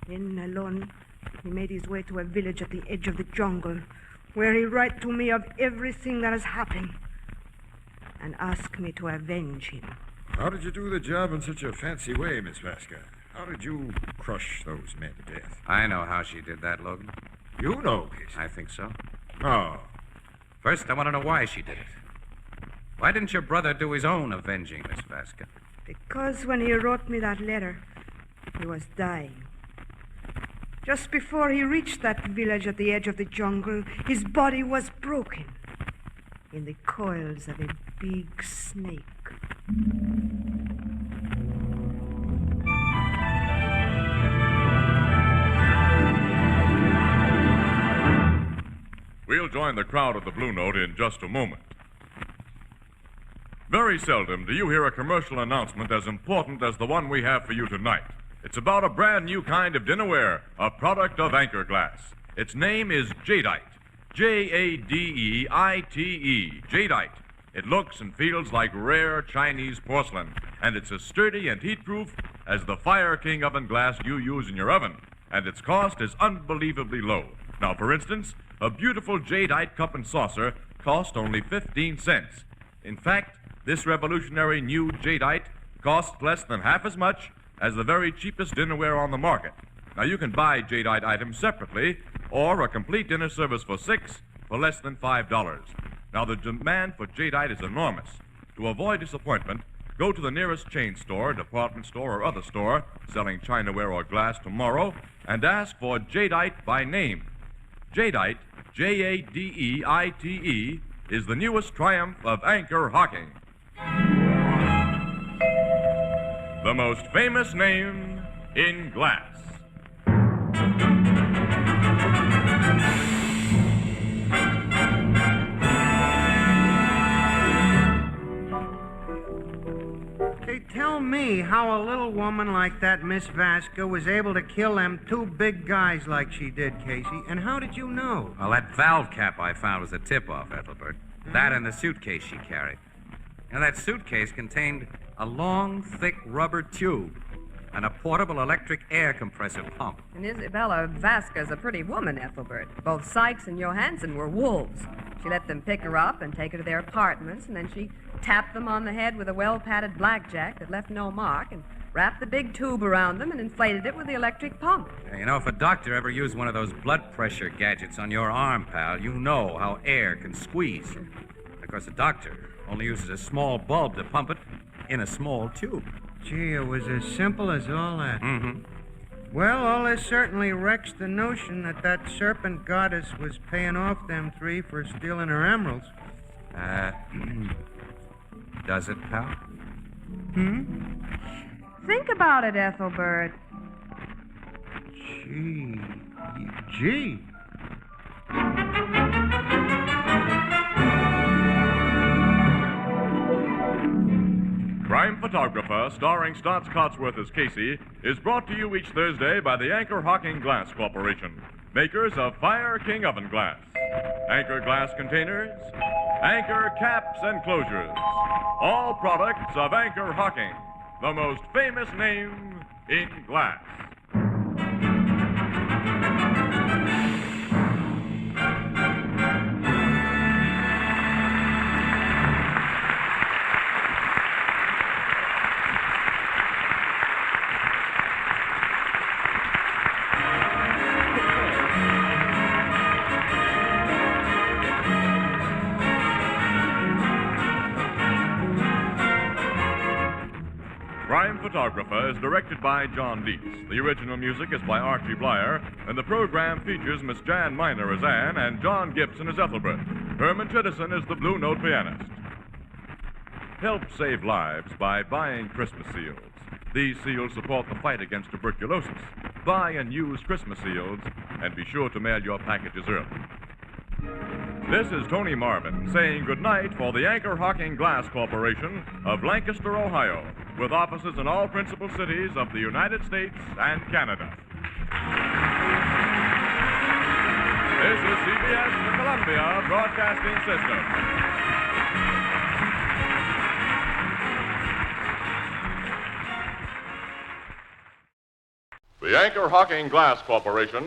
Then, alone, he made his way to a village at the edge of the jungle, where he wrote to me of everything that has happened, and asked me to avenge him. How did you do the job in such a fancy way, Miss Vasca? How did you crush those men to death? I know how she did that, Logan. You know, Casey. I think so. Oh. First, I want to know why she did it. Why didn't your brother do his own avenging, Miss Vasca? Because when he wrote me that letter, he was dying. Just before he reached that village at the edge of the jungle, his body was broken in the coils of a big snake. We'll join the crowd at the Blue Note in just a moment. Very seldom do you hear a commercial announcement as important as the one we have for you tonight. It's about a brand new kind of dinnerware, a product of Anchor Glass. Its name is Jadeite. Jadeite. Jadeite. It looks and feels like rare Chinese porcelain, and it's as sturdy and heat-proof as the Fire King oven glass you use in your oven. And its cost is unbelievably low. Now, for instance, a beautiful Jadeite cup and saucer cost only 15 cents. In fact, this revolutionary new Jadeite costs less than half as much as the very cheapest dinnerware on the market. Now, you can buy Jadeite items separately or a complete dinner service for $6 for less than $5. Now, the demand for Jadeite is enormous. To avoid disappointment, go to the nearest chain store, department store, or other store selling chinaware or glass tomorrow and ask for Jadeite by name. Jadeite, Jadeite, is the newest triumph of Anchor Hocking. The most famous name in glass. Hey, tell me how a little woman like that Miss Vasca was able to kill them two big guys like she did, Casey. And how did you know? Well, that valve cap I found was a tip-off, Ethelbert. That and the suitcase she carried. Now, that suitcase contained a long, thick rubber tube and a portable electric air compressor pump. And Isabella Vasca's a pretty woman, Ethelbert. Both Sykes and Johansson were wolves. She let them pick her up and take her to their apartments, and then she tapped them on the head with a well-padded blackjack that left no mark, and wrapped the big tube around them and inflated it with the electric pump. You know, if a doctor ever used one of those blood pressure gadgets on your arm, pal, you know how air can squeeze. Of course, a doctor only uses a small bulb to pump it in a small tube. Gee, it was as simple as all that. Mm-hmm. Well, all this certainly wrecks the notion that Serpent goddess was paying off them three for stealing her emeralds. Does it, pal? Think about it, Ethelbert. Gee. Crime Photographer, starring Stotts Cotsworth as Casey, is brought to you each Thursday by the Anchor Hocking Glass Corporation, makers of Fire King oven glass, Anchor glass containers, Anchor caps and closures, all products of Anchor Hocking, the most famous name in glass. Crime Photographer is directed by John Dietz. The original music is by Archie Blyer, and the program features Miss Jan Miner as Anne and John Gibson as Ethelbert. Herman Chittison is the Blue Note pianist. Help save lives by buying Christmas seals. These seals support the fight against tuberculosis. Buy and use Christmas seals, and be sure to mail your packages early. This is Tony Marvin saying goodnight for the Anchor Hocking Glass Corporation of Lancaster, Ohio, with offices in all principal cities of the United States and Canada. This is CBS, the Columbia Broadcasting System. The Anchor Hocking Glass Corporation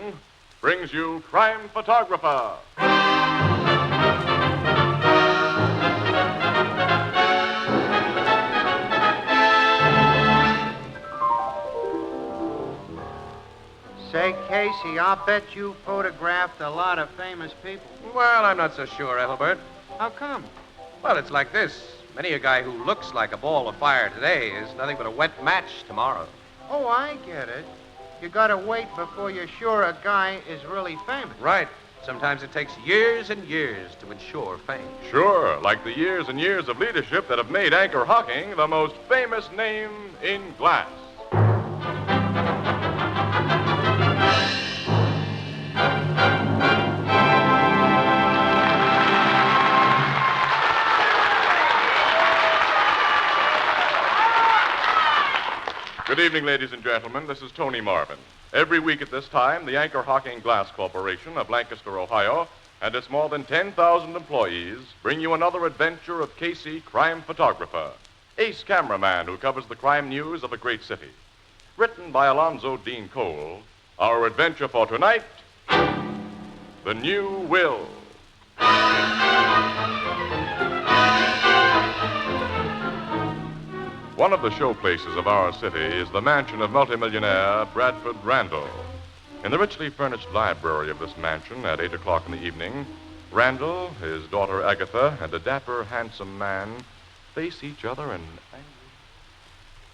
brings you Crime Photographer. Say, Casey, I'll bet you photographed a lot of famous people. Well, I'm not so sure, Ethelbert. How come? Well, it's like this. Many a guy who looks like a ball of fire today is nothing but a wet match tomorrow. Oh, I get it. You gotta wait before you're sure a guy is really famous. Right. Sometimes it takes years and years to ensure fame. Sure, like the years and years of leadership that have made Anchor Hocking the most famous name in glass. Good evening, ladies and gentlemen. This is Tony Marvin. Every week at this time, the Anchor Hocking Glass Corporation of Lancaster, Ohio, and its more than 10,000 employees bring you another adventure of Casey, crime photographer, ace cameraman who covers the crime news of a great city. Written by Alonzo Dean Cole, our adventure for tonight, The New Will. One of the showplaces of our city is the mansion of multimillionaire Bradford Randall. In the richly furnished library of this mansion at 8 o'clock in the evening, Randall, his daughter Agatha, and a dapper, handsome man face each other in angry...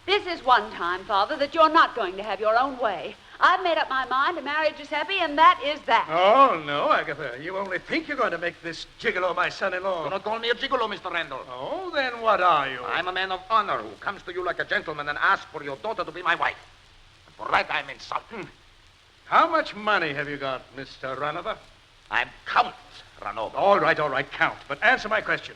This is one time, Father, that you're not going to have your own way. I've made up my mind to marry Giuseppe, and that is that. Oh, no, Agatha. You only think you're going to make this gigolo my son-in-law. Do not call me a gigolo, Mr. Randall. Oh, then what are you? I'm a man of honor who comes to you like a gentleman and asks for your daughter to be my wife. And for that, I'm insulted. How much money have you got, Mr. Runover? I'm Count Runover. All right, Count. But answer my question.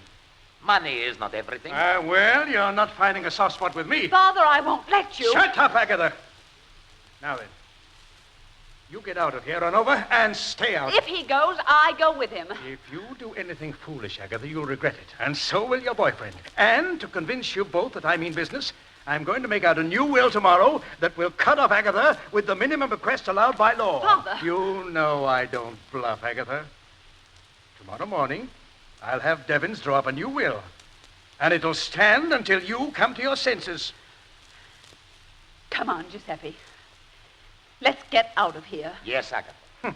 Money is not everything. Well, you're not finding a soft spot with me. Father, I won't let you. Shut up, Agatha. Now then, you get out of here, Runover, and stay out. If he goes, I go with him. If you do anything foolish, Agatha, you'll regret it. And so will your boyfriend. And to convince you both that I mean business, I'm going to make out a new will tomorrow that will cut off Agatha with the minimum bequest allowed by law. Father. You know I don't bluff, Agatha. Tomorrow morning, I'll have Devons draw up a new will. And it'll stand until you come to your senses. Come on, Giuseppe. Let's get out of here. Yes, Agatha.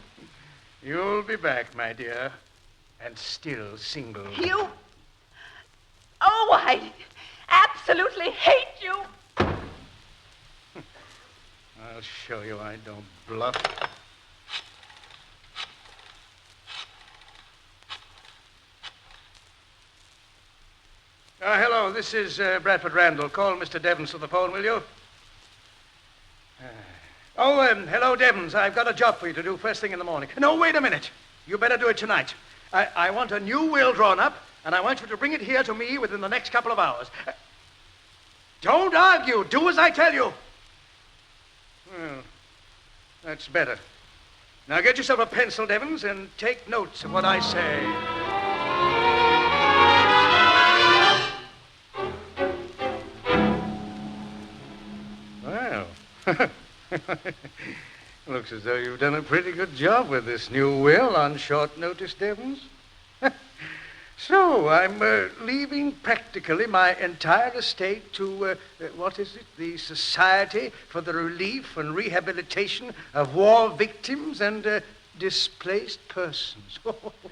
You'll be back, my dear, and still single. You? Oh, I absolutely hate you. I'll show you I don't bluff. Hello, this is Bradford Randall. Call Mr. Devons to the phone, will you? Hello, Devons. I've got a job for you to do first thing in the morning. No, wait a minute. You better do it tonight. I want a new will drawn up, and I want you to bring it here to me within the next couple of hours. Don't argue. Do as I tell you. Well, that's better. Now get yourself a pencil, Devons, and take notes of what I say. Well, looks as though you've done a pretty good job with this new will on short notice, Devons. So, I'm leaving practically my entire estate to, the Society for the Relief and Rehabilitation of War Victims and Displaced Persons.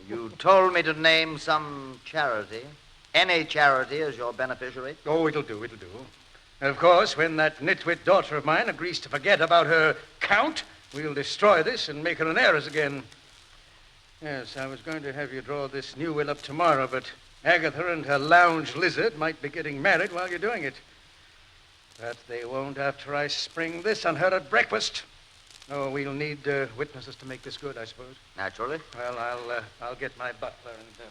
You told me to name some charity. Any charity as your beneficiary? Oh, it'll do. Of course, when that nitwit daughter of mine agrees to forget about her count, we'll destroy this and make her an heiress again. Yes, I was going to have you draw this new will up tomorrow, but Agatha and her lounge lizard might be getting married while you're doing it. But they won't after I spring this on her at breakfast. Oh, we'll need witnesses to make this good, I suppose. Naturally. Well, I'll get my butler and...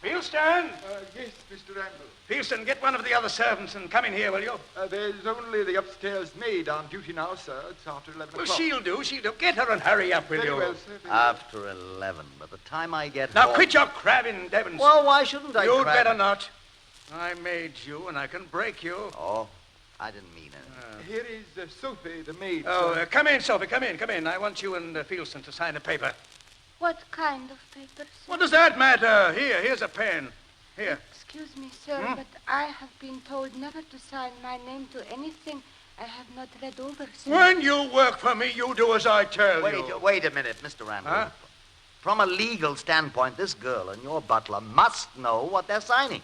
Fieldston! Yes, Mr. Randall. Fieldston, get one of the other servants and come in here, will you? There's only the upstairs maid on duty now, sir. It's after 11 o'clock. She'll do. Get her and hurry up, will Very you? well, sir. After 11. By the time I get Now, home... quit your crabbing, Devons. Well, why shouldn't I You'd crab? better not. I made you, and I can break you. Oh, I didn't mean it. Here is Sophie, the maid. Oh, come in, Sophie, come in. I want you and Fieldston to sign a paper. What kind of paper, sir? What does that matter? Here's a pen. Here. Excuse me, sir, but I have been told never to sign my name to anything I have not read over, sir. When you work for me, you do as I tell you. Wait a minute, Mr. Randall. Huh? From a legal standpoint, this girl and your butler must know what they're signing.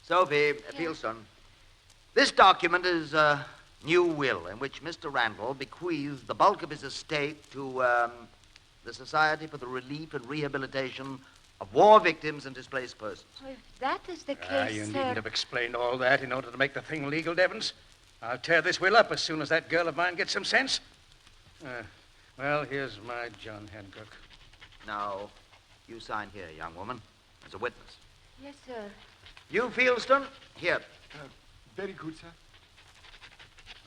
Sophie, Fieldston, this document is a new will in which Mr. Randall bequeaths the bulk of his estate to the Society for the Relief and Rehabilitation of War Victims and Displaced Persons. Well, if that is the case, You sir... needn't have explained all that in order to make the thing legal, Devons. I'll tear this will up as soon as that girl of mine gets some sense. Well, here's my John Hancock. Now, you sign here, young woman, as a witness. Yes, sir. You, Fieldston, here. Very good, sir.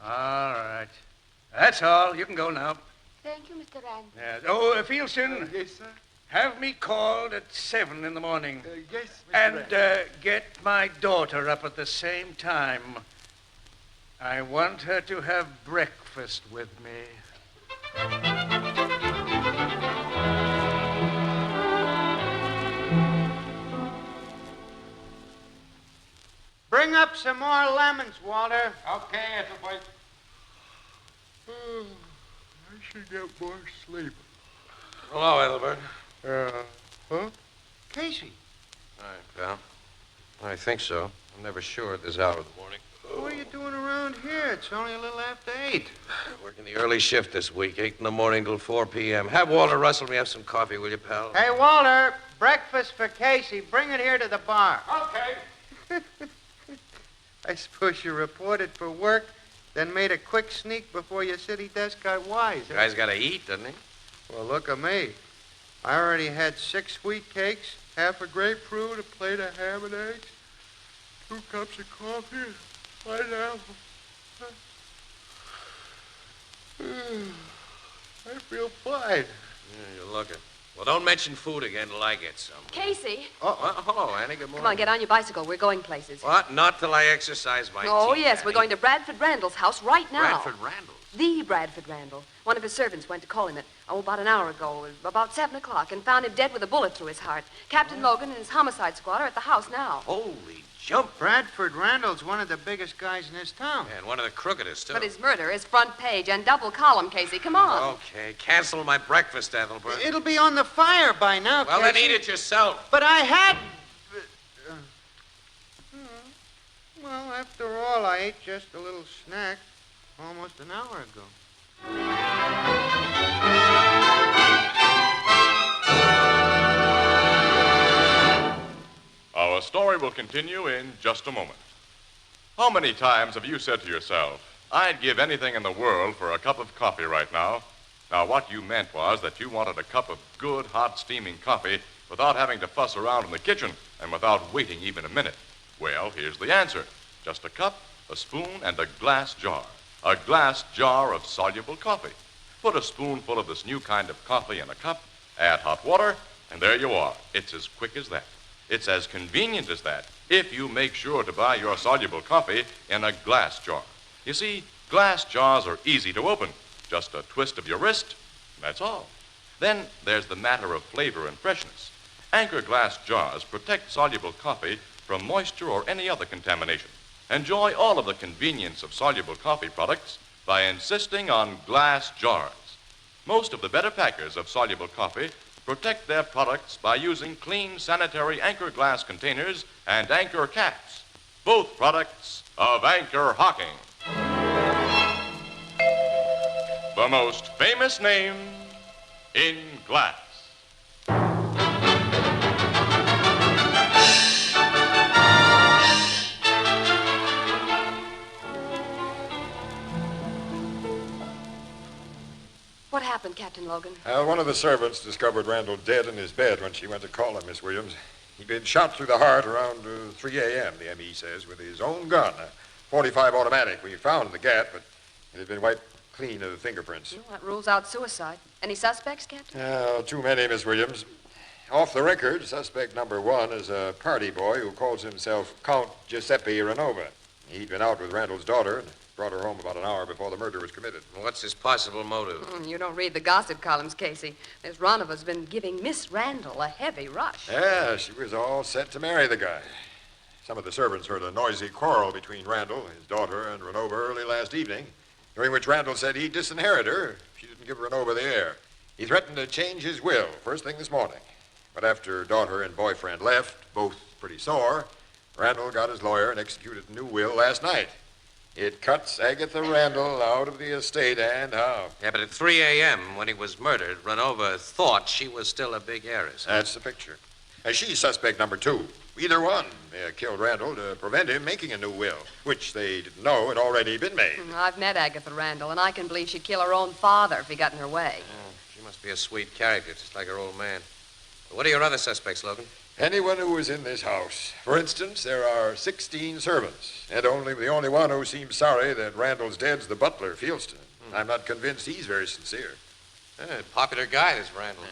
All right. That's all. You can go now. Thank you, Mr. Randall. Yes. Oh, Fieldston. Yes, sir. Have me called at 7 in the morning. Yes, Mr. And Randall. get my daughter up at the same time. I want her to have breakfast with me. Bring up some more lemons, Walter. Okay, Ethelbert. Oh, I should get more sleep. Hello, Ethelbert. Huh? Casey. Hi, pal. I think so. I'm never sure at this hour of the morning. What are you doing around here? It's only a little after 8. Working the early shift this week, 8 in the morning till 4 p.m. Have Walter Russell me have some coffee, will you, pal? Hey, Walter, breakfast for Casey. Bring it here to the bar. Okay. I suppose you reported for work, then made a quick sneak before your city desk got wise. The guy's got to eat, doesn't he? Well, look at me. I already had 6 wheat cakes, half a grapefruit, a plate of ham and eggs, 2 cups of coffee, pineapple. I feel fine. Yeah, you're looking. Well, don't mention food again till I get some. Casey. Well, hello, Annie. Good morning. Come on, get on your bicycle. We're going places. What? Not till I exercise my Oh, teeth, yes, Annie. we're going to Bradford Randall's house right now. Bradford Randall? The Bradford Randall. One of his servants went to call him about an hour ago, about 7 o'clock, and found him dead with a bullet through his heart. Captain Logan and his homicide squad are at the house now. Holy jump. Bradford Randall's one of the biggest guys in this town. And one of the crookedest, too. But his murder is front page and double column, Casey. Come on. Okay, cancel my breakfast, Ethelbert. It'll be on the fire by now, Well, then Casey. eat it yourself. But I had... Well, after all, I ate just a little snack almost an hour ago. Our story will continue in just a moment. How many times have you said to yourself, I'd give anything in the world for a cup of coffee right now? Now, what you meant was that you wanted a cup of good, hot, steaming coffee without having to fuss around in the kitchen and without waiting even a minute. Well, here's the answer. Just a cup, a spoon, and a glass jar. A glass jar of soluble coffee. Put a spoonful of this new kind of coffee in a cup, add hot water, and there you are. It's as quick as that. It's as convenient as that if you make sure to buy your soluble coffee in a glass jar. You see, glass jars are easy to open. Just a twist of your wrist, that's all. Then there's the matter of flavor and freshness. Anchor glass jars protect soluble coffee from moisture or any other contamination. Enjoy all of the convenience of soluble coffee products by insisting on glass jars. Most of the better packers of soluble coffee protect their products by using clean, sanitary Anchor glass containers and Anchor caps. both products of Anchor Hocking. The most famous name in glass. What happened, Captain Logan? One of the servants discovered Randall dead in his bed when she went to call him, Miss Williams. He'd been shot through the heart around 3 a.m., the M.E. says, with his own gun, a .45 automatic. We found the gap, but it had been wiped clean of the fingerprints. Well, that rules out suicide. Any suspects, Captain? Too many, Miss Williams. Off the record, suspect number 1 is a party boy who calls himself Count Giuseppe Renova. He'd been out with Randall's daughter and brought her home about an hour before the murder was committed. What's his possible motive? You don't read the gossip columns, Casey. This Renova's been giving Miss Randall a heavy rush. Yeah, she was all set to marry the guy. Some of the servants heard a noisy quarrel between Randall, his daughter, and Renova early last evening, during which Randall said he'd disinherit her if she didn't give Renova the heir. He threatened to change his will first thing this morning. But after daughter and boyfriend left, both pretty sore, Randall got his lawyer and executed a new will last night. It cuts Agatha Randall out of the estate, and how? Yeah, but at 3 a.m., when he was murdered, Renova thought she was still a big heiress. That's the picture. And she's suspect number 2. Either one. They killed Randall to prevent him making a new will, which they didn't know had already been made. I've met Agatha Randall, and I can believe she'd kill her own father if he got in her way. She must be a sweet character, just like her old man. But what are your other suspects, Logan? Anyone who was in this house. For instance, there are 16 servants, and the only one who seems sorry that Randall's dead's the butler, Fieldston. I'm not convinced he's very sincere. Popular guy, this Randall.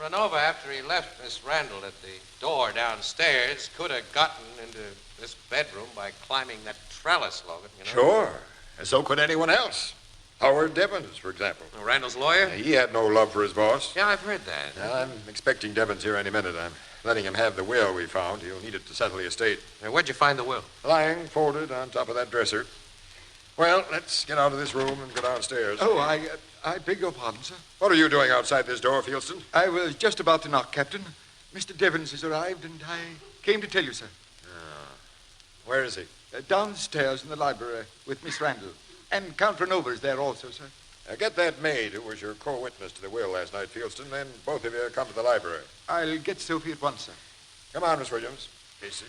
Renova, after he left Miss Randall at the door downstairs, could have gotten into this bedroom by climbing that trellis, Logan, you know? Sure. And so could anyone else. Howard Devons, for example. Randall's lawyer? He had no love for his boss. Yeah, I've heard that. Now, I'm expecting Devons here any minute. I'm letting him have the will we found. He'll need it to settle the estate. Now, where'd you find the will? Lying folded on top of that dresser. Well, let's get out of this room and go downstairs. Oh, I beg your pardon, sir. What are you doing outside this door, Fieldston? I was just about to knock, Captain. Mr. Devons has arrived, and I came to tell you, sir. Where is he? Downstairs in the library with Miss Randall. And Count Renova is there also, sir. Get that maid who was your co-witness to the will last night, Fieldston, then both of you come to the library. I'll get Sophie at once, sir. Come on, Miss Williams. Casey.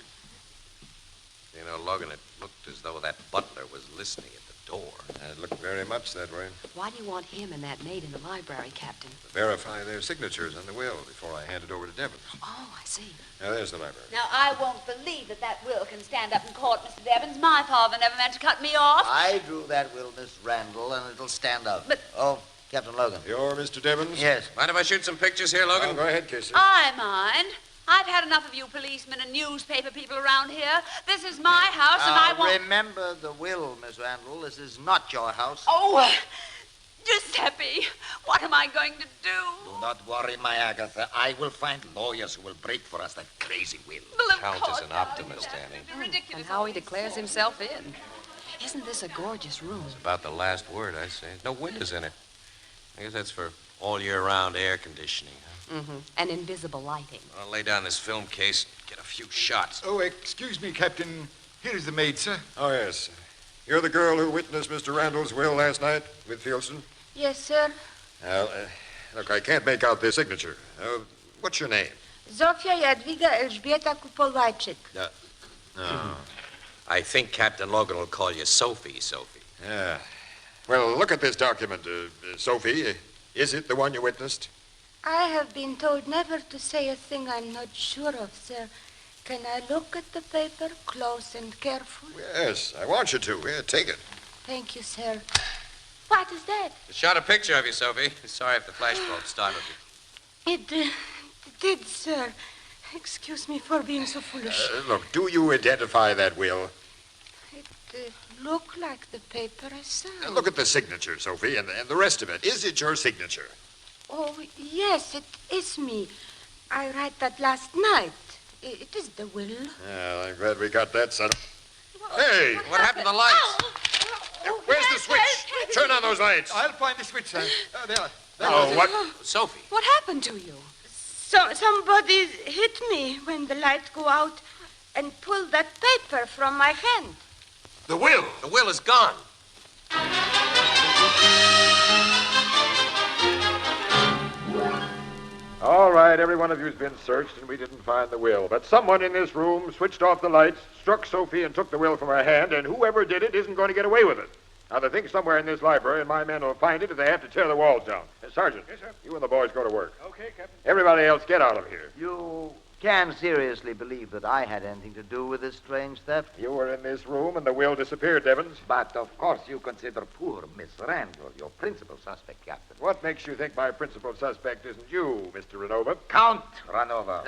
You know, Logan, it looked as though that butler was listening at the door. It looked very much that way. Why do you want him and that maid in the library, Captain? To verify their signatures on the will before I hand it over to Devons. Oh, I see. Now, there's the library. Now, I won't believe that will can stand up in court, Mr. Devons. My father never meant to cut me off. I drew that will, Miss Randall, and it'll stand up. But... Oh, Captain Logan. You're Mr. Devons? Yes. Mind if I shoot some pictures here, Logan? Go ahead, Casey. I mind. I've had enough of you policemen and newspaper people around here. This is my house, and I want... Remember the will, Miss Randall. This is not your house. Oh, Giuseppe, what am I going to do? Do not worry, my Agatha. I will find lawyers who will break for us that crazy will. Well, of Count course, is an optimist, Annie. And how he declares himself in. Isn't this a gorgeous room? It's about the last word, I say. No windows in it. I guess that's for all year-round air conditioning, huh? Mm-hmm. And invisible lighting. I'll lay down this film case, get a few shots. Oh, excuse me, Captain. Here is the maid, sir. Oh, yes. You're the girl who witnessed Mr. Randall's will last night with Fieldston? Yes, sir. Well, look, I can't make out the signature. What's your name? Zofia Jadwiga Elżbieta Kupolwajczyk. No. I think Captain Logan will call you Sophie. Yeah. Well, look at this document, Sophie. Is it the one you witnessed? I have been told never to say a thing I'm not sure of, sir. Can I look at the paper close and careful? Yes, I want you to. Here, take it. Thank you, sir. What is that? I shot a picture of you, Sophie. Sorry if the flashbulb startled you. It did, sir. Excuse me for being so foolish. Look, do you identify that will? It looked like the paper I saw. Look at the signature, Sophie, and the rest of it. Is it your signature? Oh, yes, it is me. I write that last night. It is the will. Well, I'm glad we got that, son. Hey! What happened to the lights? Where's the switch? Turn on those lights. I'll find the switch, sir. There. Oh, what? Sophie. What happened to you? Somebody hit me when the light go out, and pulled that paper from my hand. The will! The will is gone. All right, every one of you's been searched, and we didn't find the will. But someone in this room switched off the lights, struck Sophie, and took the will from her hand, and whoever did it isn't going to get away with it. Now, the thing's somewhere in this library, and my men will find it if they have to tear the walls down. Sergeant. Yes, sir. You and the boys go to work. Okay, Captain. Everybody else, get out of here. You can seriously believe that I had anything to do with this strange theft? You were in this room, and the will disappeared, Devons. But of course you consider poor Miss Randall your principal suspect, Captain. What makes you think my principal suspect isn't you, Mr. Renova? Count Renova.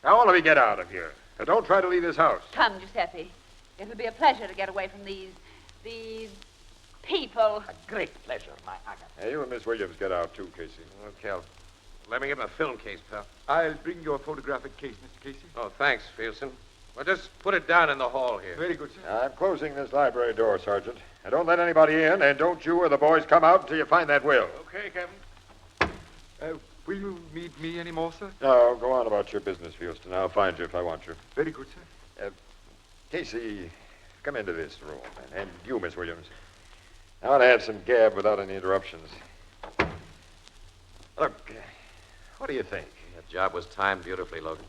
Now, all of you get out of here. Now, don't try to leave this house. Come, Giuseppe. It'll be a pleasure to get away from these people. A great pleasure, my Agatha. Hey, you and Miss Williams get out, too, Casey. Okay. Let me get my film case, pal. I'll bring your photographic case, Mr. Casey. Oh, thanks, Fieldston. Well, just put it down in the hall here. Very good, sir. I'm closing this library door, Sergeant. And don't let anybody in, and don't you or the boys come out until you find that will. Okay, Captain. Will you need me any more, sir? No, go on about your business, Fieldston. I'll find you if I want you. Very good, sir. Casey, come into this room. And you, Miss Williams. I want to have some gab without any interruptions. Look, what do you think? That job was timed beautifully, Logan.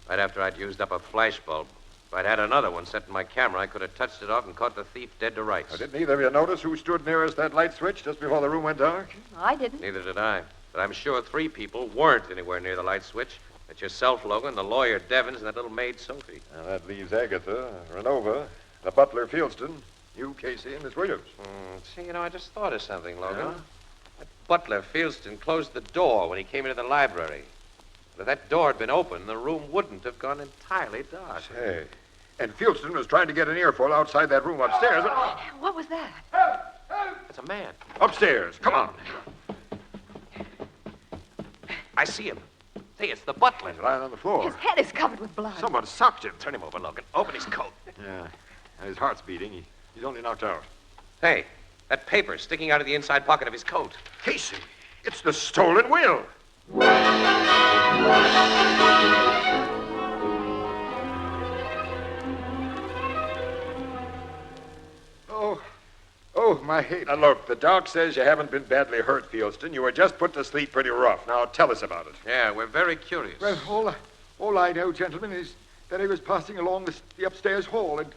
Right after I'd used up a flash bulb. If I'd had another one set in my camera, I could have touched it off and caught the thief dead to rights. Now, didn't either of you notice who stood nearest that light switch just before the room went dark? I didn't. Neither did I. But I'm sure 3 people weren't anywhere near the light switch. It's yourself, Logan, the lawyer, Devons, and that little maid, Sophie. Now, that leaves Agatha, Renova, the butler, Fieldston, you, Casey, and Miss Williams. See, I just thought of something, Logan. Yeah? That butler, Fieldston, closed the door when he came into the library. But if that door had been open, the room wouldn't have gone entirely dark. Hey, and Fieldston was trying to get an earful outside that room upstairs. What was that? It's a man. Upstairs. Come on. I see him. Say, it's the butler. He's lying on the floor. His head is covered with blood. Someone socked him. Turn him over, Logan. Open his coat. Yeah. And his heart's beating. He's only knocked out. Hey, that paper sticking out of the inside pocket of his coat. Casey, it's the stolen will. Oh, my head. Now, look, the doc says you haven't been badly hurt, Fieldston. You were just put to sleep pretty rough. Now, tell us about it. Yeah, we're very curious. Well, all I know, gentlemen, is that I was passing along the upstairs hall, and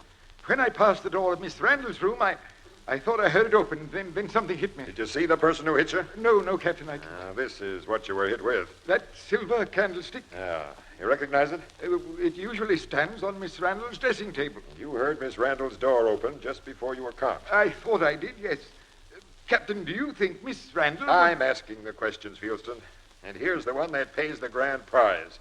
when I passed the door of Miss Randall's room, I thought I heard it open, then something hit me. Did you see the person who hit you? No, Captain. This is what you were hit with. That silver candlestick. Yeah. You recognize it? It usually stands on Miss Randall's dressing table. You heard Miss Randall's door open just before you were caught. I thought I did, yes. Captain, do you think Miss Randall... I'm asking the questions, Fieldston. And here's the one that pays the grand prize.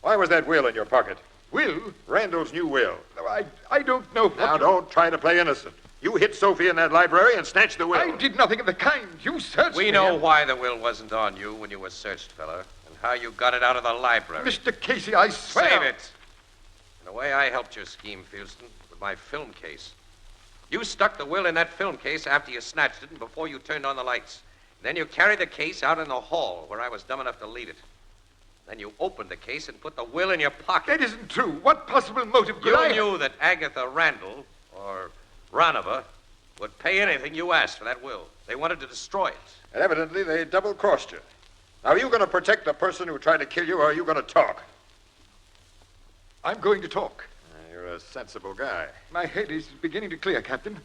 Why was that will in your pocket? Will? Randall's new will. No, I don't know. Now, don't try to play innocent. You hit Sophie in that library and snatched the will. I did nothing of the kind. You searched me. We know why the will wasn't on you when you were searched, fella, and how you got it out of the library. Mr. Casey, I swear... Save it. And the way I helped your scheme, Fieldston, with my film case. You stuck the will in that film case after you snatched it and before you turned on the lights. Then you carried the case out in the hall where I was dumb enough to leave it. Then you opened the case and put the will in your pocket. That isn't true. What possible motive could You knew that Agatha Randall, or Ranova, would pay anything you asked for that will. They wanted to destroy it. And evidently they double-crossed you. Now, are you going to protect the person who tried to kill you, or are you going to talk? I'm going to talk. You're a sensible guy. My head is beginning to clear, Captain.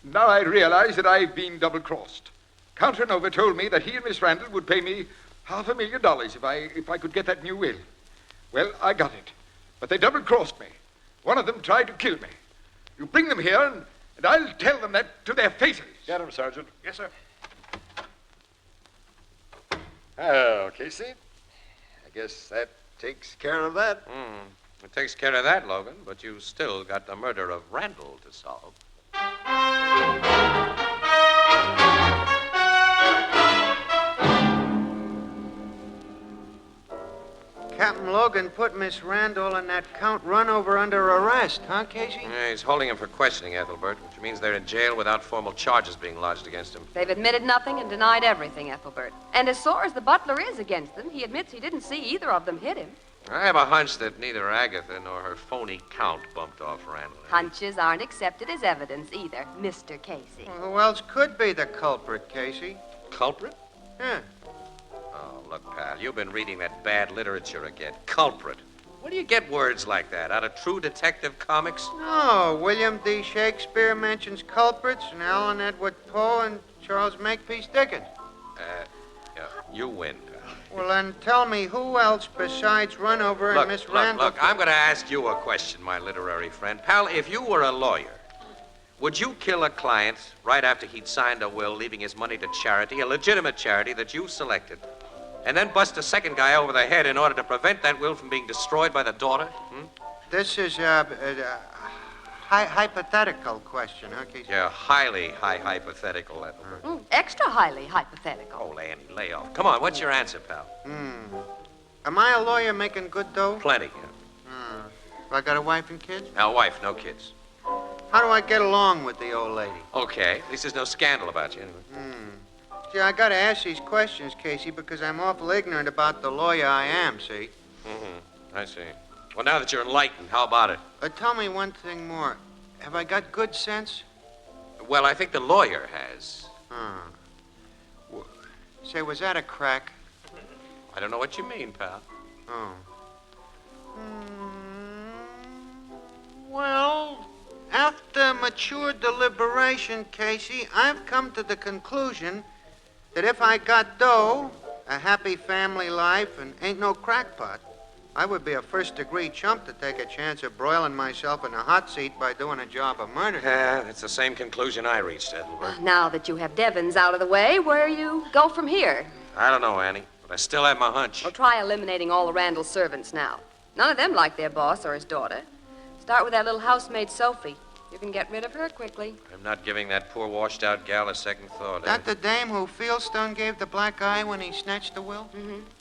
Now I realize that I've been double-crossed. Count Renova told me that he and Miss Randall would pay me $500,000 if I could get that new will. Well, I got it. But they double-crossed me. One of them tried to kill me. You bring them here, and I'll tell them that to their faces. Get them, Sergeant. Yes, sir. Well, Casey, I guess that takes care of that. It takes care of that, Logan, but you still got the murder of Randall to solve. Captain Logan put Miss Randall and that Count Runover under arrest, huh, Casey? Yeah, he's holding him for questioning, Ethelbert, which means they're in jail without formal charges being lodged against him. They've admitted nothing and denied everything, Ethelbert. And as sore as the butler is against them, he admits he didn't see either of them hit him. I have a hunch that neither Agatha nor her phony count bumped off Randall. Hunches aren't accepted as evidence either, Mr. Casey. Well, who else could be the culprit, Casey? Culprit? Yeah. Oh, look, pal, you've been reading that bad literature again. Culprit. Where do you get words like that? Out of True Detective comics? No, William D. Shakespeare mentions culprits, and Allen Edward Poe and Charles Makepeace Dickens. Yeah, you win, pal. Well, then tell me, who else besides Runover and Miss Randall? Look, I'm going to ask you a question, my literary friend. Pal, if you were a lawyer, would you kill a client right after he'd signed a will leaving his money to charity, a legitimate charity that you selected, and then bust a second guy over the head in order to prevent that will from being destroyed by the daughter? This is a hypothetical question, huh, Casey? Yeah, highly hypothetical, Ethelbert. Extra highly hypothetical. Oh, Annie, lay off. Come on, what's your answer, pal? Am I a lawyer making good dough? Plenty, yeah. Have I got a wife and kids? Now, wife, no kids. How do I get along with the old lady? Okay, at least there's no scandal about you, anyway. See, I gotta ask these questions, Casey, because I'm awful ignorant about the lawyer I am, see? I see. Well, now that you're enlightened, how about it? Tell me one thing more. Have I got good sense? Well, I think the lawyer has. Say, was that a crack? I don't know what you mean, pal. Oh. Well, after mature deliberation, Casey, I've come to the conclusion that if I got dough, a happy family life, and ain't no crackpot, I would be a first-degree chump to take a chance of broiling myself in a hot seat by doing a job of murder. Yeah, that's the same conclusion I reached, Ethelbert. Now that you have Devons out of the way, where you go from here? I don't know, Annie, but I still have my hunch. Well, try eliminating all the Randall servants now. None of them like their boss or his daughter. Start with that little housemaid, Sophie. You can get rid of her quickly. I'm not giving that poor washed-out gal a second thought. That the dame who Fieldstone gave the black eye when he snatched the will?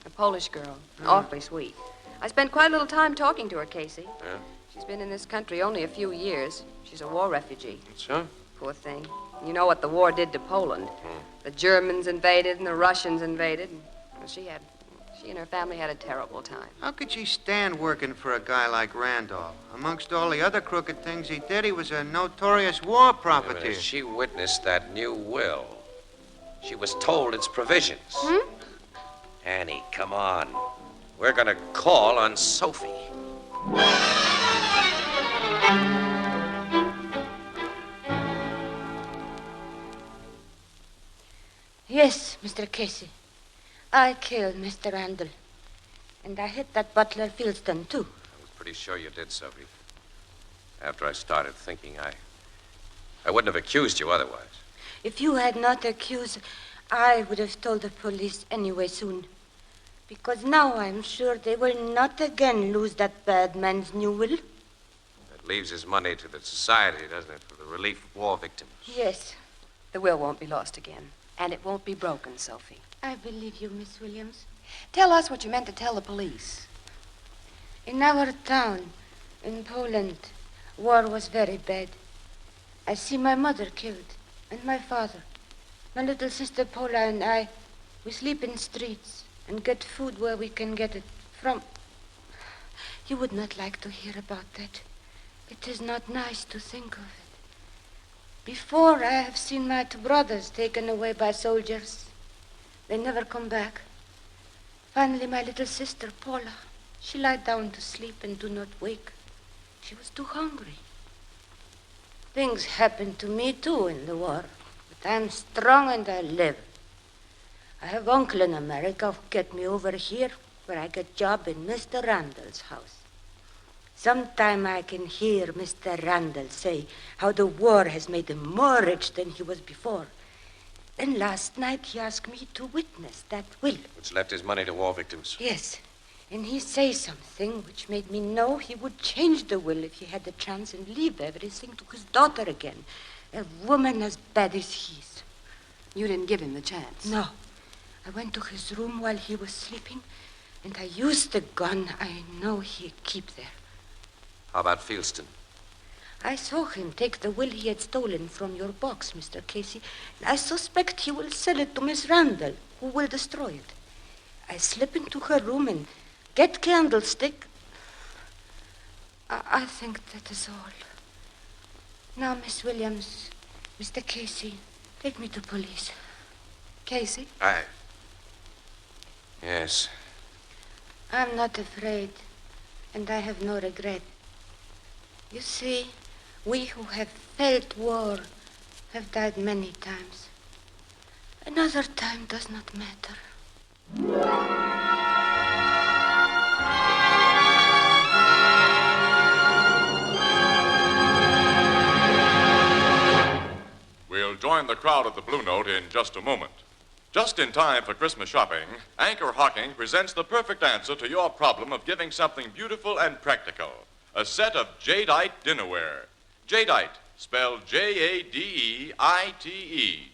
A Polish girl. Awfully sweet. I spent quite a little time talking to her, Casey. Yeah? She's been in this country only a few years. She's a war refugee. So? Poor thing. You know what the war did to Poland. The Germans invaded and the Russians invaded. And she and her family had a terrible time. How could she stand working for a guy like Randolph? Amongst all the other crooked things he did, he was a notorious war profiteer. She witnessed that new will. She was told its provisions. Annie, come on. We're going to call on Sophie. Yes, Mr. Casey. I killed Mr. Randall. And I hit that butler Fieldstone, too. I was pretty sure you did, Sophie. After I started thinking, I wouldn't have accused you otherwise. If you had not accused, I would have told the police anyway soon. Because now I'm sure they will not again lose that bad man's new will. That leaves his money to the society, doesn't it, for the relief of war victims? Yes. The will won't be lost again. And it won't be broken, Sophie. I believe you, Miss Williams. Tell us what you meant to tell the police. In our town, in Poland, war was very bad. I see my mother killed, and my father. My little sister Paula and I, we sleep in streets and get food where we can get it from. You would not like to hear about that. It is not nice to think of it. Before, I have seen my two brothers taken away by soldiers. They never come back. Finally, my little sister, Paula, she lied down to sleep and do not wake. She was too hungry. Things happened to me, too, in the war. But I'm strong and I live. I have uncle in America who get me over here where I get job in Mr. Randall's house. Sometime I can hear Mr. Randall say how the war has made him more rich than he was before. Then last night he asked me to witness that will. Which left his money to war victims. Yes, and he say something which made me know he would change the will if he had the chance and leave everything to his daughter again. A woman as bad as he is. You didn't give him the chance. No. I went to his room while he was sleeping, and I used the gun I know he keep there. How about Fieldstone? I saw him take the will he had stolen from your box, Mr. Casey. I suspect he will sell it to Miss Randall, who will destroy it. I slip into her room, and Get candlestick. I think that is all. Now, Miss Williams, Mr. Casey, take me to police. Casey? Yes. I'm not afraid, and I have no regret. You see, we who have felt war have died many times. Another time does not matter. We'll join the crowd at the Blue Note in just a moment. Just in time for Christmas shopping, Anchor Hocking presents the perfect answer to your problem of giving something beautiful and practical. A set of jadeite dinnerware. Jadeite, spelled Jadeite,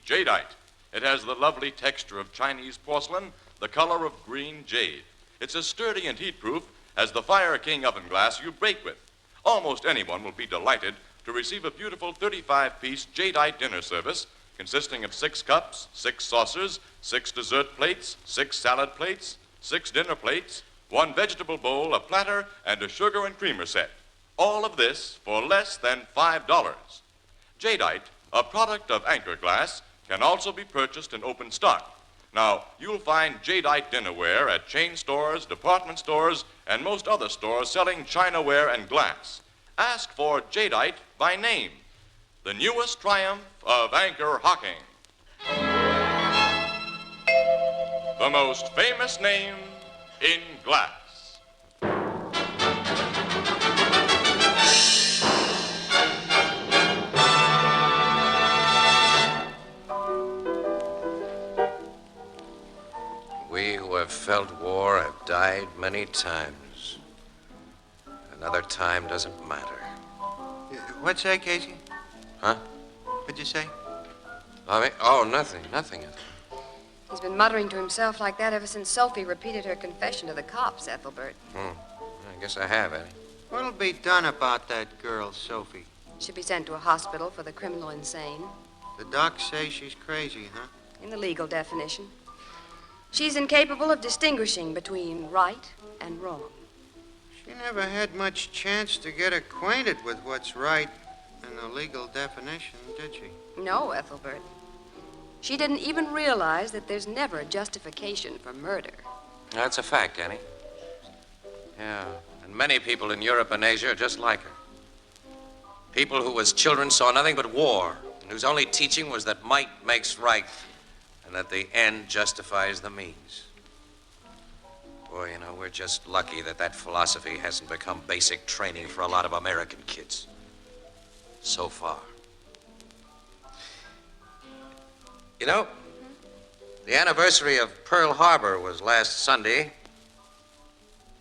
jadeite. It has the lovely texture of Chinese porcelain, the color of green jade. It's as sturdy and heat-proof as the Fire King oven glass you bake with. Almost anyone will be delighted to receive a beautiful 35-piece jadeite dinner service consisting of 6 cups, 6 saucers, 6 dessert plates, 6 salad plates, 6 dinner plates, 1 vegetable bowl, a platter, and a sugar and creamer set. All of this for less than $5. Jadeite, a product of Anchor Glass, can also be purchased in open stock. Now, you'll find jadeite dinnerware at chain stores, department stores, and most other stores selling chinaware and glass. Ask for jadeite by name. The newest triumph of Anchor Hocking. The most famous name in glass. We who have felt war have died many times. Another time doesn't matter. What's that, Casey? Huh? What'd you say? Nothing. He's been muttering to himself like that ever since Sophie repeated her confession to the cops, Ethelbert. I guess I have, Eddie. What'll be done about that girl, Sophie? Should be sent to a hospital for the criminal insane. The docs say she's crazy, huh? In the legal definition. She's incapable of distinguishing between right and wrong. She never had much chance to get acquainted with what's right in the legal definition, did she? No, Ethelbert. She didn't even realize that there's never a justification for murder. That's a fact, Annie. Yeah, and many people in Europe and Asia are just like her. People who as children saw nothing but war, and whose only teaching was that might makes right, and that the end justifies the means. Boy, we're just lucky that philosophy hasn't become basic training for a lot of American kids. So far. The anniversary of Pearl Harbor was last Sunday,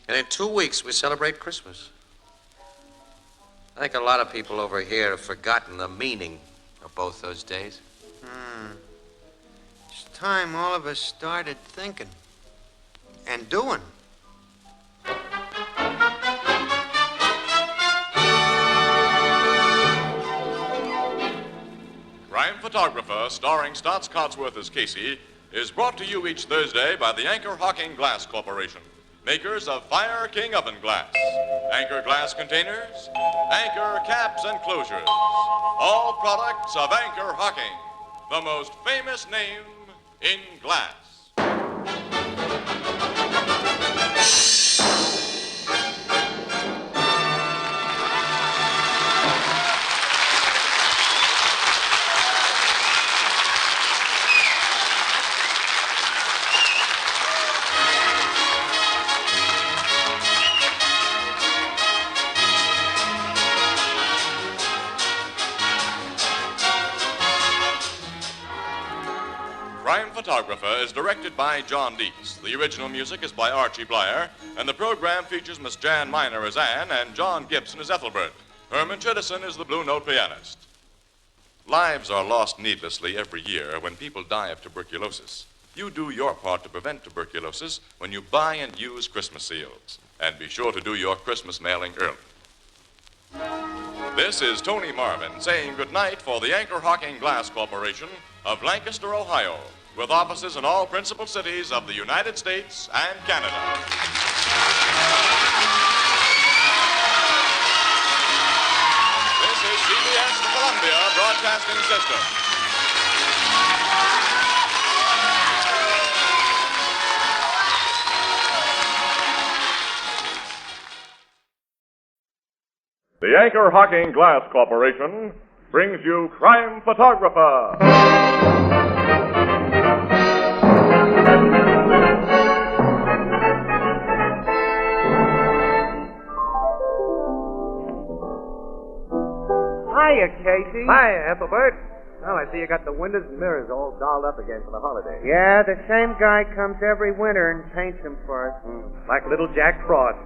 and in 2 weeks we celebrate Christmas. I think a lot of people over here have forgotten the meaning of both those days. It's time all of us started thinking and doing. Crime Photographer, starring Stotts Cotsworth as Casey, is brought to you each Thursday by the Anchor Hocking Glass Corporation, makers of Fire King oven glass, Anchor glass containers, Anchor caps and closures. All products of Anchor Hocking, the most famous name in glass. Crime Photographer is directed by John Deese. The original music is by Archie Blyer, and the program features Miss Jan Miner as Anne and John Gibson as Ethelbert. Herman Chittison is the Blue Note pianist. Lives are lost needlessly every year when people die of tuberculosis. You do your part to prevent tuberculosis when you buy and use Christmas seals. And be sure to do your Christmas mailing early. This is Tony Marvin saying goodnight for the Anchor Hocking Glass Corporation of Lancaster, Ohio, with offices in all principal cities of the United States and Canada. This is CBS, the Columbia Broadcasting System. The Anchor Hocking Glass Corporation brings you Crime Photographer. Hiya, Casey. Hi, Ethelbert. Well, I see you got the windows and mirrors all dolled up again for the holiday. Yeah, the same guy comes every winter and paints them for us. Like little Jack Frost.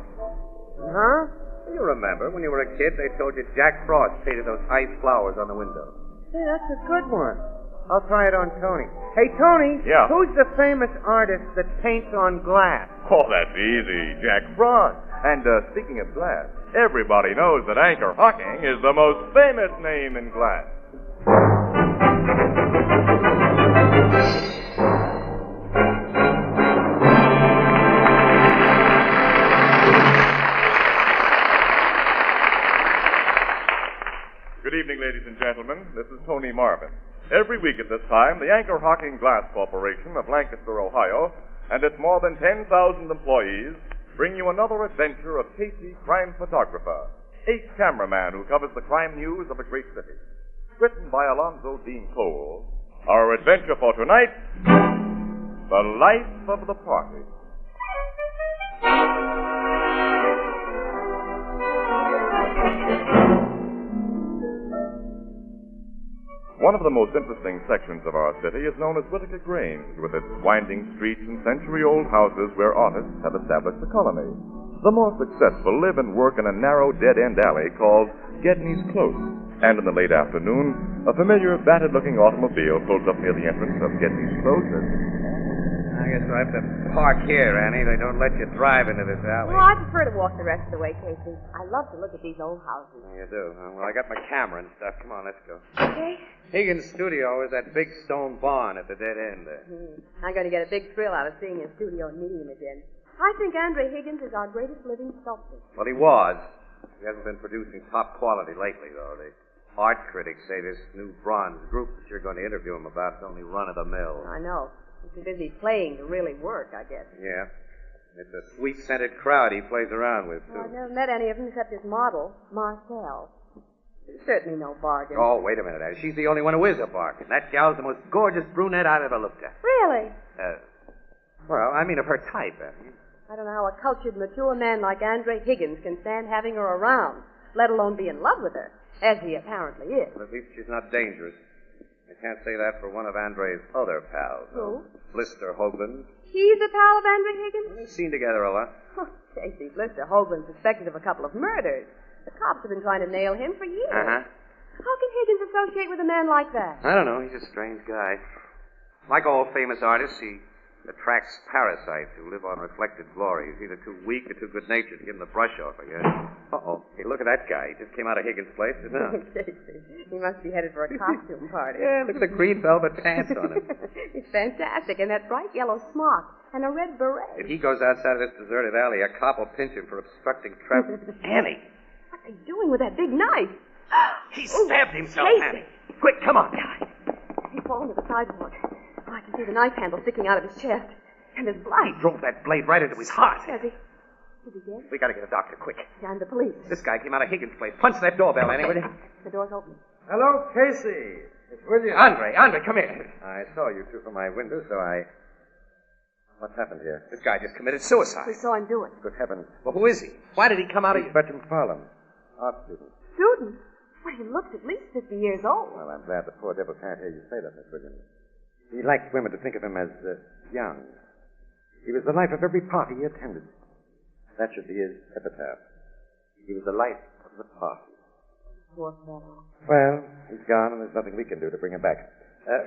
Huh? You remember, when you were a kid, they told you Jack Frost painted those ice flowers on the window. Hey, that's a good one. I'll try it on Tony. Hey, Tony. Yeah? Who's the famous artist that paints on glass? Oh, that's easy. Jack Frost. And speaking of glass, everybody knows that Anchor Hocking is the most famous name in glass. Good evening, ladies and gentlemen. This is Tony Marvin. Every week at this time, the Anchor Hocking Glass Corporation of Lancaster, Ohio, and its more than 10,000 employees bring you another adventure of Casey, crime photographer, a cameraman who covers the crime news of a great city. Written by Alonzo Dean Cole, our adventure for tonight, The Life of the Party. One of the most interesting sections of our city is known as Whitaker Grange, with its winding streets and century-old houses where artists have established a colony. The more successful live and work in a narrow dead-end alley called Gedney's Close. And in the late afternoon, a familiar battered-looking automobile pulls up near the entrance of Gedney's Close. I guess I'll have to park here, Annie. They don't let you drive into this alley. Well, I prefer to walk the rest of the way, Casey. I love to look at these old houses. You do, huh? Well, I got my camera and stuff. Come on, let's go. Okay. Higgins' studio is that big stone barn at the dead end there. I'm going to get a big thrill out of seeing his studio and meeting him again. I think Andre Higgins is our greatest living sculptor. Well, he was. He hasn't been producing top quality lately, though. The art critics say this new bronze group that you're going to interview him about is only run-of-the-mill. I know. He's too busy playing to really work, I guess. Yeah. It's a sweet-scented crowd he plays around with, too. Well, I've never met any of them except his model, Marcel. She's certainly no bargain. Oh, wait a minute, Annie. She's the only one who is a bargain. That gal's the most gorgeous brunette I've ever looked at. Really? Well, I mean of her type, Annie. I don't know how a cultured, mature man like Andre Higgins can stand having her around, let alone be in love with her, as he apparently is. Well, at least she's not dangerous. I can't say that for one of Andre's other pals. Who? Blister Hoagland. He's a pal of Andre Higgins? They've seen together a lot. Oh, Casey, Blister Hoagland's suspected of a couple of murders. The cops have been trying to nail him for years. Uh-huh. How can Higgins associate with a man like that? I don't know. He's a strange guy. Like all famous artists, he attracts parasites who live on reflected glory. He's either too weak or too good-natured to give him the brush off, I guess. Uh-oh. Hey, look at that guy. He just came out of Higgins' place, didn't he? Casey, he must be headed for a costume party. Yeah, look at the green velvet pants on him. It's fantastic. And that bright yellow smock and a red beret. If he goes outside of this deserted alley, a cop will pinch him for obstructing traffic. Annie! What's he doing with that big knife? He stabbed himself, Casey. Annie. Quick, come on. He's fallen to the sidewalk. Oh, I can see the knife handle sticking out of his chest. And his blood. He drove that blade right into his heart. Has he? Is he dead? We gotta get a doctor, quick. And the police. This guy came out of Higgins' place. Punch that doorbell, Annie, will you? The door's open. Hello, Casey. It's William. Andre, come here. I saw you two from my window, so I... What's happened here? This guy just committed suicide. We saw him do it. Good heavens. Well, who is he? Why did he come out of... Bertram Farlam, art student. Student? Well, he looks at least 50 years old. Well, I'm glad the poor devil can't hear you say that, Miss Williams. He liked women to think of him as young. He was the life of every party he attended. That should be his epitaph. He was the life of the party. Poor fellow. Well, he's gone, and there's nothing we can do to bring him back.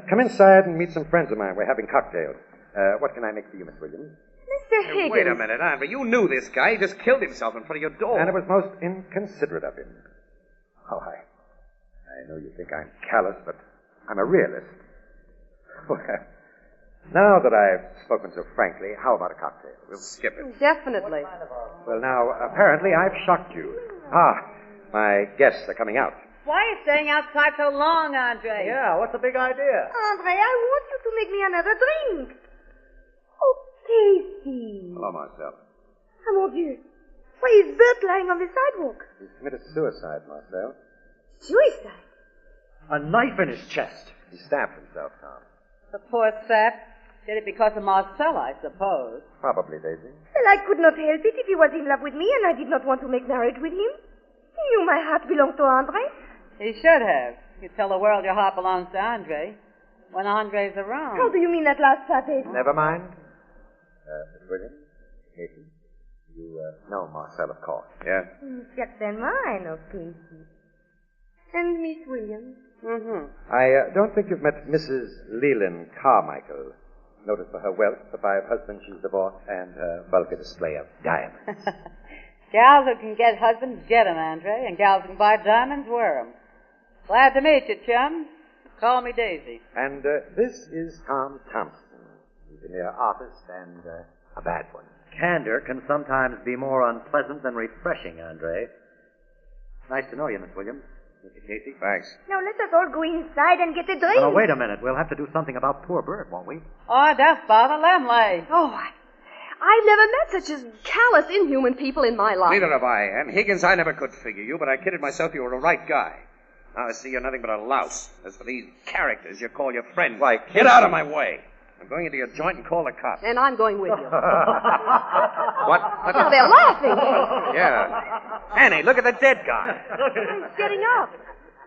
Come inside and meet some friends of mine. We're having cocktails. What can I make for you, Miss Williams? Mr. Higgins. Wait a minute, Andre. You knew this guy. He just killed himself in front of your door. And it was most inconsiderate of him. Oh, I know you think I'm callous, but I'm a realist. Well, Now that I've spoken so frankly, how about a cocktail? We'll skip it. Definitely. Well, now, apparently I've shocked you. My guests are coming out. Why are you staying outside so long, Andre? Yeah, what's the big idea? Andre, I want you to make me another drink. Oh, Casey. Hello, Marcel. Oh, mon Dieu. Why is Bert lying on the sidewalk? He's committed suicide, Marcel. Suicide? A knife in his chest. He stabbed himself, Tom. The poor sap. Did it because of Marcel, I suppose. Probably, Daisy. Well, I could not help it if he was in love with me and I did not want to make marriage with him. He knew my heart belonged to Andre. He should have. You tell the world your heart belongs to Andre when Andre's around. How do you mean that last part, Daisy? Never mind. Miss Williams, Casey, you know Marcel, of course, yeah? Certain mine, oh, Casey. And Miss Williams? Mm-hmm. I don't think you've met Mrs. Leland Carmichael. Noted for her wealth, the 5 husbands she's divorced, and her vulgar display of diamonds. Gals who can get husbands get 'em, Andre, and gals who can buy diamonds wear 'em. Glad to meet you, chum. Call me Daisy. And this is Tom Thompson. He's an artist and a bad one. Candor can sometimes be more unpleasant than refreshing, Andre. Nice to know you, Miss Williams. Mr. Casey. Thanks. Now let us all go inside and get a drink. Now, wait a minute. We'll have to do something about poor Bert, won't we? Oh, don't bother. Let 'em lay. Oh, I've never met such callous, inhuman people in my life. Neither have I. And Higgins, I never could figure you, but I kidded myself you were a right guy. Now I see you're nothing but a louse. As for these characters you call your friends, why, get out of my way. I'm going into your joint and call the cops. And I'm going with you. What? Oh, they're laughing. Yeah. Annie, look at the dead guy. He's getting up.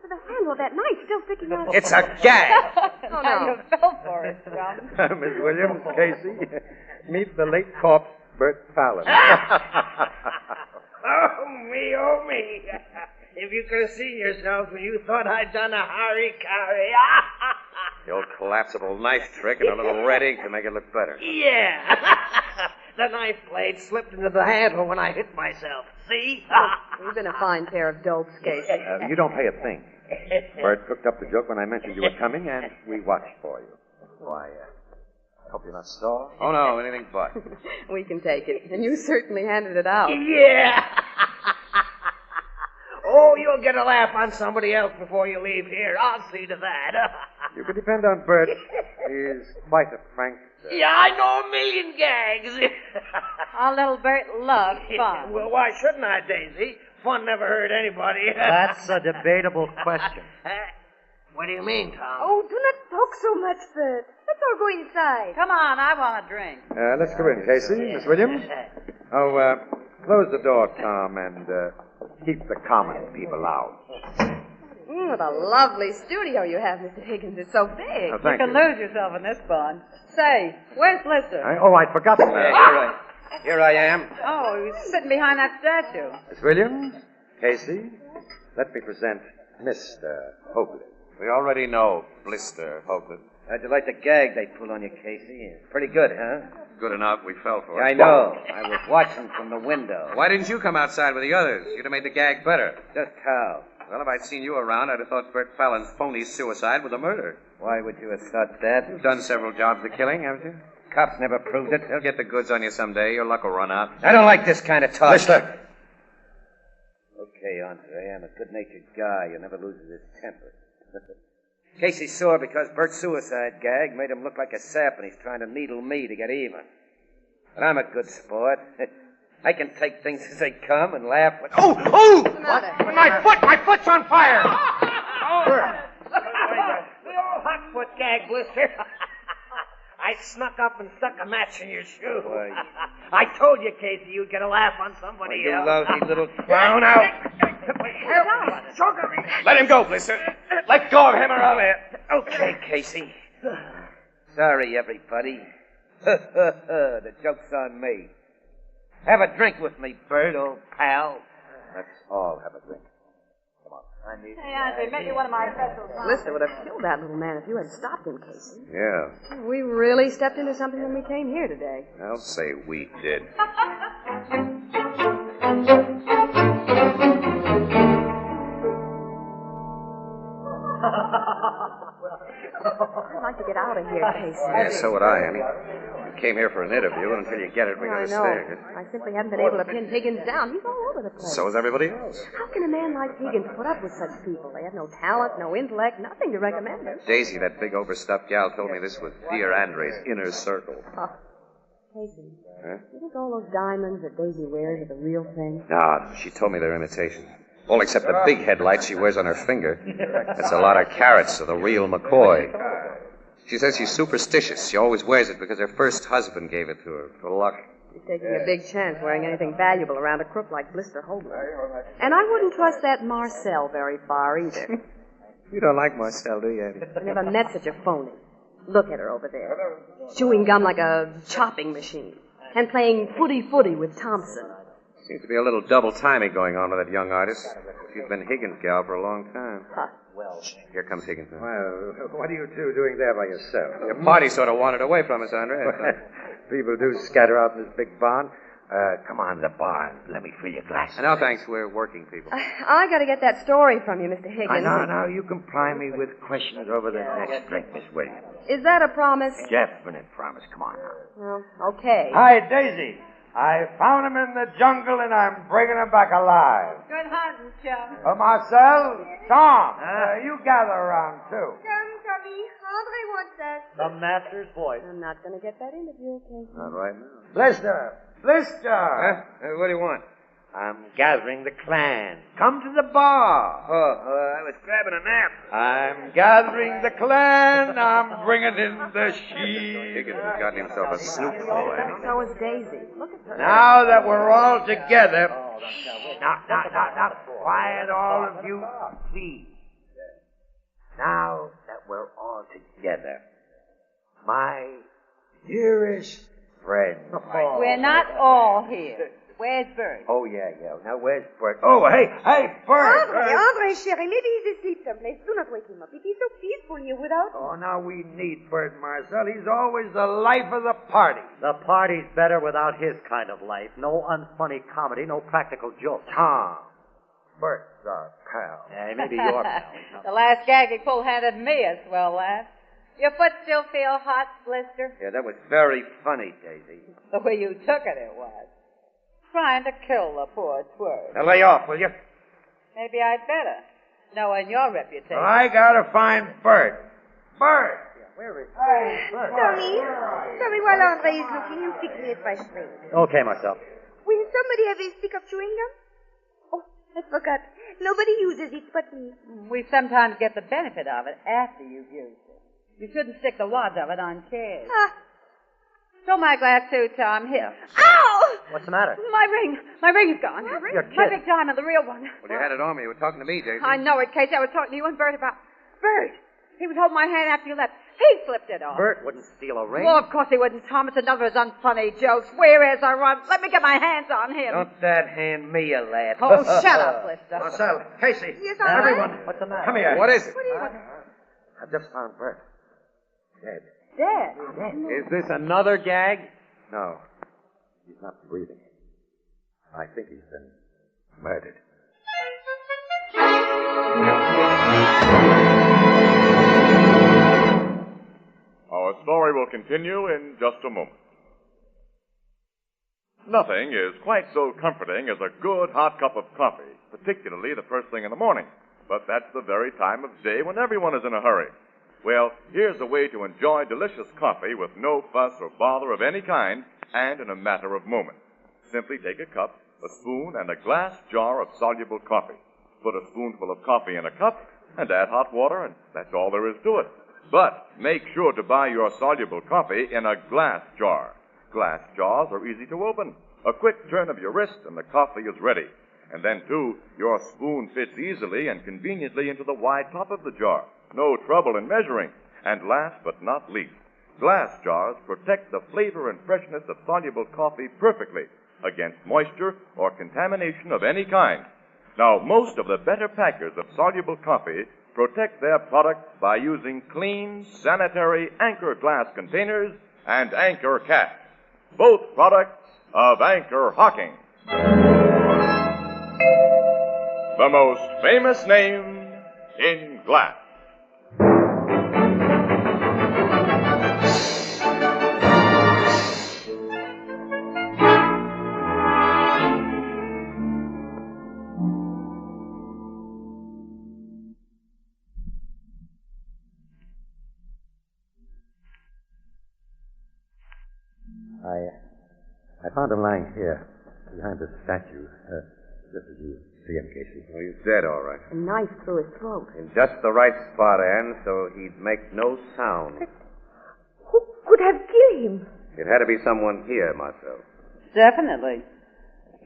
The handle of that knife still sticking out. It's a gag. Oh, no. You fell for it, John. Miss Williams, Casey, meet the late corpse, Bert Fallon. Oh, me. If you could have seen yourself when you thought I'd done a harikari. The old collapsible knife trick and a little red ink to make it look better. Yeah. The knife blade slipped into the handle when I hit myself. See? You've been a fine pair of dopes, Casey. You don't pay a thing. Bert cooked up the joke when I mentioned you were coming, and we watched for you. Why, I hope you're not sore. Oh, no, anything but. We can take it. And you certainly handed it out. Yeah. Oh, you'll get a laugh on somebody else before you leave here. I'll see to that. You can depend on Bert. He's quite a prankster. Yeah, I know a million gags. Our little Bert loves fun. Well, why shouldn't I, Daisy? Fun never hurt anybody. That's a debatable question. What do you mean, Tom? Oh, do not talk so much, Bert. Let's all go inside. Come on, I want a drink. Let's go in, Casey. Miss Williams? Oh, close the door, Tom, and keep the common people out. What a lovely studio you have, Mr. Higgins. It's so big. Oh, thank you can lose yourself in this bond. Say, where's Blister? I'd forgotten that. Here I am. Oh, he's sitting behind that statue. Miss Williams, Casey, let me present Mr. Hoagland. We already know Blister, Hoagland. How'd you like the gag they pulled on you, Casey? Pretty good, huh? Good enough, we fell for it. I know. I was watching from the window. Why didn't you come outside with the others? You'd have made the gag better. Just how? Well, if I'd seen you around, I'd have thought Bert Fallon's phony suicide was a murder. Why would you have thought that? You've done several jobs of killing, haven't you? Cops never proved it. They'll get the goods on you someday. Your luck will run out. I don't like this kind of talk. Mister! Okay, Andre, I'm a good-natured guy who never loses his temper. Casey's sore because Bert's suicide gag made him look like a sap, and he's trying to needle me to get even. But I'm a good sport. I can take things as they come and laugh when... Oh! What? My foot's on fire! The old hot foot gag, Blister. I snuck up and stuck a match in your shoe. Why? I told you, Casey, you'd get a laugh on somebody You else. lousy little clown out. Let him go, Blister. Let go of him or I'll Okay, Casey. Sorry, everybody. The joke's on me. Have a drink with me, Bert, old pal. Let's all have a drink. Come on. Hey, Andre, make me one of my specials. Blister would have killed that little man if you had stopped him, Casey. Yeah. We really stepped into something when we came here today. I'll say we did. I'd like to get out of here, Casey. Yeah, so would I, Annie. You came here for an interview, and until you get it, we're I going to know. stay. I simply haven't been able to pin Higgins down. He's all over the place. So is everybody else. How can a man like Higgins put up with such people? They have no talent, no intellect, nothing to recommend them. Daisy, that big overstuffed gal, told me this was dear Andre's inner circle. Oh. Casey, Huh? you think all those diamonds that Daisy wears are the real thing? No, she told me they're imitations. All except the big headlights she wears on her finger. That's a lot of carats of the real McCoy. She says she's superstitious. She always wears it because her first husband gave it to her for luck. She's taking a big chance wearing anything valuable around a crook like Blister Hoagland. And I wouldn't trust that Marcel very far either. You don't like Marcel, do you, Eddie? I never met such a phony. Look at her over there. Chewing gum like a chopping machine. And playing footy-footy with Thompson. Seems to be a little double timing going on with that young artist. She's been Higgins' gal for a long time. Huh. Here comes Higgins. Now. Well, what are you two doing there by yourself? Your party sort of wandered away from us, Andre. People do scatter out in this big barn. Come on to the barn. Let me fill your glass. No, thanks. We're working people. I gotta get that story from you, Mr. Higgins. Now, you can pry me with questions over the next drink, Miss Williams. Is that a promise? Definite promise. Come on now. Well, okay. Hi, Daisy. I found him in the jungle, and I'm bringing him back alive. Good hunting, chum. Marcel, Tom, you gather around, too. Come, Tommy. Andre wants us. The master's voice. I'm not gonna get that interview, Casey. Not right now. Blister! Blister! Huh? What do you want? I'm gathering the clan. Come to the bar. I was grabbing a nap. I'm gathering the clan. I'm bringing in the sheep. Higgins has gotten himself a snoop boy. So is Daisy. Look at her. Now that we're all together. Now, quiet, all of you, please. Now that we're all together, my dearest friend. We're not all here. Where's Bert? Oh, yeah. Now, where's Bert? Oh, hey, Bert! Andre, chérie, maybe he's asleep someplace. Do not wake him up. It is so peaceful here without him. Oh, now we need Bert, Marcel. He's always the life of the party. The party's better without his kind of life. No unfunny comedy, no practical jokes. Tom, Bert's our pal. Yeah, maybe your pal. The last gag he pulled handed me a swell laugh. Your foot still feel hot, Blister? Yeah, that was very funny, Daisy. The way you took it was. Trying to kill the poor twerp. Now lay off, will you? Maybe I'd better, knowing your reputation. Well, I gotta find Bert. Bert! Where is Tommy, while Andre is looking, you pick me at my string. Okay, Marcel. Will somebody have a stick of chewing gum? Oh, I forgot. Nobody uses it but me. We sometimes get the benefit of it after you've used it. You shouldn't stick the wads of it on chairs. Ah. Show my glass too, Tom. Here. Ow! What's the matter? My ring. My ring's gone. You're My kidding. big diamond, the real one. Well, you had it on me. You were talking to me, Daisy. I know it, Casey. I was talking to you and Bert about... Bert! He was holding my hand after you left. He slipped it off. Bert wouldn't steal a ring. Well, of course he wouldn't, Tom. It's another of his unfunny jokes. Where is our run? Let me get my hands on him. Don't that hand me a lad. Oh, shut up, Blister. Marcel, Casey, Yes, everyone, What's the matter? come here. What is it? I just found Bert. Dead. Dead? Is this another gag? No, he's not breathing. I think he's been murdered. Our story will continue in just a moment. Nothing is quite so comforting as a good hot cup of coffee, particularly the first thing in the morning. But that's the very time of day when everyone is in a hurry. Well, here's a way to enjoy delicious coffee with no fuss or bother of any kind and in a matter of moments. Simply take a cup, a spoon, and a glass jar of soluble coffee. Put a spoonful of coffee in a cup and add hot water, and that's all there is to it. But make sure to buy your soluble coffee in a glass jar. Glass jars are easy to open. A quick turn of your wrist and the coffee is ready. And then, too, your spoon fits easily and conveniently into the wide top of the jar. No trouble in measuring. And last but not least, glass jars protect the flavor and freshness of soluble coffee perfectly against moisture or contamination of any kind. Now, most of the better packers of soluble coffee protect their products by using clean, sanitary Anchor glass containers and Anchor caps. Both products of Anchor Hocking. The most famous name in glass. I found him lying here, behind the statue, just as you see him, Casey. Well, he's dead, all right. A knife through his throat. In just the right spot, Anne, so he'd make no sound. Who could have killed him? It had to be someone here, Marcel. Definitely.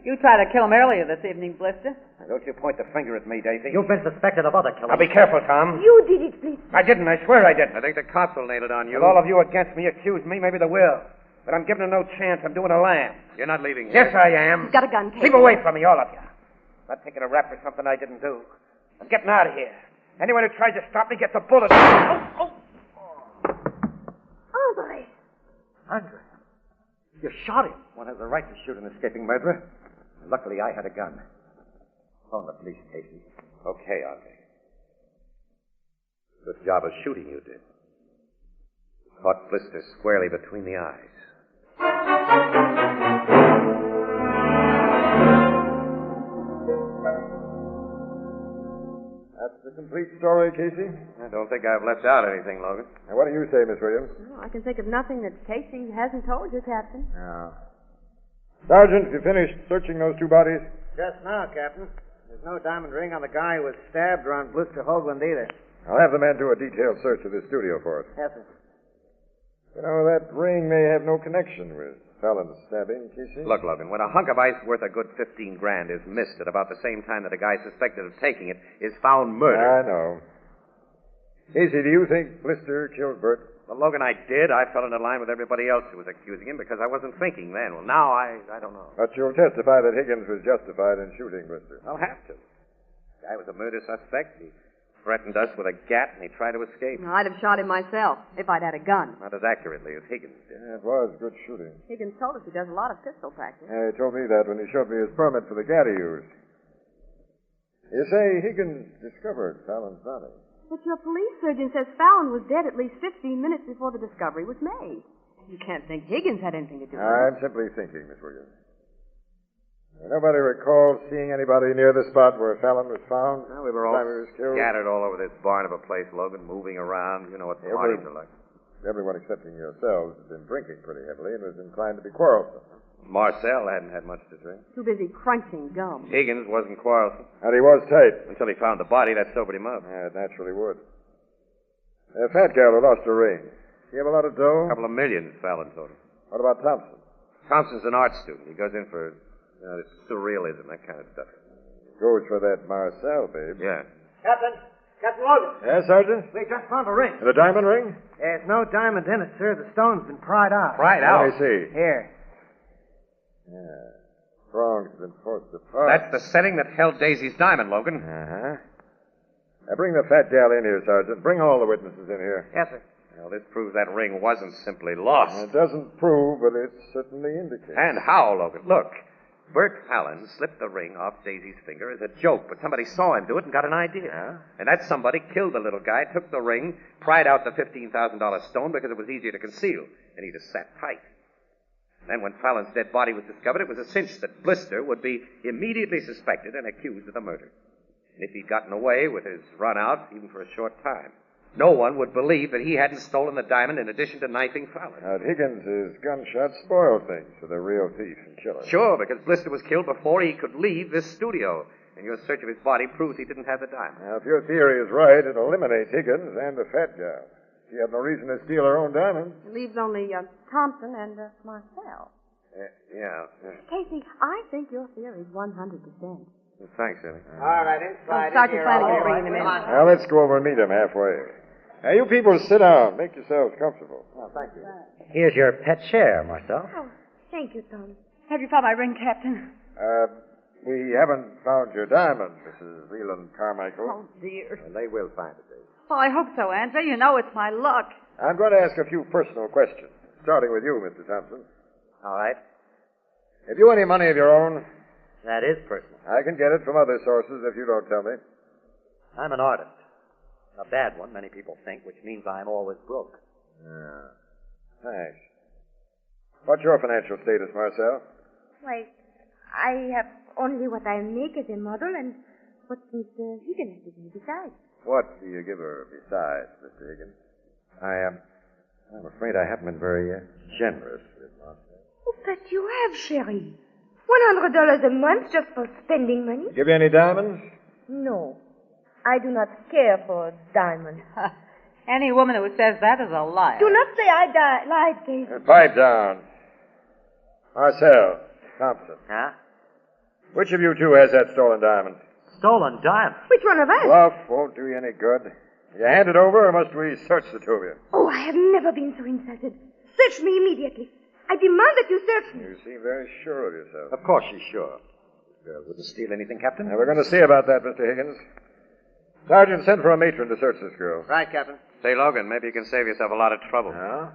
You tried to kill him earlier this evening, Blister. Now, don't you point the finger at me, Daisy. You've been suspected of other killings. Now, be careful, Tom. You did it, please. I didn't. I swear I didn't. I think the cops will nail it on you. With all of you against me, accuse me, maybe they will. But I'm giving them no chance. I'm doing a lamb. You're not leaving here. Yes, I am. He's got a gun, Casey. Keep away from me, all of you. I'm not taking a rap for something I didn't do. I'm getting out of here. Anyone who tries to stop me gets a bullet. Andre. Andre, you shot him. One has the right to shoot an escaping murderer. Luckily, I had a gun. Phone the police, Casey. Okay, Andre. Good job of shooting you did. Caught Blister squarely between the eyes. That's the complete story, Casey. I don't think I've left out anything, Logan. Now, what do you say, Miss Williams? Well, I can think of nothing that Casey hasn't told you, Captain. No. Sergeant, you finished searching those two bodies? Just now, Captain. There's no diamond ring on the guy who was stabbed or on Blister Hoagland either. I'll have the men do a detailed search of this studio for us. Yes, sir. You know, that ring may have no connection with Fallon's stabbing, Casey. Look, Logan, when a hunk of ice worth a good $15,000 is missed at about the same time that a guy suspected of taking it is found murdered. I know. Casey, do you think Blister killed Bert? Well, Logan, I did. I fell into line with everybody else who was accusing him because I wasn't thinking then. Well, now I don't know. But you'll testify that Higgins was justified in shooting Blister. I'll have to. The guy was a murder suspect. He threatened us with a gat, and he tried to escape. I'd have shot him myself if I'd had a gun. Not as accurately as Higgins did. Yeah, it was good shooting. Higgins told us he does a lot of pistol practice. Yeah, he told me that when he showed me his permit for the gat he used. You say Higgins discovered Fallon's body. But your police surgeon says Fallon was dead at least 15 minutes before the discovery was made. You can't think Higgins had anything to do with it. I'm simply thinking, Miss Williams. Nobody recalls seeing anybody near the spot where Fallon was found? Well, we were all scattered all over this barn of a place, Logan, moving around. You know what parties are like. Everyone excepting yourselves has been drinking pretty heavily and was inclined to be quarrelsome. Marcel hadn't had much to drink. Too busy crunching gum. Higgins wasn't quarrelsome. And he was tight. Until he found the body, that sobered him up. Yeah, it naturally would. The fat gal who lost her ring. She have a lot of dough? A couple of millions, Fallon told him. What about Thompson? Thompson's an art student. He goes in for surrealism, that kind of stuff. Goes for that Marcel, babe. Yeah. Captain Logan. Yes, Sergeant? We just found a ring. The diamond ring? There's no diamond in it, sir. The stone's been pried out. Pried out? Let me see. Here. Yeah. Prongs have been forced apart. That's the setting that held Daisy's diamond, Logan. Uh-huh. Now bring the fat gal in here, Sergeant. Bring all the witnesses in here. Yes, sir. Well, this proves that ring wasn't simply lost. It doesn't prove, but it certainly indicates. And how, Logan? Look. Bert Fallon slipped the ring off Daisy's finger as a joke, but somebody saw him do it and got an idea. Yeah? And that somebody killed the little guy, took the ring, pried out the $15,000 stone because it was easier to conceal, and he just sat tight. Then when Fallon's dead body was discovered, it was a cinch that Blister would be immediately suspected and accused of the murder. And if he'd gotten away with his run out, even for a short time, no one would believe that he hadn't stolen the diamond in addition to knifing Fallon. Now, Higgins' gunshot spoiled things for the real thief and killer. Sure, because Blister was killed before he could leave this studio. And your search of his body proves he didn't have the diamond. Now, if your theory is right, it eliminates Higgins and the fat gal. She had no reason to steal her own diamond. It leaves only Thompson and Marcel. Yeah. Casey, I think your theory is 100%. Well, thanks, Ellie. All right, inside. Sergeant Flanagan's bringing them in. Now, let's go over and meet him halfway. Now, you people sit down. Make yourselves comfortable. Oh, thank you. Here's your pet chair, Marcel. Oh, thank you, Tom. Have you found my ring, Captain? We haven't found your diamond, Mrs. Leland Carmichael. Oh, dear. And they will find it, Dave. Oh, I hope so, Andre. You know it's my luck. I'm going to ask a few personal questions, starting with you, Mr. Thompson. All right. Have you any money of your own? That is personal. I can get it from other sources if you don't tell me. I'm an artist. A bad one, many people think, which means I'm always broke. Yeah. Thanks. What's your financial status, Marcel? Why, I have only what I make as a model and what Mr. Higgins gives me besides. What do you give her besides, Mr. Higgins? I'm afraid I haven't been very generous with Marcel. Oh, but you have, Sherry. $100 a month just for spending money? Give you any diamonds? No. I do not care for diamonds. Any woman who says that is a liar. Do not say I lied, Casey. Pipe down. Marcel, Thompson. Huh? Which of you two has that stolen diamond? Stolen diamond? Which one of us? Bluff won't do you any good. You hand it over, or must we search the two of you? Oh, I have never been so insulted. Search me immediately. I demand that you search me. You seem very sure of yourself. Of course she's sure. This girl wouldn't steal anything, Captain. Now, we're going to see about that, Mr. Higgins. Sergeant, send for a matron to search this girl. Right, Captain. Say, Logan, maybe you can save yourself a lot of trouble. Yeah?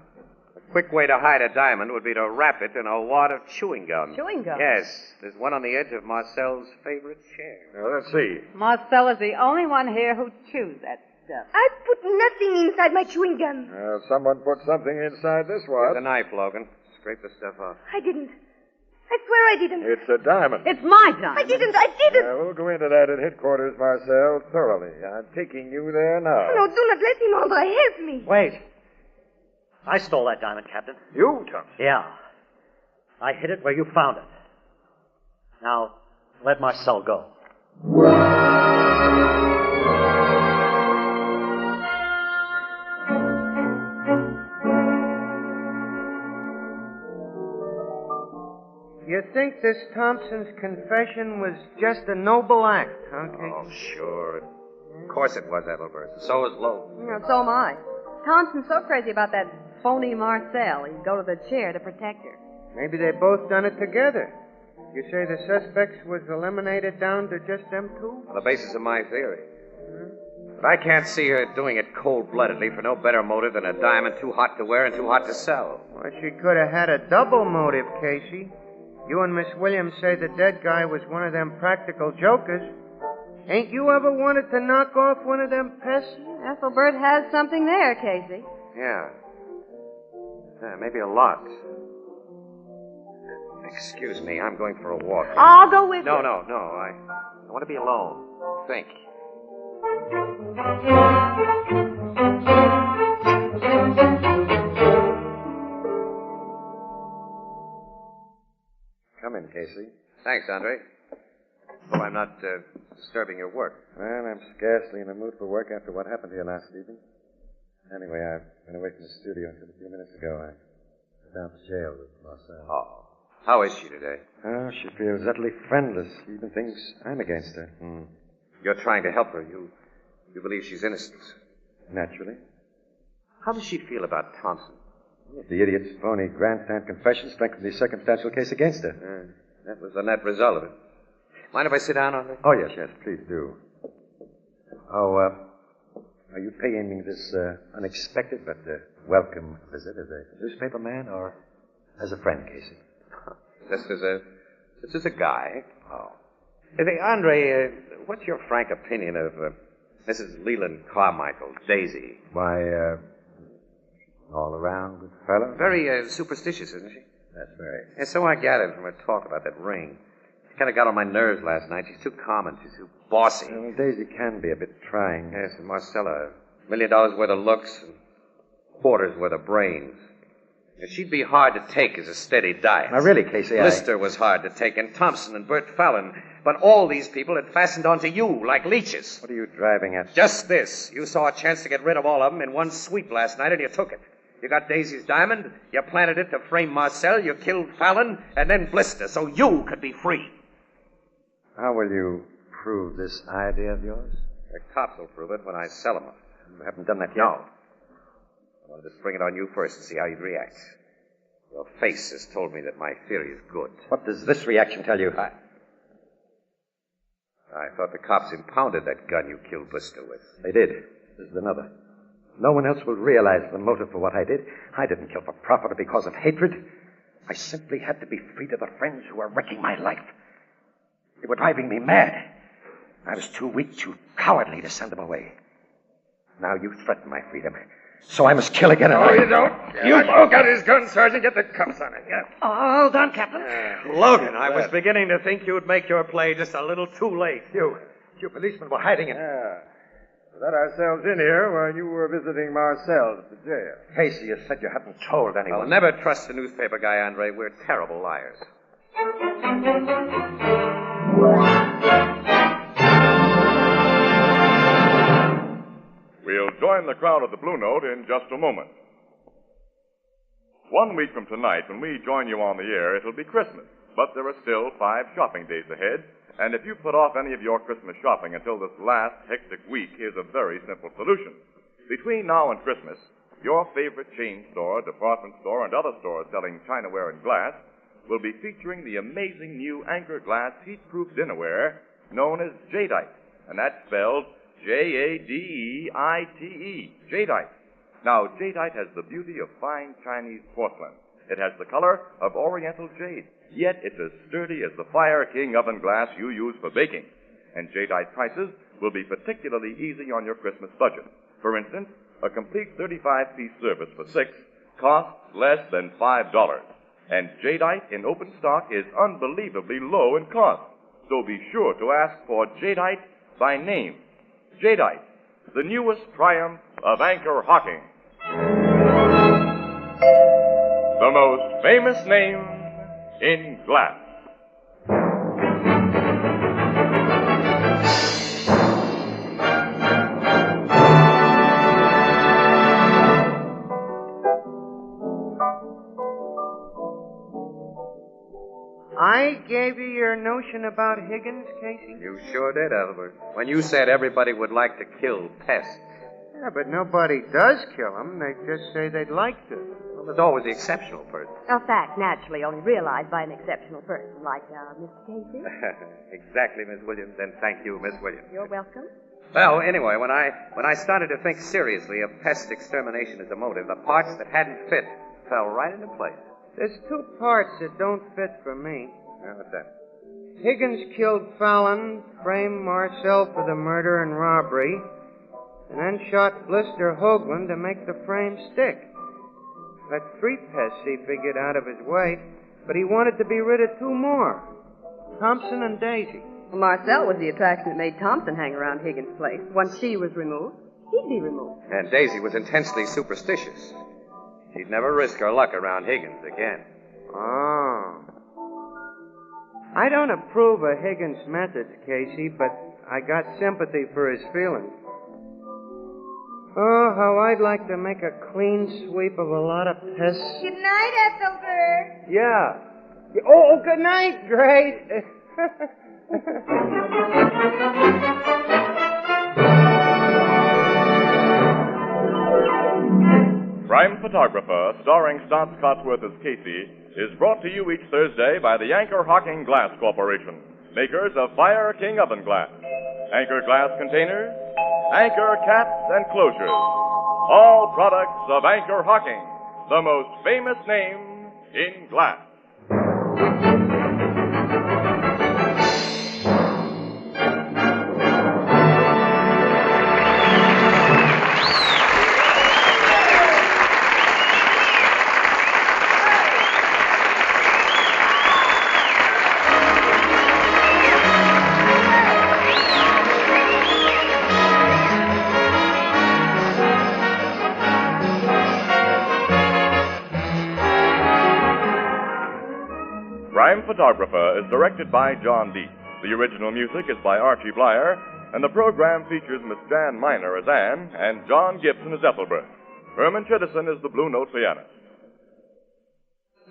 A quick way to hide a diamond would be to wrap it in a wad of chewing gum. Chewing gum? Yes. There's one on the edge of Marcel's favorite chair. Now, let's see. Marcel is the only one here who chews that stuff. I put nothing inside my chewing gum. Someone put something inside this wad. Here's a knife, Logan. Scrape the stuff off. I didn't. I swear I didn't. It's a diamond. It's my diamond. I didn't. We'll go into that at headquarters, Marcel, thoroughly. I'm taking you there now. No, do not let him over. Help me. Wait. I stole that diamond, Captain. You, Thompson? Yeah. I hid it where you found it. Now, let Marcel go. You think this Thompson's confession was just a noble act, huh, Casey? Oh, sure. Of course it was, Ethelbert. So is Lowe. So am I. Thompson's so crazy about that phony Marcel, he'd go to the chair to protect her. Maybe they both done it together. You say the suspects was eliminated down to just them two? On the basis of my theory. But I can't see her doing it cold-bloodedly for no better motive than a diamond too hot to wear and too hot to sell. Well, she could have had a double motive, Casey. You and Miss Williams say the dead guy was one of them practical jokers. Ain't you ever wanted to knock off one of them pests? Ethelbert has something there, Casey. Yeah. Maybe a lot. Excuse me, I'm going for a walk. I'll go with you. No. I want to be alone. Think. Come in, Casey. Thanks, Andre. Hope I'm not disturbing your work. Well, I'm scarcely in the mood for work after what happened here last evening. Anyway, I've been away from the studio until a few minutes ago. I went down to jail with Marcel. Oh. How is she today? Oh, she feels utterly friendless. She even thinks I'm against her. You're trying to help her. You believe she's innocent. Naturally. How does she feel about Thompson? The idiot's phony grandstand confession strengthened the circumstantial case against her. That was the net result of it. Mind if I sit down on her? Oh, yes, please do. Oh, are you paying me this unexpected but welcome visit as a newspaper man or as a friend, Casey? Just as a guy. Oh. Hey, Andre, what's your frank opinion of Mrs. Leland Carmichael, Daisy? Why, all around good fellow? Very superstitious, isn't she? That's right. And so I gathered from her talk about that ring. She kind of got on my nerves last night. She's too common. She's too bossy. Well, Daisy can be a bit trying. Yes, and Marcella, $1 million worth of looks and quarters worth of brains. She'd be hard to take as a steady diet. Now, really, Casey, Lister was hard to take, and Thompson and Bert Fallon. But all these people had fastened onto you like leeches. What are you driving at? Just this. You saw a chance to get rid of all of them in one sweep last night, and you took it. You got Daisy's diamond, you planted it to frame Marcel, you killed Fallon, and then Blister, so you could be free. How will you prove this idea of yours? The cops will prove it when I sell them. You haven't done that yet? No. I wanted to spring it on you first and see how you'd react. Your face has told me that my theory is good. What does this reaction tell you? I thought the cops impounded that gun you killed Blister with. They did. This is another. No one else will realize the motive for what I did. I didn't kill for profit or because of hatred. I simply had to be free to the friends who were wrecking my life. They were driving me mad. I was too weak, too cowardly to send them away. Now you threaten my freedom. So I must kill again. No, you don't. You broke out his gun, Sergeant. Get the cuffs on him. Yeah. All done, Captain. Logan, I was beginning to think you'd make your play just a little too late. You policemen were hiding it. We let ourselves in here while you were visiting Marcel at the jail. Casey, you said you hadn't told anyone. I'll never trust a newspaper guy, Andre. We're terrible liars. We'll join the crowd at the Blue Note in just a moment. 1 week from tonight, when we join you on the air, it'll be Christmas. But there are still 5 shopping days ahead. And if you put off any of your Christmas shopping until this last hectic week, here's a very simple solution. Between now and Christmas, your favorite chain store, department store, and other stores selling chinaware and glass will be featuring the amazing new Anchor Glass heat-proof dinnerware known as Jadeite. And that's spelled Jadeite, Jadeite. Now, Jadeite has the beauty of fine Chinese porcelain. It has the color of Oriental jade, yet it's as sturdy as the Fire King oven glass you use for baking. And Jadeite prices will be particularly easy on your Christmas budget. For instance, a complete 35-piece service for 6 costs less than $5. And Jadeite in open stock is unbelievably low in cost. So be sure to ask for Jadeite by name. Jadeite, the newest triumph of Anchor Hocking. The most famous name in glass. I gave you your notion about Higgins, Casey? You sure did, Albert. When you said everybody would like to kill pests. Yeah, but nobody does kill them. They just say they'd like to. Well, there's always the exceptional person. A fact naturally only realized by an exceptional person like Mr. Casey. Exactly, Miss Williams, and thank you, Miss Williams. You're welcome. Well, anyway, when I started to think seriously of pest extermination as a motive, the parts that hadn't fit fell right into place. There's 2 parts that don't fit for me. What's that? Higgins killed Fallon, framed Marcel for the murder and robbery, and then shot Blister Hoagland to make the frame stick. Let 3 pests he figured out of his way, but he wanted to be rid of 2 more, Thompson and Daisy. Well, Marcel was the attraction that made Thompson hang around Higgins' place. Once she was removed, he'd be removed. And Daisy was intensely superstitious. She'd never risk her luck around Higgins again. Oh. I don't approve of Higgins' methods, Casey, but I got sympathy for his feelings. Oh, how I'd like to make a clean sweep of a lot of pests. Good night, Ethelbert. Yeah. Oh, good night, Great. Crime Photographer, starring Stotts Cotsworth as Casey, is brought to you each Thursday by the Anchor Hocking Glass Corporation, makers of Fire King oven glass, Anchor glass containers, Anchor caps and closures. All products of Anchor Hocking, the most famous name in glass. Crime Photographer is directed by John Deep. The original music is by Archie Blyer, and the program features Miss Jan Miner as Anne and John Gibson as Ethelbert. Herman Chittison is the Blue Note pianist.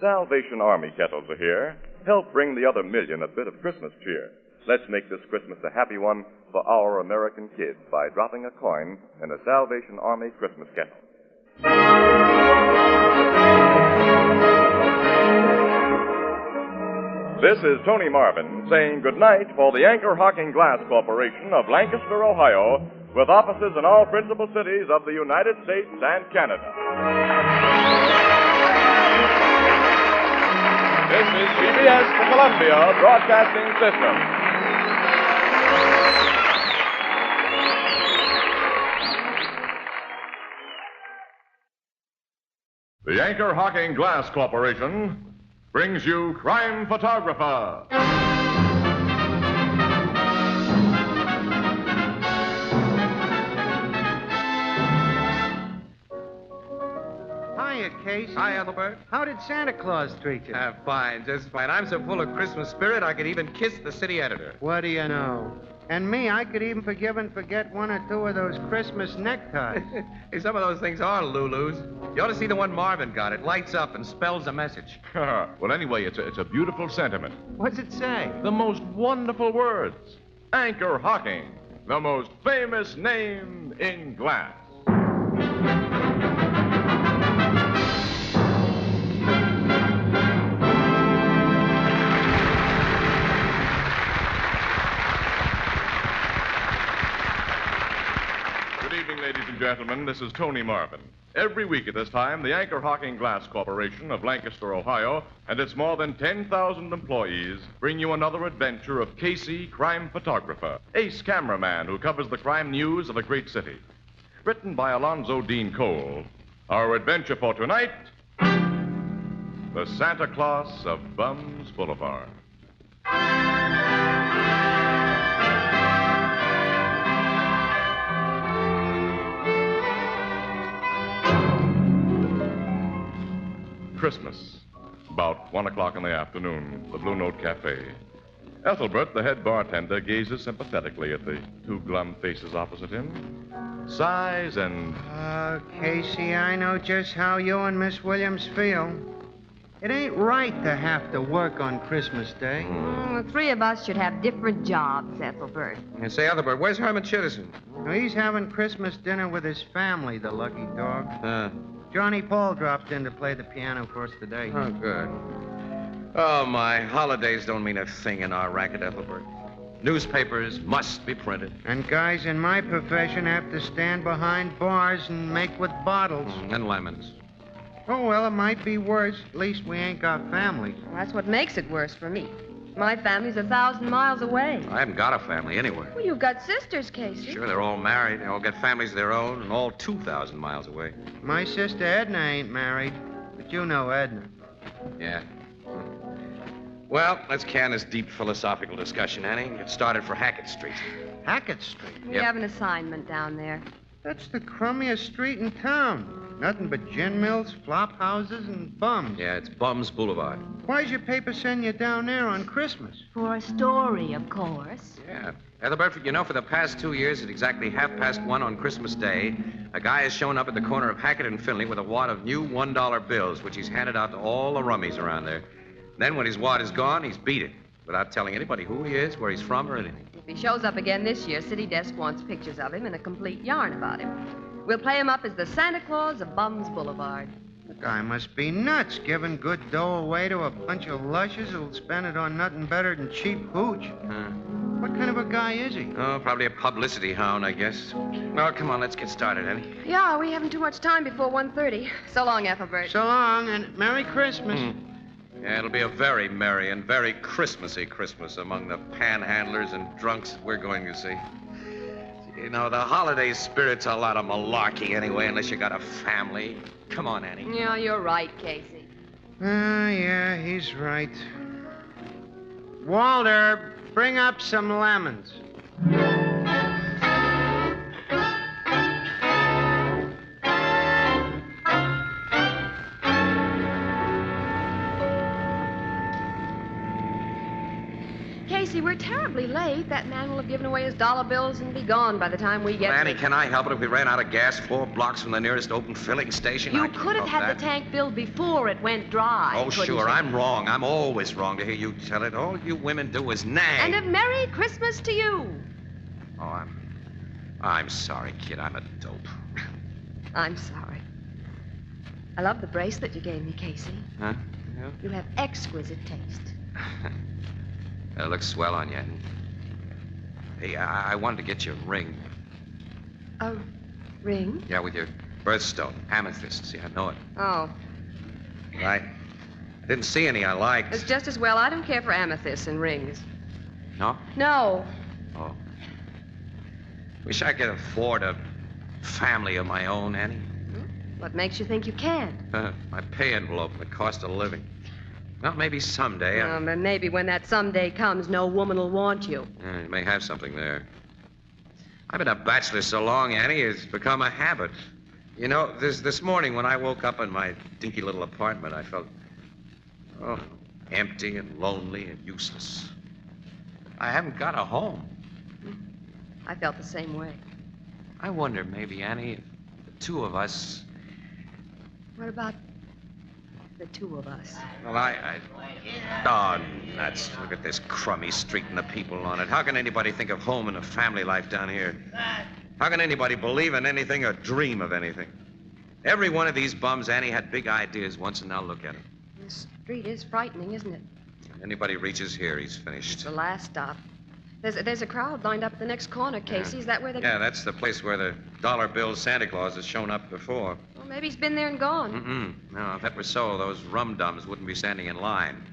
Salvation Army kettles are here. Help bring the other million a bit of Christmas cheer. Let's make this Christmas a happy one for our American kids by dropping a coin in a Salvation Army Christmas kettle. This is Tony Marvin saying goodnight for the Anchor Hocking Glass Corporation of Lancaster, Ohio, with offices in all principal cities of the United States and Canada. This is CBS, the Columbia Broadcasting System. The Anchor Hocking Glass Corporation brings you Crime Photographer. Hiya, Casey. Hi, Ethelbert. How did Santa Claus treat you? Fine, just fine. I'm so full of Christmas spirit, I could even kiss the city editor. What do you know? And me, I could even forgive and forget one or two of those Christmas neckties. Hey, some of those things are Lulus. You ought to see the one Marvin got. It lights up and spells a message. Well, anyway, it's a beautiful sentiment. What's it say? The most wonderful words. Anchor Hocking, the most famous name in glass. Good evening, ladies and gentlemen. This is Tony Marvin. Every week at this time, the Anchor Hocking Glass Corporation of Lancaster, Ohio, and its more than 10,000 employees bring you another adventure of Casey, crime photographer, ace cameraman who covers the crime news of a great city. Written by Alonzo Dean Cole. Our adventure for tonight, the Santa Claus of Bums Boulevard. Christmas, about 1 o'clock in the afternoon, the Blue Note Cafe. Ethelbert, the head bartender, gazes sympathetically at the two glum faces opposite him, sighs, and... Casey, I know just how you and Miss Williams feel. It ain't right to have to work on Christmas Day. The three of us should have different jobs, Ethelbert. And say, Ethelbert, where's Herman Chittison? Well, he's having Christmas dinner with his family, the lucky dog. Johnny Paul dropped in to play the piano for us today. Oh, good. Oh, my holidays don't mean a thing in our racket, Ethelbert. Newspapers must be printed. And guys in my profession have to stand behind bars and make with bottles. And lemons. Oh, well, it might be worse. At least we ain't got families. Well, that's what makes it worse for me. My family's 1,000 miles away. I haven't got a family anywhere. Well, you've got sisters, Casey. Sure, they're all married. They all got families of their own, and all 2,000 miles away. My sister Edna ain't married, but you know Edna. Yeah. Well, let's can this deep philosophical discussion, Annie. Get started for Hackett Street. Hackett Street? We have an assignment down there. That's the crummiest street in town. Nothing but gin mills, flop houses, and bums. Yeah, it's Bums Boulevard. Why's your paper send you down there on Christmas? For a story, of course. Yeah. Ethelbert, you know, for the past 2 years, at exactly 1:30 on Christmas Day, a guy has shown up at the corner of Hackett and Finley with a wad of new $1 bills, which he's handed out to all the rummies around there. Then, when his wad is gone, he's beat it, without telling anybody who he is, where he's from, or anything. If he shows up again this year, City Desk wants pictures of him and a complete yarn about him. We'll play him up as the Santa Claus of Bums Boulevard. The guy must be nuts, giving good dough away to a bunch of lushes who'll spend it on nothing better than cheap hooch. What kind of a guy is he? Oh, probably a publicity hound, I guess. Well, come on, let's get started, Annie. Yeah, we haven't too much time before 1:30. So long, Ethelbert. So long, and Merry Christmas. Yeah, it'll be a very merry and very Christmassy Christmas among the panhandlers and drunks that we're going to see. You know, the holiday spirit's a lot of malarkey anyway, unless you got a family. Come on, Annie. Yeah, you're right, Casey. Yeah, he's right. Walter, bring up some lemons. Casey, we're terribly late. That man will have given away his dollar bills and be gone by the time we get Annie, there. can I help it if we ran out of gas 4 blocks from the nearest open filling station? You could have had the tank filled before it went dry. Oh, couldn't sure, you? I'm wrong. I'm always wrong to hear you tell it. All you women do is nag. And a Merry Christmas to you. Oh, I'm sorry, kid. I'm a dope. I'm sorry. I love the bracelet you gave me, Casey. Huh? Yeah? You have exquisite taste. That looks swell on you, Annie. Hey, I wanted to get you a ring. A ring? Yeah, with your birthstone, amethyst. See, I know it. Oh, Right. I didn't see any I liked. it's just as well. I don't care for amethysts and rings. No? No. Oh. Wish I could afford a family of my own, Annie. What makes you think you can? My pay envelope and the cost of living. Well, maybe someday. And maybe when that someday comes, no woman will want you. You may have something there. I've been a bachelor so long, Annie, it's become a habit. You know, this morning when I woke up in my dinky little apartment, I felt, empty and lonely and useless. I haven't got a home. I felt the same way. I wonder, maybe, Annie, if the two of us... What about the two of us? Well, Oh, nuts. Look at this crummy street and the people on it. How can anybody think of home and a family life down here? How can anybody believe in anything or dream of anything? Every one of these bums, Annie, had big ideas once, and now look at him. This street is frightening, isn't it? Anybody reaches here, he's finished. It's the last stop. There's a crowd lined up at the next corner, Casey. Is that where they... Yeah, that's the place where the dollar bill Santa Claus has shown up before. Well, maybe he's been there and gone. No, if that were so, those rum-dums wouldn't be standing in line.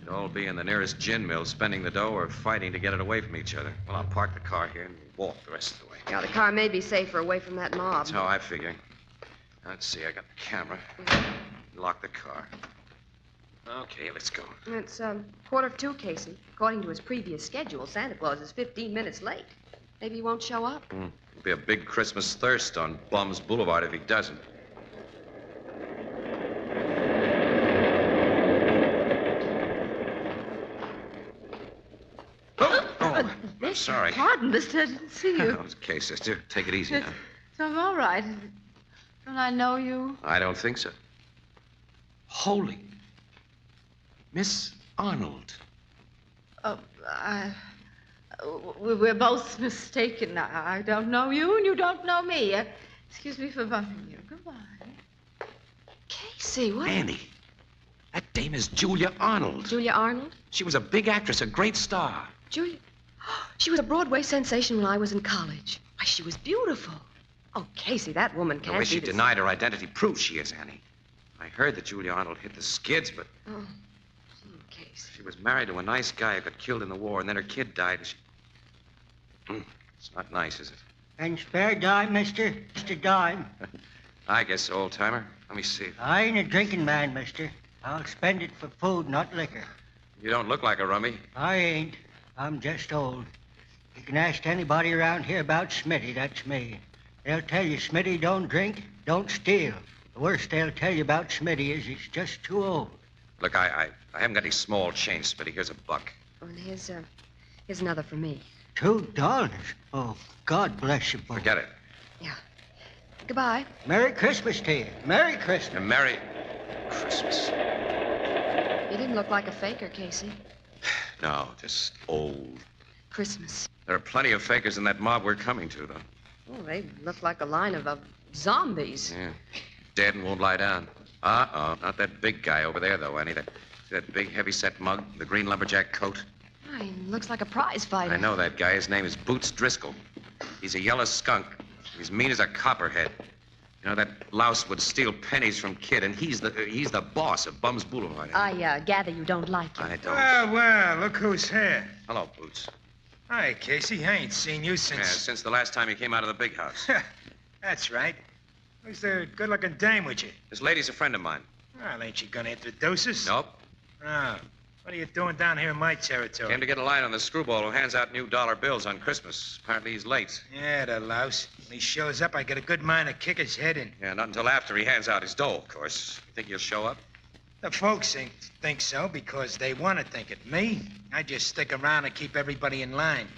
They'd all be in the nearest gin mill spending the dough or fighting to get it away from each other. Well, I'll park the car here and walk the rest of the way. Yeah, the car may be safer away from that mob. That's how I figure. Let's see, I got the camera. Lock the car. Okay, let's go. It's 2:45, Casey. According to his previous schedule, Santa Claus is 15 minutes late. Maybe he won't show up. It'll be a big Christmas thirst on Bums Boulevard if he doesn't. I'm sorry. Pardon, mister. I didn't see you. Oh, it's okay, sister. Take it easy now. So I'm all right. Don't I know you? I don't think so. Holy. Miss Arnold. We're both mistaken. I don't know you, and you don't know me. Excuse me for bumping you. Goodbye. Casey, what? Annie. That dame is Julia Arnold. Julia Arnold? She was a big actress, a great star. Julia? She was a Broadway sensation when I was in college. Why, she was beautiful. Oh, Casey, that woman can't The way be she this- denied her identity proves she is, Annie. I heard that Julia Arnold hit the skids, but... Oh, She was married to a nice guy who got killed in the war, and then her kid died, and she... It's not nice, is it? And spare dime, mister? Just a dime. I guess so, old-timer. Let me see. I ain't a drinking man, mister. I'll spend it for food, not liquor. You don't look like a rummy. I ain't. I'm just old. You can ask anybody around here about Smitty, that's me. They'll tell you Smitty don't drink, don't steal. The worst they'll tell you about Smitty is he's just too old. Look, I haven't got any small change, Smitty. Here's a buck. Oh, and here's another for me. $2? Oh, God bless you both. Forget it. Yeah. Goodbye. Merry Christmas to you. Merry Christmas. And Merry Christmas. You didn't look like a faker, Casey. No, just old. Christmas. There are plenty of fakers in that mob we're coming to, though. Oh, they look like a line of zombies. Yeah. Dead and won't lie down. Not that big guy over there, though, Annie. That big, heavy-set mug, the green lumberjack coat. Oh, he looks like a prize fighter. I know that guy. His name is Boots Driscoll. He's a yellow skunk. He's mean as a copperhead. You know, that louse would steal pennies from Kid, and he's the boss of Bums Boulevard. I gather you don't like him. I don't. Well, look who's here. Hello, Boots. Hi, Casey. I ain't seen you since... Yeah, since the last time you came out of the big house. That's right. Who's the good-looking dame with you? This lady's a friend of mine. Well, ain't you gonna introduce us? Nope. Oh. What are you doing down here in my territory? Came to get a line on the screwball who hands out new dollar bills on Christmas. Apparently he's late. Yeah, the louse. When he shows up, I get a good mind to kick his head in. Yeah, not until after he hands out his dough, of course. You think he'll show up? The folks think so because they want to think it. Me, I just stick around and keep everybody in line.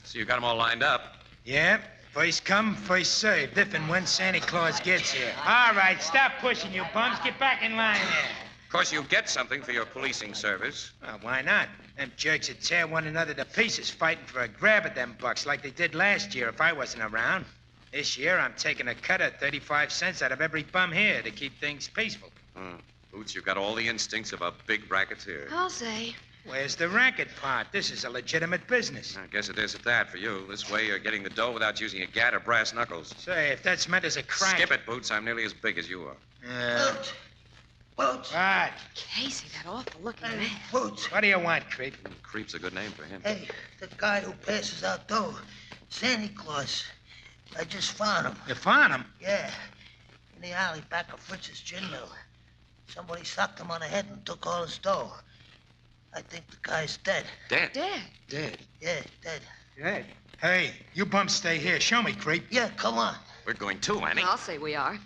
So you got them all lined up? Yeah. First come, first served, if and when Santa Claus gets here. All right, stop pushing, you bums. Get back in line there. Of course, you get something for your policing service. Well, why not? Them jerks would tear one another to pieces fighting for a grab at them bucks like they did last year if I wasn't around. This year, I'm taking a cut of 35 cents out of every bum here to keep things peaceful. Boots, you've got all the instincts of a big racketeer. I'll say. Where's the racket part? This is a legitimate business. I guess it is at that for you. This way, you're getting the dough without using a gat or brass knuckles. Say, if that's meant as a crack... Skip it, Boots. I'm nearly as big as you are. Boots. Boots. What? Casey, that awful-looking man. Boots. What do you want, Creep? Creep's a good name for him. Hey, the guy who passes out dough. Santa Claus. I just found him. You found him? Yeah. In the alley back of Fritz's gin mill. Somebody socked him on the head and took all his dough. I think the guy's dead. Dead? Dead? Yeah, dead. Dead? Hey, you bums stay here. Show me, Creep. Yeah, come on. We're going too, Annie. I'll say we are.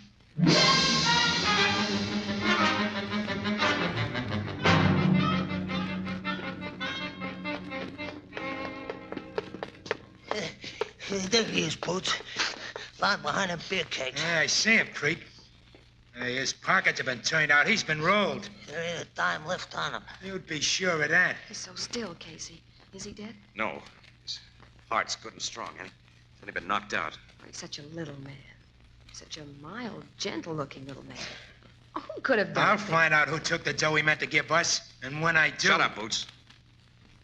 There he is, Boots. Lying behind them beer kegs. Yeah, I see him, creep. His pockets have been turned out. He's been rolled. There ain't a dime left on him. You'd be sure of that. He's so still, Casey. Is he dead? No. His heart's good and strong, Annie. He's only been knocked out. Oh, he's such a little man. Such a mild, gentle-looking little man. Oh, who could have done I'll it? find out who took the dough he meant to give us. And when I do... Shut up, Boots.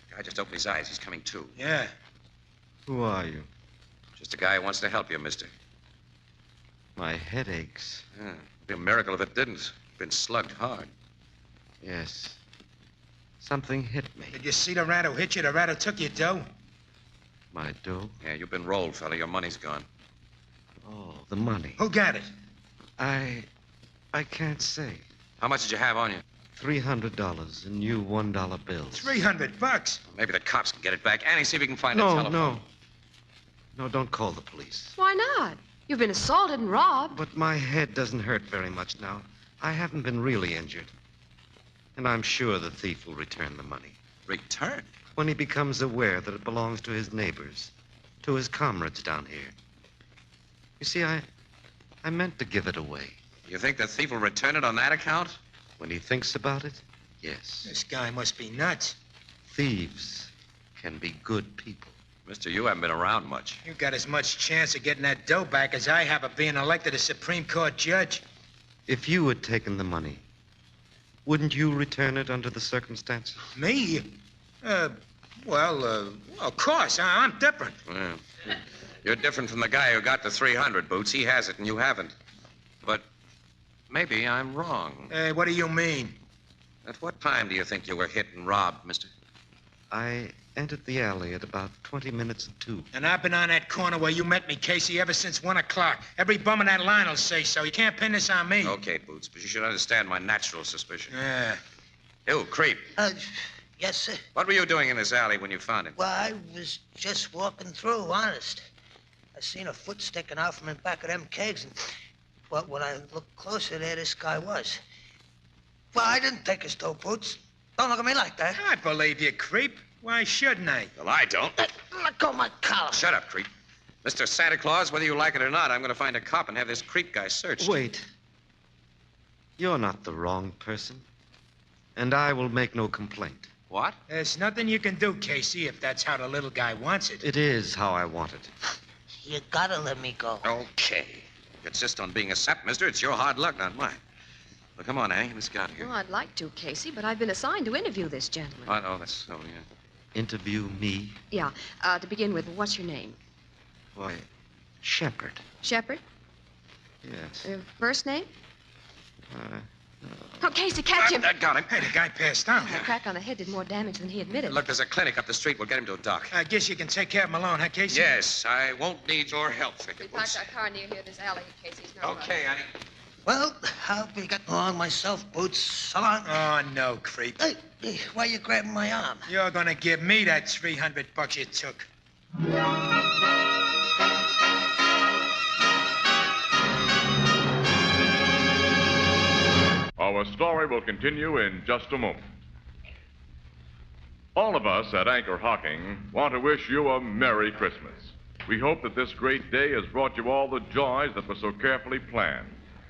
The guy just opened his eyes. He's coming to. Yeah. Who are you? Just a guy who wants to help you, mister. My head aches. Yeah. It'd be a miracle if it didn't. Been slugged hard. Yes. Something hit me. Did you see the rat who hit you? The rat who took your dough? My dough? Yeah, you've been rolled, fella. Your money's gone. Oh, the money. Who got it? I can't say. How much did you have on you? $300 in new $1 bills. $300. Maybe the cops can get it back. Annie, see if we can find a telephone. No, don't call the police. Why not? You've been assaulted and robbed. But my head doesn't hurt very much now. I haven't been really injured. And I'm sure the thief will return the money. Return? When he becomes aware that it belongs to his neighbors, to his comrades down here. You see, I meant to give it away. You think the thief will return it on that account? When he thinks about it, yes. This guy must be nuts. Thieves can be good people. Mister, you haven't been around much. You got as much chance of getting that dough back as I have of being elected a Supreme Court judge. If you had taken the money, wouldn't you return it under the circumstances? Me? Well, of course. I'm different. Well, you're different from the guy who got the 300, Boots. He has it and you haven't. But maybe I'm wrong. What do you mean? At what time do you think you were hit and robbed, mister? I entered the alley at about 20 minutes of 2. And I've been on that corner where you met me, Casey, ever since 1 o'clock. Every bum in that line will say so. You can't pin this on me. Okay, Boots, but you should understand my natural suspicion. Yeah. You, creep. Yes, sir. What were you doing in this alley when you found him? Well, I was just walking through, honest. I seen a foot sticking out from in back of them kegs, and well, when I looked closer, there this guy was. Well, I didn't take his dough, Boots. Don't look at me like that. I believe you, creep. Why shouldn't I? Well, I don't. Let go of my collar. Shut up, creep. Mr. Santa Claus, whether you like it or not, I'm going to find a cop and have this creep guy searched. Wait. You're not the wrong person. And I will make no complaint. What? There's nothing you can do, Casey, if that's how the little guy wants it. It is how I want it. You gotta let me go. Okay. You insist on being a sap, mister. It's your hard luck, not mine. Well, come on, Annie. Let's get out of here. Well, I'd like to, Casey, but I've been assigned to interview this gentleman. What? Oh, that's so, yeah. Interview me? Yeah. To begin with, what's your name? Why, Shepherd. Shepherd? Yes. Your first name? Oh, Casey, catch him. I got him. Hey, the guy passed out. The crack on the head did more damage than he admitted. Look, there's a clinic up the street. We'll get him to a doc. I guess you can take care of him alone, huh, Casey? Yes, I won't need your help, We Vicky. parked our car near here, this alley, in case he's no Okay, Annie. Well, I'll be getting along myself, Boots. So long. Oh, no, creep. Hey, why you grabbing my arm? You're gonna give me that $300 you took. Our story will continue in just a moment. All of us at Anchor Hocking want to wish you a Merry Christmas. We hope that this great day has brought you all the joys that were so carefully planned.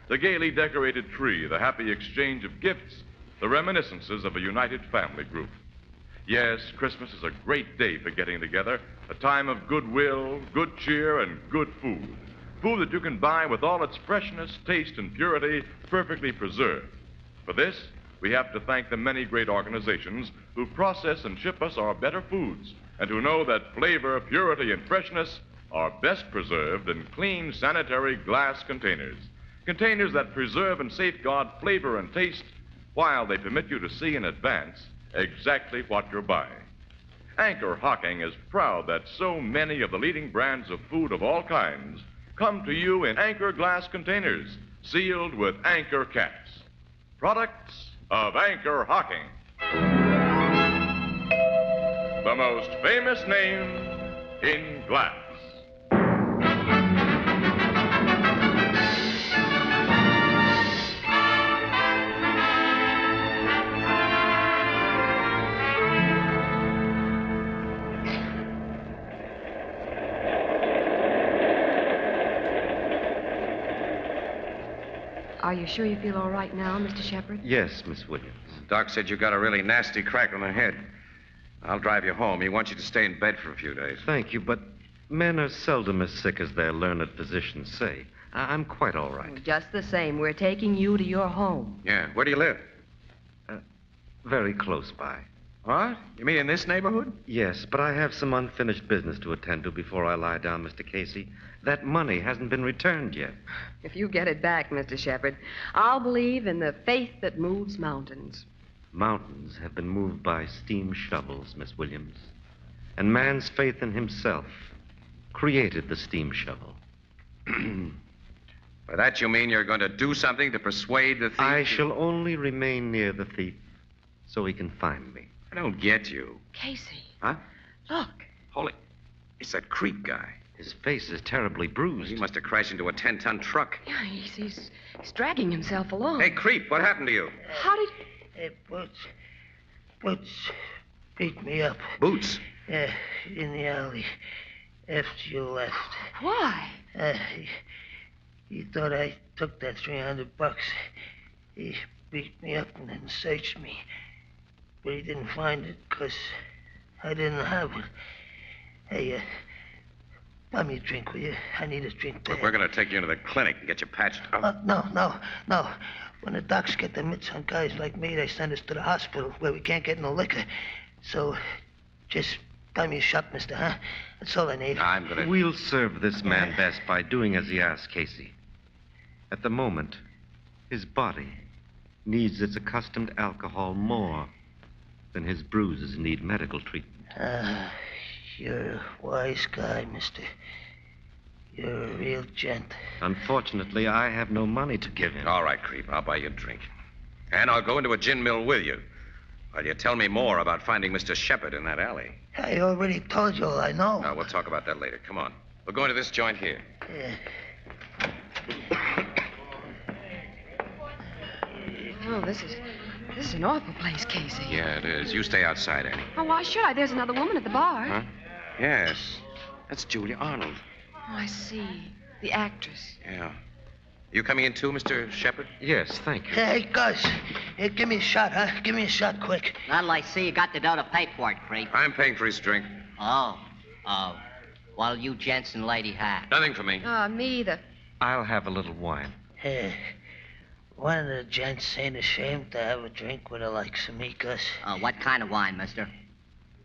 The gaily decorated tree, the happy exchange of gifts, the reminiscences of a united family group. Yes, Christmas is a great day for getting together, a time of goodwill, good cheer, and good food. Food that you can buy with all its freshness, taste, and purity perfectly preserved. For this, we have to thank the many great organizations who process and ship us our better foods, and who know that flavor, purity, and freshness are best preserved in clean, sanitary glass containers. Containers that preserve and safeguard flavor and taste while they permit you to see in advance exactly what you're buying. Anchor Hocking is proud that so many of the leading brands of food of all kinds come to you in Anchor glass containers, sealed with Anchor caps. Products of Anchor Hocking. The most famous name in glass. Are you sure you feel all right now, Mr. Shepard? Yes, Miss Williams. Doc said you got a really nasty crack on the head. I'll drive you home. He wants you to stay in bed for a few days. Thank you, but men are seldom as sick as their learned physicians say. I'm quite all right. Just the same, we're taking you to your home. Yeah. Where do you live? Very close by. What? You mean in this neighborhood? Yes, but I have some unfinished business to attend to before I lie down, Mr. Casey. That money hasn't been returned yet. If you get it back, Mr. Shepard, I'll believe in the faith that moves mountains. Mountains have been moved by steam shovels, Miss Williams. And man's faith in himself created the steam shovel. By that you mean you're going to do something to persuade the thief? I shall only remain near the thief so he can find me. I don't get you. Casey. Huh? Look. Holy. It's that creep guy. His face is terribly bruised. He must have crashed into a 10-ton truck. Yeah, he's dragging himself along. Hey, creep, what happened to you? How did... Boots beat me up. Boots? Yeah, in the alley after you left. Why? He thought I took that $300. He beat me up and then searched me. But he didn't find it because I didn't have it. Hey, buy me a drink, will you? I need a drink there. Look, we're going to take you into the clinic and get you patched up. No. When the docs get the mitts on guys like me, they send us to the hospital where we can't get no liquor. So, just buy me a shot, mister, huh? That's all I need. We'll serve this man best by doing as he asks, Casey. At the moment, his body needs its accustomed alcohol more than his bruises need medical treatment. You're a wise guy, mister. You're a real gent. Unfortunately, I have no money to give him. All right, creep, I'll buy you a drink. And I'll go into a gin mill with you. While you tell me more about finding Mr. Shepard in that alley. I already told you all I know. Now, we'll talk about that later. Come on. We'll go into this joint here. Yeah. Oh, this is an awful place, Casey. Yeah, it is. You stay outside, Annie. Oh, why should I? There's another woman at the bar. Huh? Yes. That's Julia Arnold. Oh, I see. The actress. Yeah. You coming in too, Mr. Shepard? Yes, thank you. Hey, Gus. Here, give me a shot, huh? Give me a shot quick. Well, I see you got the dough to pay for it, creep. I'm paying for his drink. Oh. Well, you gents and lady have. Nothing for me. Me either. I'll have a little wine. Hey, one of the gents ain't ashamed to have a drink with the likes of me, Gus. What kind of wine, mister?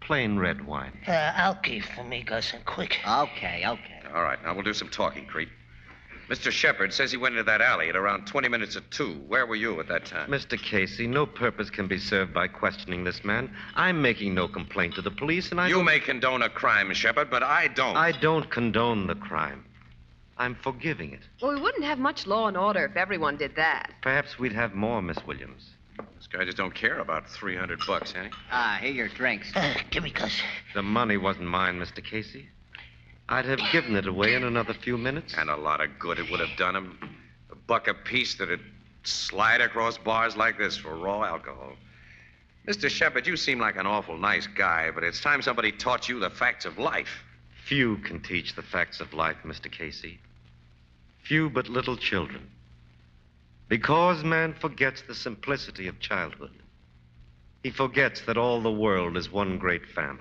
Plain red wine. Alky for me, Gus, and quick. Okay. All right, now we'll do some talking, creep. Mr. Shepard says he went into that alley at around 20 minutes of 2. Where were you at that time? Mr. Casey, no purpose can be served by questioning this man. I'm making no complaint to the police, and You may condone a crime, Shepard, but I don't. I don't condone the crime. I'm forgiving it. Well, we wouldn't have much law and order if everyone did that. Perhaps we'd have more, Miss Williams. This guy just don't care about $300, Annie. Here are your drinks. Give me, Gus. The money wasn't mine, Mr. Casey. I'd have given it away in another few minutes. And a lot of good it would have done him. $1 apiece that'd slide across bars like this for raw alcohol. Mr. Shepard, you seem like an awful nice guy, but it's time somebody taught you the facts of life. Few can teach the facts of life, Mr. Casey. Few but little children. Because man forgets the simplicity of childhood. He forgets that all the world is one great family.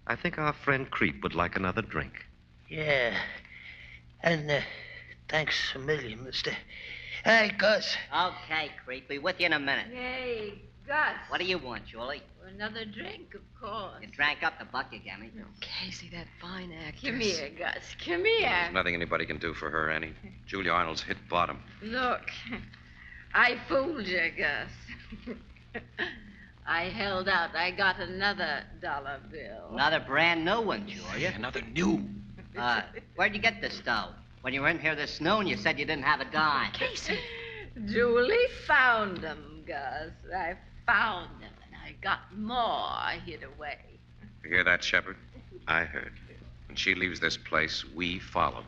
I think our friend Creep would like another drink. Yeah. And thanks a million, mister. Hey, Gus. Okay, creep. Be with you in a minute. Hey, Gus. What do you want, Julie? Another drink, of course. You drank up the buck you gave me. Casey, that fine actress. Come here, Gus. Come here. There's nothing anybody can do for her, Annie. Julia Arnold's hit bottom. Look, I fooled you, Gus. I held out. I got another dollar bill. Another brand new one, Julia. Hey, another new. Where'd you get this dough? When you were in here this noon, you said you didn't have a dime. Casey. Julie found them, Gus. I found them, and I got more hid away. You hear that, Shepard? I heard. When she leaves this place, we follow.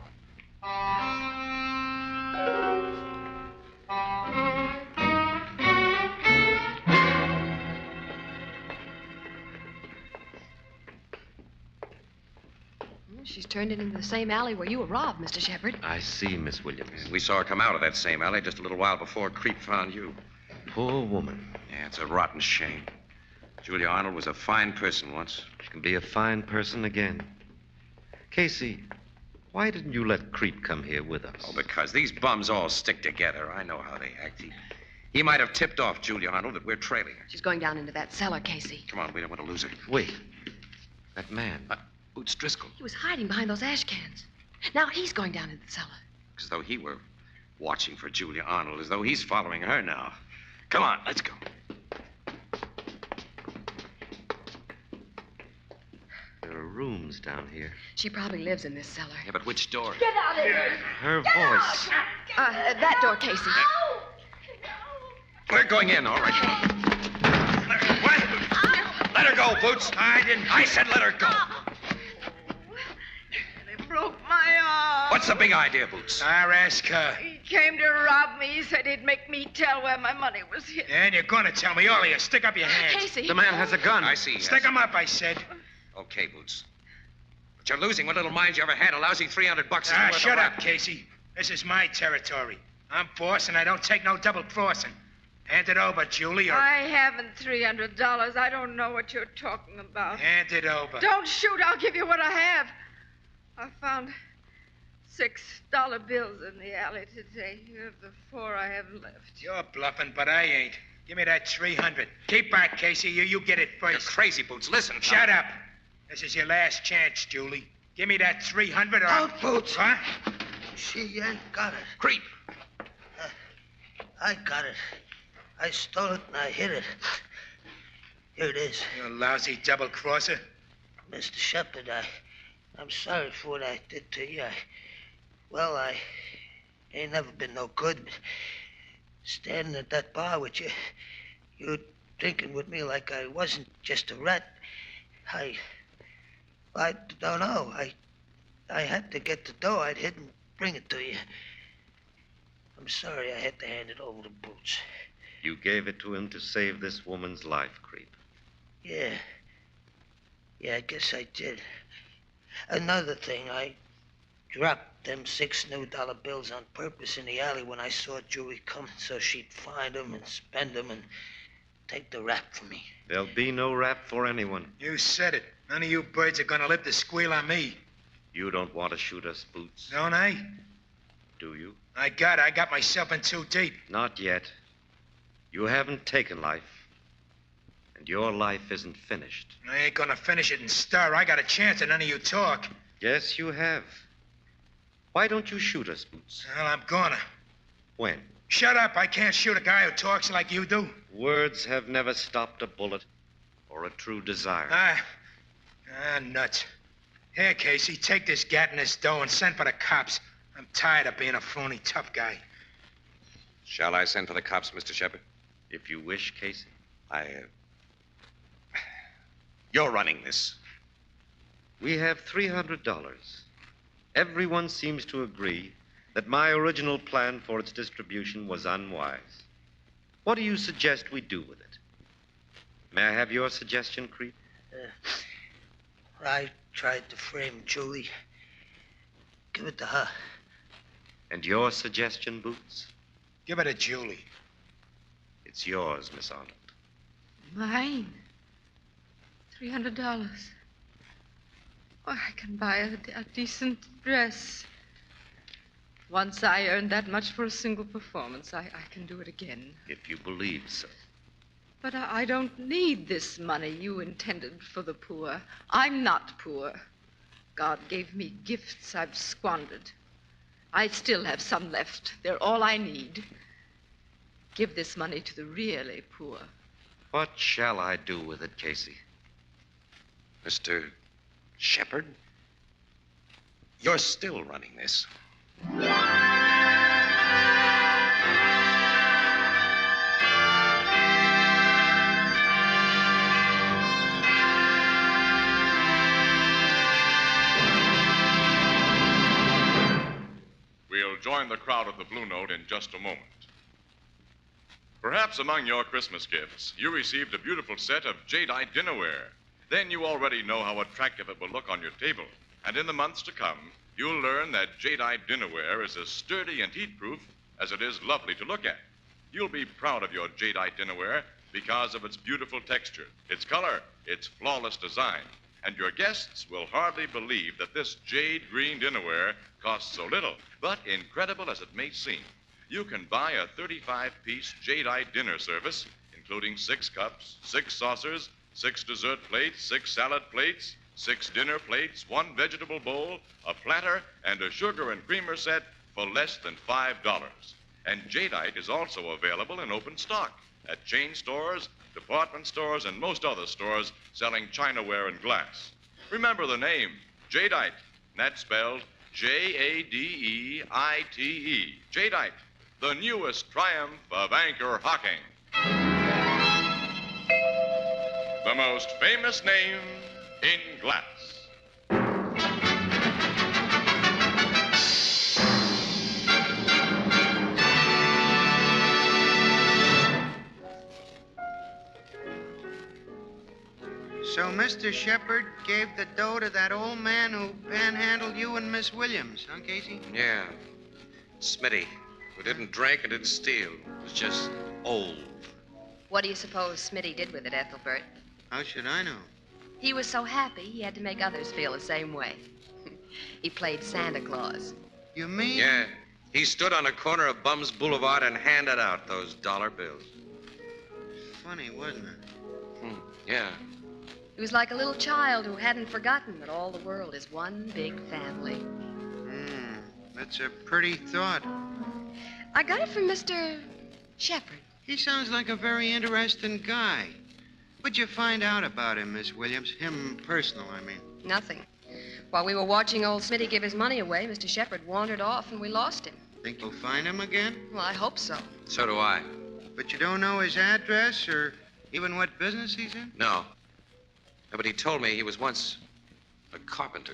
She's turned it into the same alley where you were robbed, Mr. Shepard. I see, Miss Williams. We saw her come out of that same alley just a little while before Creep found you. Poor woman. Yeah, it's a rotten shame. Julia Arnold was a fine person once. She can be a fine person again. Casey, why didn't you let Creep come here with us? Oh, because these bums all stick together. I know how they act. He might have tipped off Julia Arnold that we're trailing her. She's going down into that cellar, Casey. Come on, we don't want to lose her. Wait. That man. Boots Driscoll. He was hiding behind those ash cans. Now he's going down into the cellar. As though he were watching for Julia Arnold, as though he's following her now. Come on, let's go. There are rooms down here. She probably lives in this cellar. Yeah, but which door? Get out of here! Her voice. That door, Casey. We're going in, all right. What? Let her go, Boots. I said let her go. They broke my arm. What's the big idea, Boots? I'll ask her. He came to rob me. He said he'd make me tell where my money was hidden. And you're gonna tell me, all of you. Stick up your hands. Casey. The man has a gun. I see. Stick them up, I said. Okay, Boots. But you're losing what little mind you ever had. A lousy $300 isn't worth a Shut rap. up, Casey. This is my territory. I'm boss, and I don't take no double crossing. Hand it over, Julie, or... I haven't $300. I don't know what you're talking about. Hand it over. Don't shoot. I'll give you what I have. I found $6 bills in the alley today. Here are the 4 I have left. You're bluffing, but I ain't. Give me that 300. Keep back, Casey. You get it first. You're crazy, Boots. Listen. Shut up. This is your last chance, Julie. Give me that 300 or... Out, Boots. Huh? She ain't got it. Creep. I got it. I stole it and I hid it. Here it is. You lousy double-crosser. Mr. Shepard, I'm sorry for what I did to you. I ain't never been no good. But standing at that bar with you, you drinking with me like I wasn't just a rat. I don't know. I had to get the dough I'd hid and bring it to you. I'm sorry I had to hand it over to Boots. You gave it to him to save this woman's life, Creep. Yeah, I guess I did. Another thing, I dropped them 6 new dollar bills on purpose in the alley when I saw Julie coming so she'd find them and spend them and take the rap for me. There'll be no rap for anyone. You said it. None of you birds are gonna live to squeal on me. You don't want to shoot us, Boots. Don't I? Do you? I got myself in too deep. Not yet. You haven't taken life. And your life isn't finished. I ain't gonna finish it and stir. I got a chance and none of you talk. Yes, you have. Why don't you shoot us, Boots? Well, I'm gonna. When? Shut up. I can't shoot a guy who talks like you do. Words have never stopped a bullet or a true desire. Nuts. Here, Casey, take this gat and this dough and send for the cops. I'm tired of being a phony tough guy. Shall I send for the cops, Mr. Shepard? If you wish, Casey. You're running this. We have $300. Everyone seems to agree that my original plan for its distribution was unwise. What do you suggest we do with it? May I have your suggestion, Creep? I tried to frame Julie. Give it to her. And your suggestion, Boots? Give it to Julie. It's yours, Miss Arnold. Mine? $300. Oh, I can buy a decent dress. Once I earned that much for a single performance, I can do it again. If you believe so. But I don't need this money you intended for the poor. I'm not poor. God gave me gifts I've squandered. I still have some left. They're all I need. Give this money to the really poor. What shall I do with it, Casey? Mr. Shepard? You're still running this. We'll join the crowd at the Blue Note in just a moment. Perhaps among your Christmas gifts, you received a beautiful set of jadeite dinnerware. Then you already know how attractive it will look on your table. And in the months to come, you'll learn that jadeite dinnerware is as sturdy and heat-proof as it is lovely to look at. You'll be proud of your jadeite dinnerware because of its beautiful texture, its color, its flawless design. And your guests will hardly believe that this jade green dinnerware costs so little. But incredible as it may seem, you can buy a 35-piece jadeite dinner service, including 6 cups, 6 saucers, 6 dessert plates, 6 salad plates, 6 dinner plates, 1 vegetable bowl, a platter, and a sugar and creamer set for less than $5. And jadeite is also available in open stock at chain stores, department stores, and most other stores selling chinaware and glass. Remember the name, jadeite. That's spelled Jadeite. Jadeite, the newest triumph of anchor hocking. The most famous name in glass. So Mr. Shepard gave the dough to that old man who panhandled you and Miss Williams, huh, Casey? Yeah. Smitty, who didn't drink and didn't steal. Was just old. What do you suppose Smitty did with it, Ethelbert? How should I know? He was so happy he had to make others feel the same way. He played Santa Claus. You mean? Yeah. He stood on a corner of Bums Boulevard and handed out those dollar bills. Funny, wasn't it? Yeah. He was like a little child who hadn't forgotten that all the world is one big family. That's a pretty thought. I got it from Mr. Shepard. He sounds like a very interesting guy. What'd you find out about him, Miss Williams? Him personal, I mean. Nothing. While we were watching old Smitty give his money away, Mr. Shepard wandered off and we lost him. Think you'll find him again? Well, I hope so. So do I. But you don't know his address or even what business he's in? No. But he told me he was once a carpenter.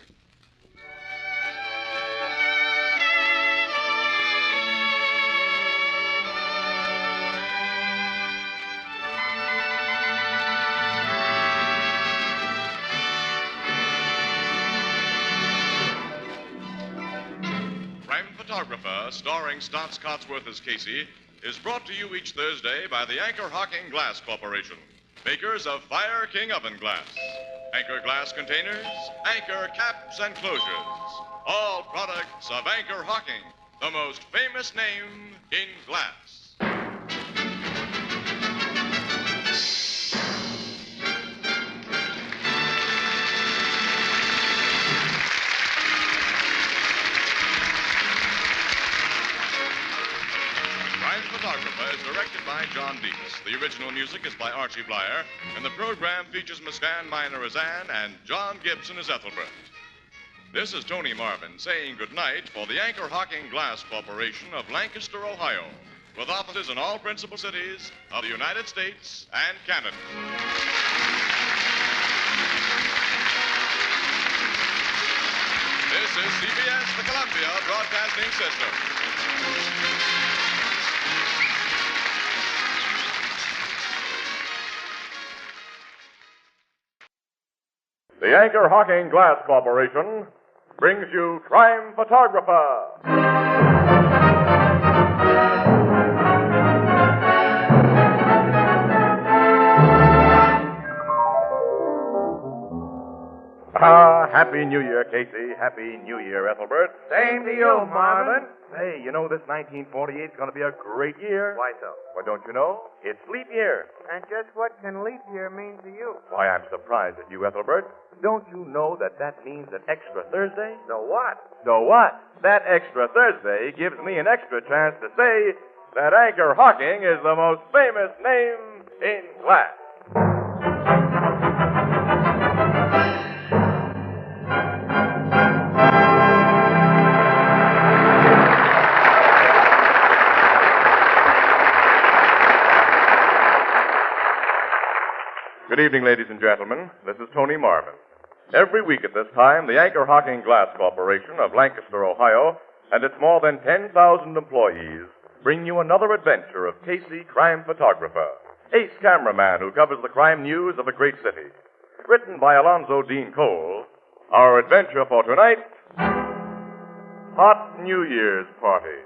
Crime Photographer, starring Stotts Cotsworth as Casey, is brought to you each Thursday by the Anchor Hocking Glass Corporation, makers of Fire King oven glass, Anchor glass containers, Anchor caps and closures. All products of Anchor Hocking, the most famous name in glass. Crime Photographer is directed by John Deeks. The original music is by Archie Blyer, and the program features Miss Van Miner as Anne and John Gibson as Ethelbert. This is Tony Marvin saying goodnight for the Anchor Hocking Glass Corporation of Lancaster, Ohio, with offices in all principal cities of the United States and Canada. This is CBS, the Columbia Broadcasting System. The Anchor Hocking Glass Corporation brings you Crime Photographer. Happy New Year, Casey. Happy New Year, Ethelbert. Same to you, Marvin. Hey, you know this 1948 is going to be a great year. Why so? Well, don't you know? It's leap year. And just what can leap year mean to you? Why, I'm surprised at you, Ethelbert. Don't you know that means an extra Thursday? So what? So what? That extra Thursday gives me an extra chance to say that Anchor Hocking is the most famous name in glass. Good evening, ladies and gentlemen. This is Tony Marvin. Every week at this time, the Anchor Hocking Glass Corporation of Lancaster, Ohio, and its more than 10,000 employees bring you another adventure of Casey, crime photographer, ace cameraman who covers the crime news of a great city. Written by Alonzo Dean Cole, Our adventure for tonight, Hot New Year's Party.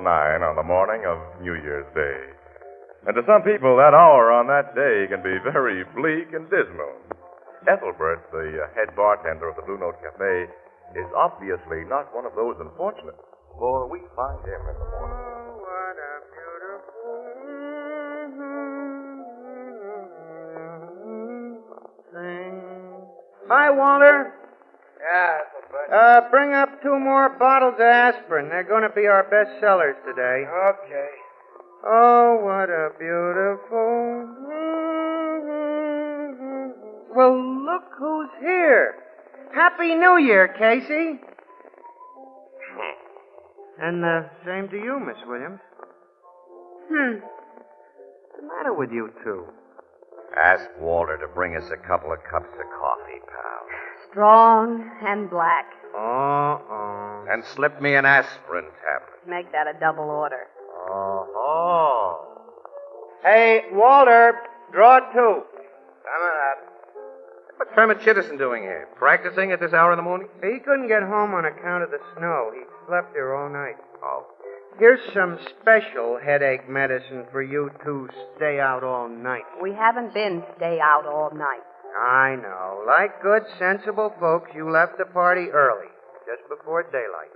Nine on the morning of New Year's Day. And to some people, that hour on that day can be very bleak and dismal. Ethelbert, the head bartender of the Blue Note Cafe, is obviously not one of those unfortunates, for we find him in the morning. Oh, what a beautiful thing. Hi, Walter. Yeah, Bring up 2 more bottles of aspirin. They're going to be our best sellers today. Okay. Oh, what a beautiful... Well, look who's here. Happy New Year, Casey. And same to you, Miss Williams. What's the matter with you two? Ask Walter to bring us a couple of cups of coffee, pal. Strong and black. And slip me an aspirin tablet. Make that a double order. Hey, Walter, draw 2. Coming up. What's Herman Chittison doing here? Practicing at this hour in the morning? He couldn't get home on account of the snow. He slept here all night. Oh. Here's some special headache medicine for you to stay out all night. We haven't been stay out all night. I know. Like good, sensible folks, you left the party early, just before daylight.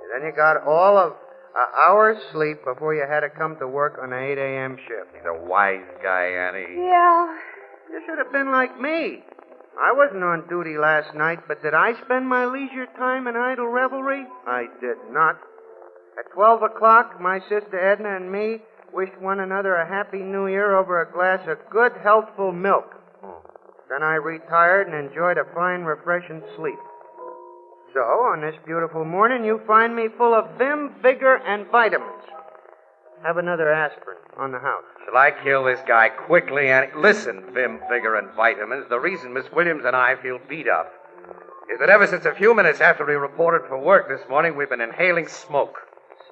And then you got all of an hour's sleep before you had to come to work on an 8 a.m. shift. He's a wise guy, Annie. Yeah. You should have been like me. I wasn't on duty last night, but did I spend my leisure time in idle revelry? I did not. At 12 o'clock, my sister Edna and me wished one another a happy new year over a glass of good, healthful milk. Then I retired and enjoyed a fine, refreshing sleep. So, on this beautiful morning, you find me full of vim, vigor, and vitamins. Have another aspirin on the house. Shall I kill this guy quickly, Annie? Listen, vim, vigor, and vitamins. The reason Miss Williams and I feel beat up is that ever since a few minutes after we reported for work this morning, we've been inhaling smoke.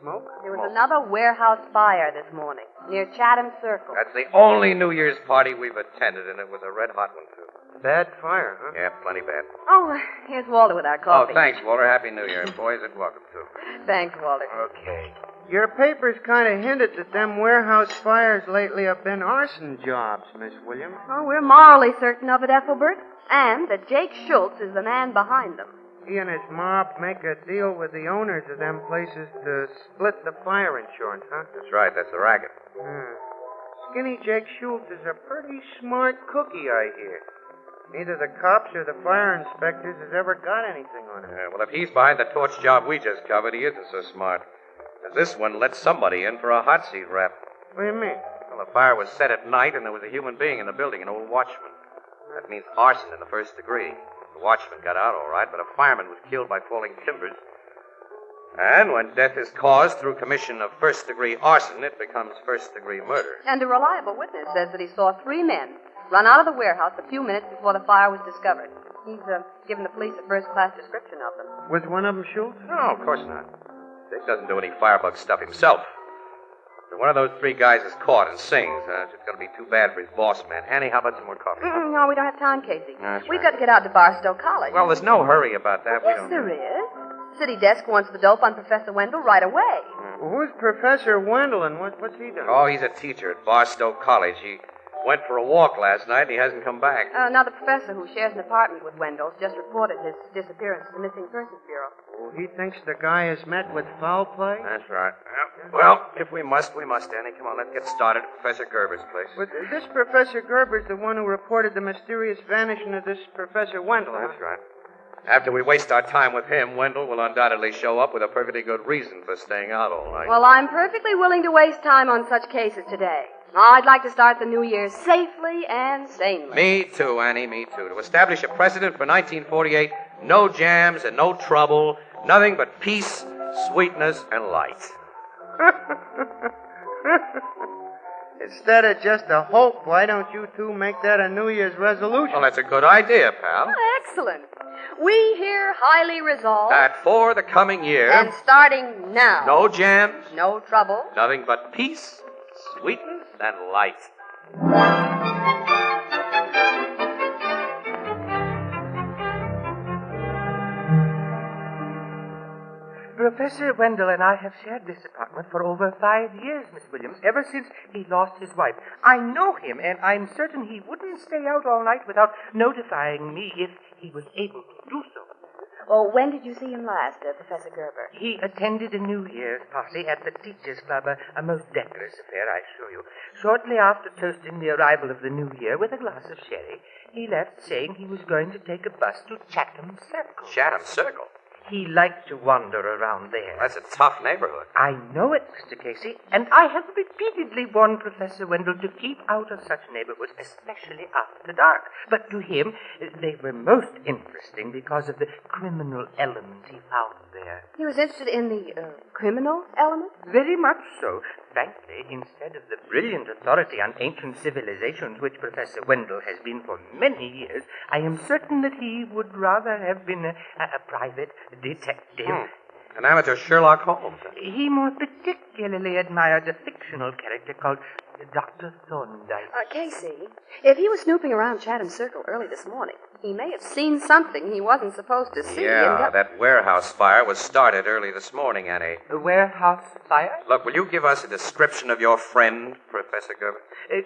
Smoke? There was another warehouse fire this morning near Chatham Circle. That's the only New Year's party we've attended, and it was a red-hot one, too. Bad fire, huh? Yeah, plenty bad. Oh, here's Walter with our coffee. Oh, thanks, Walter. Happy New Year. Boys, and welcome, too. Thanks, Walter. Okay. Your papers kind of hinted that them warehouse fires lately have been arson jobs, Miss Williams. Oh, we're morally certain of it, Ethelbert. And that Jake Schultz is the man behind them. He and his mob make a deal with the owners of them places to split the fire insurance, huh? That's right. That's the racket. Skinny Jake Schultz is a pretty smart cookie, I hear. Neither the cops or the fire inspectors has ever got anything on him. Yeah, well, if he's behind the torch job we just covered, he isn't so smart. 'Cause this one let somebody in for a hot seat rap. What do you mean? Well, the fire was set at night, and there was a human being in the building, an old watchman. That means arson in the first degree. The watchman got out all right, but a fireman was killed by falling timbers. And when death is caused through commission of first-degree arson, it becomes first-degree murder. And a reliable witness says that he saw 3 men run out of the warehouse a few minutes before the fire was discovered. He's given the police a first-class description of them. Was one of them Schultz? No, of course not. Dick doesn't do any firebug stuff himself. If one of those 3 guys is caught and sings, it's going to be too bad for his boss man. Annie, how about some more coffee? No, we don't have time, Casey. That's We've right. got to get out to Barstow College. Well, there's no hurry about that. Yes, there is. City desk wants the dope on Professor Wendell right away. Well, who's Professor Wendell and what's he done? Oh, he's a teacher at Barstow College. He went for a walk last night, and he hasn't come back. Now, the professor who shares an apartment with Wendell's just reported his disappearance to the Missing Persons Bureau. Oh, he thinks the guy has met with foul play? That's right. Well, if we must, Annie. Come on, let's get started at Professor Gerber's place. But this Professor Gerber's the one who reported the mysterious vanishing of this Professor Wendell, huh? That's right. After we waste our time with him, Wendell will undoubtedly show up with a perfectly good reason for staying out all night. Well, I'm perfectly willing to waste time on such cases today. I'd like to start the new year safely and sanely. Me too, Annie, me too. To establish a precedent for 1948, no jams and no trouble, nothing but peace, sweetness, and light. Instead of just a hope, why don't you two make that a New Year's resolution? Well, that's a good idea, pal. Oh, excellent. We here highly resolve That for the coming year, and starting now, no jams, no trouble, nothing but peace, sweetness, and light. Professor Wendell and I have shared this apartment for over 5 years, Miss Williams, ever since he lost his wife. I know him, and I'm certain he wouldn't stay out all night without notifying me if he was able to do so. Well, when did you see him last, Professor Gerber? He attended a New Year's party at the Teachers' Club, a most decorous affair, I assure you. Shortly after toasting the arrival of the New Year with a glass of sherry, he left saying he was going to take a bus to Chatham Circle. Chatham Circle? He liked to wander around there. That's a tough neighborhood. I know it, Mr. Casey, and I have repeatedly warned Professor Wendell to keep out of such neighborhoods, especially after dark. But to him, they were most interesting because of the criminal element he found there. He was interested in the criminal element? Very much so. Frankly, instead of the brilliant authority on ancient civilizations which Professor Wendell has been for many years, I am certain that he would rather have been a private detective. An amateur Sherlock Holmes. He more particularly admired a fictional character called Dr. Thorndyke. Casey, if he was snooping around Chatham Circle early this morning, he may have seen something he wasn't supposed to see. Yeah, that warehouse fire was started early this morning, Annie. A warehouse fire? Look, will you give us a description of your friend, Professor Gerber?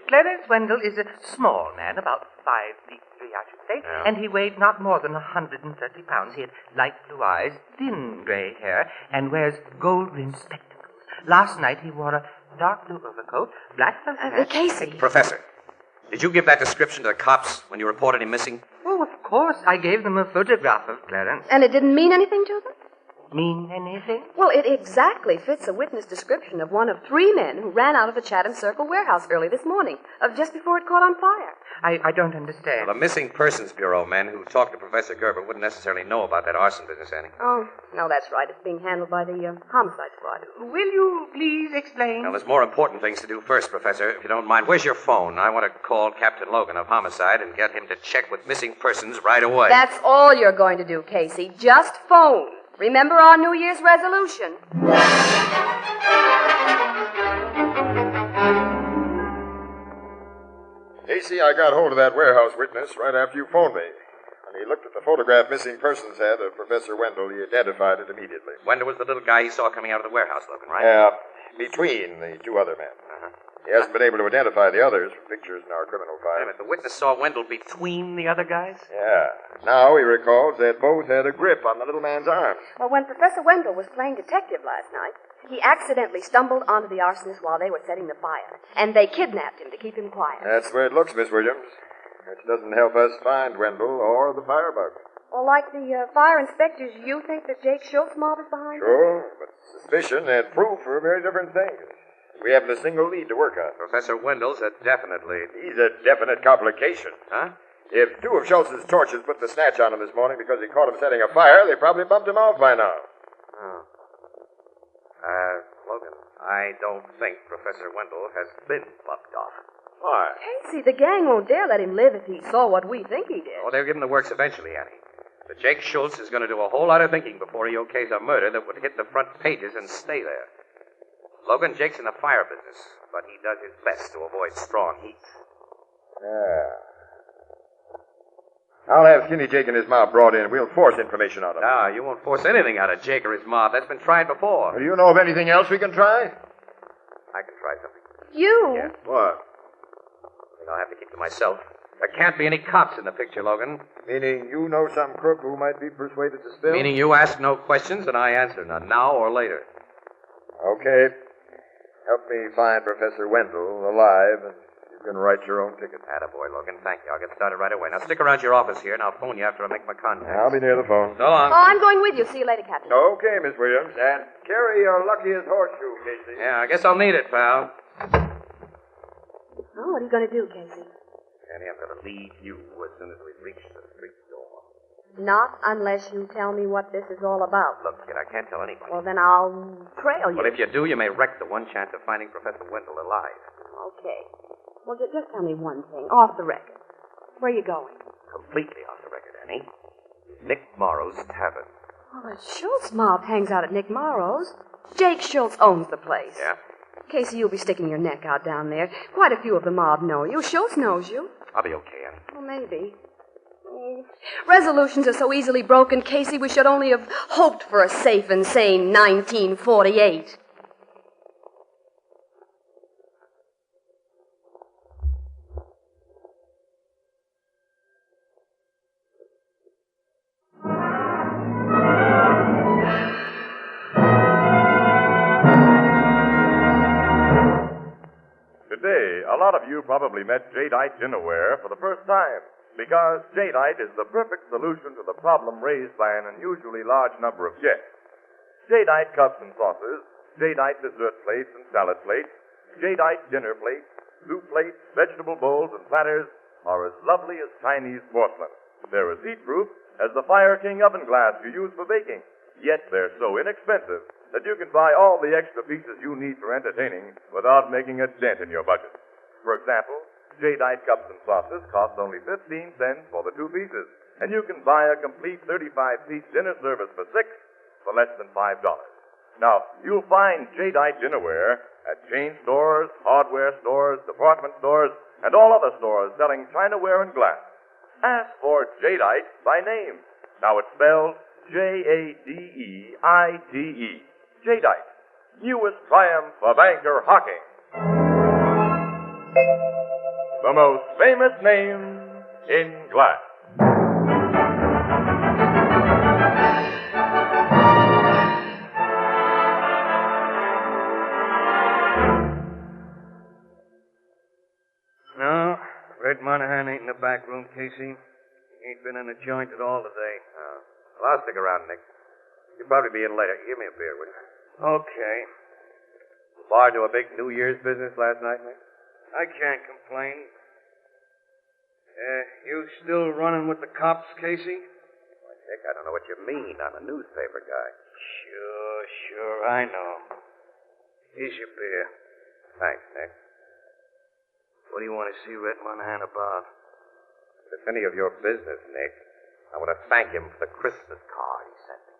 Clarence Wendell is a small man, about 5'3", I should say, Yeah. and he weighed not more than 130 pounds. He had light blue eyes, thin gray hair, and wears gold-rimmed spectacles. Last night he wore a dark blue overcoat, black felt hat. Casey. Professor, did you give that description to the cops when you reported him missing? Oh, of course. I gave them a photograph of Clarence. And it didn't mean anything to them? Mean anything? Well, it exactly fits a witness description of one of 3 men who ran out of the Chatham Circle warehouse early this morning, just before it caught on fire. I don't understand. Well, the Missing Persons Bureau men who talked to Professor Gerber wouldn't necessarily know about that arson business, Annie. Oh, no, that's right. It's being handled by the homicide squad. Will you please explain? Now, there's more important things to do first, Professor, if you don't mind. Where's your phone? I want to call Captain Logan of Homicide and get him to check with missing persons right away. That's all you're going to do, Casey. Just phone. Remember our New Year's resolution. Casey, I got hold of that warehouse witness right after you phoned me. When he looked at the photograph Missing Persons had of Professor Wendell, he identified it immediately. Wendell was the little guy he saw coming out of the warehouse, Logan, right? Yeah, between the 2 other men. He hasn't been able to identify the others from pictures in our criminal Wait a file. minute, the witness saw Wendell between the other guys? Yeah. Now he recalls that both had a grip on the little man's arms. Well, when Professor Wendell was playing detective last night, he accidentally stumbled onto the arsonists while they were setting the fire, and they kidnapped him to keep him quiet. That's the way it looks, Miss Williams. Which doesn't help us find Wendell or the firebug. Well, like the fire inspectors, you think that Jake Schultz mob is behind it? Sure, but suspicion and proof are very different things. We haven't a single lead to work on. Professor Wendell's a definite lead. He's a definite complication. Huh? If 2 of Schultz's torches put the snatch on him this morning because he caught him setting a fire, they probably bumped him off by now. Oh. Logan, I don't think Professor Wendell has been bumped off. Why? Casey, the gang won't dare let him live if he saw what we think he did. Oh, they'll give him the works eventually, Annie. But Jake Schultz is going to do a whole lot of thinking before he okays a murder that would hit the front pages and stay there. Logan, Jake's in the fire business, but he does his best to avoid strong heat. Yeah. I'll have Skinny Jake and his mob brought in. We'll force information on him. No, you won't force anything out of Jake or his mob. That's been tried before. Do you know of anything else we can try? I can try something. You? Yeah. What? I'll have to keep to myself. There can't be any cops in the picture, Logan. Meaning you know some crook who might be persuaded to spill? Meaning you ask no questions and I answer none, now or later. Okay. Help me find Professor Wendell alive, and you can write your own ticket. Attaboy, Logan. Thank you. I'll get started right away. Now stick around your office here, and I'll phone you after I make my contact. I'll be near the phone. So long. Oh, I'm going with you. See you later, Captain. Okay, Miss Williams. And carry your luckiest horseshoe, Casey. Yeah, I guess I'll need it, pal. Oh, what are you going to do, Casey? Annie, I'm going to leave you as soon as we reach the street door. Not unless you tell me what this is all about. Look, kid, I can't tell anybody. Well, then I'll trail you. But if you do, you may wreck the one chance of finding Professor Wendell alive. Okay. Well, just tell me one thing, off the record. Where are you going? Completely off the record, Annie. Nick Morrow's Tavern. Well, the Schultz mob hangs out at Nick Morrow's. Jake Schultz owns the place. Yeah? Casey, you'll be sticking your neck out down there. Quite a few of the mob know you. Schultz knows you. I'll be okay, Annie. Well, maybe. Resolutions are so easily broken, Casey, we should only have hoped for a safe and sane 1948. Today, a lot of you probably met jadeite dinnerware for the first time, because jadeite is the perfect solution to the problem raised by an unusually large number of guests. Jadeite cups and saucers, jadeite dessert plates and salad plates, jadeite dinner plates, soup plates, vegetable bowls, and platters are as lovely as Chinese porcelain. They're as heat-proof as the Fire King oven glass you use for baking, yet they're so inexpensive that you can buy all the extra pieces you need for entertaining without making a dent in your budget. For example, jadeite cups and saucers cost only 15 cents for the 2 pieces, and you can buy a complete 35-piece dinner service for 6 for less than $5. Now, you'll find jadeite dinnerware at chain stores, hardware stores, department stores, and all other stores selling chinaware and glass. Ask for jadeite by name. Now it's spelled Jadeite. Jadeite, newest triumph of anchor hocking. The most famous name in glass. No, Red Monahan ain't in the back room, Casey. He ain't been in the joint at all today. Oh. Well, I'll stick around, Nick. You'll probably be in later. Give me a beer, will you? Okay. The bar do a big New Year's business last night, Nick? I can't complain. You still running with the cops, Casey? Why, Nick, I don't know what you mean. I'm a newspaper guy. Sure, I know. Here's your beer. Thanks, Nick. What do you want to see Red Monahan about? If it's any of your business, Nick, I want to thank him for the Christmas card he sent me.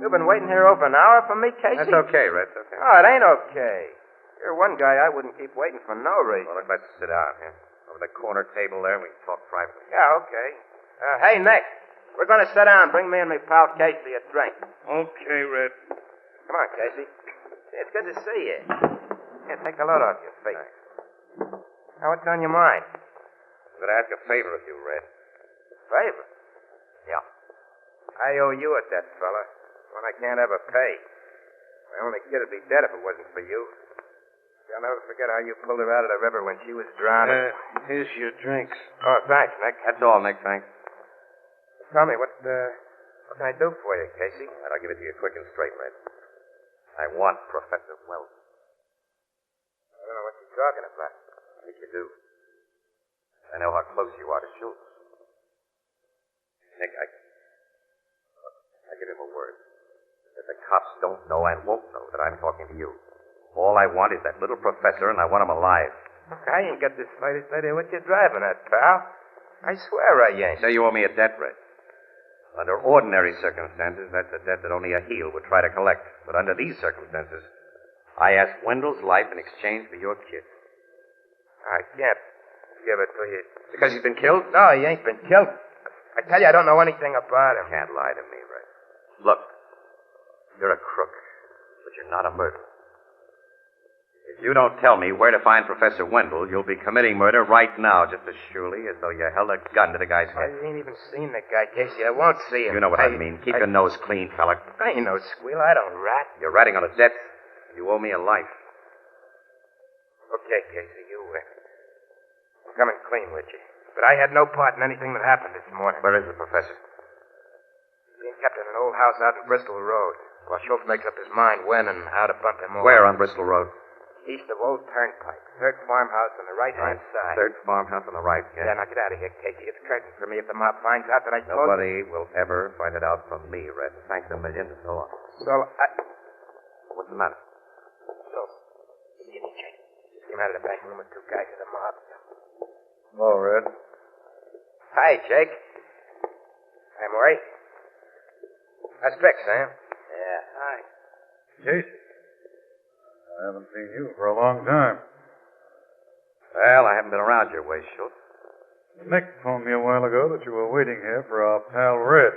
You've been waiting here over an hour for me, Casey? That's okay, Red. That's okay. Oh, it ain't okay. You're one guy I wouldn't keep waiting for no reason. Well, look, let's sit down here. Over the corner table there, we can talk privately. Yeah, okay. Hey, Nick, we're going to sit down. Bring me and my pal Casey a drink. Okay, Red. Come on, Casey. It's good to see you. Here, take the load off your face. Now, what's on your mind? I'm going to ask a favor of you, Red. Favor? Yeah. I owe you a debt, fella. One I can't ever pay. My only kid would be dead if it wasn't for you. I'll never forget how you pulled her out of the river when she was drowning. Here's your drinks. Oh, thanks, Nick. That's all, Nick, thanks. Tell me, what can I do for you, Casey? I'll give it to you quick and straight, Red. I want Professor Wells. I don't know what you're talking about. I think you do. I know how close you are to Schultz. Nick, I give him a word. That the cops don't know and won't know that I'm talking to you. All I want is that little professor, and I want him alive. I ain't got the slightest idea what you're driving at, pal. I swear I ain't. Say you owe me a debt, Red. Under ordinary circumstances, that's a debt that only a heel would try to collect. But under these circumstances, I ask Wendell's life in exchange for your kid. I can't give it to you. Because he's been killed? No, he ain't been killed. I tell you, I don't know anything about him. You can't lie to me, Red. Look, you're a crook, but you're not a murderer. If you don't tell me where to find Professor Wendell, you'll be committing murder right now, just as surely as though you held a gun to the guy's head. I ain't even seen the guy, Casey. I won't see him. You know what I mean. Keep your nose clean, fella. I ain't no squeal. I don't rat. You're ratting on a debt. You owe me a life. Okay, Casey, you I'm coming clean with you. But I had no part in anything that happened this morning. Where is the professor? He's being kept in an old house out in Bristol Road, while Schultz makes up his mind when and how to bump him over. Where on Bristol Road? East of Old Turnpike. Third farmhouse on the right-hand side. Third farmhouse on the right, Yeah, now get out of here, Casey. It's curtain for me if the mob finds out that I told Nobody will ever find it out from me, Red. Thanks a million and so on. So, What's the matter? So, give me, Jake. out of the back room with two guys of the mob. Hello, Red. Hi, Jake. Hi, Maury. How's Vic, Sam? Yeah, hi. Casey. I haven't seen you for a long time. Well, I haven't been around your way, Schultz. Nick phoned me a while ago that you were waiting here for our pal Red.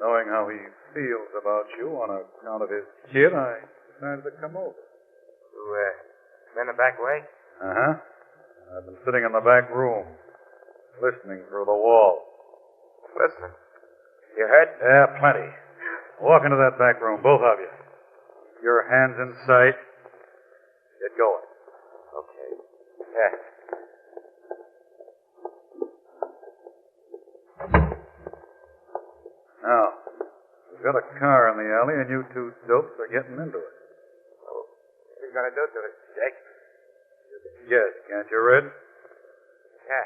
Knowing how he feels about you on account of his kid, I decided to come over. You, been the back way? Uh-huh. I've been sitting in the back room, listening through the wall. Listening? You heard? Yeah, plenty. Walk into that back room, both of you. Your hands in sight. Get going. Okay. Yeah. Now, we've got a car in the alley, and you two dopes are getting into it. What are you going to do to it, Jake? Yes, can't you, Red? Yeah.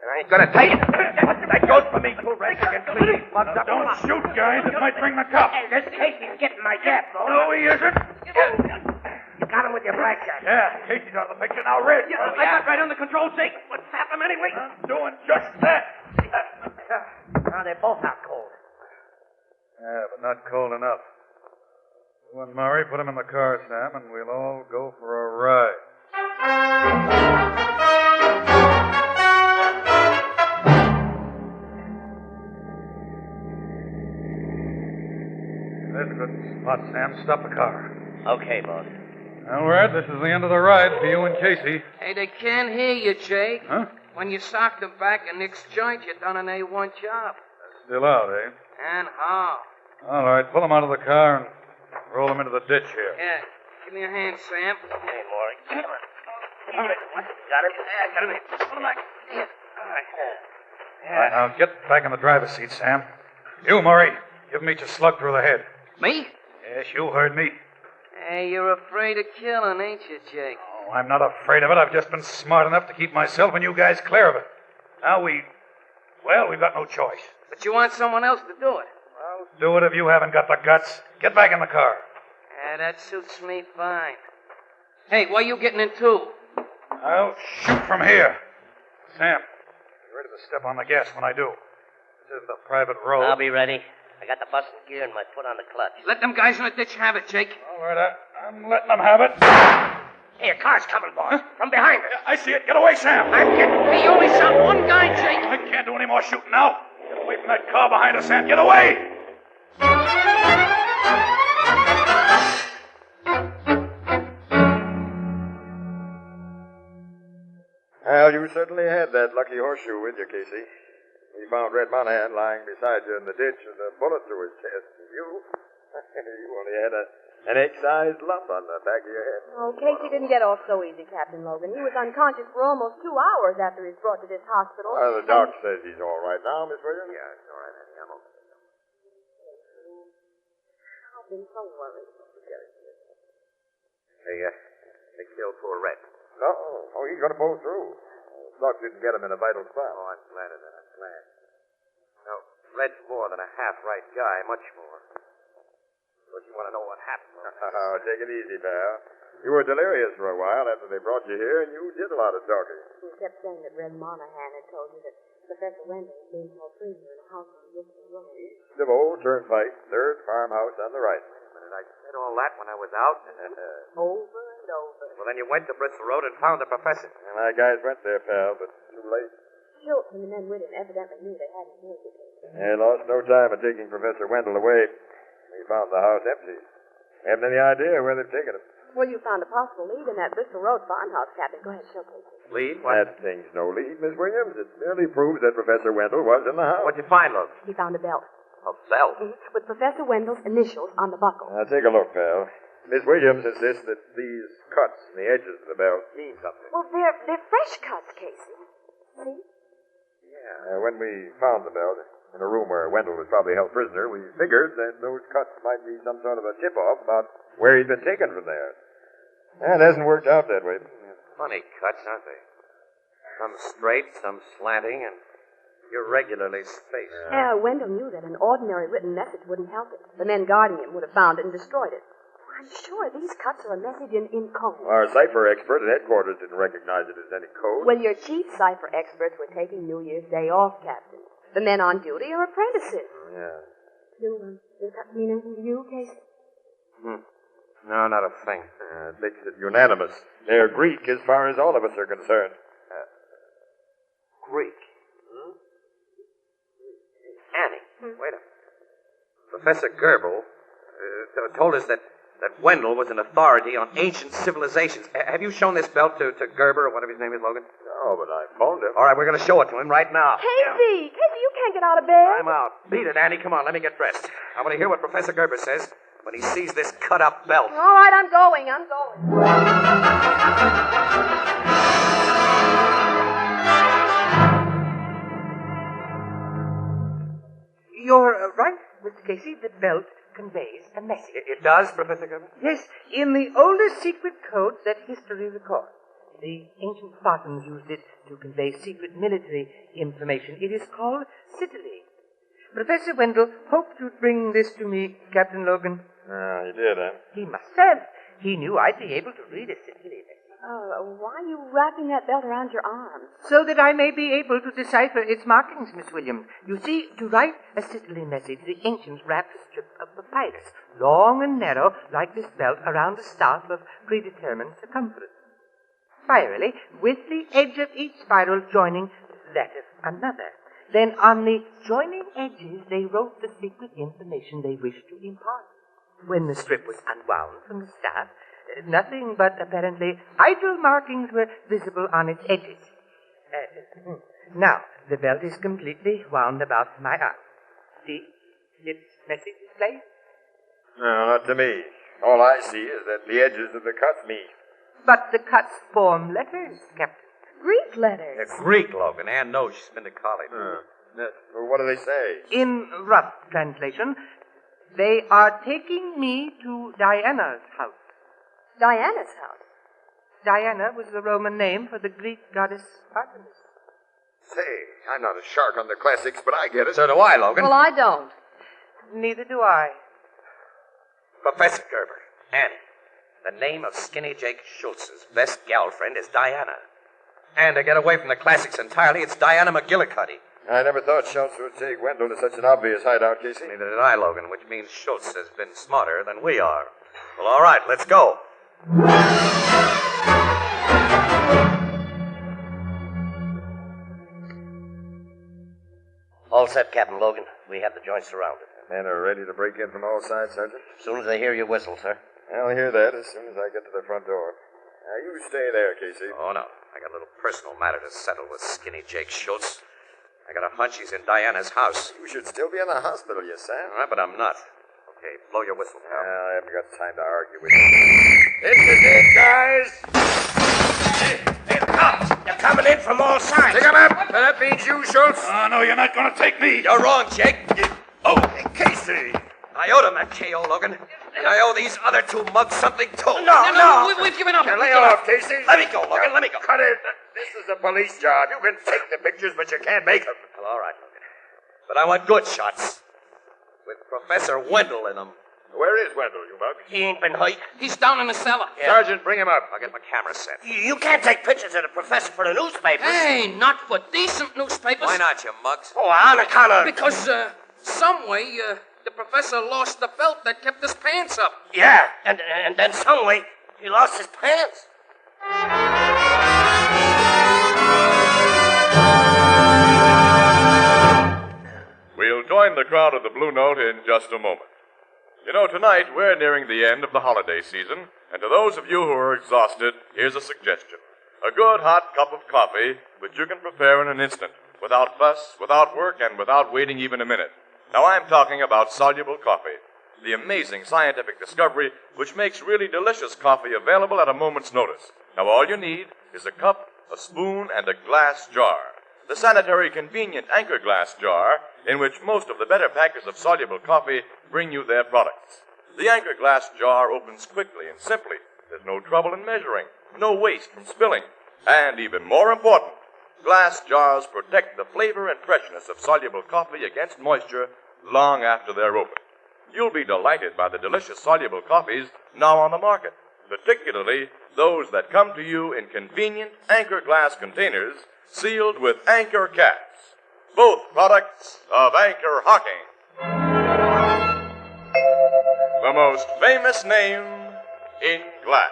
And I ain't going to take it. That goes for me, too, Red. Don't shoot, guys. It might bring the cops. Hey, this Casey's getting my gap, boy. No, he isn't. You got him with your blackjack. Yeah, Casey's out of the picture now, Red. I got right under control, Jake. What's happened anyway? I'm doing just that. Now they're both out cold. Yeah, but not cold enough. You and Murray, put him in the car, Sam, and we'll all go for a ride. There's a good spot, Sam. Stop the car. Okay, boss. Well, Red, this is the end of the ride for you and Casey. Hey, they can't hear you, Jake. Huh? When you socked them back in Nick's joint, you done an A1 job. Still out, eh? And how? All right, pull him out of the car and roll him into the ditch here. Yeah, give me a hand, Sam. Hey, Maury. Come on. All right. What? Got him? Yeah, I got him here. Pull him back. Yeah. All right. All right, now get back in the driver's seat, Sam. You, Murray, give him each a slug through the head. Me? Yes, you heard me. Hey, you're afraid of killing, ain't you, Jake? Oh, I'm not afraid of it. I've just been smart enough to keep myself and you guys clear of it. Now we've got no choice. But you want someone else to do it. Well, do it if you haven't got the guts. Get back in the car. Yeah, that suits me fine. Hey, where you getting into? I'll shoot from here. Sam, be ready to step on the gas when I do. This is the private road. I'll be ready. I got the bus in gear and my foot on the clutch. Let them guys in the ditch have it, Jake. All right, I'm letting them have it. Hey, a car's coming, boss. From behind us. I see it. Get away, Sam. I'm getting... Hey, you only shot one guy, Jake. I can't do any more shooting now. Get away from that car behind us, Sam. Get away! Well, you certainly had that lucky horseshoe with you, Casey. We found Red Monahan lying beside you in the ditch with a bullet through his chest. You only had an egg-sized lump on the back of your head. Oh, Casey didn't get off so easy, Captain Logan. He was unconscious for almost 2 hours after he was brought to this hospital. The doc says he's all right now, Miss Williams. Yeah, it's all right, honey. I'm okay. I've been so worried. They killed poor Red. No, he's going to pull through. Doc didn't get him in a vital spot. Oh, I'm glad of that. I'm glad. No, Red's more than a half-right guy, much more. But you want to know what happened? Take it easy, pal. You were delirious for a while after they brought you here, and you did a lot of talking. He kept saying that Red Monahan had told you that Professor Wendell was being held prisoner in a house on Busman Road. East of Old Turnpike, third farmhouse on the right. Wait a minute, I said all that when I was out. Over and over. Well, then you went to Bristol Road and found the professor. And my guys went there, pal, but too late. Schultz and the men with him evidently knew they hadn't made it. They lost no time in taking Professor Wendell away. We found the house empty. Haven't any idea where they've taken him. Well, you found a possible lead in that Bristol Road farmhouse, Captain. Go ahead, show me. Lead? What? That thing's no lead, Miss Williams. It merely proves that Professor Wendell was in the house. What'd you find, Logan? He found a belt. A belt? With Professor Wendell's initials on the buckle. Now, take a look, pal. Miss Williams insists that these cuts in the edges of the belt mean something. Well, they're fresh cuts, Casey. See? Yeah. When we found the belt in a room where Wendell was probably held prisoner, we figured that those cuts might be some sort of a tip-off about where he'd been taken from there. And it hasn't worked out that way. Funny cuts, aren't they? Some straight, some slanting, and irregularly spaced. Wendell knew that an ordinary written message wouldn't help it. The men guarding him would have found it and destroyed it. I'm sure these cuts are a message in code. Our cipher expert at headquarters didn't recognize it as any code. Well, your chief cipher experts were taking New Year's Day off, Captain. The men on duty are apprentices. Yeah. Does that mean anything to you, Casey? No, not a thing. It makes it unanimous. They're Greek as far as all of us are concerned. Greek. Annie, wait a minute. Professor Goebel told us that Wendell was an authority on ancient civilizations. Have you shown this belt to Gerber, or whatever his name is, Logan? No, but I phoned him. All right, we're going to show it to him right now. Casey! Casey, you can't get out of bed. I'm out. Beat it, Annie. Come on, let me get dressed. I want to hear what Professor Gerber says when he sees this cut-up belt. All right, I'm going. You're right, Mr. Casey. The belt conveys a message. It does, Professor Gerber? Yes, in the oldest secret codes that history records. The ancient Spartans used it to convey secret military information. It is called Citily. Professor Wendell hoped you'd bring this to me, Captain Logan. He did, huh? He must have. He knew I'd be able to read a Citily message. Why are you wrapping that belt around your arm? So that I may be able to decipher its markings, Miss Williams. You see, to write a Citily message, the ancients wrapped a strip of papyrus, long and narrow, like this belt, around a staff of predetermined circumference. Spirally, with the edge of each spiral joining that of another. Then on the joining edges, they wrote the secret information they wished to impart. When the strip was unwound from the staff, nothing but apparently idle markings were visible on its edges. Now, the belt is completely wound about my arm. See? Its message is placed? No, not to me. All I see is that the edges of the cuts meet. But the cuts form letters, Captain. Greek letters. They're Greek, Logan. Ann knows she's been to college. Well, what do they say? In rough translation, they are taking me to Diana's house. Diana's house? Diana was the Roman name for the Greek goddess Artemis. Say, I'm not a shark on the classics, but I get it. So do I, Logan. Well, I don't. Neither do I. Professor Gerber, Annie, the name of Skinny Jake Schultz's best gal-friend is Diana. And to get away from the classics entirely, it's Diana McGillicuddy. I never thought Schultz would take Wendell to such an obvious hideout, Casey. Neither did I, Logan, which means Schultz has been smarter than we are. Well, all right, let's go. All set, Captain Logan. We have the joint surrounded. Men are ready to break in from all sides, Sergeant? As soon as they hear your whistle, sir. I'll hear that as soon as I get to the front door. Now, you stay there, Casey. Oh, no. I got a little personal matter to settle with Skinny Jake Schultz. I got a hunch he's in Diana's house. You should still be in the hospital, you Sam. All right, but I'm not. Okay, blow your whistle, pal. I haven't got time to argue with you. This is it, guys. Hey, cops! They're coming in from all sides. Take him up. That means you, Schultz. Oh, no, you're not going to take me. You're wrong, Jake. Oh, Casey. I owed him that KO, Logan. And I owe these other two mugs something, too. No. We've given up. Lay off, Casey. Let me go, Logan. Let me go. Cut it. This is a police job. You can take the pictures, but you can't make them. Well, all right, Logan. But I want good shots. With Professor Wendell in them. Where is Wendell, you mug? He ain't been hurt. He's down in the cellar. Yeah. Sergeant, bring him up. I'll get my camera set. You can't take pictures of the professor for the newspapers. Hey, not for decent newspapers. Why not, you mugs? Oh, on account of... Because, some way, the professor lost the belt that kept his pants up. Yeah, and then some way, he lost his pants. We'll join the crowd at the Blue Note in just a moment. You know, tonight we're nearing the end of the holiday season, and to those of you who are exhausted, here's a suggestion. A good hot cup of coffee, which you can prepare in an instant, without fuss, without work, and without waiting even a minute. Now, I'm talking about soluble coffee, the amazing scientific discovery which makes really delicious coffee available at a moment's notice. Now, all you need is a cup, a spoon, and a glass jar. The sanitary, convenient Anchor glass jar in which most of the better packers of soluble coffee bring you their products. The Anchor glass jar opens quickly and simply. There's no trouble in measuring, no waste from spilling. And even more important, glass jars protect the flavor and freshness of soluble coffee against moisture long after they're opened. You'll be delighted by the delicious soluble coffees now on the market, particularly those that come to you in convenient Anchor glass containers sealed with Anchor caps. Both products of Anchor Hocking. The most famous name in glass.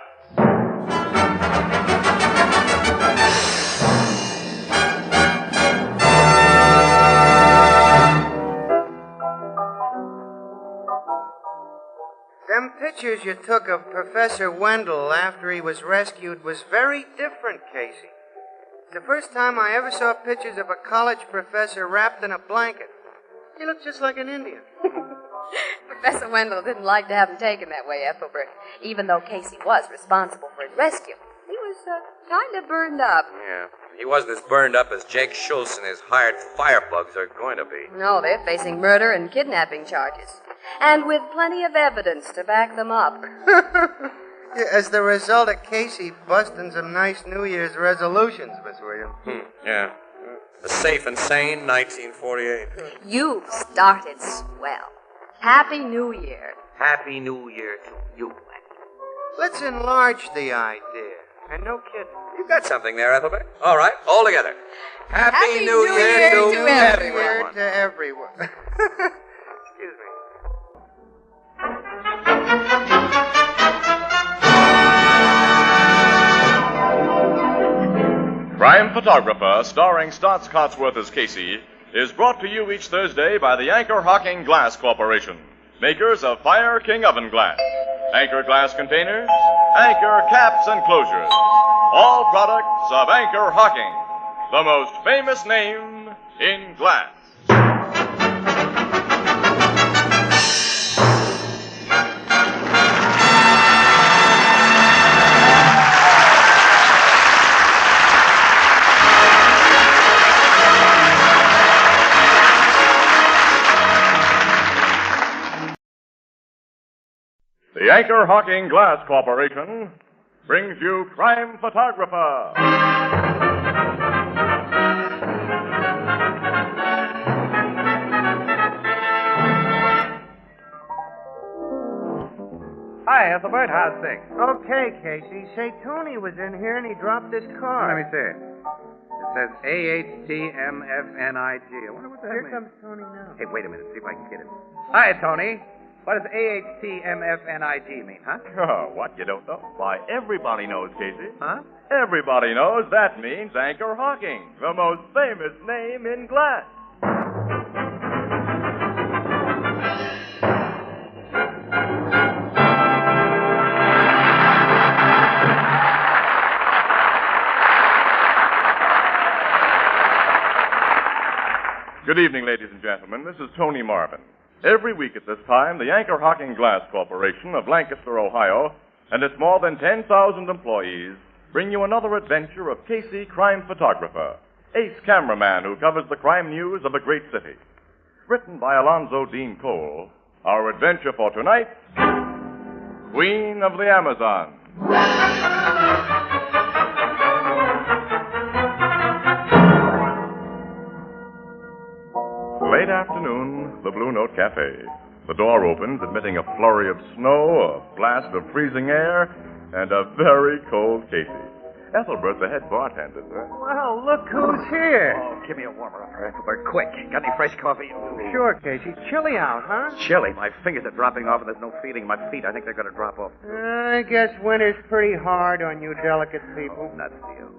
Them pictures you took of Professor Wendell after he was rescued was very different, Casey. It's the first time I ever saw pictures of a college professor wrapped in a blanket. He looked just like an Indian. Professor Wendell didn't like to have him taken that way, Ethelbert, even though Casey was responsible for his rescue. He was kind of burned up. Yeah. He wasn't as burned up as Jake Schultz and his hired firebugs are going to be. No, they're facing murder and kidnapping charges. And with plenty of evidence to back them up. Yeah, as the result of Casey busting some nice New Year's resolutions, Miss Williams. Yeah. The safe and sane 1948. You started swell. Happy New Year. Happy New Year to you. Let's enlarge the idea. And no kidding. You got something there, Ethelbert. All right, all together. Happy New Year to everyone. To everyone. Excuse me. Crime Photographer, starring Stotts Cotsworth as Casey, is brought to you each Thursday by the Anchor Hocking Glass Corporation, makers of Fire King Oven Glass, Anchor Glass Containers, Anchor Caps and Closures, all products of Anchor Hocking, the most famous name in glass. The Anchor Hocking Glass Corporation brings you Crime Photographer. Hi, Ethelbert. How's things? Okay, Casey. Say, Tony was in here and he dropped his card. Let me see it. It says AHTMFNIG. I wonder what the heck Here comes Tony now. Hey, wait a minute. See if I can get it. Hi, Tony. What does AHTMFNIG mean, huh? Oh, what, you don't know? Why, everybody knows, Casey. Huh? Everybody knows that means Anchor Hocking, the most famous name in glass. Good evening, ladies and gentlemen. This is Tony Marvin. Every week at this time, the Anchor Hocking Glass Corporation of Lancaster, Ohio, and its more than 10,000 employees bring you another adventure of Casey, crime photographer, ace cameraman who covers the crime news of a great city. Written by Alonzo Dean Cole, our adventure for tonight, Queen of the Amazon. Late afternoon, the Blue Note Cafe. The door opens, admitting a flurry of snow, a blast of freezing air, and a very cold Casey. Ethelbert, the head bartender, sir. Well, look who's here. Oh, give me a warmer up, Ethelbert, quick. Got any fresh coffee? Sure, Casey. Chilly out, huh? Chilly. My fingers are dropping off, and there's no feeling in my feet. I think they're going to drop off. I guess winter's pretty hard on you delicate people. Oh, nuts to you.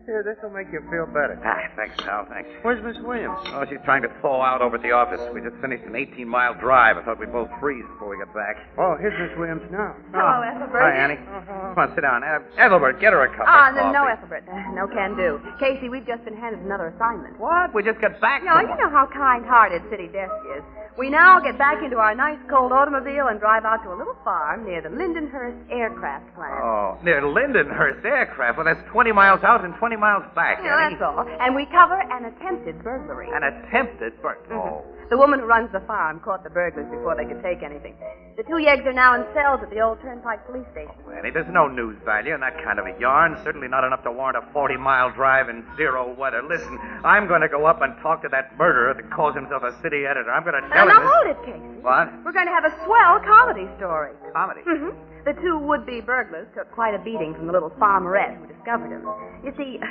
Here, this will make you feel better. Thanks, pal, thanks. Where's Miss Williams? Oh, she's trying to thaw out over at the office. We just finished an 18-mile drive. I thought we'd both freeze before we got back. Oh, here's Miss Williams now. Hello, Ethelbert. Hi, Annie. Come on, sit down. Ethelbert, get her a cup of coffee. No, Ethelbert. No can do. Casey, we've just been handed another assignment. What? We just got back No, you know how kind-hearted City Desk is. We now get back into our nice cold automobile and drive out to a little farm near the Lindenhurst Aircraft Plant. Oh, near Lindenhurst Aircraft. Well, that's 20 miles out and 20 miles back, Yeah, Annie. that's all. And we cover an attempted burglary. An attempted burglary. Oh. The woman who runs the farm caught the burglars before they could take anything. The 2 yeggs are now in cells at the old Turnpike police station. Annie, there's no news value in that kind of a yarn. Certainly not enough to warrant a 40-mile drive in 0 weather. Listen, I'm going to go up and talk to that murderer that calls himself a city editor. I'm going to tell him Now, this. hold it, Casey. What? We're going to have a swell comedy story. Comedy? Mm-hmm. The 2 would-be burglars took quite a beating from the little farmerette who discovered them. You see,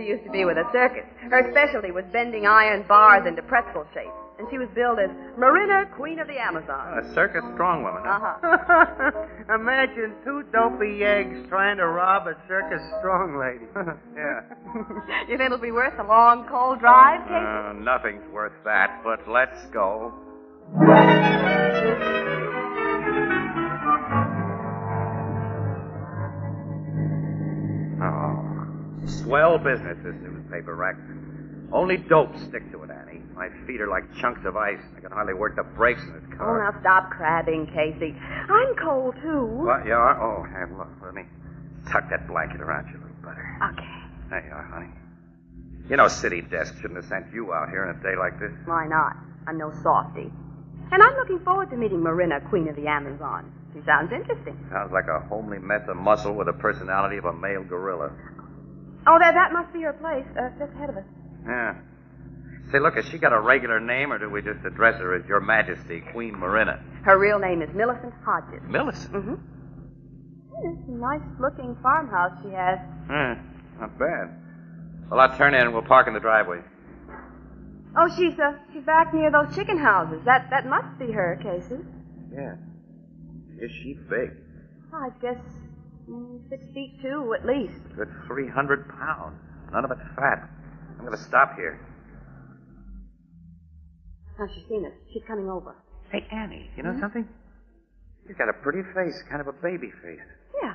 she used to be with a circus. Her specialty was bending iron bars into pretzel shape. And she was billed as Marina, Queen of the Amazon. A circus strong woman. Uh-huh. Imagine 2 dopey yeggs trying to rob a circus strong lady. Yeah. You think it'll be worth a long, cold drive, Casey? Nothing's worth that, but let's go. Oh, swell business, this newspaper rack. Only dope stick to it, Annie. My feet are like chunks of ice. I can hardly work the brakes in this Oh, car. now stop crabbing, Casey. I'm cold, too. What, you are? Oh, hey, look, let me tuck that blanket around you a little better. Okay. There you are, honey. You know, City Desk shouldn't have sent you out here on a day like this. Why not? I'm no softy. And I'm looking forward to meeting Marina, Queen of the Amazon. She sounds interesting. Sounds like a homely mess of muscle with the personality of a male gorilla. Oh, that must be her place, just ahead of us. Yeah. Say, look, has she got a regular name, or do we just address her as Your Majesty, Queen Marina? Her real name is Millicent Hodges. Millicent? Mm-hmm. It's a nice-looking farmhouse she has. Not bad. Well, I'll turn in and we'll park in the driveway. Oh, she's back near those chicken houses. That must be her, Casey. Yeah. Is she big? I guess 6 feet 2 at least. Good 300 pounds. None of it fat. I'm going to stop here. Oh, she's seen us. She's coming over. Hey, Annie, you know something? You've got a pretty face, kind of a baby face. Yeah.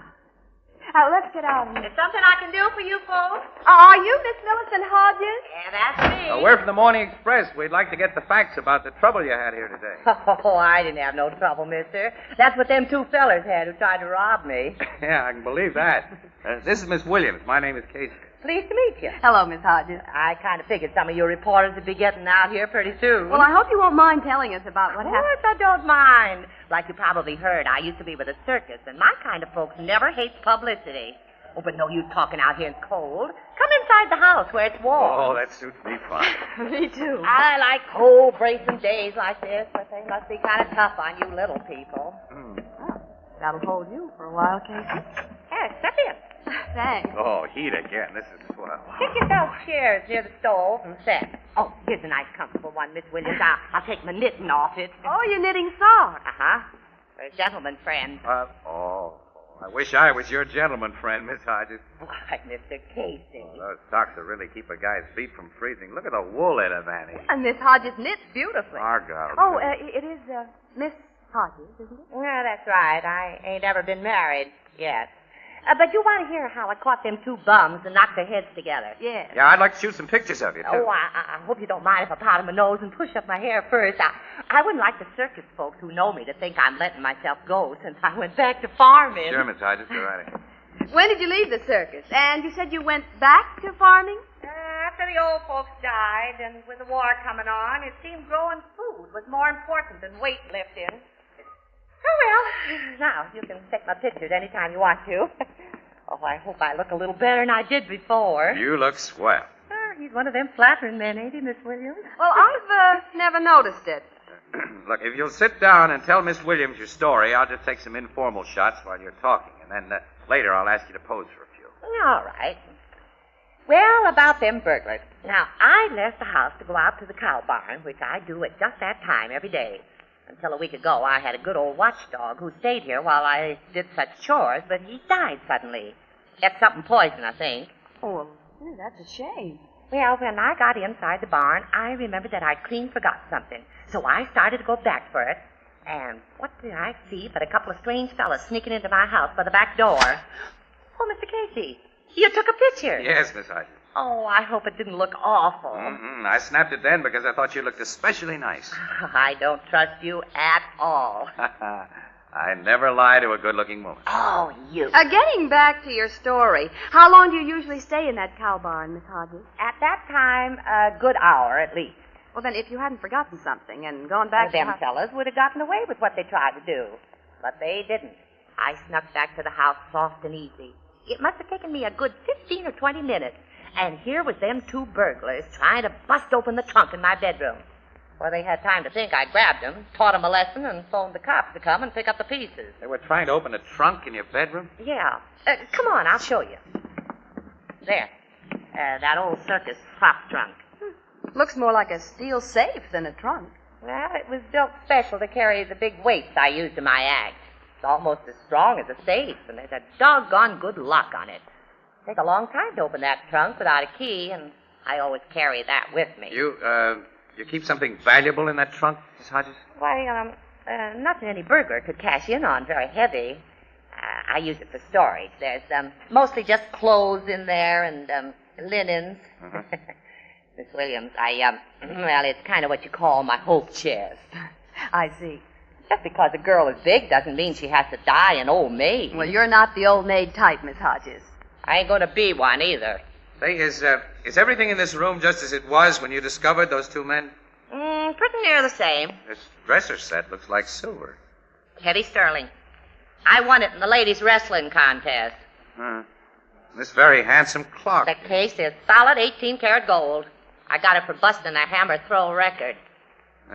Let's get out. There's something I can do for you folks? Are you Miss Millicent Hodges? Yeah, that's me. We're from the Morning Express. We'd like to get the facts about the trouble you had here today. Oh, I didn't have no trouble, mister. That's what them 2 fellers had who tried to rob me. Yeah, I can believe that. This is Miss Williams. My name is Casey. Pleased to meet you. Hello, Miss Hodges. I kind of figured some of your reporters would be getting out here pretty soon. Well, I hope you won't mind telling us about what Of happened. course I don't mind. Like you probably heard, I used to be with a circus, and my kind of folks never hates publicity. Oh, but no use talking out here in cold. Come inside the house where it's warm. Oh, that suits me fine. Me too. I like cold, bracing days like this, but they must be kind of tough on you little people. Oh, that'll hold you for a while, Casey. Here, step in. Thanks. Oh, heat again. This is swell. Get yourself chairs near the stove and sit. Oh, here's a nice, comfortable one, Miss Williams. I'll take my knitting off it. Oh, you're knitting socks. Uh-huh. For a gentleman friend. I wish I was your gentleman friend, Miss Hodges. Why, Mr. Casey. Oh, those socks will really keep a guy's feet from freezing. Look at the wool in them, Annie. And Miss Hodges knits beautifully. Argyle. Oh, it is Miss Hodges, isn't it? Yeah, that's right. I ain't ever been married yet. But you want to hear how I caught them 2 bums and knocked their heads together? Yes. Yeah, I'd like to shoot some pictures of you, too. Oh, I hope you don't mind if I powder my nose and push up my hair first. I wouldn't like the circus folks who know me to think I'm letting myself go since I went back to farming. Sure, Miss Hodges, go right ahead. When did you leave the circus? And you said you went back to farming? After the old folks died, and with the war coming on, it seemed growing food was more important than weightlifting. Oh, well, now you can take my pictures anytime you want to. Oh, I hope I look a little better than I did before. You look swell. He's one of them flattering men, ain't he, Miss Williams? Well, I've never noticed it. Look, if you'll sit down and tell Miss Williams your story, I'll just take some informal shots while you're talking, and then later I'll ask you to pose for a few. All right. Well, about them burglars. Now, I left the house to go out to the cow barn, which I do at just that time every day. Until a week ago, I had a good old watchdog who stayed here while I did such chores, but he died suddenly. Got something poison, I think. Oh, well, that's a shame. Well, when I got inside the barn, I remembered that I'd clean forgot something. So I started to go back for it. And what did I see but a couple of strange fellas sneaking into my house by the back door? Oh, Mr. Casey, you took a picture. Yes, Miss Hodges. Oh, I hope it didn't look awful. Mm-hmm. I snapped it then because I thought you looked especially nice. I don't trust you at all. I never lie to a good-looking woman. Oh, you. Getting back to your story, how long do you usually stay in that cow barn, Miss Hodges? At that time, a good hour at least. Well, then, if you hadn't forgotten something and gone back Them to... fellas would have gotten away with what they tried to do. But they didn't. I snuck back to the house soft and easy. It must have taken me a good 15 or 20 minutes. And here was them two burglars trying to bust open the trunk in my bedroom. Before they had time to think, I grabbed them, taught them a lesson, and phoned the cops to come and pick up the pieces. They were trying to open a trunk in your bedroom? Yeah. Come on, I'll show you. There. That old circus prop trunk. Looks more like a steel safe than a trunk. Well, it was built special to carry the big weights I used in my act. It's almost as strong as a safe, and there's a doggone good lock on it. Take a long time to open that trunk without a key, and I always carry that with me. You keep something valuable in that trunk, Miss Hodges? Why, nothing any burglar could cash in on, very heavy. I use it for storage. There's mostly just clothes in there and linens. Uh-huh. Miss Williams, well, it's kind of what you call my hope chest. I see. Just because a girl is big doesn't mean she has to die an old maid. Well, you're not the old maid type, Miss Hodges. I ain't going to be one either. Say, is everything in this room just as it was when you discovered those two men? Pretty near the same. This dresser set looks like silver. Teddy Sterling. I won it in the ladies' wrestling contest. This very handsome clock. The case is solid 18-karat gold. I got it for busting a hammer throw record.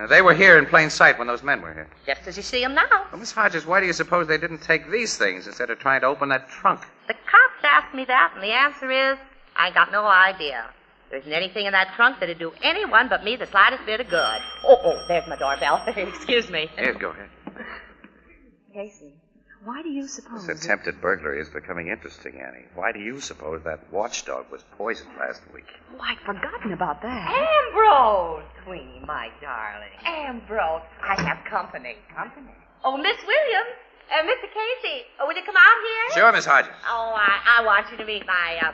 They were here in plain sight when those men were here. Just as you see them now. Well, Miss Hodges, why do you suppose they didn't take these things instead of trying to open that trunk? The cops asked me that, and the answer is, I got no idea. There isn't anything in that trunk that'd do anyone but me the slightest bit of good. Oh, there's my doorbell. Excuse me. Here, go ahead. Casey, why do you suppose... This attempted burglary is becoming interesting, Annie. Why do you suppose that watchdog was poisoned last week? Oh, I'd forgotten about that. Ambrose, Queenie, my darling. Ambrose, I have company. Company? Oh, Miss Williams. Mr. Casey, will you come out here? Sure, Miss Hodges. Oh, I want you to meet my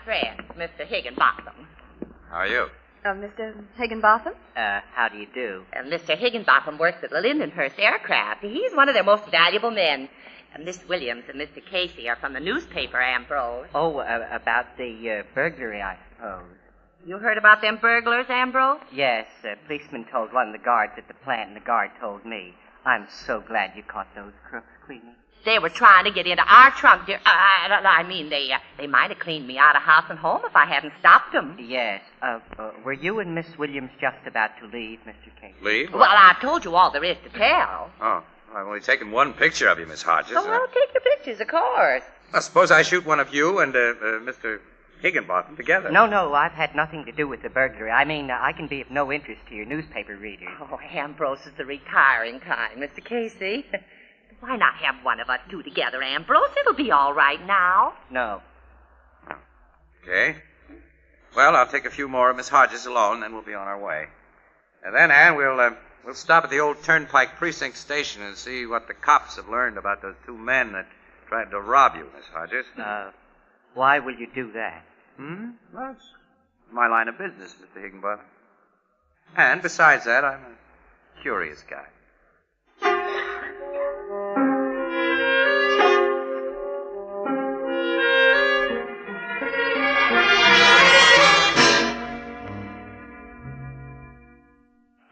friend, Mr. Higginbotham. How are you? Mr. Higginbotham? How do you do? Mr. Higginbotham works at the Lindenhurst Aircraft. He's one of their most valuable men. Miss Williams and Mr. Casey are from the newspaper, Ambrose. Oh, about the burglary, I suppose. You heard about them burglars, Ambrose? Yes, a policeman told one of the guards at the plant, and the guard told me. I'm so glad you caught those crooks, Queenie. They were trying to get into our trunk, dear. They might have cleaned me out of house and home if I hadn't stopped them. Yes. Were you and Miss Williams just about to leave, Mr. Casey? Leave? Well, I've told you all there is to tell. Oh, I've only taken one picture of you, Miss Hodges. Oh, well, take your pictures, of course. I suppose I shoot one of you and Mr. Higginbotham together. No, I've had nothing to do with the burglary. I mean, I can be of no interest to your newspaper readers. Oh, Ambrose is the retiring kind, Mr. Casey. Why not have one of us two together, Ambrose? It'll be all right now. No. Okay. Well, I'll take a few more of Miss Hodges alone, and then we'll be on our way. And then, Ann, we'll stop at the old Turnpike Precinct Station and see what the cops have learned about those two men that tried to rob you, Miss Hodges. Why will you do that? Well, it's my line of business, Mr. Higginbotham. And besides that, I'm a curious guy.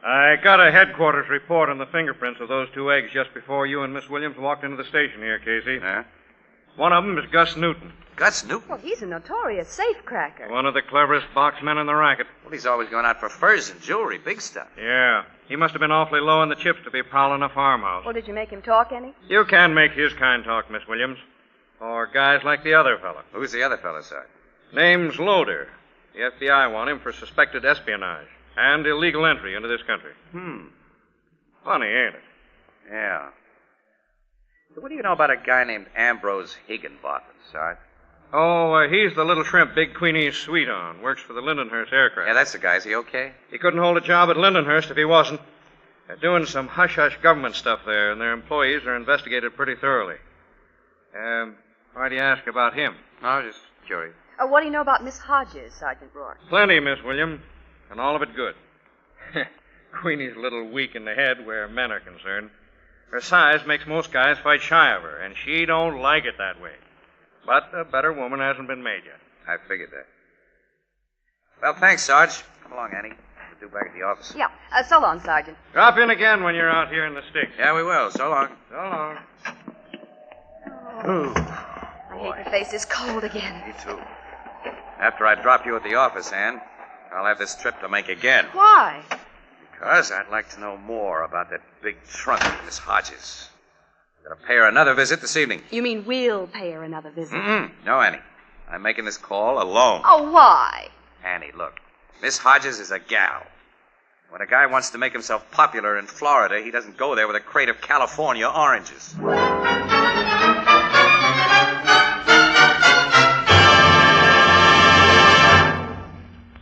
I got a headquarters report on the fingerprints of those two eggs just before you and Miss Williams walked into the station here, Casey. Yeah? One of them is Gus Newton. Gus Newton? Well, he's a notorious safecracker. One of the cleverest boxmen in the racket. Well, he's always going out for furs and jewelry, big stuff. Yeah. He must have been awfully low on the chips to be prowling a farmhouse. Well, did you make him talk any? You can make his kind talk, Miss Williams. Or guys like the other fella. Who's the other fella, sir? Name's Loader. The FBI want him for suspected espionage and illegal entry into this country. Funny, ain't it? Yeah. So what do you know about a guy named Ambrose Higginbotham, Sarge? Oh, he's the little shrimp Big Queenie's sweet on. Works for the Lindenhurst Aircraft. Yeah, that's the guy. Is he okay? He couldn't hold a job at Lindenhurst if he wasn't. They're doing some hush-hush government stuff there, and their employees are investigated pretty thoroughly. Why do you ask about him? No, just curious. What do you know about Miss Hodges, Sergeant Rourke? Plenty, Miss Williams, and all of it good. Queenie's a little weak in the head where men are concerned. Her size makes most guys fight shy of her, and she don't like it that way. But a better woman hasn't been made yet. I figured that. Well, thanks, Sarge. Come along, Annie. due back at the office. Yeah. So long, Sergeant. Drop in again when you're out here in the sticks. Yeah, we will. So long. So long. I hate to face this cold again. Me too. After I drop you at the office, Ann, I'll have this trip to make again. Why? Because I'd like to know more about that big trunk of Miss Hodges. I'm going to pay her another visit this evening. You mean we'll pay her another visit? No, Annie. I'm making this call alone. Oh, why? Annie, look. Miss Hodges is a gal. When a guy wants to make himself popular in Florida, he doesn't go there with a crate of California oranges.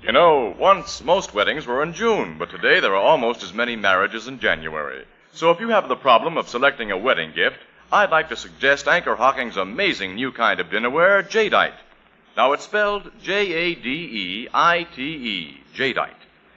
You know, once most weddings were in June, but today there are almost as many marriages in January. So if you have the problem of selecting a wedding gift, I'd like to suggest Anchor Hocking's amazing new kind of dinnerware, Jadeite. Now, it's spelled Jadeite, Jadeite.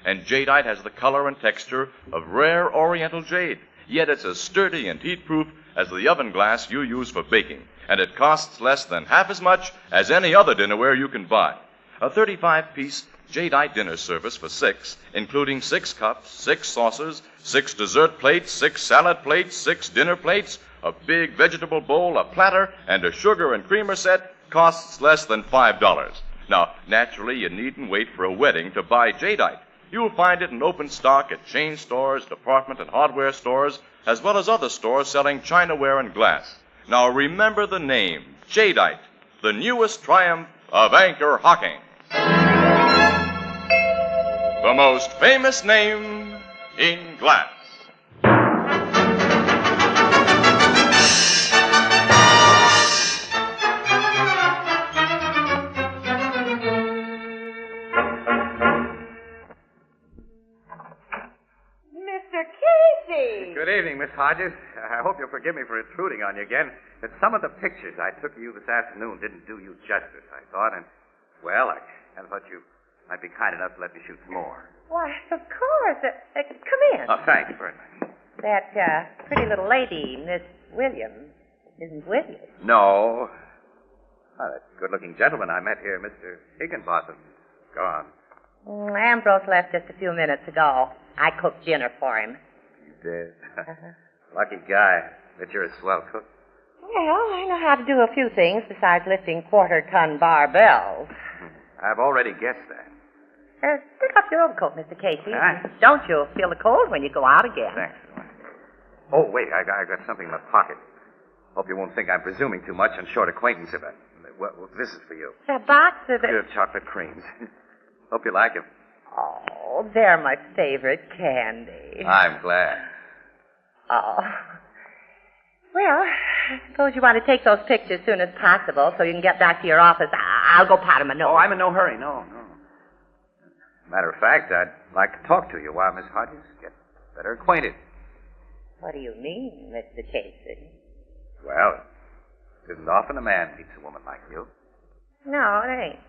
And Jadeite has the color and texture of rare oriental jade, yet it's as sturdy and heat-proof as the oven glass you use for baking, and it costs less than half as much as any other dinnerware you can buy. A 35-piece Jadeite dinner service for 6, including 6 cups, 6 saucers, 6 dessert plates, 6 salad plates, 6 dinner plates, a big vegetable bowl, a platter, and a sugar and creamer set, costs less than $5. Now, naturally, you needn't wait for a wedding to buy Jadeite. You'll find it in open stock at chain stores, department and hardware stores, as well as other stores selling chinaware and glass. Now, remember the name, Jadeite, the newest triumph of Anchor Hocking. The most famous name in glass. Mr. Casey! Good evening, Miss Hodges. I hope you'll forgive me for intruding on you again, but some of the pictures I took of you this afternoon didn't do you justice, I thought, and, well, I thought you might be kind enough to let me shoot some more. Why, of course. Come in. Oh, thank you very much. That pretty little lady, Miss Williams, isn't with you. No. Oh, that good-looking gentleman I met here, Mr. Higginbotham, gone. Ambrose left just a few minutes ago. I cooked dinner for him. You did? Lucky guy. Bet you're a swell cook. Well, I know how to do a few things besides lifting quarter-ton barbells. I've already guessed that. Pick up your overcoat, Mr. Casey. Aye. Don't you feel the cold when you go out again? Thanks. Oh, wait, I got something in my pocket. Hope you won't think I'm presuming too much on short acquaintance of it. Well, this is for you. A box of it. Good chocolate creams. Hope you like them. Oh, they're my favorite candy. I'm glad. Oh. Well, I suppose you want to take those pictures as soon as possible so you can get back to your office. I'll go pat him a note. Oh, I'm in no hurry. No. Matter of fact, I'd like to talk to you while Miss Hodges get better acquainted. What do you mean, Mr. Casey? Well, it isn't often a man meets a woman like you. No, it ain't.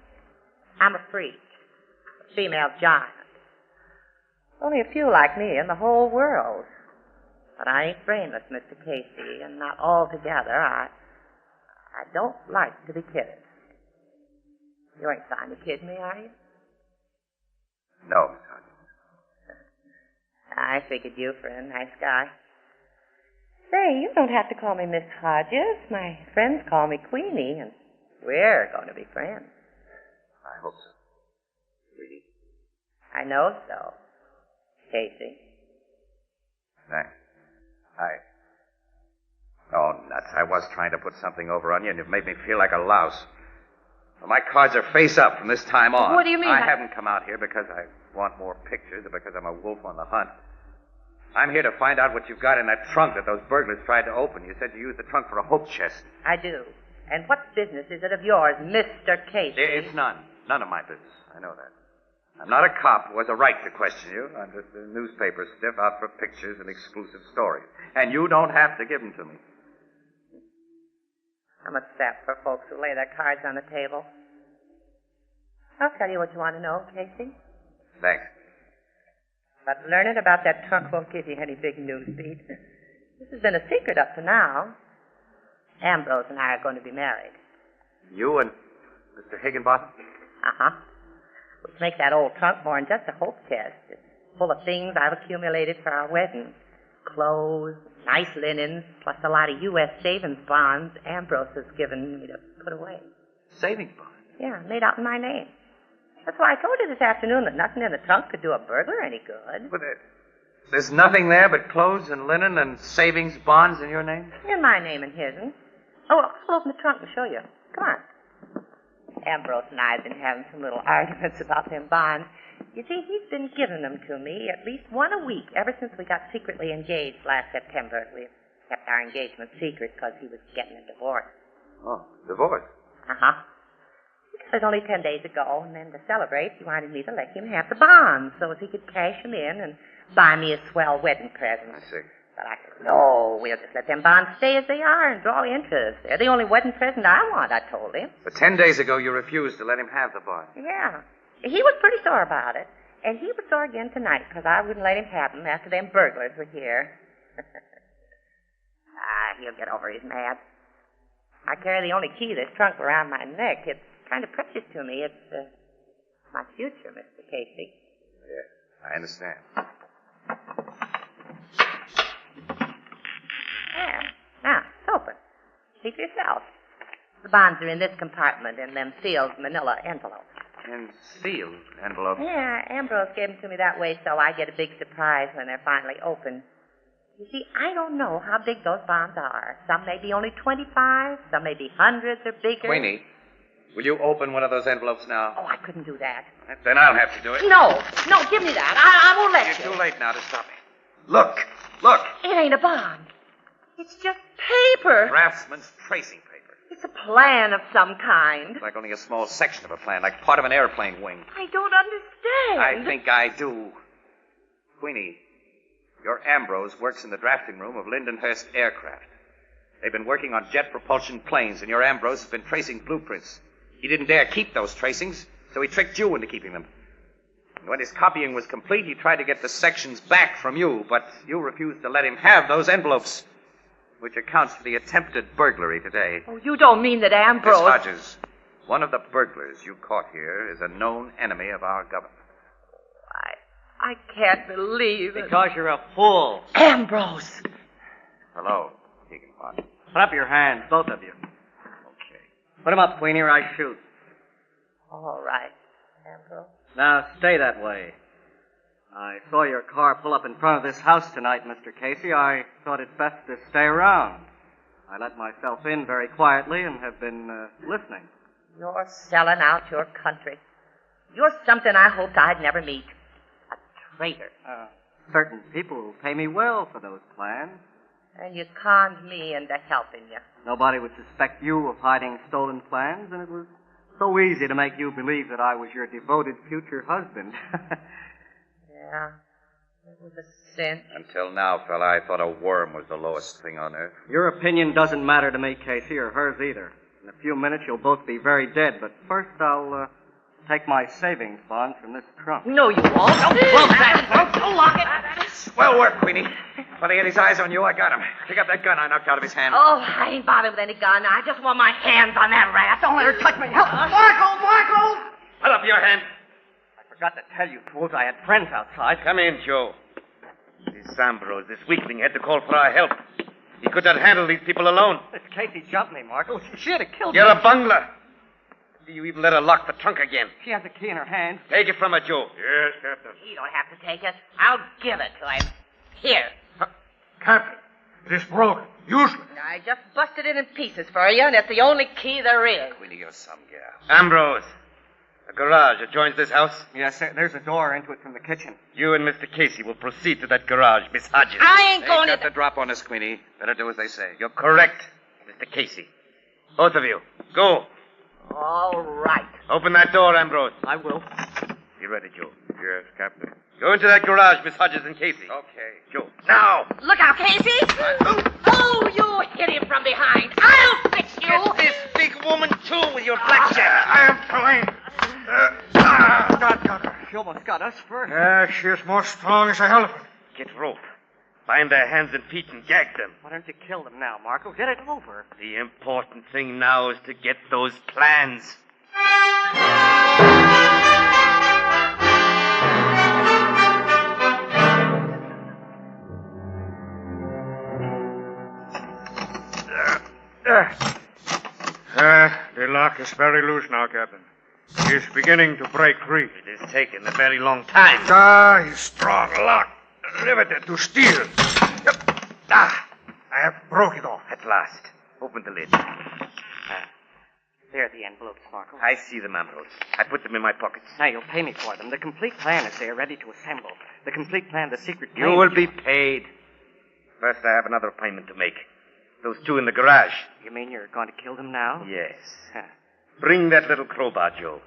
I'm a freak. A female giant. Only a few like me in the whole world. But I ain't brainless, Mr. Casey, and not altogether. I don't like to be kidded. You ain't trying to kid me, are you? No, Miss Hodges. I figured you for a nice guy. Say, you don't have to call me Miss Hodges. My friends call me Queenie, and we're going to be friends. I hope so. Really? I know so, Casey. Thanks. Oh, nuts. I was trying to put something over on you, and you've made me feel like a louse. Well, my cards are face up from this time on. What do you mean? I haven't come out here because I want more pictures or because I'm a wolf on the hunt. I'm here to find out what you've got in that trunk that those burglars tried to open. You said you used the trunk for a hope chest. I do. And what business is it of yours, Mr. Casey? It's none. None of my business. I know that. I'm not a cop who has a right to question you. I'm just a newspaper stiff out for pictures and exclusive stories. And you don't have to give them to me. I'm a sap for folks who lay their cards on the table. I'll tell you what you want to know, Casey. Thanks. But learning about that trunk won't give you any big news beat. This has been a secret up to now. Ambrose and I are going to be married. You and Mr. Higginbotham? Uh-huh. Which makes that old trunk more than just a hope chest. It's full of things I've accumulated for our wedding. Clothes, nice linens, plus a lot of U.S. savings bonds Ambrose has given me to put away. Savings bonds? Yeah, made out in my name. That's why I told you this afternoon that nothing in the trunk could do a burglar any good. But there's nothing there but clothes and linen and savings bonds in your name? In my name and his. Oh, I'll open the trunk and show you. Come on. Ambrose and I have been having some little arguments about them bonds. You see, he's been giving them to me at least one a week ever since we got secretly engaged last September. We kept our engagement secret because he was getting a divorce. Oh, divorce? Uh-huh. It was only 10 days ago, and then to celebrate, he wanted me to let him have the bonds so as he could cash them in and buy me a swell wedding present. I see. But I said, no, we'll just let them bonds stay as they are and draw interest. They're the only wedding present I want, I told him. But 10 days ago, you refused to let him have the bonds. Yeah. He was pretty sore about it. And he was sore again tonight because I wouldn't let him have them after them burglars were here. He'll get over his mad. I carry the only key to this trunk around my neck. It's kind of precious to me. It's my future, Mr. Casey. Yeah, I understand. Yeah. Now, it's open. See for yourself. The bonds are in this compartment in them sealed manila envelopes. And sealed envelopes? Yeah, Ambrose gave them to me that way so I get a big surprise when they're finally open. You see, I don't know how big those bonds are. Some may be only 25, some may be hundreds or bigger. Queenie, will you open one of those envelopes now? Oh, I couldn't do that. Then I'll have to do it. No, give me that. I won't let you. You're too late now to stop me. Look. It ain't a bond. It's just paper. Draftsman's tracing paper. It's a plan of some kind. Like only a small section of a plan, like part of an airplane wing. I don't understand. I think I do. Queenie, your Ambrose works in the drafting room of Lindenhurst Aircraft. They've been working on jet propulsion planes, and your Ambrose has been tracing blueprints. He didn't dare keep those tracings, so he tricked you into keeping them. And when his copying was complete, he tried to get the sections back from you, but you refused to let him have those envelopes, which accounts for the attempted burglary today. Oh, you don't mean that Ambrose... Miss Hodges, one of the burglars you caught here is a known enemy of our government. I can't believe it. Because you're a fool. Ambrose! Hello, Higginbottom. Put up your hands, both of you. Okay. Put them up, Queenie, or I shoot. All right, Ambrose. Now, stay that way. I saw your car pull up in front of this house tonight, Mr. Casey. I thought it best to stay around. I let myself in very quietly and have been listening. You're selling out your country. You're something I hoped I'd never meet. A traitor. Certain people will pay me well for those plans. And you conned me into helping you. Nobody would suspect you of hiding stolen plans, and it was so easy to make you believe that I was your devoted future husband. Yeah, it was a sin. Until now, fella, I thought a worm was the lowest thing on earth. Your opinion doesn't matter to me, Casey, or hers either. In a few minutes, you'll both be very dead, but first I'll take my savings bonds from this trunk. No, you won't. Don't close that. Don't lock it. Swell work, Queenie. When he had his eyes on you, I got him. Pick up that gun I knocked out of his hand. Oh, I ain't bothered with any gun. I just want my hands on that rat. Don't let her touch me. Help. Michael! Put up your hand. Forgot to tell you, fools, I had friends outside. Come in, Joe. This Ambrose, this weakling, had to call for our help. He could not handle these people alone. This Casey jumped me, Marco. She had to kill me. You're a bungler. You even let her lock the trunk again. She has the key in her hand. Take it from her, Joe. Yes, Captain. You don't have to take it. I'll give it to him. Here. Captain, it is broken. Useless. I just busted it in pieces for you, and it's the only key there is. Queenie, you're some gal. Ambrose. The garage adjoins this house? Yes, sir. There's a door into it from the kitchen. You and Mr. Casey will proceed to that garage, Miss Hodges. I ain't going to... the drop on us, Queenie. Better do as they say. You're correct, Mr. Casey. Both of you. Go. All right. Open that door, Ambrose. I will. You ready, Joe? Yes, Captain. Go into that garage, Miss Hodges and Casey. Okay. Joe, now! Look out, Casey! Oh, you hit him from behind. I'll fix you! Get this big woman, too, with your blackjack. I am trying. Got her. She almost got us first. She is more strong as an elephant. Get rope. Bind their hands and feet and gag them. Why don't you kill them now, Marco? Get it over. The important thing now is to get those plans. The lock is very loose now, Captain. He's beginning to break free. It has taken a very long time. He's strong lock. Riveted to steel. I have broke it off. At last. Open the lid. There are the envelopes, Sparkle. I see them, Ambrose. I put them in my pockets. Now, you'll pay me for them. The complete plan is there, ready to assemble. The complete plan, the secret You plan. will be paid. First, I have another payment to make. Those two in the garage. You mean you're going to kill them now? Yes. Bring that little crowbar, Joe.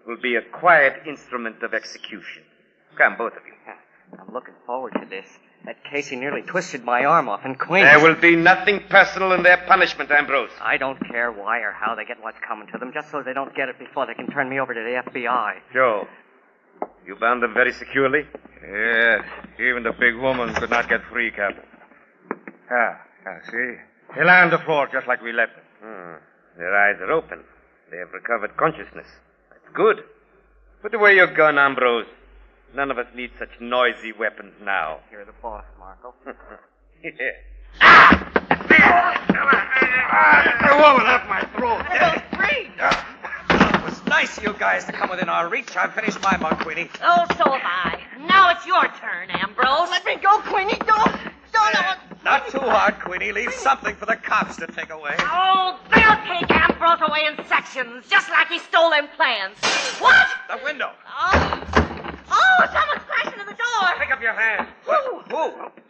It will be a quiet instrument of execution. Come, both of you. I'm looking forward to this. That Casey nearly twisted my arm off in Queens. There will be nothing personal in their punishment, Ambrose. I don't care why or how they get what's coming to them, just so they don't get it before they can turn me over to the FBI. Joe, you bound them very securely? Yes. Even the big woman could not get free, Captain. See? They lie on the floor just like we left them. Their eyes are open. They have recovered consciousness. That's good. Put away your gun, Ambrose. None of us need such noisy weapons now. You're the boss, Marco. The woman off my throat. Free! It was nice of you guys to come within our reach. I've finished my mug, Queenie. Oh, so have I. Now it's your turn, Ambrose. Let me go, Queenie. Don't. Not too hard, Queenie. Leave something for the cops to take away. Oh, they'll take Ambrose away in sections, just like he stole them plans. What? The window. Oh, someone's crashing in the door. Pick up your hand. Who?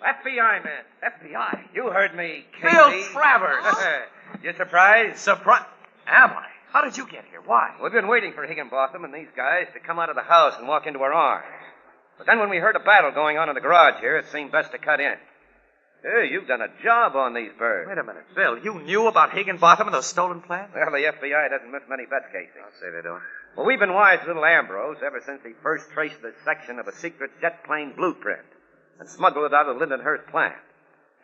FBI, man. FBI. You heard me, Casey. Bill Travers. You surprised? Surprised? Am I? How did you get here? Why? We've been waiting for Higginbotham and these guys to come out of the house and walk into our arms. But then when we heard a battle going on in the garage here, it seemed best to cut in. Hey, you've done a job on these birds. Wait a minute, Bill. You knew about Higginbotham and those stolen plans? Well, the FBI doesn't miss many bets, Casey. I'll say they don't. Well, we've been wise to little Ambrose ever since he first traced the section of a secret jet plane blueprint and smuggled it out of the Lindenhurst plant.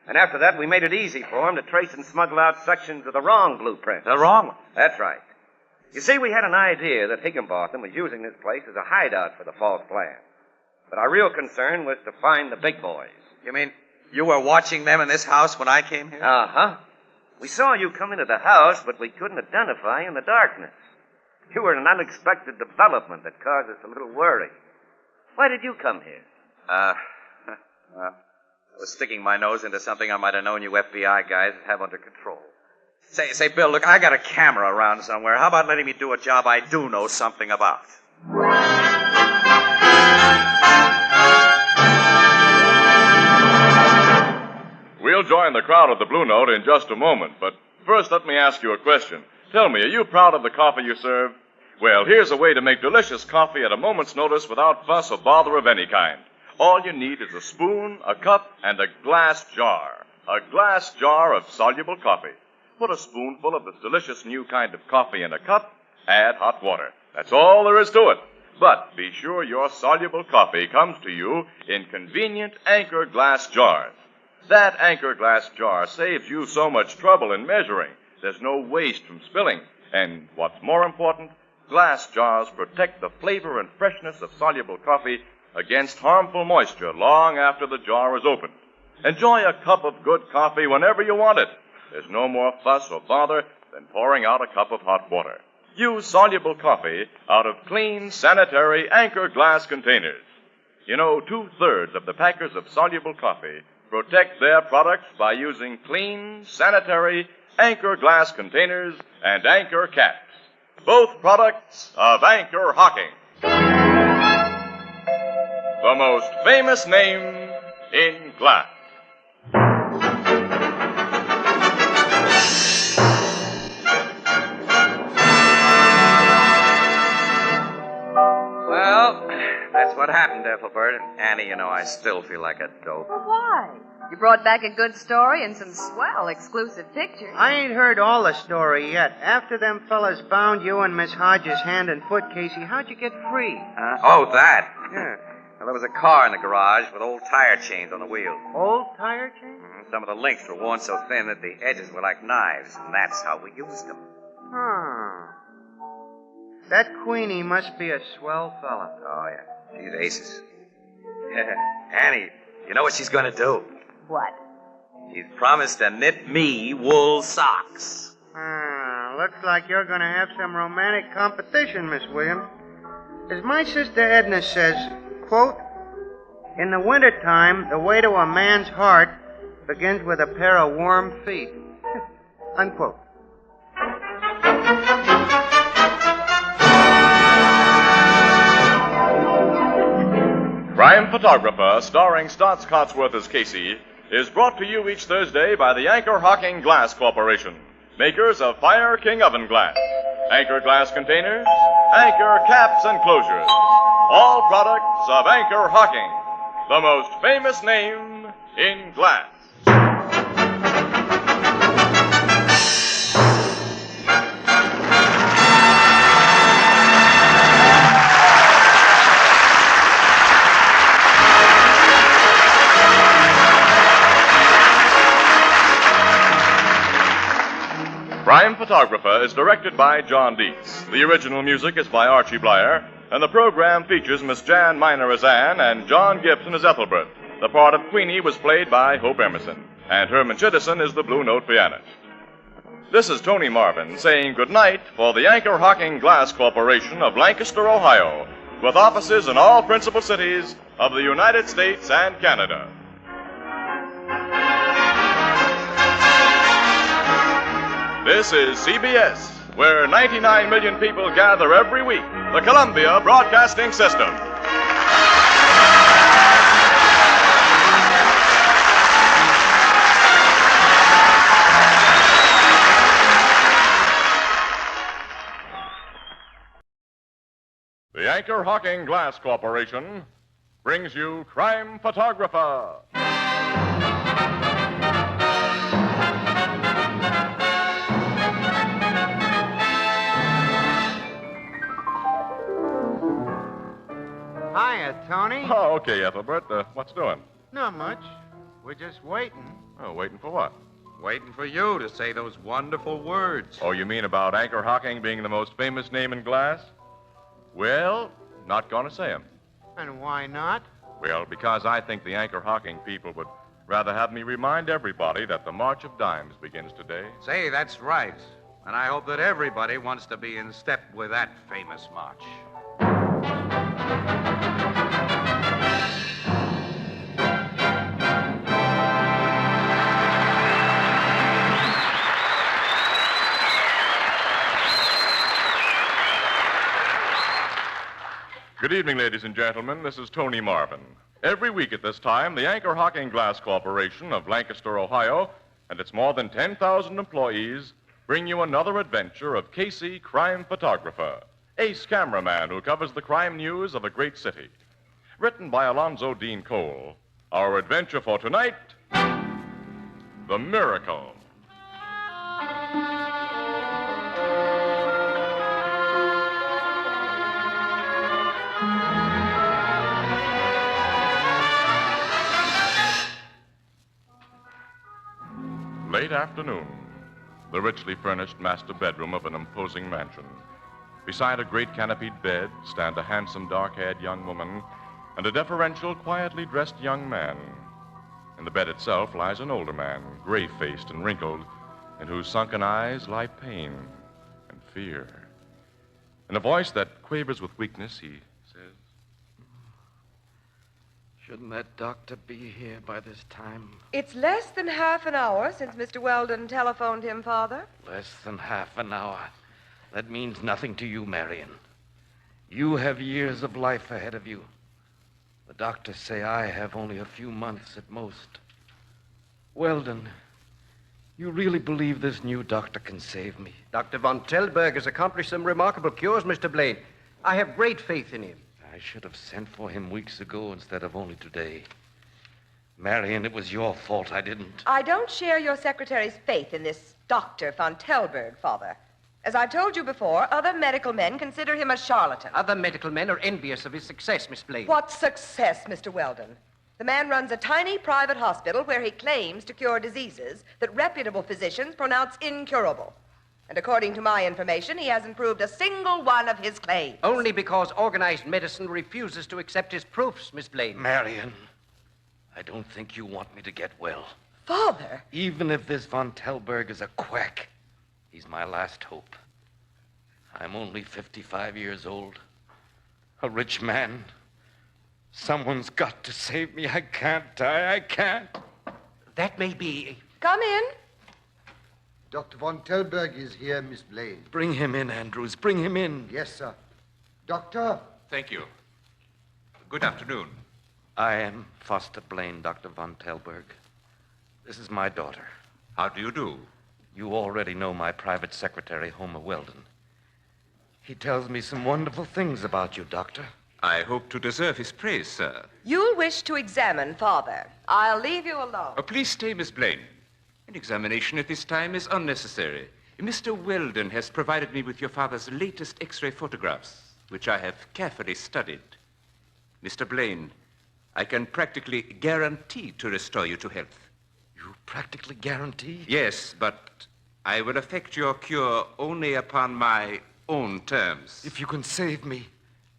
And after that, we made it easy for him to trace and smuggle out sections of the wrong blueprint. The wrong one? That's right. You see, we had an idea that Higginbotham was using this place as a hideout for the false plan. But our real concern was to find the big boys. You mean you were watching them in this house when I came here? Uh-huh. We saw you come into the house, but we couldn't identify you in the darkness. You were an unexpected development that caused us a little worry. Why did you come here? Well, I was sticking my nose into something I might have known you FBI guys would have under control. Say, Bill, look, I got a camera around somewhere. How about letting me do a job I do know something about? We'll join the crowd at the Blue Note in just a moment, but first let me ask you a question. Tell me, are you proud of the coffee you serve? Well, here's a way to make delicious coffee at a moment's notice without fuss or bother of any kind. All you need is a spoon, a cup, and a glass jar. A glass jar of soluble coffee. Put a spoonful of this delicious new kind of coffee in a cup, add hot water. That's all there is to it. But be sure your soluble coffee comes to you in convenient Anchor glass jars. That Anchor glass jar saves you so much trouble in measuring. There's no waste from spilling. And what's more important, glass jars protect the flavor and freshness of soluble coffee against harmful moisture long after the jar is opened. Enjoy a cup of good coffee whenever you want it. There's no more fuss or bother than pouring out a cup of hot water. Use soluble coffee out of clean, sanitary Anchor glass containers. You know, 2/3 of the packers of soluble coffee protect their products by using clean, sanitary Anchor glass containers and Anchor caps. Both products of Anchor Hocking. The most famous name in glass. Well, that's what happened, Ethelbert. And Annie, you know, I still feel like a dope. Well, why? You brought back a good story and some swell exclusive pictures. I ain't heard all the story yet. After them fellas bound you and Miss Hodges hand and foot, Casey, how'd you get free? Oh, that? Yeah. Well, there was a car in the garage with old tire chains on the wheels. Old tire chain? Some of the links were worn so thin that the edges were like knives, and that's how we used them. That Queenie must be a swell fella. Oh, yeah. She's aces. Annie, you know what she's going to do? What? He's promised to knit me wool socks. Looks like you're going to have some romantic competition, Miss Williams. As my sister Edna says, quote, in the wintertime, the way to a man's heart begins with a pair of warm feet. Unquote. Crime Photographer, starring Stotts Cotsworth as Casey, is brought to you each Thursday by the Anchor Hocking Glass Corporation, makers of Fire King Oven Glass, Anchor Glass Containers, Anchor Caps and Closures, all products of Anchor Hocking, the most famous name in glass. Crime Photographer is directed by John Dietz. The original music is by Archie Blyer, and the program features Miss Jan Miner as Anne and John Gibson as Ethelbert. The part of Queenie was played by Hope Emerson, and Herman Chittison is the Blue Note pianist. This is Tony Marvin saying goodnight for the Anchor Hocking Glass Corporation of Lancaster, Ohio, with offices in all principal cities of the United States and Canada. This is CBS, where 99 million people gather every week, the Columbia Broadcasting System. The Anchor Hocking Glass Corporation brings you Crime Photographer. Hiya, Tony. Oh, okay, Ethelbert. What's doing? Not much. We're just waiting. Oh, waiting for what? Waiting for you to say those wonderful words. Oh, you mean about Anchor Hocking being the most famous name in glass? Well, not going to say 'em. And why not? Well, because I think the Anchor Hocking people would rather have me remind everybody that the March of Dimes begins today. Say, that's right. And I hope that everybody wants to be in step with that famous march. Good evening, ladies and gentlemen. This is Tony Marvin. Every week at this time, the Anchor Hocking Glass Corporation of Lancaster, Ohio, and its more than 10,000 employees bring you another adventure of Casey, crime photographer, ace cameraman who covers the crime news of a great city. Written by Alonzo Dean Cole, our adventure for tonight, The Miracle. Late afternoon, the richly furnished master bedroom of an imposing mansion. Beside a great canopied bed stand a handsome, dark-haired young woman and a deferential, quietly dressed young man. In the bed itself lies an older man, gray-faced and wrinkled, in whose sunken eyes lie pain and fear. In a voice that quavers with weakness, he says, "Shouldn't that doctor be here by this time?" It's less than half an hour since Mr. Weldon telephoned him, Father. Less than half an hour. That means nothing to you, Marion. You have years of life ahead of you. The doctors say I have only a few months at most. Weldon, you really believe this new doctor can save me? Dr. von Tellberg has accomplished some remarkable cures, Mr. Blaine. I have great faith in him. I should have sent for him weeks ago instead of only today. Marion, it was your fault I didn't. I don't share your secretary's faith in this Dr. von Tellberg, Father. As I've told you before, other medical men consider him a charlatan. Other medical men are envious of his success, Miss Blaine. What success, Mr. Weldon? The man runs a tiny private hospital where he claims to cure diseases that reputable physicians pronounce incurable. And according to my information, he hasn't proved a single one of his claims. Only because organized medicine refuses to accept his proofs, Miss Blaine. Marion, I don't think you want me to get well. Father! Even if this von Tellberg is a quack, he's my last hope. I'm only 55 years old. A rich man. Someone's got to save me. I can't die. I can't. That may be. Come in. Dr. von Tellberg is here, Miss Blaine. Bring him in, Andrews. Bring him in. Yes, sir. Doctor? Thank you. Good afternoon. I am Foster Blaine, Dr. von Tellberg. This is my daughter. How do you do? You already know my private secretary, Homer Weldon. He tells me some wonderful things about you, Doctor. I hope to deserve his praise, sir. You'll wish to examine Father. I'll leave you alone. Oh, please stay, Miss Blaine. An examination at this time is unnecessary. Mr. Weldon has provided me with your father's latest X-ray photographs, which I have carefully studied. Mr. Blaine, I can practically guarantee to restore you to health. You practically guarantee? Yes, but I will effect your cure only upon my own terms. If you can save me,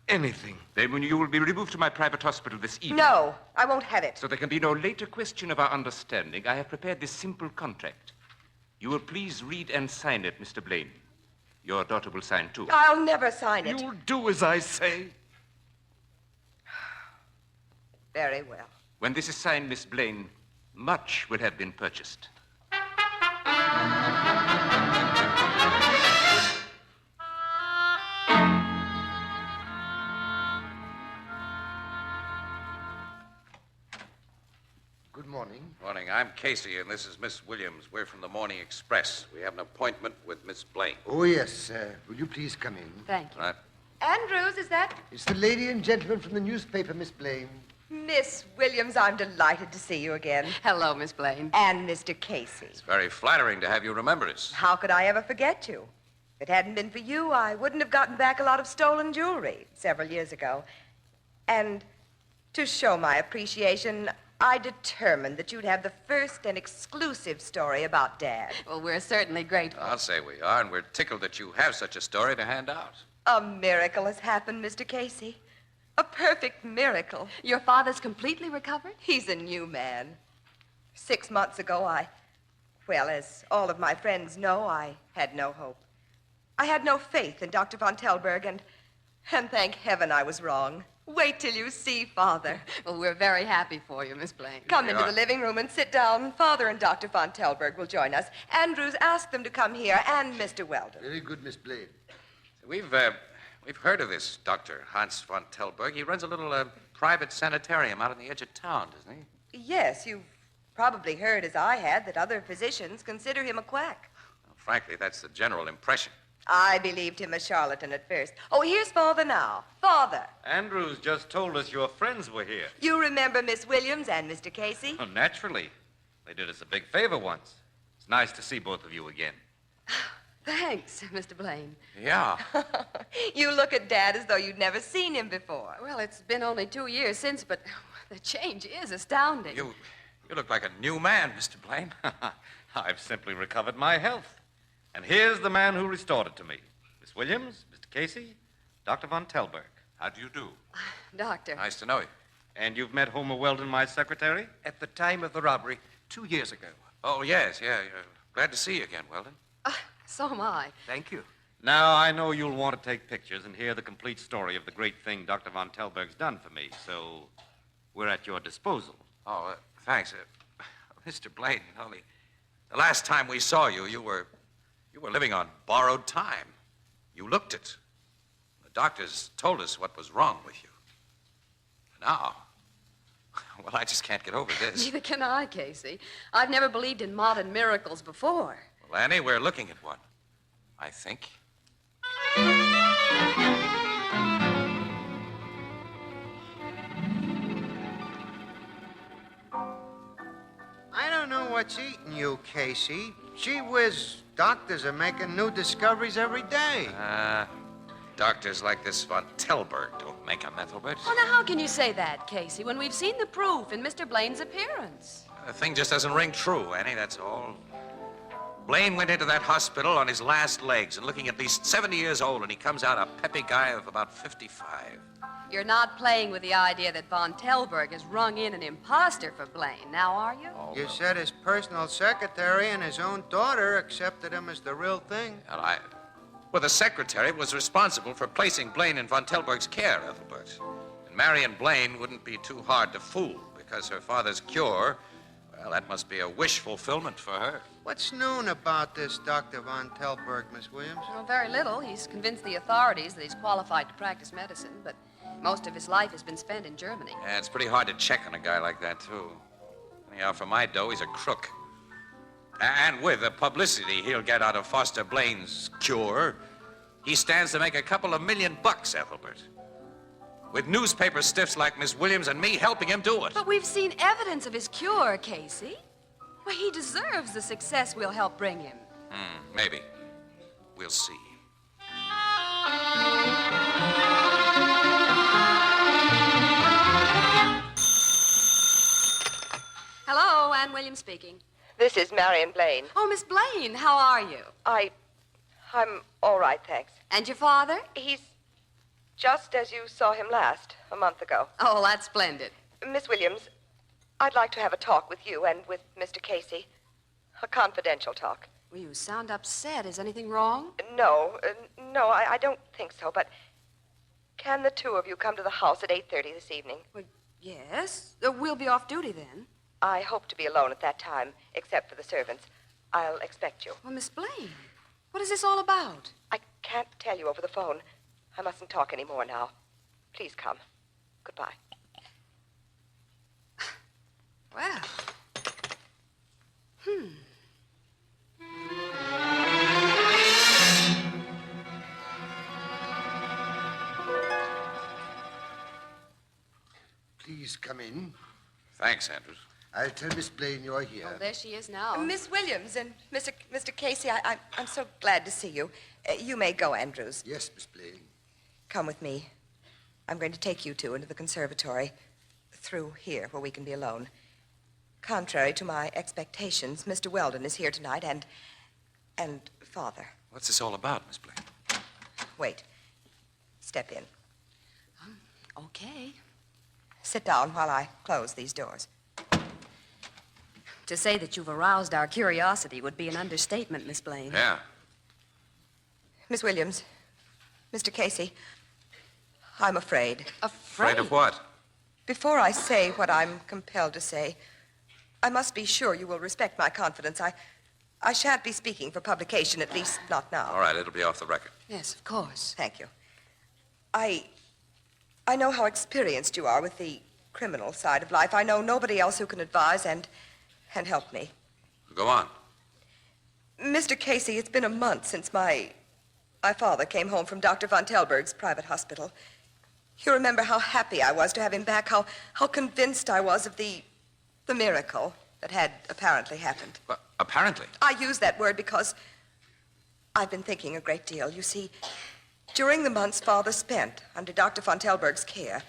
anything. Then when you will be removed to my private hospital this evening. No, I won't have it. So there can be no later question of our understanding. I have prepared this simple contract. You will please read and sign it, Mr. Blaine. Your daughter will sign too. I'll never sign it. You'll do as I say. Very well. When this is signed, Miss Blaine, much will have been purchased. Good morning. Morning. I'm Casey, and this is Miss Williams. We're from the Morning Express. We have an appointment with Miss Blaine. Oh, yes. Will you please come in? Thank you. Right. Andrews, is that? It's the lady and gentleman from the newspaper, Miss Blaine. Miss Williams, I'm delighted to see you again. Hello, Miss Blaine. And Mr. Casey. It's very flattering to have you remember us. How could I ever forget you? If it hadn't been for you, I wouldn't have gotten back a lot of stolen jewelry several years ago. And to show my appreciation, I determined that you'd have the first and exclusive story about Dad. Well, we're certainly grateful. I'll say we are, and we're tickled that you have such a story to hand out. A miracle has happened, Mr. Casey. A perfect miracle. Your father's completely recovered? He's a new man. 6 months ago, well, as all of my friends know, I had no hope. I had no faith in Dr. von Tellberg, and thank heaven I was wrong. Wait till you see Father. Well, we're very happy for you, Miss Blaine. Come into the living room and sit down. Father and Dr. von Tellberg will join us. Andrews, ask them to come here, and Mr. Weldon. Very good, Miss Blaine. We've heard of this Dr. Hans von Tellberg. He runs a little private sanitarium out on the edge of town, doesn't he? Yes, you've probably heard, as I had, that other physicians consider him a quack. Well, frankly, that's the general impression. I believed him a charlatan at first. Oh, here's Father now. Father. Andrews just told us your friends were here. You remember Miss Williams and Mr. Casey? Oh, naturally. They did us a big favor once. It's nice to see both of you again. Thanks, Mr. Blaine. Yeah. You look at Dad as though you'd never seen him before. Well, it's been only 2 years since, but the change is astounding. You look like a new man, Mr. Blaine. I've simply recovered my health. And here's the man who restored it to me. Miss Williams, Mr. Casey, Dr. von Tellberg. How do you do? Doctor. Nice to know you. And you've met Homer Weldon, my secretary? At the time of the robbery, 2 years ago. Oh, yes, yeah. Glad to see you again, Weldon. So am I. Thank you. Now, I know you'll want to take pictures and hear the complete story of the great thing Dr. von Tellberg's done for me, so we're at your disposal. Oh, thanks. Mr. Blaine, the last time we saw you, you were living on borrowed time. You looked it. The doctors told us what was wrong with you. Now, well, I just can't get over this. Neither can I, Casey. I've never believed in modern miracles before. Well, Annie, we're looking at one, I think. I don't know what's eating you, Casey. Gee whiz, doctors are making new discoveries every day. Doctors like this von Tellberg don't make a methylbit. Well, now, how can you say that, Casey, when we've seen the proof in Mr. Blaine's appearance? The thing just doesn't ring true, Annie, that's all. Blaine went into that hospital on his last legs and looking at least 70 years old, and he comes out a peppy guy of about 55. You're not playing with the idea that Von Telberg has rung in an imposter for Blaine, now are you? You said his personal secretary and his own daughter accepted him as the real thing. Well, the secretary was responsible for placing Blaine in Von Telberg's care, Ethelbert. And Marion Blaine wouldn't be too hard to fool, because her father's cure, well, that must be a wish fulfillment for her. What's known about this Dr. Von Telberg, Miss Williams? Well, very little. He's convinced the authorities that he's qualified to practice medicine, but most of his life has been spent in Germany. Yeah, it's pretty hard to check on a guy like that, too. Anyhow, for my dough, he's a crook. And with the publicity he'll get out of Foster Blaine's cure, he stands to make a couple of $1 million, Ethelbert. With newspaper stiffs like Miss Williams and me helping him do it. But we've seen evidence of his cure, Casey. Well, he deserves the success we'll help bring him. Maybe. We'll see. Hello, Ann Williams speaking. This is Marion Blaine. Oh, Miss Blaine, how are you? I'm all right, thanks. And your father? He's just as you saw him last, a month ago. Oh, that's splendid. Miss Williams, I'd like to have a talk with you and with Mr. Casey. A confidential talk. Well, you sound upset. Is anything wrong? No, I don't think so, but can the two of you come to the house at 8:30 this evening? Well, yes. We'll be off duty then. I hope to be alone at that time, except for the servants. I'll expect you. Well, Miss Blaine, what is this all about? I can't tell you over the phone. I mustn't talk any more now. Please come. Goodbye. Well. Please come in. Thanks, Andrews. I'll tell Miss Blaine you're here. Oh, there she is now. Miss Williams and Mr. Casey, I'm so glad to see you. You may go, Andrews. Yes, Miss Blaine. Come with me. I'm going to take you two into the conservatory. Through here, where we can be alone. Contrary to my expectations, Mr. Weldon is here tonight, and Father. What's this all about, Miss Blaine? Wait. Step in. Okay. Sit down while I close these doors. To say that you've aroused our curiosity would be an understatement, Miss Blaine. Yeah. Miss Williams, Mr. Casey, I'm afraid. Afraid of what? Before I say what I'm compelled to say, I must be sure you will respect my confidence. I shan't be speaking for publication, at least not now. All right, it'll be off the record. Yes, of course. Thank you. I know how experienced you are with the criminal side of life. I know nobody else who can advise and help me. Go on. Mr. Casey, it's been a month since my father came home from Dr. Von Telberg's private hospital. You remember how happy I was to have him back, how convinced I was of the miracle that had apparently happened. Apparently? I use that word because I've been thinking a great deal. You see, during the months Father spent under Dr. Von Telberg's care,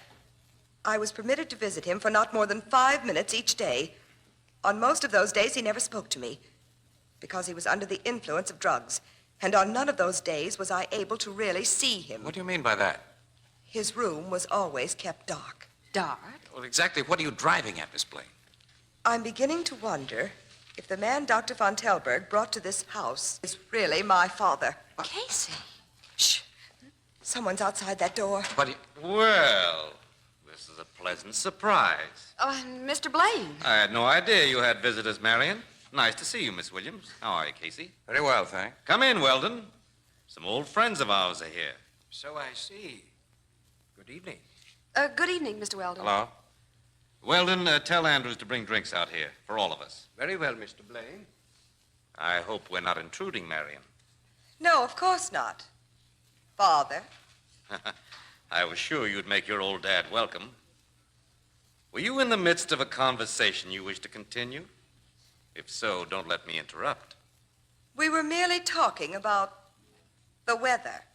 I was permitted to visit him for not more than 5 minutes each day. On most of those days, he never spoke to me because he was under the influence of drugs. And on none of those days was I able to really see him. What do you mean by that? His room was always kept dark. Dark? Well, exactly what are you driving at, Miss Blaine? I'm beginning to wonder if the man Dr. Von Telberg brought to this house is really my father. Casey. Shh. Someone's outside that door. Well, this is a pleasant surprise. Oh, Mr. Blaine. I had no idea you had visitors, Marion. Nice to see you, Miss Williams. How are you, Casey? Very well, thanks. Come in, Weldon. Some old friends of ours are here. So I see. Good evening. Good evening, Mr. Weldon. Hello. Weldon, tell Andrews to bring drinks out here for all of us. Very well, Mr. Blaine. I hope we're not intruding, Marion. No, of course not. Father. I was sure you'd make your old dad welcome. Were you in the midst of a conversation you wish to continue? If so, don't let me interrupt. We were merely talking about the weather.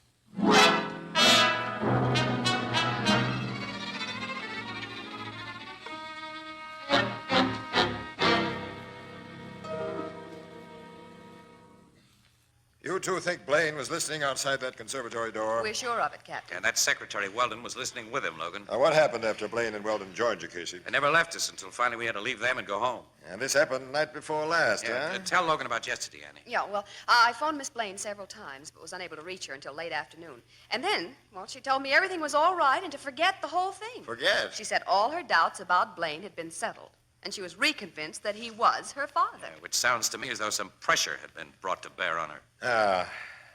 You two think Blaine was listening outside that conservatory door? We're sure of it, Captain. And that secretary, Weldon, was listening with him, Logan. What happened after Blaine and Weldon joined you, Casey? They never left us until finally we had to leave them and go home. And this happened the night before last, huh? Tell Logan about yesterday, Annie. Yeah, well, I phoned Miss Blaine several times, but was unable to reach her until late afternoon. And then, well, she told me everything was all right and to forget the whole thing. Forget? She said all her doubts about Blaine had been settled, and she was reconvinced that he was her father. Which sounds to me as though some pressure had been brought to bear on her.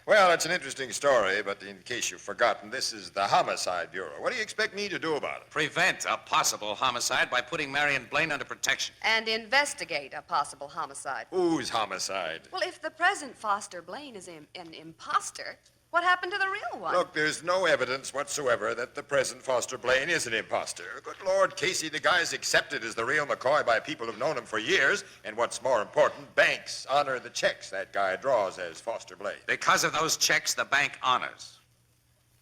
Well, it's an interesting story, but in case you've forgotten, this is the Homicide Bureau. What do you expect me to do about it? Prevent a possible homicide by putting Marion Blaine under protection. And investigate a possible homicide. Whose homicide? Well, if the present Foster Blaine is an imposter, what happened to the real one? Look, there's no evidence whatsoever that the present Foster Blaine is an imposter. Good Lord, Casey, the guy's accepted as the real McCoy by people who've known him for years, and what's more important, banks honor the checks that guy draws as Foster Blaine. Because of those checks, the bank honors.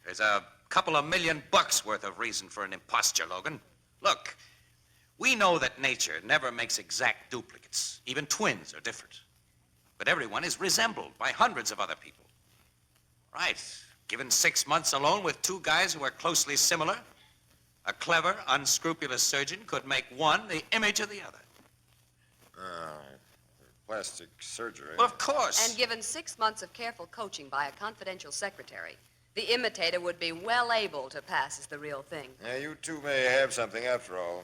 There's a couple of $1 million worth of reason for an imposture, Logan. Look, we know that nature never makes exact duplicates. Even twins are different. But everyone is resembled by hundreds of other people. Right. Given 6 months alone with two guys who are closely similar, a clever, unscrupulous surgeon could make one the image of the other. Plastic surgery. Well, of course. And given 6 months of careful coaching by a confidential secretary, the imitator would be well able to pass as the real thing. Yeah, you two may have something after all.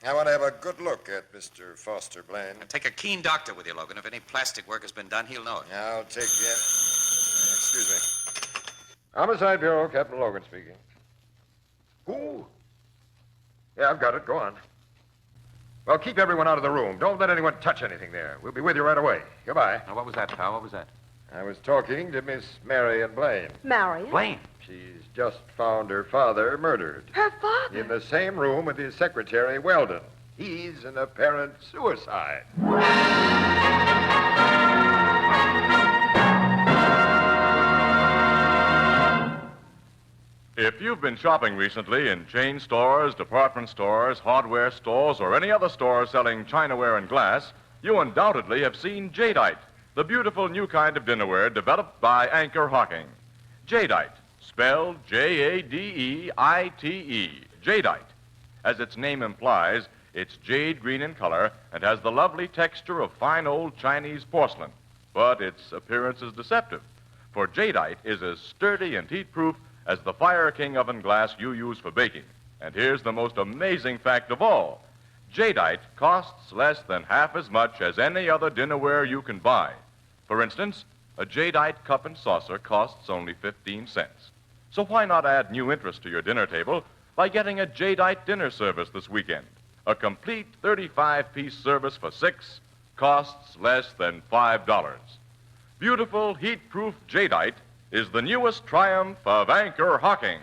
I want to have a good look at Mr. Foster Blaine. And take a keen doctor with you, Logan. If any plastic work has been done, he'll know it. I'll take you. Excuse me. Homicide Bureau, Captain Logan speaking. Who? Yeah, I've got it. Go on. Well, keep everyone out of the room. Don't let anyone touch anything there. We'll be with you right away. Goodbye. Now, what was that, pal? What was that? I was talking to Miss Marion Blaine. Marion? Blaine? She's just found her father murdered. Her father? In the same room with his secretary, Weldon. He's an apparent suicide. If you've been shopping recently in chain stores, department stores, hardware stores, or any other store selling chinaware and glass, you undoubtedly have seen Jadeite, the beautiful new kind of dinnerware developed by Anchor Hocking. Jadeite, spelled Jadeite, Jadeite. As its name implies, it's jade green in color and has the lovely texture of fine old Chinese porcelain. But its appearance is deceptive, for Jadeite is as sturdy and heat-proof as the Fire King oven glass you use for baking. And here's the most amazing fact of all. Jadeite costs less than half as much as any other dinnerware you can buy. For instance, a Jadeite cup and saucer costs only 15 cents. So why not add new interest to your dinner table by getting a Jadeite dinner service this weekend? A complete 35-piece service for $6 costs less than $5. Beautiful, heat-proof Jadeite is the newest triumph of Anchor Hocking.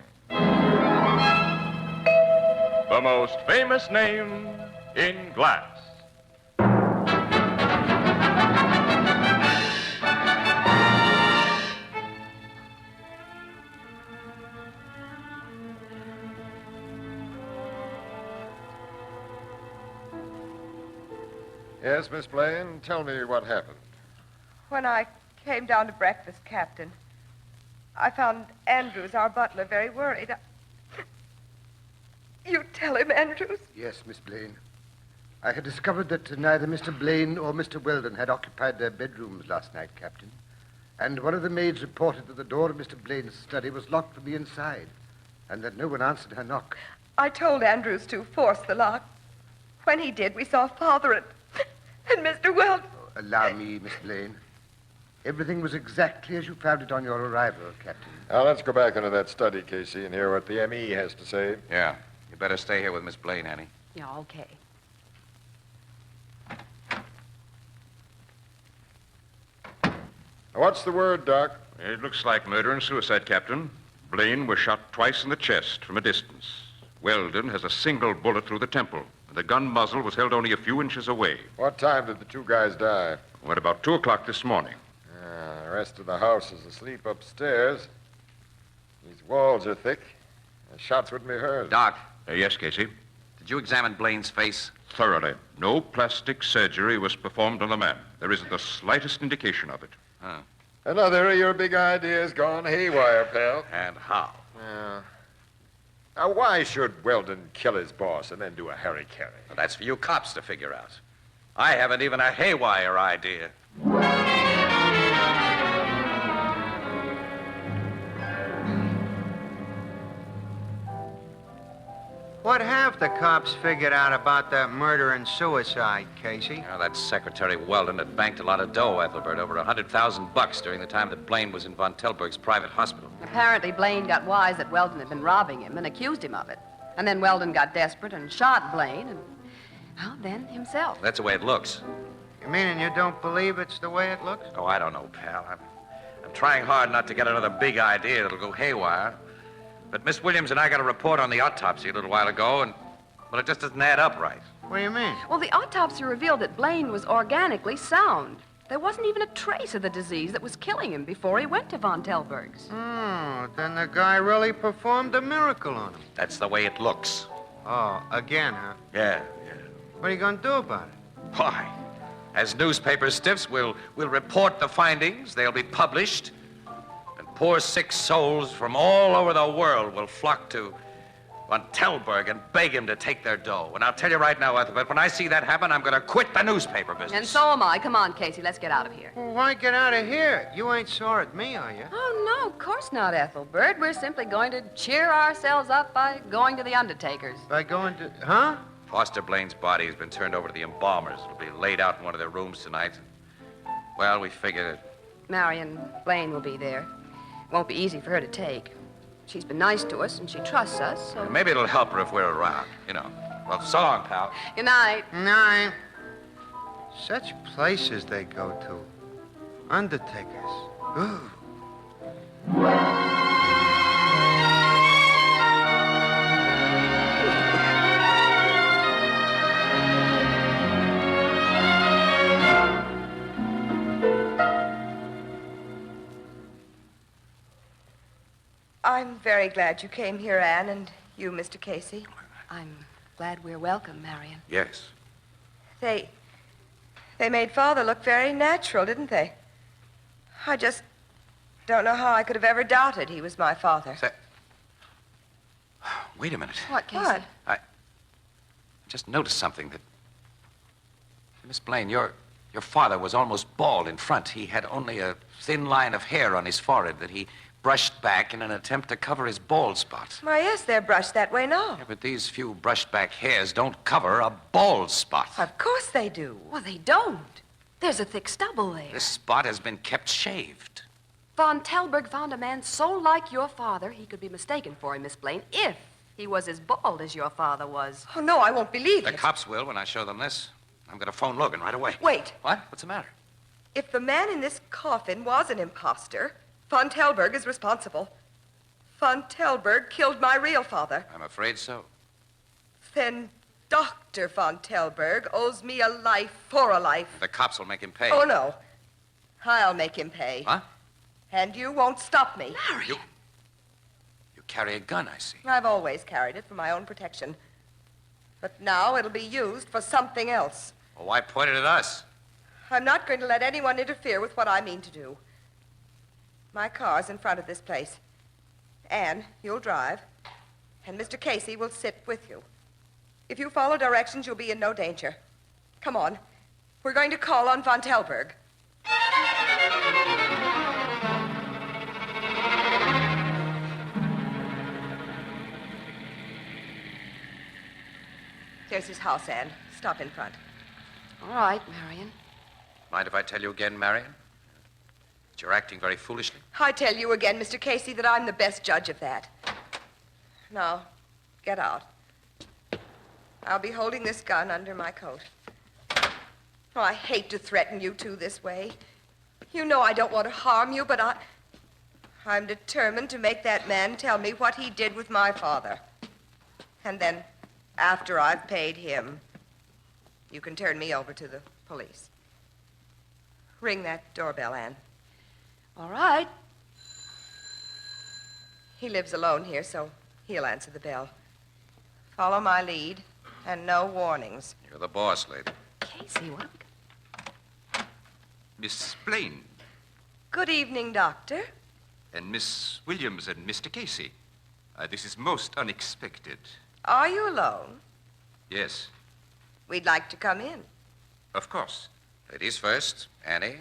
The most famous name in glass. Yes, Miss Blaine, tell me what happened. When I came down to breakfast, Captain, I found Andrews, our butler, very worried. You tell him, Andrews? Yes, Miss Blaine. I had discovered that neither Mr. Blaine or Mr. Weldon had occupied their bedrooms last night, Captain. And one of the maids reported that the door of Mr. Blaine's study was locked from the inside, and that no one answered her knock. I told Andrews to force the lock. When he did, we saw Father and Mr. Weldon. Oh, allow me, Miss Blaine. Everything was exactly as you found it on your arrival, Captain. Now, let's go back into that study, Casey, and hear what the M.E. has to say. Yeah. You better stay here with Miss Blaine, Annie. Yeah, okay. What's the word, Doc? It looks like murder and suicide, Captain. Blaine was shot twice in the chest from a distance. Weldon has a single bullet through the temple. The gun muzzle was held only a few inches away. What time did the two guys die? At about 2 o'clock this morning. The rest of the house is asleep upstairs. These walls are thick. The shots wouldn't be heard. Doc. Yes, Casey? Did you examine Blaine's face? Thoroughly. No plastic surgery was performed on the man. There isn't the slightest indication of it. Huh. Another of your big ideas gone haywire, pal. And how? Yeah. Now, why should Weldon kill his boss and then do a harry-carry? Well, that's for you cops to figure out. I haven't even a haywire idea. What have the cops figured out about that murder and suicide, Casey? Now, that Secretary Weldon had banked a lot of dough, Ethelbert, over $100,000 during the time that Blaine was in Von Telberg's private hospital. Apparently, Blaine got wise that Weldon had been robbing him and accused him of it. And then Weldon got desperate and shot Blaine and, well, then himself. That's the way it looks. You mean you don't believe it's the way it looks? Oh, I don't know, pal. I'm trying hard not to get another big idea that'll go haywire. But Miss Williams and I got a report on the autopsy a little while ago, and, well, it just doesn't add up right. What do you mean? Well, the autopsy revealed that Blaine was organically sound. There wasn't even a trace of the disease that was killing him before he went to Von Telberg's. Oh, then the guy really performed a miracle on him. That's the way it looks. Oh, again, huh? Yeah. What are you going to do about it? Why? As newspaper stiffs, we'll report the findings. They'll be published. And poor sick souls from all over the world will flock to Von Telberg and beg him to take their dough. And I'll tell you right now, Ethelbert, when I see that happen, I'm going to quit the newspaper business. And so am I. Come on, Casey, let's get out of here. Well, why get out of here? You ain't sore at me, are you? Oh, no, of course not, Ethelbert. We're simply going to cheer ourselves up by going to the undertaker's. By going to... Huh? Foster Blaine's body has been turned over to the embalmers. It'll be laid out in one of their rooms tonight. Well, we figured... Marion Blaine will be there. Won't be easy for her to take. She's been nice to us, and she trusts us, so... Maybe it'll help her if we're around, you know. Well, so long, pal. Good night. Night. Such places they go to. Undertakers. Ooh. I'm very glad you came here, Anne, and you, Mr. Casey. I'm glad we're welcome, Marion. Yes. They made Father look very natural, didn't they? I just don't know how I could have ever doubted he was my father. Wait a minute. What, Casey? What? I just noticed something that... Miss Blaine, your father was almost bald in front. He had only a thin line of hair on his forehead that he brushed back in an attempt to cover his bald spot. Why, yes, they're brushed that way now. Yeah, but these few brushed back hairs don't cover a bald spot. Of course they do. Well, they don't. There's a thick stubble there. This spot has been kept shaved. Von Telberg found a man so like your father he could be mistaken for him, Miss Blaine, if he was as bald as your father was. Oh, no, I won't believe it. The cops will when I show them this. I'm going to phone Logan right away. Wait. What? What's the matter? If the man in this coffin was an imposter, Von Telberg is responsible. Von Telberg killed my real father. I'm afraid so. Then Dr. Von Telberg owes me a life for a life. The cops will make him pay. Oh, no. I'll make him pay. Huh? And you won't stop me. You carry a gun, I see. I've always carried it for my own protection. But now it'll be used for something else. Well, why point it at us? I'm not going to let anyone interfere with what I mean to do. My car's in front of this place. Anne, you'll drive, and Mr. Casey will sit with you. If you follow directions, you'll be in no danger. Come on. We're going to call on Von Telberg. There's his house, Anne. Stop in front. All right, Marion. Mind if I tell you again, Marion? That you're acting very foolishly. I tell you again, Mr. Casey, that I'm the best judge of that. Now, get out. I'll be holding this gun under my coat. Oh, I hate to threaten you two this way. You know I don't want to harm you, but I'm determined to make that man tell me what he did with my father. And then, after I've paid him, you can turn me over to the police. Ring that doorbell, Anne. All right. He lives alone here, so he'll answer the bell. Follow my lead, and no warnings. You're the boss, lady. Casey, what? Miss Blaine, Good evening, Doctor. And Miss Williams and Mr. Casey. This is most unexpected. Are you alone? Yes, We'd like to come in. of course. Ladies first. Annie,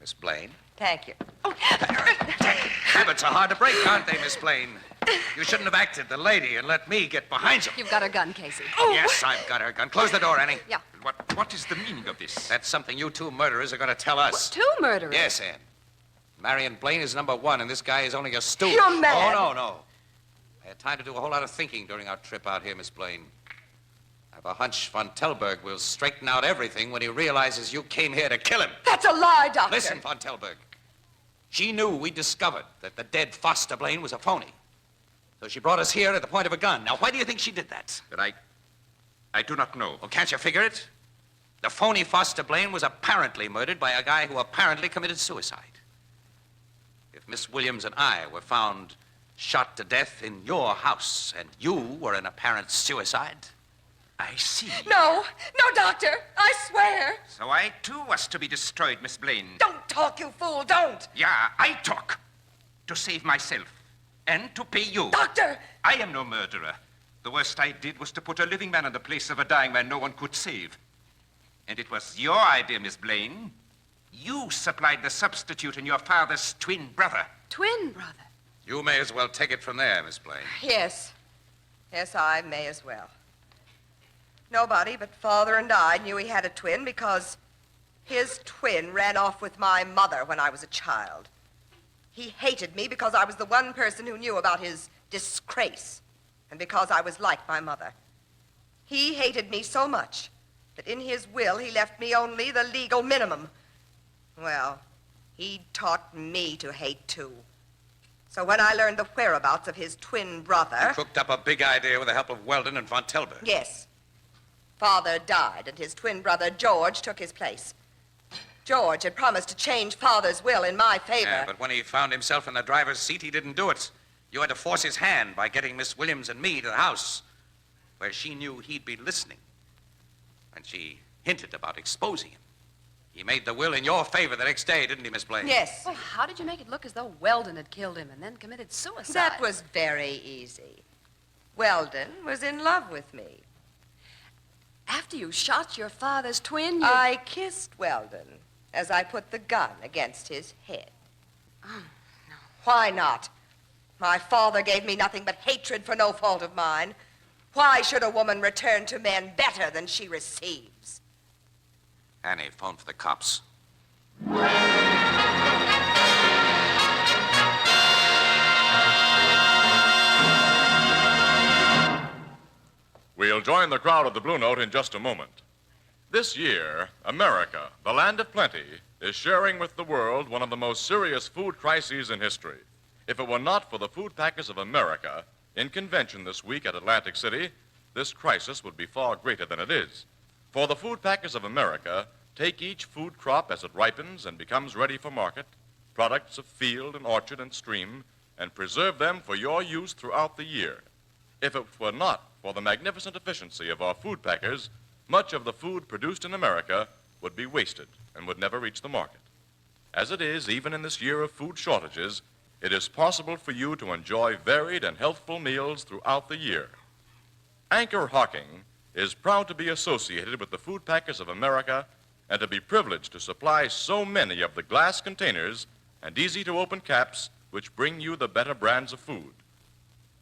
Miss Blaine. Thank you. Habits are hard to break, aren't they, Miss Blaine? You shouldn't have acted the lady and let me get behind you. You've got her gun, Casey. Yes, I've got her gun. Close the door, Annie. Yeah. What is the meaning of this? That's something you two murderers are going to tell us. Two murderers? Yes, Ann. Marion Blaine is number one, and this guy is only a stooge. You're mad. Oh, no. I had time to do a whole lot of thinking during our trip out here, Miss Blaine. I have a hunch Von Telberg will straighten out everything when he realizes you came here to kill him. That's a lie, Doctor. Listen, Von Telberg. She knew we discovered that the dead Foster Blaine was a phony. So she brought us here at the point of a gun. Now, why do you think she did that? But I do not know. Well, can't you figure it? The phony Foster Blaine was apparently murdered by a guy who apparently committed suicide. If Miss Williams and I were found shot to death in your house and you were an apparent suicide, I see. No, Doctor. I swear. So I, too, was to be destroyed, Miss Blaine. Don't talk, you fool. Don't. Yeah, I talk. To save myself. And to pay you. Doctor! I am no murderer. The worst I did was to put a living man in the place of a dying man no one could save. And it was your idea, Miss Blaine. You supplied the substitute in your father's twin brother. Twin brother? you may as well take it from there, Miss Blaine. Yes, I may as well. Nobody but Father and I knew he had a twin because his twin ran off with my mother when I was a child. He hated me because I was the one person who knew about his disgrace and because I was like my mother. He hated me so much that in his will he left me only the legal minimum. Well, he taught me to hate too. So when I learned the whereabouts of his twin brother... You cooked up a big idea with the help of Weldon and Von Telberg. Yes. Father died, and his twin brother, George, took his place. George had promised to change Father's will in my favor. Yeah, but when he found himself in the driver's seat, he didn't do it. You had to force his hand by getting Miss Williams and me to the house, where she knew he'd be listening. And she hinted about exposing him. He made the will in your favor the next day, didn't he, Miss Blaine? Yes. Well, how did you make it look as though Weldon had killed him and then committed suicide? That was very easy. Weldon was in love with me. After you shot your father's twin, you... I kissed Weldon as I put the gun against his head. Oh, no. Why not? My father gave me nothing but hatred for no fault of mine. Why should a woman return to men better than she receives? Annie, phone for the cops. We'll join the crowd at the Blue Note in just a moment. This year, America, the land of plenty, is sharing with the world one of the most serious food crises in history. If it were not for the Food Packers of America in convention this week at Atlantic City, this crisis would be far greater than it is. For the Food Packers of America take each food crop as it ripens and becomes ready for market, products of field and orchard and stream, and preserve them for your use throughout the year. If it were not for the magnificent efficiency of our food packers, much of the food produced in America would be wasted and would never reach the market. As it is, even in this year of food shortages, it is possible for you to enjoy varied and healthful meals throughout the year. Anchor Hocking is proud to be associated with the Food Packers of America and to be privileged to supply so many of the glass containers and easy-to-open caps which bring you the better brands of food.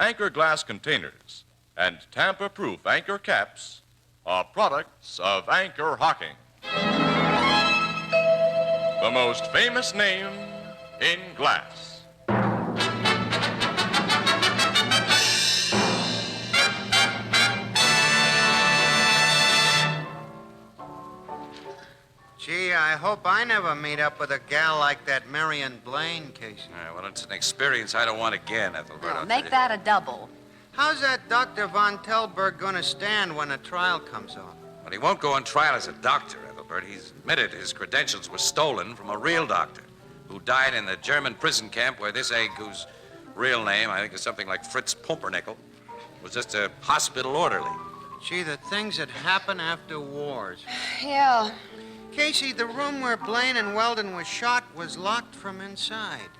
Anchor glass containers and tamper-proof Anchor caps are products of Anchor Hocking, the most famous name in glass. Gee, I hope I never meet up with a gal like that Marion Blaine, Casey. Well, it's an experience I don't want again, Ethelbert. Well, make that a double. How's that Dr. Von Telberg going to stand when a trial comes on? But he won't go on trial as a doctor, Ethelbert. He's admitted his credentials were stolen from a real doctor who died in the German prison camp where this egg, whose real name, I think, is something like Fritz Pumpernickel, was just a hospital orderly. Gee, the things that happen after wars. Yeah. Casey, the room where Blaine and Weldon were shot was locked from inside.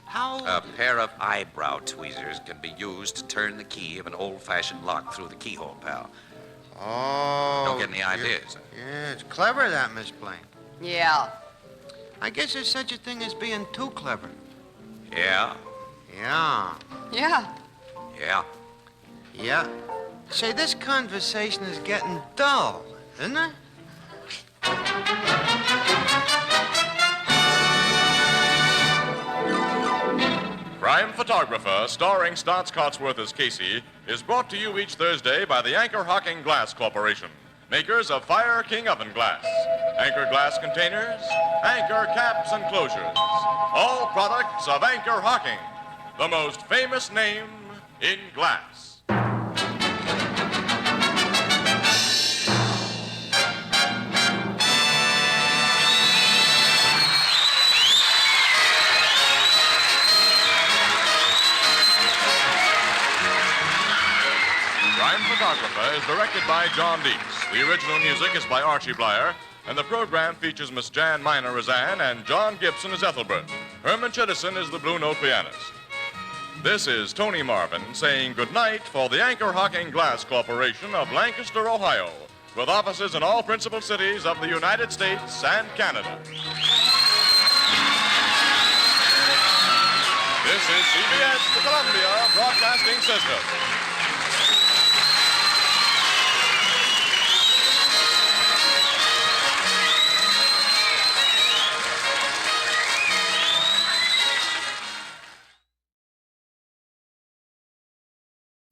How... A pair of eyebrow tweezers can be used to turn the key of an old-fashioned lock through the keyhole, pal. Oh. Don't get any ideas. Yeah, it's clever, that, Miss Blaine. Yeah. I guess there's such a thing as being too clever. Yeah? Yeah. Yeah. Yeah. Yeah. Say, this conversation is getting dull, isn't it? Crime Photographer, starring Stotts Cotsworth as Casey, is brought to you each Thursday by the Anchor Hocking Glass Corporation, makers of Fire King Oven Glass, Anchor Glass Containers, Anchor Caps and Closures, all products of Anchor Hocking, the most famous name in glass. Crime Photographer is directed by John Dietz. The original music is by Archie Blyer, and the program features Miss Jan Miner as Anne and John Gibson as Ethelbert. Herman Chittison is the Blue Note pianist. This is Tony Marvin saying goodnight for the Anchor Hocking Glass Corporation of Lancaster, Ohio, with offices in all principal cities of the United States and Canada. This is CBS, the Columbia Broadcasting System.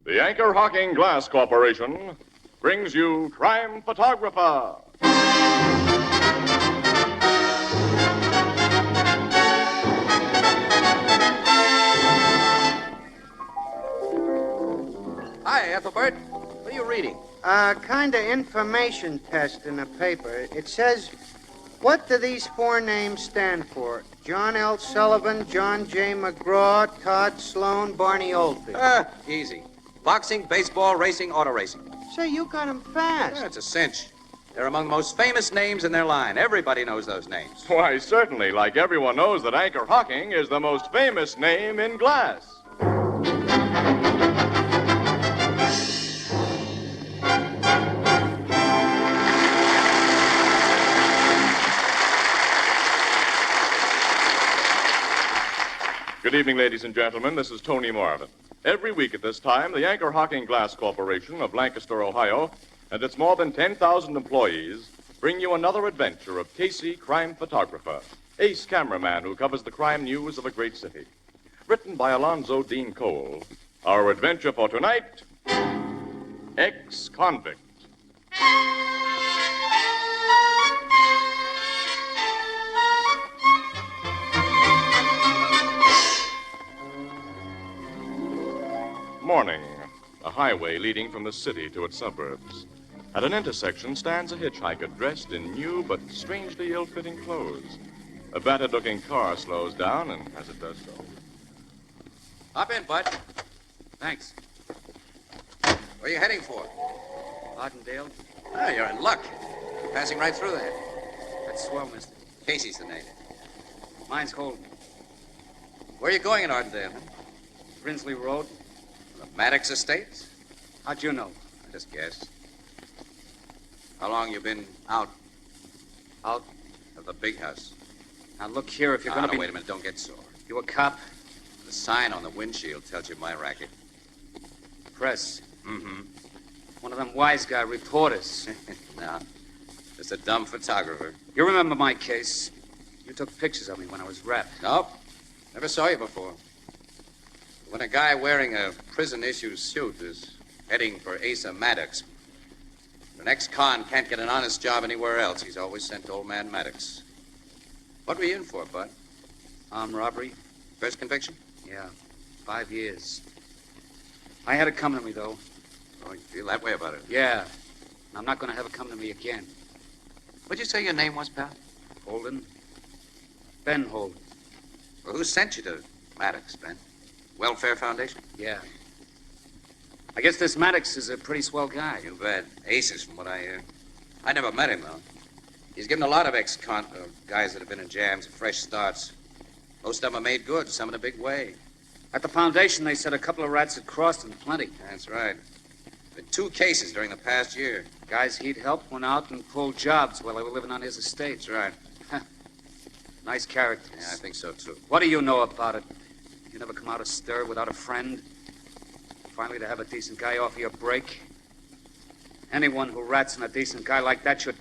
The Anchor Hocking Glass Corporation brings you Crime Photographer. Hi, Ethelbert. What are you reading? Kind of information test in the paper. It says, what do these four names stand for? John L. Sullivan, John J. McGraw, Todd Sloan, Barney Oldfield. Easy. Boxing, baseball, racing, auto racing. Say, you got them fast. Yeah, it's a cinch. They're among the most famous names in their line. Everybody knows those names. Why, certainly, like everyone knows that Anchor Hocking is the most famous name in glass. Good evening, ladies and gentlemen. This is Tony Marvin. Every week at this time, the Anchor Hocking Glass Corporation of Lancaster, Ohio, and its more than 10,000 employees bring you another adventure of Casey, crime photographer, ace cameraman who covers the crime news of a great city. Written by Alonzo Dean Cole, our adventure for tonight, Ex-Convict. Morning. A highway leading from the city to its suburbs. At an intersection stands a hitchhiker dressed in new but strangely ill-fitting clothes. A battered-looking car slows down, and as it does so... Hop in, Bud. Thanks. Where are you heading for? Martindale? Ah, you're in luck. You're passing right through there. That's swell, mister. Casey's the name. Mine's Holden. Where are you going in Ardendale? Brinsley Road. The Maddox Estates? How'd you know? I just guessed. How long you been out? Out? Of the big house? Now, look here, if you're going to be... wait a minute. Don't get sore. You a cop? The sign on the windshield tells you my racket. Press. Mm-hmm. One of them wise guy reporters. No. Just a dumb photographer. You remember my case. You took pictures of me when I was wrapped. Nope. Never saw you before. When a guy wearing a prison-issue suit is heading for Asa Maddox, the next con can't get an honest job anywhere else. He's always sent to old man Maddox. What were you in for, Bud? Armed robbery. First conviction? Yeah. 5 years. I had it coming to me, though. Oh, you feel that way about it? Yeah. And I'm not going to have it come to me again. What'd you say your name was, pal? Holden. Ben Holden. Well, who sent you to Maddox, Ben? Welfare Foundation? Yeah. I guess this Maddox is a pretty swell guy. You bet. Aces, from what I hear. I never met him, though. He's given a lot of guys that have been in jams fresh starts. Most of them are made good, some in a big way. At the foundation, they said a couple of rats had crossed and plenty. That's right. Been 2 cases during the past year. Guys he'd helped went out and pulled jobs while they were living on his estate. That's right. Nice characters. Yeah, I think so, too. What do you know about it? You never come out of stir without a friend? Finally, to have a decent guy offer you a break? Anyone who rats on a decent guy like that should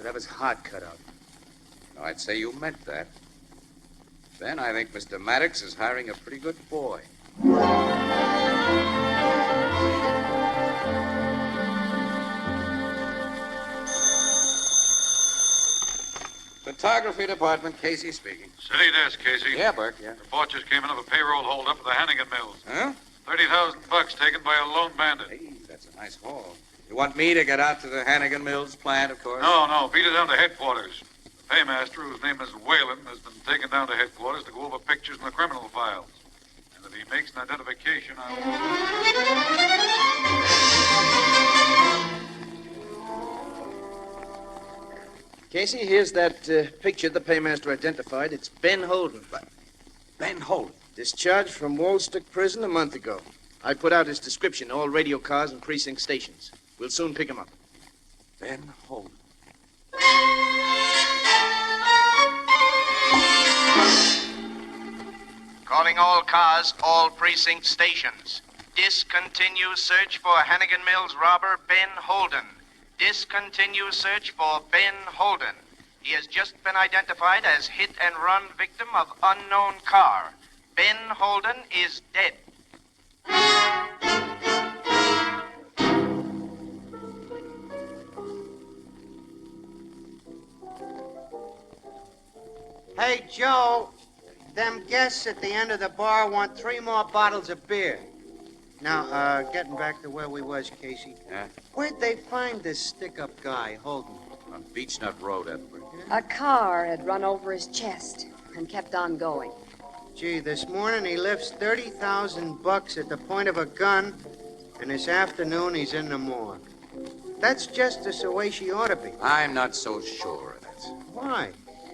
have his heart cut out. No, I'd say you meant that. Then I think Mr. Maddox is hiring a pretty good boy. Photography department, Casey speaking. City desk, Casey. Yeah, Burke, yeah. Report just came in of a payroll holdup at the Hannigan Mills. Huh? $30,000 taken by a lone bandit. Hey, that's a nice haul. You want me to get out to the Hannigan Mills plant, of course? No, beat it down to headquarters. The paymaster, whose name is Whalen, has been taken down to headquarters to go over pictures in the criminal files. And if he makes an identification, Casey, here's that picture the paymaster identified. It's Ben Holden. Ben Holden? Discharged from Woolstick Prison a month ago. I put out his description, all radio cars and precinct stations. We'll soon pick him up. Ben Holden. Calling all cars, all precinct stations. Discontinue search for Hannigan Mills robber Ben Holden. Discontinue search for Ben Holden. He has just been identified as hit-and-run victim of unknown car. Ben Holden is dead. Hey, Joe, them guests at the end of the bar want 3 more bottles of beer. Now, getting back to where we was, Casey. Yeah? Where'd they find this stick-up guy, Holden? On Beechnut Road, Edward. A car had run over his chest and kept on going. Gee, this morning he lifts $30,000 at the point of a gun, and this afternoon he's in the morgue. That's justice the way she ought to be. I'm not so sure of it. Why?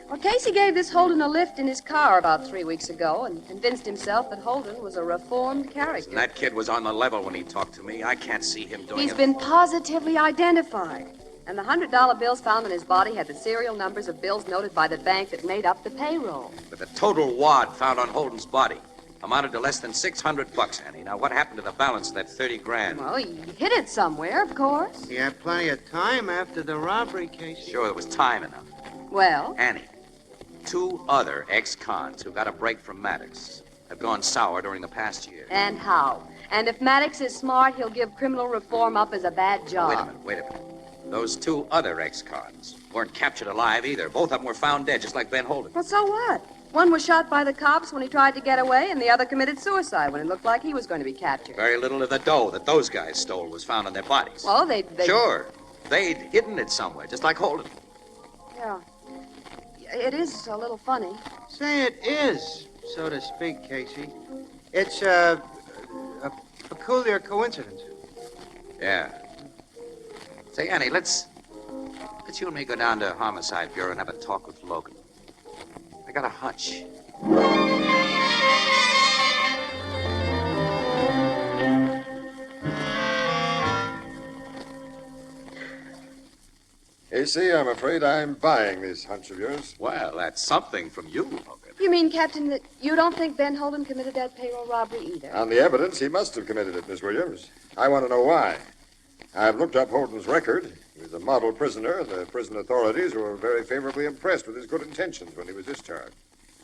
Well, Casey gave this Holden a lift in his car about 3 weeks ago and convinced himself that Holden was a reformed character. That kid was on the level when he talked to me. I can't see him doing He's it. been positively identified. And the $100 bills found in his body had the serial numbers of bills noted by the bank that made up the payroll. But the total wad found on Holden's body amounted to less than $600, Annie. Now, what happened to the balance of that 30 grand? Well, he hid it somewhere, of course. He had plenty of time after the robbery, Casey. Sure, there was time enough. Well? Annie, 2 other ex-cons who got a break from Maddox have gone sour during the past year. And how? And if Maddox is smart, he'll give criminal reform up as a bad job. Wait a minute. Those 2 other ex-cons weren't captured alive either. Both of them were found dead, just like Ben Holden. Well, so what? One was shot by the cops when he tried to get away, and the other committed suicide when it looked like he was going to be captured. Very little of the dough that those guys stole was found on their bodies. Well, they... Sure. They'd hidden it somewhere, just like Holden. Yeah. It is a little funny. Say it is, so to speak, Casey. It's a peculiar coincidence. Yeah. Say, Annie, let's you and me go down to Homicide Bureau and have a talk with Logan. I got a hunch. Casey, I'm afraid I'm buying this hunch of yours. Well, that's something from you, Logan. You mean, Captain, that you don't think Ben Holden committed that payroll robbery either? On the evidence, he must have committed it, Miss Williams. I want to know why. I've looked up Holden's record. He was a model prisoner, and the prison authorities were very favorably impressed with his good intentions when he was discharged.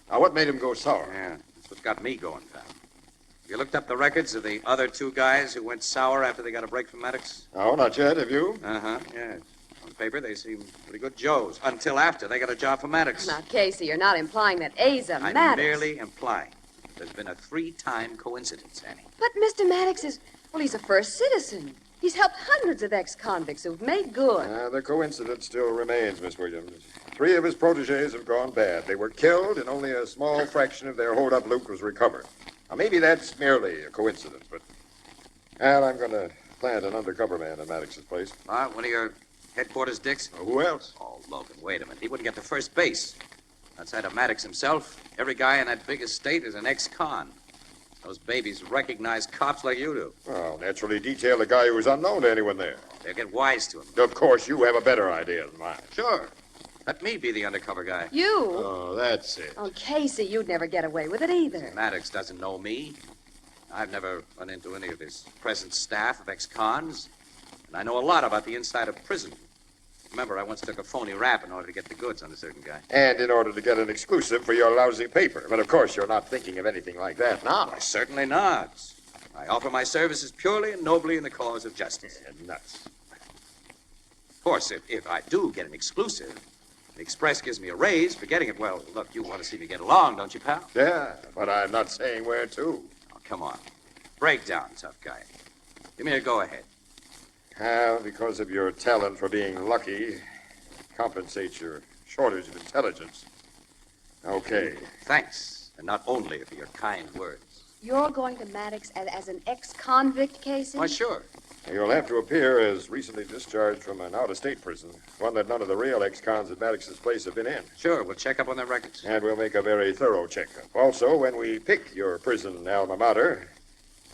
Now, what made him go sour? Yeah, that's what got me going, pal. You looked up the records of the other 2 guys who went sour after they got a break from Maddox? No, not yet. Have you? Uh-huh, yes. On paper, they seem pretty good Joes, until after they got a job for Maddox. Now, Casey, you're not implying that Asa I'm Maddox... merely implying there's been a 3-time coincidence, Annie. But Mr. Maddox is... Well, he's a first citizen. He's helped hundreds of ex-convicts who've made good. The coincidence still remains, Miss Williams. 3 of his protégés have gone bad. They were killed, and only a small fraction of their hold-up loot was recovered. Now, maybe that's merely a coincidence, but... Well, I'm going to plant an undercover man in Maddox's place. One of your Headquarters, Dix? Who else? Oh, Logan, wait a minute. He wouldn't get to first base. Outside of Maddox himself, every guy in that big estate is an ex-con. Those babies recognize cops like you do. Well, naturally detail the guy who was unknown to anyone there. They'll get wise to him. Of course, you have a better idea than mine. Sure. Let me be the undercover guy. You? Oh, that's it. Oh, Casey, you'd never get away with it either. Maddox doesn't know me. I've never run into any of his present staff of ex-cons. And I know a lot about the inside of prison. Remember, I once took a phony rap in order to get the goods on a certain guy. And in order to get an exclusive for your lousy paper. But of course, you're not thinking of anything like that now. Why, certainly not. I offer my services purely and nobly in the cause of justice. Yeah, nuts. Of course, if I do get an exclusive, the Express gives me a raise for getting it. Well, look, you want to see me get along, don't you, pal? Yeah, but I'm not saying where to. Oh, come on. Break down, tough guy. Give me a go-ahead. Because of your talent for being lucky, compensate your shortage of intelligence. Okay. Thanks, and not only for your kind words. You're going to Maddox as an ex-convict, Casey? Why, sure. You'll have to appear as recently discharged from an out-of-state prison, one that none of the real ex-cons at Maddox's place have been in. Sure, we'll check up on their records. And we'll make a very thorough checkup. Also, when we pick your prison alma mater,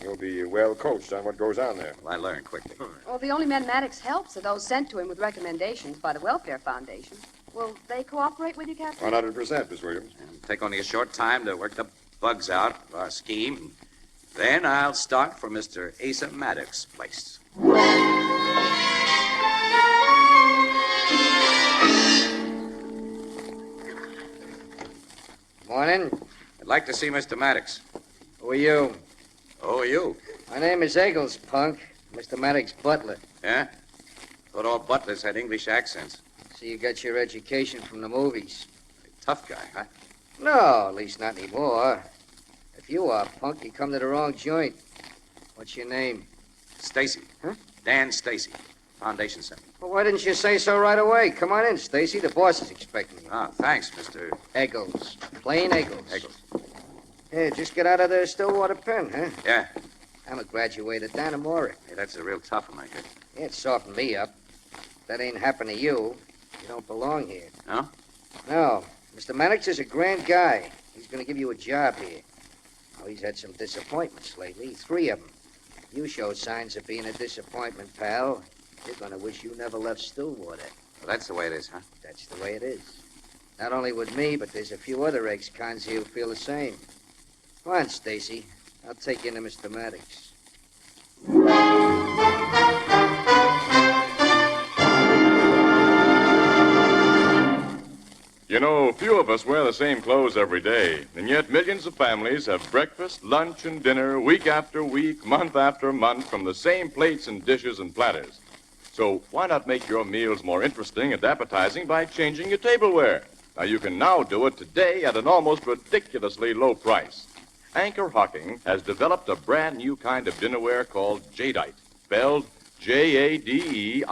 you'll be well coached on what goes on there. Well, I learn quickly. Well, the only men Maddox helps are those sent to him with recommendations by the Welfare Foundation. Will they cooperate with you, Captain? 100%, Miss Williams. It'll take only a short time to work the bugs out of our scheme. Then I'll start for Mr. Asa Maddox's place. Morning. I'd like to see Mr. Maddox. Who are you? Who are you? My name is Eggles, punk. Mr. Maddox Butler. Yeah? Thought all butlers had English accents. So you got your education from the movies. Tough guy, huh? No, at least not anymore. If you are, punk, you come to the wrong joint. What's your name? Stacy. Huh? Dan Stacy. Foundation Center. Well, why didn't you say so right away? Come on in, Stacy. The boss is expecting you. Ah, thanks, Mr. Eggles. Plain Eggles. Eggles. Hey, just get out of the Stillwater pen, huh? Yeah. I'm a graduate at Dannemora. Hey, that's a real tough one, I guess. Yeah, it softened me up. If that ain't happened to you, you don't belong here. No? No. Mr. Maddox is a grand guy. He's going to give you a job here. Oh, he's had some disappointments lately. 3 of them. You show signs of being a disappointment, pal. You're going to wish you never left Stillwater. Well, that's the way it is, huh? That's the way it is. Not only with me, but there's a few other ex-cons here who feel the same. Come on, Stacy. I'll take you into Mr. Maddox. You know, few of us wear the same clothes every day, and yet millions of families have breakfast, lunch, and dinner week after week, month after month from the same plates and dishes and platters. So why not make your meals more interesting and appetizing by changing your tableware? Now, you can now do it today at an almost ridiculously low price. Anchor Hocking has developed a brand new kind of dinnerware called Jadeite, spelled Jadeite,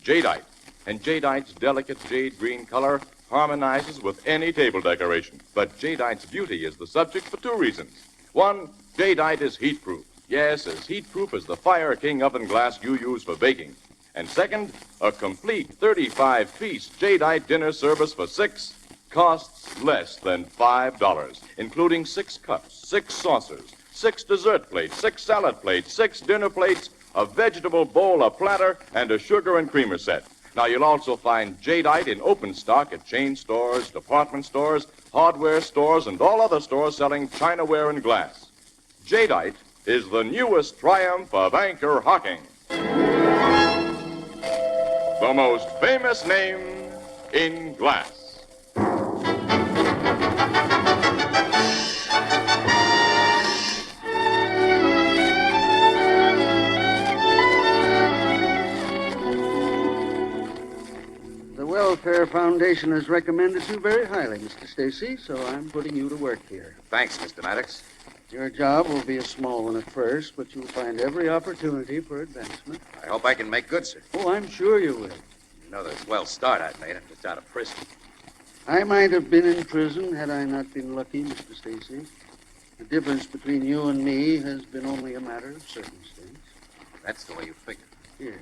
Jadeite. And Jadeite's delicate jade green color harmonizes with any table decoration. But Jadeite's beauty is the subject for 2 reasons. 1, Jadeite is heat-proof. Yes, as heat-proof as the Fire King oven glass you use for baking. And second, a complete 35-piece Jadeite dinner service for 6 costs less than $5, including 6 cups, 6 saucers, 6 dessert plates, 6 salad plates, 6 dinner plates, a vegetable bowl, a platter, and a sugar and creamer set. Now, you'll also find Jadeite in open stock at chain stores, department stores, hardware stores, and all other stores selling chinaware and glass. Jadeite is the newest triumph of Anchor Hocking. The most famous name in glass. The Welfare Foundation has recommended you very highly, Mr. Stacy, so I'm putting you to work here. Thanks, Mr. Maddox. Your job will be a small one at first, but you'll find every opportunity for advancement. I hope I can make good, sir. Oh, I'm sure you will. You know the swell start I've made. I'm just out of prison. I might have been in prison had I not been lucky, Mr. Stacy. The difference between you and me has been only a matter of circumstance. That's the way you figure. Yes.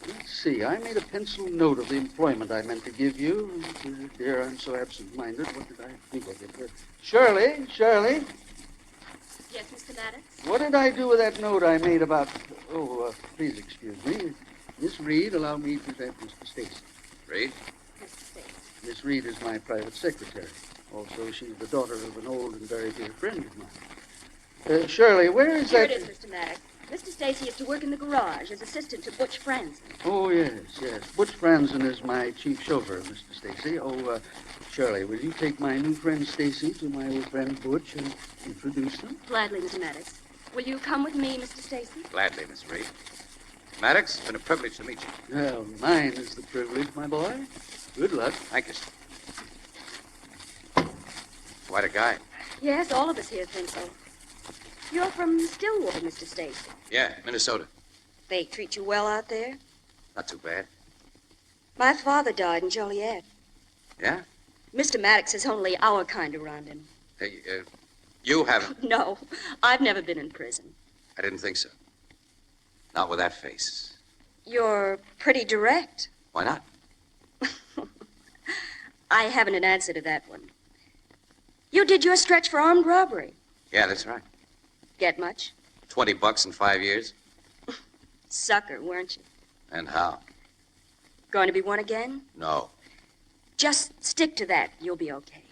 Let's see. I made a pencil note of the employment I meant to give you. Dear, I'm so absent-minded. What did I think of it? Shirley. Yes, Mr. Maddox? What did I do with that note I made about... please excuse me. Miss Reed, allow me to present Mr. Stacy. Reed? Mr. Stacy. Miss Reed is my private secretary. Also, she's the daughter of an old and very dear friend of mine. Shirley, where is Here that... it is, Mr. Maddox. Mr. Stacy is to work in the garage as assistant to Butch Franzen. Oh, yes. Butch Franzen is my chief chauffeur, Mr. Stacy. Shirley, will you take my new friend Stacy to my old friend Butch and introduce them? Gladly, Mr. Maddox. Will you come with me, Mr. Stacy? Gladly, Miss Reed. Maddox, it's been a privilege to meet you. Well, mine is the privilege, my boy. Good luck. Thank you, sir. Quite a guy. Yes, all of us here think so. You're from Stillwater, Mr. Stacy. Yeah, Minnesota. They treat you well out there? Not too bad. My father died in Joliet. Yeah? Mr. Maddox is only our kind around him. Hey, you haven't... No, I've never been in prison. I didn't think so. Not with that face. You're pretty direct. Why not? I haven't an answer to that one. You did your stretch for armed robbery. Yeah, that's right. Get much? $20 in 5 years. Sucker, weren't you? And how? Going to be one again? No. Just stick to that. You'll be okay.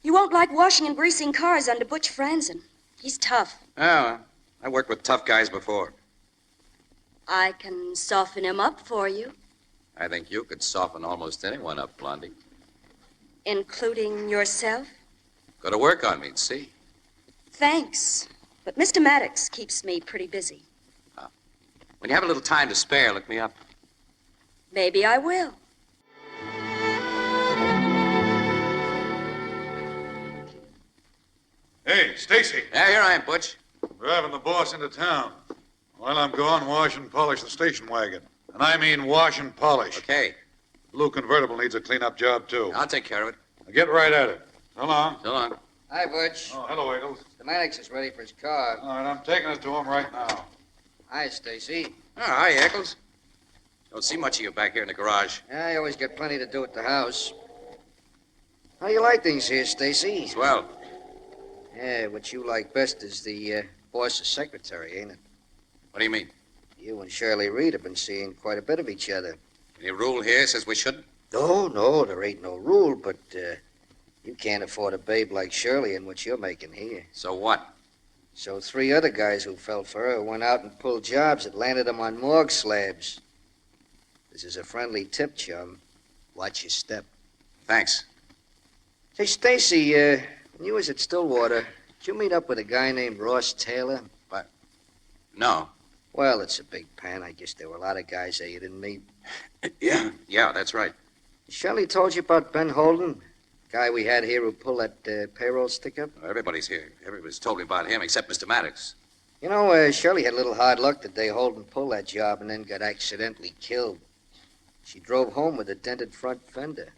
You won't like washing and greasing cars under Butch Franzen. He's tough. Oh, I worked with tough guys before. I can soften him up for you. I think you could soften almost anyone up, Blondie. Including yourself? Go to work on me and see. Thanks. But Mr. Maddox keeps me pretty busy. When you have a little time to spare, look me up. Maybe I will. Hey, Stacy. Yeah, here I am, Butch. Driving the boss into town. While I'm gone, wash and polish the station wagon. And I mean wash and polish. Okay. The blue convertible needs a clean-up job, too. I'll take care of it. Now get right at it. So long. So long. Hi, Butch. Oh, hello, Eagles. The Maddox is ready for his car. All right, I'm taking it to him right now. Hi, Stacy. Oh, hi, Eccles. Don't see much of you back here in the garage. Yeah, I always got plenty to do at the house. How you like things here, Stacy? Swell. Yeah, what you like best is the boss's secretary, ain't it? What do you mean? You and Shirley Reed have been seeing quite a bit of each other. Any rule here says we shouldn't? No, there ain't no rule, but you can't afford a babe like Shirley in what you're making here. So what? So 3 other guys who fell for her went out and pulled jobs that landed them on morgue slabs. This is a friendly tip, chum. Watch your step. Thanks. Say, Stacy, when you was at Stillwater, did you meet up with a guy named Ross Taylor? What? No. Well, it's a big pen. I guess there were a lot of guys there you didn't meet. Yeah, that's right. Shirley told you about Ben Holden? Guy we had here who pulled that payroll stick-up? Everybody's here. Everybody's told me about him except Mr. Maddox. You know, Shirley had a little hard luck the day Holden pulled that job and then got accidentally killed. She drove home with a dented front fender.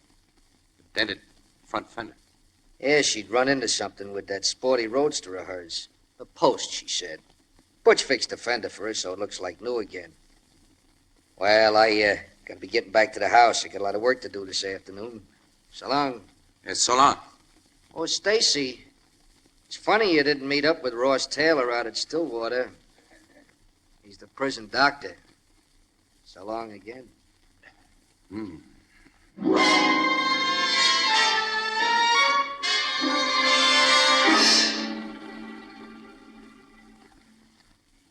Dented front fender? Yeah, she'd run into something with that sporty roadster of hers. A post, she said. Butch fixed the fender for her so it looks like new again. Well, I gotta be getting back to the house. I got a lot of work to do this afternoon. So long. Yes, so long. Oh, Stacy, it's funny you didn't meet up with Ross Taylor out at Stillwater. He's the prison doctor. So long again.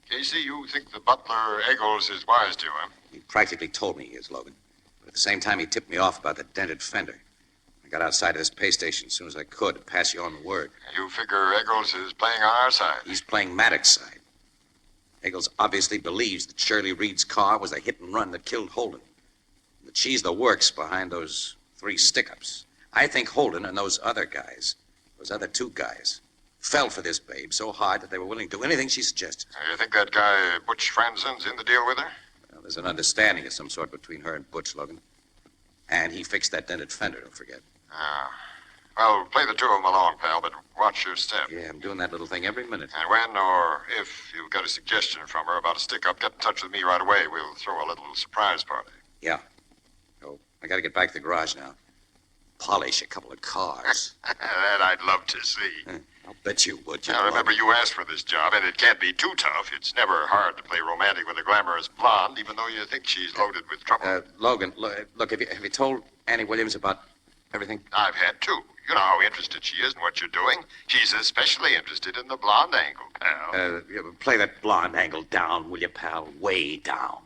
Casey, you think the butler Eggles is wise to him? He practically told me he is, Logan. But at the same time, he tipped me off about the dented fender. I got outside of this pay station as soon as I could to pass you on the word. You figure Eggles is playing on our side? He's playing Maddox's side. Eggles obviously believes that Shirley Reed's car was a hit and run that killed Holden. That she's the works behind those 3 stick-ups. I think Holden and those other guys, those other 2 guys, fell for this babe so hard that they were willing to do anything she suggested. You think that guy Butch Franzen's in the deal with her? Well, there's an understanding of some sort between her and Butch, Logan. And he fixed that dented fender, don't forget. Ah. Well, play the two of them along, pal, but watch your step. Yeah, I'm doing that little thing every minute. And when or if you've got a suggestion from her about a stick-up, get in touch with me right away. We'll throw a little surprise party. Yeah. Oh, I gotta get back to the garage now. Polish a couple of cars. That I'd love to see. I'll bet you would. Now, remember, you asked for this job, and it can't be too tough. It's never hard to play romantic with a glamorous blonde, even though you think she's loaded with trouble. Logan, look, have you told Annie Williams about everything? I've had two. You know how interested she is in what you're doing. She's especially interested in the blonde angle, pal. Play that blonde angle down, will you, pal? Way down.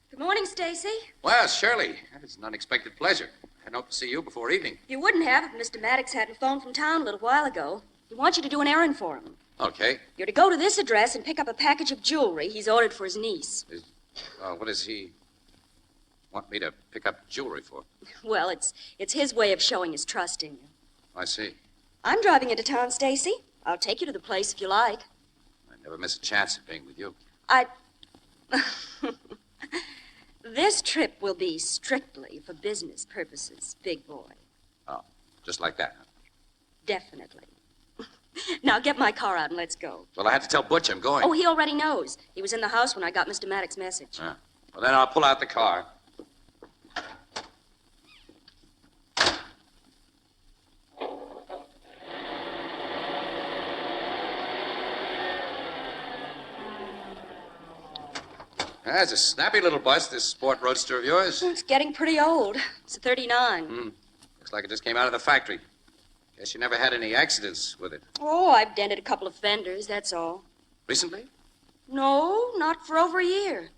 Good morning, Stacy. Well, Shirley, it's an unexpected pleasure. I hoped to see you before evening. You wouldn't have if Mr. Maddox hadn't phoned from town a little while ago. He wants you to do an errand for him. Okay. You're to go to this address and pick up a package of jewelry he's ordered for his niece. What does he want me to pick up jewelry for? Well, it's his way of showing his trust in you. I see. I'm driving into town, Stacy. I'll take you to the place if you like. I never miss a chance of being with you. This trip will be strictly for business purposes, big boy. Oh, just like that, huh? Definitely. Now get my car out and let's go. Well, I had to tell Butch I'm going. Oh, he already knows. He was in the house when I got Mr. Maddox's message. Well, then I'll pull out the car. That's a snappy little bus, this sport roadster of yours. It's getting pretty old. It's a 39. Looks like it just came out of the factory. Guess you never had any accidents with it. Oh, I've dented a couple of fenders, that's all. Recently? No, not for over a year.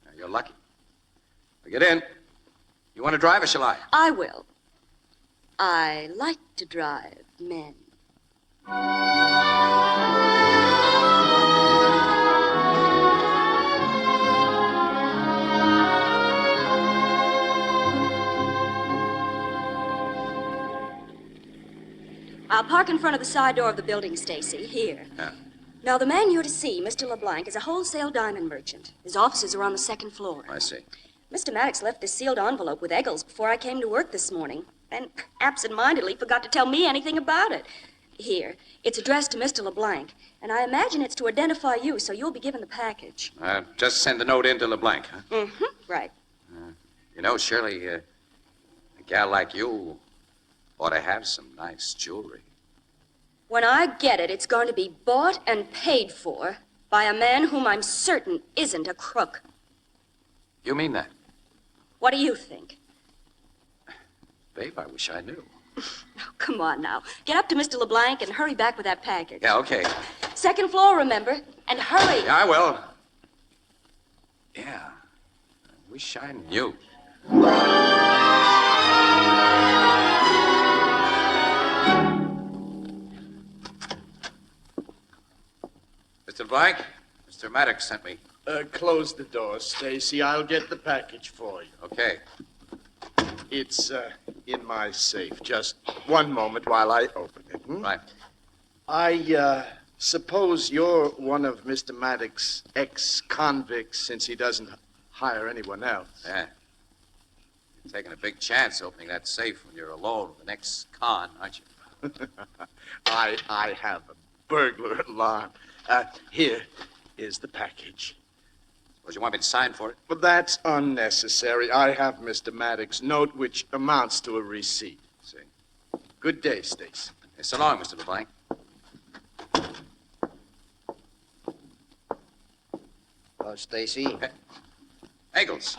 Now, you're lucky. Now, get in. You want to drive or shall I? I will. I like to drive men. I'll park in front of the side door of the building, Stacy, here. Yeah. Now, the man you're to see, Mr. LeBlanc, is a wholesale diamond merchant. His offices are on the second floor. I see. Mr. Maddox left this sealed envelope with Eggles before I came to work this morning, and absent-mindedly forgot to tell me anything about it. Here, it's addressed to Mr. LeBlanc, and I imagine it's to identify you, so you'll be given the package. Just send the note in to LeBlanc, huh? Mm-hmm, right. You know, Shirley, a gal like you ought to have some nice jewelry. When I get it, it's going to be bought and paid for by a man whom I'm certain isn't a crook. You mean that? What do you think? Babe, I wish I knew. Oh, come on now. Get up to Mr. LeBlanc and hurry back with that package. Yeah, okay. Second floor, remember? And hurry. Yeah, I will. Yeah. I wish I knew. Mr. LeBlanc, Mr. Maddox sent me. Close the door, Stacy. I'll get the package for you. Okay. It's in my safe. Just one moment while I open it. Right. I suppose you're one of Mr. Maddox's ex-convicts, since he doesn't hire anyone else. Yeah. You're taking a big chance opening that safe when you're alone with an ex-con, aren't you? I have a burglar alarm. Here is the package. Suppose you want me to sign for it? But that's unnecessary. I have Mr. Maddox's note, which amounts to a receipt. See. Good day, Stacy. Hey, so long, Mr. LeBlanc. Hello, Stacy. Hey. Eggles,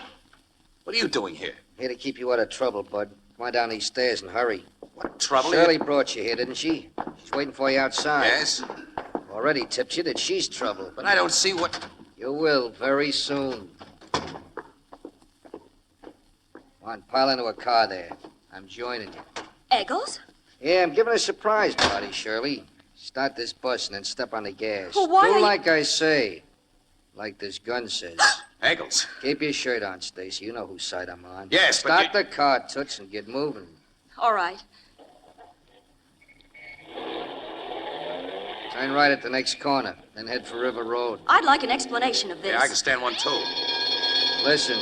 what are you doing here? Here to keep you out of trouble, bud. Come on down these stairs and hurry. What trouble? Shirley brought you here, didn't she? She's waiting for you outside. Yes? Already tipped you that she's trouble. But I don't see what... You will, very soon. Come on, pile into a car there. I'm joining you. Eggles? Yeah, I'm giving a surprise party, Shirley. Start this bus and then step on the gas. Well, why Do are you- like I say. Like this gun says. Eggles. Keep your shirt on, Stacy. You know whose side I'm on. Yes, but Start the car, Toots, and get moving. All right. Turn right at the next corner, then head for River Road. I'd like an explanation of this. Yeah, I can stand one, too. Listen,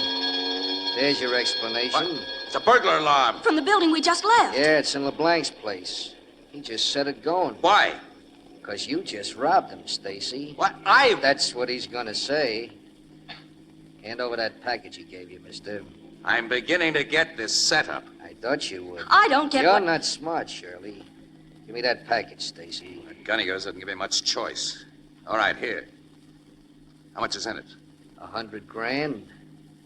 there's your explanation. What? It's a burglar alarm. From the building we just left. Yeah, it's in LeBlanc's place. He just set it going. Why? Because you just robbed him, Stacy. What? That's what he's gonna say. Hand over that package he gave you, mister. I'm beginning to get this setup. I thought you would. I don't get You're what... not smart, Shirley. Give me that package, Stacy. That gun of yours doesn't give me much choice. All right, here. How much is in it? 100 grand.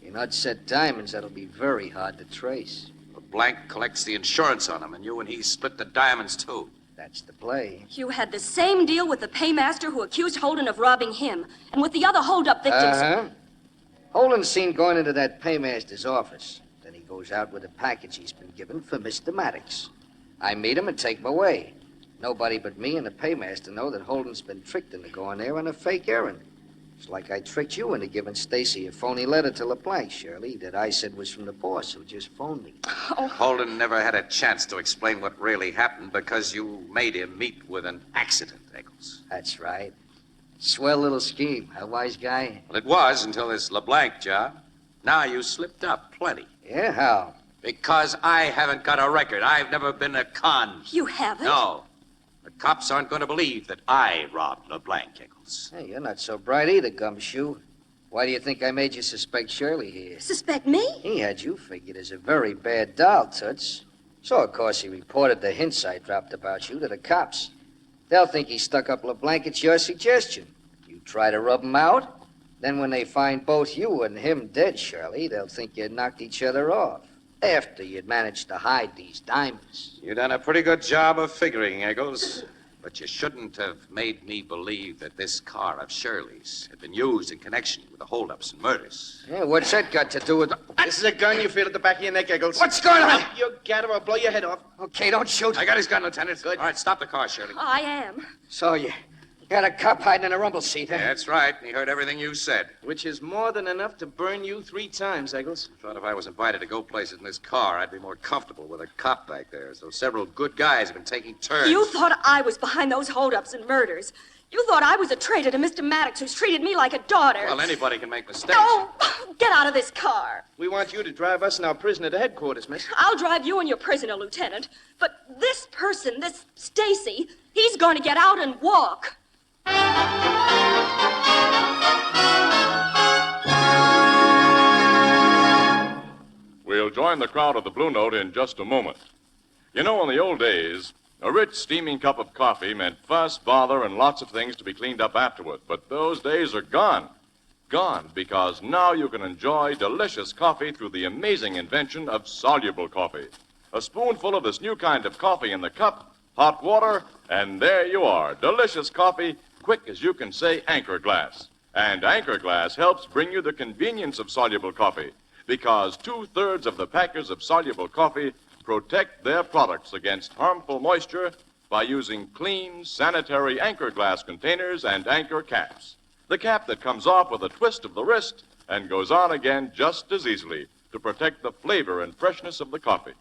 In unset diamonds, that'll be very hard to trace. Blank collects the insurance on him, and you and he split the diamonds, too. That's the play. You had the same deal with the paymaster who accused Holden of robbing him, and with the other hold-up victims. Uh-huh. Holden's seen going into that paymaster's office. Then he goes out with a package he's been given for Mr. Maddox. I meet him and take him away. Nobody but me and the paymaster know that Holden's been tricked into going there on a fake errand. It's like I tricked you into giving Stacy a phony letter to LeBlanc, Shirley, that I said was from the boss who just phoned me. Oh. Holden never had a chance to explain what really happened because you made him meet with an accident, Eccles. That's right. Swell little scheme, huh, wise guy? Well, it was until this LeBlanc job. Now you slipped up plenty. Yeah, how? Because I haven't got a record. I've never been a con. You haven't? No. The cops aren't going to believe that I robbed LeBlanc, Eccles. Hey, you're not so bright either, Gumshoe. Why do you think I made you suspect Shirley here? Suspect me? He had you figured as a very bad doll, Toots. So, of course, he reported the hints I dropped about you to the cops. They'll think he stuck up LeBlanc at your suggestion. You try to rub him out. Then when they find both you and him dead, Shirley, they'll think you knocked each other off. After you'd managed to hide these diamonds. You done a pretty good job of figuring, Eccles. But you shouldn't have made me believe that this car of Shirley's had been used in connection with the holdups and murders. Yeah, what's that got to do with... This is a gun you feel at the back of your neck, Eccles. What's going on? You get her, I'll blow your head off. Okay, don't shoot. I got his gun, Lieutenant. Good. All right, stop the car, Shirley. I am. So you got a cop hiding in a rumble seat, huh? That's right. He heard everything you said. Which is more than enough to burn you 3 times, Eccles. I thought if I was invited to go places in this car, I'd be more comfortable with a cop back there. So several good guys have been taking turns. You thought I was behind those holdups and murders. You thought I was a traitor to Mr. Maddox, who's treated me like a daughter. Well, anybody can make mistakes. No! Get out of this car. We want you to drive us and our prisoner to headquarters, miss. I'll drive you and your prisoner, Lieutenant. But this person, this Stacy, he's going to get out and walk. We'll join the crowd at the Blue Note in just a moment. You know, in the old days, a rich, steaming cup of coffee meant fuss, bother, and lots of things to be cleaned up afterward. But those days are gone. Gone, because now you can enjoy delicious coffee through the amazing invention of soluble coffee. A spoonful of this new kind of coffee in the cup, hot water, and there you are. Delicious coffee, quick as you can say Anchor Glass. And Anchor Glass helps bring you the convenience of soluble coffee, because 2/3 of the packers of soluble coffee protect their products against harmful moisture by using clean, sanitary Anchor Glass containers and Anchor caps. The cap that comes off with a twist of the wrist and goes on again just as easily to protect the flavor and freshness of the coffee.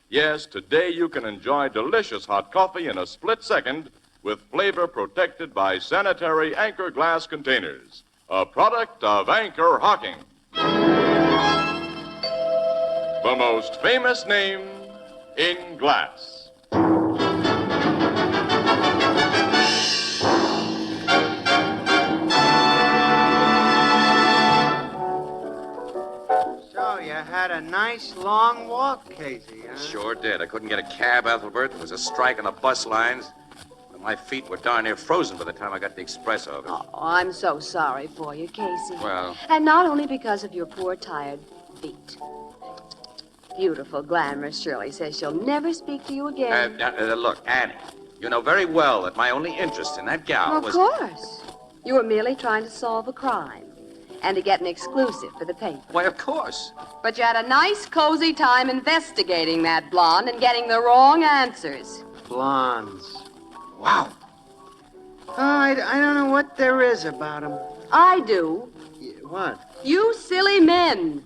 Yes, today you can enjoy delicious hot coffee in a split second with flavor protected by sanitary Anchor Glass containers, a product of Anchor Hocking. The most famous name in glass. So you had a nice long walk, Casey, huh? Sure did. I couldn't get a cab, Ethelbert. There was a strike on the bus lines. My feet were darn near frozen by the time I got the express office. Oh, I'm so sorry for you, Casey. Well, And not only because of your poor, tired feet. Beautiful, glamorous Shirley says she'll never speak to you again. Look, Annie, you know very well that my only interest in that gal Of was... course. You were merely trying to solve a crime and to get an exclusive for the paper. Why, of course. But you had a nice, cozy time investigating that blonde and getting the wrong answers. Blondes. Wow. Oh, I don't know what there is about them. I do. What? You silly men.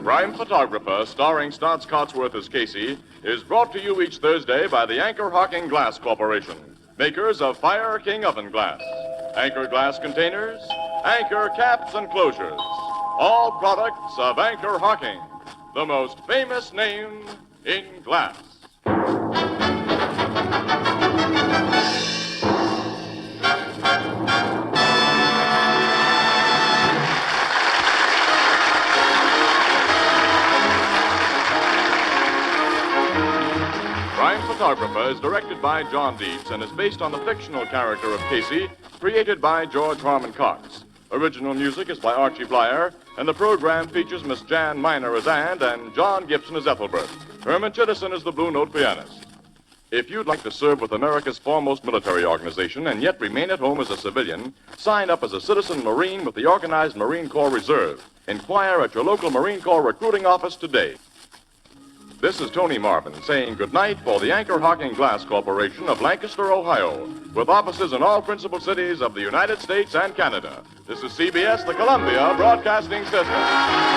Crime Photographer, starring Stotts Cotsworth as Casey, is brought to you each Thursday by the Anchor Hocking Glass Corporation, makers of Fire King Oven Glass, Anchor Glass Containers, Anchor Caps and Closures, all products of Anchor Hocking, the most famous name in glass. Crime Photographer is directed by John Dietz and is based on the fictional character of Casey, created by George Harmon Cox. Original music is by Archie Blyer, and the program features Miss Jan Miner as Ann and John Gibson as Ethelbert. Herman Chittison is the Blue Note pianist. If you'd like to serve with America's foremost military organization and yet remain at home as a civilian, sign up as a citizen Marine with the Organized Marine Corps Reserve. Inquire at your local Marine Corps recruiting office today. This is Tony Marvin saying goodnight for the Anchor Hocking Glass Corporation of Lancaster, Ohio, with offices in all principal cities of the United States and Canada. This is CBS, the Columbia Broadcasting System.